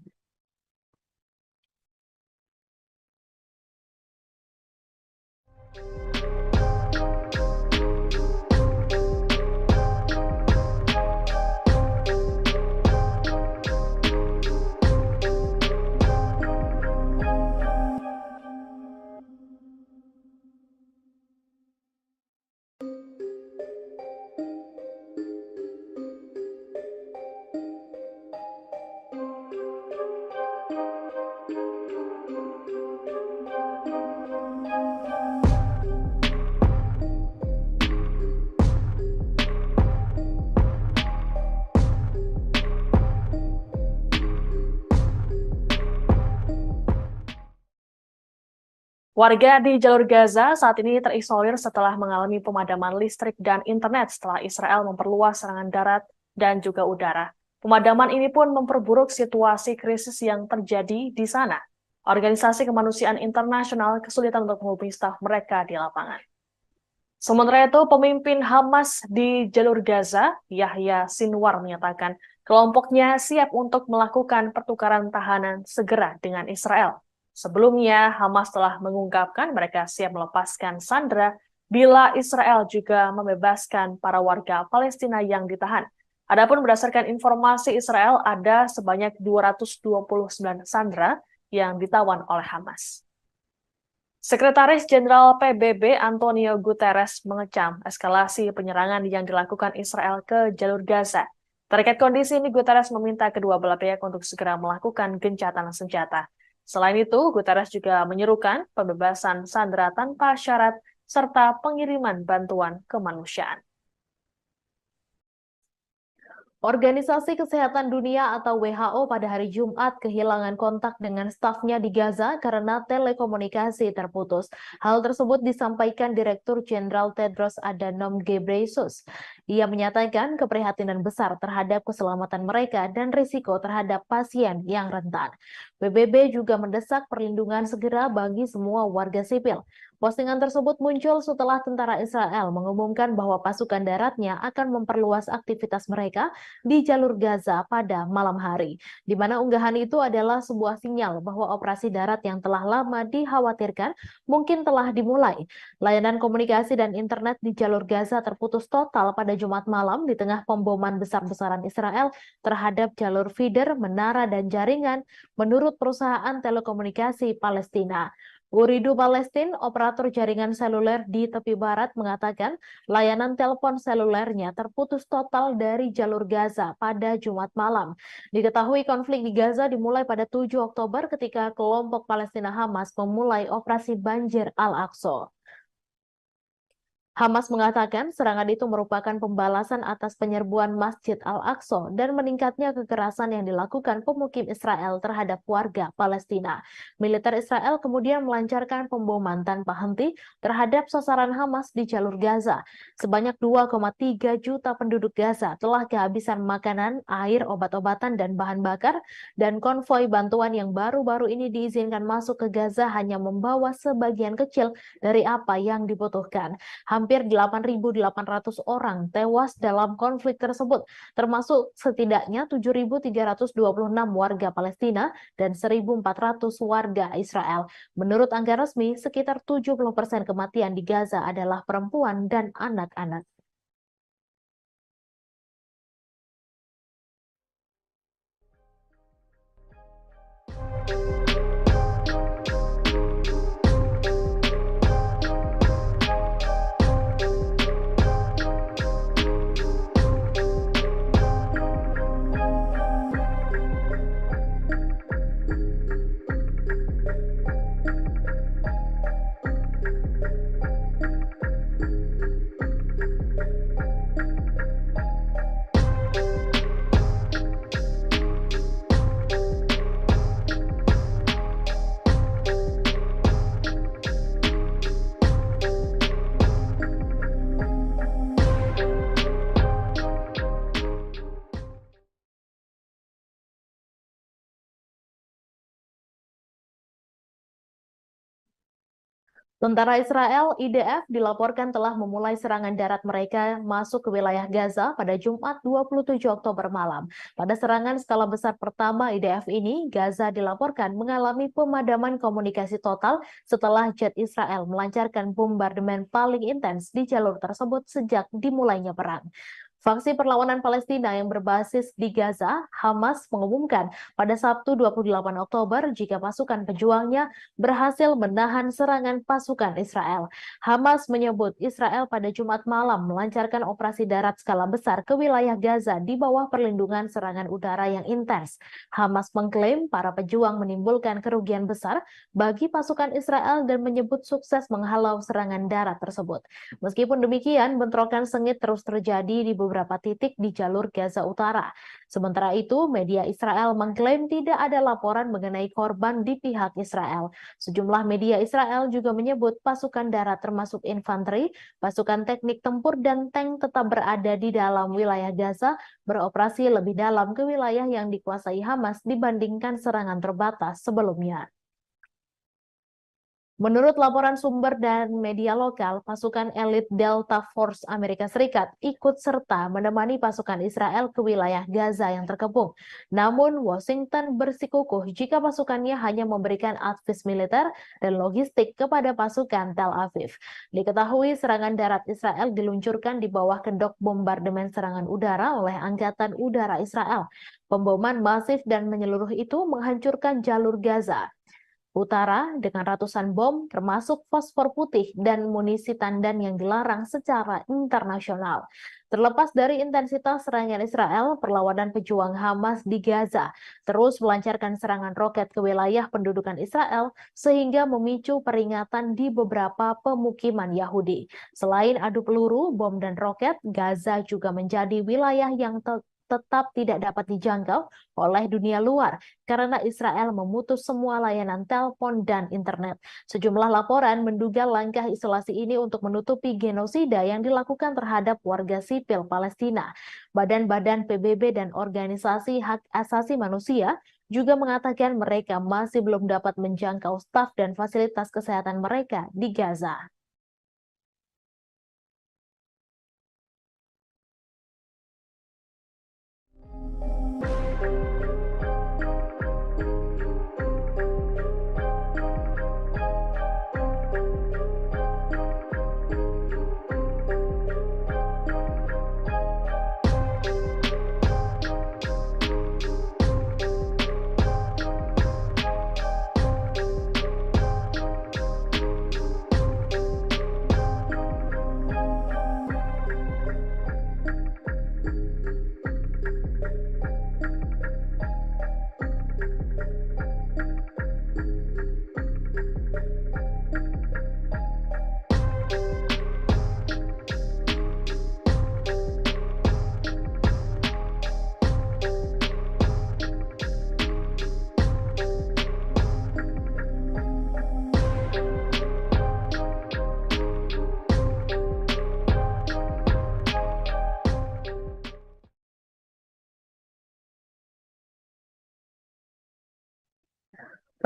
Warga di jalur Gaza saat ini terisolir setelah mengalami pemadaman listrik dan internet setelah Israel memperluas serangan darat dan juga udara. Pemadaman ini pun memperburuk situasi krisis yang terjadi di sana. Organisasi Kemanusiaan Internasional kesulitan untuk menghubungi staf mereka di lapangan. Sementara itu, pemimpin Hamas di jalur Gaza, Yahya Sinwar, menyatakan kelompoknya siap untuk melakukan pertukaran tahanan segera dengan Israel. Sebelumnya, Hamas telah mengungkapkan mereka siap melepaskan sandera bila Israel juga membebaskan para warga Palestina yang ditahan. Adapun berdasarkan informasi Israel, ada sebanyak 229 sandera yang ditawan oleh Hamas. Sekretaris Jenderal PBB Antonio Guterres mengecam eskalasi penyerangan yang dilakukan Israel ke jalur Gaza. Terkait kondisi ini, Guterres meminta kedua belah pihak untuk segera melakukan gencatan senjata. Selain itu, Guterres juga menyerukan pembebasan sandera tanpa syarat serta pengiriman bantuan kemanusiaan. Organisasi Kesehatan Dunia atau WHO pada hari Jumat kehilangan kontak dengan stafnya di Gaza karena telekomunikasi terputus. Hal tersebut disampaikan Direktur Jenderal Tedros Adhanom Ghebreyesus. Ia menyatakan keprihatinan besar terhadap keselamatan mereka dan risiko terhadap pasien yang rentan. PBB juga mendesak perlindungan segera bagi semua warga sipil. Postingan tersebut muncul setelah tentara Israel mengumumkan bahwa pasukan daratnya akan memperluas aktivitas mereka di jalur Gaza pada malam hari, di mana unggahan itu adalah sebuah sinyal bahwa operasi darat yang telah lama dikhawatirkan mungkin telah dimulai. Layanan komunikasi dan internet di jalur Gaza terputus total pada Jumat malam di tengah pemboman besar-besaran Israel terhadap jalur feeder, menara, dan jaringan, menurut perusahaan telekomunikasi Palestina. Uridu Palestin, operator jaringan seluler di tepi barat, mengatakan layanan telepon selulernya terputus total dari jalur Gaza pada Jumat malam. Diketahui konflik di Gaza dimulai pada 7 Oktober ketika kelompok Palestina Hamas memulai operasi banjir Al-Aqsa. Hamas mengatakan serangan itu merupakan pembalasan atas penyerbuan Masjid Al-Aqsa dan meningkatnya kekerasan yang dilakukan pemukim Israel terhadap warga Palestina. Militer Israel kemudian melancarkan pemboman tanpa henti terhadap sasaran Hamas di jalur Gaza. Sebanyak 2,3 juta penduduk Gaza telah kehabisan makanan, air, obat-obatan, dan bahan bakar, dan konvoi bantuan yang baru-baru ini diizinkan masuk ke Gaza hanya membawa sebagian kecil dari apa yang dibutuhkan. Hampir 8.800 orang tewas dalam konflik tersebut, termasuk setidaknya 7.326 warga Palestina dan 1.400 warga Israel. Menurut angka resmi, sekitar 70% kematian di Gaza adalah perempuan dan anak-anak. Tentara Israel IDF dilaporkan telah memulai serangan darat mereka masuk ke wilayah Gaza pada Jumat 27 Oktober malam. Pada serangan skala besar pertama IDF ini, Gaza dilaporkan mengalami pemadaman komunikasi total setelah jet Israel melancarkan bombardemen paling intens di jalur tersebut sejak dimulainya perang. Faksi perlawanan Palestina yang berbasis di Gaza, Hamas, mengumumkan pada Sabtu 28 Oktober jika pasukan pejuangnya berhasil menahan serangan pasukan Israel. Hamas menyebut Israel pada Jumat malam melancarkan operasi darat skala besar ke wilayah Gaza di bawah perlindungan serangan udara yang intens. Hamas mengklaim para pejuang menimbulkan kerugian besar bagi pasukan Israel dan menyebut sukses menghalau serangan darat tersebut. Meskipun demikian, bentrokan sengit terus terjadi di beberapa titik di jalur Gaza Utara. Sementara itu, media Israel mengklaim tidak ada laporan mengenai korban di pihak Israel. Sejumlah media Israel juga menyebut pasukan darat termasuk infanteri, pasukan teknik tempur, dan tank tetap berada di dalam wilayah Gaza, beroperasi lebih dalam ke wilayah yang dikuasai Hamas dibandingkan serangan terbatas sebelumnya. Menurut laporan sumber dan media lokal, pasukan elit Delta Force Amerika Serikat ikut serta menemani pasukan Israel ke wilayah Gaza yang terkepung. Namun, Washington bersikukuh jika pasukannya hanya memberikan advis militer dan logistik kepada pasukan Tel Aviv. Diketahui serangan darat Israel diluncurkan di bawah kedok bombardemen serangan udara oleh Angkatan Udara Israel. Pemboman masif dan menyeluruh itu menghancurkan jalur Gaza Utara dengan ratusan bom termasuk fosfor putih dan munisi tandan yang dilarang secara internasional. Terlepas dari intensitas serangan Israel, perlawanan pejuang Hamas di Gaza terus melancarkan serangan roket ke wilayah pendudukan Israel sehingga memicu peringatan di beberapa pemukiman Yahudi. Selain adu peluru, bom dan roket, Gaza juga menjadi wilayah yang tetap tidak dapat dijangkau oleh dunia luar karena Israel memutus semua layanan telepon dan internet. Sejumlah laporan menduga langkah isolasi ini untuk menutupi genosida yang dilakukan terhadap warga sipil Palestina. Badan-badan PBB dan organisasi hak asasi manusia juga mengatakan mereka masih belum dapat menjangkau staf dan fasilitas kesehatan mereka di Gaza.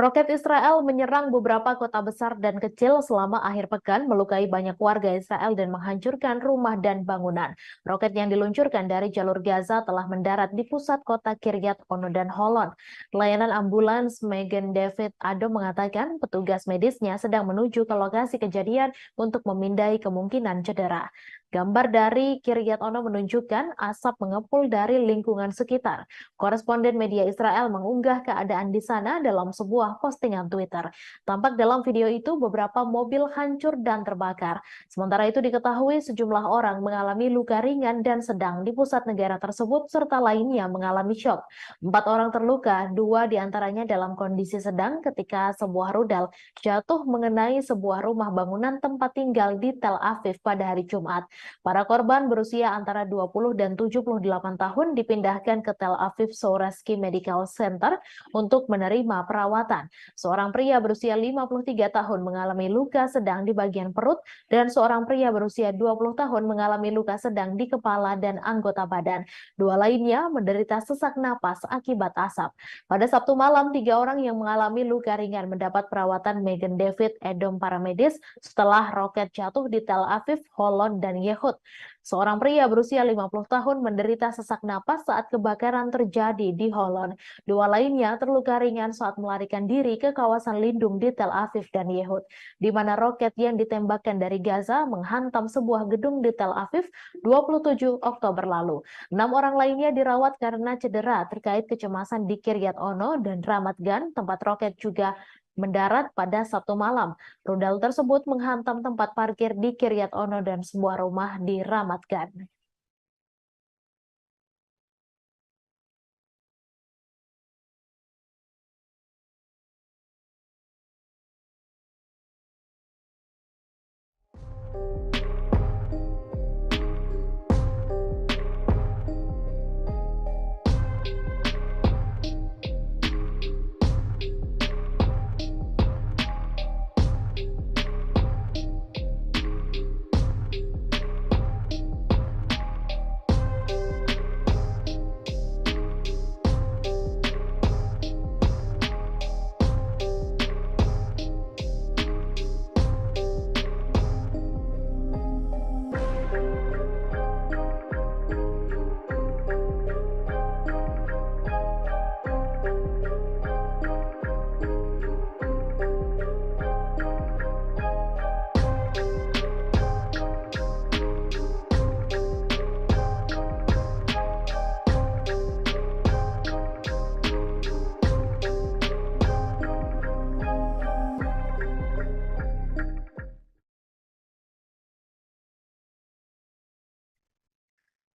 Roket Israel menyerang beberapa kota besar dan kecil selama akhir pekan, melukai banyak warga Israel dan menghancurkan rumah dan bangunan. Roket yang diluncurkan dari jalur Gaza telah mendarat di pusat kota Kiryat Ono dan Holon. Layanan ambulans Magen David Adom mengatakan petugas medisnya sedang menuju ke lokasi kejadian untuk memindai kemungkinan cedera. Gambar dari Kiryat Ono menunjukkan asap mengepul dari lingkungan sekitar. Koresponden media Israel mengunggah keadaan di sana dalam sebuah postingan Twitter. Tampak dalam video itu beberapa mobil hancur dan terbakar. Sementara itu diketahui sejumlah orang mengalami luka ringan dan sedang di pusat negara tersebut serta lainnya mengalami syok. 4 orang terluka, 2 diantaranya dalam kondisi sedang ketika sebuah rudal jatuh mengenai sebuah rumah bangunan tempat tinggal di Tel Aviv pada hari Jumat. Para korban berusia antara 20 dan 78 tahun dipindahkan ke Tel Aviv Sourasky Medical Center untuk menerima perawatan. Seorang pria berusia 53 tahun mengalami luka sedang di bagian perut dan seorang pria berusia 20 tahun mengalami luka sedang di kepala dan anggota badan. 2 lainnya menderita sesak napas akibat asap. Pada Sabtu malam, 3 orang yang mengalami luka ringan mendapat perawatan Magen David Adom paramedis setelah roket jatuh di Tel Aviv, Holon, dan Yehud. Seorang pria berusia 50 tahun menderita sesak napas saat kebakaran terjadi di Holon. 2 lainnya terluka ringan saat melarikan diri ke kawasan lindung di Tel Aviv dan Yehud, di mana roket yang ditembakkan dari Gaza menghantam sebuah gedung di Tel Aviv 27 Oktober lalu. 6 orang lainnya dirawat karena cedera terkait kecemasan di Kiryat Ono dan Ramat Gan, tempat roket juga mendarat pada Sabtu malam. Rudal tersebut menghantam tempat parkir di Kiryat Ono dan sebuah rumah di Ramat Gan.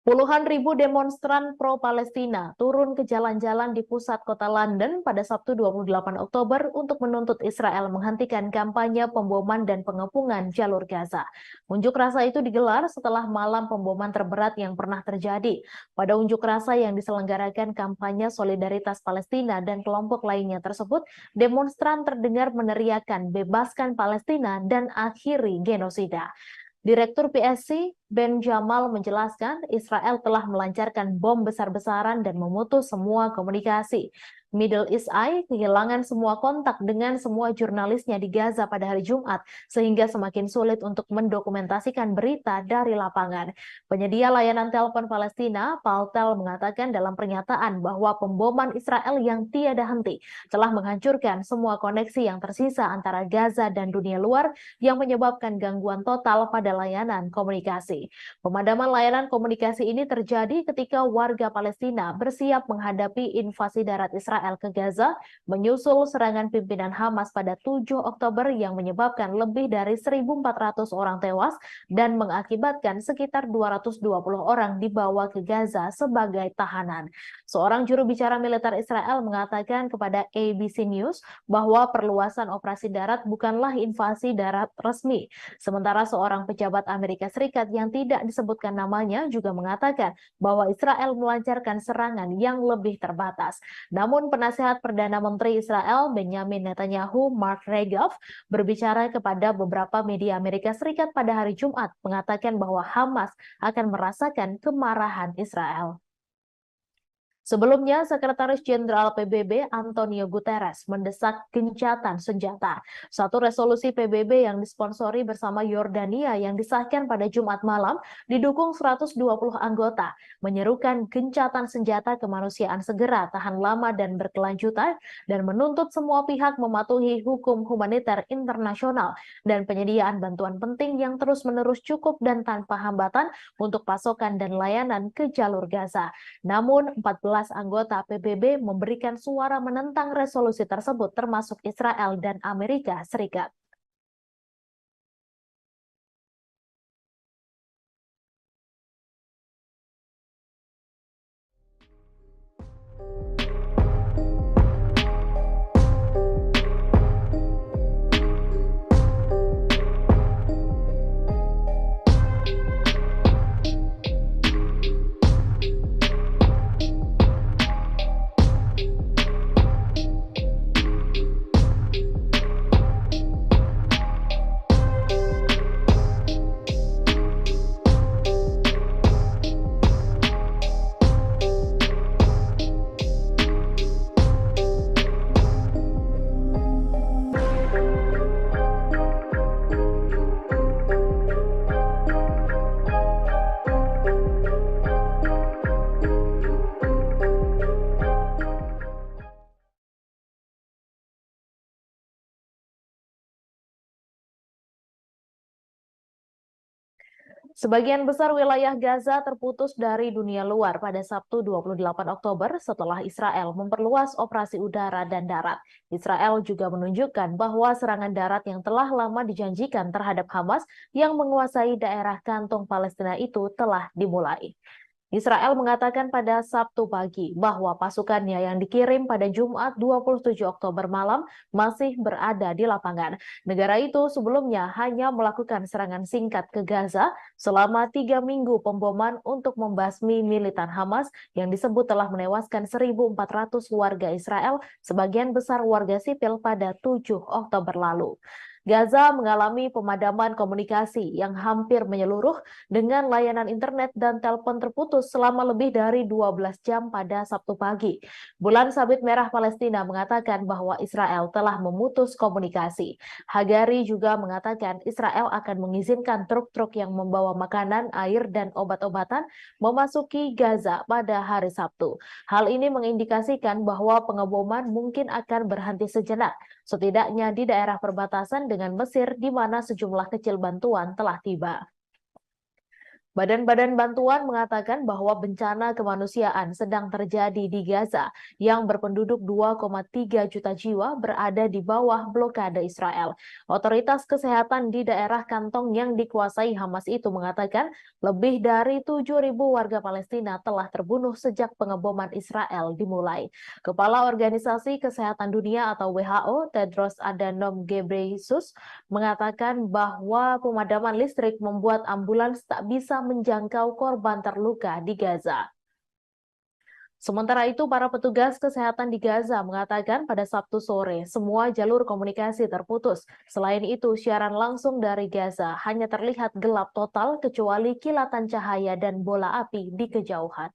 Puluhan ribu demonstran pro-Palestina turun ke jalan-jalan di pusat kota London pada Sabtu 28 Oktober untuk menuntut Israel menghentikan kampanye pemboman dan pengepungan jalur Gaza. Unjuk rasa itu digelar setelah malam pemboman terberat yang pernah terjadi. Pada unjuk rasa yang diselenggarakan kampanye solidaritas Palestina dan kelompok lainnya tersebut, demonstran terdengar meneriakan "Bebaskan Palestina dan akhiri genosida". Direktur PSC Ben Jamal menjelaskan Israel telah melancarkan bom besar-besaran dan memutus semua komunikasi. Middle East Eye kehilangan semua kontak dengan semua jurnalisnya di Gaza pada hari Jumat, sehingga semakin sulit untuk mendokumentasikan berita dari lapangan. Penyedia layanan telepon Palestina, Paltel, mengatakan dalam pernyataan bahwa pemboman Israel yang tiada henti telah menghancurkan semua koneksi yang tersisa antara Gaza dan dunia luar yang menyebabkan gangguan total pada layanan komunikasi. Pemadaman layanan komunikasi ini terjadi ketika warga Palestina bersiap menghadapi invasi darat Israel ke Gaza menyusul serangan pimpinan Hamas pada 7 Oktober yang menyebabkan lebih dari 1.400 orang tewas dan mengakibatkan sekitar 220 orang dibawa ke Gaza sebagai tahanan. Seorang juru bicara militer Israel mengatakan kepada ABC News bahwa perluasan operasi darat bukanlah invasi darat resmi. Sementara seorang pejabat Amerika Serikat yang tidak disebutkan namanya juga mengatakan bahwa Israel melancarkan serangan yang lebih terbatas. Namun penasehat Perdana Menteri Israel Benjamin Netanyahu, Mark Regev, berbicara kepada beberapa media Amerika Serikat pada hari Jumat mengatakan bahwa Hamas akan merasakan kemarahan Israel. Sebelumnya, Sekretaris Jenderal PBB Antonio Guterres mendesak gencatan senjata. Satu resolusi PBB yang disponsori bersama Yordania yang disahkan pada Jumat malam didukung 120 anggota, menyerukan gencatan senjata kemanusiaan segera, tahan lama dan berkelanjutan, dan menuntut semua pihak mematuhi hukum humaniter internasional dan penyediaan bantuan penting yang terus-menerus cukup dan tanpa hambatan untuk pasokan dan layanan ke jalur Gaza. Namun, 14 anggota PBB memberikan suara menentang resolusi tersebut termasuk Israel dan Amerika Serikat. Sebagian besar wilayah Gaza terputus dari dunia luar pada Sabtu 28 Oktober setelah Israel memperluas operasi udara dan darat. Israel juga menunjukkan bahwa serangan darat yang telah lama dijanjikan terhadap Hamas yang menguasai daerah kantong Palestina itu telah dimulai. Israel mengatakan pada Sabtu pagi bahwa pasukannya yang dikirim pada Jumat 27 Oktober malam masih berada di lapangan. Negara itu sebelumnya hanya melakukan serangan singkat ke Gaza selama 3 minggu pemboman untuk membasmi militan Hamas yang disebut telah menewaskan 1.400 warga Israel, sebagian besar warga sipil pada 7 Oktober lalu. Gaza mengalami pemadaman komunikasi yang hampir menyeluruh dengan layanan internet dan telepon terputus selama lebih dari 12 jam pada Sabtu pagi. Bulan Sabit Merah Palestina mengatakan bahwa Israel telah memutus komunikasi. Hagari juga mengatakan Israel akan mengizinkan truk-truk yang membawa makanan, air, dan obat-obatan memasuki Gaza pada hari Sabtu. Hal ini mengindikasikan bahwa pengeboman mungkin akan berhenti sejenak, setidaknya di daerah perbatasan dengan Mesir di mana sejumlah kecil bantuan telah tiba. Badan-badan bantuan mengatakan bahwa bencana kemanusiaan sedang terjadi di Gaza yang berpenduduk 2,3 juta jiwa berada di bawah blokade Israel. Otoritas kesehatan di daerah kantong yang dikuasai Hamas itu mengatakan lebih dari 7.000 warga Palestina telah terbunuh sejak pengeboman Israel dimulai. Kepala Organisasi Kesehatan Dunia atau WHO, Tedros Adhanom Ghebreyesus, mengatakan bahwa pemadaman listrik membuat ambulans tak bisa menjangkau korban terluka di Gaza. Sementara itu, para petugas kesehatan di Gaza mengatakan pada Sabtu sore semua jalur komunikasi terputus. Selain itu, siaran langsung dari Gaza hanya terlihat gelap total kecuali kilatan cahaya dan bola api di kejauhan.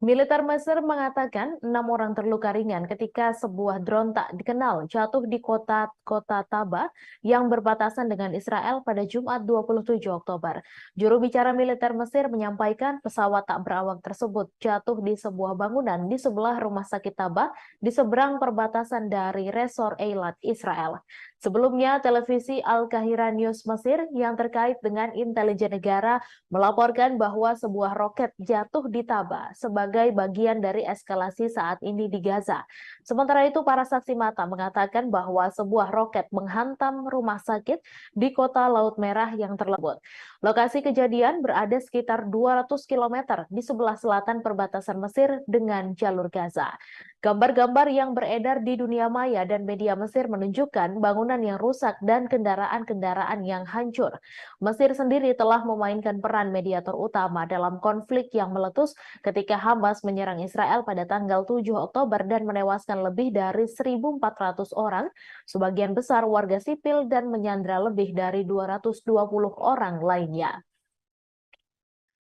Militer Mesir mengatakan 6 orang terluka ringan ketika sebuah drone tak dikenal jatuh di kota Taba yang berbatasan dengan Israel pada Jumat 27 Oktober. Juru bicara militer Mesir menyampaikan pesawat tak berawak tersebut jatuh di sebuah bangunan di sebelah rumah sakit Taba di seberang perbatasan dari Resor Eilat, Israel. Sebelumnya, televisi Al-Qahira News Mesir yang terkait dengan intelijen negara melaporkan bahwa sebuah roket jatuh di Taba sebagai bagian dari eskalasi saat ini di Gaza. Sementara itu, para saksi mata mengatakan bahwa sebuah roket menghantam rumah sakit di kota Laut Merah yang terlebut. Lokasi kejadian berada sekitar 200 km di sebelah selatan perbatasan Mesir dengan jalur Gaza. Gambar-gambar yang beredar di dunia maya dan media Mesir menunjukkan bangunan yang rusak dan kendaraan-kendaraan yang hancur. Mesir sendiri telah memainkan peran mediator utama dalam konflik yang meletus ketika Hamas menyerang Israel pada tanggal 7 Oktober dan menewaskan lebih dari 1.400 orang, sebagian besar warga sipil, dan menyandra lebih dari 220 orang lainnya.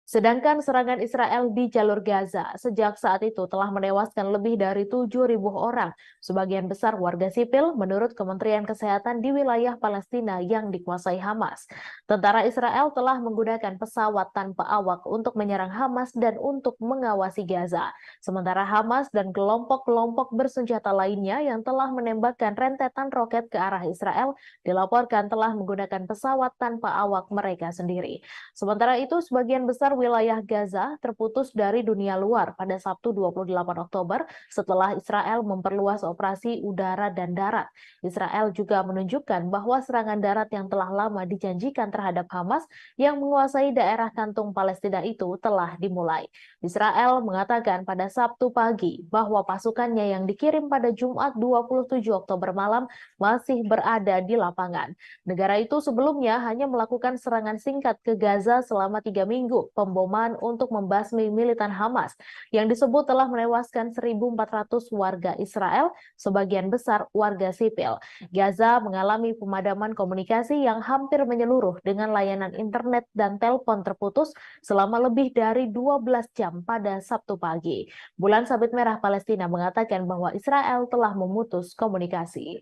Sedangkan serangan Israel di jalur Gaza sejak saat itu telah menewaskan lebih dari 7.000 orang, sebagian besar warga sipil menurut Kementerian Kesehatan di wilayah Palestina yang dikuasai Hamas. Tentara Israel telah menggunakan pesawat tanpa awak untuk menyerang Hamas dan untuk mengawasi Gaza. Sementara Hamas dan kelompok-kelompok bersenjata lainnya yang telah menembakkan rentetan roket ke arah Israel dilaporkan telah menggunakan pesawat tanpa awak mereka sendiri. Sementara itu, sebagian besar wilayah Gaza terputus dari dunia luar pada Sabtu 28 Oktober setelah Israel memperluas operasi udara dan darat. Israel juga menunjukkan bahwa serangan darat yang telah lama dijanjikan terhadap Hamas yang menguasai daerah kantung Palestina itu telah dimulai. Israel mengatakan pada Sabtu pagi bahwa pasukannya yang dikirim pada Jumat 27 Oktober malam masih berada di lapangan. Negara itu sebelumnya hanya melakukan serangan singkat ke Gaza selama 3 minggu. Pemboman untuk membasmi militan Hamas yang disebut telah menewaskan 1.400 warga Israel, sebagian besar warga sipil. Gaza mengalami pemadaman komunikasi yang hampir menyeluruh dengan layanan internet dan telepon terputus selama lebih dari 12 jam pada Sabtu pagi. Bulan Sabit Merah Palestina mengatakan bahwa Israel telah memutus komunikasi.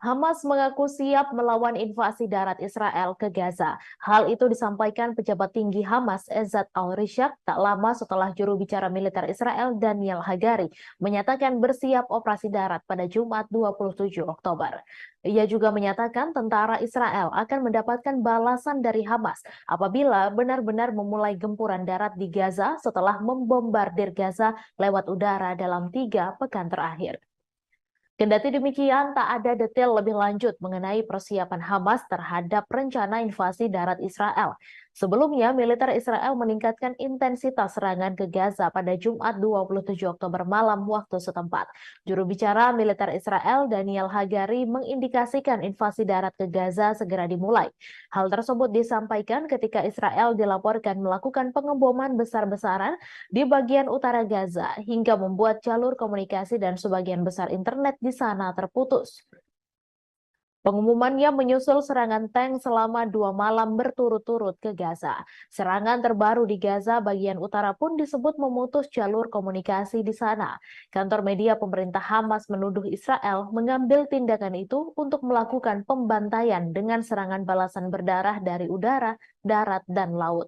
Hamas mengaku siap melawan invasi darat Israel ke Gaza. Hal itu disampaikan pejabat tinggi Hamas Ezzat al-Rishaq tak lama setelah juru bicara militer Israel Daniel Hagari menyatakan bersiap operasi darat pada Jumat 27 Oktober. Ia juga menyatakan tentara Israel akan mendapatkan balasan dari Hamas apabila benar-benar memulai gempuran darat di Gaza setelah membombardir Gaza lewat udara dalam 3 pekan terakhir. Kendati demikian, tak ada detail lebih lanjut mengenai persiapan Hamas terhadap rencana invasi darat Israel. Sebelumnya, militer Israel meningkatkan intensitas serangan ke Gaza pada Jumat 27 Oktober malam waktu setempat. Juru bicara militer Israel Daniel Hagari mengindikasikan invasi darat ke Gaza segera dimulai. Hal tersebut disampaikan ketika Israel dilaporkan melakukan pengeboman besar-besaran di bagian utara Gaza hingga membuat jalur komunikasi dan sebagian besar internet di sana terputus. Pengumumannya menyusul serangan tank selama 2 malam berturut-turut ke Gaza. Serangan terbaru di Gaza bagian utara pun disebut memutus jalur komunikasi di sana. Kantor media pemerintah Hamas menuduh Israel mengambil tindakan itu untuk melakukan pembantaian dengan serangan balasan berdarah dari udara, darat, dan laut.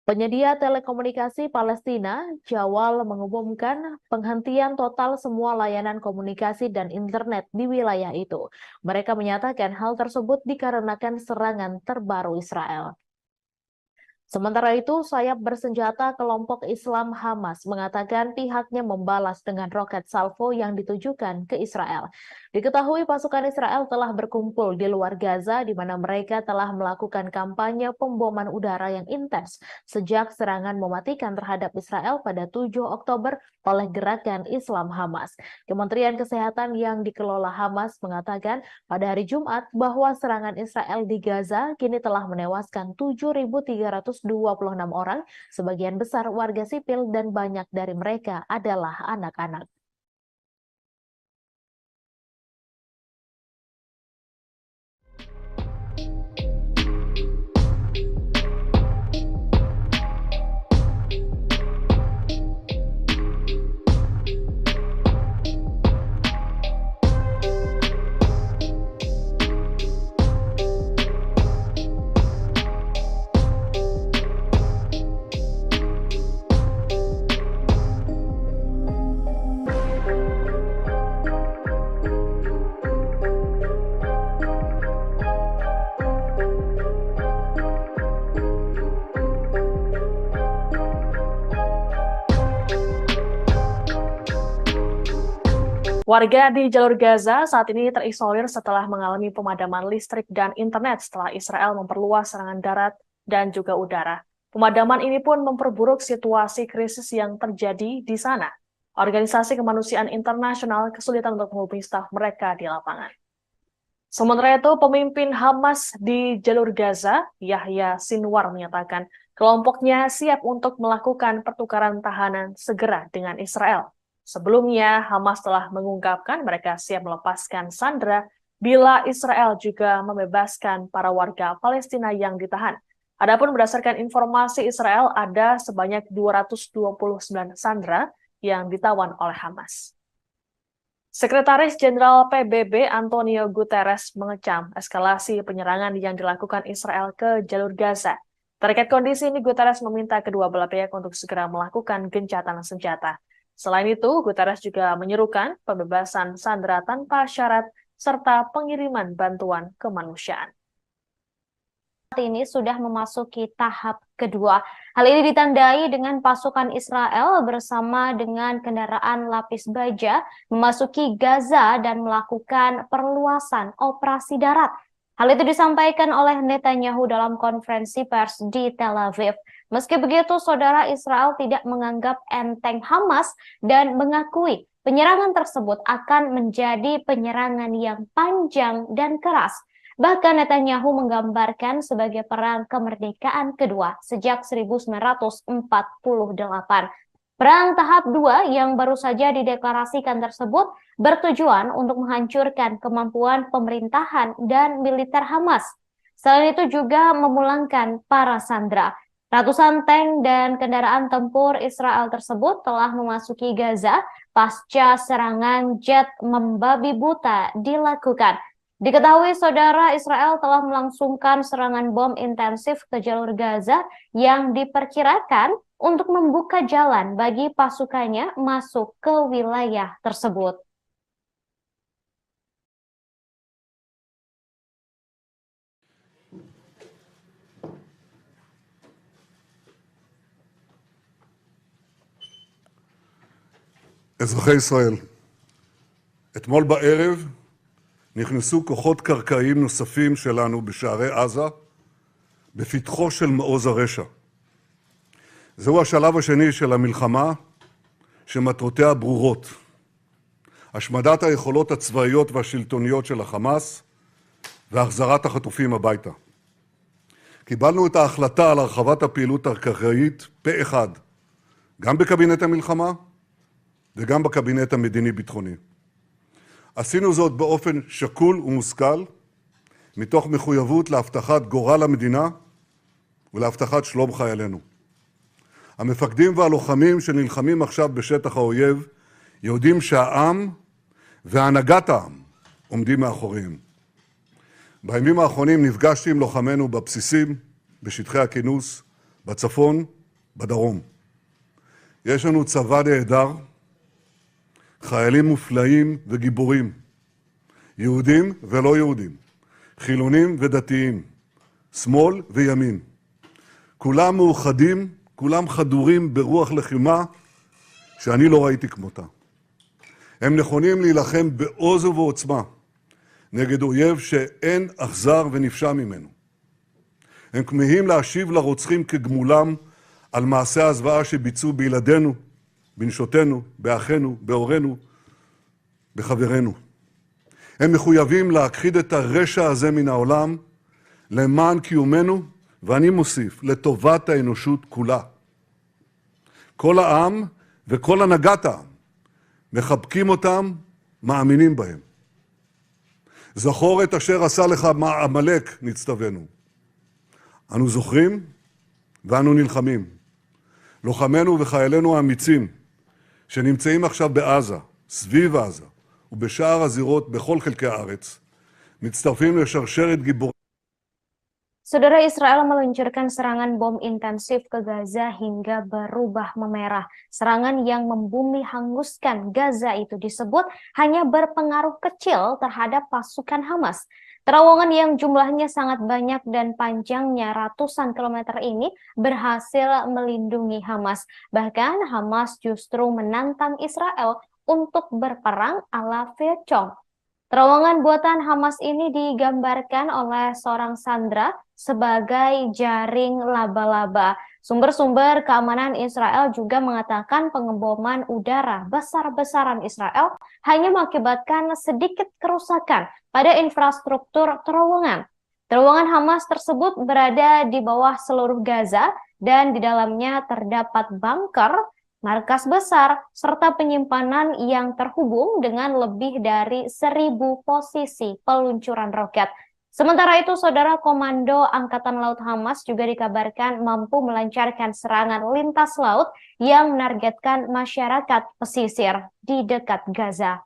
Penyedia telekomunikasi Palestina, Jawal, mengumumkan penghentian total semua layanan komunikasi dan internet di wilayah itu. Mereka menyatakan hal tersebut dikarenakan serangan terbaru Israel. Sementara itu, sayap bersenjata kelompok Islam Hamas mengatakan pihaknya membalas dengan roket salvo yang ditujukan ke Israel. Diketahui pasukan Israel telah berkumpul di luar Gaza di mana mereka telah melakukan kampanye pemboman udara yang intens sejak serangan mematikan terhadap Israel pada 7 Oktober oleh gerakan Islam Hamas. Kementerian Kesehatan yang dikelola Hamas mengatakan pada hari Jumat bahwa serangan Israel di Gaza kini telah menewaskan 7.326 orang, sebagian besar warga sipil dan banyak dari mereka adalah anak-anak. Warga di jalur Gaza saat ini terisolir setelah mengalami pemadaman listrik dan internet setelah Israel memperluas serangan darat dan juga udara. Pemadaman ini pun memperburuk situasi krisis yang terjadi di sana. Organisasi kemanusiaan internasional kesulitan untuk menghubungi staf mereka di lapangan. Sementara itu, pemimpin Hamas di jalur Gaza, Yahya Sinwar, menyatakan kelompoknya siap untuk melakukan pertukaran tahanan segera dengan Israel. Sebelumnya, Hamas telah mengungkapkan mereka siap melepaskan sandera bila Israel juga membebaskan para warga Palestina yang ditahan. Adapun berdasarkan informasi Israel, ada sebanyak 229 sandera yang ditawan oleh Hamas. Sekretaris Jenderal PBB Antonio Guterres mengecam eskalasi penyerangan yang dilakukan Israel ke jalur Gaza. Terkait kondisi ini, Guterres meminta kedua belah pihak untuk segera melakukan gencatan senjata. Selain itu, Guterres juga menyerukan pembebasan sandera tanpa syarat serta pengiriman bantuan kemanusiaan. Saat ini sudah memasuki tahap kedua. Hal ini ditandai dengan pasukan Israel bersama dengan kendaraan lapis baja memasuki Gaza dan melakukan perluasan operasi darat. Hal itu disampaikan oleh Netanyahu dalam konferensi pers di Tel Aviv. Meski begitu, saudara, Israel tidak menganggap enteng Hamas dan mengakui penyerangan tersebut akan menjadi penyerangan yang panjang dan keras. Bahkan Netanyahu menggambarkan sebagai perang kemerdekaan kedua sejak 1948. Perang tahap 2 yang baru saja dideklarasikan tersebut bertujuan untuk menghancurkan kemampuan pemerintahan dan militer Hamas. Selain itu juga memulangkan para sandera. Ratusan tank dan kendaraan tempur Israel tersebut telah memasuki Gaza pasca serangan jet membabi buta dilakukan. Diketahui saudara, Israel telah melangsungkan serangan bom intensif ke jalur Gaza yang diperkirakan untuk membuka jalan bagi pasukannya masuk ke wilayah tersebut. אזרחי ישראל, אתמול בערב נכנסו כוחות קרקעיים נוספים שלנו בשערי עזה, בפתחו של מעוז הרשע. זהו השלב השני של המלחמה, שמטרותיה ברורות. השמדת היכולות הצבאיות והשלטוניות של החמאס, והחזרת החטופים הביתה. קיבלנו את ההחלטה על הרחבת הפעילות הקרקעית פה אחד, גם בקבינט המלחמה וגם בקבינט המדיני-ביטחוני. עשינו זאת באופן שקול ומושכל, מתוך מחויבות להבטחת גורל המדינה ולהבטחת שלום חיילינו. המפקדים והלוחמים שנלחמים עכשיו בשטח האויב יודעים שהעם והנהגת העם עומדים מאחוריהם. בימים האחרונים נפגשתי עם לוחמינו בבסיסים, בשטחי הכינוס, בצפון, בדרום. יש לנו צבא נהדר, חיילים מופלאים וגיבורים, יהודים ולא יהודים, חילונים ודתיים, שמאל וימין. כולם מאוחדים, כולם חדורים ברוח לחימה שאני לא ראיתי כמותה. הם נכונים להילחם בעוז ובעוצמה נגד אויב שאין אכזר ונפשע ממנו. הם כמהים להשיב לרוצחים כגמולם על מעשי הזוועה שביצעו בילדינו, בנשותינו, באחינו, בהורינו, בחברינו. הם מחויבים להכחיד את הרשע הזה מן העולם למען קיומנו, ואני מוסיף, לטובת האנושות כולה. כל העם וכל הנהגת העם מחבקים אותם, מאמינים בהם. זכור את אשר עשה לך עמלק, נצטווינו. אנו זוכרים ואנו נלחמים. לוחמינו וחיילינו האמיצים שנמצאים עכשיו בעזה, סביב עזה ובשאר הזירות בכל חלקי הארץ, מצטרפים לשרשרת גיבורים. Saudara, Israel meluncurkan serangan bom intensif ke Gaza hingga berubah memerah. Serangan yang membumi hanguskan Gaza itu disebut hanya berpengaruh kecil terhadap pasukan Hamas. Terowongan yang jumlahnya sangat banyak dan panjangnya ratusan kilometer ini berhasil melindungi Hamas. Bahkan Hamas justru menantang Israel untuk berperang ala Vietcong. Terowongan buatan Hamas ini digambarkan oleh seorang sandera sebagai jaring laba-laba. Sumber-sumber keamanan Israel juga mengatakan pengeboman udara besar-besaran Israel hanya mengakibatkan sedikit kerusakan pada infrastruktur terowongan. Terowongan Hamas tersebut berada di bawah seluruh Gaza dan di dalamnya terdapat bunker, markas besar, serta penyimpanan yang terhubung dengan lebih dari 1.000 posisi peluncuran roket. Sementara itu, saudara, Komando Angkatan Laut Hamas juga dikabarkan mampu melancarkan serangan lintas laut yang menargetkan masyarakat pesisir di dekat Gaza.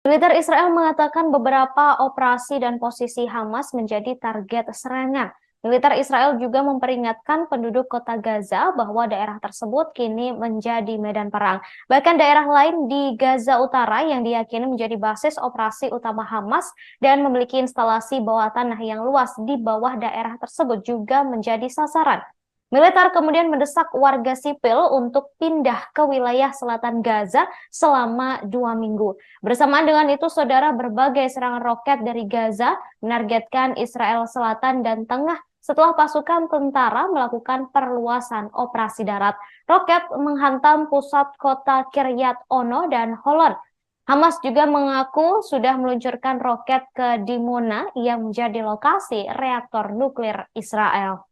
Militer Israel mengatakan beberapa operasi dan posisi Hamas menjadi target serangan. Militer Israel juga memperingatkan penduduk kota Gaza bahwa daerah tersebut kini menjadi medan perang. Bahkan daerah lain di Gaza Utara yang diyakini menjadi basis operasi utama Hamas dan memiliki instalasi bawah tanah yang luas di bawah daerah tersebut juga menjadi sasaran. Militer kemudian mendesak warga sipil untuk pindah ke wilayah selatan Gaza selama 2 minggu. Bersamaan dengan itu, saudara, berbagai serangan roket dari Gaza menargetkan Israel Selatan dan Tengah setelah pasukan tentara melakukan perluasan operasi darat. Roket menghantam pusat kota Kiryat Ono dan Holon. Hamas juga mengaku sudah meluncurkan roket ke Dimona yang menjadi lokasi reaktor nuklir Israel.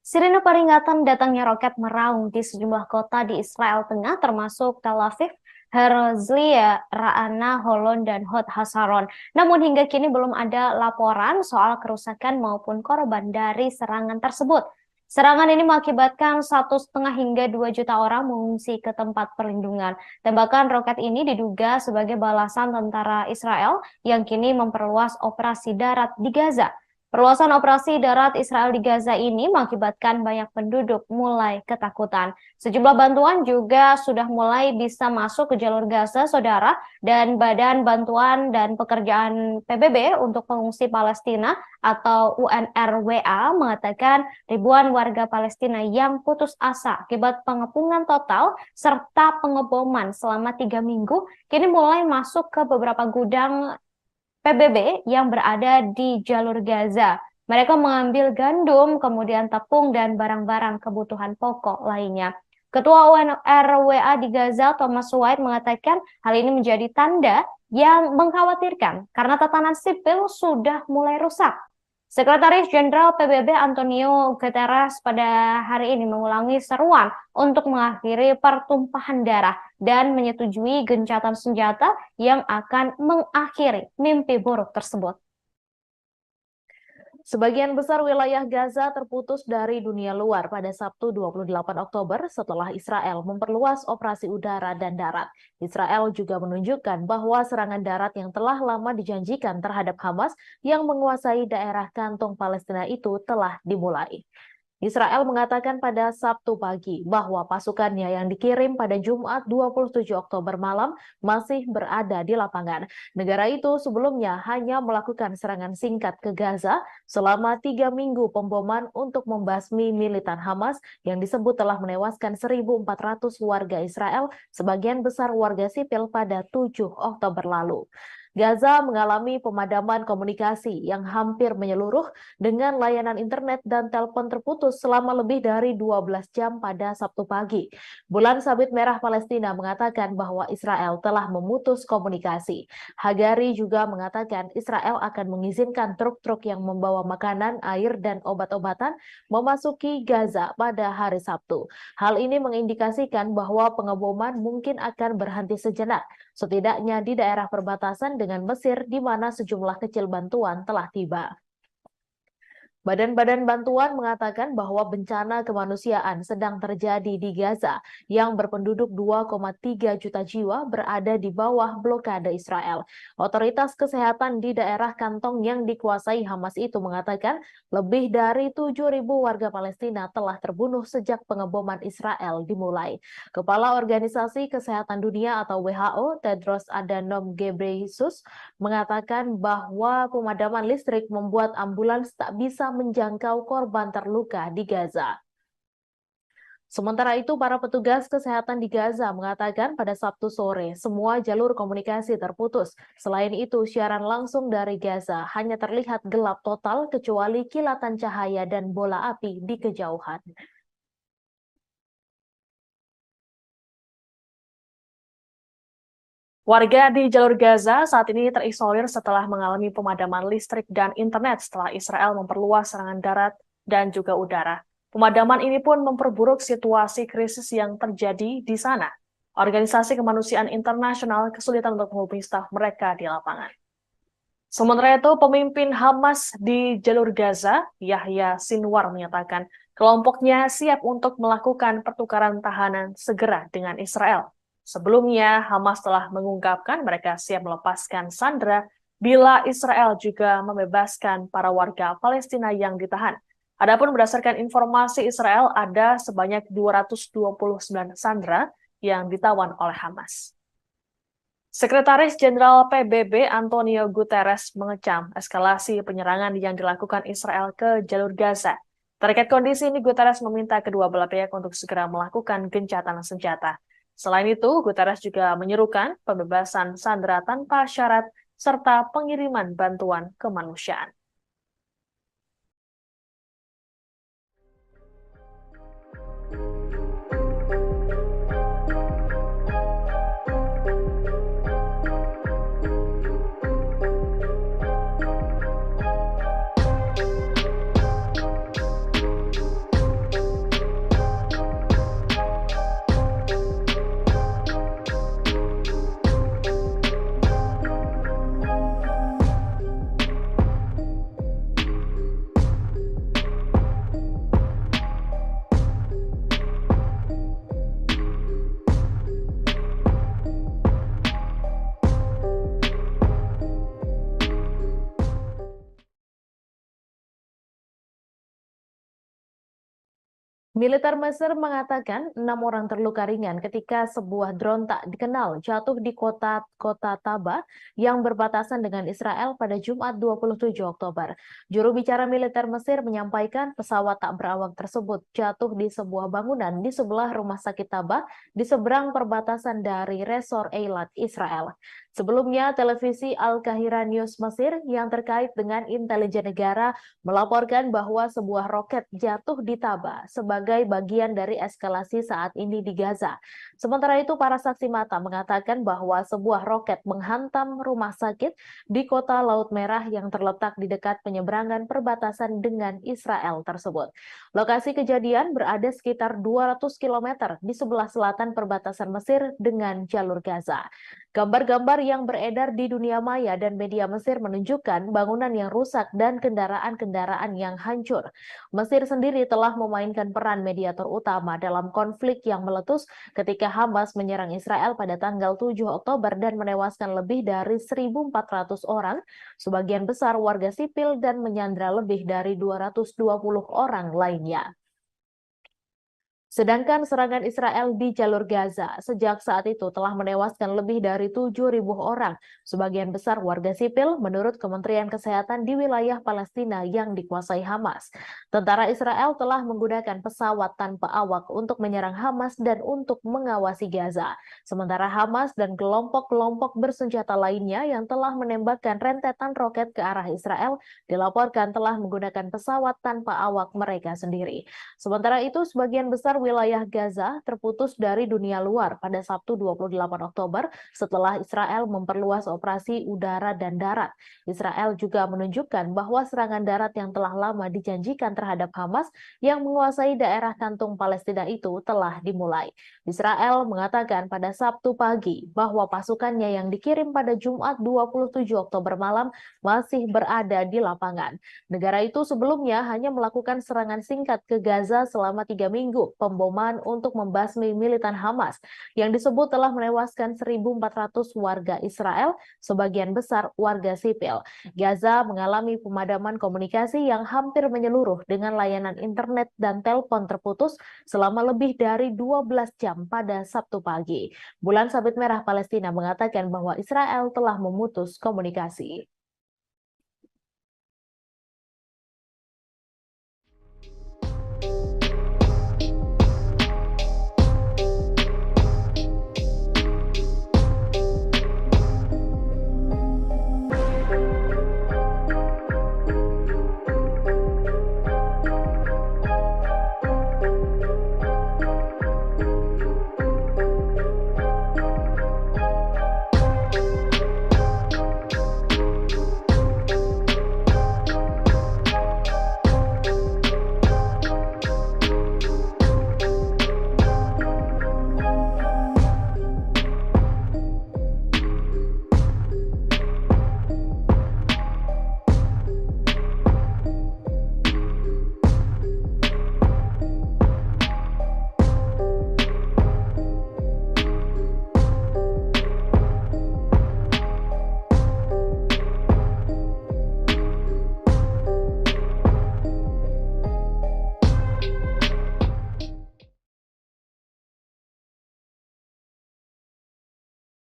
Sirine peringatan datangnya roket meraung di sejumlah kota di Israel Tengah termasuk Tel Aviv, Herzliya, Ra'ana, Holon, dan Hod Hasaron. Namun hingga kini belum ada laporan soal kerusakan maupun korban dari serangan tersebut. Serangan ini mengakibatkan 1,5 hingga 2 juta orang mengungsi ke tempat perlindungan. Tembakan roket ini diduga sebagai balasan tentara Israel yang kini memperluas operasi darat di Gaza. Perluasan operasi darat Israel di Gaza ini mengakibatkan banyak penduduk mulai ketakutan. Sejumlah bantuan juga sudah mulai bisa masuk ke jalur Gaza, saudara, dan Badan Bantuan dan Pekerjaan PBB untuk Pengungsi Palestina atau UNRWA mengatakan ribuan warga Palestina yang putus asa akibat pengepungan total serta pengeboman selama 3 minggu kini mulai masuk ke beberapa gudang PBB yang berada di jalur Gaza. Mereka mengambil gandum, kemudian tepung, dan barang-barang kebutuhan pokok lainnya. Ketua UNRWA di Gaza, Thomas White, mengatakan hal ini menjadi tanda yang mengkhawatirkan karena tatanan sipil sudah mulai rusak. Sekretaris Jenderal PBB Antonio Guterres pada hari ini mengulangi seruan untuk mengakhiri pertumpahan darah dan menyetujui gencatan senjata yang akan mengakhiri mimpi buruk tersebut. Sebagian besar wilayah Gaza terputus dari dunia luar pada Sabtu 28 Oktober setelah Israel memperluas operasi udara dan darat. Israel juga menunjukkan bahwa serangan darat yang telah lama dijanjikan terhadap Hamas yang menguasai daerah kantong Palestina itu telah dimulai. Israel mengatakan pada Sabtu pagi bahwa pasukannya yang dikirim pada Jumat 27 Oktober malam masih berada di lapangan. Negara itu sebelumnya hanya melakukan serangan singkat ke Gaza selama 3 minggu pemboman untuk membasmi militan Hamas yang disebut telah menewaskan 1.400 warga Israel, sebagian besar warga sipil pada 7 Oktober lalu. Gaza mengalami pemadaman komunikasi yang hampir menyeluruh dengan layanan internet dan telepon terputus selama lebih dari 12 jam pada Sabtu pagi. Bulan Sabit Merah Palestina mengatakan bahwa Israel telah memutus komunikasi. Hagari juga mengatakan Israel akan mengizinkan truk-truk yang membawa makanan, air, dan obat-obatan memasuki Gaza pada hari Sabtu. Hal ini mengindikasikan bahwa pengeboman mungkin akan berhenti sejenak, setidaknya di daerah perbatasan dengan Mesir di mana sejumlah kecil bantuan telah tiba. Badan-badan bantuan mengatakan bahwa bencana kemanusiaan sedang terjadi di Gaza yang berpenduduk 2,3 juta jiwa berada di bawah blokade Israel. Otoritas kesehatan di daerah kantong yang dikuasai Hamas itu mengatakan lebih dari 7.000 warga Palestina telah terbunuh sejak pengeboman Israel dimulai. Kepala Organisasi Kesehatan Dunia atau WHO, Tedros Adhanom Ghebreyesus, mengatakan bahwa pemadaman listrik membuat ambulans tak bisa menjangkau korban terluka di Gaza. Sementara itu, para petugas kesehatan di Gaza mengatakan pada Sabtu sore semua jalur komunikasi terputus. Selain itu, siaran langsung dari Gaza hanya terlihat gelap total kecuali kilatan cahaya dan bola api di kejauhan. Warga di jalur Gaza saat ini terisolir setelah mengalami pemadaman listrik dan internet setelah Israel memperluas serangan darat dan juga udara. Pemadaman ini pun memperburuk situasi krisis yang terjadi di sana. Organisasi Kemanusiaan Internasional kesulitan untuk menghubungi staf mereka di lapangan. Sementara itu, pemimpin Hamas di jalur Gaza, Yahya Sinwar, menyatakan kelompoknya siap untuk melakukan pertukaran tahanan segera dengan Israel. Sebelumnya, Hamas telah mengungkapkan mereka siap melepaskan sandera bila Israel juga membebaskan para warga Palestina yang ditahan. Adapun berdasarkan informasi Israel, ada sebanyak 229 sandera yang ditawan oleh Hamas. Sekretaris Jenderal PBB Antonio Guterres mengecam eskalasi penyerangan yang dilakukan Israel ke jalur Gaza. Terkait kondisi ini, Guterres meminta kedua belah pihak untuk segera melakukan gencatan senjata. Selain itu, Guterres juga menyerukan pembebasan sandera tanpa syarat serta pengiriman bantuan kemanusiaan. Militer Mesir mengatakan 6 orang terluka ringan ketika sebuah drone tak dikenal jatuh di kota Taba yang berbatasan dengan Israel pada Jumat 27 Oktober. Juru bicara militer Mesir menyampaikan pesawat tak berawak tersebut jatuh di sebuah bangunan di sebelah rumah sakit Taba di seberang perbatasan dari Resor Eilat, Israel. Sebelumnya, televisi Al-Qahira News Mesir yang terkait dengan intelijen negara melaporkan bahwa sebuah roket jatuh di Taba sebagai bagian dari eskalasi saat ini di Gaza. Sementara itu, para saksi mata mengatakan bahwa sebuah roket menghantam rumah sakit di kota Laut Merah yang terletak di dekat penyeberangan perbatasan dengan Israel tersebut. Lokasi kejadian berada sekitar 200 km di sebelah selatan perbatasan Mesir dengan jalur Gaza. Gambar-gambar yang beredar di dunia maya dan media Mesir menunjukkan bangunan yang rusak dan kendaraan-kendaraan yang hancur. Mesir sendiri telah memainkan peran mediator utama dalam konflik yang meletus ketika Hamas menyerang Israel pada tanggal 7 Oktober dan menewaskan lebih dari 1.400 orang, sebagian besar warga sipil dan menyandra lebih dari 220 orang lainnya. Sedangkan serangan Israel di jalur Gaza sejak saat itu telah menewaskan lebih dari 7.000 orang, sebagian besar warga sipil menurut Kementerian Kesehatan di wilayah Palestina yang dikuasai Hamas. Tentara Israel telah menggunakan pesawat tanpa awak untuk menyerang Hamas dan untuk mengawasi Gaza. Sementara Hamas dan kelompok-kelompok bersenjata lainnya yang telah menembakkan rentetan roket ke arah Israel dilaporkan telah menggunakan pesawat tanpa awak mereka sendiri. Sementara itu, sebagian besar wilayah Gaza terputus dari dunia luar pada Sabtu 28 Oktober setelah Israel memperluas operasi udara dan darat. Israel juga menunjukkan bahwa serangan darat yang telah lama dijanjikan terhadap Hamas yang menguasai daerah kantung Palestina itu telah dimulai. Israel mengatakan pada Sabtu pagi bahwa pasukannya yang dikirim pada Jumat 27 Oktober malam masih berada di lapangan. Negara itu sebelumnya hanya melakukan serangan singkat ke Gaza selama 3 minggu pemboman untuk membasmi militan Hamas yang disebut telah menewaskan 1.400 warga Israel, sebagian besar warga sipil. Gaza mengalami pemadaman komunikasi yang hampir menyeluruh dengan layanan internet dan telepon terputus selama lebih dari 12 jam pada Sabtu pagi. Bulan Sabit Merah Palestina mengatakan bahwa Israel telah memutus komunikasi.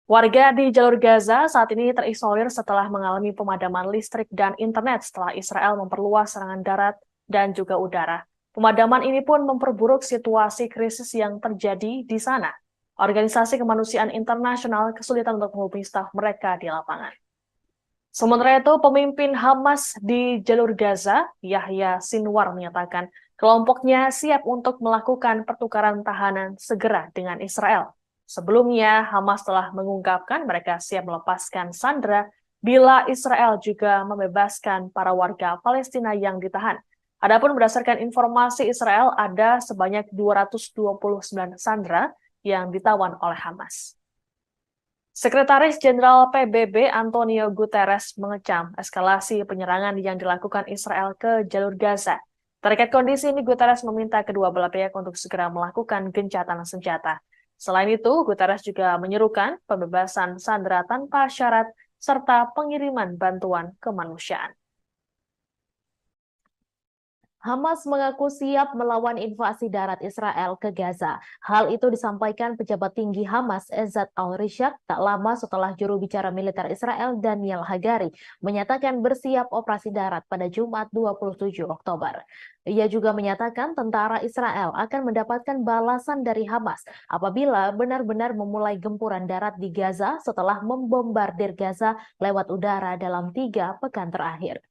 Warga di jalur Gaza saat ini terisolir setelah mengalami pemadaman listrik dan internet setelah Israel memperluas serangan darat dan juga udara. Pemadaman ini pun memperburuk situasi krisis yang terjadi di sana. Organisasi kemanusiaan internasional kesulitan untuk menghubungi staf mereka di lapangan. Sementara itu, pemimpin Hamas di jalur Gaza, Yahya Sinwar, menyatakan kelompoknya siap untuk melakukan pertukaran tahanan segera dengan Israel. Sebelumnya, Hamas telah mengungkapkan mereka siap melepaskan sandera bila Israel juga membebaskan para warga Palestina yang ditahan. Adapun berdasarkan informasi Israel, ada sebanyak 229 sandera yang ditawan oleh Hamas. Sekretaris Jenderal PBB Antonio Guterres mengecam eskalasi penyerangan yang dilakukan Israel ke jalur Gaza. Terkait kondisi ini, Guterres meminta kedua belah pihak untuk segera melakukan gencatan senjata. Selain itu, Guterres juga menyerukan pembebasan sandera tanpa syarat serta pengiriman bantuan kemanusiaan. Hamas mengaku siap melawan invasi darat Israel ke Gaza. Hal itu disampaikan pejabat tinggi Hamas, Ezat al-Rishaq, tak lama setelah juru bicara militer Israel, Daniel Hagari, menyatakan bersiap operasi darat pada Jumat 27 Oktober. Ia juga menyatakan tentara Israel akan mendapatkan balasan dari Hamas apabila benar-benar memulai gempuran darat di Gaza setelah membombardir Gaza lewat udara dalam 3 pekan terakhir.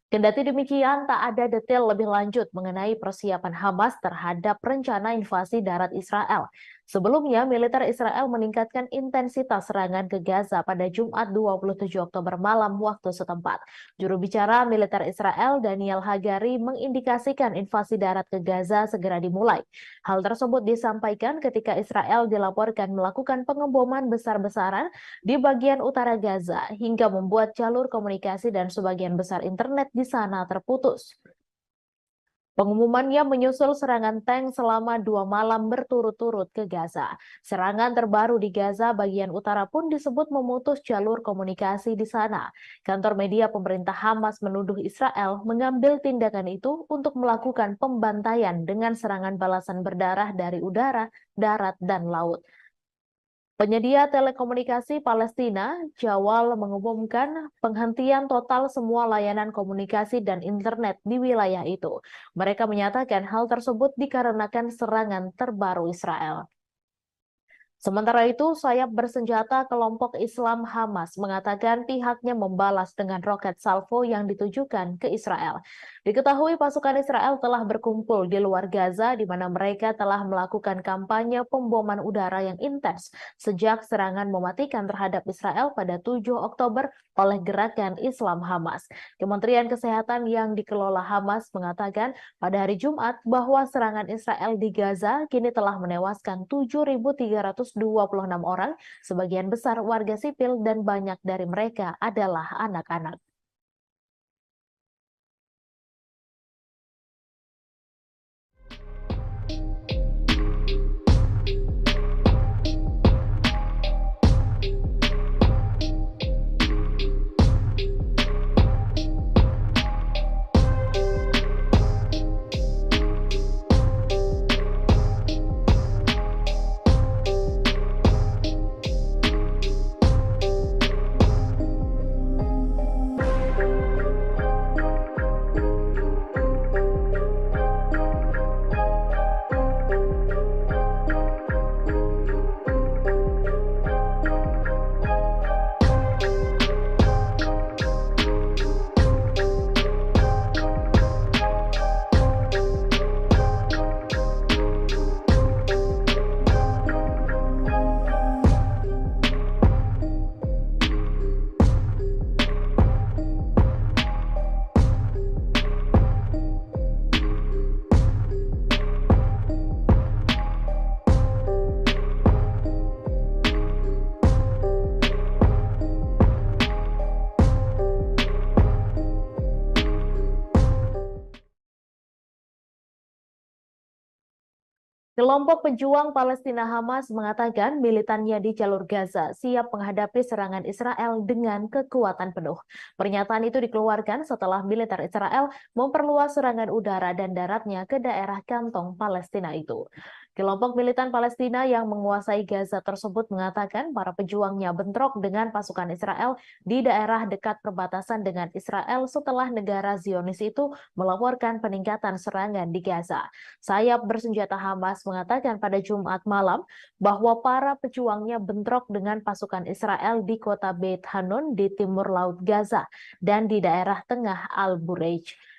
Kendati demikian, tak ada detail lebih lanjut mengenai persiapan Hamas terhadap rencana invasi darat Israel. Sebelumnya, militer Israel meningkatkan intensitas serangan ke Gaza pada Jumat 27 Oktober malam waktu setempat. Juru bicara militer Israel, Daniel Hagari, mengindikasikan invasi darat ke Gaza segera dimulai. Hal tersebut disampaikan ketika Israel dilaporkan melakukan pengeboman besar-besaran di bagian utara Gaza hingga membuat jalur komunikasi dan sebagian besar internet di sana terputus. Pengumumannya menyusul serangan tank selama 2 malam berturut-turut ke Gaza. Serangan terbaru di Gaza bagian utara pun disebut memutus jalur komunikasi di sana. Kantor media pemerintah Hamas menuduh Israel mengambil tindakan itu untuk melakukan pembantaian dengan serangan balasan berdarah dari udara, darat, dan laut. Penyedia telekomunikasi Palestina, Jawal, mengumumkan penghentian total semua layanan komunikasi dan internet di wilayah itu. Mereka menyatakan hal tersebut dikarenakan serangan terbaru Israel. Sementara itu, sayap bersenjata kelompok Islam Hamas mengatakan pihaknya membalas dengan roket salvo yang ditujukan ke Israel. Diketahui pasukan Israel telah berkumpul di luar Gaza di mana mereka telah melakukan kampanye pemboman udara yang intens sejak serangan mematikan terhadap Israel pada 7 Oktober oleh gerakan Islam Hamas. Kementerian Kesehatan yang dikelola Hamas mengatakan pada hari Jumat bahwa serangan Israel di Gaza kini telah menewaskan 7.326 orang, sebagian besar warga sipil dan banyak dari mereka adalah anak-anak. Kelompok pejuang Palestina Hamas mengatakan militannya di jalur Gaza siap menghadapi serangan Israel dengan kekuatan penuh. Pernyataan itu dikeluarkan setelah militer Israel memperluas serangan udara dan daratnya ke daerah kantong Palestina itu. Kelompok militan Palestina yang menguasai Gaza tersebut mengatakan para pejuangnya bentrok dengan pasukan Israel di daerah dekat perbatasan dengan Israel setelah negara Zionis itu melaporkan peningkatan serangan di Gaza. Sayap bersenjata Hamas mengatakan pada Jumat malam bahwa para pejuangnya bentrok dengan pasukan Israel di kota Beit Hanun di timur laut Gaza dan di daerah tengah Al-Bureij.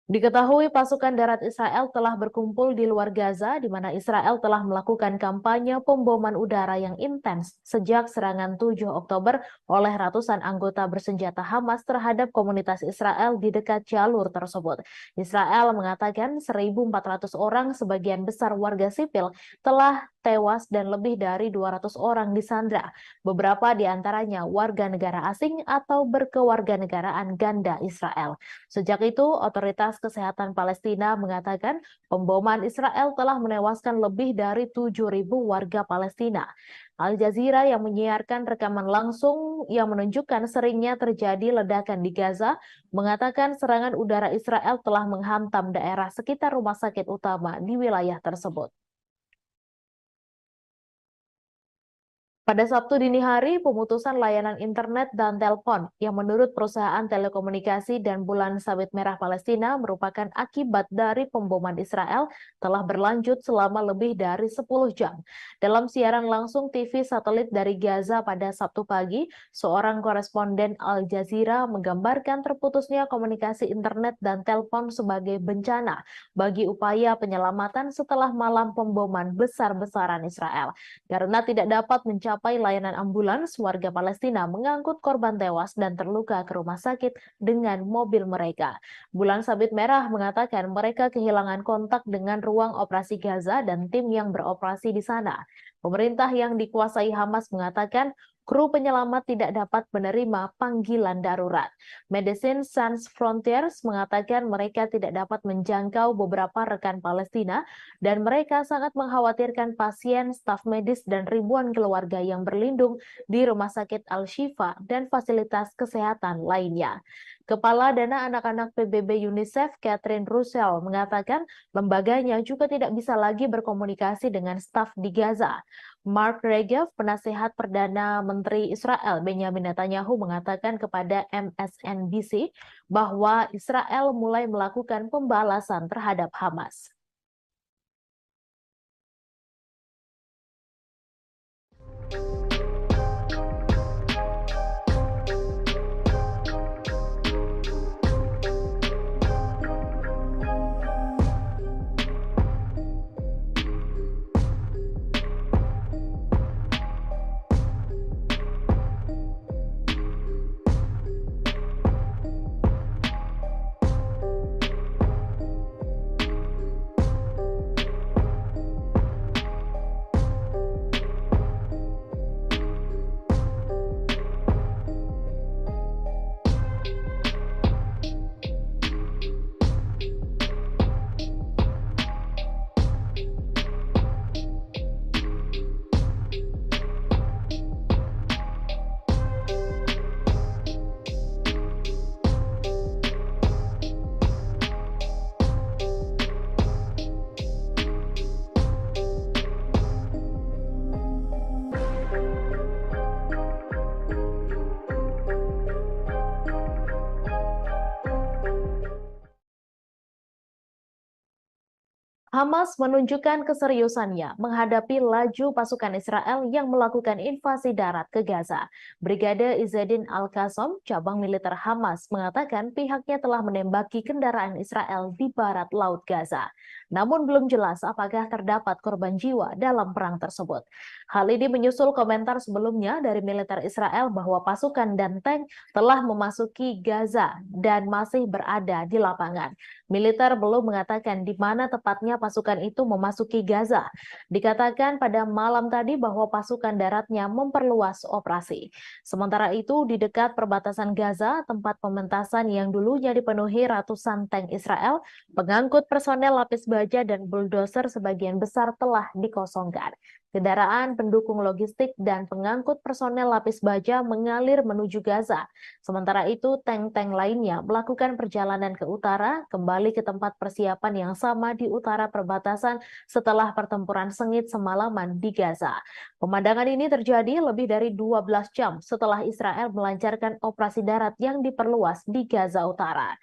Diketahui pasukan darat Israel telah berkumpul di luar Gaza, di mana Israel telah melakukan kampanye pemboman udara yang intens sejak serangan 7 Oktober oleh ratusan anggota bersenjata Hamas terhadap komunitas Israel di dekat jalur tersebut. Israel mengatakan 1.400 orang, sebagian besar warga sipil, telah tewas dan lebih dari 200 orang disandra. Beberapa di antaranya warga negara asing atau berkewarganegaraan ganda Israel. Sejak itu, otoritas kesehatan Palestina mengatakan pemboman Israel telah menewaskan lebih dari 7.000 warga Palestina. Al Jazeera yang menyiarkan rekaman langsung yang menunjukkan seringnya terjadi ledakan di Gaza mengatakan serangan udara Israel telah menghantam daerah sekitar rumah sakit utama di wilayah tersebut. Pada Sabtu dini hari, pemutusan layanan internet dan telepon yang menurut perusahaan telekomunikasi dan bulan sabit merah Palestina merupakan akibat dari pemboman Israel telah berlanjut selama lebih dari 10 jam. Dalam siaran langsung TV satelit dari Gaza pada Sabtu pagi, seorang koresponden Al Jazeera menggambarkan terputusnya komunikasi internet dan telepon sebagai bencana bagi upaya penyelamatan setelah malam pemboman besar-besaran Israel. Karena tidak dapat mencapai layanan ambulans, warga Palestina mengangkut korban tewas dan terluka ke rumah sakit dengan mobil mereka. Bulan Sabit Merah mengatakan mereka kehilangan kontak dengan ruang operasi Gaza dan tim yang beroperasi di sana. Pemerintah yang dikuasai Hamas mengatakan kru penyelamat tidak dapat menerima panggilan darurat. Medecins Sans Frontieres mengatakan mereka tidak dapat menjangkau beberapa rekan Palestina dan mereka sangat mengkhawatirkan pasien, staf medis, dan ribuan keluarga yang berlindung di Rumah Sakit Al-Shifa dan fasilitas kesehatan lainnya. Kepala Dana Anak-anak PBB UNICEF, Catherine Russell, mengatakan lembaganya juga tidak bisa lagi berkomunikasi dengan staf di Gaza. Mark Regev, penasehat Perdana Menteri Israel Benjamin Netanyahu, mengatakan kepada MSNBC bahwa Israel mulai melakukan pembalasan terhadap Hamas. Hamas menunjukkan keseriusannya menghadapi laju pasukan Israel yang melakukan invasi darat ke Gaza. Brigade Izzeddin Al-Qassam, cabang militer Hamas, mengatakan pihaknya telah menembaki kendaraan Israel di barat laut Gaza. Namun belum jelas apakah terdapat korban jiwa dalam perang tersebut. Hal ini menyusul komentar sebelumnya dari militer Israel bahwa pasukan dan tank telah memasuki Gaza dan masih berada di lapangan. Militer belum mengatakan di mana tepatnya pasukan itu memasuki Gaza. Dikatakan pada malam tadi bahwa pasukan daratnya memperluas operasi. Sementara itu, di dekat perbatasan Gaza, tempat pementasan yang dulunya dipenuhi ratusan tank Israel, pengangkut personel lapis baja dan bulldozer sebagian besar telah dikosongkan. Kendaraan pendukung logistik dan pengangkut personel lapis baja mengalir menuju Gaza. Sementara itu, tank-tank lainnya melakukan perjalanan ke utara, kembali ke tempat persiapan yang sama di utara perbatasan setelah pertempuran sengit semalaman di Gaza. Pemandangan ini terjadi lebih dari 12 jam setelah Israel melancarkan operasi darat yang diperluas di Gaza Utara.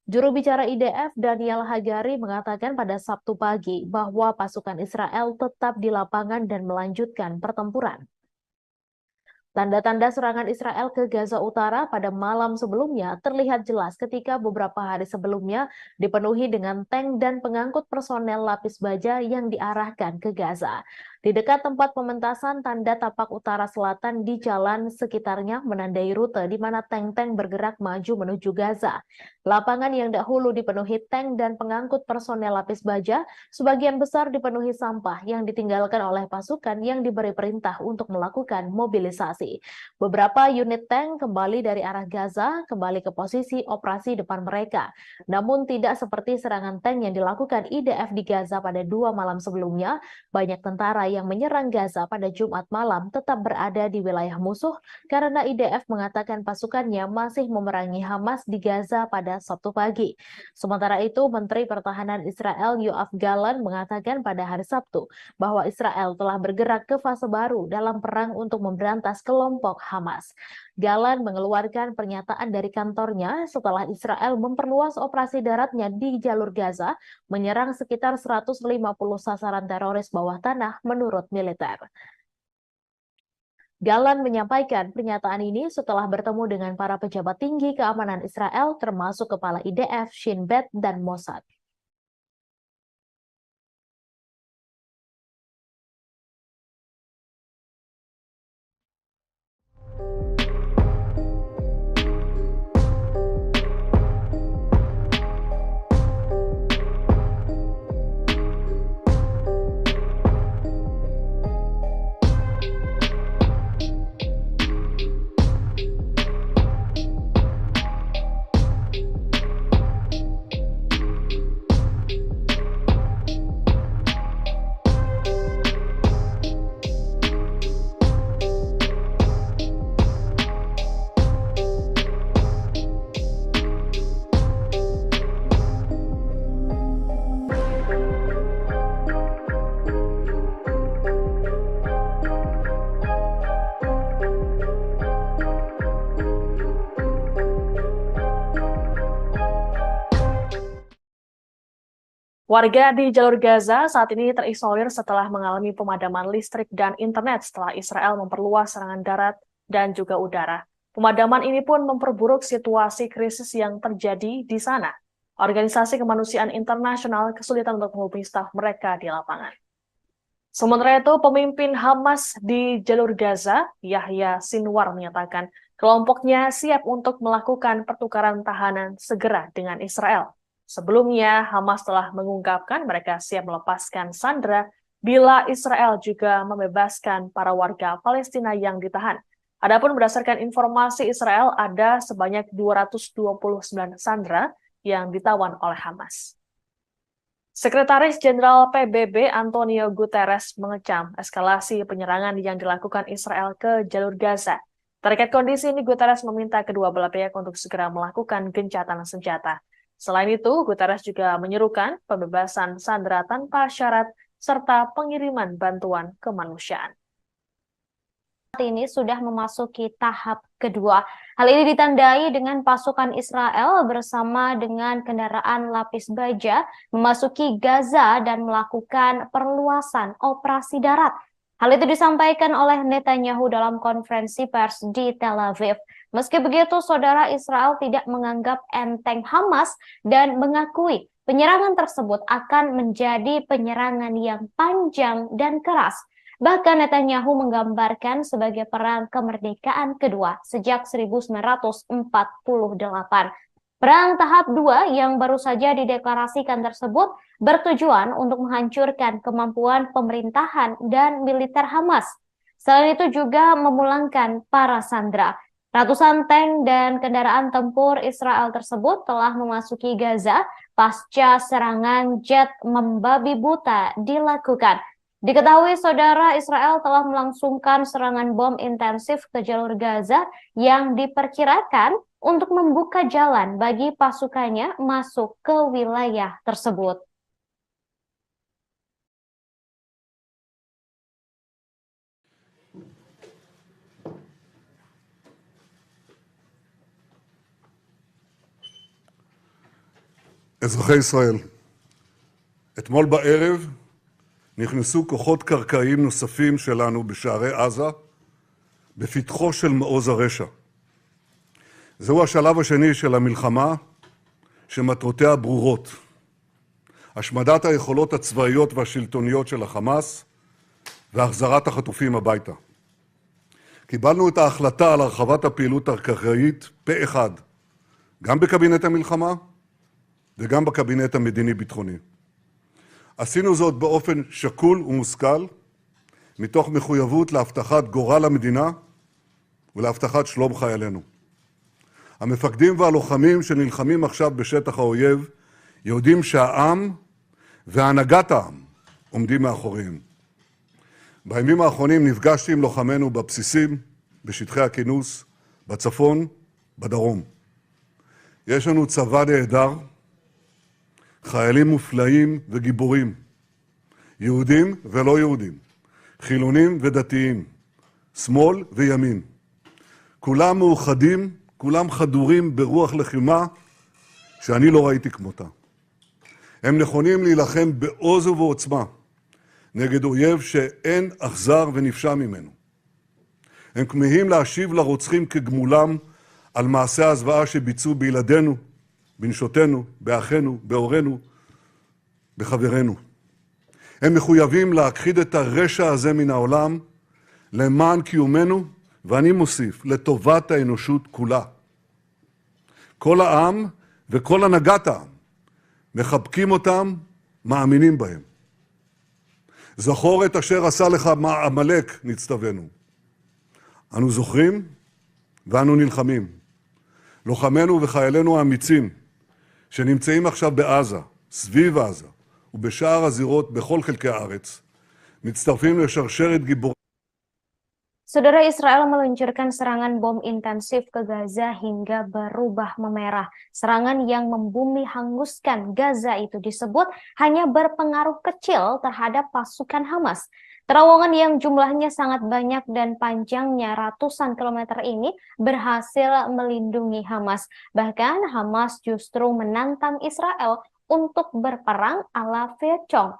Juru bicara IDF Daniel Hagari mengatakan pada Sabtu pagi bahwa pasukan Israel tetap di lapangan dan melanjutkan pertempuran. Tanda-tanda serangan Israel ke Gaza Utara pada malam sebelumnya terlihat jelas ketika beberapa hari sebelumnya dipenuhi dengan tank dan pengangkut personel lapis baja yang diarahkan ke Gaza. Di dekat tempat pementasan, tanda tapak utara selatan di jalan sekitarnya menandai rute di mana tank-tank bergerak maju menuju Gaza. Lapangan yang dahulu dipenuhi tank dan pengangkut personel lapis baja, sebagian besar dipenuhi sampah yang ditinggalkan oleh pasukan yang diberi perintah untuk melakukan mobilisasi. Beberapa unit tank kembali dari arah Gaza kembali ke posisi operasi depan mereka. Namun tidak seperti serangan tank yang dilakukan IDF di Gaza pada 2 malam sebelumnya, banyak tentara yang menyerang Gaza pada Jumat malam tetap berada di wilayah musuh karena IDF mengatakan pasukannya masih memerangi Hamas di Gaza pada Sabtu pagi. Sementara itu, Menteri Pertahanan Israel Yoav Gallant mengatakan pada hari Sabtu bahwa Israel telah bergerak ke fase baru dalam perang untuk memberantas kelompok Hamas. Gallant mengeluarkan pernyataan dari kantornya setelah Israel memperluas operasi daratnya di jalur Gaza, menyerang sekitar 150 sasaran teroris bawah tanah menurut militer. Gallant menyampaikan pernyataan ini setelah bertemu dengan para pejabat tinggi keamanan Israel termasuk Kepala IDF, Shin Bet, dan Mossad. Warga di jalur Gaza saat ini terisolir setelah mengalami pemadaman listrik dan internet setelah Israel memperluas serangan darat dan juga udara. Pemadaman ini pun memperburuk situasi krisis yang terjadi di sana. Organisasi Kemanusiaan Internasional kesulitan untuk menghubungi staf mereka di lapangan. Sementara itu, pemimpin Hamas di jalur Gaza, Yahya Sinwar, menyatakan kelompoknya siap untuk melakukan pertukaran tahanan segera dengan Israel. Sebelumnya, Hamas telah mengungkapkan mereka siap melepaskan sandera bila Israel juga membebaskan para warga Palestina yang ditahan. Adapun berdasarkan informasi Israel, ada sebanyak 229 sandera yang ditawan oleh Hamas. Sekretaris Jenderal PBB Antonio Guterres mengecam eskalasi penyerangan yang dilakukan Israel ke jalur Gaza. Terkait kondisi ini, Guterres meminta kedua belah pihak untuk segera melakukan gencatan senjata. Selain itu, Guterres juga menyerukan pembebasan sandera tanpa syarat serta pengiriman bantuan kemanusiaan. Saat ini sudah memasuki tahap kedua. Hal ini ditandai dengan pasukan Israel bersama dengan kendaraan lapis baja memasuki Gaza dan melakukan perluasan operasi darat. Hal itu disampaikan oleh Netanyahu dalam konferensi pers di Tel Aviv. Meski begitu, saudara, Israel tidak menganggap enteng Hamas dan mengakui penyerangan tersebut akan menjadi penyerangan yang panjang dan keras. Bahkan Netanyahu menggambarkan sebagai perang kemerdekaan kedua sejak 1948. Perang tahap 2 yang baru saja dideklarasikan tersebut bertujuan untuk menghancurkan kemampuan pemerintahan dan militer Hamas. Selain itu juga memulangkan para sandera. Ratusan tank dan kendaraan tempur Israel tersebut telah memasuki Gaza pasca serangan jet membabi buta dilakukan. Diketahui, saudara, Israel telah melangsungkan serangan bom intensif ke jalur Gaza yang diperkirakan untuk membuka jalan bagi pasukannya masuk ke wilayah tersebut. אזרחי ישראל, אתמול בערב נכנסו כוחות קרקעיים נוספים שלנו בשערי עזה, בפתחו של מעוז הרשע. זהו השלב השני של המלחמה, שמטרותיה ברורות. השמדת היכולות הצבאיות והשלטוניות של החמאס, והחזרת החטופים הביתה. קיבלנו את ההחלטה על הרחבת הפעילות הקרקעית פה אחד, גם בקבינט המלחמה וגם בקבינט המדיני-ביטחוני. עשינו זאת באופן שקול ומושכל, מתוך מחויבות להבטחת גורל המדינה ולהבטחת שלום חיילינו. המפקדים והלוחמים שנלחמים עכשיו בשטח האויב יודעים שהעם והנהגת העם עומדים מאחוריהם. בימים האחרונים נפגשתי עם לוחמינו בבסיסים, בשטחי הכינוס, בצפון, בדרום. יש לנו צבא נהדר, חיילים מופלאים וגיבורים, יהודים ולא יהודים, חילונים ודתיים, שמאל וימין. כולם מאוחדים, כולם חדורים ברוח לחימה שאני לא ראיתי כמותה. הם נכונים להילחם בעוז ובעוצמה נגד אויב שאין אכזר ונפשע ממנו. הם כמהים להשיב לרוצחים כגמולם על מעשי הזוועה שביצעו בילדינו, בנשותינו, באחינו, בהורינו, בחברינו. הם מחויבים להכחיד את הרשע הזה מן העולם למען קיומנו, ואני מוסיף, לטובת האנושות כולה. כל העם וכל הנהגת העם מחבקים אותם, מאמינים בהם. זכור את אשר עשה לך עמלק, נצטווינו. אנו זוכרים ואנו נלחמים. לוחמינו וחיילינו האמיצים שנמצאים עכשיו בעזה, סביב עזה ובשאר הזירות בכל חלקי הארץ, מצטרפים לשרשרת גיבורים. Saudara, Israel meluncurkan serangan bom intensif ke Gaza hingga berubah memerah. Serangan yang membumi hanguskan Gaza itu disebut hanya berpengaruh kecil terhadap pasukan Hamas. Terowongan yang jumlahnya sangat banyak dan panjangnya ratusan kilometer ini berhasil melindungi Hamas. Bahkan Hamas justru menantang Israel untuk berperang ala Vietcong.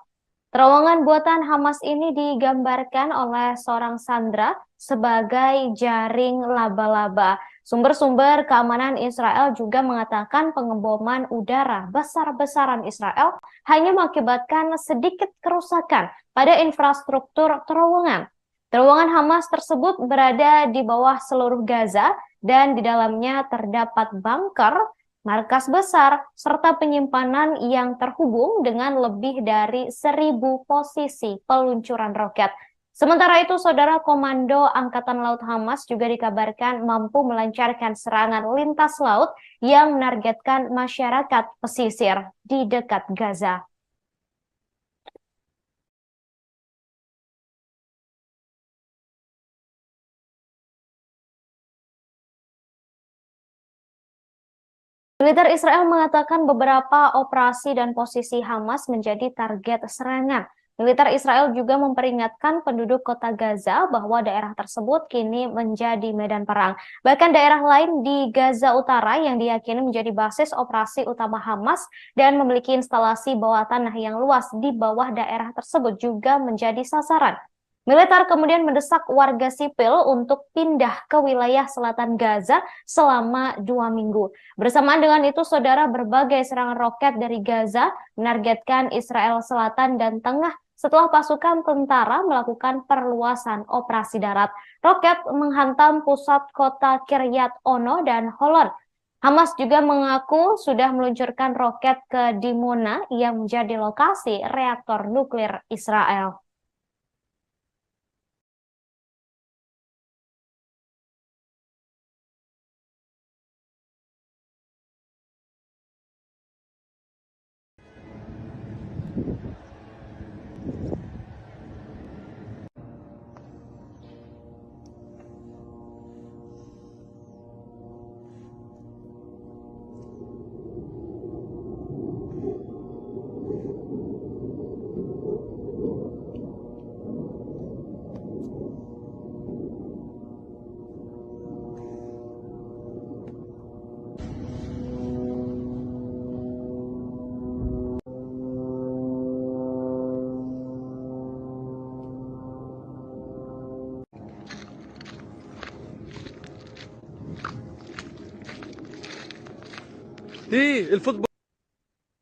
Terowongan buatan Hamas ini digambarkan oleh seorang sandera sebagai jaring laba-laba. Sumber-sumber keamanan Israel juga mengatakan pengeboman udara besar-besaran Israel hanya mengakibatkan sedikit kerusakan pada infrastruktur terowongan. Terowongan Hamas tersebut berada di bawah seluruh Gaza dan di dalamnya terdapat bunker, markas besar, serta penyimpanan yang terhubung dengan lebih dari 1.000 posisi peluncuran roket. Sementara itu, Saudara, Komando Angkatan Laut Hamas juga dikabarkan mampu melancarkan serangan lintas laut yang menargetkan masyarakat pesisir di dekat Gaza. Militer Israel mengatakan beberapa operasi dan posisi Hamas menjadi target serangan. Militer Israel juga memperingatkan penduduk kota Gaza bahwa daerah tersebut kini menjadi medan perang. Bahkan daerah lain di Gaza Utara yang diyakini menjadi basis operasi utama Hamas dan memiliki instalasi bawah tanah yang luas di bawah daerah tersebut juga menjadi sasaran. Militer kemudian mendesak warga sipil untuk pindah ke wilayah selatan Gaza selama 2 minggu. Bersamaan dengan itu, Saudara, berbagai serangan roket dari Gaza menargetkan Israel Selatan dan Tengah setelah pasukan tentara melakukan perluasan operasi darat. Roket menghantam pusat kota Kiryat Ono dan Holon. Hamas juga mengaku sudah meluncurkan roket ke Dimona yang menjadi lokasi reaktor nuklir Israel.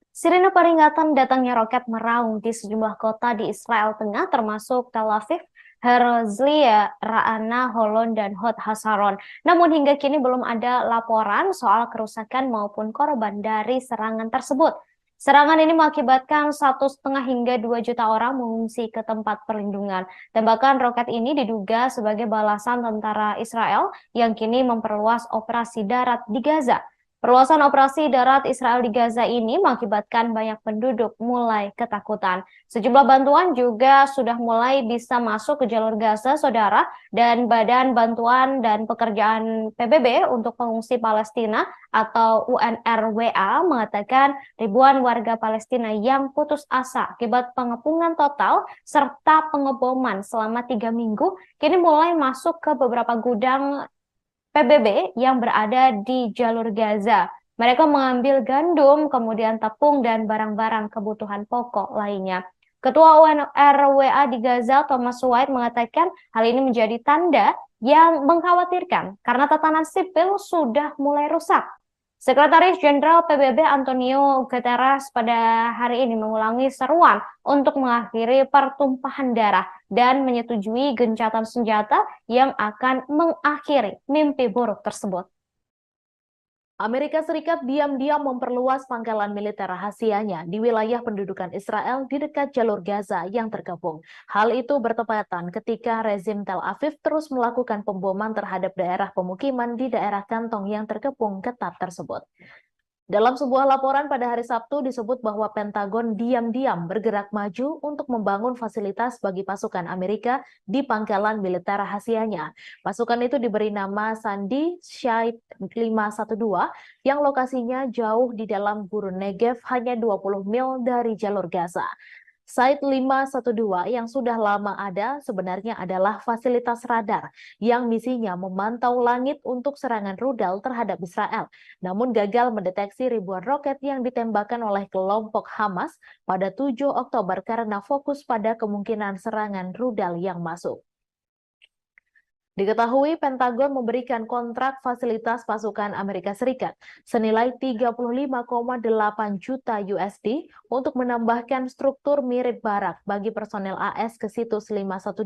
Sirine peringatan datangnya roket meraung di sejumlah kota di Israel Tengah termasuk Tel Aviv, Herzliya, Ra'ana, Holon, dan Hod Hasaron. Namun hingga kini belum ada laporan soal kerusakan maupun korban dari serangan tersebut. Serangan ini mengakibatkan 1,5 hingga 2 juta orang mengungsi ke tempat perlindungan. Tembakan roket ini diduga sebagai balasan tentara Israel yang kini memperluas operasi darat di Gaza. Perluasan operasi darat Israel di Gaza ini mengakibatkan banyak penduduk mulai ketakutan. Sejumlah bantuan juga sudah mulai bisa masuk ke jalur Gaza, saudara, dan Badan Bantuan dan Pekerjaan PBB untuk Pengungsi Palestina atau UNRWA mengatakan ribuan warga Palestina yang putus asa akibat pengepungan total serta pengeboman selama 3 minggu kini mulai masuk ke beberapa gudang PBB yang berada di jalur Gaza. Mereka mengambil gandum, kemudian tepung, dan barang-barang kebutuhan pokok lainnya. Ketua UNRWA di Gaza, Thomas White, mengatakan hal ini menjadi tanda yang mengkhawatirkan karena tatanan sipil sudah mulai rusak. Sekretaris Jenderal PBB Antonio Guterres pada hari ini mengulangi seruan untuk mengakhiri pertumpahan darah dan menyetujui gencatan senjata yang akan mengakhiri mimpi buruk tersebut. Amerika Serikat diam-diam memperluas pangkalan militer rahasianya di wilayah pendudukan Israel di dekat jalur Gaza yang tergabung. Hal itu bertepatan ketika rezim Tel Aviv terus melakukan pemboman terhadap daerah pemukiman di daerah kantong yang terkepung ketat tersebut. Dalam sebuah laporan pada hari Sabtu disebut bahwa Pentagon diam-diam bergerak maju untuk membangun fasilitas bagi pasukan Amerika di pangkalan militer rahasianya. Pasukan itu diberi nama Sandi Site 512 yang lokasinya jauh di dalam gurun Negev hanya 20 mil dari jalur Gaza. Site 512 yang sudah lama ada sebenarnya adalah fasilitas radar yang misinya memantau langit untuk serangan rudal terhadap Israel, namun gagal mendeteksi ribuan roket yang ditembakkan oleh kelompok Hamas pada 7 Oktober karena fokus pada kemungkinan serangan rudal yang masuk. Diketahui Pentagon memberikan kontrak fasilitas pasukan Amerika Serikat senilai 35,8 juta USD untuk menambahkan struktur mirip barak bagi personel AS ke situs 512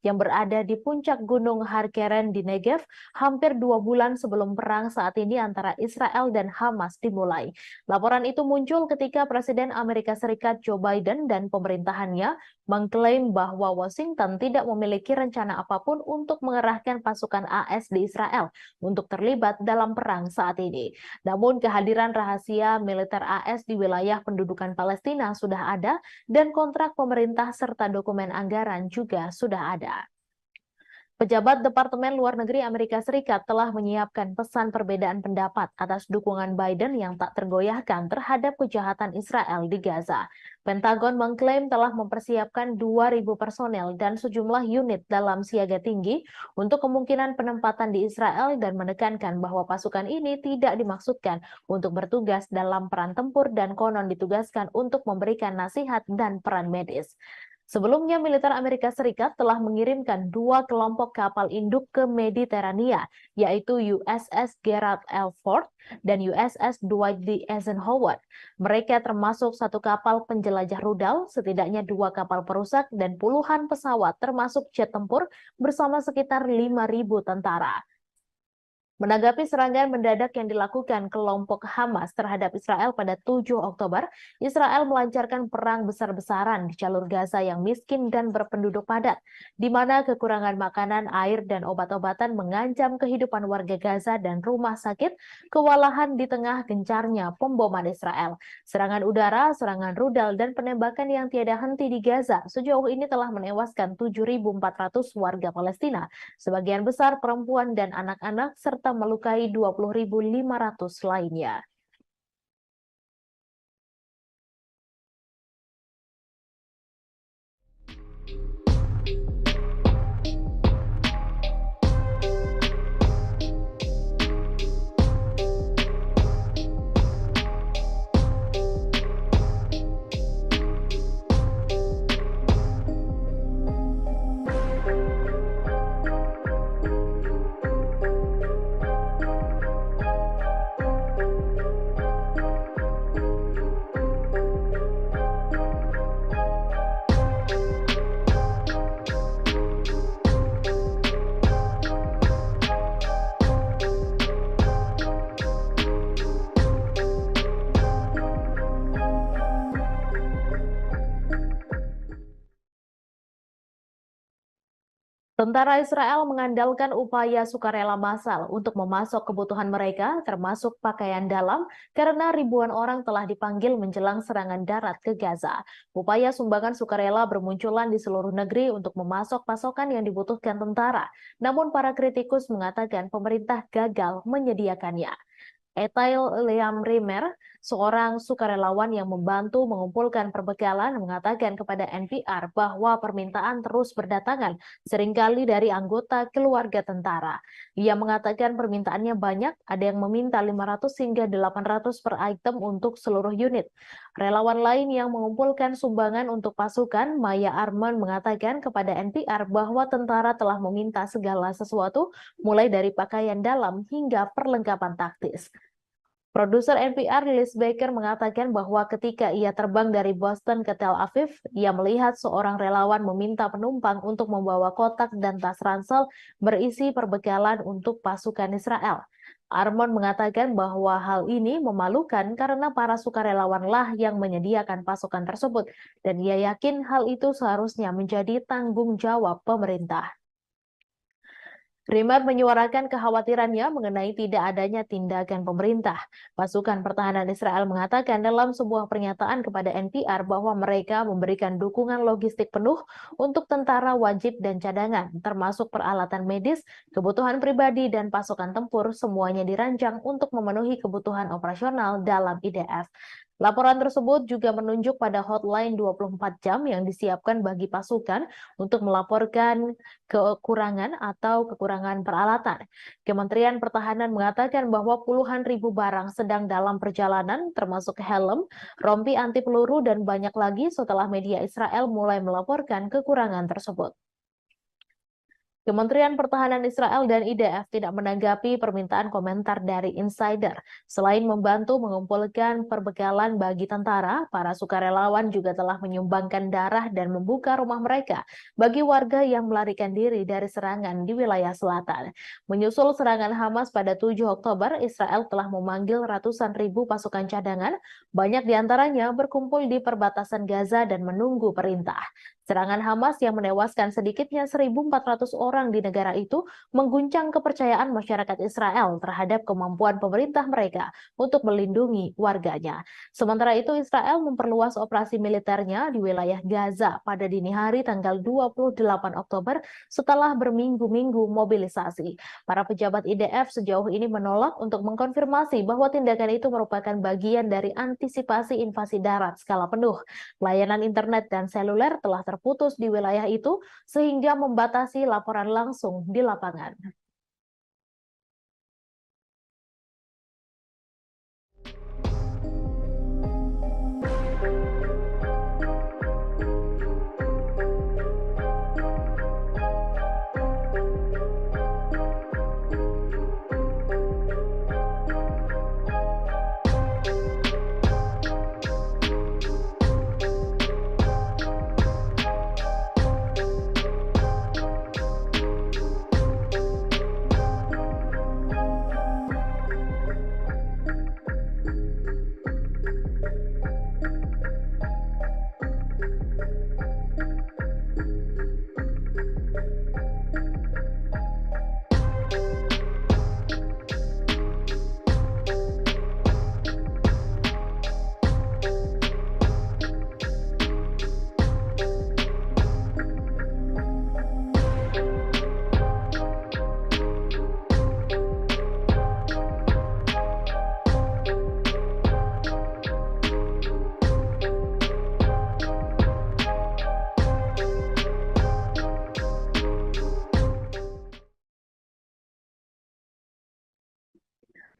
yang berada di puncak Gunung Harkeren di Negev hampir 2 bulan sebelum perang saat ini antara Israel dan Hamas dimulai. Laporan itu muncul ketika Presiden Amerika Serikat Joe Biden dan pemerintahannya mengklaim bahwa Washington tidak memiliki rencana apapun untuk mengerahkan pasukan AS di Israel untuk terlibat dalam perang saat ini. Namun kehadiran rahasia militer AS di wilayah pendudukan Palestina sudah ada dan kontrak pemerintah serta dokumen anggaran juga sudah ada. Pejabat Departemen Luar Negeri Amerika Serikat telah menyiapkan pesan perbedaan pendapat atas dukungan Biden yang tak tergoyahkan terhadap kejahatan Israel di Gaza. Pentagon mengklaim telah mempersiapkan 2.000 personel dan sejumlah unit dalam siaga tinggi untuk kemungkinan penempatan di Israel dan menekankan bahwa pasukan ini tidak dimaksudkan untuk bertugas dalam peran tempur dan konon ditugaskan untuk memberikan nasihat dan peran medis. Sebelumnya, militer Amerika Serikat telah mengirimkan 2 kelompok kapal induk ke Mediterania, yaitu USS Gerald R. Ford dan USS Dwight D. Eisenhower. Mereka termasuk 1 kapal penjelajah rudal, setidaknya 2 kapal perusak, dan puluhan pesawat termasuk jet tempur bersama sekitar 5.000 tentara. Menanggapi serangan mendadak yang dilakukan kelompok Hamas terhadap Israel pada 7 Oktober, Israel melancarkan perang besar-besaran di jalur Gaza yang miskin dan berpenduduk padat, di mana kekurangan makanan, air, dan obat-obatan mengancam kehidupan warga Gaza dan rumah sakit, kewalahan di tengah gencarnya pemboman Israel. Serangan udara, serangan rudal, dan penembakan yang tiada henti di Gaza sejauh ini telah menewaskan 7.400 warga Palestina, sebagian besar perempuan dan anak-anak, serta melukai 20.500 lainnya. Tentara Israel mengandalkan upaya sukarela massal untuk memasok kebutuhan mereka, termasuk pakaian dalam, karena ribuan orang telah dipanggil menjelang serangan darat ke Gaza. Upaya sumbangan sukarela bermunculan di seluruh negeri untuk memasok pasokan yang dibutuhkan tentara. Namun para kritikus mengatakan pemerintah gagal menyediakannya. Etail Liam Rimer, seorang sukarelawan yang membantu mengumpulkan perbekalan, mengatakan kepada NPR bahwa permintaan terus berdatangan, seringkali dari anggota keluarga tentara. Ia mengatakan permintaannya banyak, ada yang meminta 500 hingga 800 per item untuk seluruh unit. Relawan lain yang mengumpulkan sumbangan untuk pasukan, Maya Arman, mengatakan kepada NPR bahwa tentara telah meminta segala sesuatu, mulai dari pakaian dalam hingga perlengkapan taktis. Produser NPR Liz Baker mengatakan bahwa ketika ia terbang dari Boston ke Tel Aviv, ia melihat seorang relawan meminta penumpang untuk membawa kotak dan tas ransel berisi perbekalan untuk pasukan Israel. Armon mengatakan bahwa hal ini memalukan karena para sukarelawanlah yang menyediakan pasukan tersebut, dan ia yakin hal itu seharusnya menjadi tanggung jawab pemerintah. Rimer menyuarakan kekhawatirannya mengenai tidak adanya tindakan pemerintah. Pasukan pertahanan Israel mengatakan dalam sebuah pernyataan kepada NPR bahwa mereka memberikan dukungan logistik penuh untuk tentara wajib dan cadangan, termasuk peralatan medis, kebutuhan pribadi, dan pasukan tempur, semuanya dirancang untuk memenuhi kebutuhan operasional dalam IDF. Laporan tersebut juga menunjuk pada hotline 24 jam yang disiapkan bagi pasukan untuk melaporkan kekurangan atau kekurangan peralatan. Kementerian Pertahanan mengatakan bahwa puluhan ribu barang sedang dalam perjalanan, termasuk helm, rompi anti peluru, dan banyak lagi setelah media Israel mulai melaporkan kekurangan tersebut. Kementerian Pertahanan Israel dan IDF tidak menanggapi permintaan komentar dari insider. Selain membantu mengumpulkan perbekalan bagi tentara, para sukarelawan juga telah menyumbangkan darah dan membuka rumah mereka bagi warga yang melarikan diri dari serangan di wilayah selatan. Menyusul serangan Hamas pada 7 Oktober, Israel telah memanggil ratusan ribu pasukan cadangan, banyak diantaranya berkumpul di perbatasan Gaza dan menunggu perintah. Serangan Hamas yang menewaskan sedikitnya 1.400 orang di negara itu mengguncang kepercayaan masyarakat Israel terhadap kemampuan pemerintah mereka untuk melindungi warganya. Sementara itu, Israel memperluas operasi militernya di wilayah Gaza pada dini hari tanggal 28 Oktober setelah berminggu-minggu mobilisasi. Para pejabat IDF sejauh ini menolak untuk mengkonfirmasi bahwa tindakan itu merupakan bagian dari antisipasi invasi darat skala penuh. Layanan internet dan seluler telah terputus di wilayah itu sehingga membatasi laporan langsung di lapangan.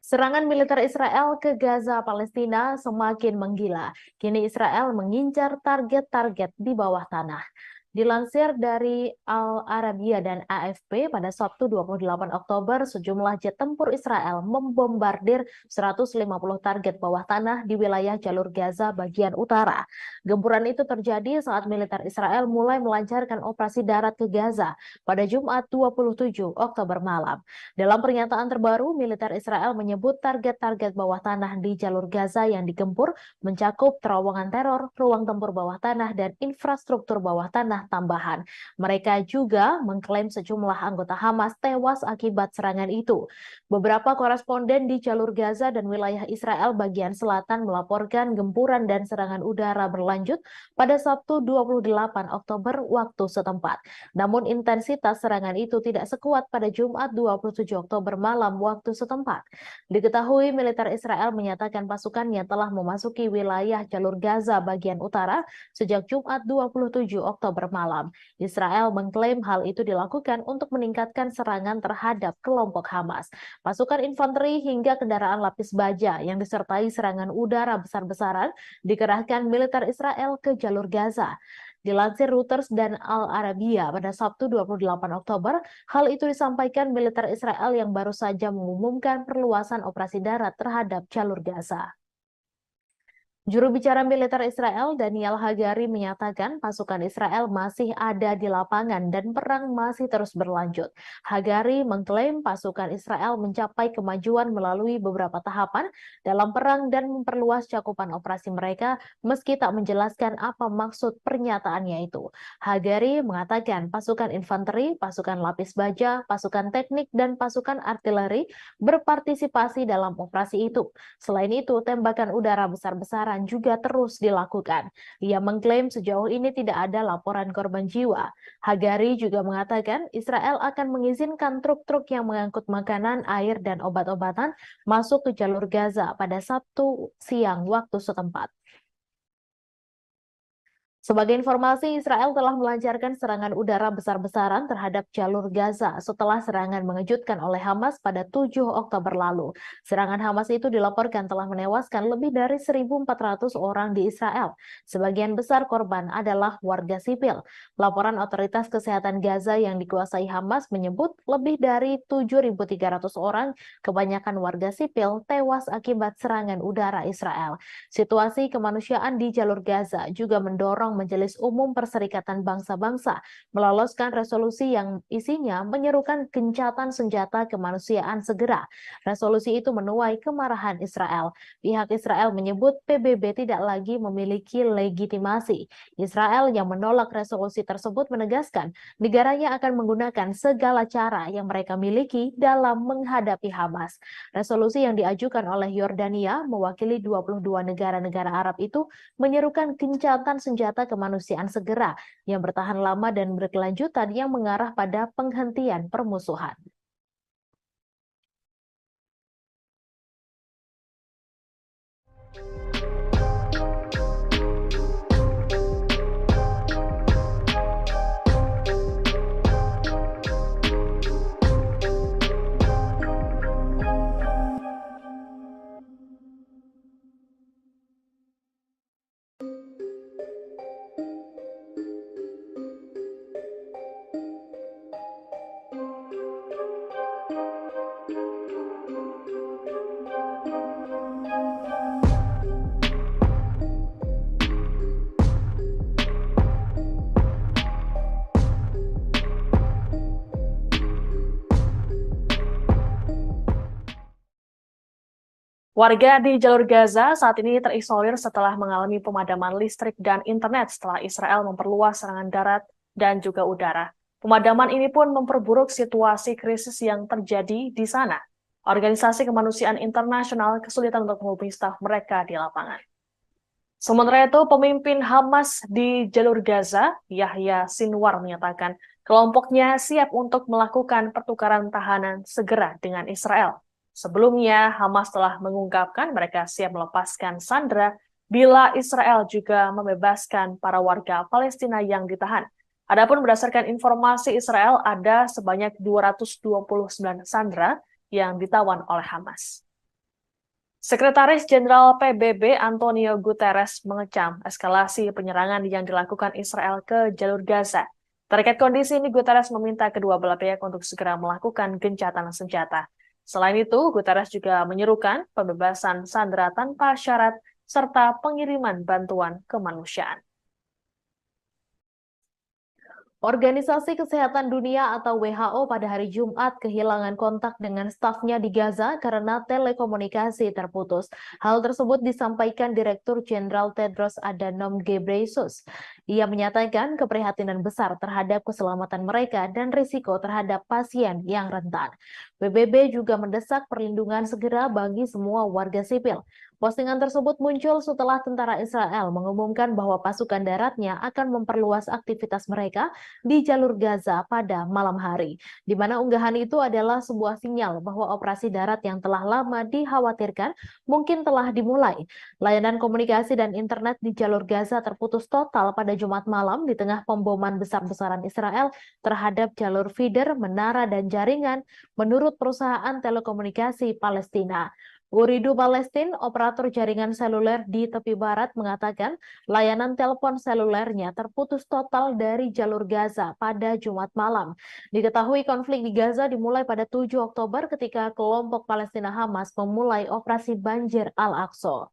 Serangan militer Israel ke Gaza, Palestina semakin menggila. Kini Israel mengincar target-target di bawah tanah. Dilansir dari Al Arabiya dan AFP, pada Sabtu 28 Oktober, sejumlah jet tempur Israel membombardir 150 target bawah tanah di wilayah jalur Gaza bagian utara. Gempuran itu terjadi saat militer Israel mulai melancarkan operasi darat ke Gaza pada Jumat 27 Oktober malam. Dalam pernyataan terbaru, militer Israel menyebut target-target bawah tanah di jalur Gaza yang digempur mencakup terowongan teror, ruang tempur bawah tanah, dan infrastruktur bawah tanah panah tambahan. Mereka juga mengklaim sejumlah anggota Hamas tewas akibat serangan itu. Beberapa koresponden di jalur Gaza dan wilayah Israel bagian selatan melaporkan gempuran dan serangan udara berlanjut pada Sabtu 28 Oktober waktu setempat. Namun intensitas serangan itu tidak sekuat pada Jumat 27 Oktober malam waktu setempat. Diketahui militer Israel menyatakan pasukannya telah memasuki wilayah jalur Gaza bagian utara sejak Jumat 27 Oktober malam. Israel mengklaim hal itu dilakukan untuk meningkatkan serangan terhadap kelompok Hamas. Pasukan infanteri hingga kendaraan lapis baja yang disertai serangan udara besar-besaran dikerahkan militer Israel ke jalur Gaza. Dilansir Reuters dan Al Arabiya pada Sabtu 28 Oktober, hal itu disampaikan militer Israel yang baru saja mengumumkan perluasan operasi darat terhadap jalur Gaza. Juru bicara militer Israel Daniel Hagari menyatakan pasukan Israel masih ada di lapangan dan perang masih terus berlanjut. Hagari mengklaim pasukan Israel mencapai kemajuan melalui beberapa tahapan dalam perang dan memperluas cakupan operasi mereka meski tak menjelaskan apa maksud pernyataannya itu. Hagari mengatakan pasukan infanteri, pasukan lapis baja, pasukan teknik, dan pasukan artileri berpartisipasi dalam operasi itu. Selain itu, tembakan udara besar-besaran juga terus dilakukan. Ia mengklaim sejauh ini tidak ada laporan korban jiwa. Hagari juga mengatakan Israel akan mengizinkan truk-truk yang mengangkut makanan, air, dan obat-obatan masuk ke jalur Gaza pada Sabtu siang waktu setempat. Sebagai informasi, Israel telah melancarkan serangan udara besar-besaran terhadap jalur Gaza setelah serangan mengejutkan oleh Hamas pada 7 Oktober lalu. Serangan Hamas itu dilaporkan telah menewaskan lebih dari 1.400 orang di Israel. Sebagian besar korban adalah warga sipil. Laporan otoritas kesehatan Gaza yang dikuasai Hamas menyebut lebih dari 7.300 orang, kebanyakan warga sipil, tewas akibat serangan udara Israel. Situasi kemanusiaan di jalur Gaza juga mendorong Majelis Umum Perserikatan Bangsa-Bangsa meloloskan resolusi yang isinya menyerukan gencatan senjata kemanusiaan segera. Resolusi itu menuai kemarahan Israel. Pihak Israel menyebut PBB tidak lagi memiliki legitimasi. Israel yang menolak resolusi tersebut menegaskan negaranya akan menggunakan segala cara yang mereka miliki dalam menghadapi Hamas. Resolusi yang diajukan oleh Yordania mewakili 22 negara-negara Arab itu menyerukan gencatan senjata kemanusiaan segera yang bertahan lama dan berkelanjutan yang mengarah pada penghentian permusuhan. Warga di jalur Gaza saat ini terisolir setelah mengalami pemadaman listrik dan internet setelah Israel memperluas serangan darat dan juga udara. Pemadaman ini pun memperburuk situasi krisis yang terjadi di sana. Organisasi kemanusiaan internasional kesulitan untuk menghubungi staf mereka di lapangan. Sementara itu, pemimpin Hamas di jalur Gaza, Yahya Sinwar, menyatakan kelompoknya siap untuk melakukan pertukaran tahanan segera dengan Israel. Sebelumnya, Hamas telah mengungkapkan mereka siap melepaskan sandera bila Israel juga membebaskan para warga Palestina yang ditahan. Adapun berdasarkan informasi Israel, ada sebanyak 229 sandera yang ditawan oleh Hamas. Sekretaris Jenderal PBB Antonio Guterres mengecam eskalasi penyerangan yang dilakukan Israel ke jalur Gaza. Terkait kondisi ini, Guterres meminta kedua belah pihak untuk segera melakukan gencatan senjata. Selain itu, Guterres juga menyerukan pembebasan sandera tanpa syarat serta pengiriman bantuan kemanusiaan. Organisasi Kesehatan Dunia atau WHO pada hari Jumat kehilangan kontak dengan stafnya di Gaza karena telekomunikasi terputus. Hal tersebut disampaikan Direktur Jenderal Tedros Adhanom Ghebreyesus. Ia menyatakan keprihatinan besar terhadap keselamatan mereka dan risiko terhadap pasien yang rentan. PBB juga mendesak perlindungan segera bagi semua warga sipil. Postingan tersebut muncul setelah tentara Israel mengumumkan bahwa pasukan daratnya akan memperluas aktivitas mereka di jalur Gaza pada malam hari, di mana unggahan itu adalah sebuah sinyal bahwa operasi darat yang telah lama dikhawatirkan mungkin telah dimulai. Layanan komunikasi dan internet di jalur Gaza terputus total pada Jumat malam di tengah pemboman besar-besaran Israel terhadap jalur feeder, menara, dan jaringan, menurut perusahaan telekomunikasi Palestina. Uridu Palestin, operator jaringan seluler di tepi barat, mengatakan layanan telepon selulernya terputus total dari jalur Gaza pada Jumat malam. Diketahui konflik di Gaza dimulai pada 7 Oktober ketika kelompok Palestina Hamas memulai operasi banjir Al-Aqsa.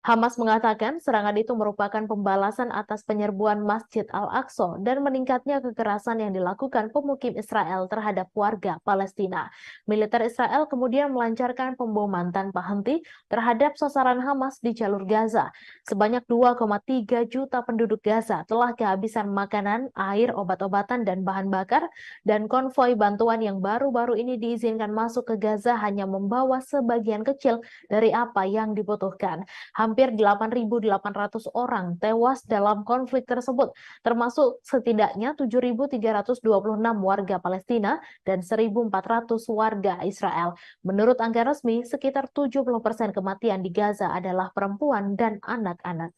Hamas mengatakan serangan itu merupakan pembalasan atas penyerbuan Masjid Al-Aqsa dan meningkatnya kekerasan yang dilakukan pemukim Israel terhadap warga Palestina. Militer Israel kemudian melancarkan pemboman tanpa henti terhadap sasaran Hamas di jalur Gaza. Sebanyak 2,3 juta penduduk Gaza telah kehabisan makanan, air, obat-obatan, dan bahan bakar, dan konvoi bantuan yang baru-baru ini diizinkan masuk ke Gaza hanya membawa sebagian kecil dari apa yang dibutuhkan. Hampir 8.800 orang tewas dalam konflik tersebut, termasuk setidaknya 7.326 warga Palestina dan 1.400 warga Israel. Menurut angka resmi, sekitar 70% kematian di Gaza adalah perempuan dan anak-anak.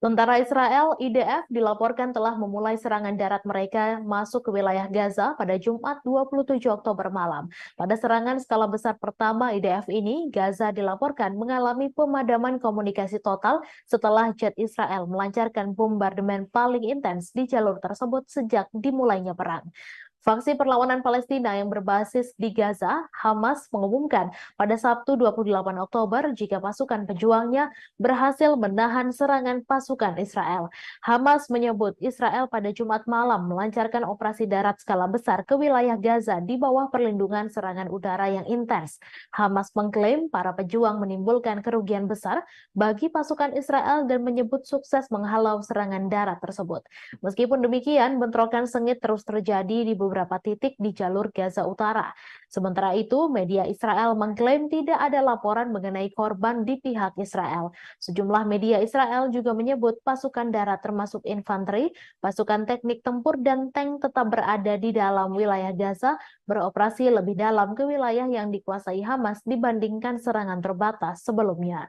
Tentara Israel IDF dilaporkan telah memulai serangan darat mereka masuk ke wilayah Gaza pada Jumat 27 Oktober malam. Pada serangan skala besar pertama IDF ini, Gaza dilaporkan mengalami pemadaman komunikasi total setelah jet Israel melancarkan bombardemen paling intens di jalur tersebut sejak dimulainya perang. Faksi perlawanan Palestina yang berbasis di Gaza, Hamas, mengumumkan pada Sabtu 28 Oktober jika pasukan pejuangnya berhasil menahan serangan pasukan Israel. Hamas menyebut Israel pada Jumat malam melancarkan operasi darat skala besar ke wilayah Gaza di bawah perlindungan serangan udara yang intens. Hamas mengklaim para pejuang menimbulkan kerugian besar bagi pasukan Israel dan menyebut sukses menghalau serangan darat tersebut. Meskipun demikian, bentrokan sengit terus terjadi di beberapa titik di jalur Gaza Utara. Sementara itu, media Israel mengklaim tidak ada laporan mengenai korban di pihak Israel. Sejumlah media Israel juga menyebut pasukan darat termasuk infanteri, pasukan teknik tempur, dan tank tetap berada di dalam wilayah Gaza, beroperasi lebih dalam ke wilayah yang dikuasai Hamas dibandingkan serangan terbatas sebelumnya.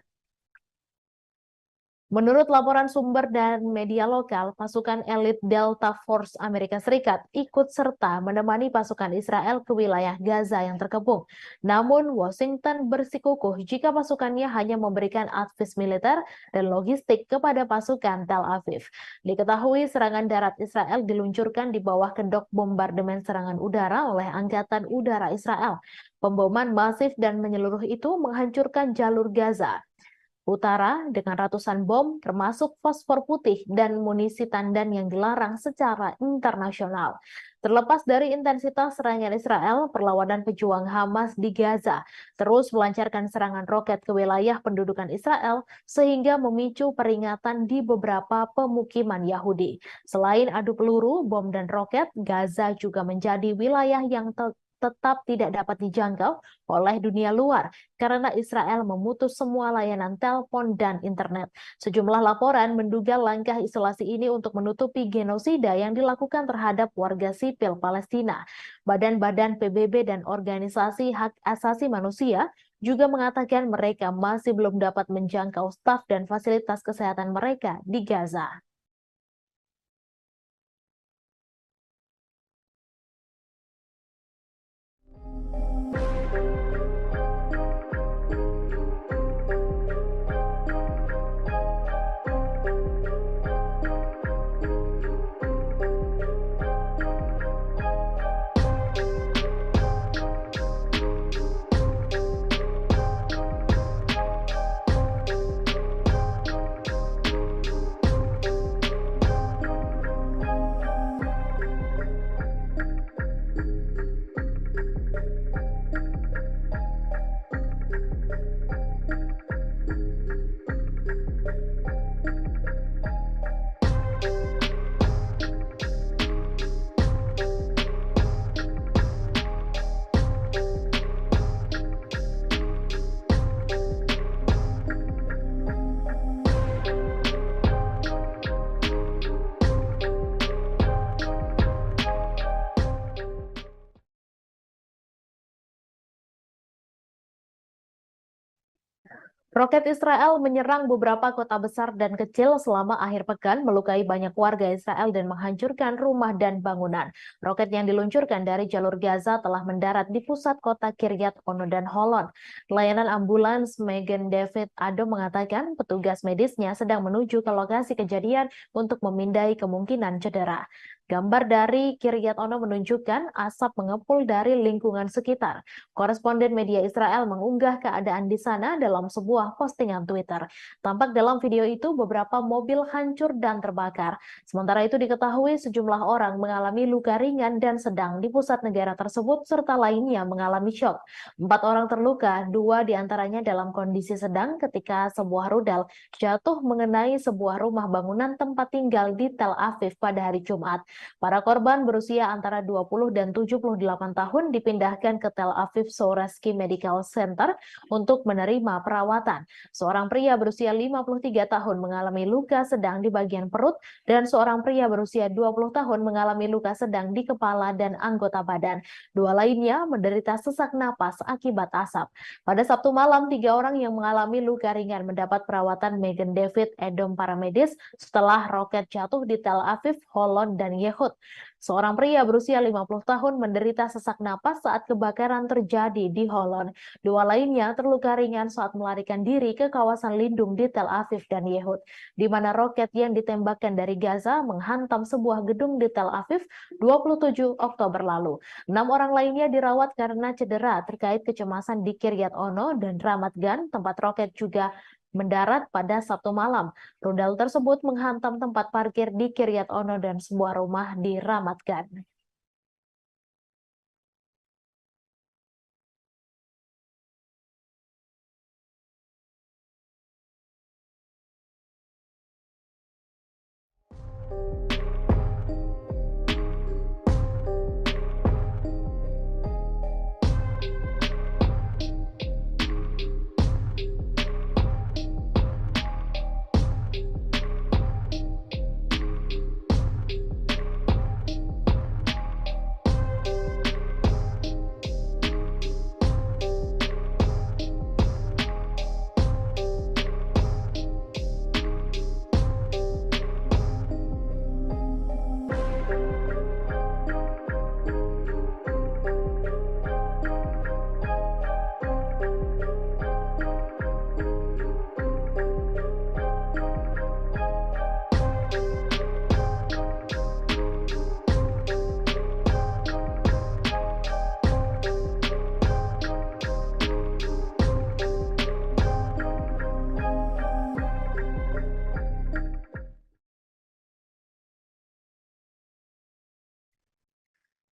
Menurut laporan sumber dan media lokal, pasukan elit Delta Force Amerika Serikat ikut serta menemani pasukan Israel ke wilayah Gaza yang terkepung. Namun, Washington bersikukuh jika pasukannya hanya memberikan advis militer dan logistik kepada pasukan Tel Aviv. Diketahui serangan darat Israel diluncurkan di bawah kedok bombardemen serangan udara oleh Angkatan Udara Israel. Pemboman masif dan menyeluruh itu menghancurkan jalur Gaza Utara dengan ratusan bom termasuk fosfor putih dan munisi tandan yang dilarang secara internasional. Terlepas dari intensitas serangan Israel, perlawanan pejuang Hamas di Gaza terus melancarkan serangan roket ke wilayah pendudukan Israel sehingga memicu peringatan di beberapa pemukiman Yahudi. Selain adu peluru, bom dan roket, Gaza juga menjadi wilayah yang tetap tidak dapat dijangkau oleh dunia luar karena Israel memutus semua layanan telepon dan internet. Sejumlah laporan menduga langkah isolasi ini untuk menutupi genosida yang dilakukan terhadap warga sipil Palestina. Badan-badan PBB dan organisasi hak asasi manusia juga mengatakan mereka masih belum dapat menjangkau staf dan fasilitas kesehatan mereka di Gaza. Roket Israel menyerang beberapa kota besar dan kecil selama akhir pekan, melukai banyak warga Israel dan menghancurkan rumah dan bangunan. Roket yang diluncurkan dari jalur Gaza telah mendarat di pusat kota Kiryat Ono dan Holon. Layanan ambulans Magen David Ado mengatakan petugas medisnya sedang menuju ke lokasi kejadian untuk memindai kemungkinan cedera. Gambar dari Kiryat Ono menunjukkan asap mengepul dari lingkungan sekitar. Koresponden media Israel mengunggah keadaan di sana dalam sebuah postingan Twitter. Tampak dalam video itu beberapa mobil hancur dan terbakar. Sementara itu diketahui sejumlah orang mengalami luka ringan dan sedang di pusat negara tersebut serta lainnya mengalami syok. 4 orang terluka, 2 diantaranya dalam kondisi sedang ketika sebuah rudal jatuh mengenai sebuah rumah bangunan tempat tinggal di Tel Aviv pada hari Jumat. Para korban berusia antara 20 dan 78 tahun dipindahkan ke Tel Aviv Sourasky Medical Center untuk menerima perawatan. Seorang pria berusia 53 tahun mengalami luka sedang di bagian perut dan seorang pria berusia 20 tahun mengalami luka sedang di kepala dan anggota badan. 2 lainnya menderita sesak napas akibat asap. Pada Sabtu malam, 3 orang yang mengalami luka ringan mendapat perawatan Magen David Edom paramedis setelah roket jatuh di Tel Aviv, Holon, dan Yehud. Seorang pria berusia 50 tahun menderita sesak napas saat kebakaran terjadi di Holon. 2 lainnya terluka ringan saat melarikan diri ke kawasan lindung di Tel Aviv dan Yehud, di mana roket yang ditembakkan dari Gaza menghantam sebuah gedung di Tel Aviv 27 Oktober lalu. 6 orang lainnya dirawat karena cedera terkait kecemasan di Kiryat Ono dan Ramat Gan, tempat roket juga mendarat pada Sabtu malam. Rudal tersebut menghantam tempat parkir di Kiryat Ono dan sebuah rumah di Ramat Gan.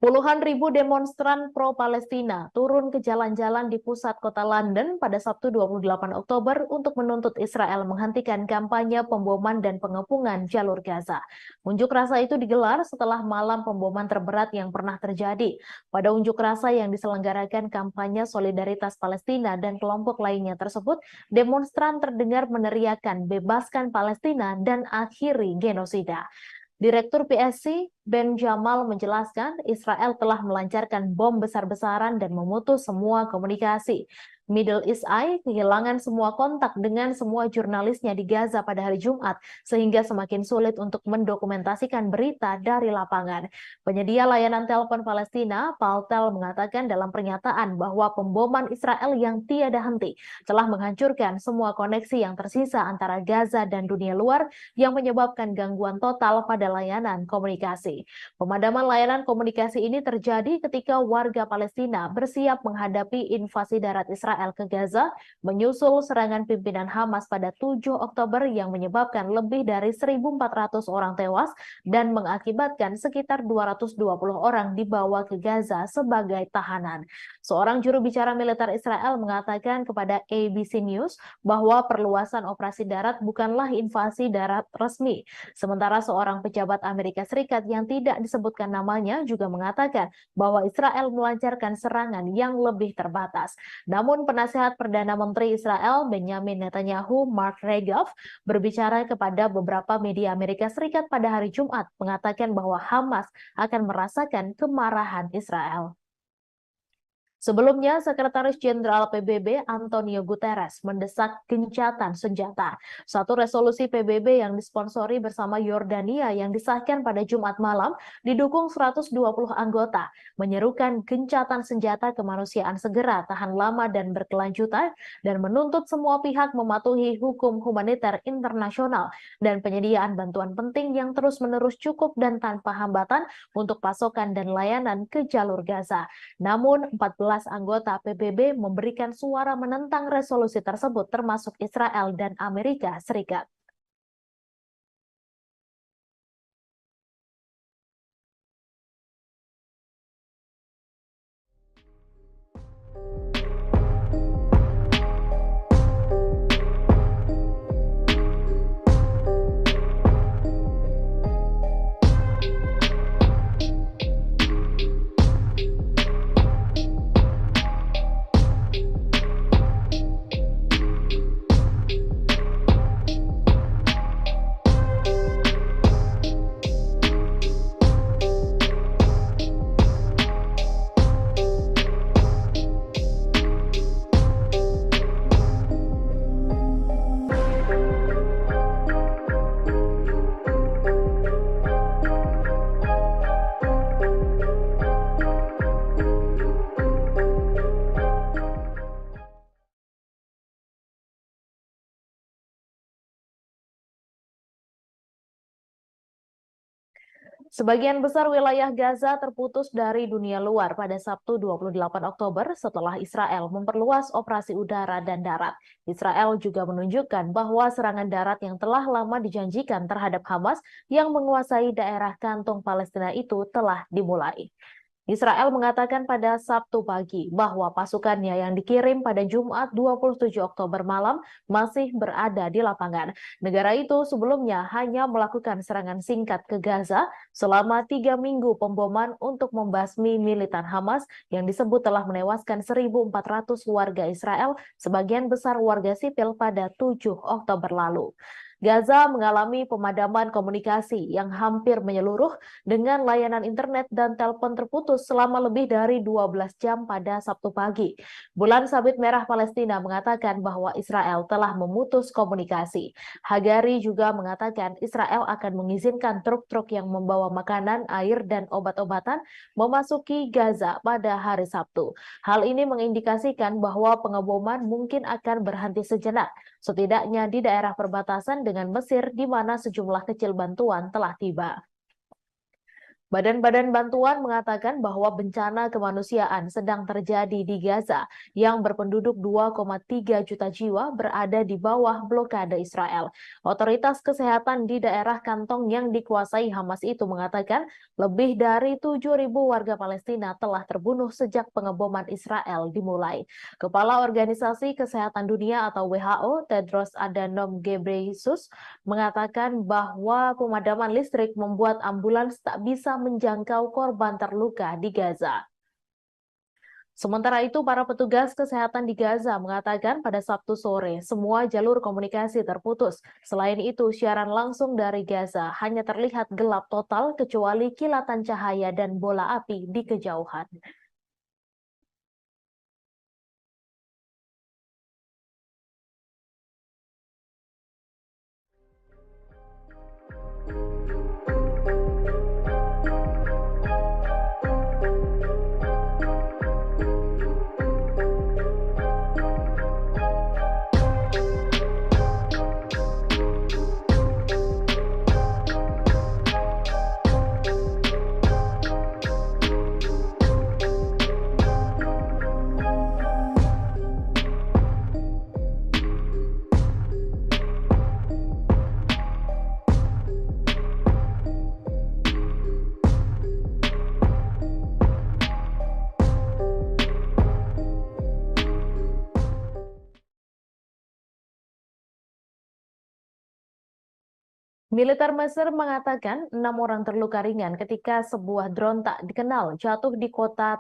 Puluhan ribu demonstran pro-Palestina turun ke jalan-jalan di pusat kota London pada Sabtu 28 Oktober untuk menuntut Israel menghentikan kampanye pemboman dan pengepungan jalur Gaza. Unjuk rasa itu digelar setelah malam pemboman terberat yang pernah terjadi. Pada unjuk rasa yang diselenggarakan kampanye solidaritas Palestina dan kelompok lainnya tersebut, demonstran terdengar meneriakan "Bebaskan Palestina dan akhiri genosida". Direktur PSC, Ben Jamal, menjelaskan Israel telah melancarkan bom besar-besaran dan memutus semua komunikasi. Middle East Eye kehilangan semua kontak dengan semua jurnalisnya di Gaza pada hari Jumat, sehingga semakin sulit untuk mendokumentasikan berita dari lapangan. Penyedia layanan telepon Palestina, Paltel, mengatakan dalam pernyataan bahwa pemboman Israel yang tiada henti telah menghancurkan semua koneksi yang tersisa antara Gaza dan dunia luar yang menyebabkan gangguan total pada layanan komunikasi. Pemadaman layanan komunikasi ini terjadi ketika warga Palestina bersiap menghadapi invasi darat Israel ke Gaza menyusul serangan pimpinan Hamas pada 7 Oktober yang menyebabkan lebih dari 1.400 orang tewas dan mengakibatkan sekitar 220 orang dibawa ke Gaza sebagai tahanan. Seorang juru bicara militer Israel mengatakan kepada ABC News bahwa perluasan operasi darat bukanlah invasi darat resmi. Sementara seorang pejabat Amerika Serikat yang tidak disebutkan namanya juga mengatakan bahwa Israel melancarkan serangan yang lebih terbatas. Namun penasehat Perdana Menteri Israel Benjamin Netanyahu, Mark Regev, berbicara kepada beberapa media Amerika Serikat pada hari Jumat mengatakan bahwa Hamas akan merasakan kemarahan Israel. Sebelumnya, Sekretaris Jenderal PBB Antonio Guterres mendesak gencatan senjata. Satu resolusi PBB yang disponsori bersama Yordania yang disahkan pada Jumat malam didukung 120 anggota, menyerukan gencatan senjata kemanusiaan segera, tahan lama dan berkelanjutan, dan menuntut semua pihak mematuhi hukum humaniter internasional dan penyediaan bantuan penting yang terus-menerus cukup dan tanpa hambatan untuk pasokan dan layanan ke jalur Gaza. Namun, 14 anggota PBB memberikan suara menentang resolusi tersebut termasuk Israel dan Amerika Serikat. Sebagian besar wilayah Gaza terputus dari dunia luar pada Sabtu 28 Oktober setelah Israel memperluas operasi udara dan darat. Israel juga menunjukkan bahwa serangan darat yang telah lama dijanjikan terhadap Hamas yang menguasai daerah kantong Palestina itu telah dimulai. Israel mengatakan pada Sabtu pagi bahwa pasukannya yang dikirim pada Jumat 27 Oktober malam masih berada di lapangan. Negara itu sebelumnya hanya melakukan serangan singkat ke Gaza selama 3 minggu pemboman untuk membasmi militan Hamas yang disebut telah menewaskan 1.400 warga Israel, sebagian besar warga sipil pada 7 Oktober lalu. Gaza mengalami pemadaman komunikasi yang hampir menyeluruh dengan layanan internet dan telepon terputus selama lebih dari 12 jam pada Sabtu pagi. Bulan Sabit Merah Palestina mengatakan bahwa Israel telah memutus komunikasi. Hagari juga mengatakan Israel akan mengizinkan truk-truk yang membawa makanan, air, dan obat-obatan memasuki Gaza pada hari Sabtu. Hal ini mengindikasikan bahwa pengeboman mungkin akan berhenti sejenak, setidaknya di daerah perbatasan dengan Mesir di mana sejumlah kecil bantuan telah tiba. Badan-badan bantuan mengatakan bahwa bencana kemanusiaan sedang terjadi di Gaza yang berpenduduk 2,3 juta jiwa berada di bawah blokade Israel. Otoritas kesehatan di daerah kantong yang dikuasai Hamas itu mengatakan lebih dari 7.000 warga Palestina telah terbunuh sejak pengeboman Israel dimulai. Kepala Organisasi Kesehatan Dunia atau WHO, Tedros Adhanom Ghebreyesus, mengatakan bahwa pemadaman listrik membuat ambulans tak bisa menjangkau korban terluka di Gaza. Sementara itu, para petugas kesehatan di Gaza mengatakan pada Sabtu sore semua jalur komunikasi terputus. Selain itu, siaran langsung dari Gaza hanya terlihat gelap total kecuali kilatan cahaya dan bola api di kejauhan. Militer Mesir mengatakan 6 orang terluka ringan ketika sebuah drone tak dikenal jatuh di kota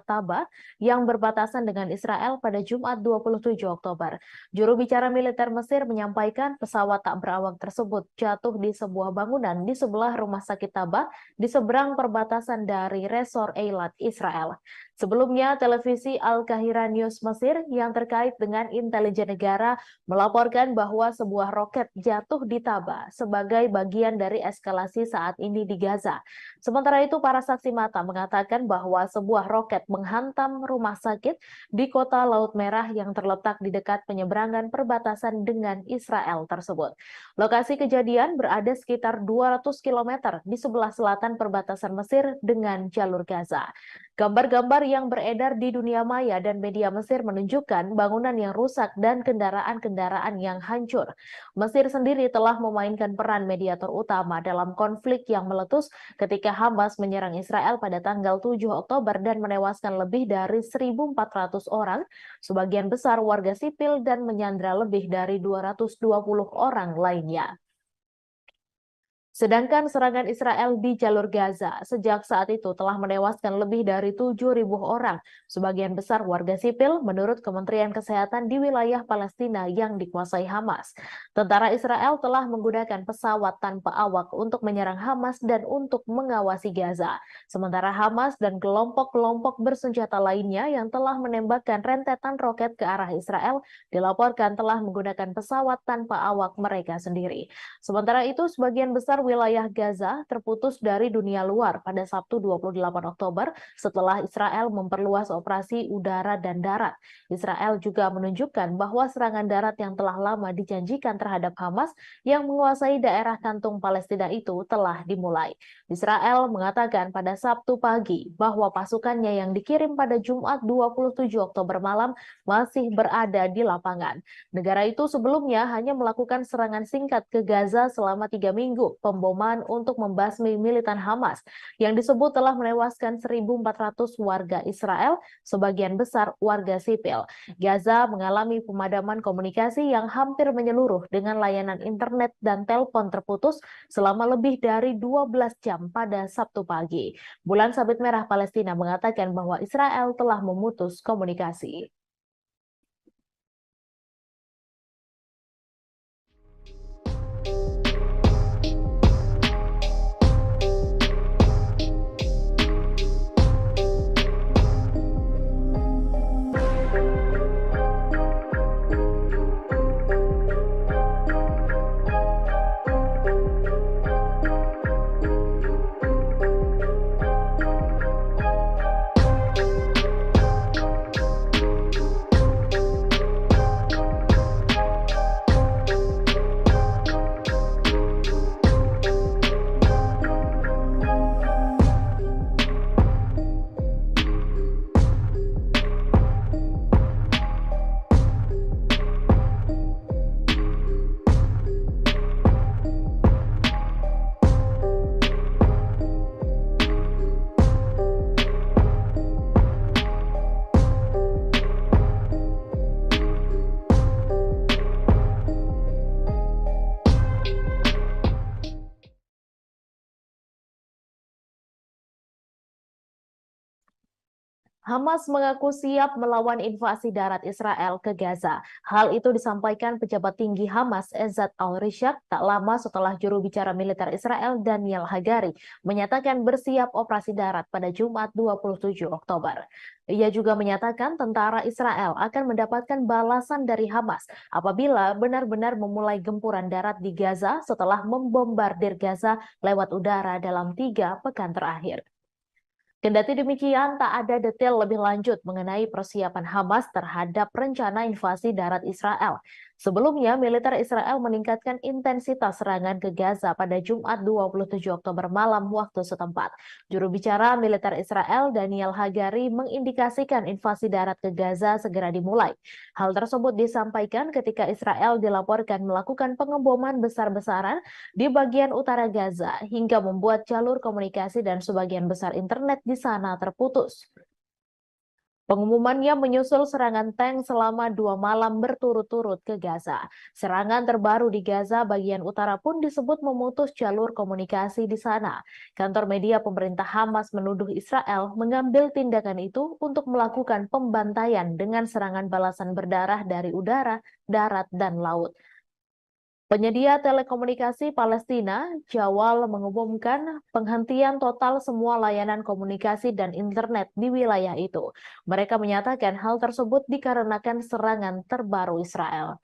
Taba yang berbatasan dengan Israel pada Jumat 27 Oktober. Juru bicara militer Mesir menyampaikan pesawat tak berawak tersebut jatuh di sebuah bangunan di sebelah rumah sakit Taba di seberang perbatasan dari Resor Eilat, Israel. Sebelumnya, televisi Al-Qahira News Mesir yang terkait dengan intelijen negara melaporkan bahwa sebuah roket jatuh di Taba sebagai bagian dari eskalasi saat ini di Gaza. Sementara itu, para saksi mata mengatakan bahwa sebuah roket menghantam rumah sakit di kota Laut Merah yang terletak di dekat penyeberangan perbatasan dengan Israel tersebut. Lokasi kejadian berada sekitar 200 km di sebelah selatan perbatasan Mesir dengan jalur Gaza. Gambar-gambar yang beredar di dunia maya dan media Mesir menunjukkan bangunan yang rusak dan kendaraan-kendaraan yang hancur. Mesir sendiri telah memainkan peran mediator utama dalam konflik yang meletus ketika Hamas menyerang Israel pada tanggal 7 Oktober dan menewaskan lebih dari 1.400 orang, sebagian besar warga sipil, dan menyandra lebih dari 220 orang lainnya. Sedangkan serangan Israel di jalur Gaza sejak saat itu telah menewaskan lebih dari 7.000 orang, sebagian besar warga sipil menurut Kementerian Kesehatan di wilayah Palestina yang dikuasai Hamas. Tentara Israel telah menggunakan pesawat tanpa awak untuk menyerang Hamas dan untuk mengawasi Gaza. Sementara Hamas dan kelompok-kelompok bersenjata lainnya yang telah menembakkan rentetan roket ke arah Israel dilaporkan telah menggunakan pesawat tanpa awak mereka sendiri. Sementara itu, sebagian besar wilayah Gaza terputus dari dunia luar pada Sabtu 28 Oktober setelah Israel memperluas operasi udara dan darat. Israel juga menunjukkan bahwa serangan darat yang telah lama dijanjikan terhadap Hamas yang menguasai daerah kantung Palestina itu telah dimulai. Israel mengatakan pada Sabtu pagi bahwa pasukannya yang dikirim pada Jumat 27 Oktober malam masih berada di lapangan. Negara itu sebelumnya hanya melakukan serangan singkat ke Gaza selama 3 minggu. Pemboman untuk membasmi militan Hamas yang disebut telah menewaskan 1.400 warga Israel, sebagian besar warga sipil. Gaza mengalami pemadaman komunikasi yang hampir menyeluruh dengan layanan internet dan telepon terputus selama lebih dari 12 jam pada Sabtu pagi. Bulan Sabit Merah Palestina mengatakan bahwa Israel telah memutus komunikasi. Hamas mengaku siap melawan invasi darat Israel ke Gaza. Hal itu disampaikan pejabat tinggi Hamas Ezzat al-Rishaq tak lama setelah juru bicara militer Israel Daniel Hagari menyatakan bersiap operasi darat pada Jumat 27 Oktober. Ia juga menyatakan tentara Israel akan mendapatkan balasan dari Hamas apabila benar-benar memulai gempuran darat di Gaza setelah membombardir Gaza lewat udara dalam 3 pekan terakhir. Kendati demikian, tak ada detail lebih lanjut mengenai persiapan Hamas terhadap rencana invasi darat Israel. Sebelumnya, militer Israel meningkatkan intensitas serangan ke Gaza pada Jumat 27 Oktober malam waktu setempat. Juru bicara militer Israel Daniel Hagari mengindikasikan invasi darat ke Gaza segera dimulai. Hal tersebut disampaikan ketika Israel dilaporkan melakukan pengeboman besar-besaran di bagian utara Gaza hingga membuat jalur komunikasi dan sebagian besar internet di sana terputus. Pengumumannya menyusul serangan tank selama 2 malam berturut-turut ke Gaza. Serangan terbaru di Gaza bagian utara pun disebut memutus jalur komunikasi di sana. Kantor media pemerintah Hamas menuduh Israel mengambil tindakan itu untuk melakukan pembantaian dengan serangan balasan berdarah dari udara, darat, dan laut. Penyedia telekomunikasi Palestina, Jawal, mengumumkan penghentian total semua layanan komunikasi dan internet di wilayah itu. Mereka menyatakan hal tersebut dikarenakan serangan terbaru Israel.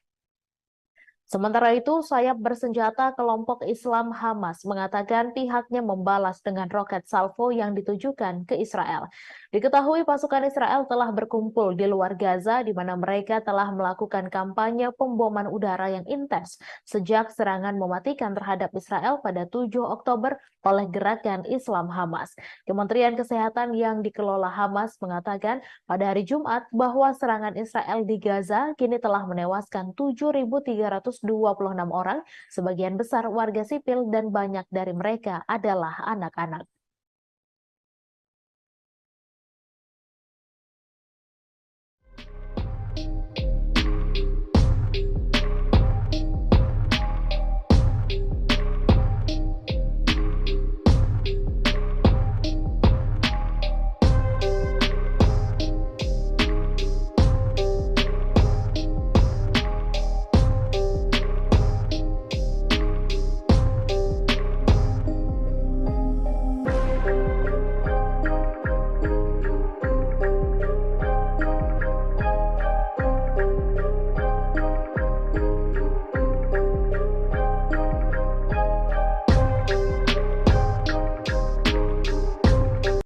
Sementara itu, sayap bersenjata kelompok Islam Hamas mengatakan pihaknya membalas dengan roket salvo yang ditujukan ke Israel. Diketahui pasukan Israel telah berkumpul di luar Gaza di mana mereka telah melakukan kampanye pemboman udara yang intens sejak serangan mematikan terhadap Israel pada 7 Oktober oleh gerakan Islam Hamas. Kementerian Kesehatan yang dikelola Hamas mengatakan pada hari Jumat bahwa serangan Israel di Gaza kini telah menewaskan 7.326 orang, sebagian besar warga sipil dan banyak dari mereka adalah anak-anak.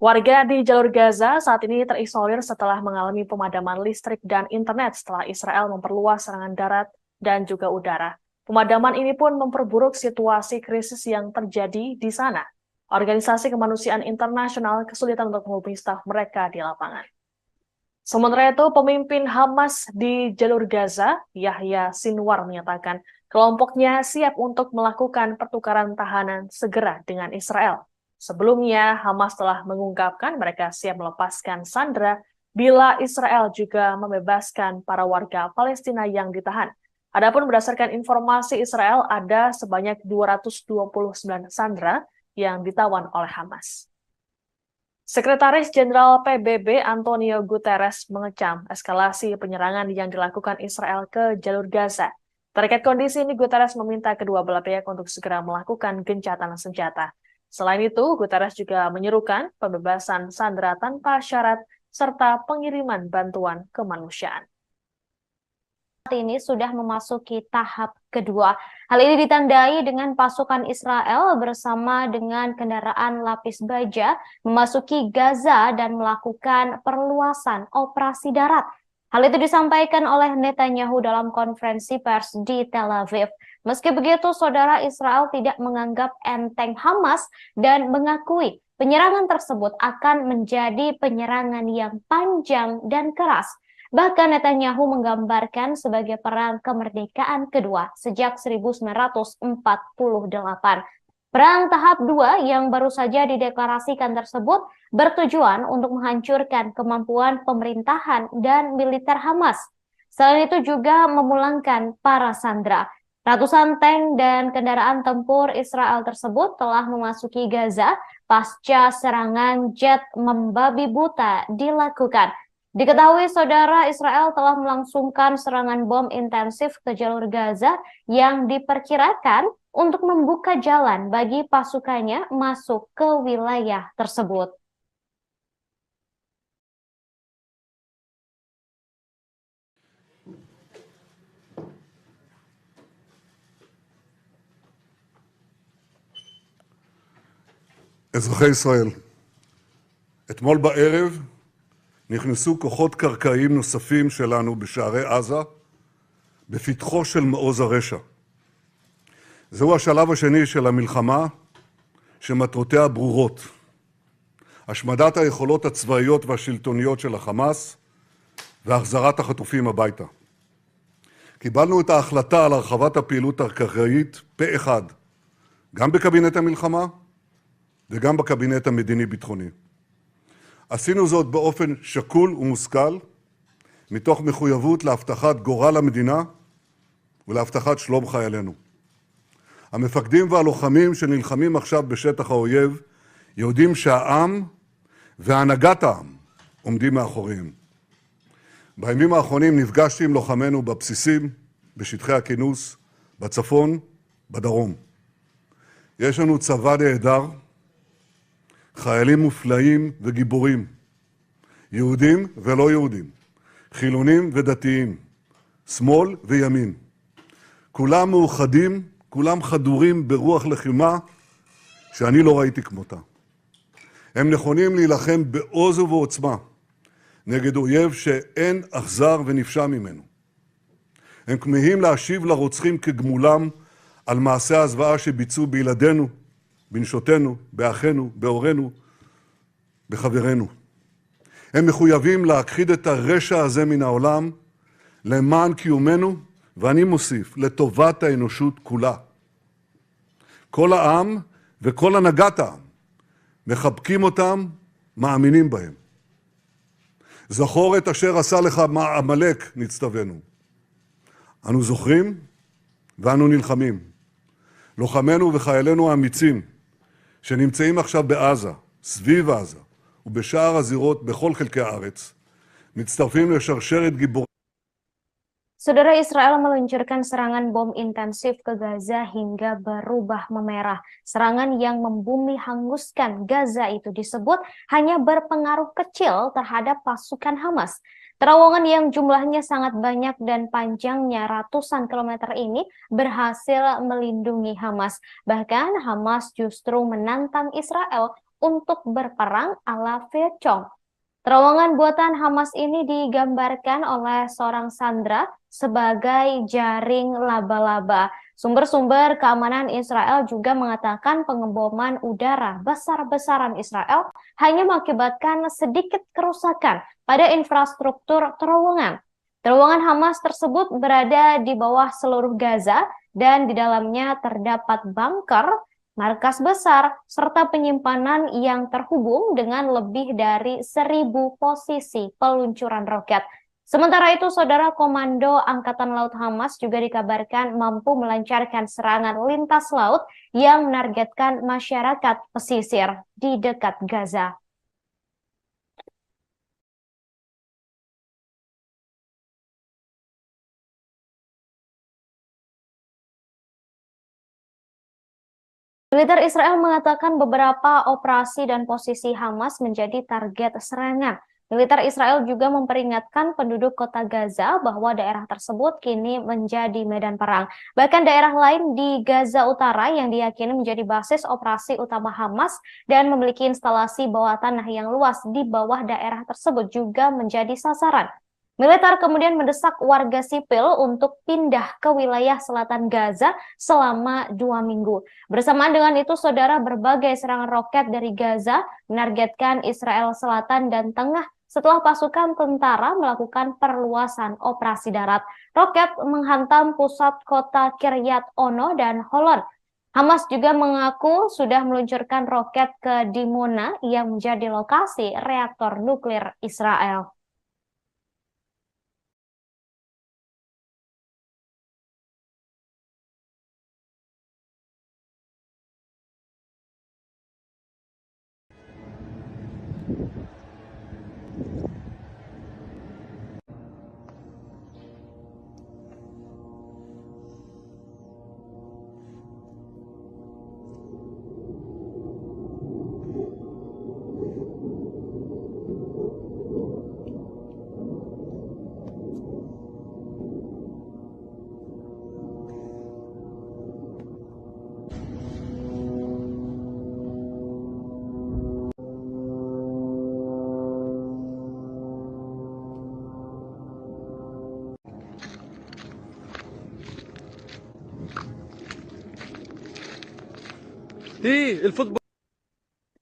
Warga di jalur Gaza saat ini terisolir setelah mengalami pemadaman listrik dan internet setelah Israel memperluas serangan darat dan juga udara. Pemadaman ini pun memperburuk situasi krisis yang terjadi di sana. Organisasi kemanusiaan internasional kesulitan untuk menghubungi staf mereka di lapangan. Sementara itu, pemimpin Hamas di jalur Gaza, Yahya Sinwar, menyatakan kelompoknya siap untuk melakukan pertukaran tahanan segera dengan Israel. Sebelumnya, Hamas telah mengungkapkan mereka siap melepaskan sandera bila Israel juga membebaskan para warga Palestina yang ditahan. Adapun berdasarkan informasi Israel, ada sebanyak 229 sandera yang ditawan oleh Hamas. Sekretaris Jenderal PBB Antonio Guterres mengecam eskalasi penyerangan yang dilakukan Israel ke jalur Gaza. Terkait kondisi ini, Guterres meminta kedua belah pihak untuk segera melakukan gencatan senjata. Selain itu, Guterres juga menyerukan pembebasan sandera tanpa syarat serta pengiriman bantuan kemanusiaan. Saat ini sudah memasuki tahap kedua. Hal ini ditandai dengan pasukan Israel bersama dengan kendaraan lapis baja memasuki Gaza dan melakukan perluasan operasi darat. Hal itu disampaikan oleh Netanyahu dalam konferensi pers di Tel Aviv. Meski begitu, saudara, Israel tidak menganggap enteng Hamas dan mengakui penyerangan tersebut akan menjadi penyerangan yang panjang dan keras. Bahkan Netanyahu menggambarkan sebagai perang kemerdekaan kedua sejak 1948. Perang tahap 2 yang baru saja dideklarasikan tersebut bertujuan untuk menghancurkan kemampuan pemerintahan dan militer Hamas. Selain itu juga memulangkan para sandera. Ratusan tank dan kendaraan tempur Israel tersebut telah memasuki Gaza pasca serangan jet membabi buta dilakukan. Diketahui saudara, Israel telah melangsungkan serangan bom intensif ke jalur Gaza yang diperkirakan untuk membuka jalan bagi pasukannya masuk ke wilayah tersebut. אזרחי ישראל, אתמול בערב נכנסו כוחות קרקעיים נוספים שלנו בשערי עזה, בפתחו של מעוז הרשע. זהו השלב השני של המלחמה, שמטרותיה ברורות. השמדת היכולות הצבאיות והשלטוניות של החמאס, והחזרת החטופים הביתה. קיבלנו את ההחלטה על הרחבת הפעילות הקרקעית פה אחד, גם בקבינט המלחמה, וגם בקבינט המדיני-ביטחוני. עשינו זאת באופן שקול ומושכל, מתוך מחויבות להבטחת גורל המדינה ולהבטחת שלום חיילינו. המפקדים והלוחמים שנלחמים עכשיו בשטח האויב יודעים שהעם והנהגת העם עומדים מאחוריהם. בימים האחרונים נפגשתי עם לוחמינו בבסיסים, בשטחי הכינוס, בצפון, בדרום. יש לנו צבא נהדר, חיילים מופלאים וגיבורים, יהודים ולא יהודים, חילונים ודתיים, שמאל וימין. כולם מאוחדים, כולם חדורים ברוח לחימה שאני לא ראיתי כמותה. הם נכונים להילחם בעוז ובעוצמה נגד אויב שאין אכזר ונפשע ממנו. הם כמהים להשיב לרוצחים כגמולם על מעשי הזוועה שביצעו בילדינו, בנשותינו, באחינו, בהורינו, בחברינו. הם מחויבים להכחיד את הרשע הזה מן העולם למען קיומנו, ואני מוסיף, לטובת האנושות כולה. כל העם וכל הנהגת העם מחבקים אותם, מאמינים בהם. זכור את אשר עשה לך עמלק, נצטווינו. אנו זוכרים ואנו נלחמים. לוחמינו וחיילינו האמיצים שנמצאים עכשיו בעזה, סביב עזה ובשאר הזירות בכל חלקי הארץ, מצטרפים לשרשרת גיבורים. Saudara, Israel meluncurkan serangan bom intensif ke Gaza hingga berubah memerah. Serangan yang membumi hanguskan Gaza itu disebut hanya berpengaruh kecil terhadap pasukan Hamas. Terowongan yang jumlahnya sangat banyak dan panjangnya ratusan kilometer ini berhasil melindungi Hamas. Bahkan Hamas justru menantang Israel untuk berperang ala Vietcong. Terowongan buatan Hamas ini digambarkan oleh seorang sandera sebagai jaring laba-laba. Sumber-sumber keamanan Israel juga mengatakan pengeboman udara besar-besaran Israel hanya mengakibatkan sedikit kerusakan pada infrastruktur terowongan. Terowongan Hamas tersebut berada di bawah seluruh Gaza dan di dalamnya terdapat bunker, markas besar, serta penyimpanan yang terhubung dengan lebih dari 1.000 posisi peluncuran roket. Sementara itu, saudara, Komando Angkatan Laut Hamas juga dikabarkan mampu melancarkan serangan lintas laut yang menargetkan masyarakat pesisir di dekat Gaza. Militer Israel mengatakan beberapa operasi dan posisi Hamas menjadi target serangan. Militer Israel juga memperingatkan penduduk kota Gaza bahwa daerah tersebut kini menjadi medan perang. Bahkan daerah lain di Gaza Utara yang diyakini menjadi basis operasi utama Hamas dan memiliki instalasi bawah tanah yang luas di bawah daerah tersebut juga menjadi sasaran. Militer kemudian mendesak warga sipil untuk pindah ke wilayah selatan Gaza selama 2 minggu. Bersamaan dengan itu, saudara, berbagai serangan roket dari Gaza menargetkan Israel Selatan dan Tengah setelah pasukan tentara melakukan perluasan operasi darat. Roket menghantam pusat kota Kiryat Ono dan Holon. Hamas juga mengaku sudah meluncurkan roket ke Dimona yang menjadi lokasi reaktor nuklir Israel.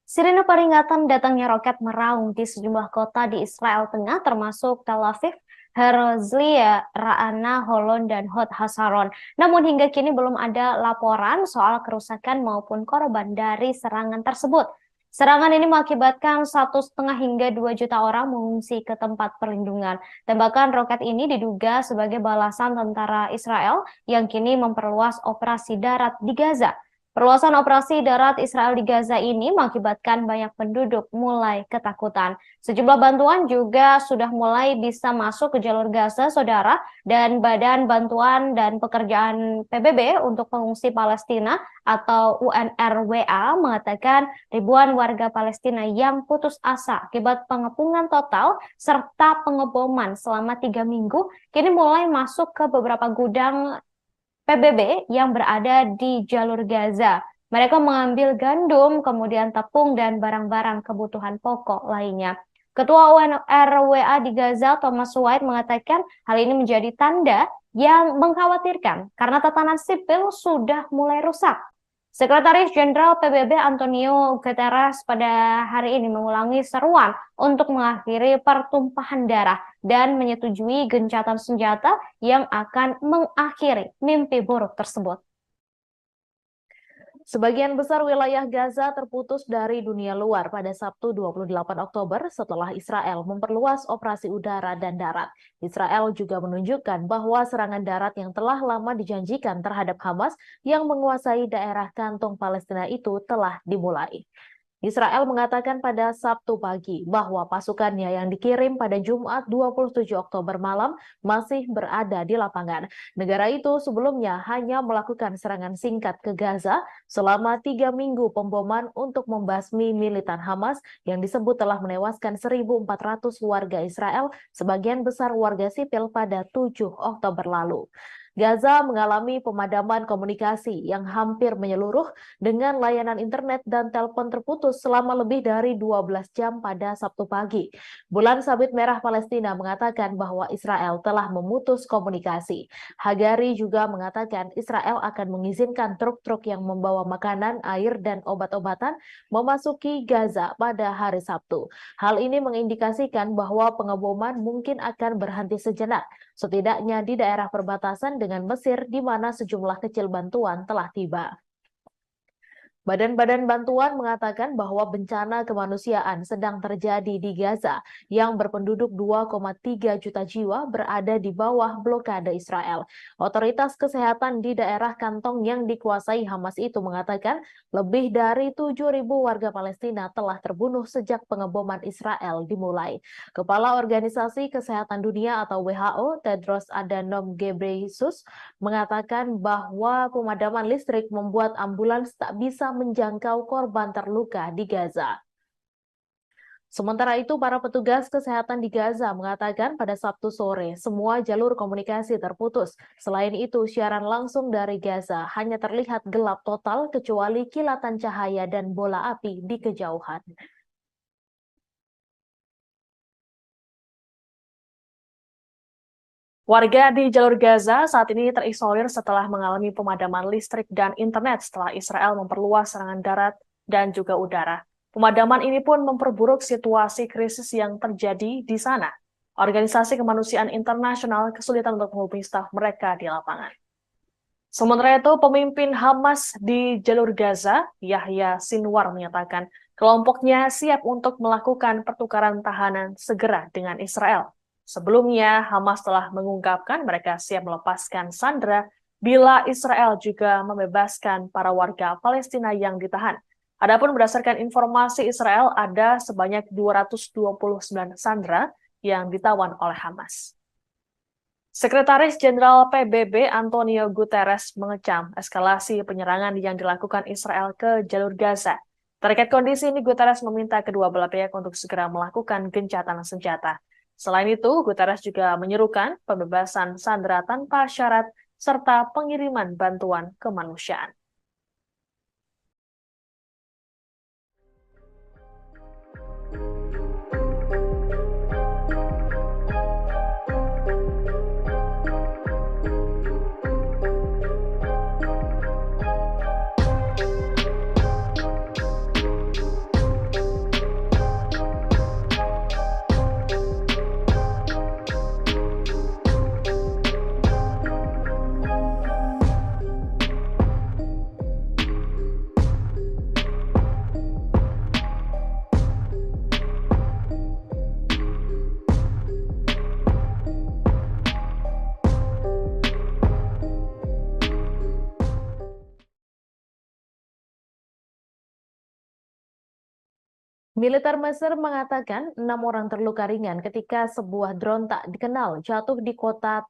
Sirene peringatan datangnya roket meraung di sejumlah kota di Israel Tengah termasuk Tel Aviv, Herzliya, Ra'ana, Holon, dan Hod Hasaron. Namun hingga kini belum ada laporan soal kerusakan maupun korban dari serangan tersebut. Serangan ini mengakibatkan 1,5 hingga 2 juta orang mengungsi ke tempat perlindungan. Tembakan roket ini diduga sebagai balasan tentara Israel yang kini memperluas operasi darat di Gaza. Perluasan operasi darat Israel di Gaza ini mengakibatkan banyak penduduk mulai ketakutan. Sejumlah bantuan juga sudah mulai bisa masuk ke jalur Gaza, saudara, dan Badan Bantuan dan Pekerjaan PBB untuk Pengungsi Palestina atau UNRWA mengatakan ribuan warga Palestina yang putus asa akibat pengepungan total serta pengeboman selama 3 minggu kini mulai masuk ke beberapa gudang PBB yang berada di jalur Gaza. Mereka mengambil gandum, kemudian tepung, dan barang-barang kebutuhan pokok lainnya. Ketua UNRWA di Gaza, Thomas White, mengatakan hal ini menjadi tanda yang mengkhawatirkan karena tatanan sipil sudah mulai rusak. Sekretaris Jenderal PBB Antonio Guterres pada hari ini mengulangi seruan untuk mengakhiri pertumpahan darah dan menyetujui gencatan senjata yang akan mengakhiri mimpi buruk tersebut. Sebagian besar wilayah Gaza terputus dari dunia luar pada Sabtu 28 Oktober setelah Israel memperluas operasi udara dan darat. Israel juga menunjukkan bahwa serangan darat yang telah lama dijanjikan terhadap Hamas yang menguasai daerah kantong Palestina itu telah dimulai. Israel mengatakan pada Sabtu pagi bahwa pasukannya yang dikirim pada Jumat 27 Oktober malam masih berada di lapangan. Negara itu sebelumnya hanya melakukan serangan singkat ke Gaza selama 3 minggu pemboman untuk membasmi militan Hamas yang disebut telah menewaskan 1.400 warga Israel, sebagian besar warga sipil pada 7 Oktober lalu. Gaza mengalami pemadaman komunikasi yang hampir menyeluruh dengan layanan internet dan telepon terputus selama lebih dari 12 jam pada Sabtu pagi. Bulan Sabit Merah Palestina mengatakan bahwa Israel telah memutus komunikasi. Hagari juga mengatakan Israel akan mengizinkan truk-truk yang membawa makanan, air, dan obat-obatan memasuki Gaza pada hari Sabtu. Hal ini mengindikasikan bahwa pengeboman mungkin akan berhenti sejenak, setidaknya di daerah perbatasan dengan Mesir di mana sejumlah kecil bantuan telah tiba. Badan-badan bantuan mengatakan bahwa bencana kemanusiaan sedang terjadi di Gaza yang berpenduduk 2,3 juta jiwa berada di bawah blokade Israel. Otoritas kesehatan di daerah kantong yang dikuasai Hamas itu mengatakan lebih dari 7.000 warga Palestina telah terbunuh sejak pengeboman Israel dimulai. Kepala Organisasi Kesehatan Dunia atau WHO, Tedros Adhanom Ghebreyesus, mengatakan bahwa pemadaman listrik membuat ambulans tak bisa menjangkau korban terluka di Gaza. Sementara itu, para petugas kesehatan di Gaza mengatakan pada Sabtu sore semua jalur komunikasi terputus. Selain itu, siaran langsung dari Gaza hanya terlihat gelap total kecuali kilatan cahaya dan bola api di kejauhan. Warga di jalur Gaza saat ini terisolir setelah mengalami pemadaman listrik dan internet setelah Israel memperluas serangan darat dan juga udara. Pemadaman ini pun memperburuk situasi krisis yang terjadi di sana. Organisasi Kemanusiaan Internasional kesulitan untuk menghubungi staf mereka di lapangan. Sementara itu, pemimpin Hamas di jalur Gaza, Yahya Sinwar, menyatakan kelompoknya siap untuk melakukan pertukaran tahanan segera dengan Israel. Sebelumnya, Hamas telah mengungkapkan mereka siap melepaskan sandera bila Israel juga membebaskan para warga Palestina yang ditahan. Adapun berdasarkan informasi Israel, ada sebanyak 229 sandera yang ditawan oleh Hamas. Sekretaris Jenderal PBB Antonio Guterres mengecam eskalasi penyerangan yang dilakukan Israel ke jalur Gaza. Terkait kondisi ini, Guterres meminta kedua belah pihak untuk segera melakukan gencatan senjata. Selain itu, Guterres juga menyerukan pembebasan sandera tanpa syarat serta pengiriman bantuan kemanusiaan. Militer Mesir mengatakan 6 orang terluka ringan ketika sebuah drone tak dikenal jatuh di kota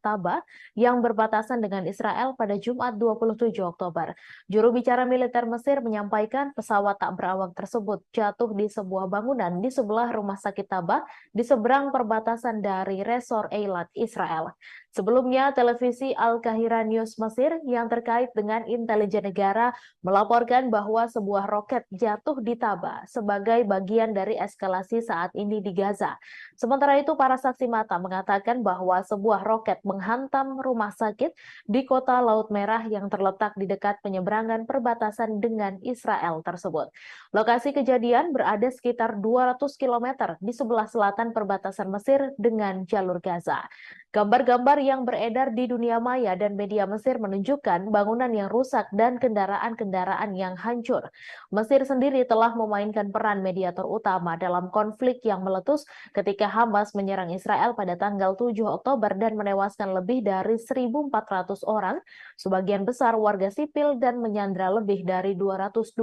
Taba yang berbatasan dengan Israel pada Jumat 27 Oktober. Juru bicara militer Mesir menyampaikan pesawat tak berawak tersebut jatuh di sebuah bangunan di sebelah rumah sakit Taba di seberang perbatasan dari Resor Eilat, Israel. Sebelumnya, televisi Al-Qahira News Mesir yang terkait dengan intelijen negara melaporkan bahwa sebuah roket jatuh di Taba sebagai bagian dari eskalasi saat ini di Gaza. Sementara itu, para saksi mata mengatakan bahwa sebuah roket menghantam rumah sakit di kota Laut Merah yang terletak di dekat penyeberangan perbatasan dengan Israel tersebut. Lokasi kejadian berada sekitar 200 km di sebelah selatan perbatasan Mesir dengan jalur Gaza. Gambar-gambar yang beredar di dunia maya dan media Mesir menunjukkan bangunan yang rusak dan kendaraan-kendaraan yang hancur. Mesir sendiri telah memainkan peran mediator utama dalam konflik yang meletus ketika Hamas menyerang Israel pada tanggal 7 Oktober dan menewaskan lebih dari 1.400 orang, sebagian besar warga sipil, dan menyandra lebih dari 220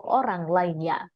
orang lainnya.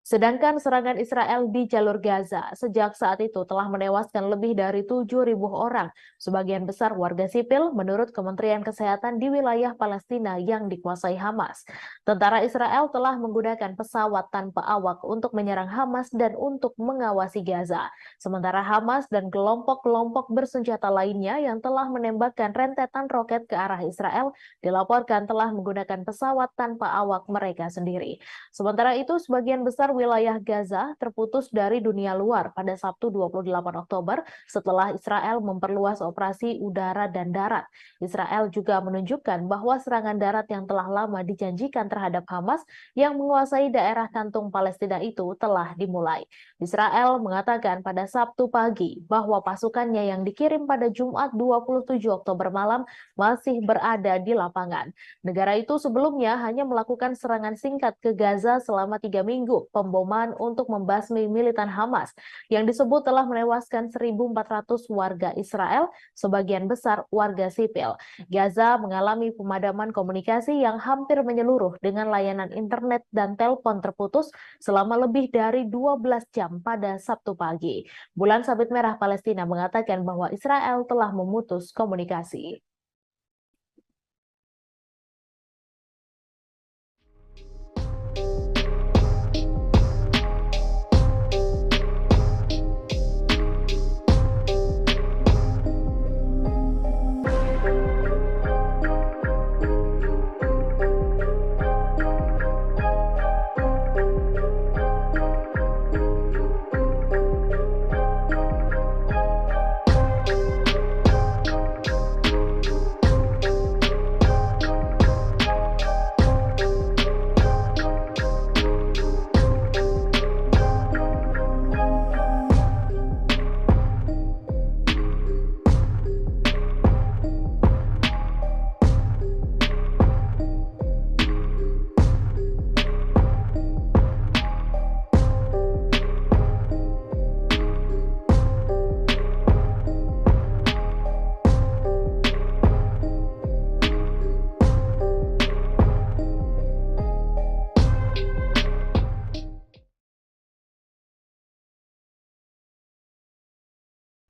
Sedangkan serangan Israel di jalur Gaza sejak saat itu telah menewaskan lebih dari 7.000 orang, sebagian besar warga sipil menurut Kementerian Kesehatan di wilayah Palestina yang dikuasai Hamas. Tentara Israel telah menggunakan pesawat tanpa awak untuk menyerang Hamas dan untuk mengawasi Gaza. Sementara Hamas dan kelompok-kelompok bersenjata lainnya yang telah menembakkan rentetan roket ke arah Israel dilaporkan telah menggunakan pesawat tanpa awak mereka sendiri. Sementara itu, sebagian besar wilayah Gaza terputus dari dunia luar pada Sabtu 28 Oktober setelah Israel memperluas operasi udara dan darat. Israel juga menunjukkan bahwa serangan darat yang telah lama dijanjikan terhadap Hamas yang menguasai daerah kantung Palestina itu telah dimulai. Israel mengatakan pada Sabtu pagi bahwa pasukannya yang dikirim pada Jumat 27 Oktober malam masih berada di lapangan. Negara itu sebelumnya hanya melakukan serangan singkat ke Gaza selama 3 minggu. Pemboman untuk membasmi militan Hamas yang disebut telah menewaskan 1.400 warga Israel, sebagian besar warga sipil. Gaza mengalami pemadaman komunikasi yang hampir menyeluruh dengan layanan internet dan telepon terputus selama lebih dari 12 jam pada Sabtu pagi. Bulan Sabit Merah Palestina mengatakan bahwa Israel telah memutus komunikasi.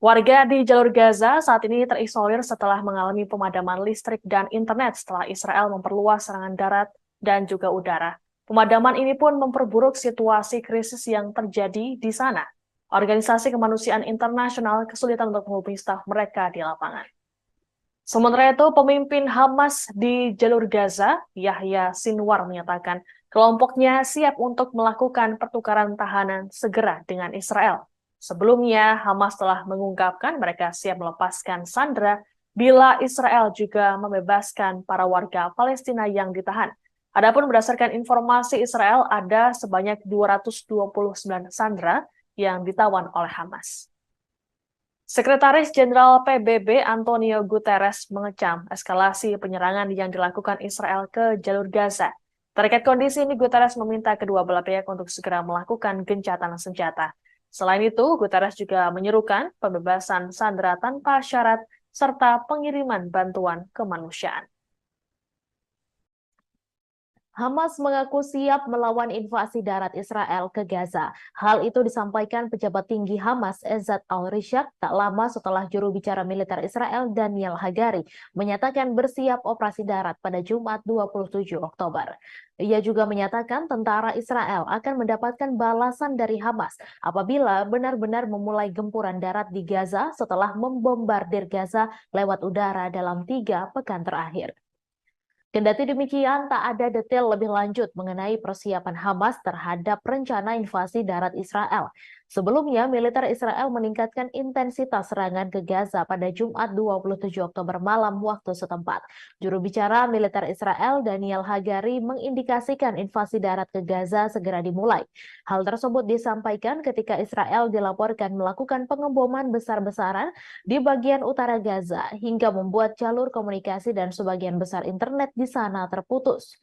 Warga di jalur Gaza saat ini terisolir setelah mengalami pemadaman listrik dan internet setelah Israel memperluas serangan darat dan juga udara. Pemadaman ini pun memperburuk situasi krisis yang terjadi di sana. Organisasi kemanusiaan internasional kesulitan untuk menghubungi staf mereka di lapangan. Sementara itu, pemimpin Hamas di jalur Gaza, Yahya Sinwar, menyatakan kelompoknya siap untuk melakukan pertukaran tahanan segera dengan Israel. Sebelumnya, Hamas telah mengungkapkan mereka siap melepaskan sandera bila Israel juga membebaskan para warga Palestina yang ditahan. Adapun berdasarkan informasi Israel, ada sebanyak 229 sandera yang ditawan oleh Hamas. Sekretaris Jenderal PBB Antonio Guterres mengecam eskalasi penyerangan yang dilakukan Israel ke jalur Gaza. Terkait kondisi ini, Guterres meminta kedua belah pihak untuk segera melakukan gencatan senjata. Selain itu, Guterres juga menyerukan pembebasan sandera tanpa syarat serta pengiriman bantuan kemanusiaan. Hamas mengaku siap melawan invasi darat Israel ke Gaza. Hal itu disampaikan pejabat tinggi Hamas Ezzat al-Rishaq tak lama setelah juru bicara militer Israel Daniel Hagari menyatakan bersiap operasi darat pada Jumat 27 Oktober. Ia juga menyatakan tentara Israel akan mendapatkan balasan dari Hamas apabila benar-benar memulai gempuran darat di Gaza setelah membombardir Gaza lewat udara dalam 3 pekan terakhir. Kendati demikian, tak ada detail lebih lanjut mengenai persiapan Hamas terhadap rencana invasi darat Israel. Sebelumnya, militer Israel meningkatkan intensitas serangan ke Gaza pada Jumat 27 Oktober malam waktu setempat. Juru bicara militer Israel Daniel Hagari mengindikasikan invasi darat ke Gaza segera dimulai. Hal tersebut disampaikan ketika Israel dilaporkan melakukan pengeboman besar-besaran di bagian utara Gaza hingga membuat jalur komunikasi dan sebagian besar internet di sana terputus.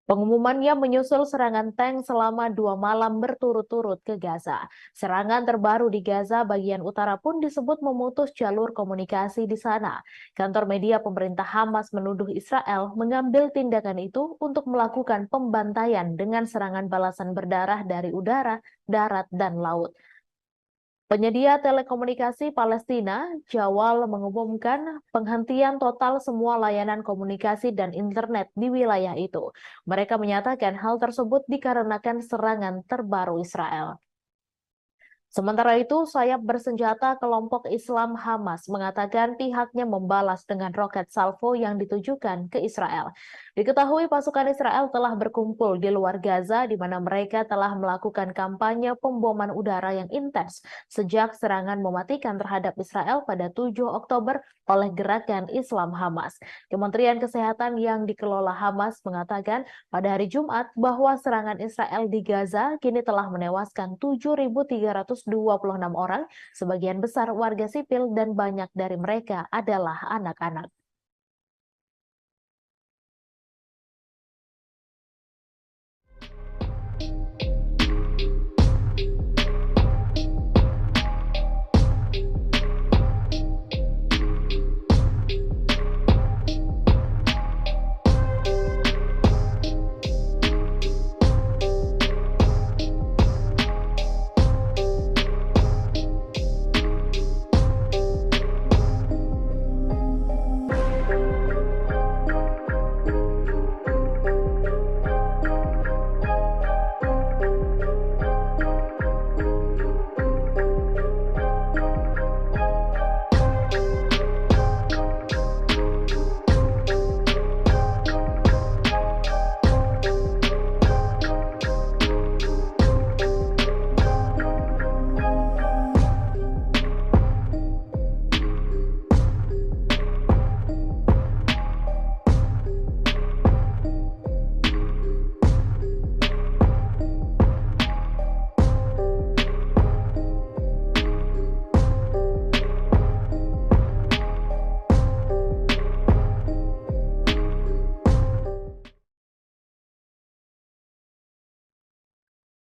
Pengumumannya menyusul serangan tank selama 2 malam berturut-turut ke Gaza. Serangan terbaru di Gaza bagian utara pun disebut memutus jalur komunikasi di sana. Kantor media pemerintah Hamas menuduh Israel mengambil tindakan itu untuk melakukan pembantaian dengan serangan balasan berdarah dari udara, darat, dan laut. Penyedia telekomunikasi Palestina, Jawal, mengumumkan penghentian total semua layanan komunikasi dan internet di wilayah itu. Mereka menyatakan hal tersebut dikarenakan serangan terbaru Israel. Sementara itu, sayap bersenjata kelompok Islam Hamas mengatakan pihaknya membalas dengan roket salvo yang ditujukan ke Israel. Diketahui pasukan Israel telah berkumpul di luar Gaza di mana mereka telah melakukan kampanye pemboman udara yang intens sejak serangan mematikan terhadap Israel pada 7 Oktober oleh gerakan Islam Hamas. Kementerian Kesehatan yang dikelola Hamas mengatakan pada hari Jumat bahwa serangan Israel di Gaza kini telah menewaskan 7.326 orang, sebagian besar warga sipil dan banyak dari mereka adalah anak-anak.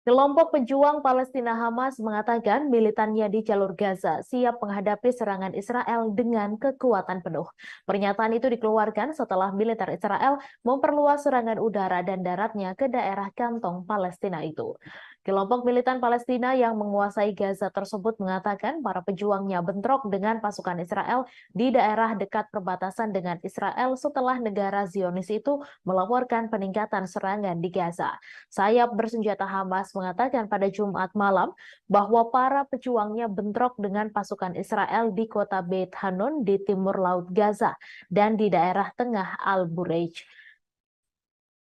Kelompok pejuang Palestina Hamas mengatakan militannya di jalur Gaza siap menghadapi serangan Israel dengan kekuatan penuh. Pernyataan itu dikeluarkan setelah militer Israel memperluas serangan udara dan daratnya ke daerah kantong Palestina itu. Kelompok militan Palestina yang menguasai Gaza tersebut mengatakan para pejuangnya bentrok dengan pasukan Israel di daerah dekat perbatasan dengan Israel setelah negara Zionis itu melaporkan peningkatan serangan di Gaza. Sayap bersenjata Hamas mengatakan pada Jumat malam bahwa para pejuangnya bentrok dengan pasukan Israel di kota Beit Hanun di timur laut Gaza dan di daerah tengah Al-Bureij.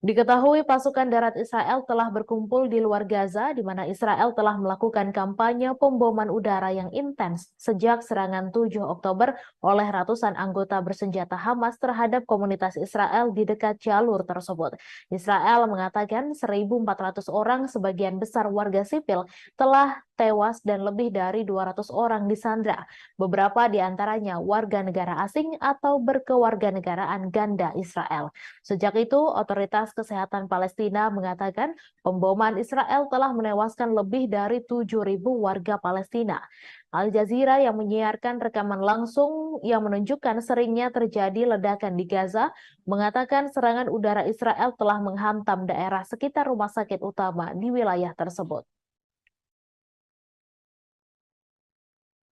Diketahui pasukan darat Israel telah berkumpul di luar Gaza, di mana Israel telah melakukan kampanye pemboman udara yang intens sejak serangan 7 Oktober oleh ratusan anggota bersenjata Hamas terhadap komunitas Israel di dekat jalur tersebut. Israel mengatakan 1.400 orang, sebagian besar warga sipil, telah tewas dan lebih dari 200 orang disandra. Beberapa di antaranya warga negara asing atau berkewarganegaraan ganda Israel. Sejak itu, otoritas kesehatan Palestina mengatakan pemboman Israel telah menewaskan lebih dari 7.000 warga Palestina. Al Jazeera yang menyiarkan rekaman langsung yang menunjukkan seringnya terjadi ledakan di Gaza mengatakan serangan udara Israel telah menghantam daerah sekitar rumah sakit utama di wilayah tersebut.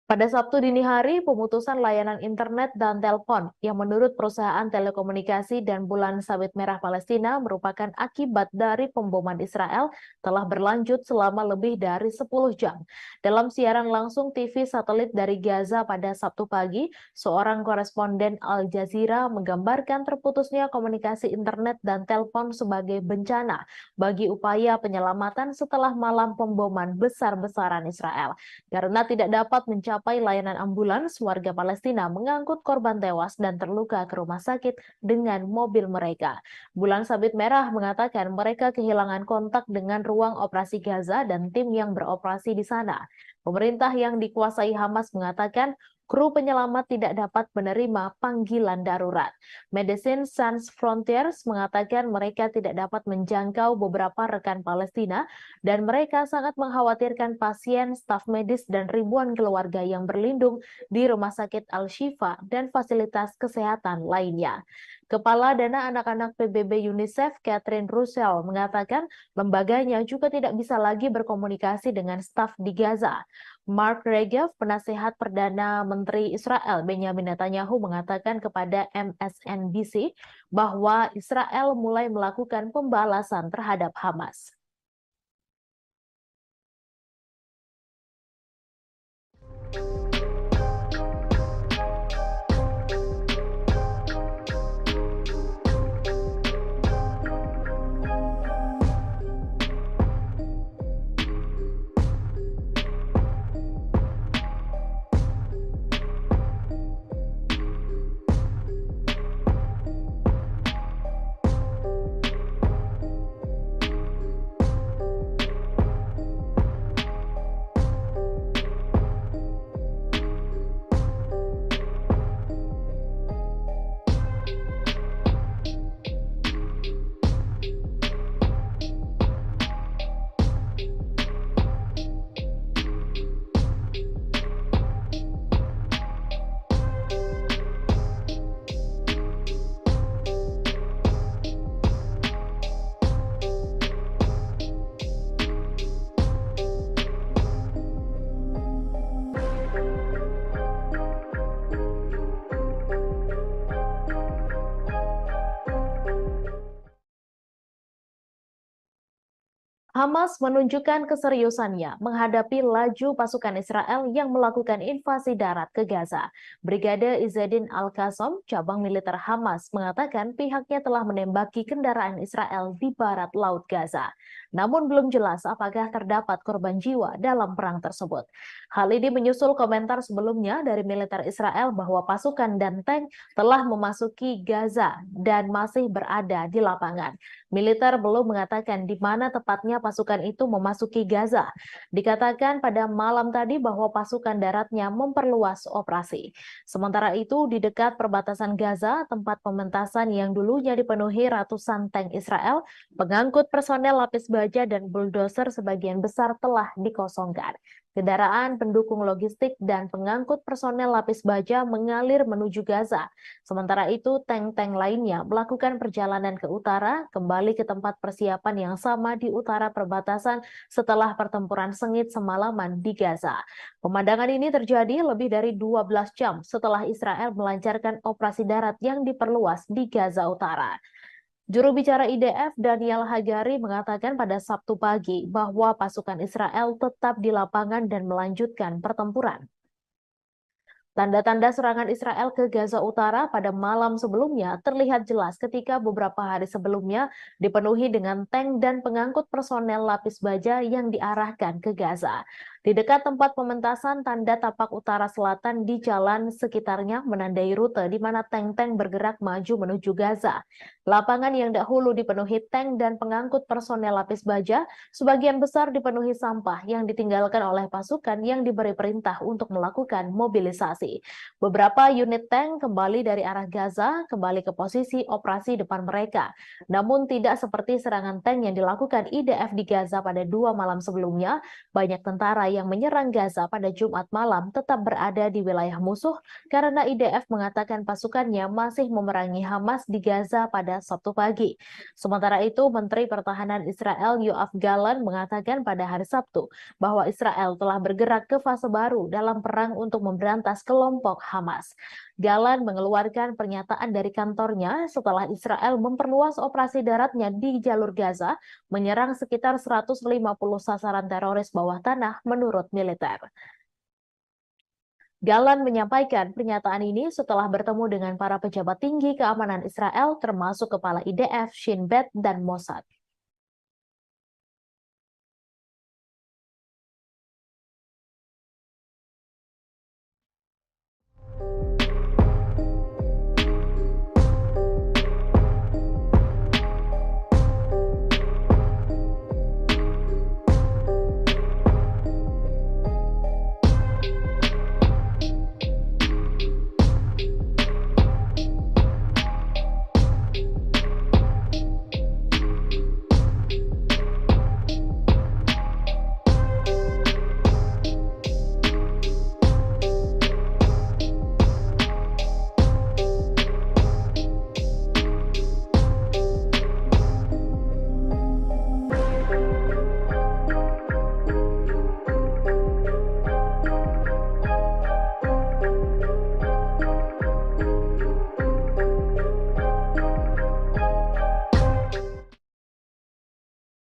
Pada Sabtu dini hari, pemutusan layanan internet dan telepon yang menurut perusahaan telekomunikasi dan bulan sawit merah Palestina merupakan akibat dari pemboman Israel telah berlanjut selama lebih dari 10 jam. Dalam siaran langsung TV satelit dari Gaza pada Sabtu pagi, seorang koresponden Al Jazeera menggambarkan terputusnya komunikasi internet dan telepon sebagai bencana bagi upaya penyelamatan setelah malam pemboman besar-besaran Israel. Karena tidak dapat mencapai layanan ambulans, warga Palestina mengangkut korban tewas dan terluka ke rumah sakit dengan mobil mereka. Bulan Sabit Merah mengatakan mereka kehilangan kontak dengan ruang operasi Gaza dan tim yang beroperasi di sana. Pemerintah yang dikuasai Hamas mengatakan kru penyelamat tidak dapat menerima panggilan darurat. Medicine Sans Frontiers mengatakan mereka tidak dapat menjangkau beberapa rekan Palestina dan mereka sangat mengkhawatirkan pasien, staf medis, dan ribuan keluarga yang berlindung di Rumah Sakit Al-Shifa dan fasilitas kesehatan lainnya. Kepala Dana Anak-anak PBB UNICEF, Catherine Russell, mengatakan lembaganya juga tidak bisa lagi berkomunikasi dengan staf di Gaza. Mark Regev, penasehat Perdana Menteri Israel Benjamin Netanyahu, mengatakan kepada MSNBC bahwa Israel mulai melakukan pembalasan terhadap Hamas. Hamas menunjukkan keseriusannya menghadapi laju pasukan Israel yang melakukan invasi darat ke Gaza. Brigade Izzeddin Al-Qassam, cabang militer Hamas, mengatakan pihaknya telah menembaki kendaraan Israel di barat laut Gaza. Namun belum jelas apakah terdapat korban jiwa dalam perang tersebut. Hal ini menyusul komentar sebelumnya dari militer Israel bahwa pasukan dan tank telah memasuki Gaza dan masih berada di lapangan. Militer belum mengatakan di mana tepatnya pasukan itu memasuki Gaza. Dikatakan pada malam tadi bahwa pasukan daratnya memperluas operasi. Sementara itu, di dekat perbatasan Gaza, tempat pementasan yang dulunya dipenuhi ratusan tank Israel, pengangkut personel lapis baja dan bulldozer sebagian besar telah dikosongkan. Kendaraan pendukung logistik dan pengangkut personel lapis baja mengalir menuju Gaza. Sementara itu, tank-tank lainnya melakukan perjalanan ke utara, kembali ke tempat persiapan yang sama di utara perbatasan setelah pertempuran sengit semalaman di Gaza. Pemandangan ini terjadi lebih dari 12 jam setelah Israel melancarkan operasi darat yang diperluas di Gaza Utara. Juru bicara IDF Daniel Hagari mengatakan pada Sabtu pagi bahwa pasukan Israel tetap di lapangan dan melanjutkan pertempuran. Tanda-tanda serangan Israel ke Gaza Utara pada malam sebelumnya terlihat jelas ketika beberapa hari sebelumnya dipenuhi dengan tank dan pengangkut personel lapis baja yang diarahkan ke Gaza. Di dekat tempat pementasan, tanda tapak utara selatan di jalan sekitarnya menandai rute di mana tank-tank bergerak maju menuju Gaza. Lapangan yang dahulu dipenuhi tank dan pengangkut personel lapis baja, sebagian besar dipenuhi sampah yang ditinggalkan oleh pasukan yang diberi perintah untuk melakukan mobilisasi. Beberapa unit tank kembali dari arah Gaza, kembali ke posisi operasi depan mereka. Namun tidak seperti serangan tank yang dilakukan IDF di Gaza pada 2 malam sebelumnya, banyak tentara yang menyerang Gaza pada Jumat malam tetap berada di wilayah musuh karena IDF mengatakan pasukannya masih memerangi Hamas di Gaza pada Sabtu pagi. Sementara itu, Menteri Pertahanan Israel Yoav Gallant mengatakan pada hari Sabtu bahwa Israel telah bergerak ke fase baru dalam perang untuk memberantas kelompok Hamas. Gallant mengeluarkan pernyataan dari kantornya setelah Israel memperluas operasi daratnya di jalur Gaza, menyerang sekitar 150 sasaran teroris bawah tanah menurut militer. Gallant menyampaikan pernyataan ini setelah bertemu dengan para pejabat tinggi keamanan Israel termasuk Kepala IDF, Shin Bet, dan Mossad.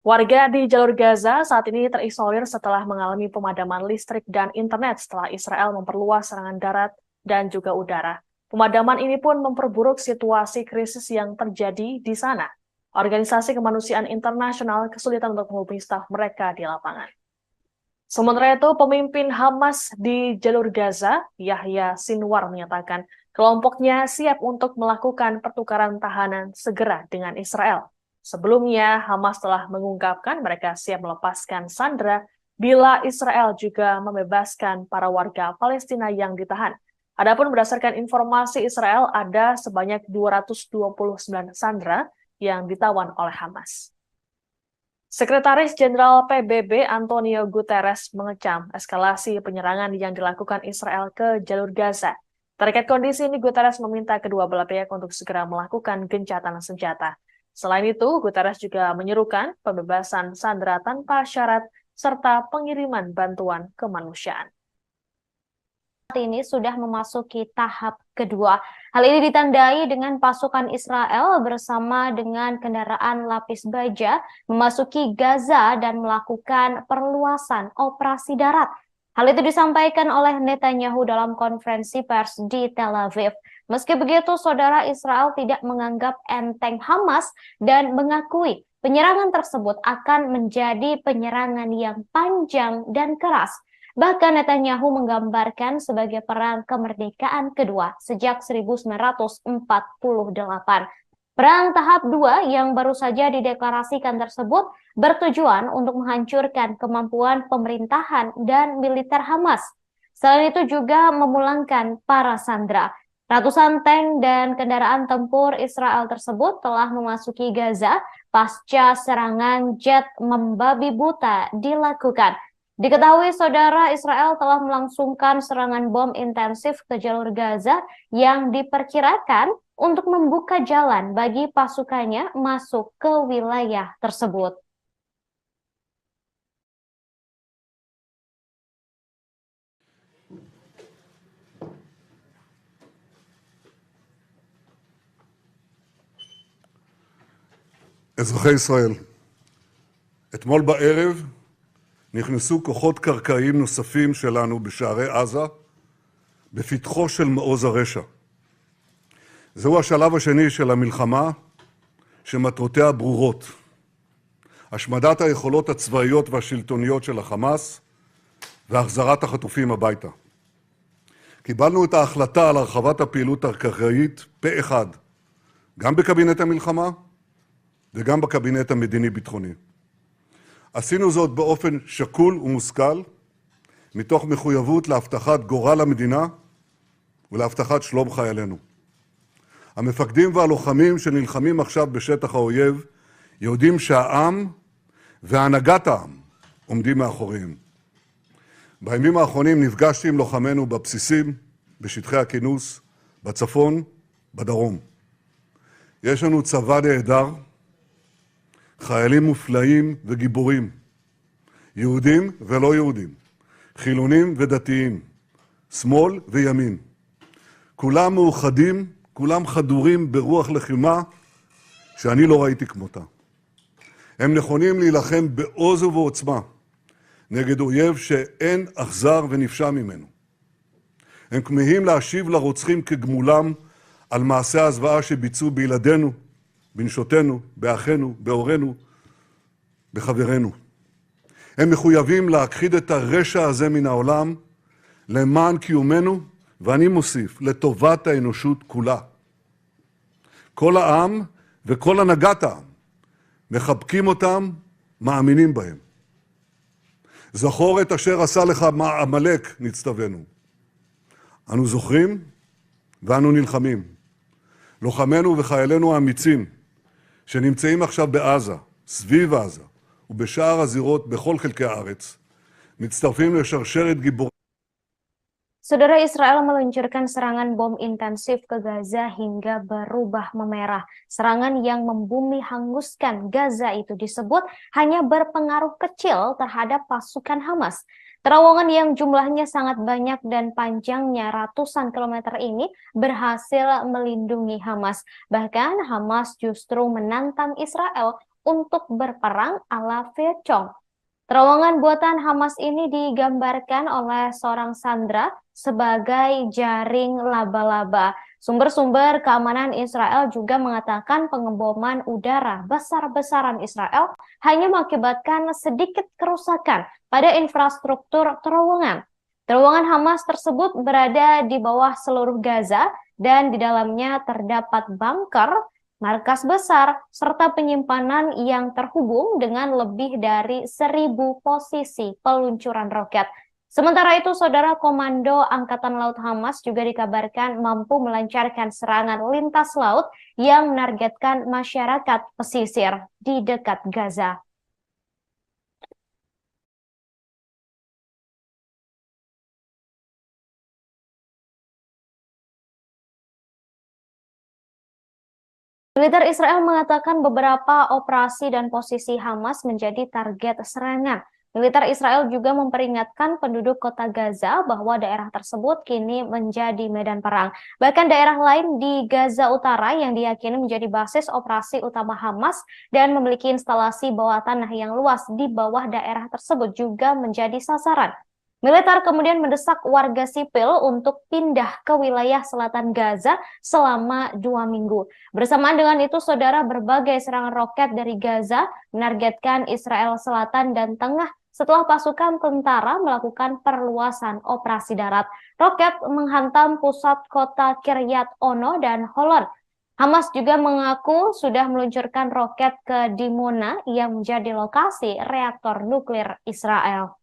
Warga di jalur Gaza saat ini terisolir setelah mengalami pemadaman listrik dan internet setelah Israel memperluas serangan darat dan juga udara. Pemadaman ini pun memperburuk situasi krisis yang terjadi di sana. Organisasi Kemanusiaan Internasional kesulitan untuk menghubungi staf mereka di lapangan. Sementara itu, pemimpin Hamas di jalur Gaza, Yahya Sinwar, menyatakan kelompoknya siap untuk melakukan pertukaran tahanan segera dengan Israel. Sebelumnya, Hamas telah mengungkapkan mereka siap melepaskan sandera bila Israel juga membebaskan para warga Palestina yang ditahan. Adapun berdasarkan informasi Israel, ada sebanyak 229 sandera yang ditawan oleh Hamas. Sekretaris Jenderal PBB Antonio Guterres mengecam eskalasi penyerangan yang dilakukan Israel ke jalur Gaza. Terkait kondisi ini, Guterres meminta kedua belah pihak untuk segera melakukan gencatan senjata. Selain itu, Guterres juga menyerukan pembebasan sandera tanpa syarat serta pengiriman bantuan kemanusiaan. Saat ini sudah memasuki tahap kedua. Hal ini ditandai dengan pasukan Israel bersama dengan kendaraan lapis baja memasuki Gaza dan melakukan perluasan operasi darat. Hal itu disampaikan oleh Netanyahu dalam konferensi pers di Tel Aviv. Meski begitu, saudara, Israel tidak menganggap enteng Hamas dan mengakui penyerangan tersebut akan menjadi penyerangan yang panjang dan keras. Bahkan Netanyahu menggambarkan sebagai perang kemerdekaan kedua sejak 1948. Perang tahap 2 yang baru saja dideklarasikan tersebut bertujuan untuk menghancurkan kemampuan pemerintahan dan militer Hamas. Selain itu juga memulangkan para sandera. Ratusan tank dan kendaraan tempur Israel tersebut telah memasuki Gaza pasca serangan jet membabi buta dilakukan. Diketahui saudara Israel telah melangsungkan serangan bom intensif ke jalur Gaza yang diperkirakan untuk membuka jalan bagi pasukannya masuk ke wilayah tersebut. אזרחי ישראל, אתמול בערב נכנסו כוחות קרקעיים נוספים שלנו בשערי עזה, בפתחו של מעוז הרשע. זהו השלב השני של המלחמה, שמטרותיה ברורות. השמדת היכולות הצבאיות והשלטוניות של החמאס, והחזרת החטופים הביתה. קיבלנו את ההחלטה על הרחבת הפעילות הקרקעית פה אחד, גם בקבינט המלחמה וגם בקבינט המדיני-ביטחוני. עשינו זאת באופן שקול ומושכל, מתוך מחויבות להבטחת גורל המדינה ולהבטחת שלום חיילינו. המפקדים והלוחמים שנלחמים עכשיו בשטח האויב יודעים שהעם והנהגת העם עומדים מאחוריהם. בימים האחרונים נפגשתי עם לוחמינו בבסיסים, בשטחי הכינוס, בצפון, בדרום. יש לנו צבא נהדר, חיילים מופלאים וגיבורים, יהודים ולא יהודים, חילונים ודתיים, שמאל וימין. כולם מאוחדים, כולם חדורים ברוח לחימה שאני לא ראיתי כמותה. הם נכונים להילחם בעוז ובעוצמה נגד אויב שאין אכזר ונפשע ממנו. הם כמהים להשיב לרוצחים כגמולם על מעשי הזוועה שביצעו בילדינו, בנשותינו, באחינו, בהורינו, בחברינו. הם מחויבים להכחיד את הרשע הזה מן העולם למען קיומנו, ואני מוסיף, לטובת האנושות כולה. כל העם וכל הנהגת העם מחבקים אותם, מאמינים בהם. זכור את אשר עשה לך עמלק, נצטווינו. אנו זוכרים ואנו נלחמים. לוחמינו וחיילינו האמיצים שנמצאים עכשיו בעזה, סביב עזה ובשאר הזירות בכל חלקי הארץ, מצטרפים לשרשרת גיבורים. Saudara, Israel meluncurkan serangan bom intensif ke Gaza hingga berubah memerah. Serangan yang membumi hanguskan Gaza itu disebut hanya berpengaruh kecil terhadap pasukan Hamas. Terowongan yang jumlahnya sangat banyak dan panjangnya ratusan kilometer ini berhasil melindungi Hamas. Bahkan Hamas justru menantang Israel untuk berperang ala Vietcong. Terowongan buatan Hamas ini digambarkan oleh seorang sandera sebagai jaring laba-laba. Sumber-sumber keamanan Israel juga mengatakan pengeboman udara besar-besaran Israel hanya mengakibatkan sedikit kerusakan pada infrastruktur terowongan. Terowongan Hamas tersebut berada di bawah seluruh Gaza dan di dalamnya terdapat bunker, markas besar, serta penyimpanan yang terhubung dengan lebih dari 1.000 posisi peluncuran roket. Sementara itu, saudara, Komando Angkatan Laut Hamas juga dikabarkan mampu melancarkan serangan lintas laut yang menargetkan masyarakat pesisir di dekat Gaza. Militer Israel mengatakan beberapa operasi dan posisi Hamas menjadi target serangan. Militer Israel juga memperingatkan penduduk kota Gaza bahwa daerah tersebut kini menjadi medan perang. Bahkan daerah lain di Gaza Utara yang diyakini menjadi basis operasi utama Hamas dan memiliki instalasi bawah tanah yang luas di bawah daerah tersebut juga menjadi sasaran. Militer kemudian mendesak warga sipil untuk pindah ke wilayah selatan Gaza selama 2 minggu. Bersamaan dengan itu, saudara, berbagai serangan roket dari Gaza menargetkan Israel Selatan dan Tengah setelah pasukan tentara melakukan perluasan operasi darat. Roket menghantam pusat kota Kiryat Ono dan Holon. Hamas juga mengaku sudah meluncurkan roket ke Dimona yang menjadi lokasi reaktor nuklir Israel.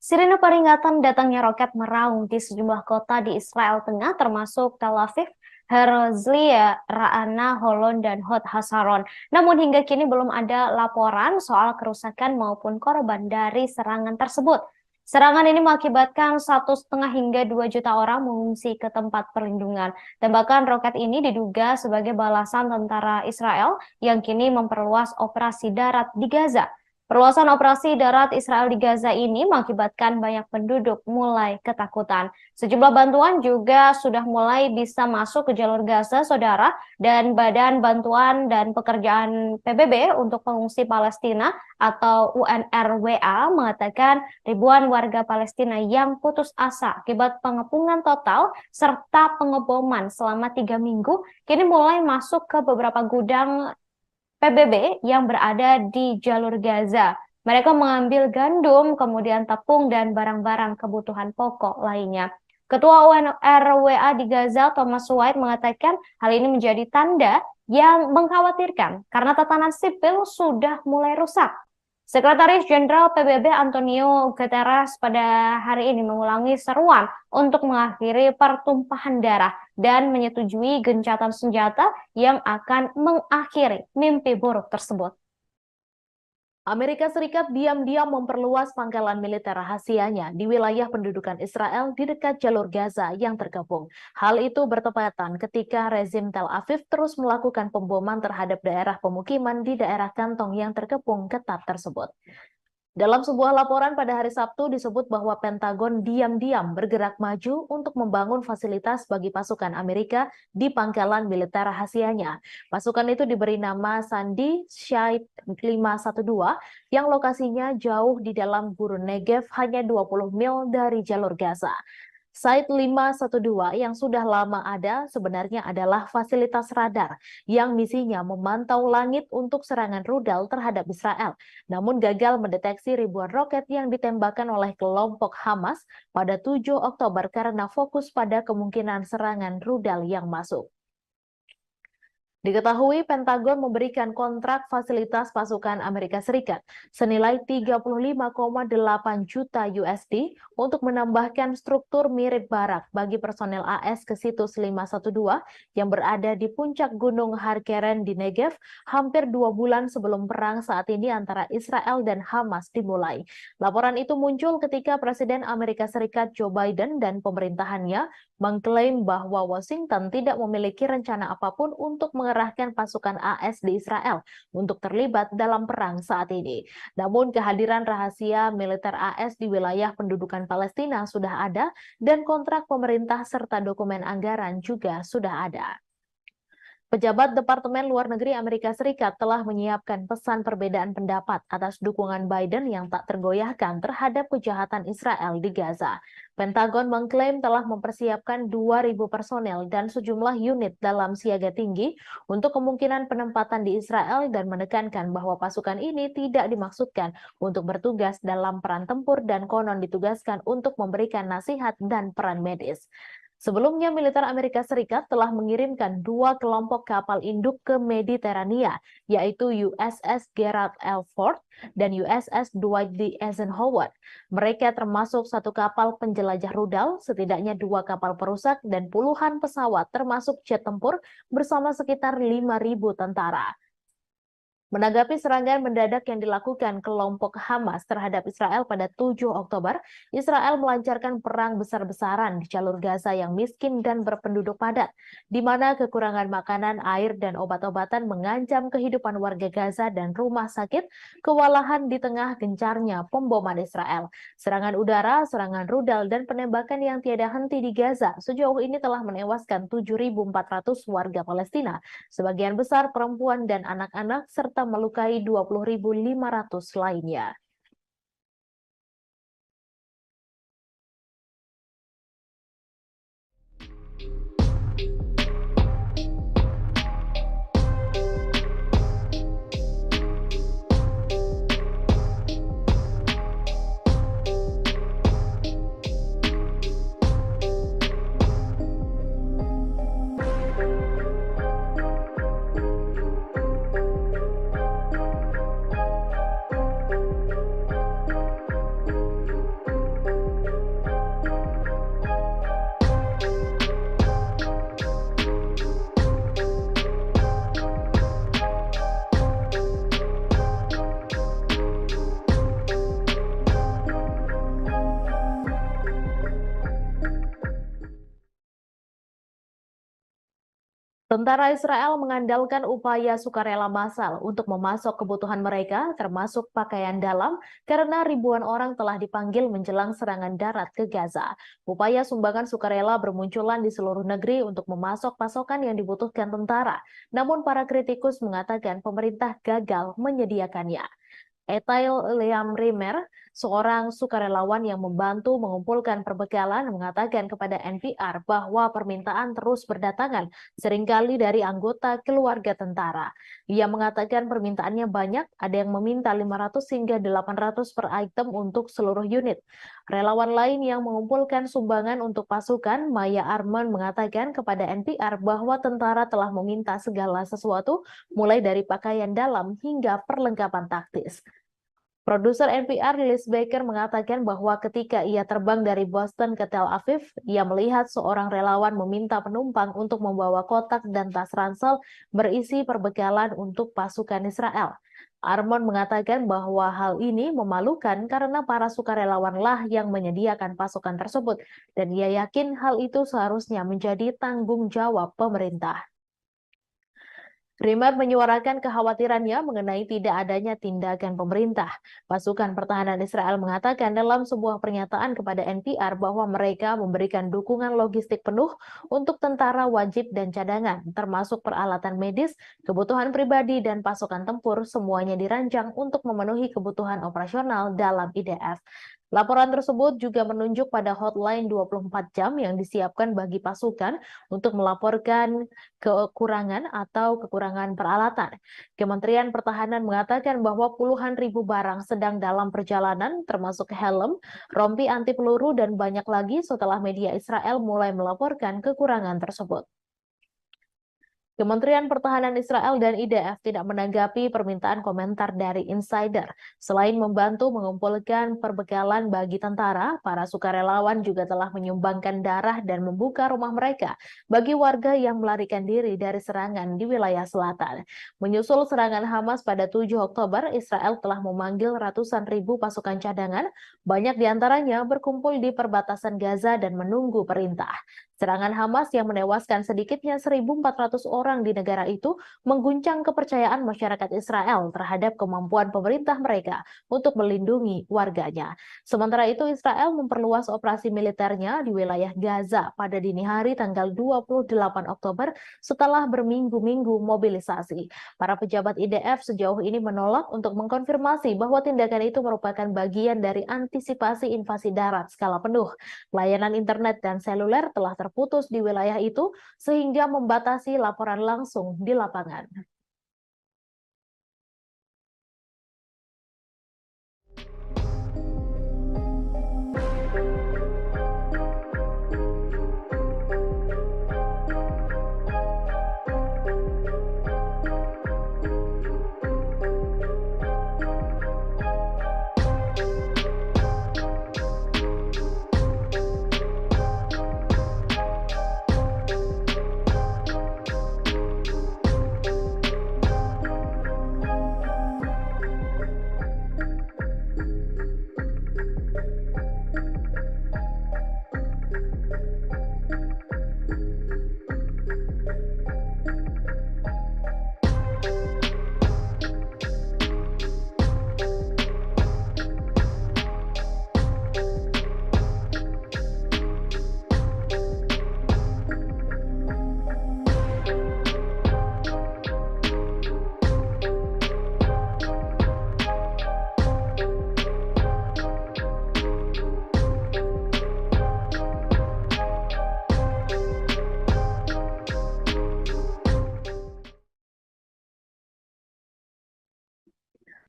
Sirine peringatan datangnya roket meraung di sejumlah kota di Israel Tengah termasuk Tel Aviv, Herzliya, Ra'ana, Holon, dan Hod Hasaron. Namun hingga kini belum ada laporan soal kerusakan maupun korban dari serangan tersebut. Serangan ini mengakibatkan 1,5 hingga 2 juta orang mengungsi ke tempat perlindungan. Tembakan roket ini diduga sebagai balasan tentara Israel yang kini memperluas operasi darat di Gaza. Perluasan operasi darat Israel di Gaza ini mengakibatkan banyak penduduk mulai ketakutan. Sejumlah bantuan juga sudah mulai bisa masuk ke jalur Gaza, saudara, dan Badan Bantuan dan Pekerjaan PBB untuk Pengungsi Palestina atau UNRWA mengatakan ribuan warga Palestina yang putus asa akibat pengepungan total serta pengeboman selama 3 minggu kini mulai masuk ke beberapa gudang PBB yang berada di jalur Gaza. Mereka mengambil gandum, kemudian tepung, dan barang-barang kebutuhan pokok lainnya. Ketua UNRWA di Gaza, Thomas White, mengatakan hal ini menjadi tanda yang mengkhawatirkan karena tatanan sipil sudah mulai rusak. Sekretaris Jenderal PBB Antonio Guterres pada hari ini mengulangi seruan untuk mengakhiri pertumpahan darah dan menyetujui gencatan senjata yang akan mengakhiri mimpi buruk tersebut. Amerika Serikat diam-diam memperluas pangkalan militer rahasianya di wilayah pendudukan Israel di dekat jalur Gaza yang tergabung. Hal itu bertepatan ketika rezim Tel Aviv terus melakukan pemboman terhadap daerah pemukiman di daerah kantong yang terkepung ketat tersebut. Dalam sebuah laporan pada hari Sabtu disebut bahwa Pentagon diam-diam bergerak maju untuk membangun fasilitas bagi pasukan Amerika di pangkalan militer rahasianya. Pasukan itu diberi nama Sandi Site 512 yang lokasinya jauh di dalam gurun Negev hanya 20 mil dari jalur Gaza. Site 512 yang sudah lama ada sebenarnya adalah fasilitas radar yang misinya memantau langit untuk serangan rudal terhadap Israel, namun gagal mendeteksi ribuan roket yang ditembakkan oleh kelompok Hamas pada 7 Oktober karena fokus pada kemungkinan serangan rudal yang masuk. Diketahui Pentagon memberikan kontrak fasilitas pasukan Amerika Serikat senilai 35,8 juta USD untuk menambahkan struktur mirip barak bagi personel AS ke situs 512 yang berada di puncak Gunung Harkeren di Negev hampir 2 bulan sebelum perang saat ini antara Israel dan Hamas dimulai. Laporan itu muncul ketika Presiden Amerika Serikat Joe Biden dan pemerintahannya mengklaim bahwa Washington tidak memiliki rencana apapun untuk mengerahkan pasukan AS di Israel untuk terlibat dalam perang saat ini. Namun kehadiran rahasia militer AS di wilayah pendudukan Palestina sudah ada dan kontrak pemerintah serta dokumen anggaran juga sudah ada. Pejabat Departemen Luar Negeri Amerika Serikat telah menyiapkan pesan perbedaan pendapat atas dukungan Biden yang tak tergoyahkan terhadap kejahatan Israel di Gaza. Pentagon mengklaim telah mempersiapkan 2.000 personel dan sejumlah unit dalam siaga tinggi untuk kemungkinan penempatan di Israel dan menekankan bahwa pasukan ini tidak dimaksudkan untuk bertugas dalam peran tempur dan konon ditugaskan untuk memberikan nasihat dan peran medis. Sebelumnya, militer Amerika Serikat telah mengirimkan 2 kelompok kapal induk ke Mediterania, yaitu USS Gerald R. Ford dan USS Dwight D. Eisenhower. Mereka termasuk 1 kapal penjelajah rudal, setidaknya 2 kapal perusak, dan puluhan pesawat termasuk jet tempur bersama sekitar 5.000 tentara. Menanggapi serangan mendadak yang dilakukan kelompok Hamas terhadap Israel pada 7 Oktober, Israel melancarkan perang besar-besaran di jalur Gaza yang miskin dan berpenduduk padat, di mana kekurangan makanan, air, dan obat-obatan mengancam kehidupan warga Gaza dan rumah sakit, kewalahan di tengah gencarnya pemboman Israel. Serangan udara, serangan rudal, dan penembakan yang tiada henti di Gaza sejauh ini telah menewaskan 7.400 warga Palestina, sebagian besar perempuan dan anak-anak, serta melukai 20.500 lainnya. Tentara Israel mengandalkan upaya sukarela massal untuk memasok kebutuhan mereka, termasuk pakaian dalam, karena ribuan orang telah dipanggil menjelang serangan darat ke Gaza. Upaya sumbangan sukarela bermunculan di seluruh negeri untuk memasok pasokan yang dibutuhkan tentara. Namun para kritikus mengatakan pemerintah gagal menyediakannya. Etail Liam Rimer, seorang sukarelawan yang membantu mengumpulkan perbekalan, mengatakan kepada NPR bahwa permintaan terus berdatangan, seringkali dari anggota keluarga tentara. Ia mengatakan permintaannya banyak, ada yang meminta 500 hingga 800 per item untuk seluruh unit. Relawan lain yang mengumpulkan sumbangan untuk pasukan, Maya Arman, mengatakan kepada NPR bahwa tentara telah meminta segala sesuatu, mulai dari pakaian dalam hingga perlengkapan taktis. Produser NPR Liz Baker mengatakan bahwa ketika ia terbang dari Boston ke Tel Aviv, ia melihat seorang relawan meminta penumpang untuk membawa kotak dan tas ransel berisi perbekalan untuk pasukan Israel. Armon mengatakan bahwa hal ini memalukan karena para sukarelawanlah yang menyediakan pasukan tersebut, dan ia yakin hal itu seharusnya menjadi tanggung jawab pemerintah. Rimer menyuarakan kekhawatirannya mengenai tidak adanya tindakan pemerintah. Pasukan pertahanan Israel mengatakan dalam sebuah pernyataan kepada NPR bahwa mereka memberikan dukungan logistik penuh untuk tentara wajib dan cadangan, termasuk peralatan medis, kebutuhan pribadi, dan pasukan tempur, semuanya dirancang untuk memenuhi kebutuhan operasional dalam IDF. Laporan tersebut juga menunjuk pada hotline 24 jam yang disiapkan bagi pasukan untuk melaporkan kekurangan atau kekurangan peralatan. Kementerian Pertahanan mengatakan bahwa puluhan ribu barang sedang dalam perjalanan, termasuk helm, rompi anti peluru, dan banyak lagi setelah media Israel mulai melaporkan kekurangan tersebut. Kementerian Pertahanan Israel dan IDF tidak menanggapi permintaan komentar dari insider. Selain membantu mengumpulkan perbekalan bagi tentara, para sukarelawan juga telah menyumbangkan darah dan membuka rumah mereka bagi warga yang melarikan diri dari serangan di wilayah selatan. Menyusul serangan Hamas pada 7 Oktober, Israel telah memanggil ratusan ribu pasukan cadangan, banyak diantaranya berkumpul di perbatasan Gaza dan menunggu perintah. Serangan Hamas yang menewaskan sedikitnya 1.400 orang di negara itu mengguncang kepercayaan masyarakat Israel terhadap kemampuan pemerintah mereka untuk melindungi warganya. Sementara itu, Israel memperluas operasi militernya di wilayah Gaza pada dini hari tanggal 28 Oktober setelah berminggu-minggu mobilisasi. Para pejabat IDF sejauh ini menolak untuk mengkonfirmasi bahwa tindakan itu merupakan bagian dari antisipasi invasi darat skala penuh. Layanan internet dan seluler telah terputus di wilayah itu sehingga membatasi laporan langsung di lapangan.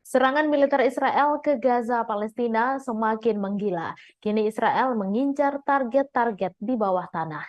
Serangan militer Israel ke Gaza, Palestina semakin menggila. Kini Israel mengincar target-target di bawah tanah.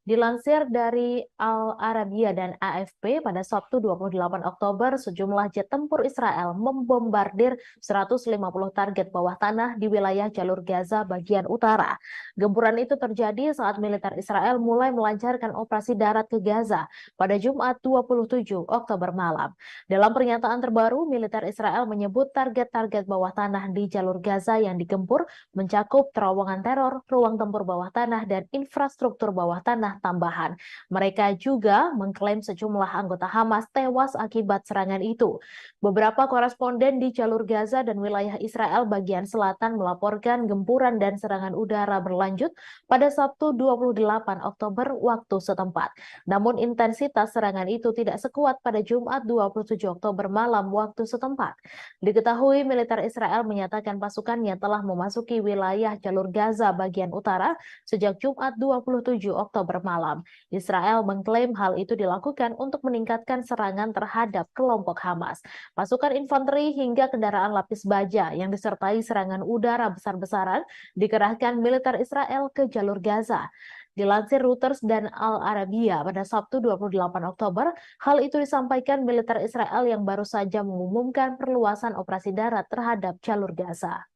Dilansir dari Al Arabiya dan AFP, pada Sabtu 28 Oktober, sejumlah jet tempur Israel membombardir 150 target bawah tanah di wilayah jalur Gaza bagian utara. Gempuran itu terjadi saat militer Israel mulai melancarkan operasi darat ke Gaza pada Jumat 27 Oktober malam. Dalam pernyataan terbaru, militer Israel menyebut target-target bawah tanah di jalur Gaza yang digempur mencakup terowongan teror, ruang tempur bawah tanah, dan infrastruktur bawah tanah tambahan. Mereka juga mengklaim sejumlah anggota Hamas tewas akibat serangan itu. Beberapa koresponden di jalur Gaza dan wilayah Israel bagian selatan melaporkan gempuran dan serangan udara berlanjut pada Sabtu 28 Oktober waktu setempat. Namun intensitas serangan itu tidak sekuat pada Jumat 27 Oktober malam waktu setempat. Diketahui militer Israel menyatakan pasukannya telah memasuki wilayah jalur Gaza bagian utara sejak Jumat 27 Oktober malam. Israel mengklaim hal itu dilakukan untuk meningkatkan serangan terhadap kelompok Hamas. Pasukan infanteri hingga kendaraan lapis baja yang disertai serangan udara besar-besaran dikerahkan militer Israel ke jalur Gaza. Dilansir Reuters dan Al Arabiya pada Sabtu 28 Oktober, hal itu disampaikan militer Israel yang baru saja mengumumkan perluasan operasi darat terhadap jalur Gaza.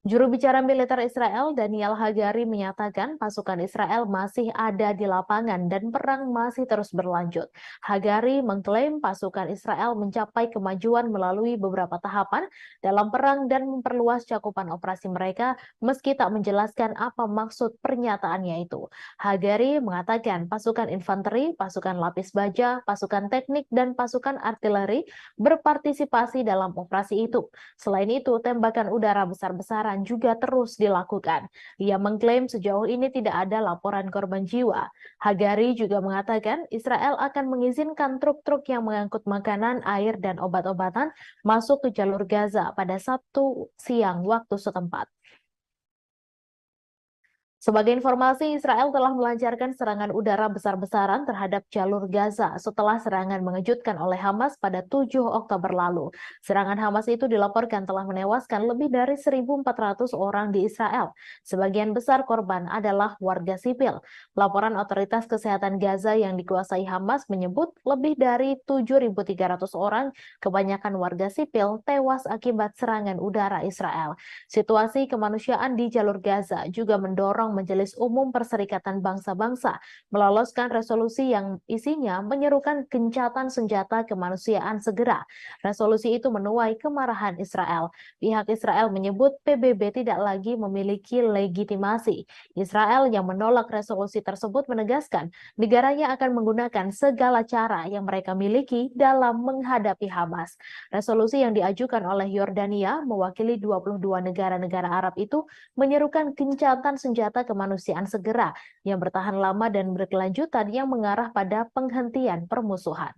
Juru bicara militer Israel Daniel Hagari menyatakan pasukan Israel masih ada di lapangan dan perang masih terus berlanjut. Hagari mengklaim pasukan Israel mencapai kemajuan melalui beberapa tahapan dalam perang dan memperluas cakupan operasi mereka meski tak menjelaskan apa maksud pernyataannya itu. Hagari mengatakan pasukan infanteri, pasukan lapis baja, pasukan teknik, dan pasukan artileri berpartisipasi dalam operasi itu. Selain itu, tembakan udara besar-besaran juga terus dilakukan. Ia mengklaim sejauh ini tidak ada laporan korban jiwa. Hagari juga mengatakan Israel akan mengizinkan truk-truk yang mengangkut makanan, air, dan obat-obatan masuk ke jalur Gaza pada Sabtu siang waktu setempat. Sebagai informasi, Israel telah melancarkan serangan udara besar-besaran terhadap jalur Gaza setelah serangan mengejutkan oleh Hamas pada 7 Oktober lalu. Serangan Hamas itu dilaporkan telah menewaskan lebih dari 1.400 orang di Israel. Sebagian besar korban adalah warga sipil. Laporan otoritas kesehatan Gaza yang dikuasai Hamas menyebut lebih dari 7.300 orang, kebanyakan warga sipil, tewas akibat serangan udara Israel. Situasi kemanusiaan di jalur Gaza juga mendorong Majelis Umum Perserikatan Bangsa-Bangsa meloloskan resolusi yang isinya menyerukan gencatan senjata kemanusiaan segera. Resolusi itu menuai kemarahan Israel. Pihak Israel menyebut PBB tidak lagi memiliki legitimasi. Israel yang menolak resolusi tersebut menegaskan negaranya akan menggunakan segala cara yang mereka miliki dalam menghadapi Hamas. Resolusi yang diajukan oleh Yordania mewakili 22 negara-negara Arab itu menyerukan gencatan senjata kemanusiaan segera yang bertahan lama dan berkelanjutan yang mengarah pada penghentian permusuhan.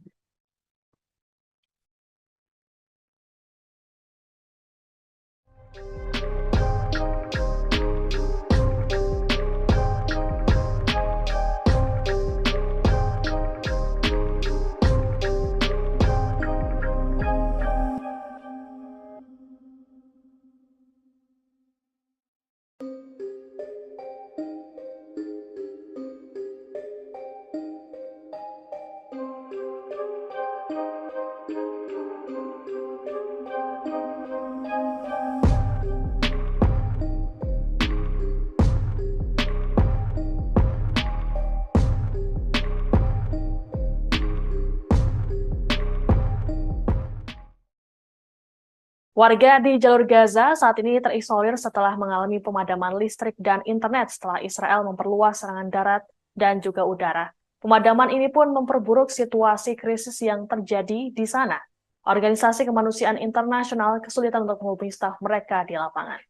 Warga di jalur Gaza saat ini terisolir setelah mengalami pemadaman listrik dan internet setelah Israel memperluas serangan darat dan juga udara. Pemadaman ini pun memperburuk situasi krisis yang terjadi di sana. Organisasi kemanusiaan internasional kesulitan untuk menghubungi staf mereka di lapangan.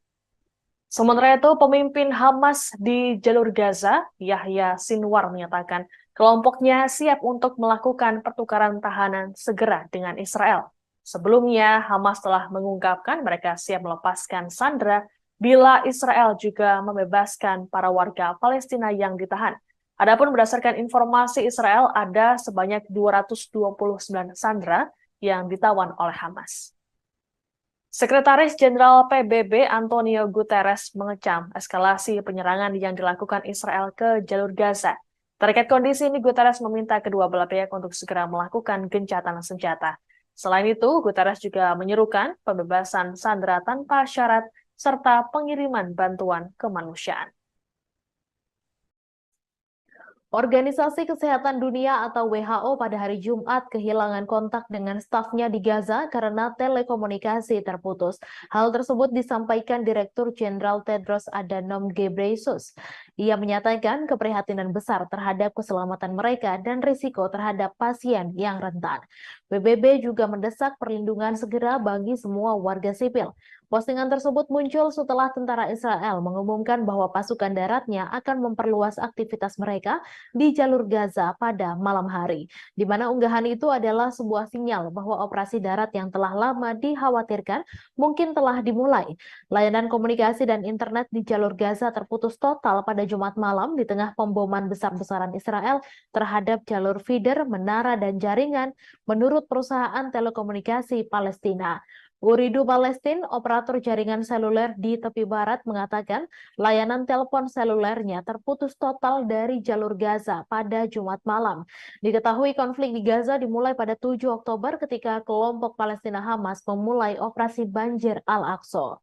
Sementara itu, pemimpin Hamas di jalur Gaza, Yahya Sinwar, menyatakan kelompoknya siap untuk melakukan pertukaran tahanan segera dengan Israel. Sebelumnya, Hamas telah mengungkapkan mereka siap melepaskan sandera bila Israel juga membebaskan para warga Palestina yang ditahan. Adapun berdasarkan informasi Israel, ada sebanyak 229 sandera yang ditawan oleh Hamas. Sekretaris Jenderal PBB Antonio Guterres mengecam eskalasi penyerangan yang dilakukan Israel ke jalur Gaza. Terkait kondisi ini, Guterres meminta kedua belah pihak untuk segera melakukan gencatan senjata. Selain itu, Guterres juga menyerukan pembebasan sandera tanpa syarat serta pengiriman bantuan kemanusiaan. Organisasi Kesehatan Dunia atau WHO pada hari Jumat kehilangan kontak dengan stafnya di Gaza karena telekomunikasi terputus. Hal tersebut disampaikan Direktur Jenderal Tedros Adhanom Ghebreyesus. Ia menyatakan keprihatinan besar terhadap keselamatan mereka dan risiko terhadap pasien yang rentan. PBB juga mendesak perlindungan segera bagi semua warga sipil. Postingan tersebut muncul setelah tentara Israel mengumumkan bahwa pasukan daratnya akan memperluas aktivitas mereka di jalur Gaza pada malam hari, di mana unggahan itu adalah sebuah sinyal bahwa operasi darat yang telah lama dikhawatirkan mungkin telah dimulai. Layanan komunikasi dan internet di jalur Gaza terputus total pada Jumat malam di tengah pemboman besar-besaran Israel terhadap jalur feeder, menara, dan jaringan, menurut perusahaan telekomunikasi Palestina. Uridu Palestina, operator jaringan seluler di tepi barat, mengatakan layanan telepon selulernya terputus total dari jalur Gaza pada Jumat malam. Diketahui konflik di Gaza dimulai pada 7 Oktober ketika kelompok Palestina Hamas memulai operasi banjir Al-Aqsa.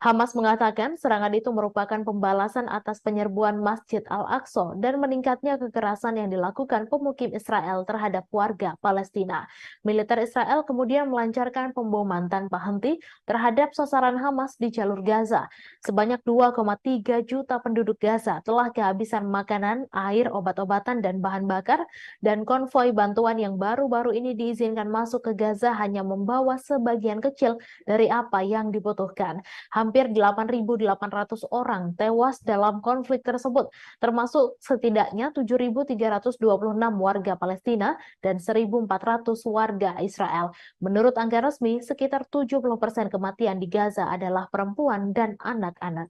Hamas mengatakan serangan itu merupakan pembalasan atas penyerbuan Masjid Al-Aqsa dan meningkatnya kekerasan yang dilakukan pemukim Israel terhadap warga Palestina. Militer Israel kemudian melancarkan pemboman tanpa henti terhadap sasaran Hamas di jalur Gaza. Sebanyak 2,3 juta penduduk Gaza telah kehabisan makanan, air, obat-obatan, dan bahan bakar, dan konvoi bantuan yang baru-baru ini diizinkan masuk ke Gaza hanya membawa sebagian kecil dari apa yang dibutuhkan. Hampir 8.800 orang tewas dalam konflik tersebut, termasuk setidaknya 7.326 warga Palestina dan 1.400 warga Israel. Menurut angka resmi, sekitar 70% kematian di Gaza adalah perempuan dan anak-anak.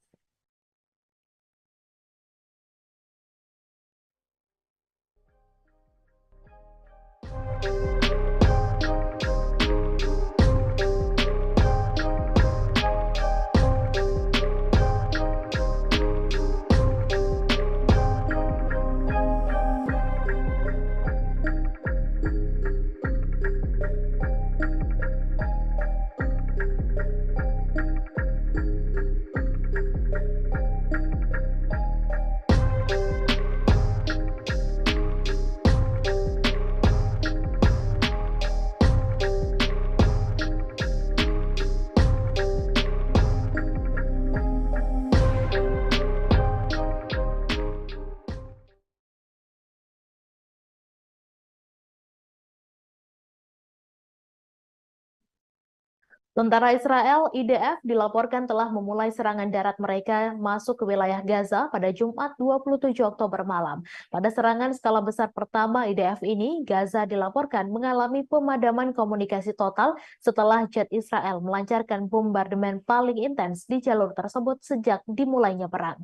Tentara Israel IDF dilaporkan telah memulai serangan darat mereka masuk ke wilayah Gaza pada Jumat 27 Oktober malam. Pada serangan skala besar pertama IDF ini, Gaza dilaporkan mengalami pemadaman komunikasi total setelah jet Israel melancarkan bombardemen paling intens di jalur tersebut sejak dimulainya perang.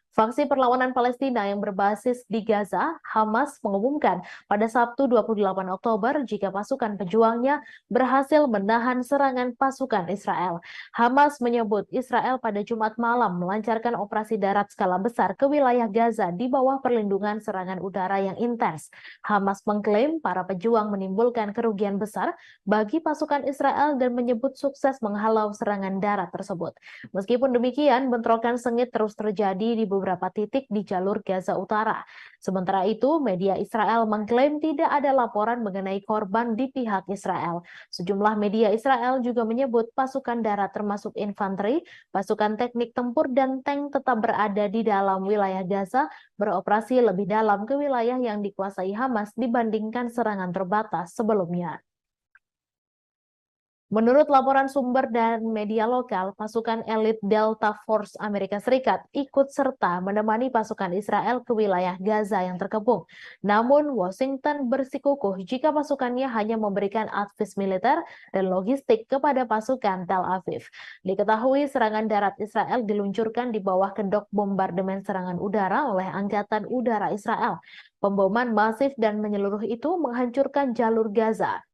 Faksi perlawanan Palestina yang berbasis di Gaza, Hamas, mengumumkan pada Sabtu 28 Oktober jika pasukan pejuangnya berhasil menahan serangan pasukan Israel. Hamas menyebut Israel pada Jumat malam melancarkan operasi darat skala besar ke wilayah Gaza di bawah perlindungan serangan udara yang intens. Hamas mengklaim para pejuang menimbulkan kerugian besar bagi pasukan Israel dan menyebut sukses menghalau serangan darat tersebut. Meskipun demikian, bentrokan sengit terus terjadi di beberapa titik di jalur Gaza Utara. Sementara itu, media Israel mengklaim tidak ada laporan mengenai korban di pihak Israel. Sejumlah media Israel juga menyebut pasukan darat termasuk infanteri, pasukan teknik tempur, dan tank tetap berada di dalam wilayah Gaza, beroperasi lebih dalam ke wilayah yang dikuasai Hamas dibandingkan serangan terbatas sebelumnya. Menurut laporan sumber dan media lokal, pasukan elit Delta Force Amerika Serikat ikut serta menemani pasukan Israel ke wilayah Gaza yang terkepung. Namun, Washington bersikukuh jika pasukannya hanya memberikan advis militer dan logistik kepada pasukan Tel Aviv. Diketahui serangan darat Israel diluncurkan di bawah kedok bombardemen serangan udara oleh Angkatan Udara Israel. Pemboman masif dan menyeluruh itu menghancurkan jalur Gaza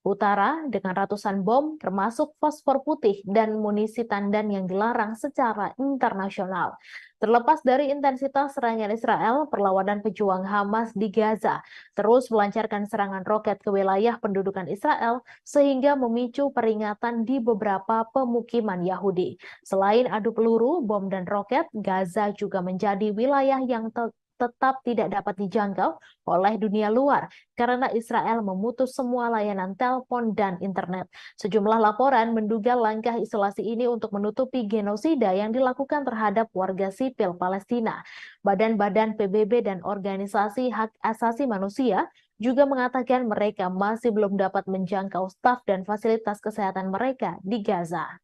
Utara dengan ratusan bom termasuk fosfor putih dan munisi tandan yang dilarang secara internasional. Terlepas dari intensitas serangan Israel, perlawanan pejuang Hamas di Gaza terus melancarkan serangan roket ke wilayah pendudukan Israel sehingga memicu peringatan di beberapa pemukiman Yahudi. Selain adu peluru, bom dan roket, Gaza juga menjadi wilayah yang tetap tidak dapat dijangkau oleh dunia luar karena Israel memutus semua layanan telepon dan internet. Sejumlah laporan menduga langkah isolasi ini untuk menutupi genosida yang dilakukan terhadap warga sipil Palestina. Badan-badan PBB dan organisasi hak asasi manusia juga mengatakan mereka masih belum dapat menjangkau staf dan fasilitas kesehatan mereka di Gaza.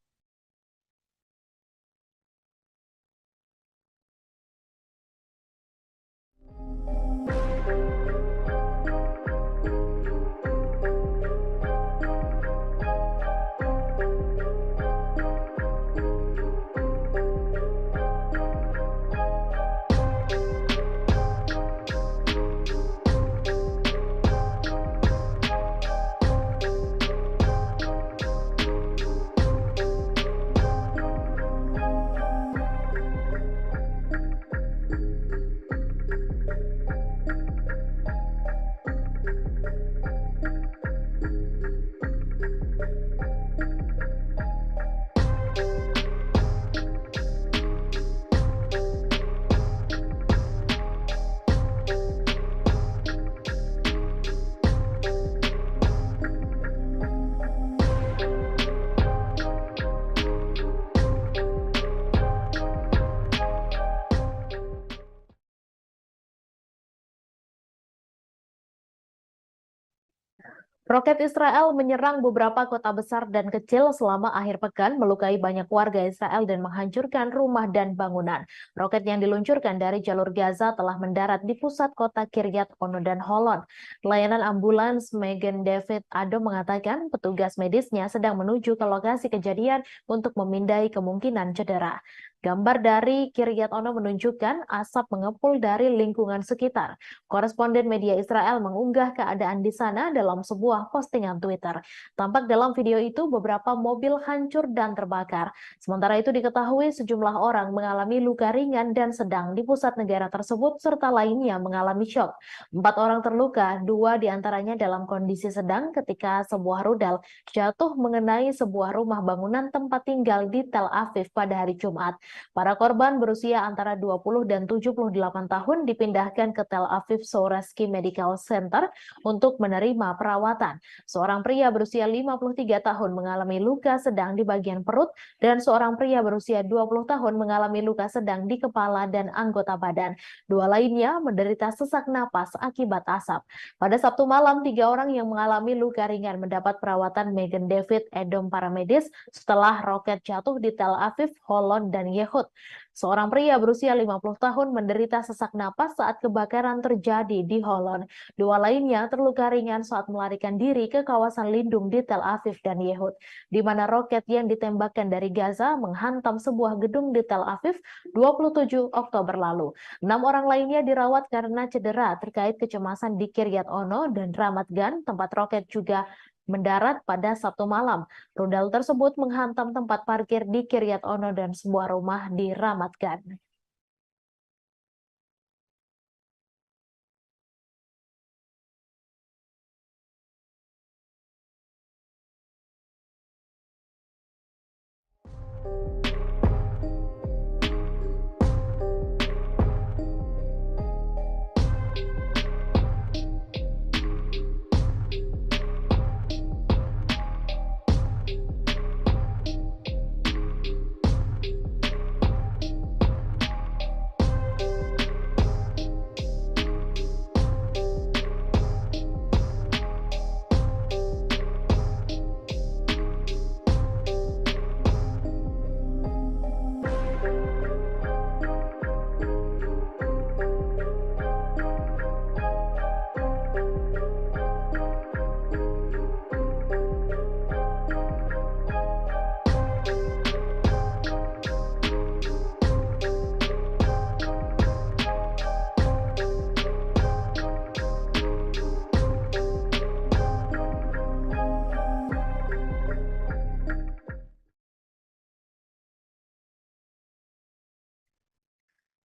Roket Israel menyerang beberapa kota besar dan kecil selama akhir pekan, melukai banyak warga Israel dan menghancurkan rumah dan bangunan. Roket yang diluncurkan dari jalur Gaza telah mendarat di pusat kota Kiryat Ono dan Holon. Layanan ambulans Magen David Adom mengatakan petugas medisnya sedang menuju ke lokasi kejadian untuk memindai kemungkinan cedera. Gambar dari Kiryat Ono menunjukkan asap mengepul dari lingkungan sekitar. Koresponden media Israel mengunggah keadaan di sana dalam sebuah postingan Twitter. Tampak dalam video itu beberapa mobil hancur dan terbakar. Sementara itu diketahui sejumlah orang mengalami luka ringan dan sedang di pusat negara tersebut serta lainnya mengalami syok. 4 orang terluka, 2 diantaranya dalam kondisi sedang ketika sebuah rudal jatuh mengenai sebuah rumah bangunan tempat tinggal di Tel Aviv pada hari Jumat. Para korban berusia antara 20 dan 78 tahun dipindahkan ke Tel Aviv Sourasky Medical Center untuk menerima perawatan. Seorang pria berusia 53 tahun mengalami luka sedang di bagian perut dan seorang pria berusia 20 tahun mengalami luka sedang di kepala dan anggota badan. 2 lainnya menderita sesak napas akibat asap. Pada Sabtu malam, 3 orang yang mengalami luka ringan mendapat perawatan Magen David Adom paramedis setelah roket jatuh di Tel Aviv, Holon, dan Yehud. Seorang pria berusia 50 tahun menderita sesak napas saat kebakaran terjadi di Holon. 2 lainnya terluka ringan saat melarikan diri ke kawasan lindung di Tel Aviv dan Yehud, di mana roket yang ditembakkan dari Gaza menghantam sebuah gedung di Tel Aviv 27 Oktober lalu. 6 orang lainnya dirawat karena cedera terkait kecemasan di Kiryat Ono dan Ramat Gan, tempat roket juga mendarat pada Sabtu malam. Rudal tersebut menghantam tempat parkir di Kiryat Ono dan sebuah rumah di Ramat Gan.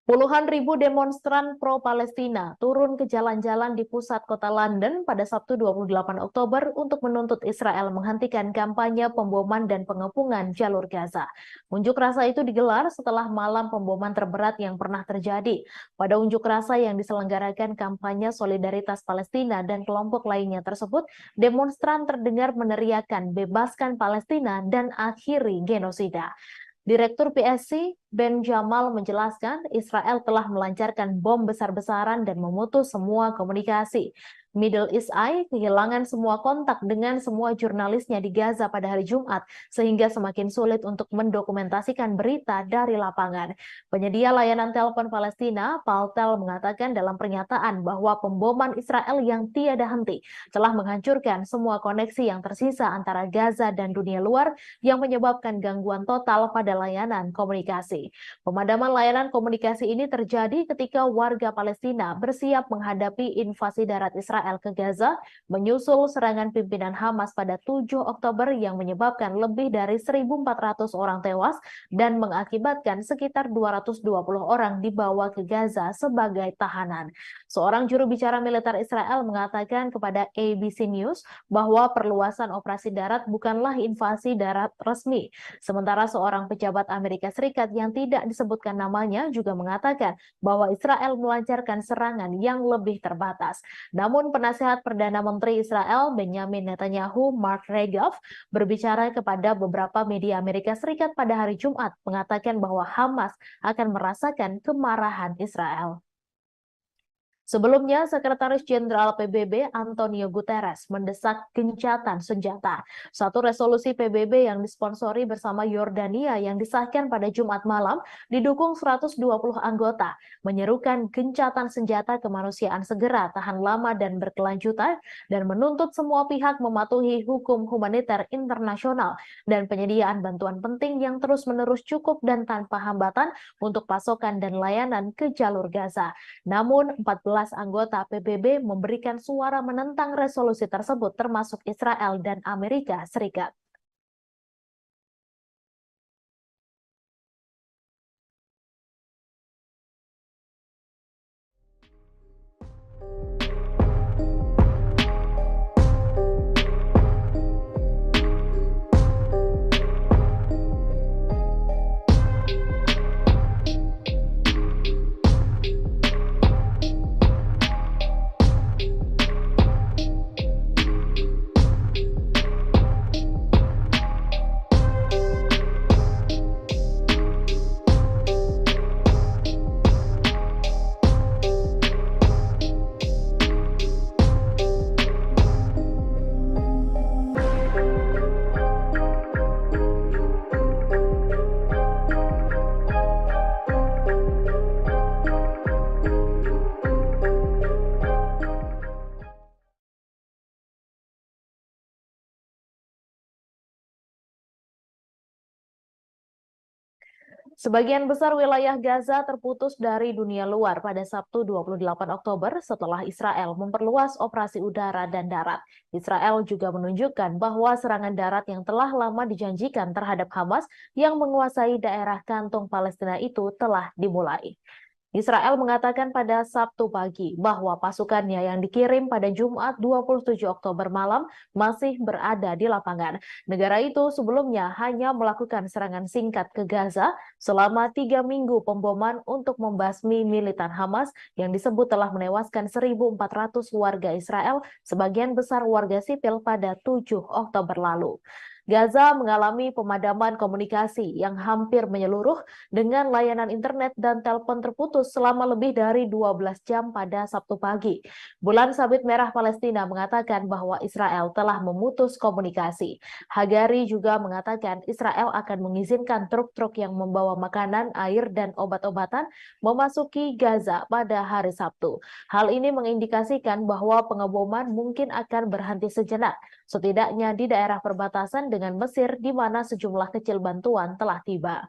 Puluhan ribu demonstran pro-Palestina turun ke jalan-jalan di pusat kota London pada Sabtu 28 Oktober untuk menuntut Israel menghentikan kampanye pemboman dan pengepungan jalur Gaza. Unjuk rasa itu digelar setelah malam pemboman terberat yang pernah terjadi. Pada unjuk rasa yang diselenggarakan kampanye solidaritas Palestina dan kelompok lainnya tersebut, demonstran terdengar meneriakan "Bebaskan Palestina dan akhiri genosida". Direktur PSC Ben Jamal menjelaskan Israel telah melancarkan bom besar-besaran dan memutus semua komunikasi. Middle East Eye kehilangan semua kontak dengan semua jurnalisnya di Gaza pada hari Jumat, sehingga semakin sulit untuk mendokumentasikan berita dari lapangan. Penyedia layanan telepon Palestina, Paltel, mengatakan dalam pernyataan bahwa pemboman Israel yang tiada henti telah menghancurkan semua koneksi yang tersisa antara Gaza dan dunia luar yang menyebabkan gangguan total pada layanan komunikasi. Pemadaman layanan komunikasi ini terjadi ketika warga Palestina bersiap menghadapi invasi darat Israel ke Gaza menyusul serangan pimpinan Hamas pada 7 Oktober yang menyebabkan lebih dari 1.400 orang tewas dan mengakibatkan sekitar 220 orang dibawa ke Gaza sebagai tahanan. Seorang juru bicara militer Israel mengatakan kepada ABC News bahwa perluasan operasi darat bukanlah invasi darat resmi. Sementara seorang pejabat Amerika Serikat yang tidak disebutkan namanya juga mengatakan bahwa Israel melancarkan serangan yang lebih terbatas. Namun penasehat Perdana Menteri Israel Benjamin Netanyahu, Mark Regev, berbicara kepada beberapa media Amerika Serikat pada hari Jumat mengatakan bahwa Hamas akan merasakan kemarahan Israel. Sebelumnya, Sekretaris Jenderal PBB Antonio Guterres mendesak gencatan senjata. Satu resolusi PBB yang disponsori bersama Yordania yang disahkan pada Jumat malam didukung 120 anggota, menyerukan gencatan senjata kemanusiaan segera, tahan lama dan berkelanjutan, dan menuntut semua pihak mematuhi hukum humaniter internasional dan penyediaan bantuan penting yang terus-menerus cukup dan tanpa hambatan untuk pasokan dan layanan ke jalur Gaza. Namun, 14 anggota PBB memberikan suara menentang resolusi tersebut termasuk Israel dan Amerika Serikat. Sebagian besar wilayah Gaza terputus dari dunia luar pada Sabtu 28 Oktober setelah Israel memperluas operasi udara dan darat. Israel juga menunjukkan bahwa serangan darat yang telah lama dijanjikan terhadap Hamas yang menguasai daerah kantong Palestina itu telah dimulai. Israel mengatakan pada Sabtu pagi bahwa pasukannya yang dikirim pada Jumat 27 Oktober malam masih berada di lapangan. Negara itu sebelumnya hanya melakukan serangan singkat ke Gaza selama 3 minggu pemboman untuk membasmi militan Hamas yang disebut telah menewaskan 1.400 warga Israel, sebagian besar warga sipil pada 7 Oktober lalu. Gaza mengalami pemadaman komunikasi yang hampir menyeluruh dengan layanan internet dan telepon terputus selama lebih dari 12 jam pada Sabtu pagi. Bulan Sabit Merah Palestina mengatakan bahwa Israel telah memutus komunikasi. Hagari juga mengatakan Israel akan mengizinkan truk-truk yang membawa makanan, air, dan obat-obatan memasuki Gaza pada hari Sabtu. Hal ini mengindikasikan bahwa pengeboman mungkin akan berhenti sejenak, setidaknya di daerah perbatasan dengan Mesir di mana sejumlah kecil bantuan telah tiba.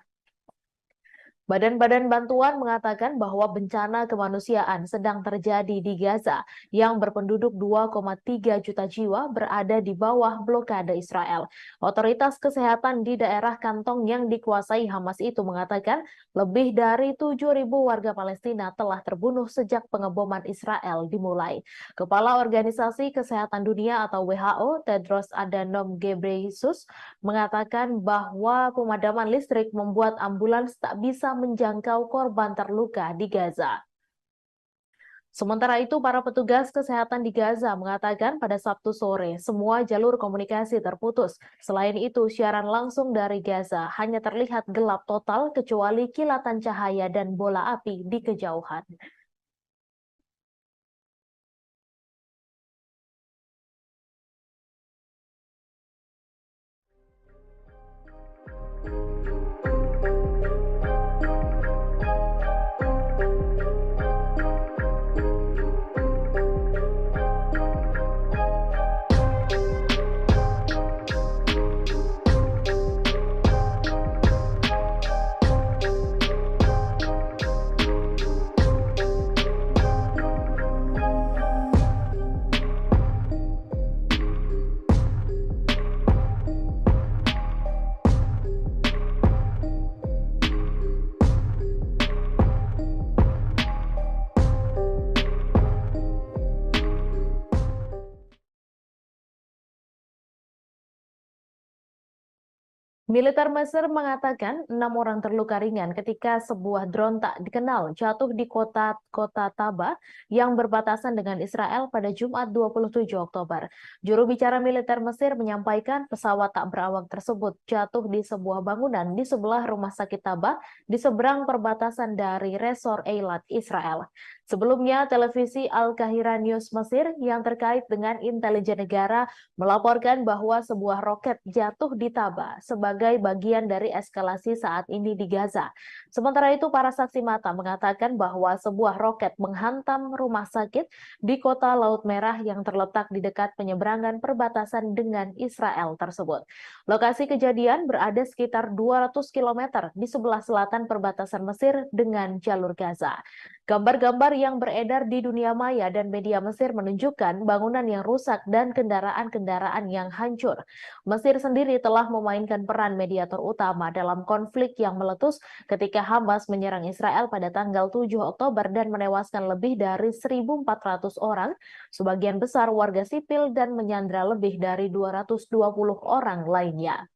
Badan-badan bantuan mengatakan bahwa bencana kemanusiaan sedang terjadi di Gaza yang berpenduduk 2,3 juta jiwa berada di bawah blokade Israel. Otoritas kesehatan di daerah kantong yang dikuasai Hamas itu mengatakan lebih dari 7.000 warga Palestina telah terbunuh sejak pengeboman Israel dimulai. Kepala Organisasi Kesehatan Dunia atau WHO, Tedros Adhanom Ghebreyesus, mengatakan bahwa pemadaman listrik membuat ambulans tak bisa menjangkau korban terluka di Gaza. Sementara itu, para petugas kesehatan di Gaza mengatakan pada Sabtu sore semua jalur komunikasi terputus. Selain itu, siaran langsung dari Gaza hanya terlihat gelap total kecuali kilatan cahaya dan bola api di kejauhan. Militer Mesir mengatakan 6 orang terluka ringan ketika sebuah drone tak dikenal jatuh di kota Taba yang berbatasan dengan Israel pada Jumat 27 Oktober. Juru bicara militer Mesir menyampaikan pesawat tak berawak tersebut jatuh di sebuah bangunan di sebelah rumah sakit Taba di seberang perbatasan dari Resor Eilat, Israel. Sebelumnya, televisi Al-Qahira News Mesir yang terkait dengan intelijen negara melaporkan bahwa sebuah roket jatuh di Taba sebagai bagian dari eskalasi saat ini di Gaza. Sementara itu, para saksi mata mengatakan bahwa sebuah roket menghantam rumah sakit di kota Laut Merah yang terletak di dekat penyeberangan perbatasan dengan Israel tersebut. Lokasi kejadian berada sekitar 200 km di sebelah selatan perbatasan Mesir dengan jalur Gaza. Gambar-gambar yang beredar di dunia maya dan media Mesir menunjukkan bangunan yang rusak dan kendaraan-kendaraan yang hancur. Mesir sendiri telah memainkan peran mediator utama dalam konflik yang meletus ketika Hamas menyerang Israel pada tanggal 7 Oktober dan menewaskan lebih dari 1.400 orang, sebagian besar warga sipil, dan menyandra lebih dari 220 orang lainnya.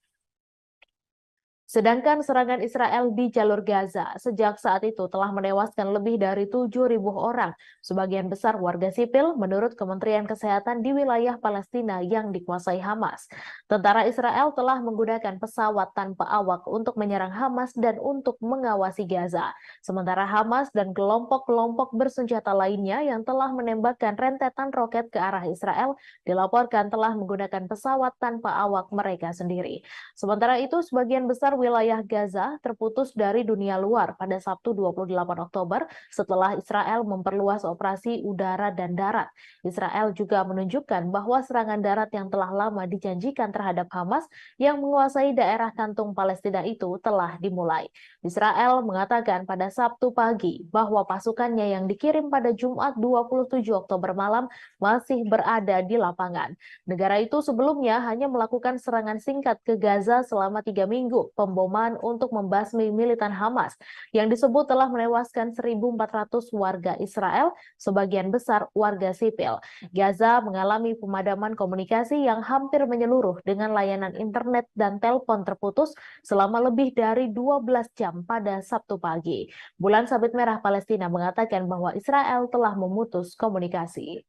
Sedangkan serangan Israel di jalur Gaza sejak saat itu telah menewaskan lebih dari 7.000 orang, sebagian besar warga sipil menurut Kementerian Kesehatan di wilayah Palestina yang dikuasai Hamas. Tentara Israel telah menggunakan pesawat tanpa awak untuk menyerang Hamas dan untuk mengawasi Gaza. Sementara Hamas dan kelompok-kelompok bersenjata lainnya yang telah menembakkan rentetan roket ke arah Israel dilaporkan telah menggunakan pesawat tanpa awak mereka sendiri. Sementara itu, sebagian besar wilayah Gaza terputus dari dunia luar pada Sabtu 28 Oktober setelah Israel memperluas operasi udara dan darat. Israel juga menunjukkan bahwa serangan darat yang telah lama dijanjikan terhadap Hamas yang menguasai daerah kantung Palestina itu telah dimulai. Israel mengatakan pada Sabtu pagi bahwa pasukannya yang dikirim pada Jumat 27 Oktober malam masih berada di lapangan. Negara itu sebelumnya hanya melakukan serangan singkat ke Gaza selama 3 minggu. Pemboman untuk membasmi militan Hamas yang disebut telah menewaskan 1.400 warga Israel, sebagian besar warga sipil. Gaza mengalami pemadaman komunikasi yang hampir menyeluruh dengan layanan internet dan telepon terputus selama lebih dari 12 jam pada Sabtu pagi. Bulan Sabit Merah Palestina mengatakan bahwa Israel telah memutus komunikasi.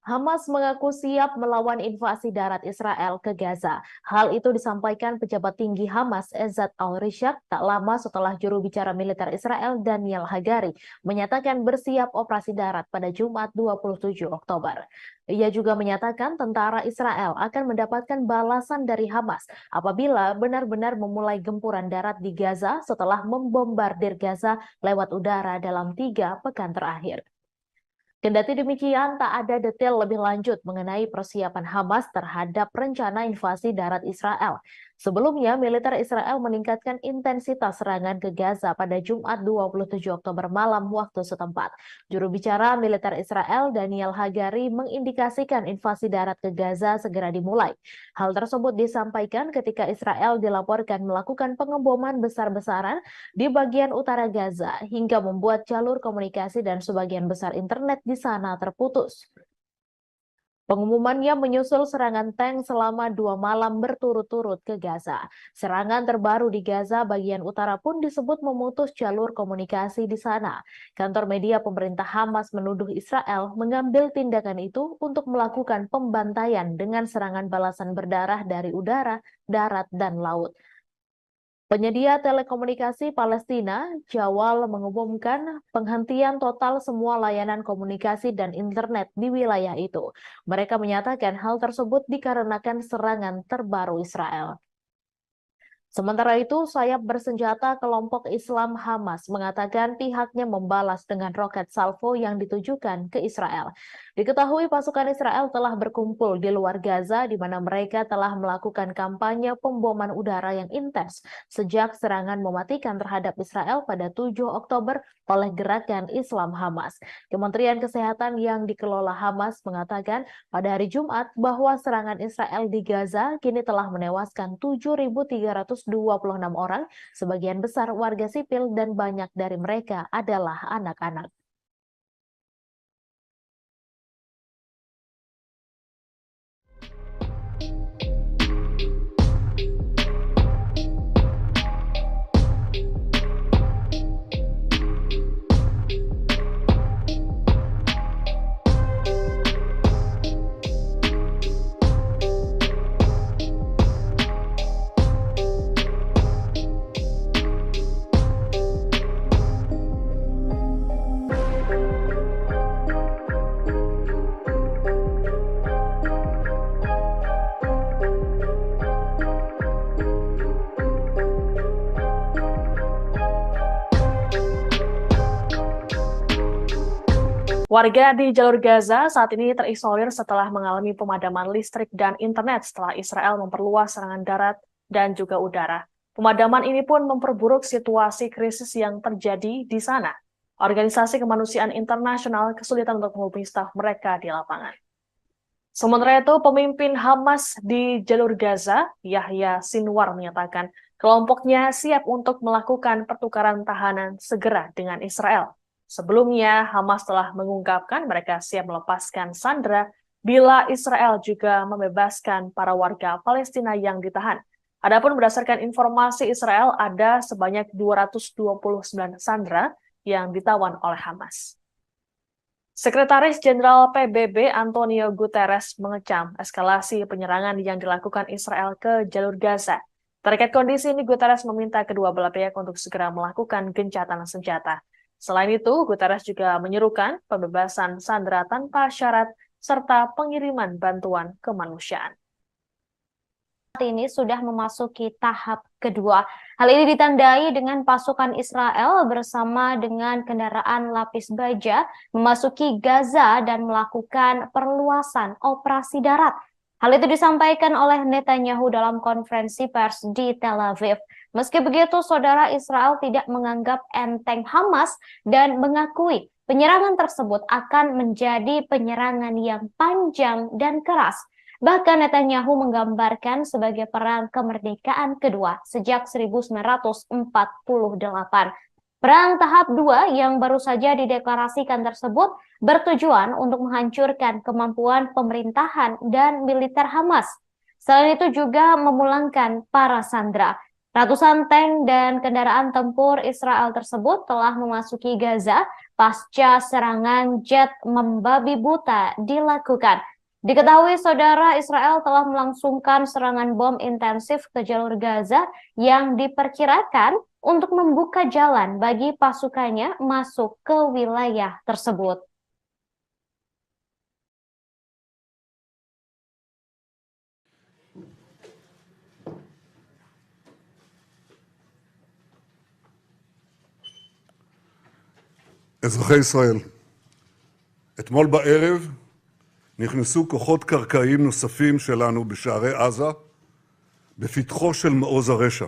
Hamas mengaku siap melawan invasi darat Israel ke Gaza. Hal itu disampaikan pejabat tinggi Hamas Ezzat al-Rishaq tak lama setelah juru bicara militer Israel Daniel Hagari menyatakan bersiap operasi darat pada Jumat 27 Oktober. Ia juga menyatakan tentara Israel akan mendapatkan balasan dari Hamas apabila benar-benar memulai gempuran darat di Gaza setelah membombardir Gaza lewat udara dalam 3 pekan terakhir. Kendati demikian, tak ada detail lebih lanjut mengenai persiapan Hamas terhadap rencana invasi darat Israel. Sebelumnya, militer Israel meningkatkan intensitas serangan ke Gaza pada Jumat 27 Oktober malam waktu setempat. Juru bicara militer Israel Daniel Hagari mengindikasikan invasi darat ke Gaza segera dimulai. Hal tersebut disampaikan ketika Israel dilaporkan melakukan pengeboman besar-besaran di bagian utara Gaza hingga membuat jalur komunikasi dan sebagian besar internet di sana terputus. Pengumumannya menyusul serangan tank selama 2 malam berturut-turut ke Gaza. Serangan terbaru di Gaza bagian utara pun disebut memutus jalur komunikasi di sana. Kantor media pemerintah Hamas menuduh Israel mengambil tindakan itu untuk melakukan pembantaian dengan serangan balasan berdarah dari udara, darat, dan laut. Penyedia telekomunikasi Palestina, Jawal, mengumumkan penghentian total semua layanan komunikasi dan internet di wilayah itu. Mereka menyatakan hal tersebut dikarenakan serangan terbaru Israel. Sementara itu, sayap bersenjata kelompok Islam Hamas mengatakan pihaknya membalas dengan roket salvo yang ditujukan ke Israel. Diketahui pasukan Israel telah berkumpul di luar Gaza di mana mereka telah melakukan kampanye pemboman udara yang intens sejak serangan mematikan terhadap Israel pada 7 Oktober oleh gerakan Islam Hamas. Kementerian Kesehatan yang dikelola Hamas mengatakan pada hari Jumat bahwa serangan Israel di Gaza kini telah menewaskan 7.326 orang, sebagian besar warga sipil dan banyak dari mereka adalah anak-anak. Warga di jalur Gaza saat ini terisolir setelah mengalami pemadaman listrik dan internet setelah Israel memperluas serangan darat dan juga udara. Pemadaman ini pun memperburuk situasi krisis yang terjadi di sana. Organisasi kemanusiaan internasional kesulitan untuk menghubungi staf mereka di lapangan. Sementara itu, pemimpin Hamas di jalur Gaza, Yahya Sinwar, menyatakan kelompoknya siap untuk melakukan pertukaran tahanan segera dengan Israel. Sebelumnya, Hamas telah mengungkapkan mereka siap melepaskan sandera bila Israel juga membebaskan para warga Palestina yang ditahan. Adapun berdasarkan informasi Israel, ada sebanyak 229 sandera yang ditawan oleh Hamas. Sekretaris Jenderal PBB Antonio Guterres mengecam eskalasi penyerangan yang dilakukan Israel ke jalur Gaza. Terkait kondisi ini, Guterres meminta kedua belah pihak untuk segera melakukan gencatan senjata. Selain itu, Guterres juga menyerukan pembebasan sandera tanpa syarat serta pengiriman bantuan kemanusiaan. Saat ini sudah memasuki tahap kedua. Hal ini ditandai dengan pasukan Israel bersama dengan kendaraan lapis baja memasuki Gaza dan melakukan perluasan operasi darat. Hal itu disampaikan oleh Netanyahu dalam konferensi pers di Tel Aviv. Meski begitu, saudara, Israel tidak menganggap enteng Hamas dan mengakui penyerangan tersebut akan menjadi penyerangan yang panjang dan keras. Bahkan Netanyahu menggambarkan sebagai perang kemerdekaan kedua sejak 1948. Perang tahap 2 yang baru saja dideklarasikan tersebut bertujuan untuk menghancurkan kemampuan pemerintahan dan militer Hamas. Selain itu juga memulangkan para sandera. Ratusan tank dan kendaraan tempur Israel tersebut telah memasuki Gaza pasca serangan jet membabi buta dilakukan. Diketahui saudara, Israel telah melangsungkan serangan bom intensif ke jalur Gaza yang diperkirakan untuk membuka jalan bagi pasukannya masuk ke wilayah tersebut. אזרחי ישראל, אתמול בערב נכנסו כוחות קרקעיים נוספים שלנו בשערי עזה, בפתחו של מעוז הרשע.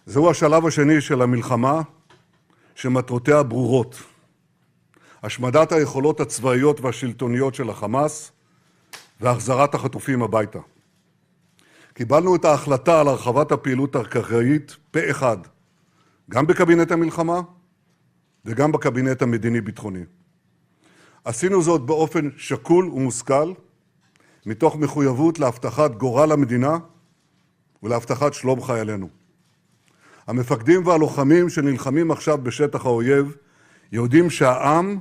זהו השלב השני של המלחמה, שמטרותיה ברורות. השמדת היכולות הצבאיות והשלטוניות של החמאס, והחזרת החטופים הביתה. קיבלנו את ההחלטה על הרחבת הפעילות הקרקעית פה אחד, גם בקבינט המלחמה, וגם בקבינט המדיני-ביטחוני. עשינו זאת באופן שקול ומושכל, מתוך מחויבות להבטחת גורל המדינה ולהבטחת שלום חיילינו. המפקדים והלוחמים שנלחמים עכשיו בשטח האויב, יודעים שהעם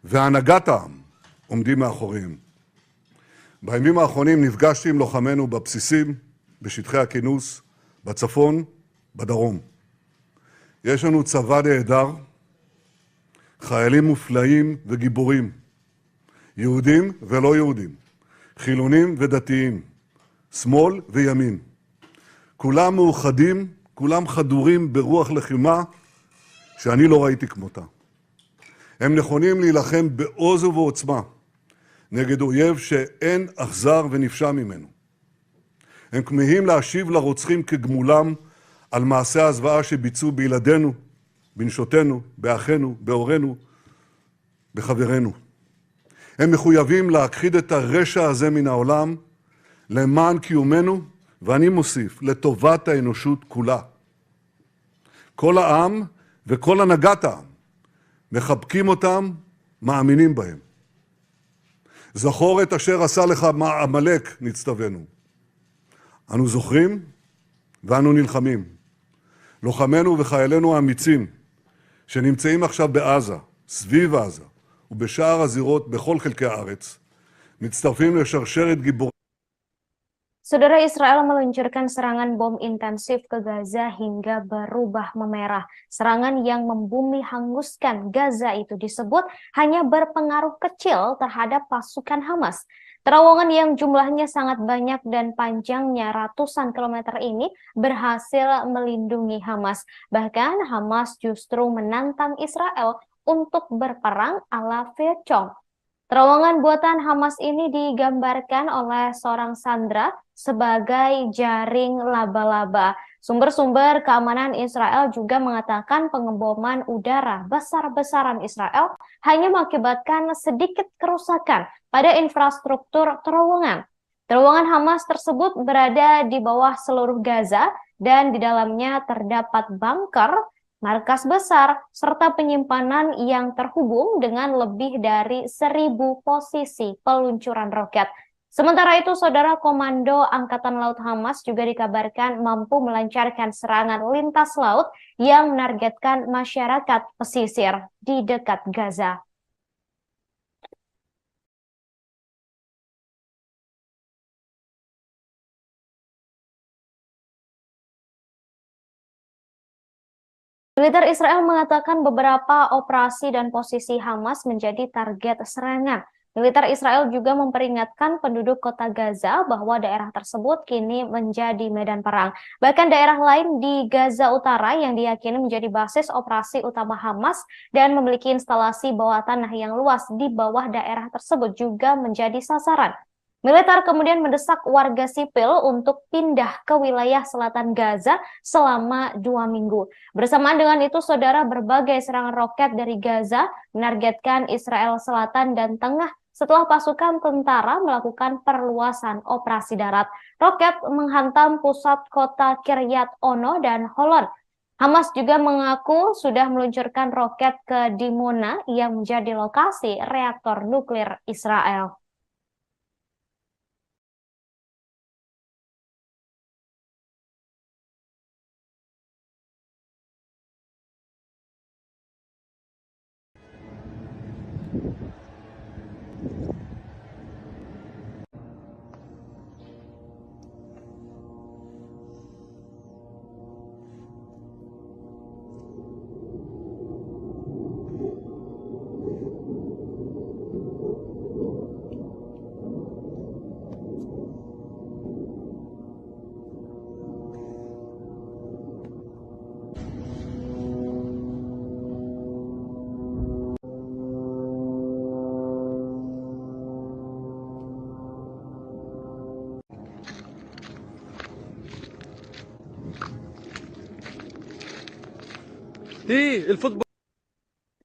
והנהגת העם עומדים מאחוריהם. בימים האחרונים נפגשתי עם לוחמינו בבסיסים, בשטחי הכינוס, בצפון, בדרום. יש לנו צבא נהדר, חיילים מופלאים וגיבורים, יהודים ולא יהודים, חילונים ודתיים, שמאל וימין. כולם מאוחדים, כולם חדורים ברוח לחימה שאני לא ראיתי כמותה. הם נכונים להילחם בעוז ובעוצמה נגד אויב שאין אכזר ונפשע ממנו. הם כמהים להשיב לרוצחים כגמולם על מעשי הזוועה שביצעו בילדינו, בנשותינו, באחינו, בהורינו, בחברינו. הם מחויבים להכחיד את הרשע הזה מן העולם למען קיומנו, ואני מוסיף, לטובת האנושות כולה. כל העם וכל הנהגת העם מחבקים אותם, מאמינים בהם. זכור את אשר עשה לך עמלק, נצטווינו. אנו זוכרים ואנו נלחמים. לוחמינו וחיילינו האמיצים שנמצאים עכשיו בעזה, סביב עזה ובשאר הזירות בכל חלקי הארץ, מצטרפים לשרשרת גיבורים. Saudara, Israel meluncurkan serangan bom intensif ke Gaza hingga berubah memerah. Serangan yang membumi hanguskan Gaza itu disebut hanya berpengaruh kecil terhadap pasukan Hamas. Terowongan yang jumlahnya sangat banyak dan panjangnya ratusan kilometer ini berhasil melindungi Hamas. Bahkan Hamas justru menantang Israel untuk berperang ala Vietcong. Terowongan buatan Hamas ini digambarkan oleh seorang sandera sebagai jaring laba-laba. Sumber-sumber keamanan Israel juga mengatakan pengeboman udara besar-besaran Israel hanya mengakibatkan sedikit kerusakan pada infrastruktur terowongan. Terowongan Hamas tersebut berada di bawah seluruh Gaza dan di dalamnya terdapat bunker, markas besar, serta penyimpanan yang terhubung dengan lebih dari 1.000 posisi peluncuran roket. Sementara itu, saudara, Komando Angkatan Laut Hamas juga dikabarkan mampu melancarkan serangan lintas laut yang menargetkan masyarakat pesisir di dekat Gaza. Militer Israel mengatakan beberapa operasi dan posisi Hamas menjadi target serangan. Militer Israel juga memperingatkan penduduk kota Gaza bahwa daerah tersebut kini menjadi medan perang. Bahkan daerah lain di Gaza Utara yang diyakini menjadi basis operasi utama Hamas dan memiliki instalasi bawah tanah yang luas di bawah daerah tersebut juga menjadi sasaran. Militer kemudian mendesak warga sipil untuk pindah ke wilayah selatan Gaza selama 2 minggu. Bersamaan dengan itu, saudara, berbagai serangan roket dari Gaza menargetkan Israel Selatan dan Tengah setelah pasukan tentara melakukan perluasan operasi darat. Roket menghantam pusat kota Kiryat Ono dan Holon. Hamas juga mengaku sudah meluncurkan roket ke Dimona yang menjadi lokasi reaktor nuklir Israel.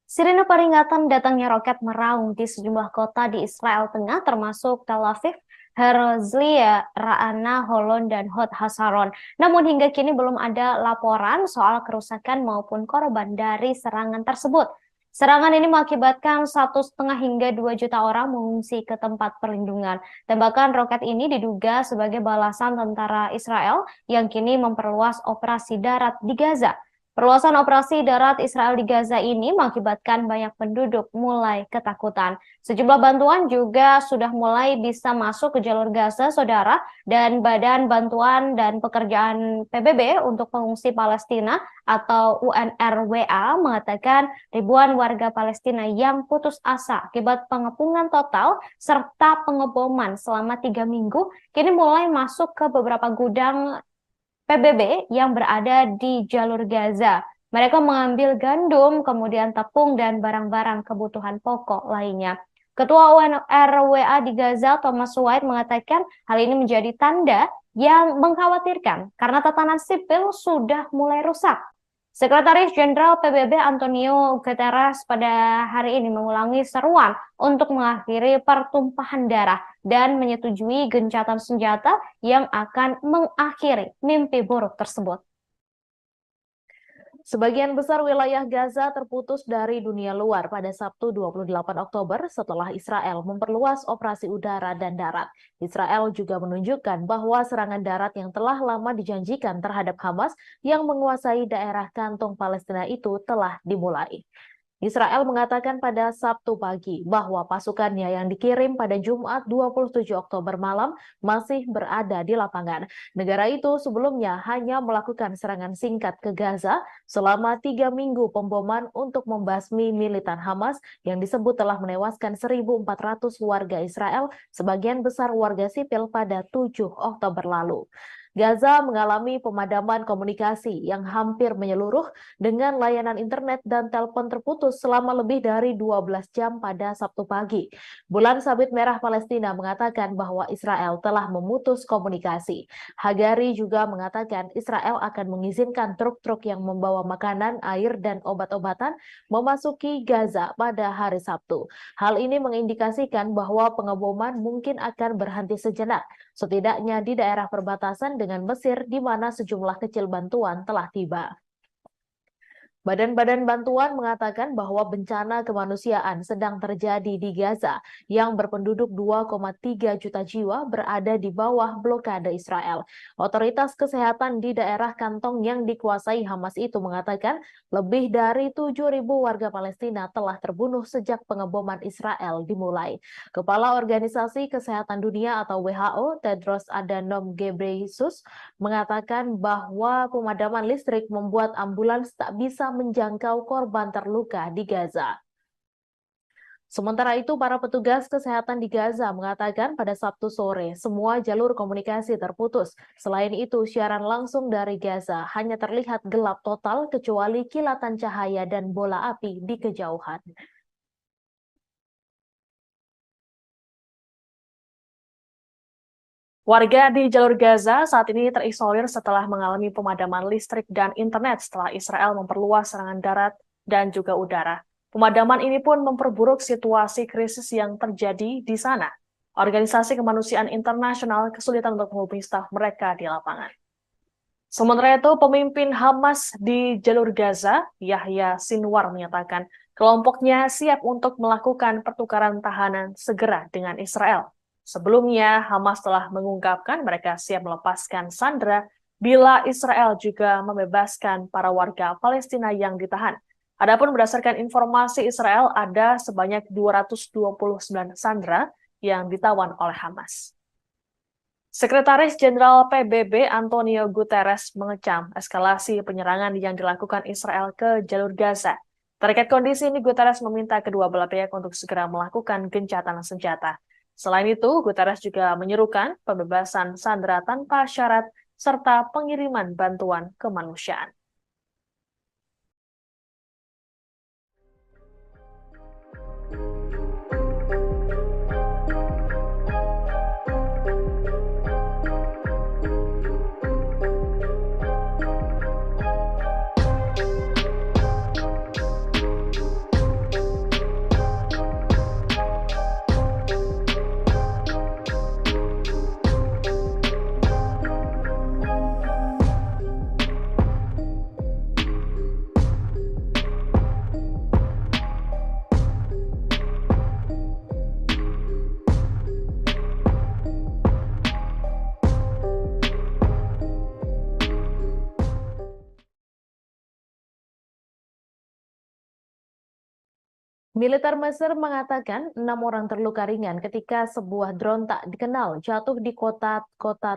Sirine peringatan datangnya roket meraung di sejumlah kota di Israel Tengah termasuk Tel Aviv, Herzliya, Ra'ana, Holon, dan Hod Hasaron. Namun hingga kini belum ada laporan soal kerusakan maupun korban dari serangan tersebut. Serangan ini mengakibatkan 1,5 hingga 2 juta orang mengungsi ke tempat perlindungan. Tembakan roket ini diduga sebagai balasan tentara Israel yang kini memperluas operasi darat di Gaza. Perluasan operasi darat Israel di Gaza ini mengakibatkan banyak penduduk mulai ketakutan. Sejumlah bantuan juga sudah mulai bisa masuk ke jalur Gaza, saudara, dan Badan Bantuan dan Pekerjaan PBB untuk Pengungsi Palestina atau UNRWA mengatakan ribuan warga Palestina yang putus asa akibat pengepungan total serta pengeboman selama 3 minggu kini mulai masuk ke beberapa gudang PBB yang berada di jalur Gaza. Mereka mengambil gandum, kemudian tepung, dan barang-barang kebutuhan pokok lainnya. Ketua UNRWA di Gaza, Thomas White, mengatakan hal ini menjadi tanda yang mengkhawatirkan karena tatanan sipil sudah mulai rusak. Sekretaris Jenderal PBB Antonio Guterres pada hari ini mengulangi seruan untuk mengakhiri pertumpahan darah dan menyetujui gencatan senjata yang akan mengakhiri mimpi buruk tersebut. Sebagian besar wilayah Gaza terputus dari dunia luar pada Sabtu 28 Oktober setelah Israel memperluas operasi udara dan darat. Israel juga menunjukkan bahwa serangan darat yang telah lama dijanjikan terhadap Hamas yang menguasai daerah kantong Palestina itu telah dimulai. Israel mengatakan pada Sabtu pagi bahwa pasukannya yang dikirim pada Jumat 27 Oktober malam masih berada di lapangan. Negara itu sebelumnya hanya melakukan serangan singkat ke Gaza selama 3 minggu pemboman untuk membasmi militan Hamas yang disebut telah menewaskan 1.400 warga Israel, sebagian besar warga sipil pada 7 Oktober lalu. Gaza mengalami pemadaman komunikasi yang hampir menyeluruh dengan layanan internet dan telepon terputus selama lebih dari 12 jam pada Sabtu pagi. Bulan Sabit Merah Palestina mengatakan bahwa Israel telah memutus komunikasi. Hagari juga mengatakan Israel akan mengizinkan truk-truk yang membawa makanan, air, dan obat-obatan memasuki Gaza pada hari Sabtu. Hal ini mengindikasikan bahwa pengeboman mungkin akan berhenti sejenak, setidaknya di daerah perbatasan dengan Mesir di mana sejumlah kecil bantuan telah tiba. Badan-badan bantuan mengatakan bahwa bencana kemanusiaan sedang terjadi di Gaza yang berpenduduk 2,3 juta jiwa berada di bawah blokade Israel. Otoritas kesehatan di daerah kantong yang dikuasai Hamas itu mengatakan lebih dari 7.000 warga Palestina telah terbunuh sejak pengeboman Israel dimulai. Kepala Organisasi Kesehatan Dunia atau WHO, Tedros Adhanom Ghebreyesus, mengatakan bahwa pemadaman listrik membuat ambulans tak bisa menjangkau korban terluka di Gaza. Sementara itu, para petugas kesehatan di Gaza mengatakan pada Sabtu sore semua jalur komunikasi terputus. Selain itu, siaran langsung dari Gaza hanya terlihat gelap total kecuali kilatan cahaya dan bola api di kejauhan. Warga di jalur Gaza saat ini terisolir setelah mengalami pemadaman listrik dan internet setelah Israel memperluas serangan darat dan juga udara. Pemadaman ini pun memperburuk situasi krisis yang terjadi di sana. Organisasi Kemanusiaan Internasional kesulitan untuk menghubungi staf mereka di lapangan. Sementara itu, pemimpin Hamas di jalur Gaza, Yahya Sinwar, menyatakan kelompoknya siap untuk melakukan pertukaran tahanan segera dengan Israel. Sebelumnya, Hamas telah mengungkapkan mereka siap melepaskan sandera bila Israel juga membebaskan para warga Palestina yang ditahan. Adapun berdasarkan informasi Israel, ada sebanyak 229 sandera yang ditawan oleh Hamas. Sekretaris Jenderal PBB Antonio Guterres mengecam eskalasi penyerangan yang dilakukan Israel ke jalur Gaza. Terkait kondisi ini, Guterres meminta kedua belah pihak untuk segera melakukan gencatan senjata. Selain itu, Guterres juga menyerukan pembebasan sandera tanpa syarat serta pengiriman bantuan kemanusiaan. Militer Mesir mengatakan 6 orang terluka ringan ketika sebuah drone tak dikenal jatuh di kota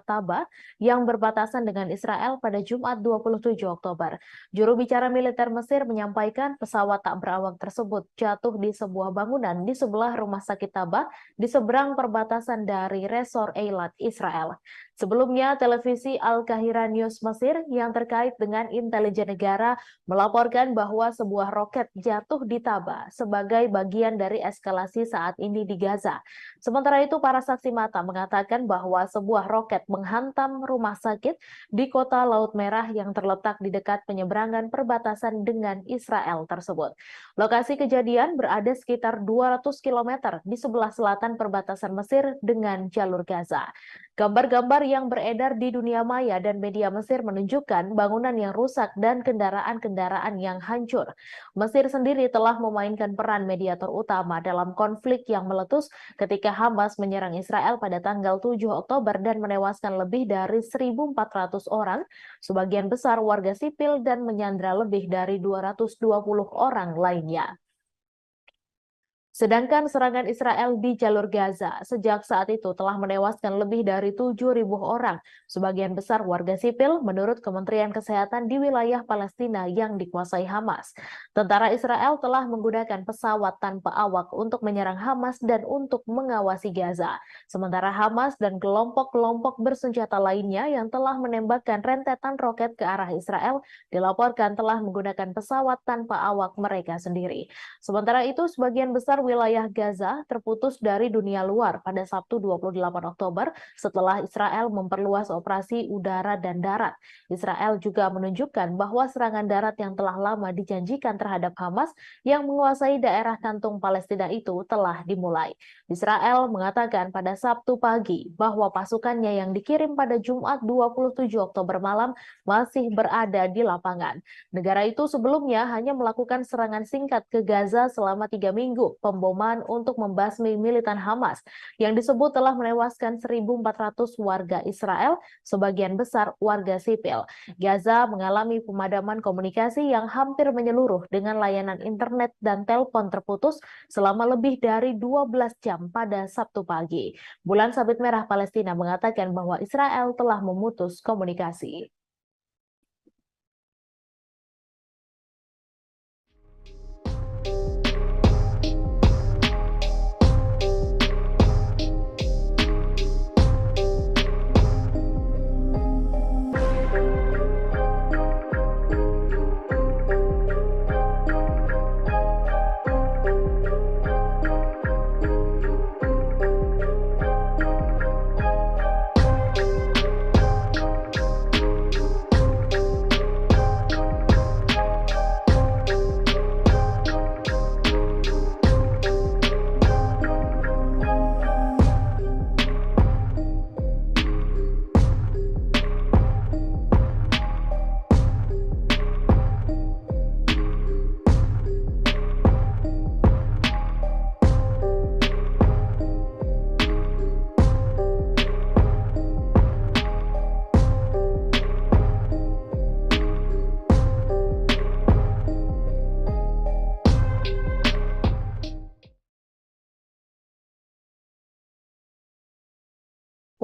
Taba yang berbatasan dengan Israel pada Jumat 27 Oktober. Juru bicara militer Mesir menyampaikan pesawat tak berawak tersebut jatuh di sebuah bangunan di sebelah rumah sakit Taba di seberang perbatasan dari Resor Eilat, Israel. Sebelumnya, televisi Al-Qahira News Mesir yang terkait dengan intelijen negara melaporkan bahwa sebuah roket jatuh di Taba sebagai bagian dari eskalasi saat ini di Gaza. Sementara itu, para saksi mata mengatakan bahwa sebuah roket menghantam rumah sakit di kota Laut Merah yang terletak di dekat penyeberangan perbatasan dengan Israel tersebut. Lokasi kejadian berada sekitar 200 km di sebelah selatan perbatasan Mesir dengan jalur Gaza. Gambar-gambar yang beredar di dunia maya dan media Mesir menunjukkan bangunan yang rusak dan kendaraan-kendaraan yang hancur. Mesir sendiri telah memainkan peran mediator utama dalam konflik yang meletus ketika Hamas menyerang Israel pada tanggal 7 Oktober dan menewaskan lebih dari 1.400 orang, sebagian besar warga sipil, dan menyandra lebih dari 220 orang lainnya. Sedangkan serangan Israel di jalur Gaza sejak saat itu telah menewaskan lebih dari 7.000 orang, sebagian besar warga sipil menurut Kementerian Kesehatan di wilayah Palestina yang dikuasai Hamas. Tentara Israel telah menggunakan pesawat tanpa awak untuk menyerang Hamas dan untuk mengawasi Gaza. Sementara Hamas dan kelompok-kelompok bersenjata lainnya yang telah menembakkan rentetan roket ke arah Israel dilaporkan telah menggunakan pesawat tanpa awak mereka sendiri. Sementara itu, sebagian besar wilayah Gaza terputus dari dunia luar pada Sabtu 28 Oktober setelah Israel memperluas operasi udara dan darat. Israel juga menunjukkan bahwa serangan darat yang telah lama dijanjikan terhadap Hamas yang menguasai daerah kantung Palestina itu telah dimulai. Israel mengatakan pada Sabtu pagi bahwa pasukannya yang dikirim pada Jumat 27 Oktober malam masih berada di lapangan. Negara itu sebelumnya hanya melakukan serangan singkat ke Gaza selama 3 minggu. Pemboman untuk membasmi militan Hamas yang disebut telah menewaskan 1.400 warga Israel, sebagian besar warga sipil. Gaza mengalami pemadaman komunikasi yang hampir menyeluruh dengan layanan internet dan telepon terputus selama lebih dari 12 jam pada Sabtu pagi. Bulan Sabit Merah Palestina mengatakan bahwa Israel telah memutus komunikasi.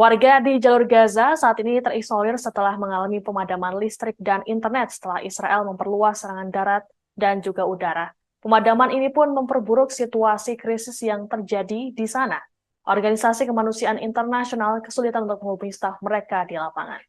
Warga di jalur Gaza saat ini terisolir setelah mengalami pemadaman listrik dan internet setelah Israel memperluas serangan darat dan juga udara. Pemadaman ini pun memperburuk situasi krisis yang terjadi di sana. Organisasi kemanusiaan internasional kesulitan untuk menghubungi staf mereka di lapangan.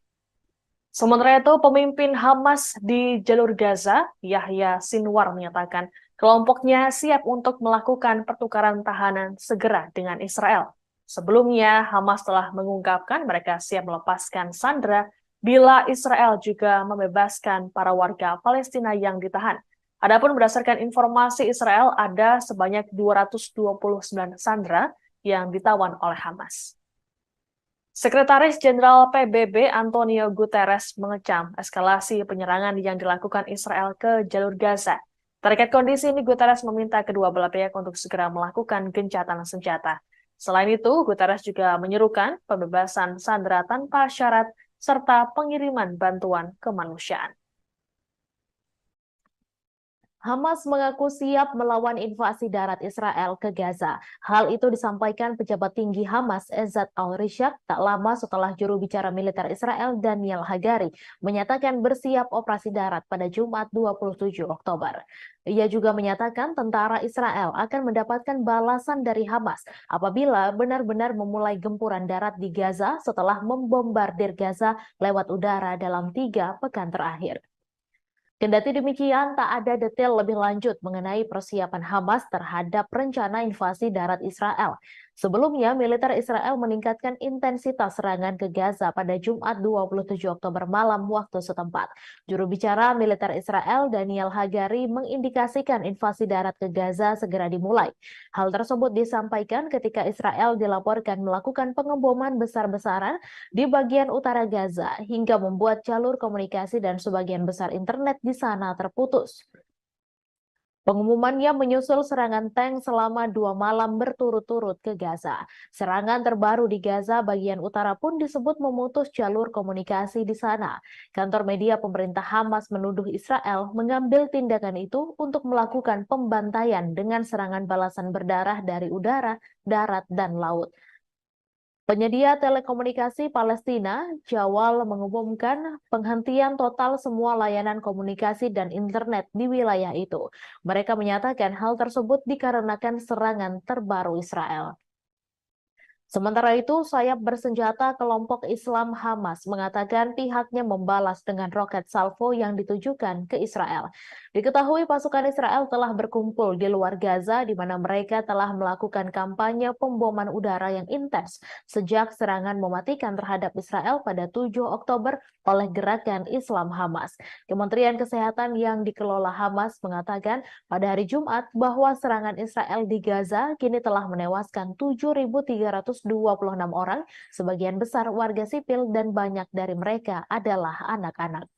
Sementara itu, pemimpin Hamas di jalur Gaza, Yahya Sinwar, menyatakan kelompoknya siap untuk melakukan pertukaran tahanan segera dengan Israel. Sebelumnya, Hamas telah mengungkapkan mereka siap melepaskan sandera bila Israel juga membebaskan para warga Palestina yang ditahan. Adapun berdasarkan informasi Israel, ada sebanyak 229 sandera yang ditawan oleh Hamas. Sekretaris Jenderal PBB Antonio Guterres mengecam eskalasi penyerangan yang dilakukan Israel ke jalur Gaza. Terkait kondisi ini, Guterres meminta kedua belah pihak untuk segera melakukan gencatan senjata. Selain itu, Guterres juga menyerukan pembebasan sandera tanpa syarat serta pengiriman bantuan kemanusiaan. Hamas mengaku siap melawan invasi darat Israel ke Gaza. Hal itu disampaikan pejabat tinggi Hamas, Ezzat al-Rishaq, tak lama setelah juru bicara militer Israel, Daniel Hagari, menyatakan bersiap operasi darat pada Jumat 27 Oktober. Ia juga menyatakan tentara Israel akan mendapatkan balasan dari Hamas apabila benar-benar memulai gempuran darat di Gaza setelah membombardir Gaza lewat udara dalam 3 pekan terakhir. Kendati demikian, tak ada detail lebih lanjut mengenai persiapan Hamas terhadap rencana invasi darat Israel. Sebelumnya, militer Israel meningkatkan intensitas serangan ke Gaza pada Jumat 27 Oktober malam waktu setempat. Juru bicara militer Israel, Daniel Hagari, mengindikasikan invasi darat ke Gaza segera dimulai. Hal tersebut disampaikan ketika Israel dilaporkan melakukan pengeboman besar-besaran di bagian utara Gaza hingga membuat jalur komunikasi dan sebagian besar internet di sana terputus. Pengumumannya menyusul serangan tank selama 2 malam berturut-turut ke Gaza. Serangan terbaru di Gaza bagian utara pun disebut memutus jalur komunikasi di sana. Kantor media pemerintah Hamas menuduh Israel mengambil tindakan itu untuk melakukan pembantaian dengan serangan balasan berdarah dari udara, darat, dan laut. Penyedia telekomunikasi Palestina, Jawal, mengumumkan penghentian total semua layanan komunikasi dan internet di wilayah itu. Mereka menyatakan hal tersebut dikarenakan serangan terbaru Israel. Sementara itu, sayap bersenjata kelompok Islam Hamas mengatakan pihaknya membalas dengan roket salvo yang ditujukan ke Israel. Diketahui pasukan Israel telah berkumpul di luar Gaza di mana mereka telah melakukan kampanye pemboman udara yang intens sejak serangan mematikan terhadap Israel pada 7 Oktober oleh gerakan Islam Hamas. Kementerian Kesehatan yang dikelola Hamas mengatakan pada hari Jumat bahwa serangan Israel di Gaza kini telah menewaskan 7.326 orang, sebagian besar warga sipil dan banyak dari mereka adalah anak-anak.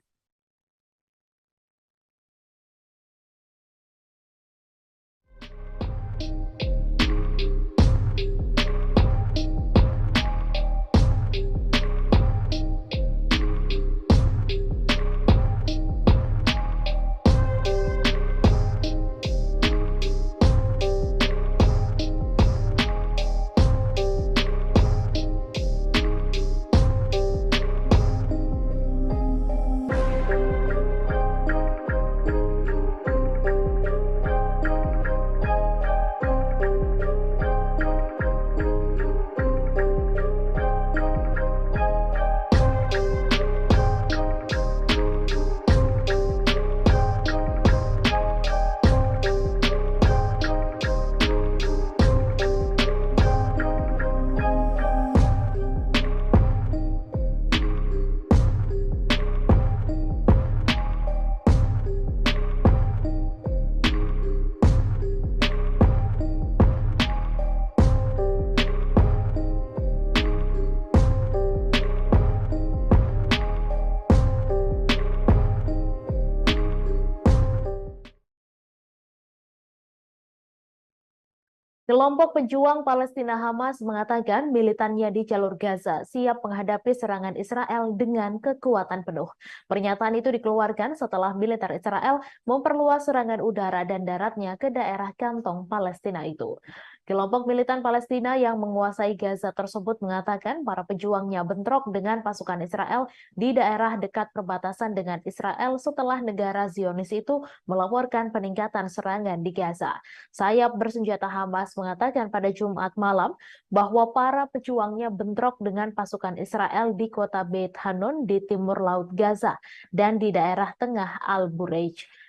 Kelompok pejuang Palestina Hamas mengatakan militannya di jalur Gaza siap menghadapi serangan Israel dengan kekuatan penuh. Pernyataan itu dikeluarkan setelah militer Israel memperluas serangan udara dan daratnya ke daerah kantong Palestina itu. Kelompok militan Palestina yang menguasai Gaza tersebut mengatakan para pejuangnya bentrok dengan pasukan Israel di daerah dekat perbatasan dengan Israel setelah negara Zionis itu melaporkan peningkatan serangan di Gaza. Sayap bersenjata Hamas mengatakan pada Jumat malam bahwa para pejuangnya bentrok dengan pasukan Israel di kota Beit Hanun di timur laut Gaza dan di daerah tengah Al-Bureij.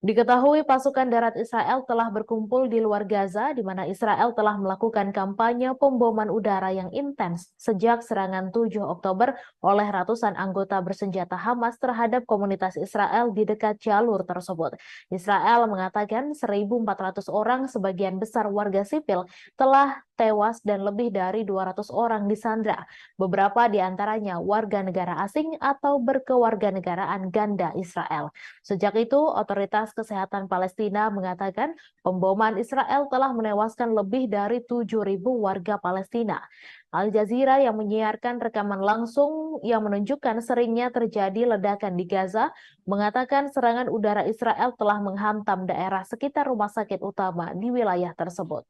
Diketahui pasukan darat Israel telah berkumpul di luar Gaza, di mana Israel telah melakukan kampanye pemboman udara yang intens sejak serangan 7 Oktober oleh ratusan anggota bersenjata Hamas terhadap komunitas Israel di dekat jalur tersebut. Israel mengatakan 1.400 orang, sebagian besar warga sipil, telah tewas dan lebih dari 200 orang disandra. Beberapa di antaranya warga negara asing atau berkewarganegaraan ganda Israel. Sejak itu, otoritas kesehatan Palestina mengatakan pemboman Israel telah menewaskan lebih dari 7.000 warga Palestina. Al Jazeera yang menyiarkan rekaman langsung yang menunjukkan seringnya terjadi ledakan di Gaza mengatakan serangan udara Israel telah menghantam daerah sekitar rumah sakit utama di wilayah tersebut.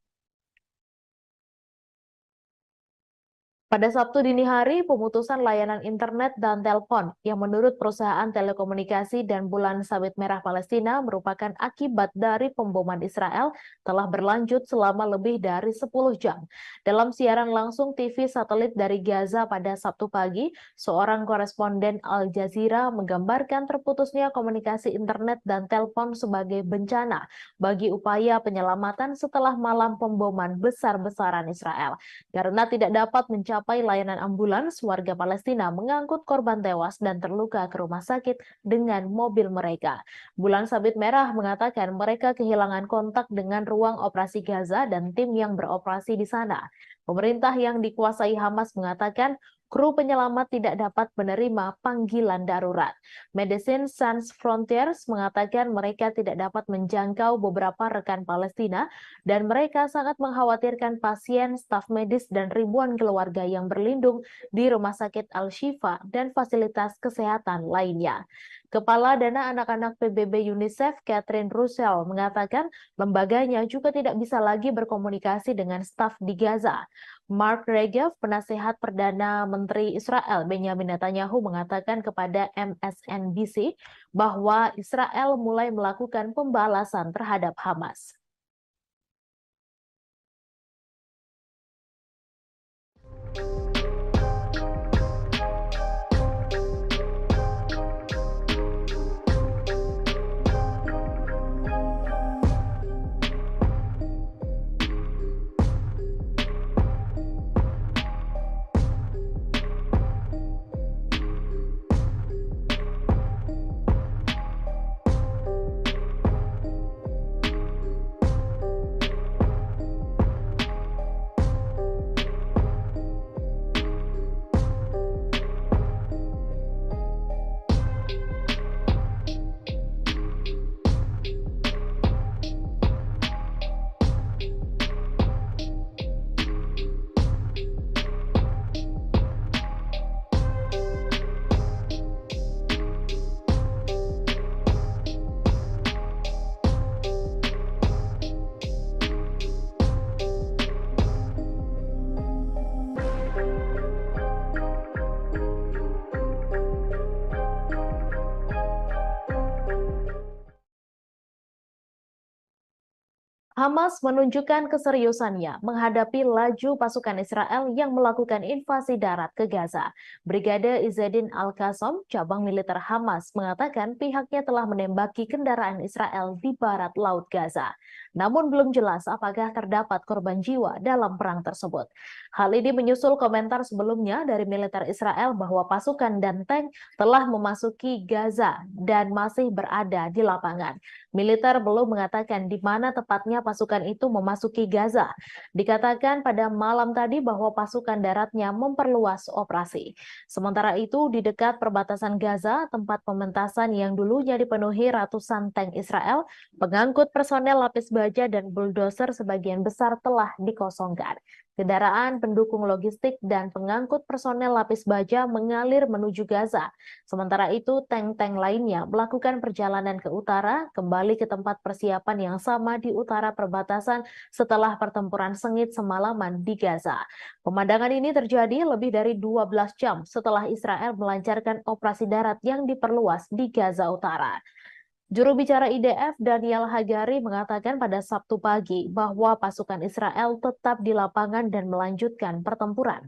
Pada Sabtu dini hari, pemutusan layanan internet dan telepon yang menurut perusahaan telekomunikasi dan bulan sabit merah Palestina merupakan akibat dari pemboman Israel telah berlanjut selama lebih dari 10 jam. Dalam siaran langsung TV satelit dari Gaza pada Sabtu pagi, seorang koresponden Al Jazeera menggambarkan terputusnya komunikasi internet dan telepon sebagai bencana bagi upaya penyelamatan setelah malam pemboman besar-besaran Israel. Karena tidak dapat mencapai layanan ambulans, warga Palestina mengangkut korban tewas dan terluka ke rumah sakit dengan mobil mereka. Bulan Sabit Merah mengatakan mereka kehilangan kontak dengan ruang operasi Gaza dan tim yang beroperasi di sana. Pemerintah yang dikuasai Hamas mengatakan kru penyelamat tidak dapat menerima panggilan darurat. Medicine Sans Frontiers mengatakan mereka tidak dapat menjangkau beberapa rekan Palestina dan mereka sangat mengkhawatirkan pasien, staf medis, dan ribuan keluarga yang berlindung di Rumah Sakit Al-Shifa dan fasilitas kesehatan lainnya. Kepala Dana Anak-anak PBB UNICEF, Catherine Russell, mengatakan lembaganya juga tidak bisa lagi berkomunikasi dengan staf di Gaza. Mark Regev, penasehat Perdana Menteri Israel Benjamin Netanyahu, mengatakan kepada MSNBC bahwa Israel mulai melakukan pembalasan terhadap Hamas. Hamas menunjukkan keseriusannya menghadapi laju pasukan Israel yang melakukan invasi darat ke Gaza. Brigade Izzeddin Al-Qassam, cabang militer Hamas, mengatakan pihaknya telah menembaki kendaraan Israel di barat laut Gaza. Namun belum jelas apakah terdapat korban jiwa dalam perang tersebut. Hal ini menyusul komentar sebelumnya dari militer Israel bahwa pasukan dan tank telah memasuki Gaza dan masih berada di lapangan. Militer belum mengatakan di mana tepatnya pasukan itu memasuki Gaza. Dikatakan pada malam tadi bahwa pasukan daratnya memperluas operasi. Sementara itu, di dekat perbatasan Gaza, tempat pementasan yang dulunya dipenuhi ratusan tank Israel, pengangkut personel lapis baja baja dan buldoser sebagian besar telah dikosongkan. Kendaraan pendukung logistik dan pengangkut personel lapis baja mengalir menuju Gaza. Sementara itu, tank-tank lainnya melakukan perjalanan ke utara, kembali ke tempat persiapan yang sama di utara perbatasan setelah pertempuran sengit semalaman di Gaza. Pemandangan ini terjadi lebih dari 12 jam setelah Israel melancarkan operasi darat yang diperluas di Gaza Utara. Juru bicara IDF Daniel Hagari mengatakan pada Sabtu pagi bahwa pasukan Israel tetap di lapangan dan melanjutkan pertempuran.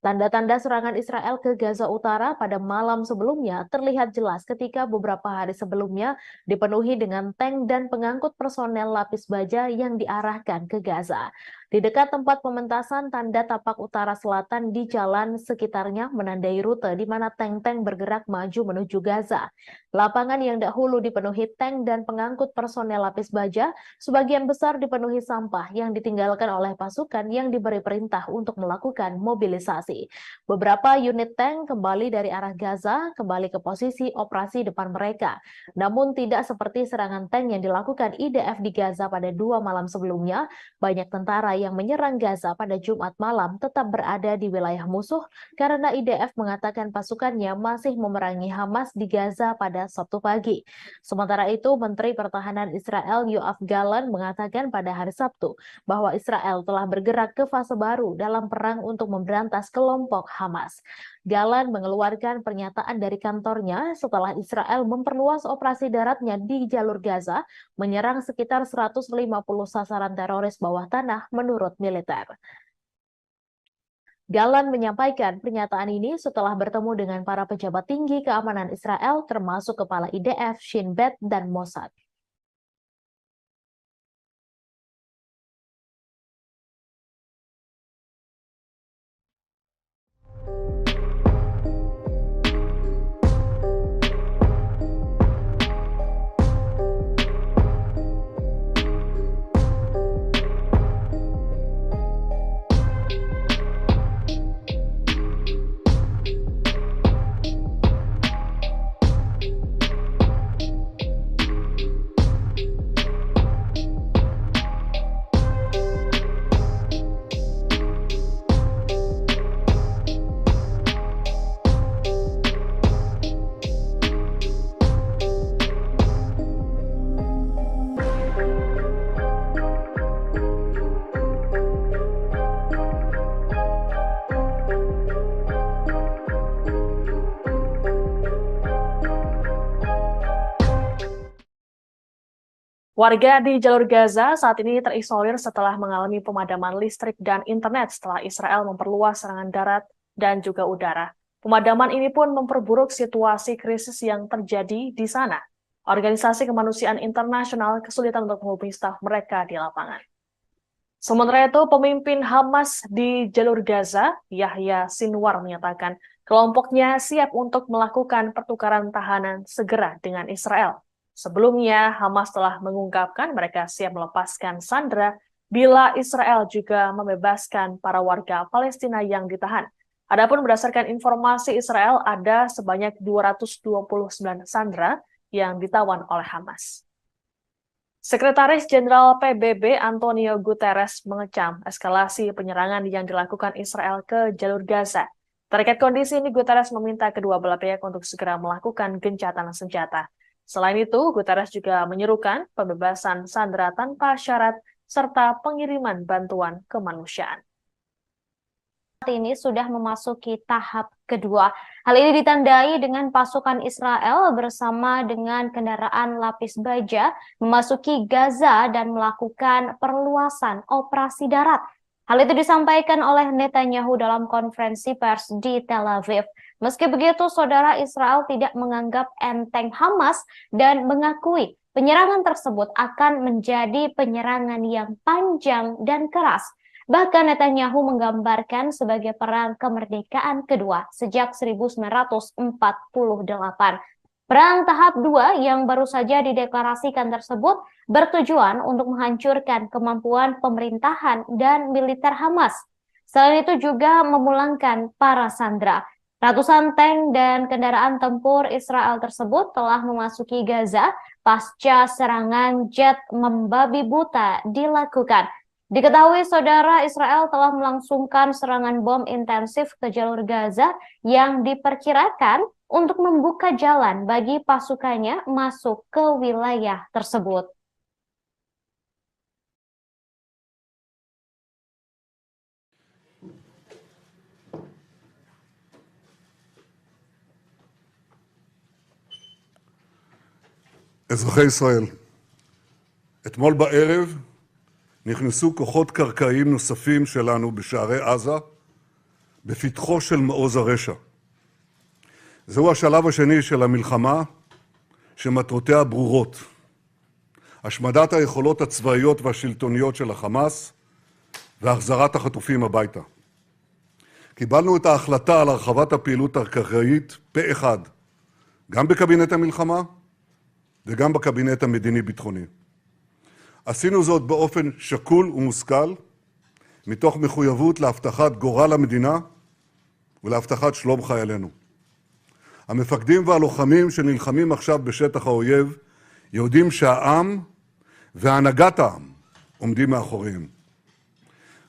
Tanda-tanda serangan Israel ke Gaza Utara pada malam sebelumnya terlihat jelas ketika beberapa hari sebelumnya dipenuhi dengan tank dan pengangkut personel lapis baja yang diarahkan ke Gaza. Di dekat tempat pementasan, tanda tapak utara selatan di jalan sekitarnya menandai rute di mana tank-tank bergerak maju menuju Gaza. Lapangan yang dahulu dipenuhi tank dan pengangkut personel lapis baja, sebagian besar dipenuhi sampah yang ditinggalkan oleh pasukan yang diberi perintah untuk melakukan mobilisasi. Beberapa unit tank kembali dari arah Gaza, kembali ke posisi operasi depan mereka. Namun tidak seperti serangan tank yang dilakukan IDF di Gaza pada 2 malam sebelumnya, banyak tentara yang menyerang Gaza pada Jumat malam tetap berada di wilayah musuh karena IDF mengatakan pasukannya masih memerangi Hamas di Gaza pada Sabtu pagi. Sementara itu, Menteri Pertahanan Israel Yoav Gallant mengatakan pada hari Sabtu bahwa Israel telah bergerak ke fase baru dalam perang untuk memberantas kelompok Hamas. Gallant mengeluarkan pernyataan dari kantornya setelah Israel memperluas operasi daratnya di jalur Gaza, menyerang sekitar 150 sasaran teroris bawah tanah menurut militer. Gallant menyampaikan pernyataan ini setelah bertemu dengan para pejabat tinggi keamanan Israel termasuk Kepala IDF, Shin Bet, dan Mossad. Warga di jalur Gaza saat ini terisolir setelah mengalami pemadaman listrik dan internet setelah Israel memperluas serangan darat dan juga udara. Pemadaman ini pun memperburuk situasi krisis yang terjadi di sana. Organisasi Kemanusiaan Internasional kesulitan untuk menghubungi staf mereka di lapangan. Sementara itu, pemimpin Hamas di jalur Gaza, Yahya Sinwar, menyatakan kelompoknya siap untuk melakukan pertukaran tahanan segera dengan Israel. Sebelumnya, Hamas telah mengungkapkan mereka siap melepaskan sandera bila Israel juga membebaskan para warga Palestina yang ditahan. Adapun berdasarkan informasi Israel, ada sebanyak 229 sandera yang ditawan oleh Hamas. Sekretaris Jenderal PBB Antonio Guterres mengecam eskalasi penyerangan yang dilakukan Israel ke jalur Gaza. Terkait kondisi ini, Guterres meminta kedua belah pihak untuk segera melakukan gencatan senjata. Selain itu, Guterres juga menyerukan pembebasan sandera tanpa syarat serta pengiriman bantuan kemanusiaan. Saat ini sudah memasuki tahap kedua. Hal ini ditandai dengan pasukan Israel bersama dengan kendaraan lapis baja memasuki Gaza dan melakukan perluasan operasi darat. Hal itu disampaikan oleh Netanyahu dalam konferensi pers di Tel Aviv. Meski begitu, saudara, Israel tidak menganggap enteng Hamas dan mengakui penyerangan tersebut akan menjadi penyerangan yang panjang dan keras. Bahkan Netanyahu menggambarkan sebagai perang kemerdekaan kedua sejak 1948. Perang tahap 2 yang baru saja dideklarasikan tersebut bertujuan untuk menghancurkan kemampuan pemerintahan dan militer Hamas. Selain itu juga memulangkan para sandera. Ratusan tank dan kendaraan tempur Israel tersebut telah memasuki Gaza pasca serangan jet membabi buta dilakukan. Diketahui saudara Israel telah melangsungkan serangan bom intensif ke jalur Gaza yang diperkirakan untuk membuka jalan bagi pasukannya masuk ke wilayah tersebut. אזרחי ישראל, אתמול בערב נכנסו כוחות קרקעיים נוספים שלנו בשערי עזה, בפתחו של מעוז הרשע. זהו השלב השני של המלחמה, שמטרותיה ברורות. השמדת היכולות הצבאיות והשלטוניות של החמאס, והחזרת החטופים הביתה. קיבלנו את ההחלטה על הרחבת הפעילות הקרקעית פה אחד, גם בקבינט המלחמה וגם בקבינט המדיני-ביטחוני. עשינו זאת באופן שקול ומושכל, מתוך מחויבות להבטחת גורל המדינה ולהבטחת שלום חיילינו. המפקדים והלוחמים שנלחמים עכשיו בשטח האויב יודעים שהעם והנהגת העם עומדים מאחוריהם.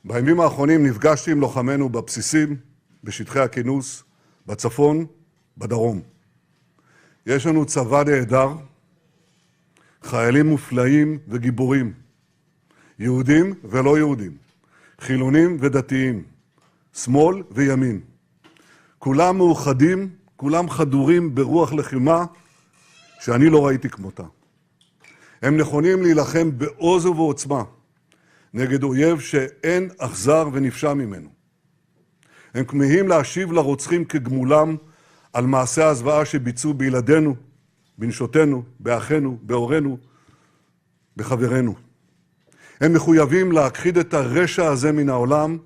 בימים האחרונים נפגשתי עם לוחמינו בבסיסים, בשטחי הכינוס, בצפון, בדרום. יש לנו צבא נהדר, חיילים מופלאים וגיבורים, יהודים ולא יהודים, חילונים ודתיים, שמאל וימין. כולם מאוחדים, כולם חדורים ברוח לחימה שאני לא ראיתי כמותה. הם נכונים להילחם בעוז ובעוצמה נגד אויב שאין אכזר ונפשע ממנו. הם כמהים להשיב לרוצחים כגמולם על מעשי הזוועה שביצעו בילדינו, בנשותינו, באחינו, בהורינו, בחברינו. הם מחויבים להכחיד את הרשע הזה מן העולם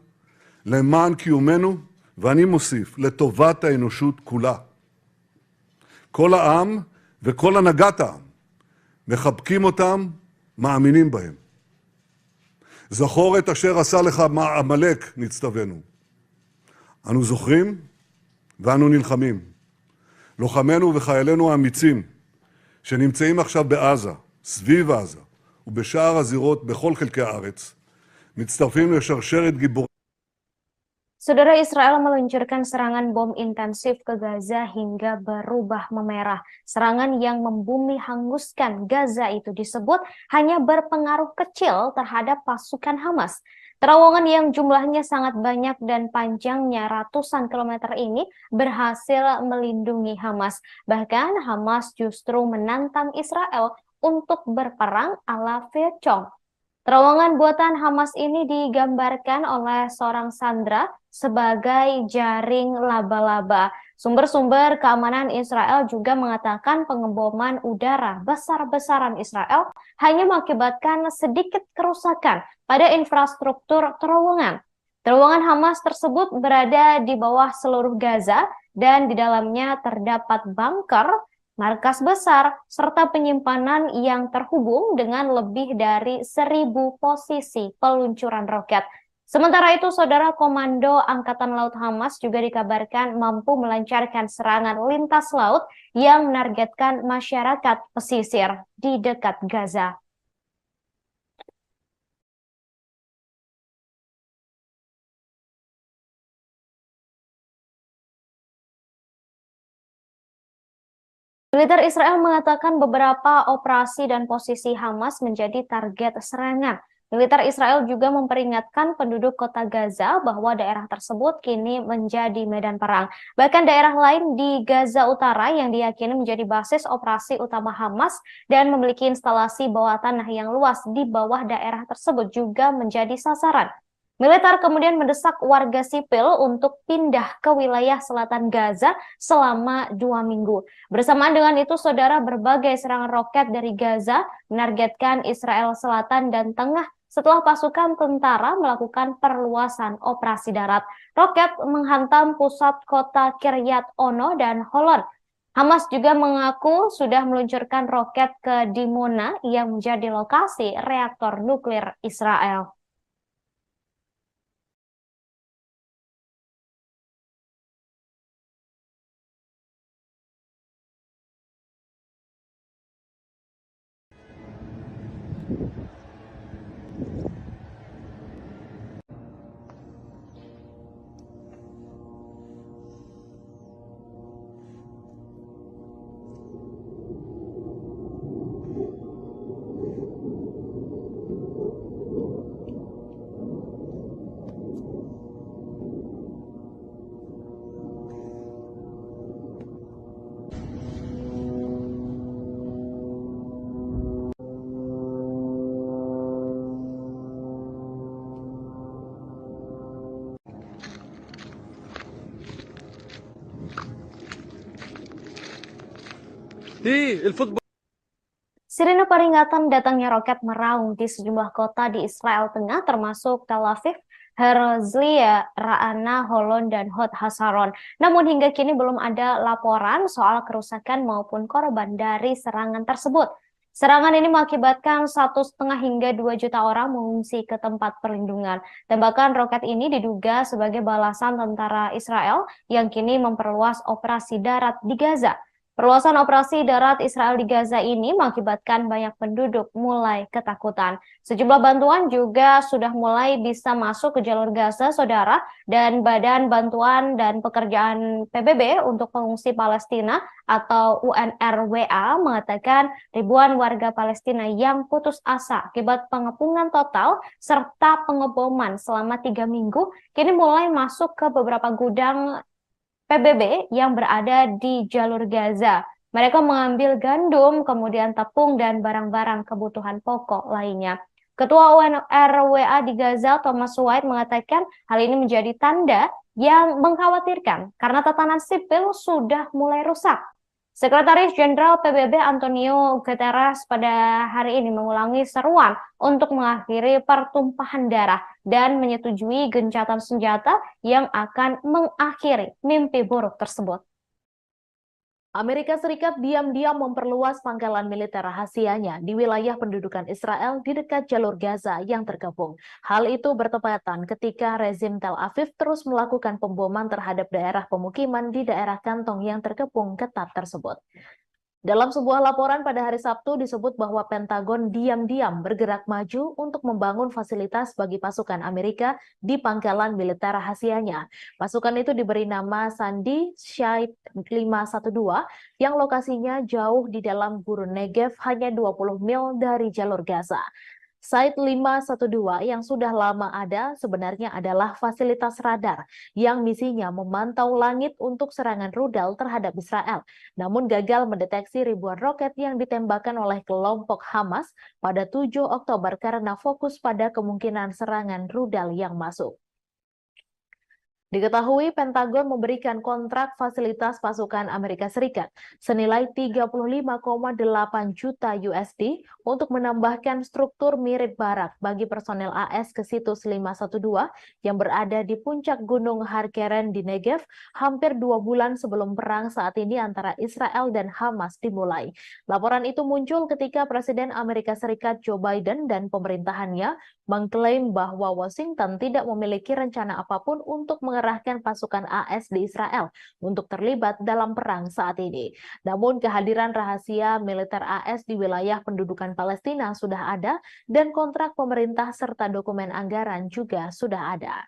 למען קיומנו, ואני מוסיף, לטובת האנושות כולה. כל העם וכל הנהגת העם מחבקים אותם, מאמינים בהם. זכור את אשר עשה לך עמלק, נצטווינו. אנו זוכרים ואנו נלחמים. לוחמינו וחיילינו האמיצים שנמצאים עכשיו בעזה, סביב עזה ובשאר הזירות בכל חלקי הארץ, מצטרפים לשרשרת גיבורים. Saudara, Israel meluncurkan serangan bom intensif ke Gaza hingga berubah memerah. Serangan yang membumi hanguskan Gaza itu disebut hanya berpengaruh kecil terhadap pasukan Hamas. Terowongan yang jumlahnya sangat banyak dan panjangnya ratusan kilometer ini berhasil melindungi Hamas. Bahkan Hamas justru menantang Israel untuk berperang ala Vietcong. Terowongan buatan Hamas ini digambarkan oleh seorang sandera sebagai jaring laba-laba. Sumber-sumber keamanan Israel juga mengatakan pengeboman udara besar-besaran Israel hanya mengakibatkan sedikit kerusakan pada infrastruktur terowongan. Terowongan Hamas tersebut berada di bawah seluruh Gaza dan di dalamnya terdapat bunker, markas besar, serta penyimpanan yang terhubung dengan lebih dari 1.000 posisi peluncuran roket. Sementara itu, saudara, Komando Angkatan Laut Hamas juga dikabarkan mampu melancarkan serangan lintas laut yang menargetkan masyarakat pesisir di dekat Gaza. Militer Israel mengatakan beberapa operasi dan posisi Hamas menjadi target serangan. Militer Israel juga memperingatkan penduduk kota Gaza bahwa daerah tersebut kini menjadi medan perang. Bahkan daerah lain di Gaza Utara yang diyakini menjadi basis operasi utama Hamas dan memiliki instalasi bawah tanah yang luas di bawah daerah tersebut juga menjadi sasaran. Militer kemudian mendesak warga sipil untuk pindah ke wilayah selatan Gaza selama 2 minggu. Bersamaan dengan itu, saudara, berbagai serangan roket dari Gaza menargetkan Israel Selatan dan Tengah setelah pasukan tentara melakukan perluasan operasi darat. Roket menghantam pusat kota Kiryat Ono dan Holon. Hamas juga mengaku sudah meluncurkan roket ke Dimona yang menjadi lokasi reaktor nuklir Israel. Sirine peringatan datangnya roket meraung di sejumlah kota di Israel Tengah termasuk Tel Aviv, Herzliya, Ra'ana, Holon, dan Hod Hasaron. Namun hingga kini belum ada laporan soal kerusakan maupun korban dari serangan tersebut. Serangan ini mengakibatkan 1,5 hingga 2 juta orang mengungsi ke tempat perlindungan. Tembakan roket ini diduga sebagai balasan tentara Israel yang kini memperluas operasi darat di Gaza. Perluasan operasi darat Israel di Gaza ini mengakibatkan banyak penduduk mulai ketakutan. Sejumlah bantuan juga sudah mulai bisa masuk ke jalur Gaza, saudara, dan Badan Bantuan dan Pekerjaan PBB untuk Pengungsi Palestina atau UNRWA mengatakan ribuan warga Palestina yang putus asa akibat pengepungan total serta pengeboman selama 3 minggu kini mulai masuk ke beberapa gudang PBB yang berada di jalur Gaza. Mereka mengambil gandum, kemudian tepung, dan barang-barang kebutuhan pokok lainnya. Ketua UNRWA di Gaza, Thomas White, mengatakan hal ini menjadi tanda yang mengkhawatirkan karena tatanan sipil sudah mulai rusak. Sekretaris Jenderal PBB Antonio Guterres pada hari ini mengulangi seruan untuk mengakhiri pertumpahan darah dan menyetujui gencatan senjata yang akan mengakhiri mimpi buruk tersebut. Amerika Serikat diam-diam memperluas pangkalan militer rahasianya di wilayah pendudukan Israel di dekat jalur Gaza yang tergabung. Hal itu bertepatan ketika rezim Tel Aviv terus melakukan pemboman terhadap daerah pemukiman di daerah kantong yang terkepung ketat tersebut. Dalam sebuah laporan pada hari Sabtu disebut bahwa Pentagon diam-diam bergerak maju untuk membangun fasilitas bagi pasukan Amerika di pangkalan militer rahasianya. Pasukan itu diberi nama Sandi Site 512 yang lokasinya jauh di dalam gurun Negev hanya 20 mil dari jalur Gaza. Site 512 yang sudah lama ada sebenarnya adalah fasilitas radar yang misinya memantau langit untuk serangan rudal terhadap Israel, namun gagal mendeteksi ribuan roket yang ditembakkan oleh kelompok Hamas pada 7 Oktober karena fokus pada kemungkinan serangan rudal yang masuk. Diketahui Pentagon memberikan kontrak fasilitas pasukan Amerika Serikat senilai 35,8 juta USD untuk menambahkan struktur mirip barak bagi personel AS ke situs 512 yang berada di puncak Gunung Harkeren di Negev hampir 2 bulan sebelum perang saat ini antara Israel dan Hamas dimulai. Laporan itu muncul ketika Presiden Amerika Serikat Joe Biden dan pemerintahannya mengklaim bahwa Washington tidak memiliki rencana apapun untuk mengerahkan pasukan AS di Israel untuk terlibat dalam perang saat ini. Namun kehadiran rahasia militer AS di wilayah pendudukan Palestina sudah ada dan kontrak pemerintah serta dokumen anggaran juga sudah ada.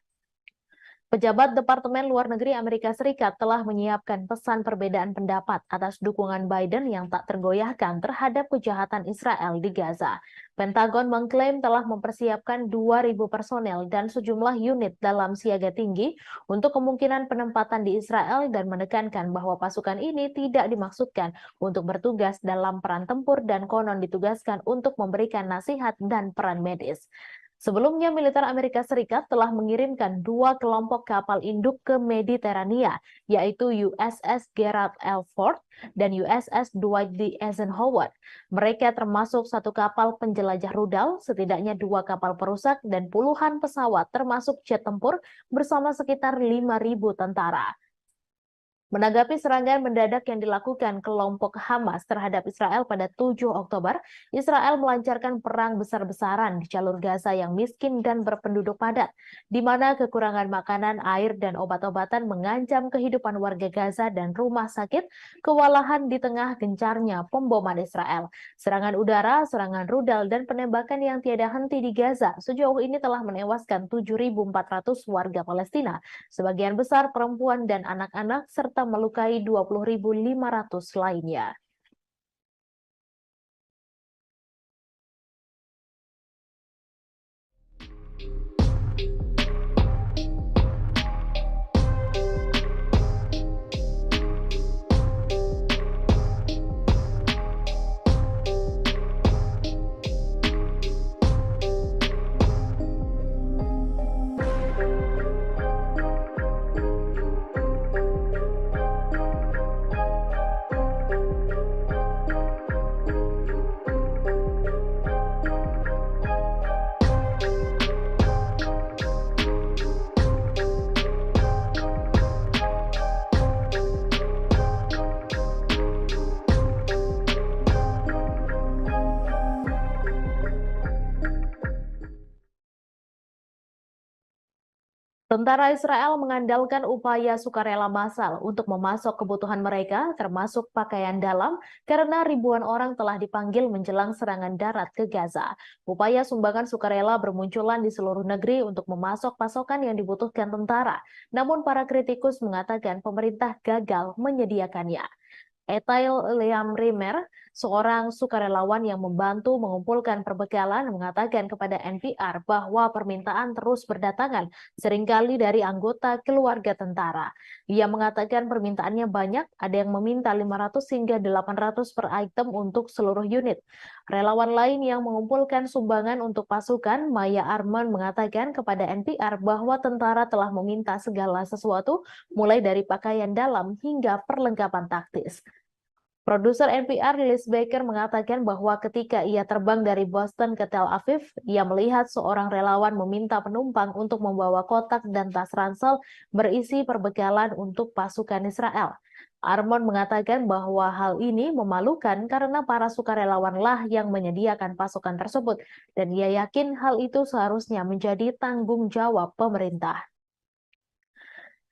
Pejabat Departemen Luar Negeri Amerika Serikat telah menyiapkan pesan perbedaan pendapat atas dukungan Biden yang tak tergoyahkan terhadap kejahatan Israel di Gaza. Pentagon mengklaim telah mempersiapkan 2.000 personel dan sejumlah unit dalam siaga tinggi untuk kemungkinan penempatan di Israel dan menekankan bahwa pasukan ini tidak dimaksudkan untuk bertugas dalam peran tempur dan konon ditugaskan untuk memberikan nasihat dan peran medis. Sebelumnya, militer Amerika Serikat telah mengirimkan 2 kelompok kapal induk ke Mediterania, yaitu USS Gerald R. Ford dan USS Dwight D. Eisenhower. Mereka termasuk 1 kapal penjelajah rudal, setidaknya 2 kapal perusak, dan puluhan pesawat termasuk jet tempur bersama sekitar 5.000 tentara. Menanggapi serangan mendadak yang dilakukan kelompok Hamas terhadap Israel pada 7 Oktober, Israel melancarkan perang besar-besaran di jalur Gaza yang miskin dan berpenduduk padat, di mana kekurangan makanan, air, dan obat-obatan mengancam kehidupan warga Gaza dan rumah sakit, kewalahan di tengah gencarnya pemboman Israel. Serangan udara, serangan rudal, dan penembakan yang tiada henti di Gaza sejauh ini telah menewaskan 7.400 warga Palestina, sebagian besar perempuan dan anak-anak, serta melukai 20.500 lainnya. Tentara Israel mengandalkan upaya sukarela massal untuk memasok kebutuhan mereka, termasuk pakaian dalam, karena ribuan orang telah dipanggil menjelang serangan darat ke Gaza. Upaya sumbangan sukarela bermunculan di seluruh negeri untuk memasok pasokan yang dibutuhkan tentara. Namun para kritikus mengatakan pemerintah gagal menyediakannya. Etail Liam Rimer, seorang sukarelawan yang membantu mengumpulkan perbekalan, mengatakan kepada NPR bahwa permintaan terus berdatangan, seringkali dari anggota keluarga tentara. Ia mengatakan permintaannya banyak, ada yang meminta 500 hingga 800 per item untuk seluruh unit. Relawan lain yang mengumpulkan sumbangan untuk pasukan, Maya Arman, mengatakan kepada NPR bahwa tentara telah meminta segala sesuatu, mulai dari pakaian dalam hingga perlengkapan taktis. Produser NPR Liz Baker mengatakan bahwa ketika ia terbang dari Boston ke Tel Aviv, ia melihat seorang relawan meminta penumpang untuk membawa kotak dan tas ransel berisi perbekalan untuk pasukan Israel. Armon mengatakan bahwa hal ini memalukan karena para sukarelawanlah yang menyediakan pasukan tersebut, dan ia yakin hal itu seharusnya menjadi tanggung jawab pemerintah.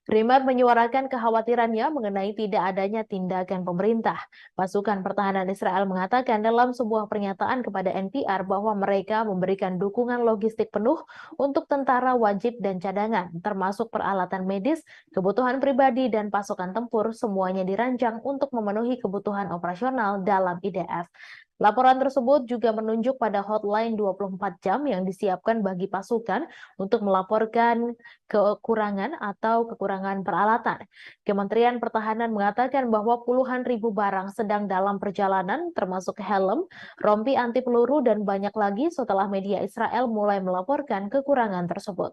Rimer menyuarakan kekhawatirannya mengenai tidak adanya tindakan pemerintah. Pasukan pertahanan Israel mengatakan dalam sebuah pernyataan kepada NPR bahwa mereka memberikan dukungan logistik penuh untuk tentara wajib dan cadangan, termasuk peralatan medis, kebutuhan pribadi, dan pasukan tempur, semuanya dirancang untuk memenuhi kebutuhan operasional dalam IDF. Laporan tersebut juga menunjuk pada hotline 24 jam yang disiapkan bagi pasukan untuk melaporkan kekurangan atau kekurangan peralatan. Kementerian Pertahanan mengatakan bahwa puluhan ribu barang sedang dalam perjalanan, termasuk helm, rompi anti peluru, dan banyak lagi setelah media Israel mulai melaporkan kekurangan tersebut.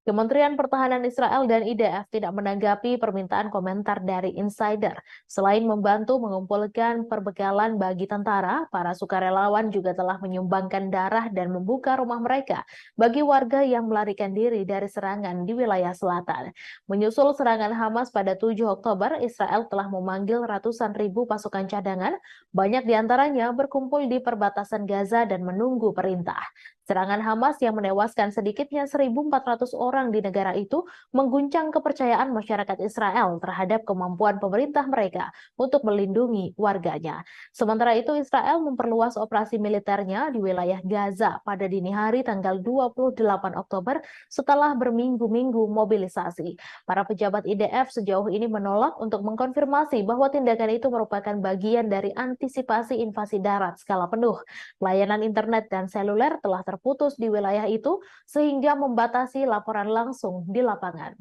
Kementerian Pertahanan Israel dan IDF tidak menanggapi permintaan komentar dari insider. Selain membantu mengumpulkan perbekalan bagi tentara, para sukarelawan juga telah menyumbangkan darah dan membuka rumah mereka bagi warga yang melarikan diri dari serangan di wilayah selatan. Menyusul serangan Hamas pada 7 Oktober, Israel telah memanggil ratusan ribu pasukan cadangan, banyak diantaranya berkumpul di perbatasan Gaza dan menunggu perintah. Serangan Hamas yang menewaskan sedikitnya 1.400 orang di negara itu mengguncang kepercayaan masyarakat Israel terhadap kemampuan pemerintah mereka untuk melindungi warganya. Sementara itu, Israel memperluas operasi militernya di wilayah Gaza pada dini hari tanggal 28 Oktober setelah berminggu-minggu mobilisasi. Para pejabat IDF sejauh ini menolak untuk mengkonfirmasi bahwa tindakan itu merupakan bagian dari antisipasi invasi darat skala penuh. Layanan internet dan seluler telah terputus di wilayah itu sehingga membatasi laporan langsung di lapangan.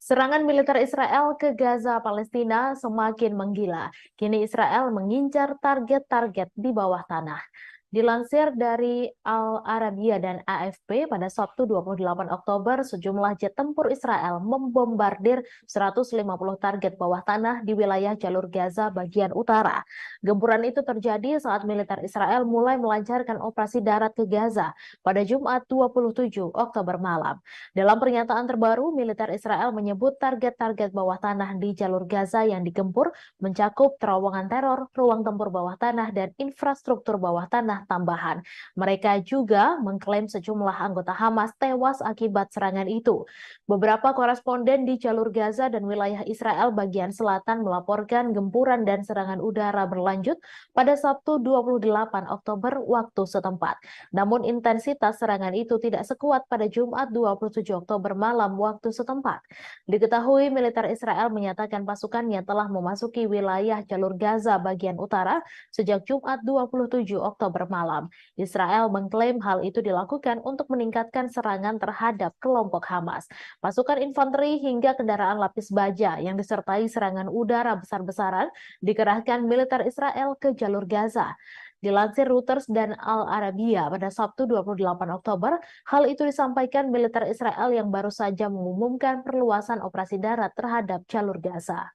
Serangan militer Israel ke Gaza, Palestina semakin menggila. Kini Israel mengincar target-target di bawah tanah. Dilansir dari Al Arabiya dan AFP, pada Sabtu 28 Oktober, sejumlah jet tempur Israel membombardir 150 target bawah tanah di wilayah jalur Gaza bagian utara. Gempuran itu terjadi saat militer Israel mulai melancarkan operasi darat ke Gaza pada Jumat 27 Oktober malam. Dalam pernyataan terbaru, militer Israel menyebut target-target bawah tanah di jalur Gaza yang digempur mencakup terowongan teror, ruang tempur bawah tanah, dan infrastruktur bawah tanah tambahan. Mereka juga mengklaim sejumlah anggota Hamas tewas akibat serangan itu. Beberapa koresponden di jalur Gaza dan wilayah Israel bagian selatan melaporkan gempuran dan serangan udara berlanjut pada Sabtu 28 Oktober waktu setempat. Namun intensitas serangan itu tidak sekuat pada Jumat 27 Oktober malam waktu setempat. Diketahui militer Israel menyatakan pasukannya telah memasuki wilayah jalur Gaza bagian utara sejak Jumat 27 Oktober malam. Israel mengklaim hal itu dilakukan untuk meningkatkan serangan terhadap kelompok Hamas. Pasukan infanteri hingga kendaraan lapis baja yang disertai serangan udara besar-besaran dikerahkan militer Israel ke jalur Gaza. Dilansir Reuters dan Al Arabiya pada Sabtu 28 Oktober, hal itu disampaikan militer Israel yang baru saja mengumumkan perluasan operasi darat terhadap jalur Gaza.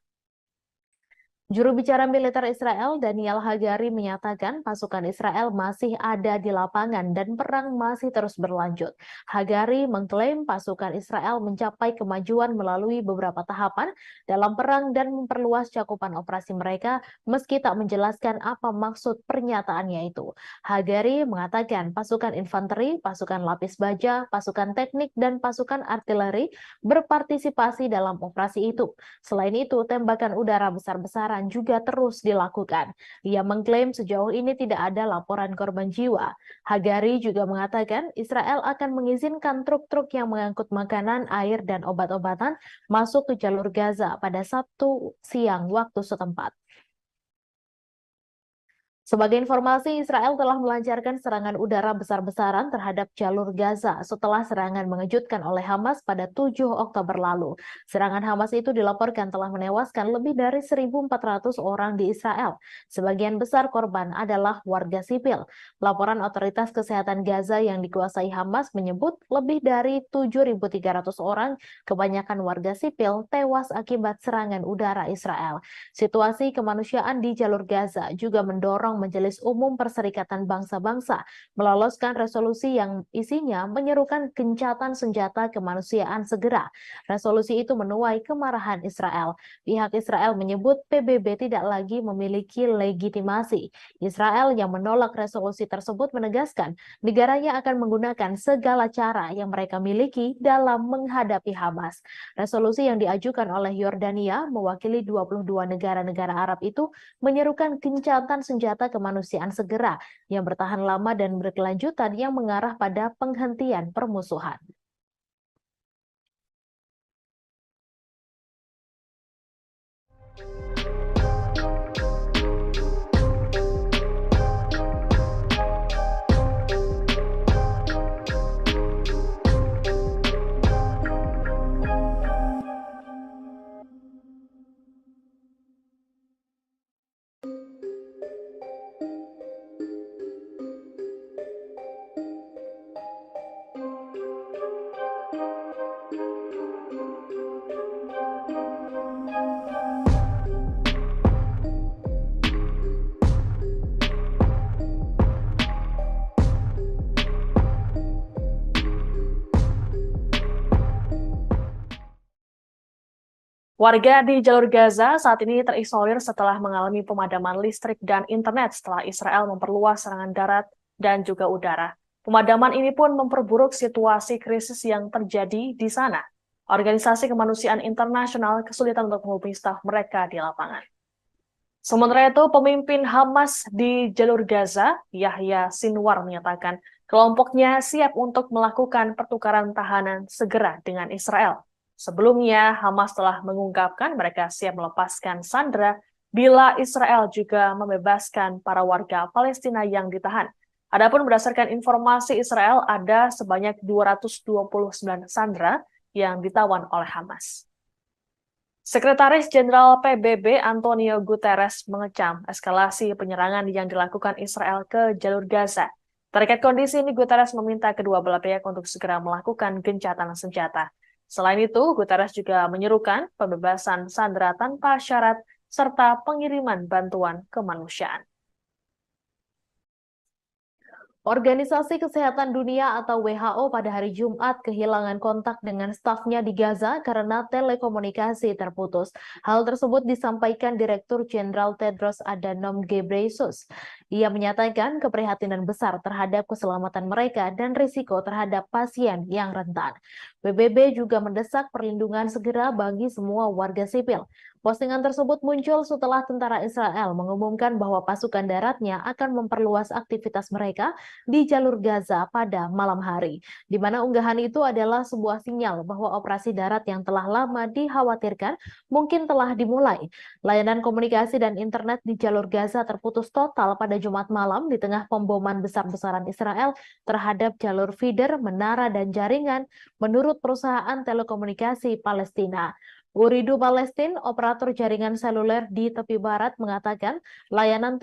Juru bicara militer Israel Daniel Hagari menyatakan pasukan Israel masih ada di lapangan dan perang masih terus berlanjut. Hagari mengklaim pasukan Israel mencapai kemajuan melalui beberapa tahapan dalam perang dan memperluas cakupan operasi mereka meski tak menjelaskan apa maksud pernyataannya itu. Hagari mengatakan pasukan infanteri, pasukan lapis baja, pasukan teknik, dan pasukan artileri berpartisipasi dalam operasi itu. Selain itu, tembakan udara besar-besaran juga terus dilakukan. Ia mengklaim sejauh ini tidak ada laporan korban jiwa. Hagari juga mengatakan Israel akan mengizinkan truk-truk yang mengangkut makanan, air, dan obat-obatan masuk ke jalur Gaza pada Sabtu siang waktu setempat. Sebagai informasi, Israel telah melancarkan serangan udara besar-besaran terhadap jalur Gaza setelah serangan mengejutkan oleh Hamas pada 7 Oktober lalu. Serangan Hamas itu dilaporkan telah menewaskan lebih dari 1.400 orang di Israel. Sebagian besar korban adalah warga sipil. Laporan otoritas kesehatan Gaza yang dikuasai Hamas menyebut lebih dari 7.300 orang, kebanyakan warga sipil, tewas akibat serangan udara Israel. Situasi kemanusiaan di jalur Gaza juga mendorong Majelis Umum Perserikatan Bangsa-Bangsa meloloskan resolusi yang isinya menyerukan gencatan senjata kemanusiaan segera. Resolusi itu menuai kemarahan Israel. Pihak Israel menyebut PBB tidak lagi memiliki legitimasi. Israel yang menolak resolusi tersebut menegaskan negaranya akan menggunakan segala cara yang mereka miliki dalam menghadapi Hamas. Resolusi yang diajukan oleh Yordania mewakili 22 negara-negara Arab itu menyerukan gencatan senjata kemanusiaan segera yang bertahan lama dan berkelanjutan yang mengarah pada penghentian permusuhan. Warga di jalur Gaza saat ini terisolir setelah mengalami pemadaman listrik dan internet setelah Israel memperluas serangan darat dan juga udara. Pemadaman ini pun memperburuk situasi krisis yang terjadi di sana. Organisasi kemanusiaan internasional kesulitan untuk menghubungi staf mereka di lapangan. Sementara itu, pemimpin Hamas di jalur Gaza, Yahya Sinwar, menyatakan kelompoknya siap untuk melakukan pertukaran tahanan segera dengan Israel. Sebelumnya, Hamas telah mengungkapkan mereka siap melepaskan sandera bila Israel juga membebaskan para warga Palestina yang ditahan. Adapun berdasarkan informasi Israel, ada sebanyak 229 sandera yang ditawan oleh Hamas. Sekretaris Jenderal PBB Antonio Guterres mengecam eskalasi penyerangan yang dilakukan Israel ke jalur Gaza. Terkait kondisi ini, Guterres meminta kedua belah pihak untuk segera melakukan gencatan senjata. Selain itu, Guterres juga menyerukan pembebasan sandera tanpa syarat serta pengiriman bantuan kemanusiaan. Organisasi Kesehatan Dunia atau WHO pada hari Jumat kehilangan kontak dengan stafnya di Gaza karena telekomunikasi terputus. Hal tersebut disampaikan Direktur Jenderal Tedros Adhanom Ghebreyesus. Ia menyatakan keprihatinan besar terhadap keselamatan mereka dan risiko terhadap pasien yang rentan. PBB juga mendesak perlindungan segera bagi semua warga sipil. Postingan tersebut muncul setelah tentara Israel mengumumkan bahwa pasukan daratnya akan memperluas aktivitas mereka di jalur Gaza pada malam hari, di mana unggahan itu adalah sebuah sinyal bahwa operasi darat yang telah lama dikhawatirkan mungkin telah dimulai. Layanan komunikasi dan internet di jalur Gaza terputus total pada Jumat malam di tengah pemboman besar-besaran Israel terhadap jalur feeder, menara, dan jaringan, menurut perusahaan telekomunikasi Palestina. Uridu Palestin, operator jaringan seluler di tepi barat, mengatakan layanan